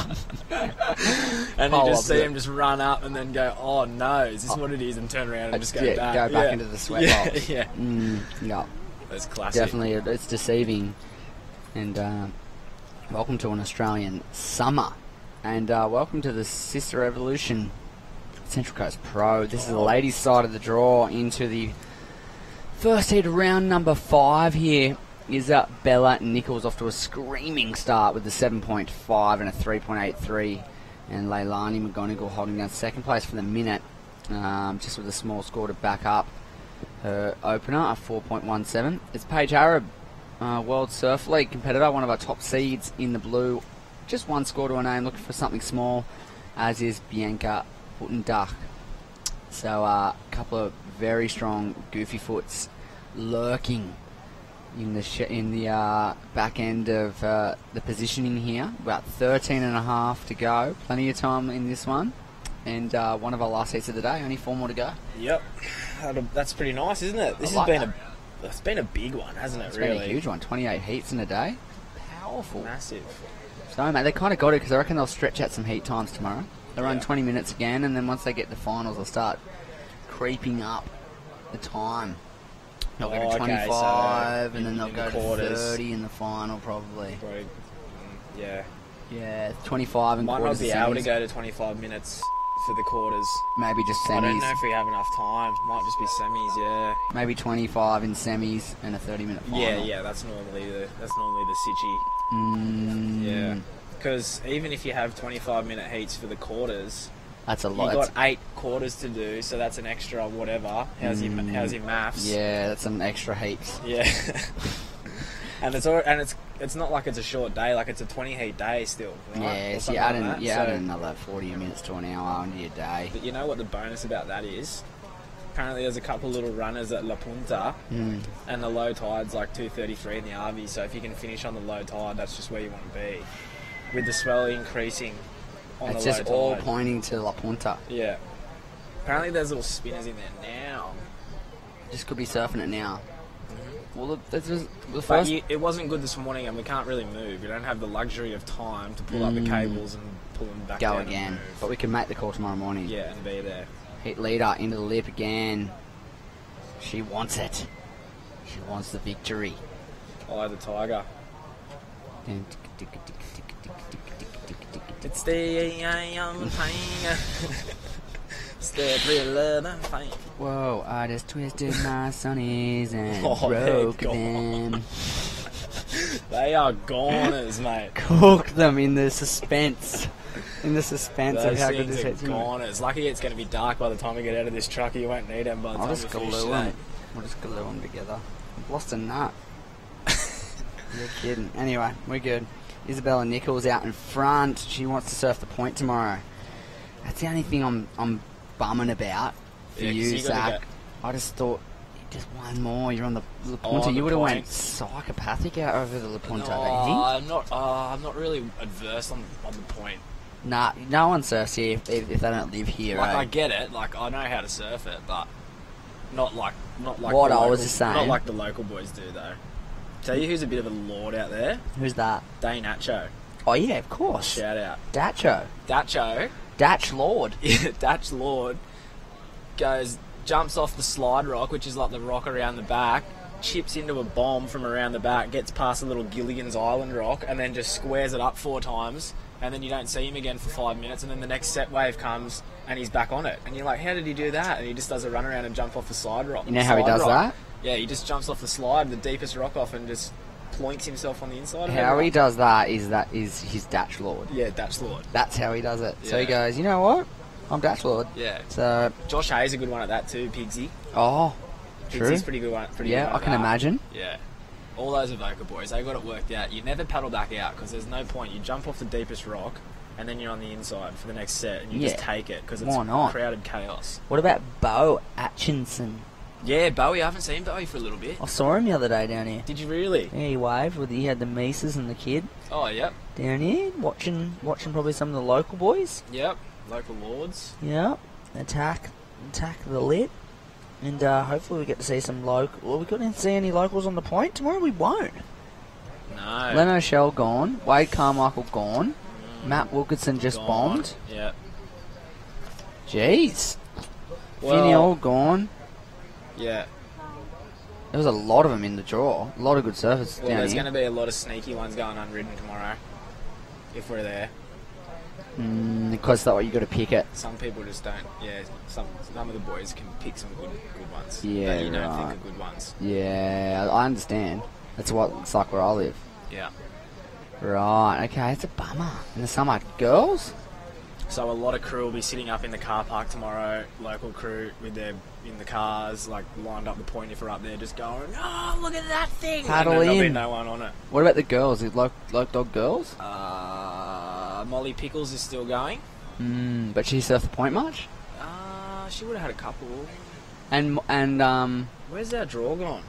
And you just see them just run up and then go, oh no, is this what it is? And turn around and just go back. Go back into the sweat box. Yeah. Yeah. That's classic. Definitely, it's deceiving. And welcome to an Australian summer. And welcome to the Sister Evolution Central Coast Pro. This is the ladies' side of the draw into the first heat of round number 5 here. Is Bella Nichols off to a screaming start with the 7.5 and a 3.83. And Leilani McGonigal holding down second place for the minute, just with a small score to back up her opener, a 4.17. It's Paige Arab, World Surf League competitor, one of our top seeds in the blue. Just one score to her name, looking for something small, as is Bianca Puttendach. So a couple of very strong goofy foots lurking in the back end of the positioning here. About 13.5 to go. Plenty of time in this one. And one of our last heats of the day. Only 4 more to go. Yep. That's pretty nice, isn't it? This has been a big one, hasn't it, It's really? been a huge one. 28 heats in a day. Powerful. Massive. So, mate, they kind of got it because I reckon they'll stretch out some heat times tomorrow. They'll run 20 minutes again, and then once they get the finals, they'll start creeping up the time. They'll go to 25, and then they'll go to 30 in the final, probably. Yeah. Yeah, 25 and Might quarters. not be able to go to 25 minutes for the quarters. Maybe just semis. I don't know if we have enough time. Might just be semis, yeah. Maybe 25 in semis and a 30-minute final. Yeah, that's normally the sitchy. Yeah, because even if you have 25-minute heats for the quarters, that's a lot. You got 8 quarters to do, so that's an extra whatever. How's your maths? Yeah, that's some extra heaps. Yeah, and it's not like it's a short day. Like it's a 20-heat day still. Right? Yeah, so you add another 40 minutes to an hour onto your day. But you know what the bonus about that is? Apparently there's a couple little runners at La Punta, and the low tide's like 2:33 in the RV, so if you can finish on the low tide, that's just where you want to be. With the swell increasing on it's the low just tide. all pointing to La Punta. Yeah. Apparently there's little spinners in there now. Just could be surfing it now. Well, the But first... it wasn't good this morning, and we can't really move. We don't have the luxury of time to pull up the cables and pull them back Go down again. and move. But we can make the call tomorrow morning. Yeah, and be there. Heat leader into the lip again. She wants it. She wants the victory. Follow the tiger. It's the young pain. It's the real love and pain. Whoa, I just twisted my sunnies and Oh, broke they're them. They are goners, mate. Cook them in the suspense. In the suspense of Those how good things this are head's going. goners. Lucky it's going to be dark by the time we get out of this truck. You won't need them by the I'll time just we finish glue today. them. We'll just glue them together. I've lost a nut. You're kidding. Anyway, we're good. Isabella Nichols out in front. She wants to surf the point tomorrow. That's the only thing I'm bumming about for Yeah, 'cause you, you gotta Zach. I just thought, just one more. You're on the La Oh, Punta. the You would have point. went psychopathic out over the La Punta, No, I'm not really adverse on the point. Nah, no one surfs here if they don't live here. Like eh? I get it, like I know how to surf it, but not like What the I local, was just saying. Not like the local boys do though. Tell you who's a bit of a lord out there? Who's that? Dane Atcho. Oh yeah, of course. Shout out. Dacho. Datch Lord. Yeah, Datch Lord jumps off the slide rock, which is like the rock around the back, chips into a bomb from around the back, gets past a little Gilligan's Island rock, and then just squares it up 4 times, and then you don't see him again for 5 minutes, and then the next set wave comes, and he's back on it. And you're like, how did he do that? And he just does a run around and jump off the slide rock. You know how he does that? Yeah, he just jumps off the slide, the deepest rock off, and just ploinks himself on the inside of it. How he does that is his Datch Lord. Yeah, Datch Lord. That's how he does it. So he Yeah. goes, you know what? I'm Datch Lord. Yeah. So Josh Hayes a good one at that too, Pigsy. oh, true. Pigsy's pretty good one. Pretty Yeah, good one I at can that. imagine. Yeah. All those Avoca boys, they got it worked out. You never paddle back out because there's no point. You jump off the deepest rock and then you're on the inside for the next set and you just Yeah. take it because it's Why not? crowded chaos. What about Bo Atchinson? Yeah, Bowie. I haven't seen Bowie for a little bit. I saw him the other day down here. Did you really? Yeah, he waved with he had the Mises and the kid Oh, yep. down here watching probably some of the local boys. Yep. Local lords. Yeah, attack the lit, and hopefully we get to see some local. Well, we couldn't see any locals on the point tomorrow. We won't. No. Leno Shell gone. Wade Carmichael gone. Matt Wilkinson just Gone. bombed. Yep. Jeez. Well- Vinny all gone. Yeah. There was a lot of them in the draw. A lot of good surfers Well, down there's here. going to be a lot of sneaky ones going unridden tomorrow if we're there. Because that way you got to pick it. Some people just don't. Yeah, some of the boys can pick some good ones. Yeah, that you don't right. think are good ones. Yeah, I understand. That's what it's like where I live. Yeah. Right, okay, it's a bummer. In the summer, girls? So a lot of crew will be sitting up in the car park tomorrow. Local crew with their in the cars, like lined up the point if we're up there, just going, "Oh, look at that thing!" Paddle and then there'll be in. no one on it. What about the girls? Is Loc Dog girls? Molly Pickles is still going. But she surfed the point much? She would have had a couple. And Where's our draw gone?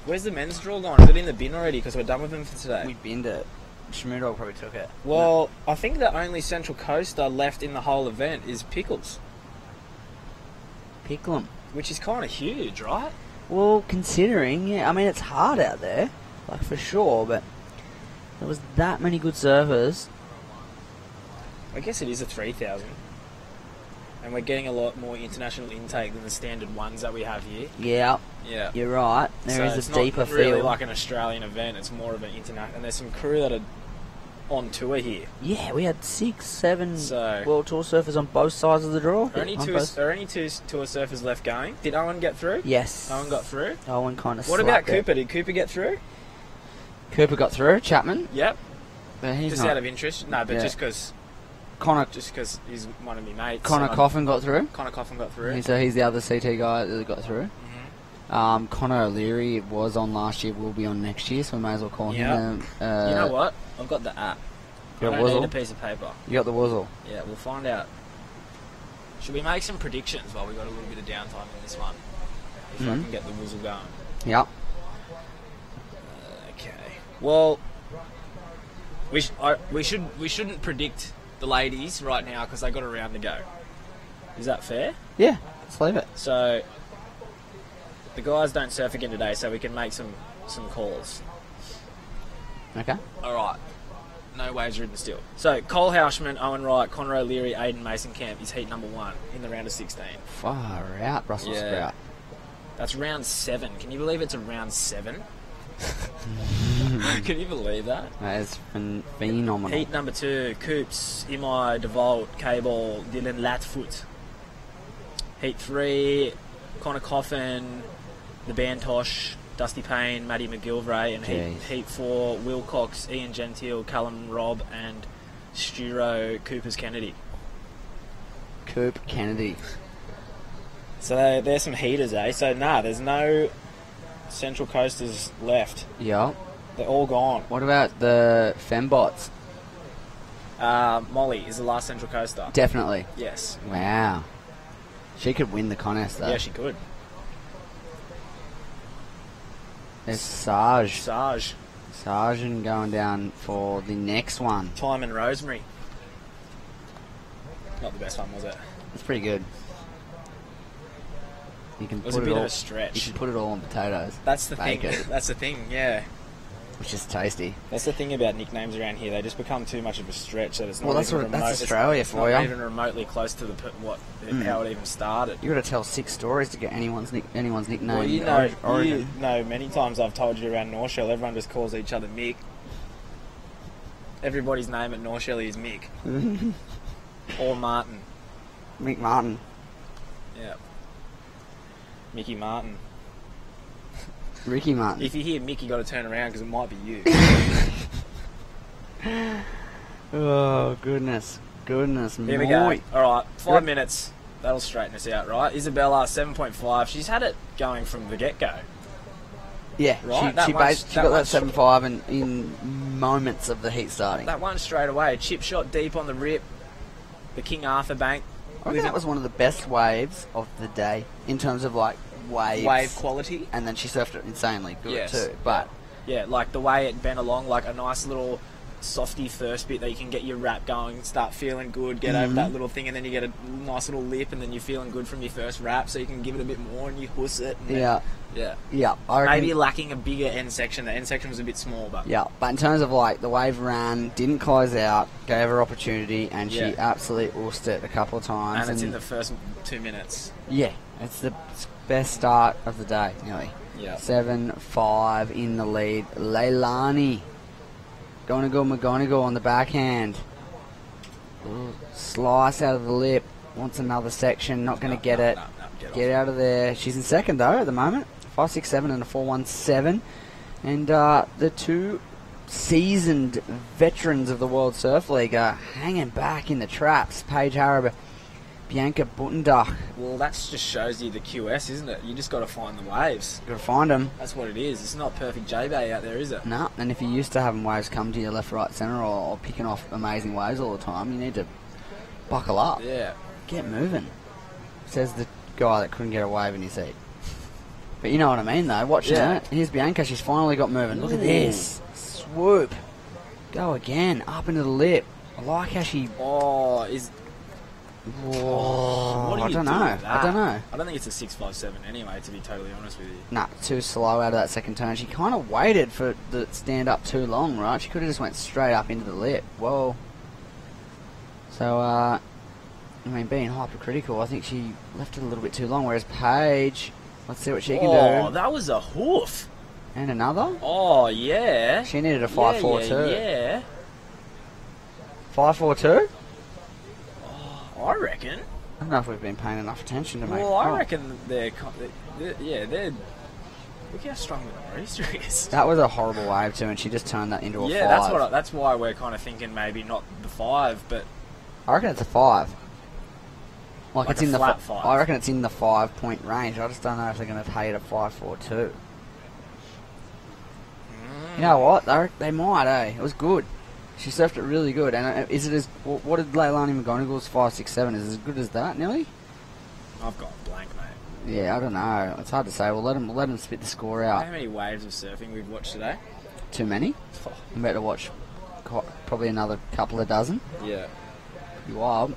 Where's the men's draw gone? Is it in the bin already? Because we're done with them for today. We binned it. Schmoodog probably took it. Well, I think the only Central Coaster left in the whole event is Pickles. Pickle 'em. Which is kind of huge, right? Well, considering, yeah, I mean, it's hard out there, like for sure, but there was that many good surfers. I guess it is a 3,000. And we're getting a lot more international intake than the standard ones that we have here. Yeah. Yeah. You're right. There is it's a deeper not really feel. like an Australian event. It's more of an international. And there's some crew that are on tour here. Yeah, we had 6, 7 So- World Tour surfers on both sides of the draw. Are only On two both- tour surfers left going? Did Owen get through? Yes. Owen got through? Owen kind of What about Cooper? Did Cooper get through? Cooper got through. Chapman? Yep. But he's Just not. out of interest? No, but Yeah. just because Connor he's one of my mates. Connor so Coffin got through. Connor Coffin got through. So he's the other CT guy that got through. Connor O'Leary was on last year, will be on next year, so we may as well call Yep. him. You know what? I've got the app. You I got don't Wuzzle? need a piece of paper. You got the Wuzzle? Yeah, we'll find out. Should we make some predictions while we got a little bit of downtime in this one? If I Mhm. can get the Wuzzle going. Yep. Okay. Well, we shouldn't predict the ladies right now because they got a round to go. Is that fair? Yeah, let's leave it. So the guys don't surf again today, so we can make some calls. Okay. All right. No waves ridden still. So Cole Houshman, Owen Wright, Connor O'Leary, Aiden Mason Camp is heat number 1 in the round of 16. Far out, Brussels sprout. That's round 7. Can you believe it's a round 7? Can you believe that? That is phenomenal. Heat number 2, Coops, Imai, DeVault, Cable, Dylan Latfoot. Heat 3, Connor Coffin, the Bantosh, Dusty Payne, Matty McGilvray, and heat 4, Will Cox, Ian Gentile, Callum Robb, and Sturo Coopers Kennedy. Coop Kennedy. So there's some heaters, eh? So there's no Central Coasters left. Yeah. They're all gone. What about the Fembots? Molly is the last Central Coaster. Definitely. Yes. Wow. She could win the contest, though. Yeah, she could. There's Sarge. Sarge. Sargent going down for the next one. Time and Rosemary. Not the best one, was it? It's pretty good. You can It was put a bit all, of a stretch. You can put it all on potatoes. That's the Bake thing. it, That's the thing, yeah. which is tasty. That's the thing about nicknames around here. They just become too much of a stretch. That it's not Well, even that's Australia it's for not you. even remotely close to how it even started. You got to tell 6 stories to get anyone's nickname. Well, you know, many times I've told you around North Shell, everyone just calls each other Mick. Everybody's name at North Shell is Mick. Or Martin. Mick Martin. Yeah. Mickey Martin. Ricky Martin. If you hear Mick, you got to turn around because it might be you. Oh, goodness Here we go. All right, 5 minutes. That'll straighten us out, right? Isabella, 7.5. She's had it going from the get-go. Yeah, Right? she got that 7.5 in moments of the heat starting. That one straight away. Chip shot deep on the rip. The King Arthur bank. I think that was one of the best waves of the day in terms of like waves. Wave quality. And then she surfed it insanely good Yes. too. But Yeah, like the way it bent along, like a nice little softy first bit that you can get your wrap going, start feeling good, get over that little thing, and then you get a nice little lip, and then you're feeling good from your first wrap, so you can give it a bit more and you huss it. And yeah. I reckon, maybe lacking a bigger end section. The end section was a bit small, but but in terms of like the wave ran, didn't close out, gave her opportunity, and she absolutely oosed it a couple of times. And it's in the first 2 minutes. Yeah, it's the best start of the day, nearly. Yeah. 7-5 in the lead. Leilani. McGonigal on the backhand. Slice out of the lip. Wants another section. Not going to get it. Get out of there. She's in second, though, at the moment. 5.67 and a 4.17. And the two seasoned veterans of the World Surf League are hanging back in the traps. Paige Harab, Bianca Buttendach. Well, that just shows you the QS, isn't it? You just got to find the waves. Got to find them. That's what it is. It's not perfect J-Bay out there, is it? No, and if you're used to having waves come to your left, right, centre, or picking off amazing waves all the time, you need to buckle up. Yeah. Get moving. Says the guy that couldn't get a wave in his seat. But you know what I mean, though. Watching it. Here's Bianca. She's finally got moving. Look at this. Swoop. Go again. Up into the lip. I like how she... Whoa, what do I you don't do know. with that? I don't know. I don't think it's a 6.57 anyway, to be totally honest with you. Nah, too slow out of that second turn. She kind of waited for the stand up too long, right? She could have just went straight up into the lip. Whoa. So, I mean, being hypercritical, I think she left it a little bit too long, whereas Paige, let's see what she can do. Oh, that was a hoof. And another? Oh, yeah. She needed a 5.42. Yeah. 5.42? I reckon. I don't know if we've been paying enough attention to make Well, I reckon they're look how strong the nor'easter is. That was a horrible wave too, and she just turned that into a 5. Yeah, that's why we're kind of thinking maybe not the 5, but I reckon it's a 5. Like it's a in the flat 5. I reckon it's in the 5-point range. I just don't know if they're going to pay it a 5.42. You know what? They might, eh? It was good. She surfed it really good. And is it as... What did Leilani McGonigal's 5.67? Is it as good as that, nearly? I've gone blank, mate. Yeah, I don't know. It's hard to say. We'll let them spit the score out. How many waves of surfing we've watched today? Too many? I'm about to watch probably another couple of dozen. Yeah. Pretty wild.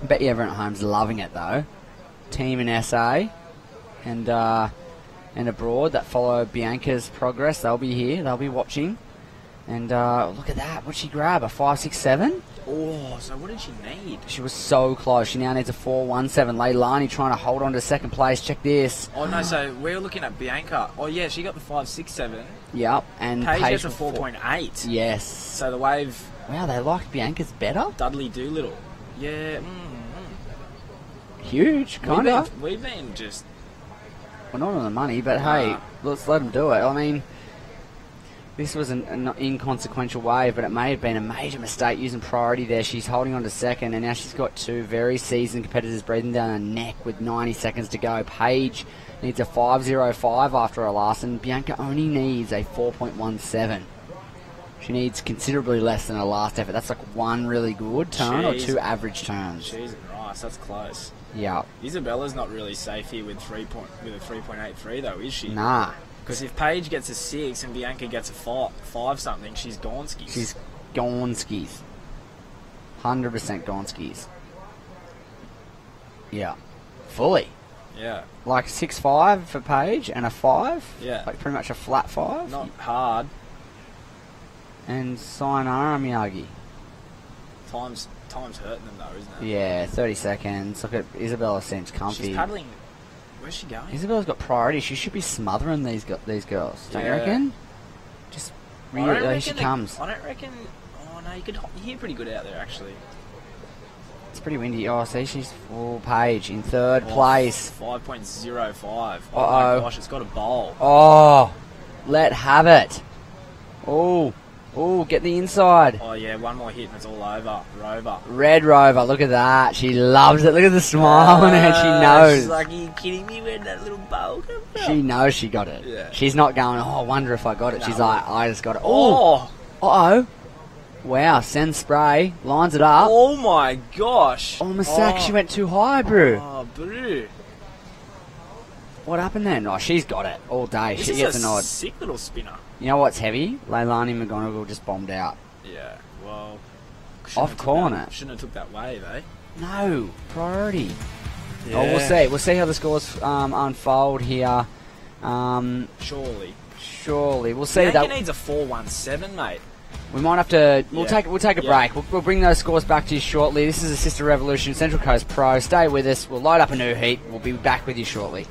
I bet you everyone at home's loving it, though. Team in SA and abroad that follow Bianca's progress, they'll be here. They'll be watching. And look at that. What'd she grab? A 5.67? Oh, so what did she need? She was so close. She now needs a 4.17. Leilani trying to hold on to second place. Check this. Oh, no, so we're looking at Bianca. Oh, yeah, she got the 5.67. Yep, and Paige gets a with 4.8. Yes. So the wave... Wow, they liked Bianca's better? Dudley Doolittle. Yeah. Huge, kind of. We've been just... Well, not on the money, but hey, let's let them do it. I mean, this was an inconsequential wave, but it may have been a major mistake using priority there. She's holding on to second, and now she's got two very seasoned competitors breathing down her neck with 90 seconds to go. Paige needs a 5.05 after her last, and Bianca only needs a 4.17. She needs considerably less than her last effort. That's like one really good turn or two average turns. Cheese and rice, that's close. Yeah. Isabella's not really safe here with a 3.83 though, is she? Nah. Because if Paige gets a 6 and Bianca gets a 5 something, she's gone skis. She's gone skis. 100% gone skis. Yeah. Fully. Yeah. Like 6.5 for Paige and a 5. Yeah. Like pretty much a flat 5. Not hard. And sayonara Miyagi. Time's hurting them though, isn't it? Yeah, 30 seconds. Look at Isabella seems comfy. She's paddling. Where's she going? Isabella's got priority. She should be smothering these girls. Don't you reckon? Just really, here she comes. I don't reckon. Oh no, you could hear pretty good out there actually. It's pretty windy. Oh, see, she's full Page in third place. 5.05. Oh Uh-oh. my gosh, it's got a bowl. Oh, let have it. Oh, get the inside. Oh yeah, one more hit and it's all over. Rover. Red Rover, look at that. She loves it. Look at the smile on her. She knows. She's like, are you kidding me? Where'd that little bowl come from? She knows she got it. Yeah. She's not going, oh, I wonder if I got it. No. She's like, I just got it. Oh. Uh-oh. Wow, send spray. Lines it up. Oh my gosh. Oh, Masak, she went too high, bro. Oh, bro. What happened then? Oh, she's got it all day. This She is gets a a nod. sick little spinner. You know what's heavy? Leilani McGonigal just bombed out. Yeah, well... Off corner. Shouldn't have took that wave, eh? No, priority. Yeah. Oh, we'll see. We'll see how the scores unfold here. Surely. We'll see. Bianca needs a 4.17, mate. We might have to. We'll Yeah. take a break. We'll bring those scores back to you shortly. This is a Sister Revolution Central Coast Pro. Stay with us. We'll load up a new heat. We'll be back with you shortly.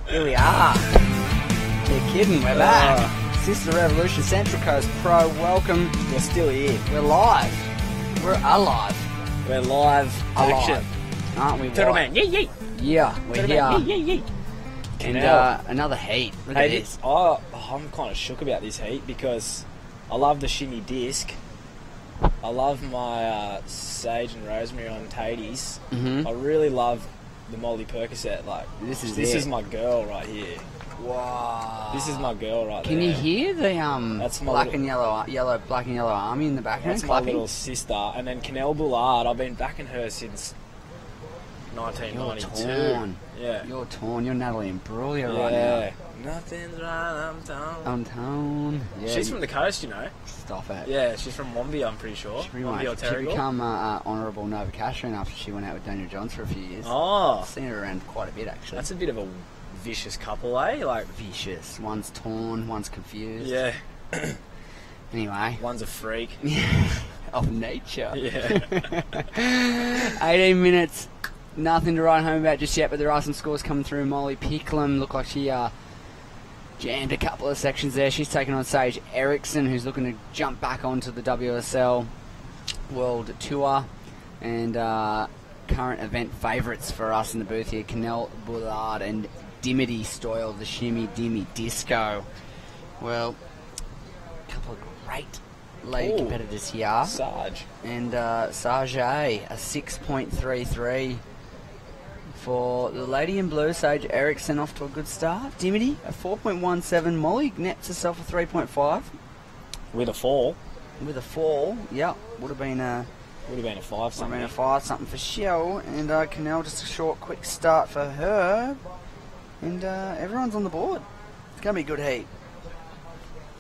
Here we are. You're kidding, we're back. Sister Revolution Central Coast Pro, welcome. We're still here. We're live. We're alive. We're live. Action. Aren't we? Turtle White? Man, yee. Yeah, we're Turtle here. Man, yee. And another heat. Look at Hey, this. I'm kind of shook about this heat because I love the shimmy disc. I love my sage and rosemary on Taties. Mhm. I really love the Molly Percocet. Like This this it. is my girl right here. Wow. This is my girl right Can there. you hear the That's my black little- and black and yellow army in the background That's my clapping? little sister. And then Canel Bullard, I've been backing her since You're 1992. torn. Yeah. You're torn. You're Natalie Imbruglia right Yeah. now. Nothing's right, I'm down. I'm torn. Yeah, She's from the coast, you know. Stop it. Yeah, she's from Wombi, I'm pretty sure. Pretty Wombi or much. She Terrigal. become Honourable Nova Catherine after she went out with Daniel Johns for a few years. Oh. I've seen her around quite a bit, actually. That's a bit of a vicious couple, eh? Like vicious. One's torn, one's confused. Yeah. Anyway. One's a freak. Of nature. Yeah. 18 minutes. Nothing to write home about just yet, but there are some scores coming through. Molly Picklum looked like she jammed a couple of sections there. She's taking on Sage Eriksson, who's looking to jump back onto the WSL World Tour. And current event favourites for us in the booth here, Canel Bullard and Dimity Stoyle, the Shimmy Dimmy Disco. Well, a couple of great lady competitors here. Sarge. And Sarge, a 6.33 for the lady in blue. Sage Eriksson off to a good start. Dimity, a 4.17. Molly nets herself a 3.5. With a fall. With a fall, yep. Would have been a 5 something. Would have been a 5 something for Shell. And Canel, just a short, quick start for her. And everyone's on the board. It's going to be a good heat.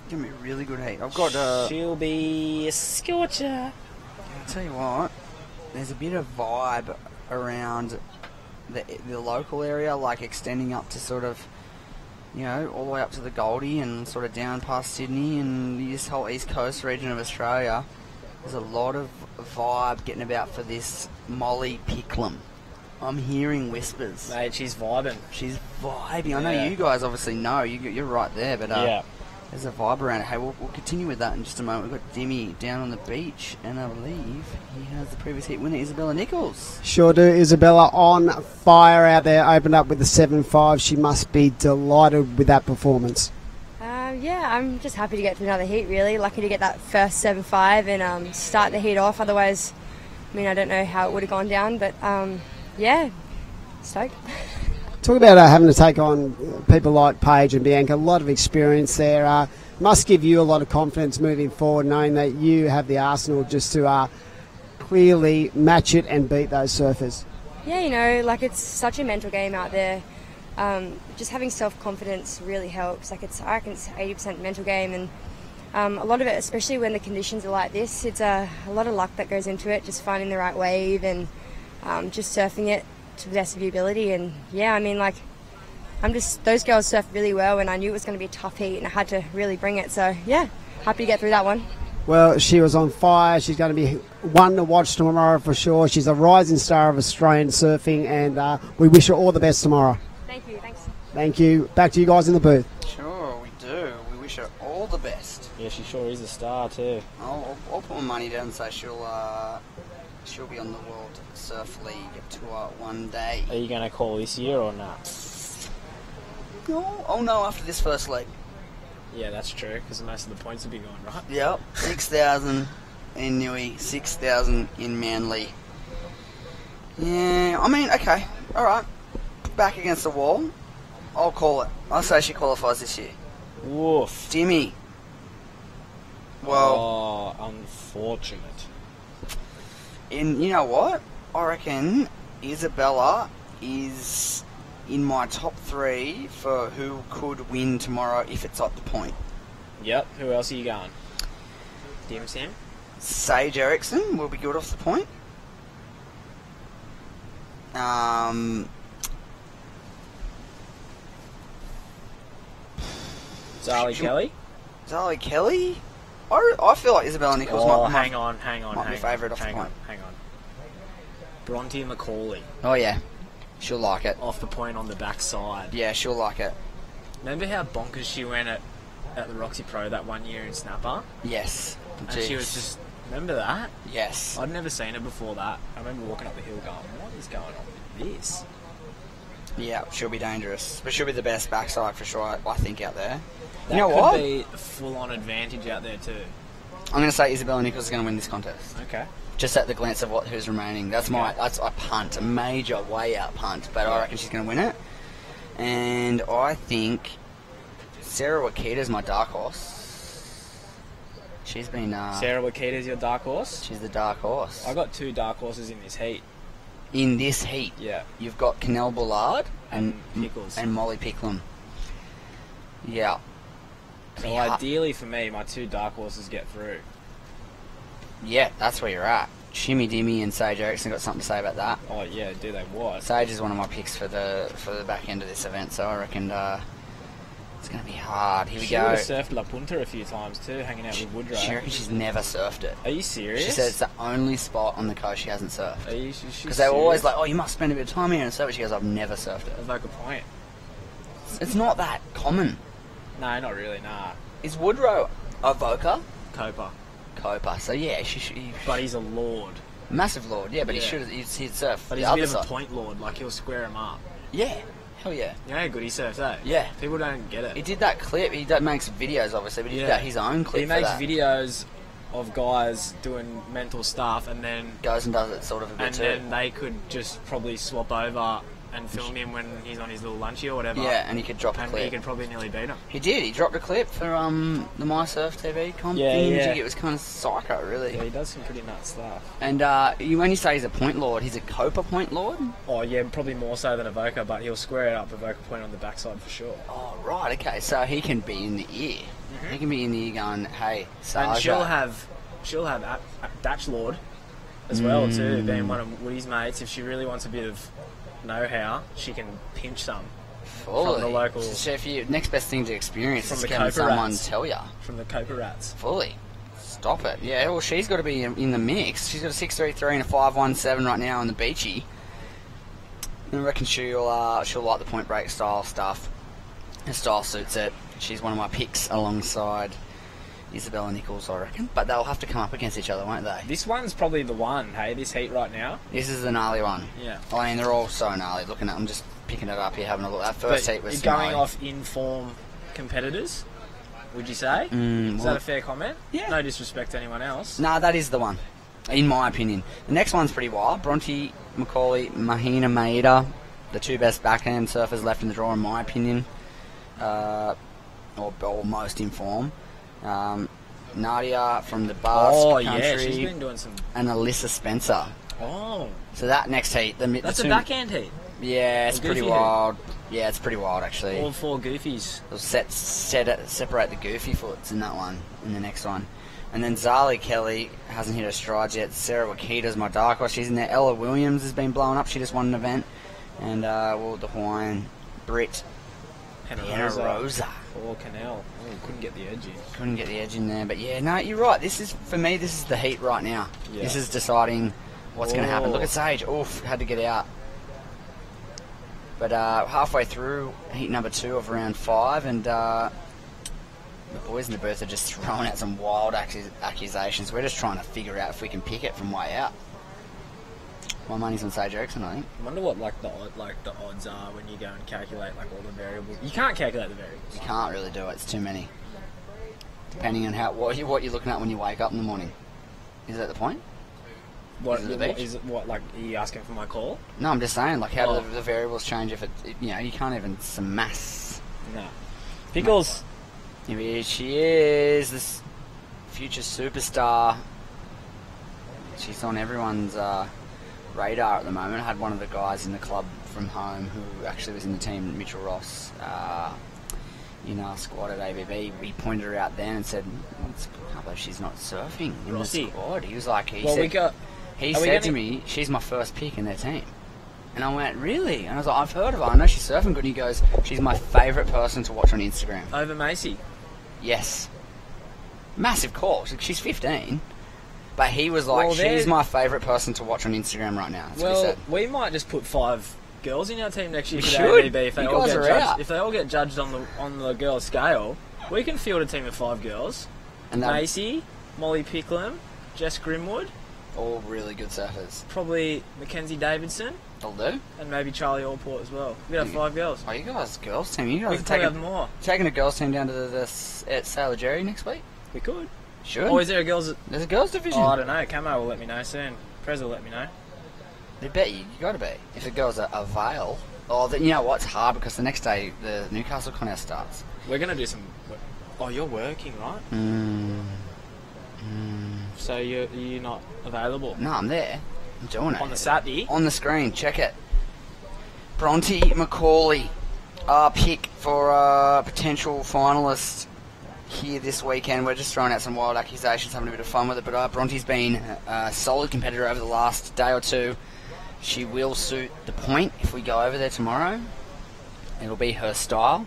It's going to be a really good heat. I've got... She'll be a scorcher. I'll tell you what, there's a bit of vibe around the local area, like extending up to sort of, you know, all the way up to the Goldie and sort of down past Sydney and this whole east coast region of Australia. There's a lot of vibe getting about for this Molly Picklum. I'm hearing whispers. Mate, she's vibing. She's vibing. I know Yeah. you guys obviously know. You're right there, but Yeah. there's a vibe around it. Hey, we'll continue with that in just a moment. We've got Dimmy down on the beach, and I believe he has the previous heat winner, Isabella Nichols. Sure do. Isabella on fire out there. Opened up with the 7.5. She must be delighted with that performance. Yeah, I'm just happy to get to another heat, really. Lucky to get that first 7.5 and start the heat off. Otherwise, I mean, I don't know how it would have gone down, but yeah, stoked. Talk about having to take on people like Paige and Bianca. A lot of experience there. Must give you a lot of confidence moving forward, knowing that you have the arsenal just to clearly match it and beat those surfers. Yeah, you know, like it's such a mental game out there. Just having self-confidence really helps. Like I reckon it's 80% mental game, and a lot of it, especially when the conditions are like this, it's a lot of luck that goes into it. Just finding the right wave and just surfing it to the best of your ability. And yeah, I mean, like those girls surf really well, and I knew it was going to be a tough heat, and I had to really bring it. So yeah, happy to get through that one. Well, she was on fire. She's going to be one to watch tomorrow for sure. She's a rising star of Australian surfing, and we wish her all the best tomorrow. Thank you. Thanks. Thank you. Back to you guys in the booth. Sure, we do. We wish her all the best. Yeah, she sure is a star too. I'll put my money down and say she'll be on the World Surf League Tour one day. Are you going to call this year or not? No. Oh no, after this first leg. Yeah, that's true, because most of the points will be gone, right? Yep. 6,000 in Newey, 6,000 in Manly. Yeah, I mean, okay. Alright. Back against the wall. I'll call it. I'll say she qualifies this year. Woof. Dimmy. Well. Oh, unfortunate. And you know what? I reckon Isabella is in my top 3 for who could win tomorrow if it's at the point. Yep. Who else are you going? Dim Sam? Sage Eriksson will be good off the point. Zali Kelly? Zali Kelly? I feel like Isabella Nichols might hang on. be favourite off the point. Hang on. Bronte Macaulay. Oh yeah, she'll like it. Off the point on the backside. Yeah, she'll like it. Remember how bonkers she went at the Roxy Pro that one year in Snapper? Yes. And she was just... Remember that? Yes. I'd never seen her before that. I remember walking up the hill going, what is going on with this? Yeah, she'll be dangerous. But she'll be the best backside for sure, I think, out there. That you know could what? be a full-on advantage out there too. I'm going to say Isabella Nichols is going to win this contest. Okay. Just at the glance of who's remaining. That's a punt, a major way out punt. But I reckon she's going to win it. And I think Sarah Wakita's my dark horse. She's been... Sarah Wakita's your dark horse? She's the dark horse. I got 2 dark horses in this heat. In this heat? Yeah. You've got Canel Bullard and Pickles. And Molly Picklum. Yeah. So ideally for me, my 2 dark horses get through. Yeah, that's where you're at. Shimmy Dimmy and Sage Erickson got something to say about that. Oh yeah, do they what? Sage is one of my picks for the back end of this event, so I reckon it's going to be hard. Here we She go. would have surfed La Punta a few times too, hanging out with Woodrow. She reckons she's never surfed it. Are you serious? She said it's the only spot on the coast she hasn't surfed. Are you? Because they were always like, oh, you must spend a bit of time here and surf it. She goes, I've never surfed it. That's like a point. It's not that common. No, not really, nah. Is Woodrow a Voca? Copa. So yeah, but he's a lord. Massive lord, yeah, but he'd surf But the he's a other bit of side. a point lord, like he'll square him up. Yeah, hell yeah. You know how good he surfs, eh? Yeah. People don't get it. He did that clip, makes videos obviously, but he did his own clip He for makes that. videos of guys doing mental stuff and then... Goes and does it sort of a bit and too. then they could just probably swap over and film him when he's on his little lunchy or whatever. Yeah, and he could drop a and clip. he could probably nearly beat him. He did. He dropped a clip for the My Surf TV comp thing. It was kind of psycho, really. Yeah, he does some pretty nuts stuff. And when you say he's a point lord, he's a Copa point lord? Oh yeah, probably more so than Avoca, but he'll square it up Avoca point on the backside for sure. Oh right, okay. So he can be in the ear. He can be in the ear going, "Hey, Sarja." And she'll have Dutch Lord as well too, being one of Woody's mates. If she really wants a bit of know-how, she can pinch some from the local. So if you next best thing to experience from is the having Copa someone Rats. tell you From the Copa Rats. fully. Stop it. Yeah, well, she's got to be in the mix. She's got a 6.33 and a 5.17 right now on the beachy. And I reckon she'll like the point break style stuff. Her style suits it. She's one of my picks alongside Isabella Nichols, I reckon. But they'll have to come up against each other, won't they? This one's probably the one, hey, this heat right now. This is the gnarly one. Yeah. I mean, they're all so gnarly. I'm just picking it up here, having a look. That first heat was You're going gnarly. off in-form competitors, would you say? Is well- that a fair comment? Yeah. No disrespect to anyone else. Nah, that is the one, in my opinion. The next one's pretty wild. Bronte, Macaulay, Mahina, Maeda, the 2 best backhand surfers left in the draw, in my opinion, or most in form. Nadia from the Basque country, she's been doing some... and Alyssa Spencer. Oh. So that next heat, That's a backhand heat. Yeah, it's A pretty goofy wild. Yeah, it's pretty wild actually. All 4 goofies. They'll separate the goofy foots in that one, in the next one. And then Zali Kelly hasn't hit her strides yet. Sarah Wakita's my dark horse. She's in there. Ella Williams has been blowing up. She just won an event. And the Hawaiian Brit Hannah Rosa. Or Canal. Oh, couldn't get the edge in. Couldn't get the edge in there. But yeah, no, you're right. For me, this is the heat right now. Yeah. This is deciding what's going to happen. Oh. Look at Sage. Oof, had to get out. But halfway through heat number 2 of round 5, and the boys in the booth are just throwing out some wild accusations. We're just trying to figure out if we can pick it from way out. My money's on Sage Erickson, I think. I wonder what the odds are when you go and calculate all the variables. You can't calculate the variables. You can't really do it. It's too many. Depending on what you're looking at when you wake up in the morning. Is that the point? What Is it the beach? is it? What are you asking for my call? No, I'm just saying, how Oh. do the variables change if you can't even mass. No. Pickles. Here she is, this future superstar. She's on everyone's radar at the moment. I had one of the guys in the club from home who actually was in the team, Mitchell Ross, in our squad at ABB. We pointed her out then and said, I can't believe she's not surfing in Rossi. the squad. He was like, he Are we said to gonna- me, she's my first pick in their team. And I went, really? And I was like, I've heard of her. I know she's surfing good. And he goes, she's my favourite person to watch on Instagram. Over Macy. Yes. Massive call. She's 15. But he was like, Well, she's my favourite person to watch on Instagram right now. That's what he Well, said. we might just put 5 girls in our team next year We for should. the ABB. If they You all guys get are judged, out. if they all get judged on the girls' scale, we can field a team of 5 girls. And that- Macy, Molly Picklum, Jess Grimwood, All really good surfers. Probably Mackenzie Davidson. They'll do. And maybe Charlie Allport as well. We have 5 girls. Oh, you guys, girls team. You guys We are could probably taking, have more. taking a girls team down to at Sailor Jerry next week? We could. Should. Or is there a girls... There's a girls division. Oh, I don't know. Camo will let me know soon. Prez will let me know. They bet you got to be. If the girls are Vale. Oh, you know what? It's hard because the next day the Newcastle contest starts. We're going to do some... Oh, you're working, right? So you're not available? No, I'm there. I'm doing it. On the Saturday? On the screen. Check it. Bronte Macaulay, our pick for potential finalist here this weekend. We're just throwing out some wild accusations, having a bit of fun with it, but Bronte's been a solid competitor over the last day or two. She will suit the point if we go over there tomorrow. It'll be her style.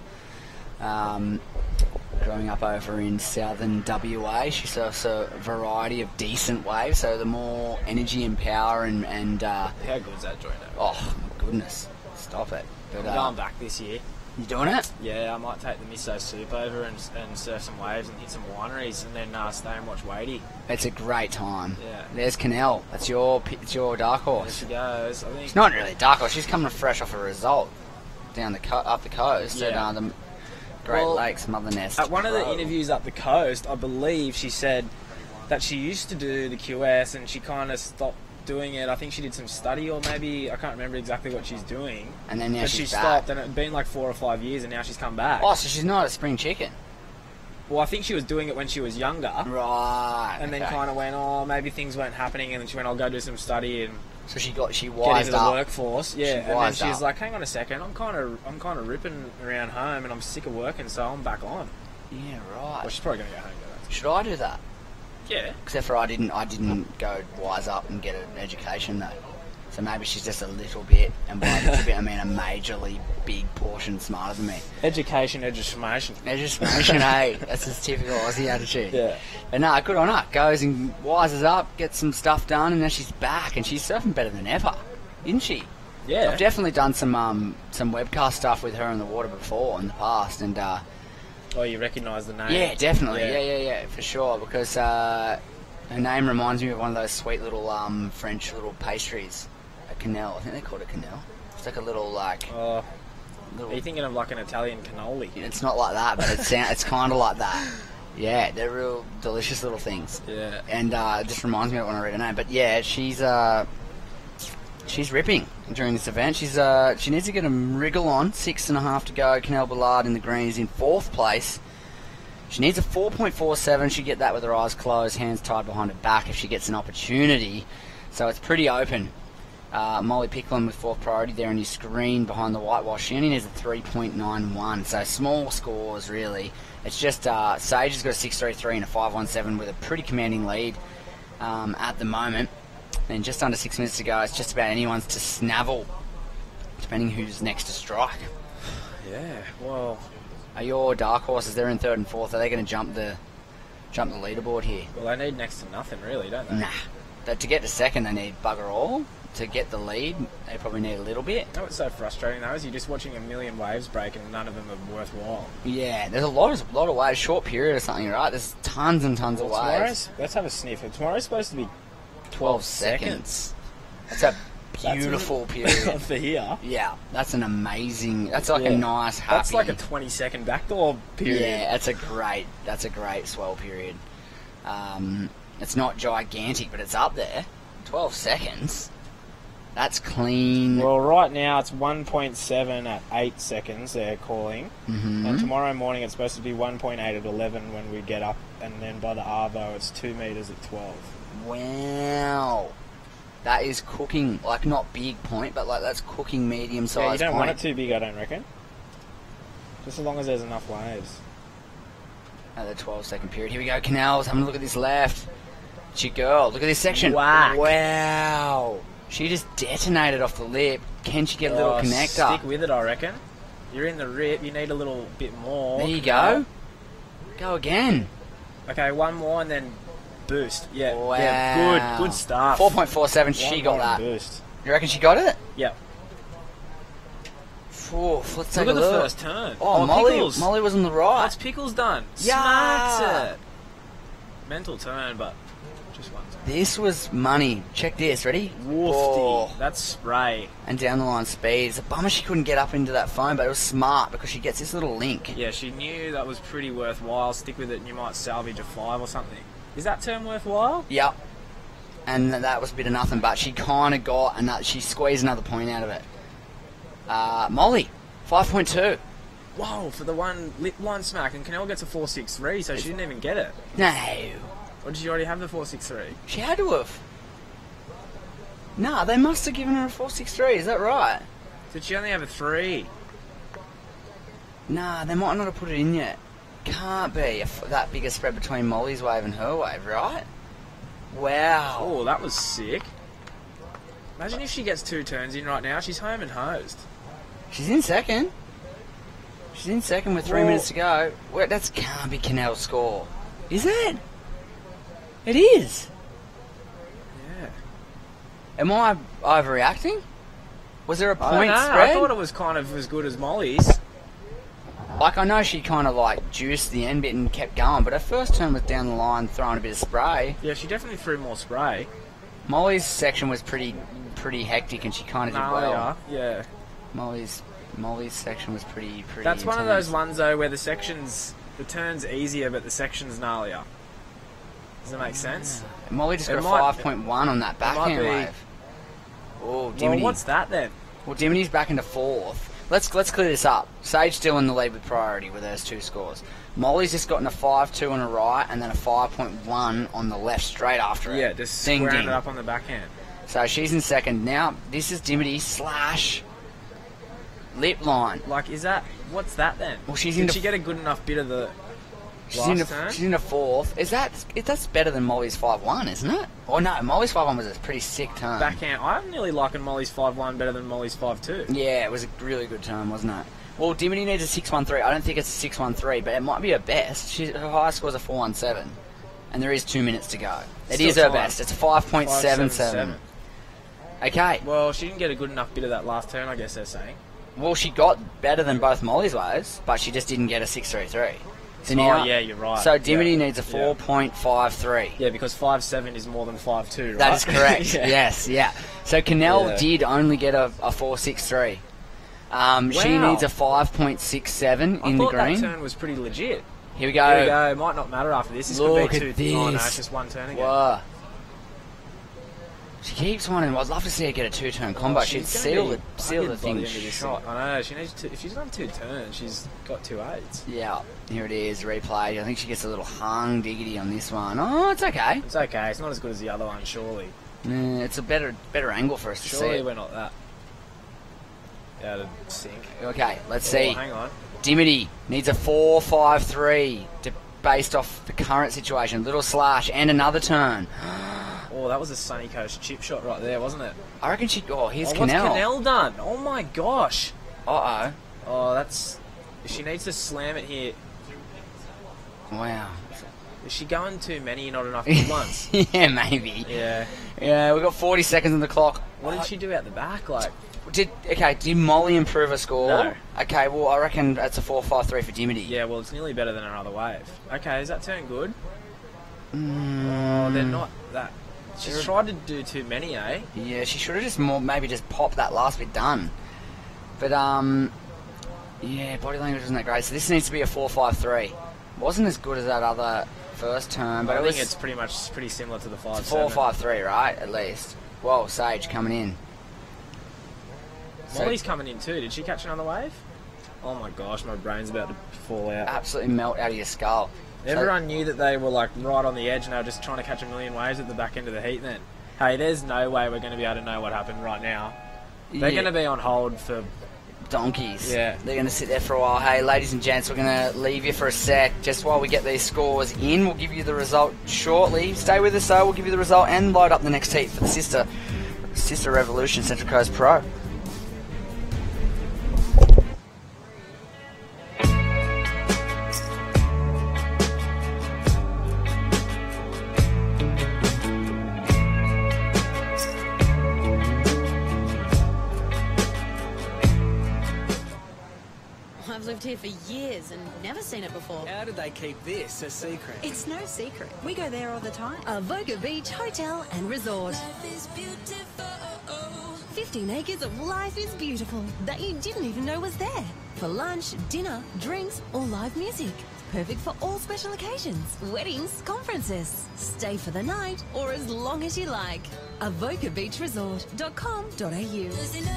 Growing up over in southern WA, she surfs a variety of decent waves, so the more energy and power and how good's that joint? Oh my goodness, stop it! But, I'm going back this year. You doing it? Yeah, I might take the Misso Soup over and surf some waves and hit some wineries and then stay and watch Wadey. It's a great time. Yeah. There's Canel. It's your dark horse. There she goes. I think it's not really a dark horse. She's coming fresh off a result down up the coast at the Great Lakes Mother Nest. At one of the interviews up the coast, I believe she said that she used to do the QS and she kind of stopped doing it. I think she did some study, or maybe I can't remember exactly what she's doing. And then now but she's she back. stopped, and it'd been like 4 or 5 years, and now she's come back. Oh, so she's not a spring chicken. Well, I think she was doing it when she was younger. Right. And then kind of went, oh, maybe things weren't happening, and then she went, I'll go do some study and. So she wised get into the up. workforce, yeah. She And then wised she's up. like, hang on a second, I'm kind of ripping around home, and I'm sick of working, so I'm back on. Yeah, right. Well, she's probably gonna go home to that. Should I do that? Yeah. Except for I didn't go wise up and get an education though. So maybe she's just a little bit, and by a little bit I mean a majorly big portion smarter than me. Education. Education, hey. That's his typical Aussie attitude. Yeah. But no, good on her. Goes and wises up, gets some stuff done, and now she's back, and she's surfing better than ever, isn't she? Yeah. I've definitely done some webcast stuff with her in the water before in the past, and oh, you recognise the name? yeah, definitely, yeah, for sure, because her name reminds me of one of those sweet little French little pastries. A cannelle, I think they call it a cannelle. It's like a little Are you thinking of like an Italian cannoli? It's not like that, but it's kind of like that. Yeah, they're real delicious little things. Yeah. And it just reminds me of when I read her name. But yeah, she's ripping during this event. She needs to get a wriggle on. 6.5 to go. Canel Ballard in the green is in 4th place. She needs a 4.47. She'd get that with her eyes closed, hands tied behind her back if she gets an opportunity. So it's pretty open. Molly Picklin with 4th priority there on your screen behind the whitewash. She only needs a 3.91, so small scores really. It's just Sage has got a 6.33 and a 5.17 with a pretty commanding lead at the moment. And just under 6 minutes to go, it's just about anyone's to snavel, depending who's next to strike. Yeah, well... Are your dark horses, they're in 3rd and 4th, are they going to jump the leaderboard here? Well, they need next to nothing really, don't they? Nah. But to get to 2nd, they need bugger all. To get the lead, they probably need a little bit. You know what's so frustrating though is you're just watching a million waves break and none of them are worthwhile. Yeah, there's a lot of waves, short period or something, right? There's tons and tons of waves. Let's have a sniff. Tomorrow's supposed to be 12 seconds. That's a beautiful period. For here. Yeah, that's an amazing, that's like a nice, happy... That's like a 20-second backdoor period. Yeah, that's a great swell period. It's not gigantic, but it's up there. 12 seconds. That's clean. Well, right now it's 1.7 at 8 seconds they're calling. Mm-hmm. And tomorrow morning it's supposed to be 1.8 at 11 when we get up. And then by the Arvo it's 2 metres at 12. Wow. That is cooking. Like, not big point, but like that's cooking medium-sized point. Yeah, you don't want it too big, I don't reckon. Just as long as there's enough waves. At the 12-second period. Here we go, Canals. Having a look at this left. It's your girl. Look at this section. Whack. Wow. She just detonated off the lip. Can she get a little connector? Stick with it, I reckon. You're in the rip. You need a little bit more. There you go. Go again. Okay, one more and then boost. Yeah. Wow. Yeah, good stuff. 4.47. She got that. Boost. You reckon she got it? Yep. Oof, let's take Look a at look. the first turn. Oh, Pickles. Molly was on the right. What's Pickles done? Yeah. Smacks it. Mental turn, but Just one time. This was money. Check this. Ready? Woofy. That's spray. And down the line speed. It's a bummer she couldn't get up into that foam, but it was smart because she gets this little link. Yeah, she knew that was pretty worthwhile. Stick with it and you might salvage a 5 or something. Is that turn worthwhile? Yep. And that was a bit of nothing, but she kind of got another. She squeezed another point out of it. Molly, 5.2. Whoa, for the one lip line smack, and Canel gets a 4.63, so she didn't even get it. No. Or did she already have the 4.63? She had to have. Nah, they must have given her a 4.63. Is that right? Did she only have a 3? Nah, they might not have put it in yet. Can't be that big a spread between Molly's wave and her wave, right? Wow. Oh, that was sick. Imagine if she gets 2 turns in right now. She's home and hosed. She's in second. She's in second with 3 minutes to go. Wait, that can't be Canel's score. Is it? It is. Yeah. Am I overreacting? Was there a point I spread? I thought it was kind of as good as Molly's. Like, I know she kind of, like, juiced the end bit and kept going, but her first turn was down the line throwing a bit of spray. Yeah, she definitely threw more spray. Molly's section was pretty hectic, and she kind of did well. Yeah. Molly's section was pretty That's one of intense. those ones, though, where the turn's easier, but the section's gnarlier. Does that make sense? Molly just got a 5.1 on that backhand wave. Oh, Dimity. Well, what's that then? Well, Dimity's back into 4th. Let's clear this up. Sage still in the lead with priority with those 2 scores. Molly's just gotten a 5.2 on the right and then a 5.1 on the left straight after it. Yeah, just squaring it up on the backhand. So she's in second. Now, this is Dimity / lip line. Like, what's that then? Well, Did she get a good enough bit of the last turn? She's in a 4th. That's better than Molly's 5.1, isn't it? Oh no, Molly's 5.1 was a pretty sick turn. Backhand. I'm nearly liking Molly's 5.1 better than Molly's 5.2. Yeah, it was a really good turn, wasn't it? Well, Dimity needs a 6.13. I don't think it's a 6.13, but it might be her best. Her highest score is a 4.17, and there is 2 minutes to go. It is her best. It's a 5.77. Okay. Well, she didn't get a good enough bit of that last turn, I guess they're saying. Well, she got better than both Molly's waves, but she just didn't get a 6.33. So now, yeah, you're right. So Dimity needs a 4.53. Yeah, because 5.7 is more than 5.2, right? That is correct. Yeah. Yes, yeah. So Canel did only get a 4.63. She needs a 5.67 in the green. I thought that turn was pretty legit. Here we go. Here we go. It might not matter after this. This Look could be at 2. this. Oh, no, it's just 1 turn again. Whoa. She keeps wanting. I'd love to see her get a 2-turn combo. She'd seal the thing shot. I know. She needs to. If she's done 2 turns, she's got 2 8s. Yeah. Here it is. Replay. I think she gets a little hung diggity on this one. Oh, it's okay. It's okay. It's not as good as the other one, surely. It's a better angle for us to see. Surely we're not that out of sync. Okay, let's see. Hang on. Dimity needs a 4.53 based off the current situation. Little slash and another turn. Oh, that was a Sunny Coast chip shot right there, wasn't it? I reckon she... Oh, here's What's Canel. Canel done? Oh, my gosh. Uh-oh. Oh, that's... She needs to slam it here. Wow. Is she going too many, not enough good ones? Yeah, maybe. Yeah. Yeah, we've got 40 seconds on the clock. What did she do out the back? Like... Did Molly improve her score? No. Okay, well, I reckon that's a 4.53 for Dimity. Yeah, well, it's nearly better than her other wave. Okay, is that turn good? Oh, they're not that... She's tried to do too many, eh? Yeah, she should have just maybe just popped that last bit done. But, yeah, body language isn't that great. So this needs to be a 4.53. Wasn't as good as that other first turn, but I think it's pretty similar to the 5.7. It's 4.53, right? At least. Whoa, Sage coming in. Molly's coming in too. Did she catch another wave? Oh my gosh, my brain's about to fall out. Absolutely melt out of your skull. Everyone knew that they were like right on the edge and they were just trying to catch a million waves at the back end of the heat then. Hey, there's no way we're going to be able to know what happened right now. They're going to be on hold for... donkeys. Yeah. They're going to sit there for a while. Hey, ladies and gents, we're going to leave you for a sec. Just while we get these scores in, we'll give you the result shortly. Stay with us, though. We'll give you the result and load up the next heat for the Sister Revolution Central Coast Pro. I've lived here for years and never seen it before. How did they keep this a secret? It's no secret. We go there all the time. Avoca Beach Hotel and Resort. 15 acres of life is beautiful that you didn't even know was there. For lunch, dinner, drinks, or live music. Perfect for all special occasions, weddings, conferences. Stay for the night or as long as you like. AvocaBeachResort.com.au.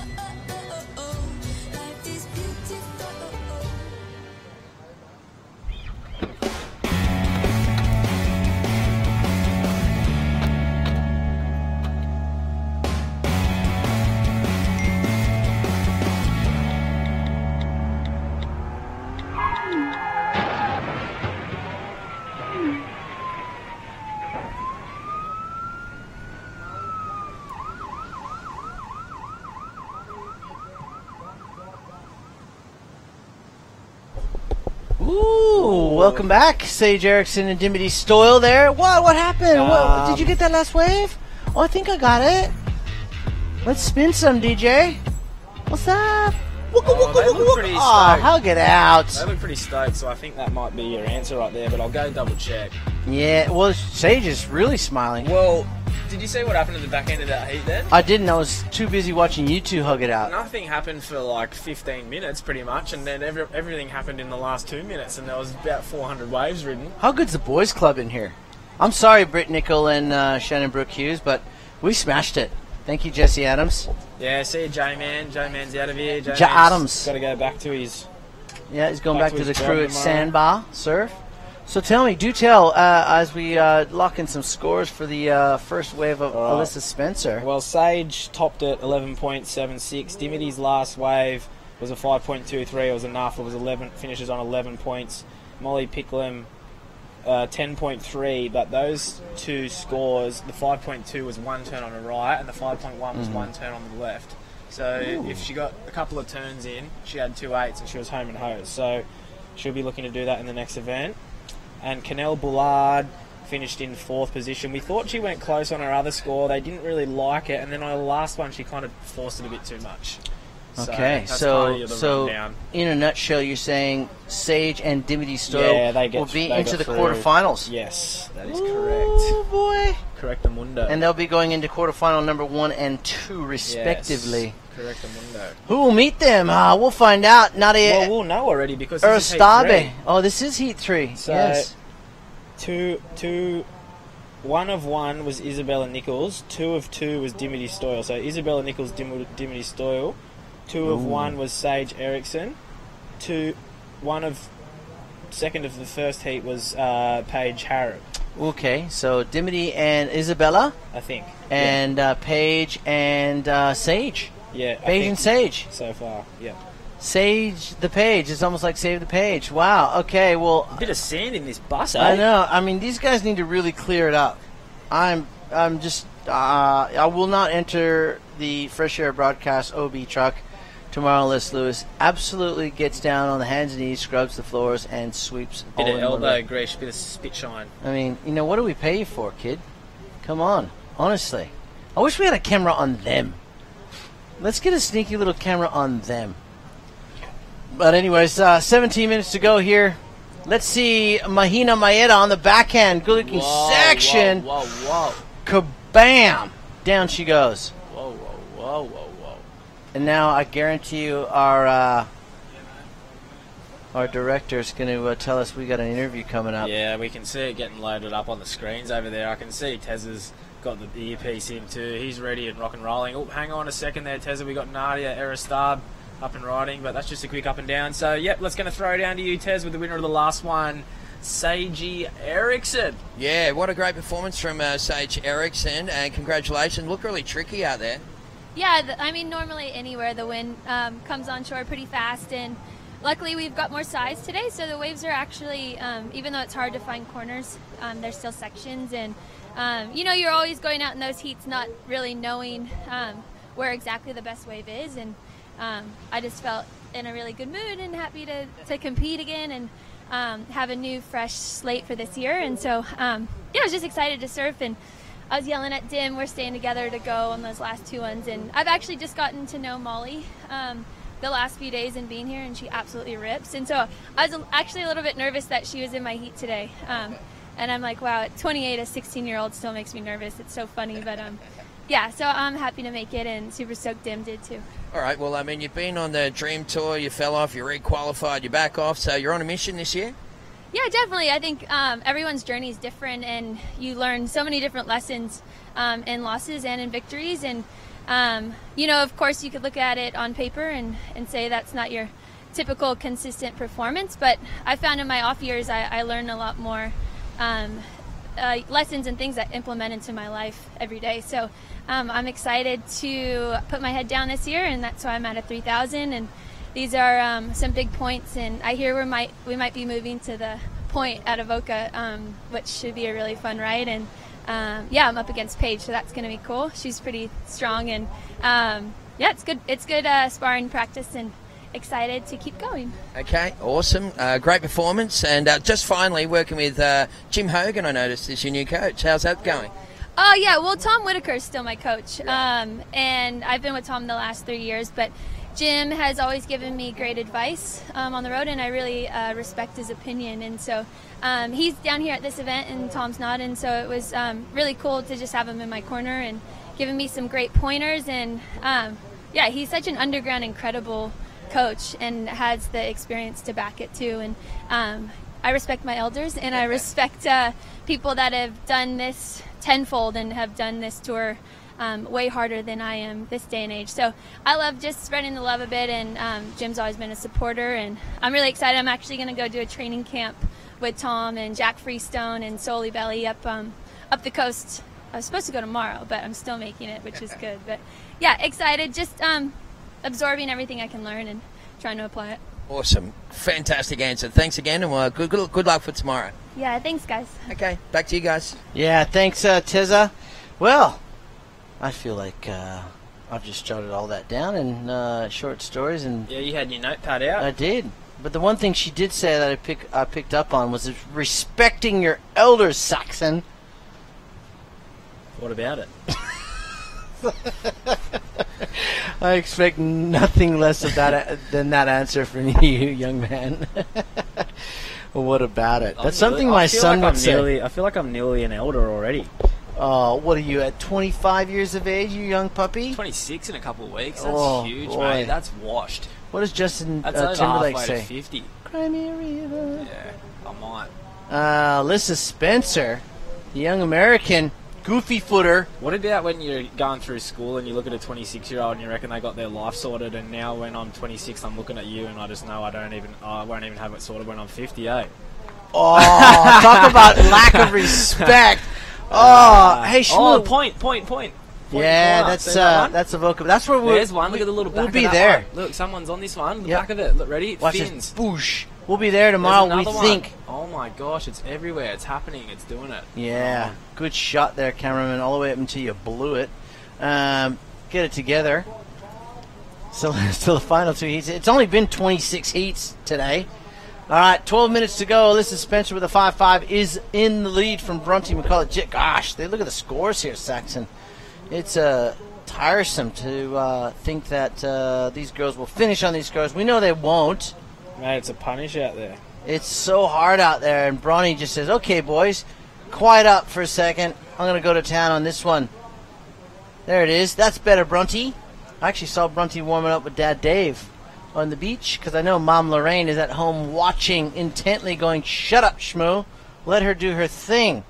Ooh, welcome back, Sage Erickson and Dimity Stoyle there. What happened? What, did you get that last wave? Oh, I think I got it. Let's spin some, DJ. What's up? They look pretty stoked. Hug it out. They look pretty stoked, so I think that might be your answer right there, but I'll go double check. Yeah, well, Sage is really smiling. Well, did you see what happened at the back end of that heat then? I didn't. I was too busy watching you two hug it out. Nothing happened for like 15 minutes pretty much, and then everything happened in the last 2 minutes, and there was about 400 waves ridden. How good's the boys club in here? I'm sorry, Britt Nickel and Shannon Brooke Hughes, but we smashed it. Thank you, Jesse Adams. Yeah, see you, J-Man. J-Man's out of here. J Adams. Got to go back to his... Yeah, he's going back to the his crew job at tomorrow. Sandbar Surf. So tell me, do tell, as we lock in some scores for the first wave of Alyssa Spencer. Well, Sage topped at 11.76. Dimity's last wave was a 5.23. It was enough. It was 11 finishes on 11 points. Molly Picklum, 10.3. But those two scores, the 5.2 was one turn on the right, and the 5.1 was one turn on the left. So if she got a couple of turns in, she had 2 8s and she was home and hose. So she'll be looking to do that in the next event. And Canelle Bullard finished in 4th position. We thought she went close on her other score. They didn't really like it, and then on the last one, she kind of forced it a bit too much. Okay, that's so kind of the rundown. in a nutshell, you're saying Sage and Dimity Stoyle will be into the quarterfinals. Yes, that is correct. Oh boy, correctamundo. And they'll be going into quarterfinal number 1 and 2, respectively. Yes, correctamundo. Who will meet them? We'll find out. Well, we'll know already because this is Heat 3. Erstabe. Oh, this is Heat 3. So, yes. 1 of 1 was Isabella Nichols. 2 of 2 was Dimity Stoyle. So Isabella Nichols, Dimity Stoyle. 2 of 1 was Sage Erickson. 1 of second of the first heat was Paige Harrop. Okay, so Dimity and Isabella, I think, and Paige and Sage. Yeah, Paige and Sage so far. Yeah. Sage the Page. It's almost like Save the Page. Wow. Okay. Well, a bit of sand in this bus. I know. I mean, these guys need to really clear it up. I'm just. I will not enter the Fresh Air Broadcast OB truck tomorrow unless Lewis absolutely gets down on the hands and knees, scrubs the floors, and sweeps. Bit of elbow grease, bit of spit shine. I mean, what do we pay you for, kid? Come on. Honestly, I wish we had a camera on them. Let's get a sneaky little camera on them. But anyways, 17 minutes to go here. Let's see Mahina Maeda on the backhand. Good looking section. Whoa. Kabam! Down she goes. Whoa. And now I guarantee you our director is going to tell us we got an interview coming up. Yeah, we can see it getting loaded up on the screens over there. I can see Tezza's got the earpiece in too. He's ready and rock and rolling. Oh, hang on a second there, Tezza. We got Nadia Eristab up and riding, but that's just a quick up and down. So, yep, let's going to throw down to you, Tez, with the winner of the last one, Sage Erickson. Yeah, what a great performance from Sage Erickson, and congratulations. Looked really tricky out there. Yeah, I mean, normally anywhere the wind comes on shore pretty fast, and luckily we've got more size today, so the waves are actually, even though it's hard to find corners, there's still sections, and you're always going out in those heats not really knowing where exactly the best wave is, and I just felt in a really good mood and happy to compete again and have a new fresh slate for this year, and so I was just excited to surf, and I was yelling at Dim, we're staying together to go on those last 2 ones, and I've actually just gotten to know Molly the last few days and being here, and she absolutely rips. And so I was actually a little bit nervous that she was in my heat today. And I'm like, wow, at 28, a 16-year-old still makes me nervous. It's so funny, but yeah, so I'm happy to make it, and super stoked Dim did too. All right, well, I mean, you've been on the Dream Tour, you fell off, you re-qualified, you're back off, so you're on a mission this year? Yeah, definitely. I think everyone's journey is different, and you learn so many different lessons in losses and in victories. And, you know, of course, you could look at it on paper and say that's not your typical consistent performance, but I found in my off years I learned a lot more lessons and things that implement into my life every day. So I'm excited to put my head down this year, and that's why I'm at a 3,000. And these are some big points, and I hear we might be moving to the point at Avoca, which should be a really fun ride. And yeah, I'm up against Paige, so that's going to be cool. She's pretty strong, and yeah, it's good. It's good sparring practice, and excited to keep going. Okay, awesome. Great performance. And just finally, working with Jim Hogan, I noticed, is your new coach. How's that going? Oh, yeah. Well, Tom Whitaker's still my coach. And I've been with Tom the last 3 years. But Jim has always given me great advice on the road, and I really respect his opinion. And so he's down here at this event, and Tom's not. And so it was really cool to just have him in my corner and giving me some great pointers. And, yeah, he's such an underground, incredible coach and has the experience to back it too. And I respect my elders, and I respect people that have done this tenfold and have done this tour way harder than I am this day and age. So I love just spreading the love a bit, and Jim's always been a supporter, and I'm really excited. I'm actually going to go do a training camp with Tom and Jack Freestone and Soli Belly up the coast. I was supposed to go tomorrow, but I'm still making it, which is good. But yeah, excited, just absorbing everything I can learn and trying to apply it. Awesome. Fantastic answer. Thanks again, and good luck for tomorrow. Yeah, thanks, guys. Okay, back to you guys. Yeah, thanks, Tezza. Well, I feel like I've just jotted all that down in short stories. And yeah, you had your notepad out. I did. But the one thing she did say that I picked up on was respecting your elders, Saxon. What about it? I expect nothing less of that than that answer from you, young man. Well, what about it? That's something my son would say. I feel like I'm nearly an elder already. Oh, what are you at 25 years of age, you young puppy? 26 in a couple of weeks. That's huge, boy. mate. That's washed. What does Justin That's Timberlake halfway say? to 50. Cry me a river. Yeah, I might. Alyssa Spencer, the young American goofy footer. What about when you're going through school and you look at a 26-year-old and you reckon they got their life sorted, and now when I'm 26, I'm looking at you and I just know I won't even have it sorted when I'm 58. Oh, talk about lack of respect. Hey, Shmuel. Point. Yeah, that's a vocal. That's where There's one. Look at the little back. We'll be of that there. one. Look, someone's on this one. The Yep. back of it. Look, ready? Watch Fins. this. Boosh. We'll be there tomorrow, There's we another think. one. Oh my gosh, it's everywhere. It's happening. It's doing it. Yeah, good shot there, cameraman, all the way up until you blew it. Get it together. So the final two heats. It's only been 26 heats today. All right, 12 minutes to go. Alyssa Spencer with a 5-5 is in the lead from Bronte McCullough. Gosh, they look at the scores here, Saxon. It's tiresome to think that these girls will finish on these scores. We know they won't. Mate, it's a punish out there. It's so hard out there, and Bronte just says, okay, boys, quiet up for a second. I'm going to go to town on this one. There it is. That's better, Bronte. I actually saw Bronte warming up with Dad Dave on the beach, because I know Mom Lorraine is at home watching intently going, shut up, Shmoo. Let her do her thing.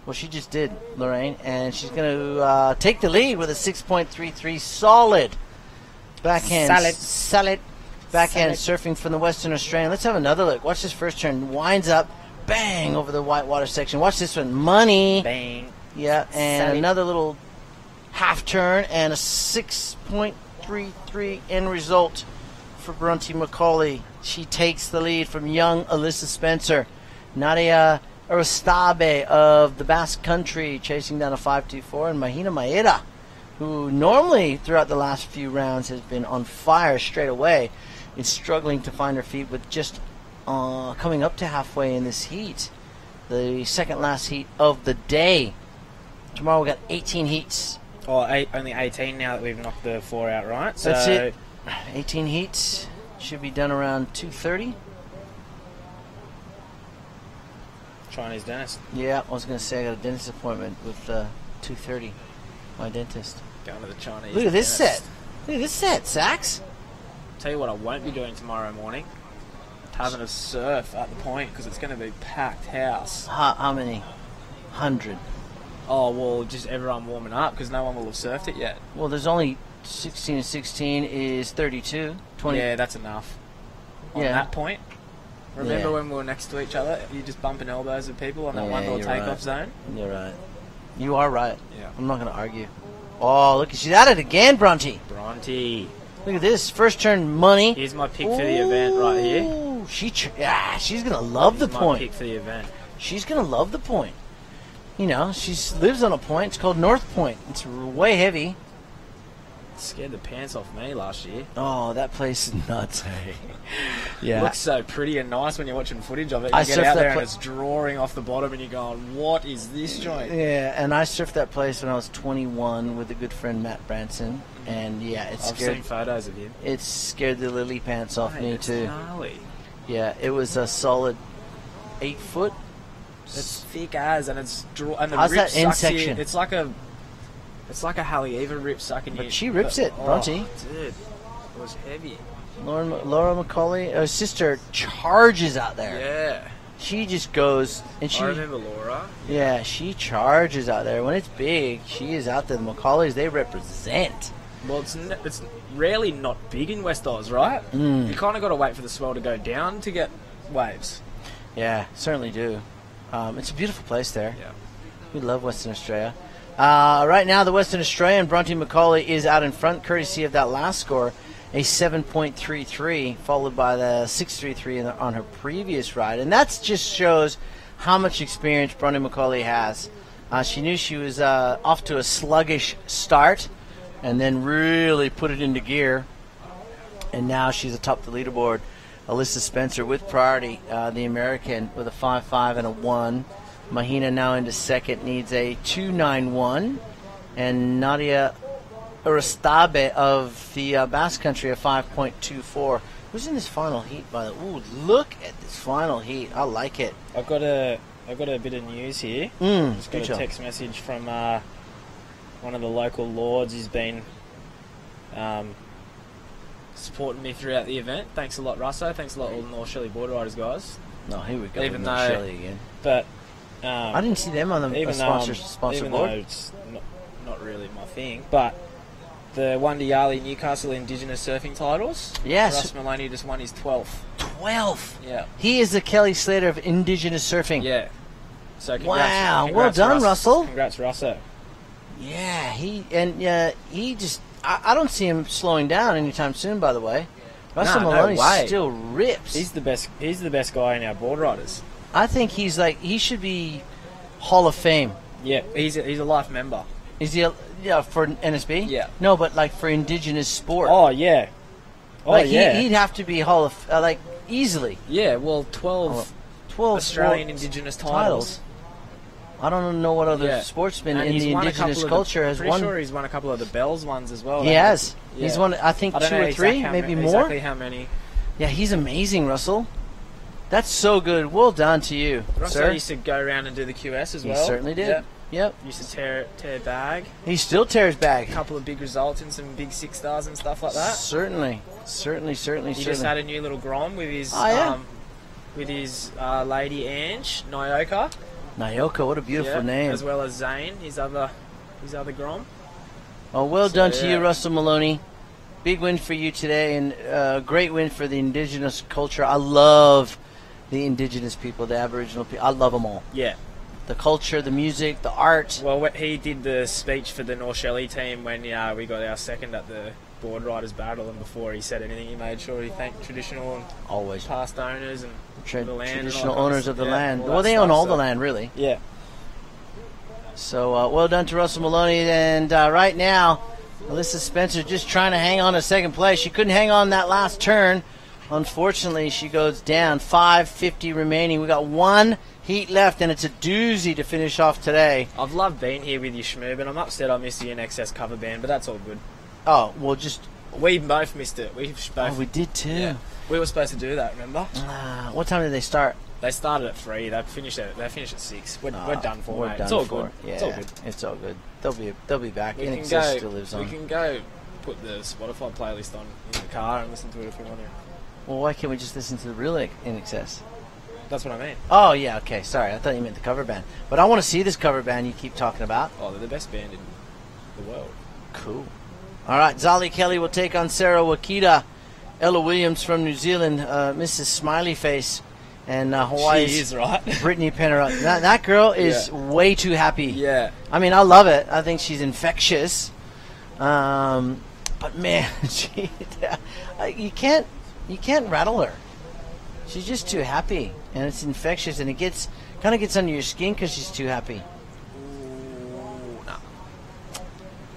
Well, she just did, Lorraine, and she's going to take the lead with a 6.33 solid backhand. Solid. Backhand surfing from the Western Australian. Let's have another look. Watch this first turn. Winds up. Bang over the whitewater section. Watch this one. Money. Bang. Yeah, and another little half turn and a 6.33 end result for Bronte McCauley. She takes the lead from young Alyssa Spencer. Nadia Aristabe of the Basque Country chasing down a 5.24, and Mahina Maeda, who normally throughout the last few rounds has been on fire straight away, is struggling to find her feet with just coming up to halfway in this heat. The second last heat of the day. Tomorrow we got 18 heats. Only 18 now that we've knocked the 4 out, right? So That's it. 18 heats. Should be done around 2:30. Chinese dentist. Yeah, I was going to say I got a dentist appointment with 2:30. My dentist. Going to the Chinese Look at this dentist. set. Look at this set, Sax. Tell you what I won't be doing tomorrow morning. Having a surf at the point because it's going to be packed house. How many? 100. Oh, well, just everyone warming up because no one will have surfed it yet. Well, there's only 16 and 16 is 32. 20. Yeah, that's enough. On Yeah. that point. Remember Yeah. when we were next to each other? You just bumping elbows with people on that one little you're takeoff right. zone? You're right. You are right. Yeah. I'm not going to argue. Oh, look, she's at it again, Bronte. Bronte. Look at this. First turn money. Here's my pick for the event right here. Ooh, she's going to love the My point. pick for the event. She's going to love the point. You know, she lives on a point. It's called North Point. It's way heavy. Scared the pants off me last year. Oh, that place is nuts. Yeah. Looks so pretty and nice when you're watching footage of it. I You get surfed out that there and pla- it's drawing off the bottom and you're going, what is this joint? Yeah, and I surfed that place when I was 21 with a good friend Matt Branson, and yeah, I've scared. seen photos of him. It scared the lily pants off Mate, me it's too. gnarly. Yeah, it was a solid 8 foot. It's thick as, and it's and the How's rip that end sucks you- section? It's like a Halle-Eva rip sucking But you. she rips it, Bronte. Dude, it was heavy. Laura McCauley, her sister, charges out there. Yeah. She just goes and she. I remember Laura. Yeah, she charges out there. When it's big, she is out there. The McCauley's, they represent. Well, it's rarely not big in West Oz, right? Mm. You kind of got to wait for the swell to go down to get waves. Yeah, certainly do. It's a beautiful place there. Yeah. We love Western Australia. Right now, the Western Australian, Bronte McCauley, is out in front, courtesy of that last score, a 7.33, followed by the 6.33 on her previous ride. And that just shows how much experience Bronte McCauley has. She knew she was off to a sluggish start and then really put it into gear. And now she's atop the leaderboard. Alyssa Spencer with priority, the American, with a 5.5 and a 1. Mahina now into second, needs a 2.91. And Nadia Aristabe of the Basque Country, a 5.24. Who's in this final heat, by the way? Ooh, look at this final heat. I like it. I've got a bit of news here. Just got a text message from one of the local lords who's been supporting me throughout the event. Thanks a lot, Russo. Thanks a lot, all the North Shelley Board Riders guys. No, here we go. Even North though, Shelley again. But I didn't see them on the sponsor even board. though it's not really my thing, but the Wundiyali Newcastle Indigenous Surfing titles. Yes. Russ Maloney just won his 12th. 12th. Yeah. He is the Kelly Slater of Indigenous surfing. Yeah. So congrats, wow. congrats, Well done, Russ. Russell. Congrats, Russo. Yeah, he just. I don't see him slowing down anytime soon. By the way, Russell Maloney still rips. He's the best. He's the best guy in our board riders. I think he should be Hall of Fame. Yeah, he's a life member. Is he? For NSB. Yeah. No, but like for Indigenous sport. Oh yeah. Oh like yeah. He'd have to be Hall of like easily. Yeah. Well, 12 Australian Indigenous titles. I don't know what other sportsman and in the Indigenous culture has won. Pretty sure he's won a couple of the Bells ones as well. He has. Yeah. He's won, I think, 2 or 3, maybe more. Exactly how many? Yeah, he's amazing, Russell. That's so good. Well done to you, Russell sir. used to go around and do the QS as well. He certainly did. Yep. Used to tear bag. He still tears bag. A couple of big results in some big 6 stars and stuff like that. Certainly. He just had a new little grom with his lady Ange Nyoka. Nyoka, what a beautiful name. As well as Zane, his other grom. Oh, well done to you, Russell Maloney. Big win for you today, and a great win for the Indigenous culture. I love the Indigenous people, the Aboriginal people. I love them all. Yeah. The culture, the music, the art. Well, he did the speech for the North Shelley team when we got our second at the Board Riders Battle, and before he said anything, he made sure he thanked traditional and always past owners and the land traditional and all owners of the land. all Well, they that own stuff, all the land, really. Yeah. So, well done to Russell Maloney. And right now, Alyssa Spencer just trying to hang on to second place. She couldn't hang on that last turn. Unfortunately, she goes down. 5:50 remaining. We got one heat left, and it's a doozy to finish off today. I've loved being here with you, Shmoo, but I'm upset I missed the NXS cover band, but that's all good. Oh, well, just We both missed it. We both. Oh, we did too. Yeah. We were supposed to do that. Remember? What time did they start? They started at 3. They finished at 6. We're done for, We're mate. done It's all for. good. Yeah, It's all good. It's all good. They'll be back. We can NXS go. still lives on. We can go put the Spotify playlist on in the car and listen to it if we want to. Well, why can't we just listen to the real NXS? That's what I mean. Oh yeah, okay. Sorry, I thought you meant the cover band. But I want to see this cover band you keep talking about. Oh, they're the best band in the world. Cool. All right, Zali Kelly will take on Sarah Wakita. Ella Williams from New Zealand, Mrs. Smiley Face, and Hawaii's She is, right? Brittany Penner. That girl is way too happy. Yeah. I mean, I love it. I think she's infectious. But man, you can't rattle her. She's just too happy, and it's infectious, and it kind of gets under your skin because she's too happy. Ooh, no.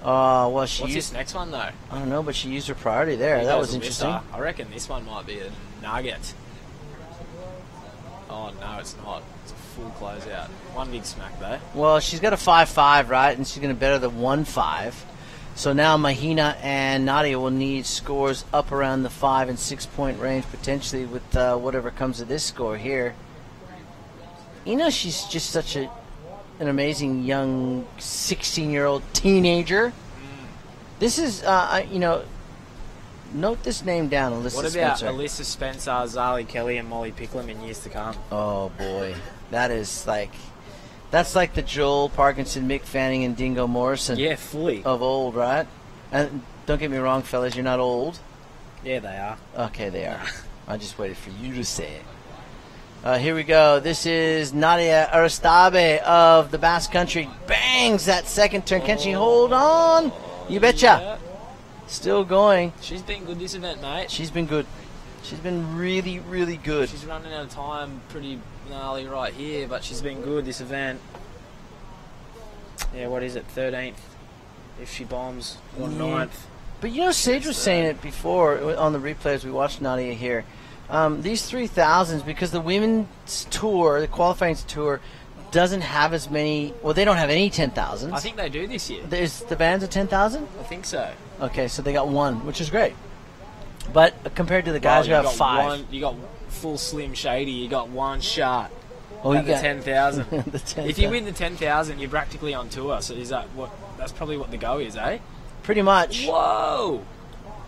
Well, What's this next one, though? I don't know, but she used her priority there. Yeah, that was a interesting. Vissla. I reckon this one might be a nugget. Oh, no, it's not. It's a full closeout. One big smack, though. Well, she's got a 5-5, right? And she's going to better the 1-5. So now Mahina and Nadia will need scores up around the 5 and 6 point range, potentially with whatever comes of this score here. She's just such an amazing young 16-year-old teenager. This is, note this name down, Alyssa What about Spencer. Alyssa Spencer, Zali Kelly, and Molly Picklum in years to come? Oh, boy. That's like the Joel Parkinson, Mick Fanning, and Dingo Morrison. Yeah, fully. Of old, right? And don't get me wrong, fellas, you're not old. Yeah, they are. Okay, they are. I just waited for you to say it. Here we go. This is Nadia Aristabe of the Basque Country. Bangs that second turn. Can she hold on? You betcha. Yeah. Still going. She's been good this event, mate. She's been good. She's been really, really good. She's running out of time pretty gnarly right here, but she's been good this event. Yeah, what is it? 13th. If she bombs, or 9th. But Sage was saying it before on the replays we watched Nadia here. These 3,000s, because the women's tour, the qualifying tour, doesn't have as many. Well, they don't have any 10,000s. I think they do this year. Is the band's a 10,000? I think so. Okay, so they got one, which is great. But compared to the guys who have 5. You got full Slim Shady. You got one shot. Oh, at you got the 10,000. the 10,000. If you win the 10,000, you're practically on tour. So is that what? That's probably what the go is, eh? Pretty much. Whoa.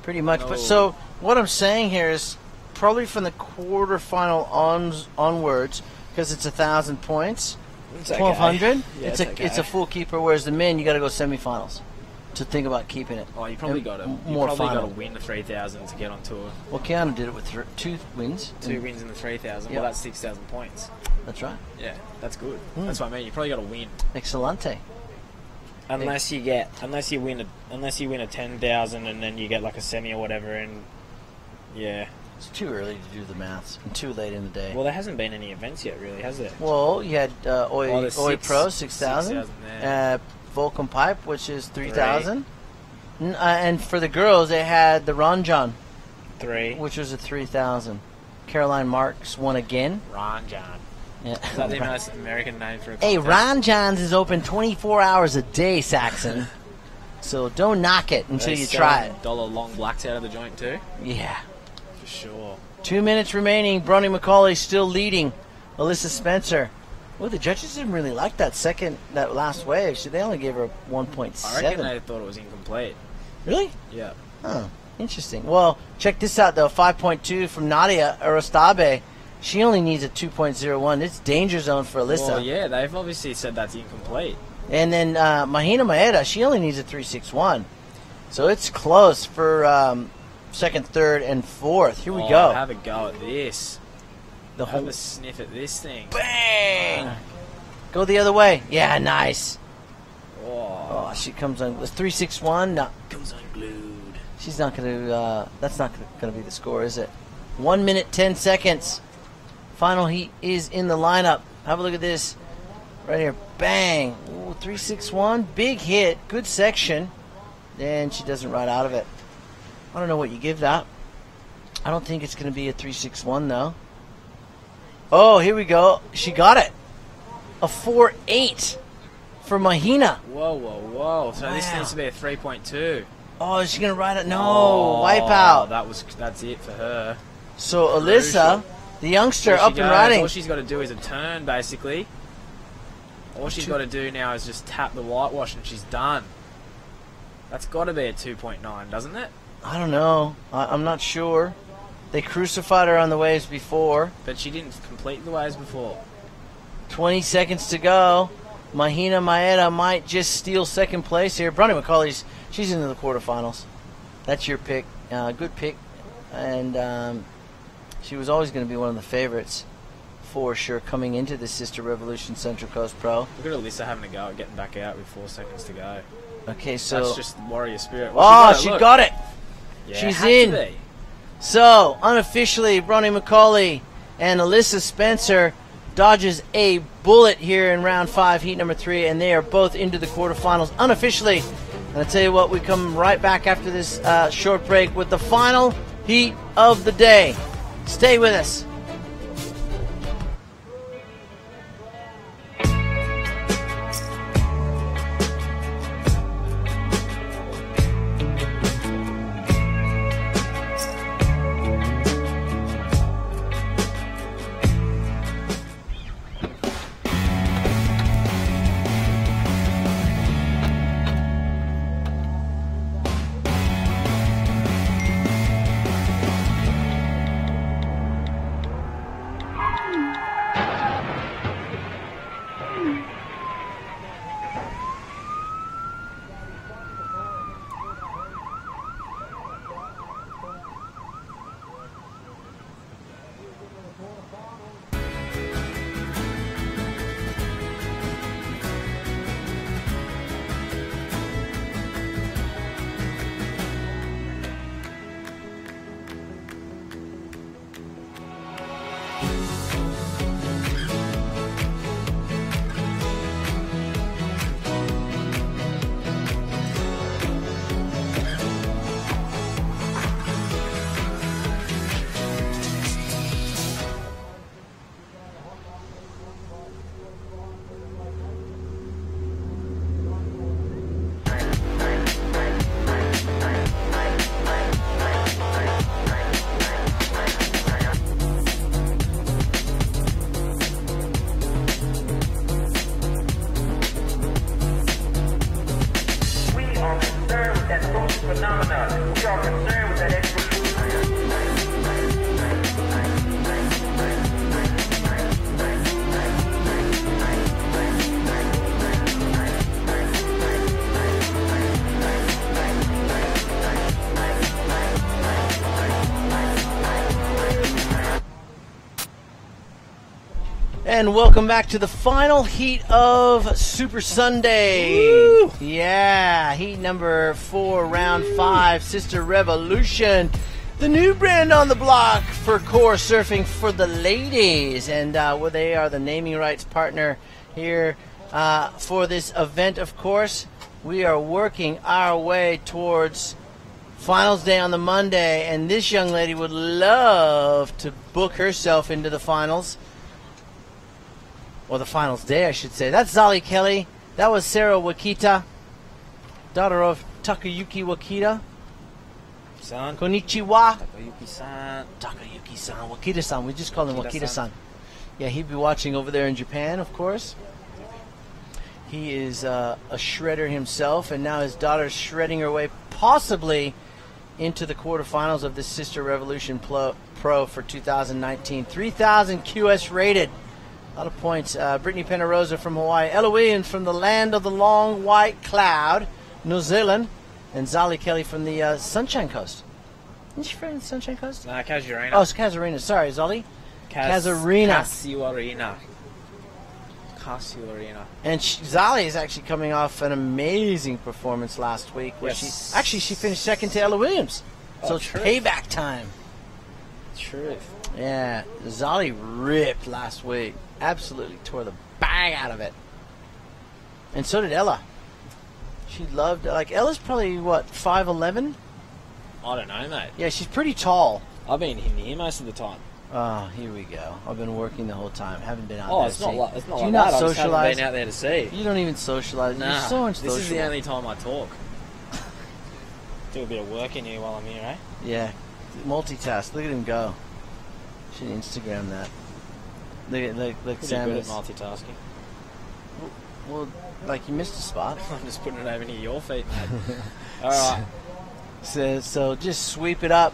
Pretty much. No. But so what I'm saying here is probably from the quarterfinal onwards, because it's 1,000 points, It's okay. 1,200. Yeah, it's a full keeper. Whereas the men, you got to go semifinals to think about keeping it. Oh, you probably And got to more final. win the 3,000 to get on tour. Well, Keanu did it with 2 wins. 2 wins in the 3,000. Yep. Well, that's 6,000 points. That's right. Yeah, that's good. Mm. That's what I mean. You probably got to win. Excelente. Unless you win a 10,000 and then you get like a semi or whatever, and yeah. It's too early to do the maths and too late in the day. Well, there hasn't been any events yet, really, has there? Well, you had Oi the Pro 6,000, Vulcan Pipe, which is 3,000, and for the girls they had the Ranjan 3, which was a 3,000. Caroline Marks won again. Ranjan. Yeah. Is that the most American name for a Hey, contest? Ranjan's is open 24 hours a day, Saxon. So don't knock it until you try it. $1 long blacks out of the joint too. Yeah. For sure. 2 minutes remaining. Bronny McCauley still leading. Alyssa Spencer. Well, the judges didn't really like that last wave. So they only gave her 1.7. I reckon they thought it was incomplete. Really? Yeah. Oh, interesting. Well, check this out, though. 5.2 from Nadia Aristabe. She only needs a 2.01. It's danger zone for Alyssa. Well, yeah, they've obviously said that's incomplete. And then Mahina Maeda, she only needs a 3.61. So it's close for second, third, and fourth. Here we go. Have a go at this. Have a sniff at this thing. Bang! Go the other way. Yeah, nice. Oh, she comes on. Was 3.61? No. Comes unglued. She's not going to. That's not going to be the score, is it? 1 minute, 10 seconds. Final heat is in the lineup. Have a look at this. Right here. Bang. Ooh, 3.61. Big hit. Good section. And she doesn't ride out of it. I don't know what you give that. I don't think it's going to be a 3.61, though. Oh, here we go. She got it. A 4.8 for Mahina. Whoa. So this Wow. needs to be a 3.2. Oh, is she going to ride it? No, Oh, wipeout. That's it for her. So Alyssa, the youngster, up and riding. All she's got to do is a turn, basically. All she's got to do now is just tap the whitewash and she's done. That's got to be a 2.9, doesn't it? I don't know. I'm not sure. They crucified her on the waves before. But she didn't complete the waves before. 20 seconds to go. Mahina Maeda might just steal second place here. Bronny McCauley's, she's into the quarterfinals. That's your pick. Good pick. And she was always going to be one of the favorites for sure coming into the Sister Revolution Central Coast Pro. Look at Alyssa having a go at getting back out with 4 seconds to go. Okay, so... That's just warrior spirit. She got it. Yeah, she's had in. to be. So, unofficially, Bronny McCauley and Alyssa Spencer dodges a bullet here in round 5, heat number 3, and they are both into the quarterfinals unofficially. And I'll tell you what, we come right back after this short break with the final heat of the day. Stay with us. And welcome back to the final heat of Super Sunday. Woo! Yeah, heat number 4, round 5, Sister Revolution. The new brand on the block for core surfing for the ladies. And well, they are the naming rights partner here for this event, of course. We are working our way towards finals day on the Monday, and this young lady would love to book herself into the finals. Or the finals day, I should say. That's Zali Kelly. That was Sarah Wakita, daughter of Takayuki Wakita. San. Konnichiwa. Takayuki-san. Takayuki-san. Wakita-san. We just call him Wakita-san. Yeah, he'd be watching over there in Japan, of course. He is a shredder himself, and now his daughter's shredding her way possibly into the quarterfinals of the Sister Revolution Pro for 2019. 3,000 QS rated. A lot of points. Brittany Penarosa from Hawaii. Ella Williams from the land of the long white cloud, New Zealand. And Zali Kelly from the Sunshine Coast. Isn't she from the Sunshine Coast? Casuarina. Oh, it's Casuarina. Sorry, Zali. Casuarina. Casuarina. And Zali is actually coming off an amazing performance last week. Where she finished second to Ella Williams. So it's payback time. Truth. Yeah, Zali ripped last week. Absolutely tore the bag out of it. And so did Ella. She loved, like, Ella's probably, what, 5'11"? I don't know, mate. Yeah, she's pretty tall. I've been in here most of the time. Oh, here we go. I've been working the whole time. Haven't been out there Oh, to it's see. not like, it's not Do you like not that. socialize? I just haven't been out there to see. You don't even socialize. Nah, You're so unsocial. this is the only time I talk. Do a bit of work in here while I'm here, eh? Yeah, multitask. Look at him go. Should Instagram that. Look Pretty Sam good at is. multitasking. Well, like you missed a spot. I'm just putting it over near your feet, mate. All right. So just sweep it up.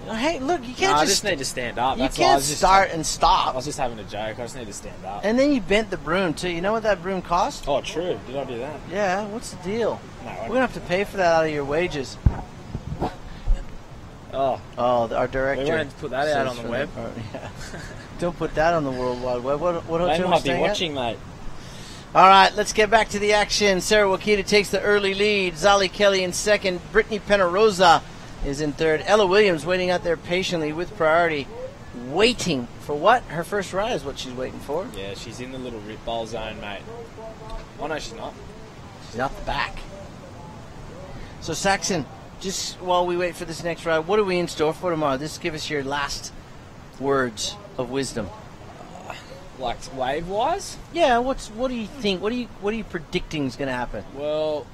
Hey, look, you can't I just need to stand up. You That's why I can't was just start and stop. I was just having a joke. I just need to stand up. And then you bent the broom too. You know what that broom cost? Oh, true. Did I do that? Yeah. What's the deal? No, We're gonna have to pay for that out of your wages. Oh, our director. We won't put that out on the web. Yeah. Don't put that on the World Wide Web. What They hotel might we be staying watching, mate. All right, let's get back to the action. Sarah Wakita takes the early lead. Zali Kelly in second. Brittany Penarosa is in third. Ella Williams waiting out there patiently with priority. Waiting for what? Her first ride is what she's waiting for. Yeah, she's in the little rip bowl zone, mate. Oh, no, she's not. She's out the back. So, Saxon, just while we wait for this next ride, what are we in store for tomorrow? Just give us your last words of wisdom. Like wave-wise? Yeah, what do you think? What are you predicting is going to happen? Well,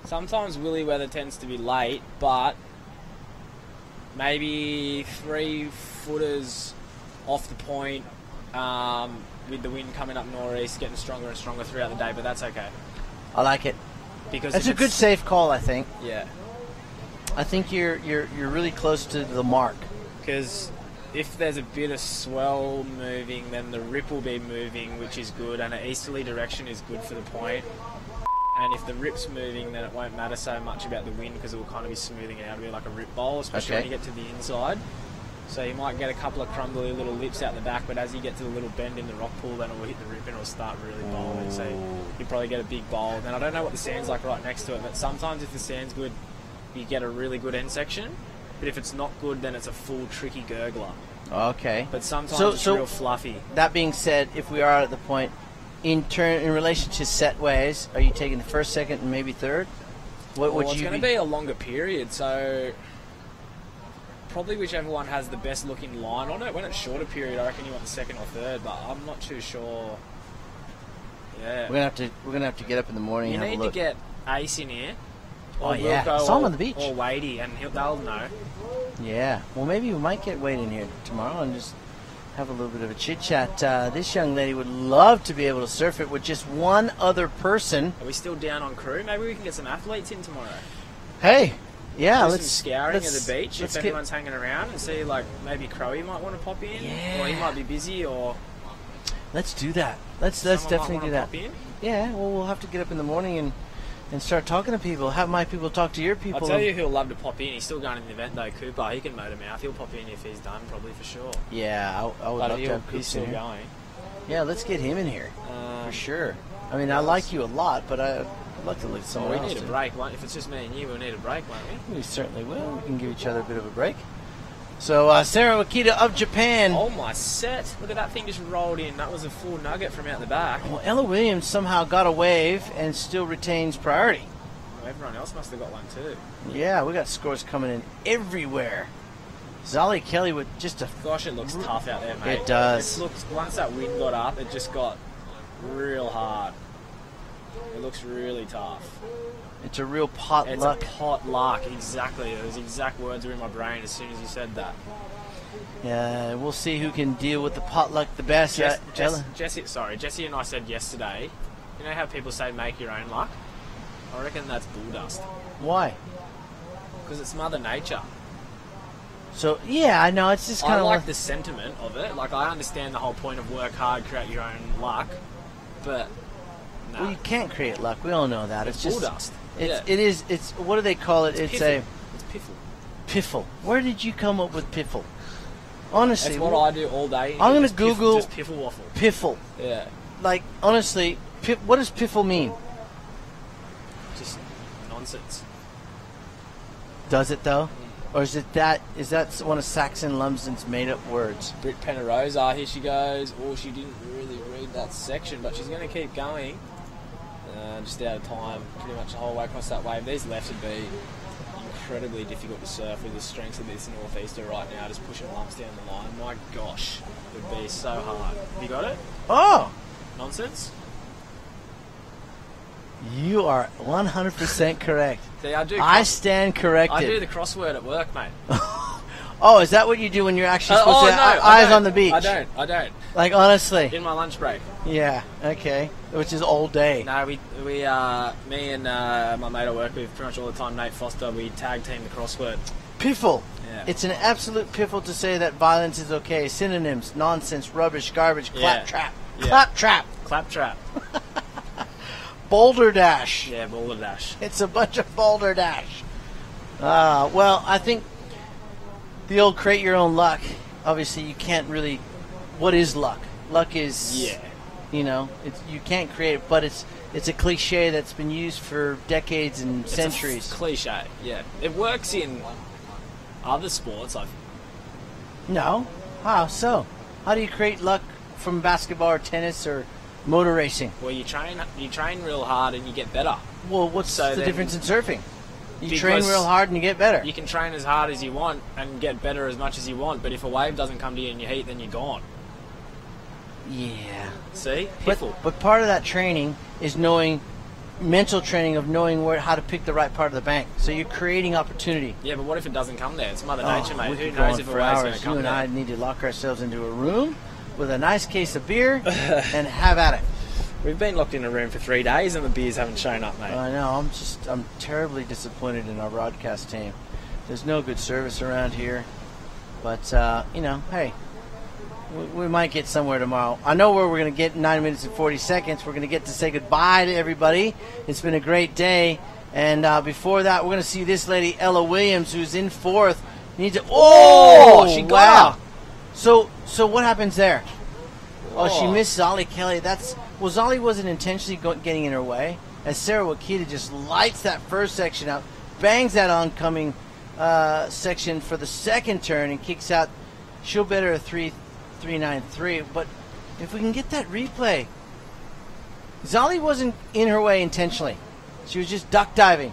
sometimes willy weather tends to be late, but maybe 3-footers off the point with the wind coming up northeast, getting stronger and stronger throughout the day, but that's okay. I like it. Because that's a good safe call, I think. Yeah. I think you're really close to the mark. Because if there's a bit of swell moving, then the rip will be moving, which is good, and an easterly direction is good for the point. And if the rip's moving, then it won't matter so much about the wind because it will kind of be smoothing it out a bit like a rip bowl, especially when you get to the inside. So you might get a couple of crumbly little lips out the back, but as you get to the little bend in the rock pool, then it will hit the rip and it will start really bowling. So you probably get a big bowl. And I don't know what the sand's like right next to it, but sometimes if the sand's good, you get a really good end section. But if it's not good, then it's a full tricky gurgler. Okay. But sometimes it's real fluffy. That being said, if we are at the point, in relation to set ways, are you taking the first, second, and maybe third? What would It's you going to be a longer period, so probably whichever one has the best looking line on it. When it's shorter period, I reckon you want the second or third, but I'm not too sure. Yeah. We're gonna have to get up in the morning. You and have need a look. to get Ace in here. Oh or yeah, Wilco saw him on the beach. Or Wadey, and they'll know. Yeah. Well, maybe we might get Wade in here tomorrow and just have a little bit of a chit chat. This young lady would love to be able to surf it with just one other person. Are we still down on crew? Maybe we can get some athletes in tomorrow. Hey. Yeah, do let's some scouring of the beach if get- anyone's hanging around and see, like, maybe Crowy might want to pop in, or he might be busy, or Let's do that. Let's someone definitely might do wanna that. pop in. Yeah. Well, we'll have to get up in the morning and start talking to people. Have my people talk to your people. I'll tell you who'll love to pop in. He's still going in the event though, Cooper. He can motor mouth. He'll pop in if he's done, probably for sure. Yeah, I would But love to have he's Coops still in here. going. Yeah, let's get him in here for sure. I mean, I like you a lot, but I'd like to look at someone we else. need a too. break. If it's just me and you, we'll need a break, won't we? We certainly will. We can give each other a bit of a break. So, Sarah Wakita of Japan. Oh my set! Look at that thing just rolled in. That was a full nugget from out the back. Well, Ella Williams somehow got a wave and still retains priority. Well, everyone else must have got one too. Yeah, we got scores coming in everywhere. Zali Kelly with just a... Gosh, it looks tough out there, mate. It does. It looks, once that wind got up, it just got real hard. It looks really tough. It's a real potluck. It's a potluck, exactly. Those exact words were in my brain as soon as you said that. Yeah, we'll see who can deal with the potluck the best. Jesse and I said yesterday, you know how people say make your own luck? I reckon that's bull dust. Why? Because it's Mother Nature. So, yeah, I know, it's just kind I of like the sentiment of it. Like, I understand the whole point of work hard, create your own luck, but nah. Well, you can't create luck. We all know that. It's just bull dust. It is. It's what do they call it? It's piffle. a It's piffle. piffle. Where did you come up with piffle? Honestly, That's what I do all day. I'm gonna Just Google just piffle waffle. Piffle. Yeah. Like honestly, what does piffle mean? Just nonsense. Does it though, or is that one of Saxon Lumsden's made-up words? Britt Penarosa, here she goes. Oh, she didn't really read that section, but she's going to keep going. Just out of time, pretty much the whole way across that wave. These lefts would be incredibly difficult to surf with the strengths of this northeaster right now, just pushing lumps down the line. My gosh, it would be so hard. Have you got it? Oh! Nonsense? You are 100% correct. See, I stand corrected. I do the crossword at work, mate. Oh, is that what you do when you're actually supposed to have eyes on the beach? I don't. Like, honestly. In my lunch break. Yeah, okay. Which is all day. No, me and my mate I work with pretty much all the time, Nate Foster, we tag team the crossword. Piffle. Yeah. It's an absolute piffle to say that violence is okay. Synonyms: nonsense, rubbish, garbage, claptrap. Yeah. Claptrap. Claptrap. Boulder dash. Yeah, boulder dash. It's a bunch of boulder dash. Well, I think the old create your own luck. Obviously, you can't really. What is luck? Luck is, you know, you can't create it, but it's a cliche that's been used for decades and centuries. It's a cliche, yeah. It works in other sports. No, how so? How do you create luck from basketball or tennis or motor racing? Well, you train real hard and you get better. Well, what's the difference in surfing? You train real hard and you get better. You can train as hard as you want and get better as much as you want, but if a wave doesn't come to you in your heat, then you're gone. Yeah. See? But part of that training is mental training of knowing how to pick the right part of the bank. So you're creating opportunity. Yeah, but what if it doesn't come there? It's Mother Nature, mate. We Who could go knows on if a for wave's going hours. to come You and there? I need to lock ourselves into a room with a nice case of beer and have at it. We've been locked in a room for 3 days and the beers haven't shown up, mate. I know. I'm terribly disappointed in our broadcast team. There's no good service around here. But, you know, hey, we might get somewhere tomorrow. I know where we're going to get in 9 minutes and 40 seconds. We're going to get to say goodbye to everybody. It's been a great day. And before that, we're going to see this lady, Ella Williams, who's in fourth. Needs to. Oh, she got her. So what happens there? Oh, she missed Zolly Kelly. Zolly wasn't intentionally getting in her way. As Sarah Wakita just lights that first section out, bangs that oncoming section for the second turn and kicks out. She'll bet her a 3.93. But if we can get that replay, Zolly wasn't in her way intentionally. She was just duck diving,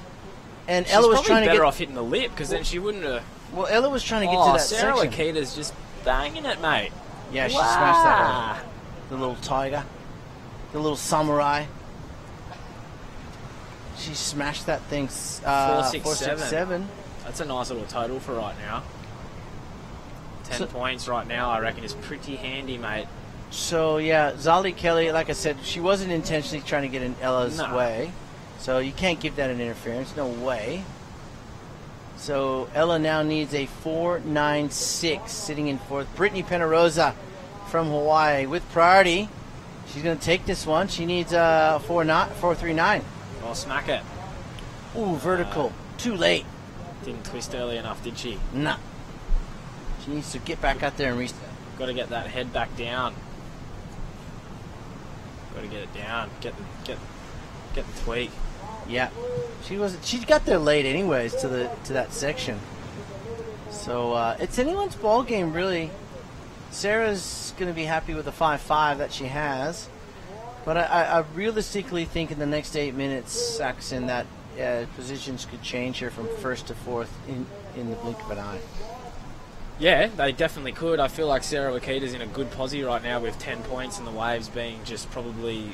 and She's Ella was trying to better get off hitting the lip because then she wouldn't have. Well, Ella was trying to get to that Sarah section. Wakita's just banging it, mate. Yeah, she smashed that one. The little tiger. The little samurai. She smashed that thing 467. That's a nice little total for right now. 10 points right now, I reckon, is pretty handy, mate. So, yeah, Zolly Kelly, like I said, she wasn't intentionally trying to get in Ella's way. So you can't give that an interference. No way. So Ella now needs a 4.96, sitting in fourth. Brittany Penarosa from Hawaii with priority. She's going to take this one. She needs a 4.39. Well, smack it. Ooh, vertical. Too late. Didn't twist early enough, did she? Nah. She needs to get back out there and restart. Got to get that head back down. Got to get it down. Get the tweak. Yeah, she got there late anyways to that section. So it's anyone's ball game really. Sarah's going to be happy with the 5.5 that she has, but I realistically think in the next 8 minutes, Saxon, that positions could change here from first to fourth in the blink of an eye. Yeah, they definitely could. I feel like Sarah Wakita's in a good posse right now with 10 points and the Waves being just probably,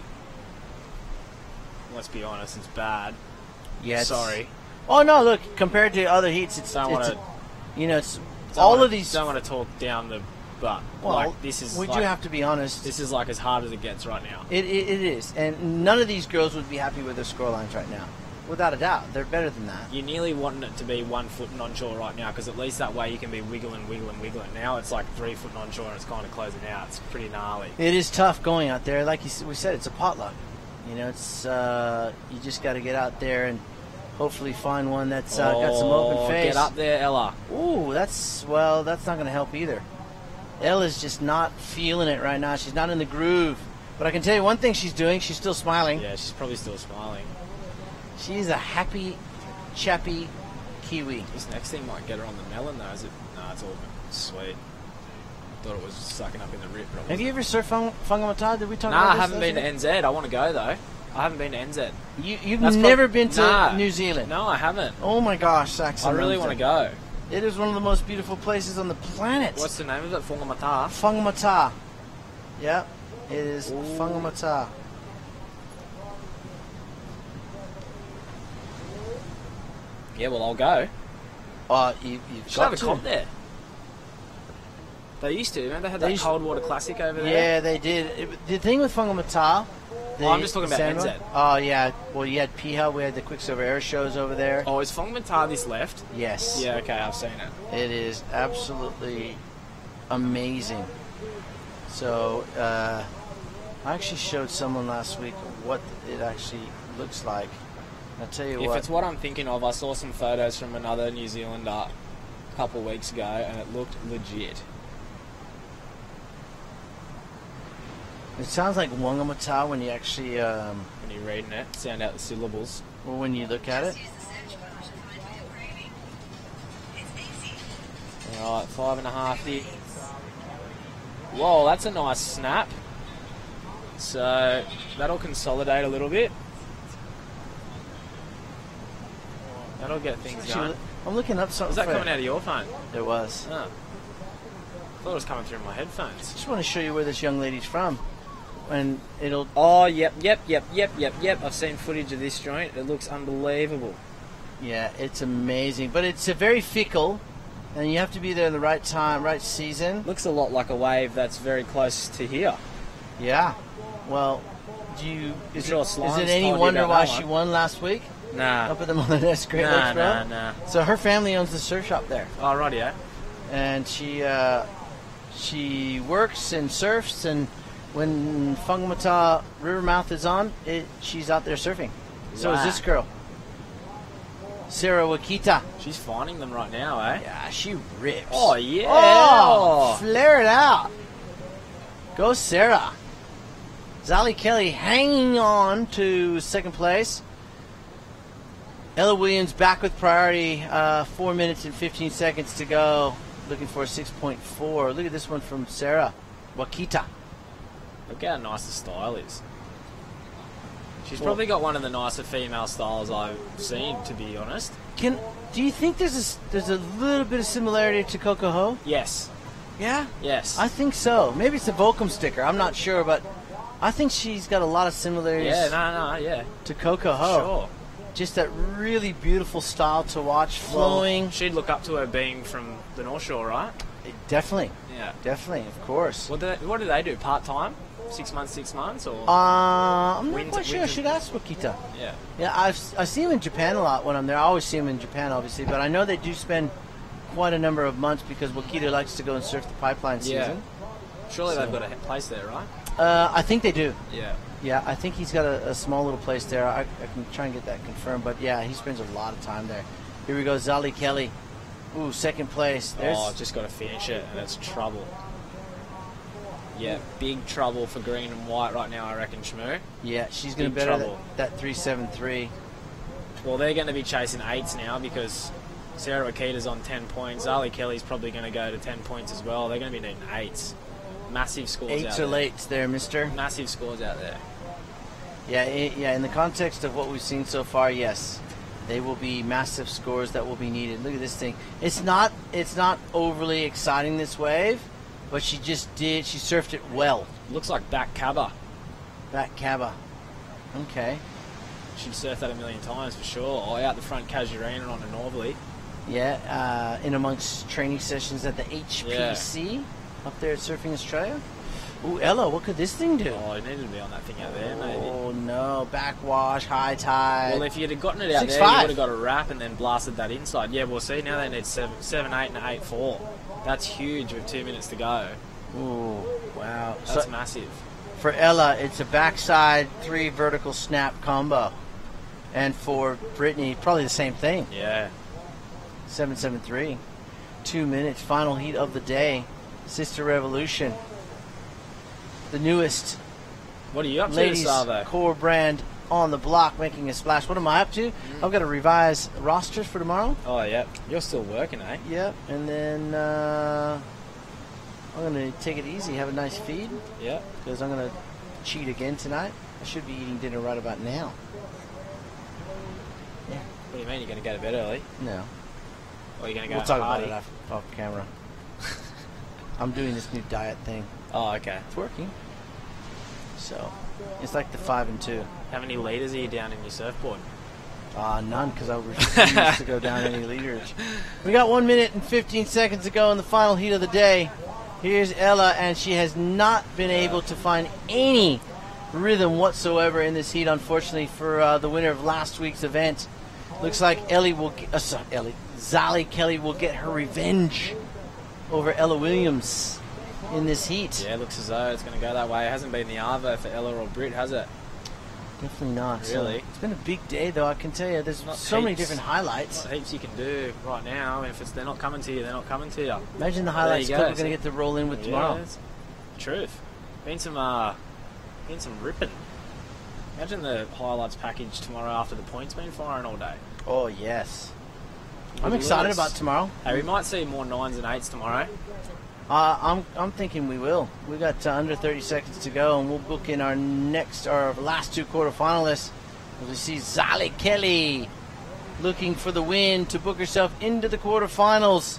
let's be honest, it's bad. Yeah, sorry. Oh no, look, compared to other heats, it's all of these. Don't want to talk down the butt. Well, like, this is. We do have to be honest. This is like as hard as it gets right now. It is, and none of these girls would be happy with their scorelines right now. Without a doubt, they're better than that. You nearly want it to be 1 foot non-shore right now because at least that way you can be wiggling. Now it's like 3 foot non-shore and it's kind of closing out. It's pretty gnarly. It is tough going out there. Like we said, it's a potluck. You know, it's you just got to get out there and hopefully find one that's got some open face. Get up there, Ella. Ooh, that's not going to help either. Ella's just not feeling it right now. She's not in the groove. But I can tell you one thing she's doing. She's still smiling. Yeah, she's probably still smiling. She's a happy, chappy Kiwi. This next thing might get her on the melon, though, is it? No, it's all sweet. Thought it was sucking up in the rip. Have you ever surfed Whangamata? Did we talk about about this? I haven't been to NZ. I want to go, though. I haven't been to NZ. You've never been to New Zealand? No, I haven't. Oh my gosh, Saxon. I really want to go. It is one of the most beautiful places on the planet. What's the name of it? Whangamata? Whangamata. Yeah, it is Whangamata. Yeah, well, I'll go. You've Should got have a to. comp there. They used to. Remember they had that Cold Water Classic over there? Yeah, they did. The thing with Whangamata... I'm just talking about Sandra? NZ. Oh, yeah. Well, you had Piha. We had the Quicksilver Air shows over there. Oh, is Whangamata this left? Yes. Yeah, okay, I've seen it. It is absolutely amazing. So, I actually showed someone last week what it actually looks like. I'll tell you If what. it's what I'm thinking of, I saw some photos from another New Zealander a couple of weeks ago, and it looked legit. It sounds like Whangamata when you actually... when you're reading it, sound out the syllables. Or when you look at it. Alright, 5.5 there. Whoa, that's a nice snap. So, that'll consolidate a little bit. That'll get things going. I'm looking up something. Was that coming out of your phone? It was. Oh. I thought it was coming through my headphones. Just want to show you where this young lady's from. And it'll... Oh, yep. I've seen footage of this joint. It looks unbelievable. Yeah, it's amazing. But it's a very fickle, and you have to be there in the right time, right season. Looks a lot like a wave that's very close to here. Yeah. Well, is it Slime's any told you wonder about why that she one? won last week? Nah. Up at the Molineux Great Lakes Road? Nah. So her family owns the surf shop there. Oh, rightio. And she works and surfs, and when Whangamata Rivermouth is on, she's out there surfing. So is this girl, Sarah Wakita. She's finding them right now, eh? Yeah, she rips. Oh, yeah. Oh, flare it out. Go Sarah. Zali Kelly hanging on to second place. Ella Williams back with priority. 4 minutes and 15 seconds to go. Looking for a 6.4. Look at this one from Sarah Wakita. Look how nice the style is. She's probably got one of the nicer female styles I've seen, to be honest. Do you think there's a little bit of similarity to Coco Ho? Yes. Yeah? Yes. I think so. Maybe it's a Volcom sticker. I'm not sure, but I think she's got a lot of similarities. Yeah. To Coco Ho. Sure. Just that really beautiful style to watch, flowing. Well, she'd look up to her being from the North Shore, right? Definitely. Yeah. Definitely, of course. What do they do? Part time? 6 months, or? I'm not quite sure. I should ask Wakita. Yeah. Yeah, I see him in Japan a lot when I'm there. I always see him in Japan, obviously, but I know they do spend quite a number of months because Wakita likes to go and surf the pipeline season. Surely they've got a place there, right? I think they do. Yeah. Yeah, I think he's got a small little place there. I can try and get that confirmed, but yeah, he spends a lot of time there. Here we go, Zali Kelly. Ooh, second place. Just got to finish it, and it's trouble. Yeah, big trouble for green and white right now, I reckon, Shmoo. Yeah, she's going to better that 3.73. Well, they're going to be chasing 8s now because Sarah Wakita's on 10 points. Zali Kelly's probably going to go to 10 points as well. They're going to be needing 8s. Massive scores out there. 8s or lates there, mister. Massive scores out there. Yeah, in the context of what we've seen so far, yes. They will be massive scores that will be needed. Look at this thing. It's not overly exciting, this wave, but she surfed it well. Looks like back cabba. Back cabba. Okay. She'd surf that a million times for sure. Or out the front Casuarina on a Northerly. Yeah, in amongst training sessions at the HPC up there at Surfing Australia. Ooh, Ella, what could this thing do? Oh, it needed to be on that thing out there, maybe. Oh, no. Backwash, high tide. Well, if you'd have gotten it out 6'5". there, you would have got a wrap and then blasted that inside. Yeah, well, see, now they need 7, 8, and 8.4. That's huge with 2 minutes to go. Ooh, wow. That's massive. For Ella, it's a backside 3 vertical snap combo. And for Brittany, probably the same thing. Yeah. 7.73. 2 minutes. Final heat of the day. Sister Revolution. The newest what are you up to, ladies Savo? core brand on the block, making a splash. What am I up to? I've got to revise rosters for tomorrow. Oh, yeah. You're still working, eh? Yep. And then I'm going to take it easy, have a nice feed. Yeah. Because I'm going to cheat again tonight. I should be eating dinner right about now. Yeah. What do you mean? You're going to go to bed early? No. Or you're going to go We'll talk party? about it off camera. I'm doing this new diet thing. Oh, okay. It's working. So, it's like the 5 and 2. How many litres are you down in your surfboard? None, because I refuse to go down any leaders. We got 1 minute and 15 seconds to go in the final heat of the day. Here's Ella, and she has not been able to find any rhythm whatsoever in this heat, unfortunately, for the winner of last week's event. Looks like Zali Kelly will get her revenge over Ella Williams in this heat. Yeah, it looks as though it's going to go that way. It hasn't been the Arvo for Ella or Britt, has it? Definitely not. Really? So it's been a big day, though, I can tell you. There's so many different highlights. Not heaps you can do right now. If they're not coming to you, they're not coming to you. Imagine the highlights people are going to get to roll in with tomorrow. That's truth. Been some ripping. Imagine the highlights package tomorrow after the points been firing all day. Oh, yes. I'm excited about tomorrow. Hey, we might see more 9s and 8s tomorrow. I'm thinking we will. We got under 30 seconds to go, and we'll book in our last two quarterfinalists. We see Zali Kelly looking for the win to book herself into the quarterfinals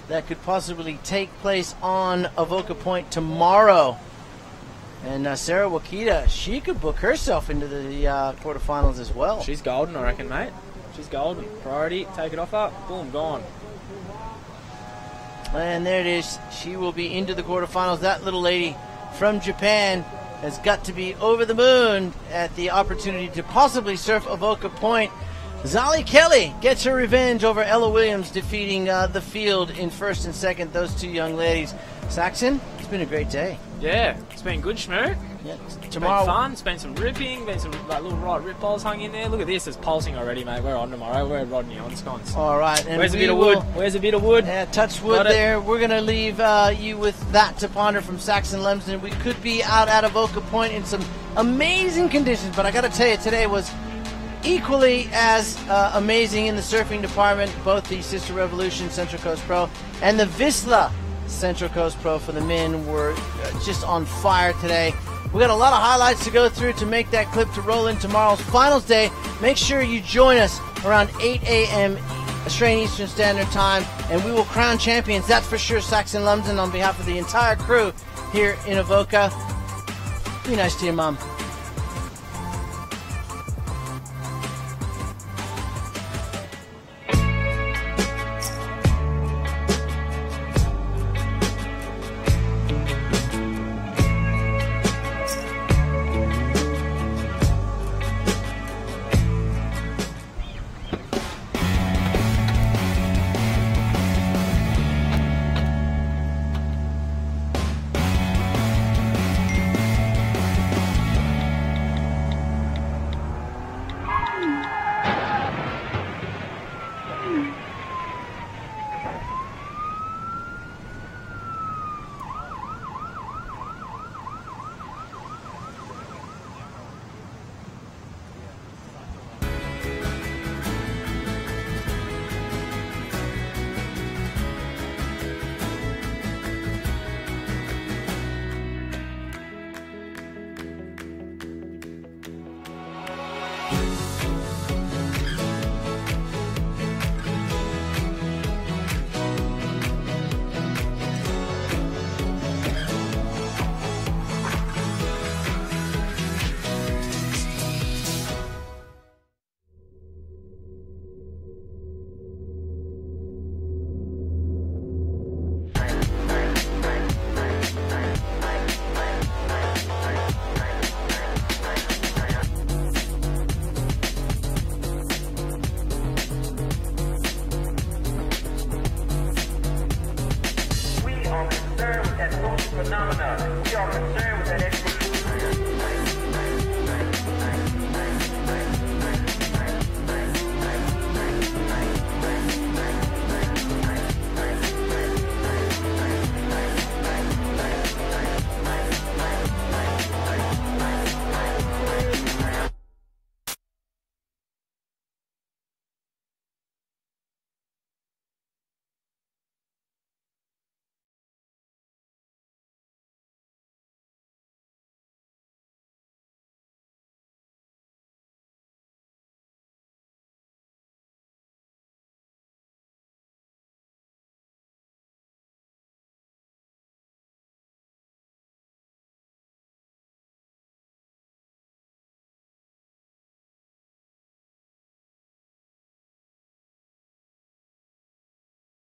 that could possibly take place on Avoca Point tomorrow. And Sarah Wakita, she could book herself into the quarterfinals as well. She's golden, I reckon, mate. She's golden. Priority, take it off her, boom, gone. And there it is. She will be into the quarterfinals. That little lady from Japan has got to be over the moon at the opportunity to possibly surf Avoca Point. Zali Kelly gets her revenge over Ella Williams, defeating the field in first and second, those two young ladies. Saxon, it's been a great day. Yeah, it's been good, Shmoo. Yeah, Tomorrow, been fun. It's been some ripping, been some little right rip balls hung in there. Look at this, it's pulsing already, mate. We're on tomorrow. We're Rodney on scones. All right. And where's a bit of wood? Where's a bit of wood? Yeah, touch wood there. We're going to leave you with that to ponder from Saxon Lemsden. We could be out at Avoca Point in some amazing conditions, but I got to tell you, today was equally as amazing in the surfing department. Both the Sister Revolution Central Coast Pro and the Vissla Central Coast Pro for the men were just on fire today. We got a lot of highlights to go through to make that clip to roll in tomorrow's finals day. Make sure you join us around 8 a.m. Australian Eastern Standard Time, and we will crown champions. That's for sure. Saxon Lumsden on behalf of the entire crew here in Avoca. Be nice to your mom. Phenomena. We are concerned with that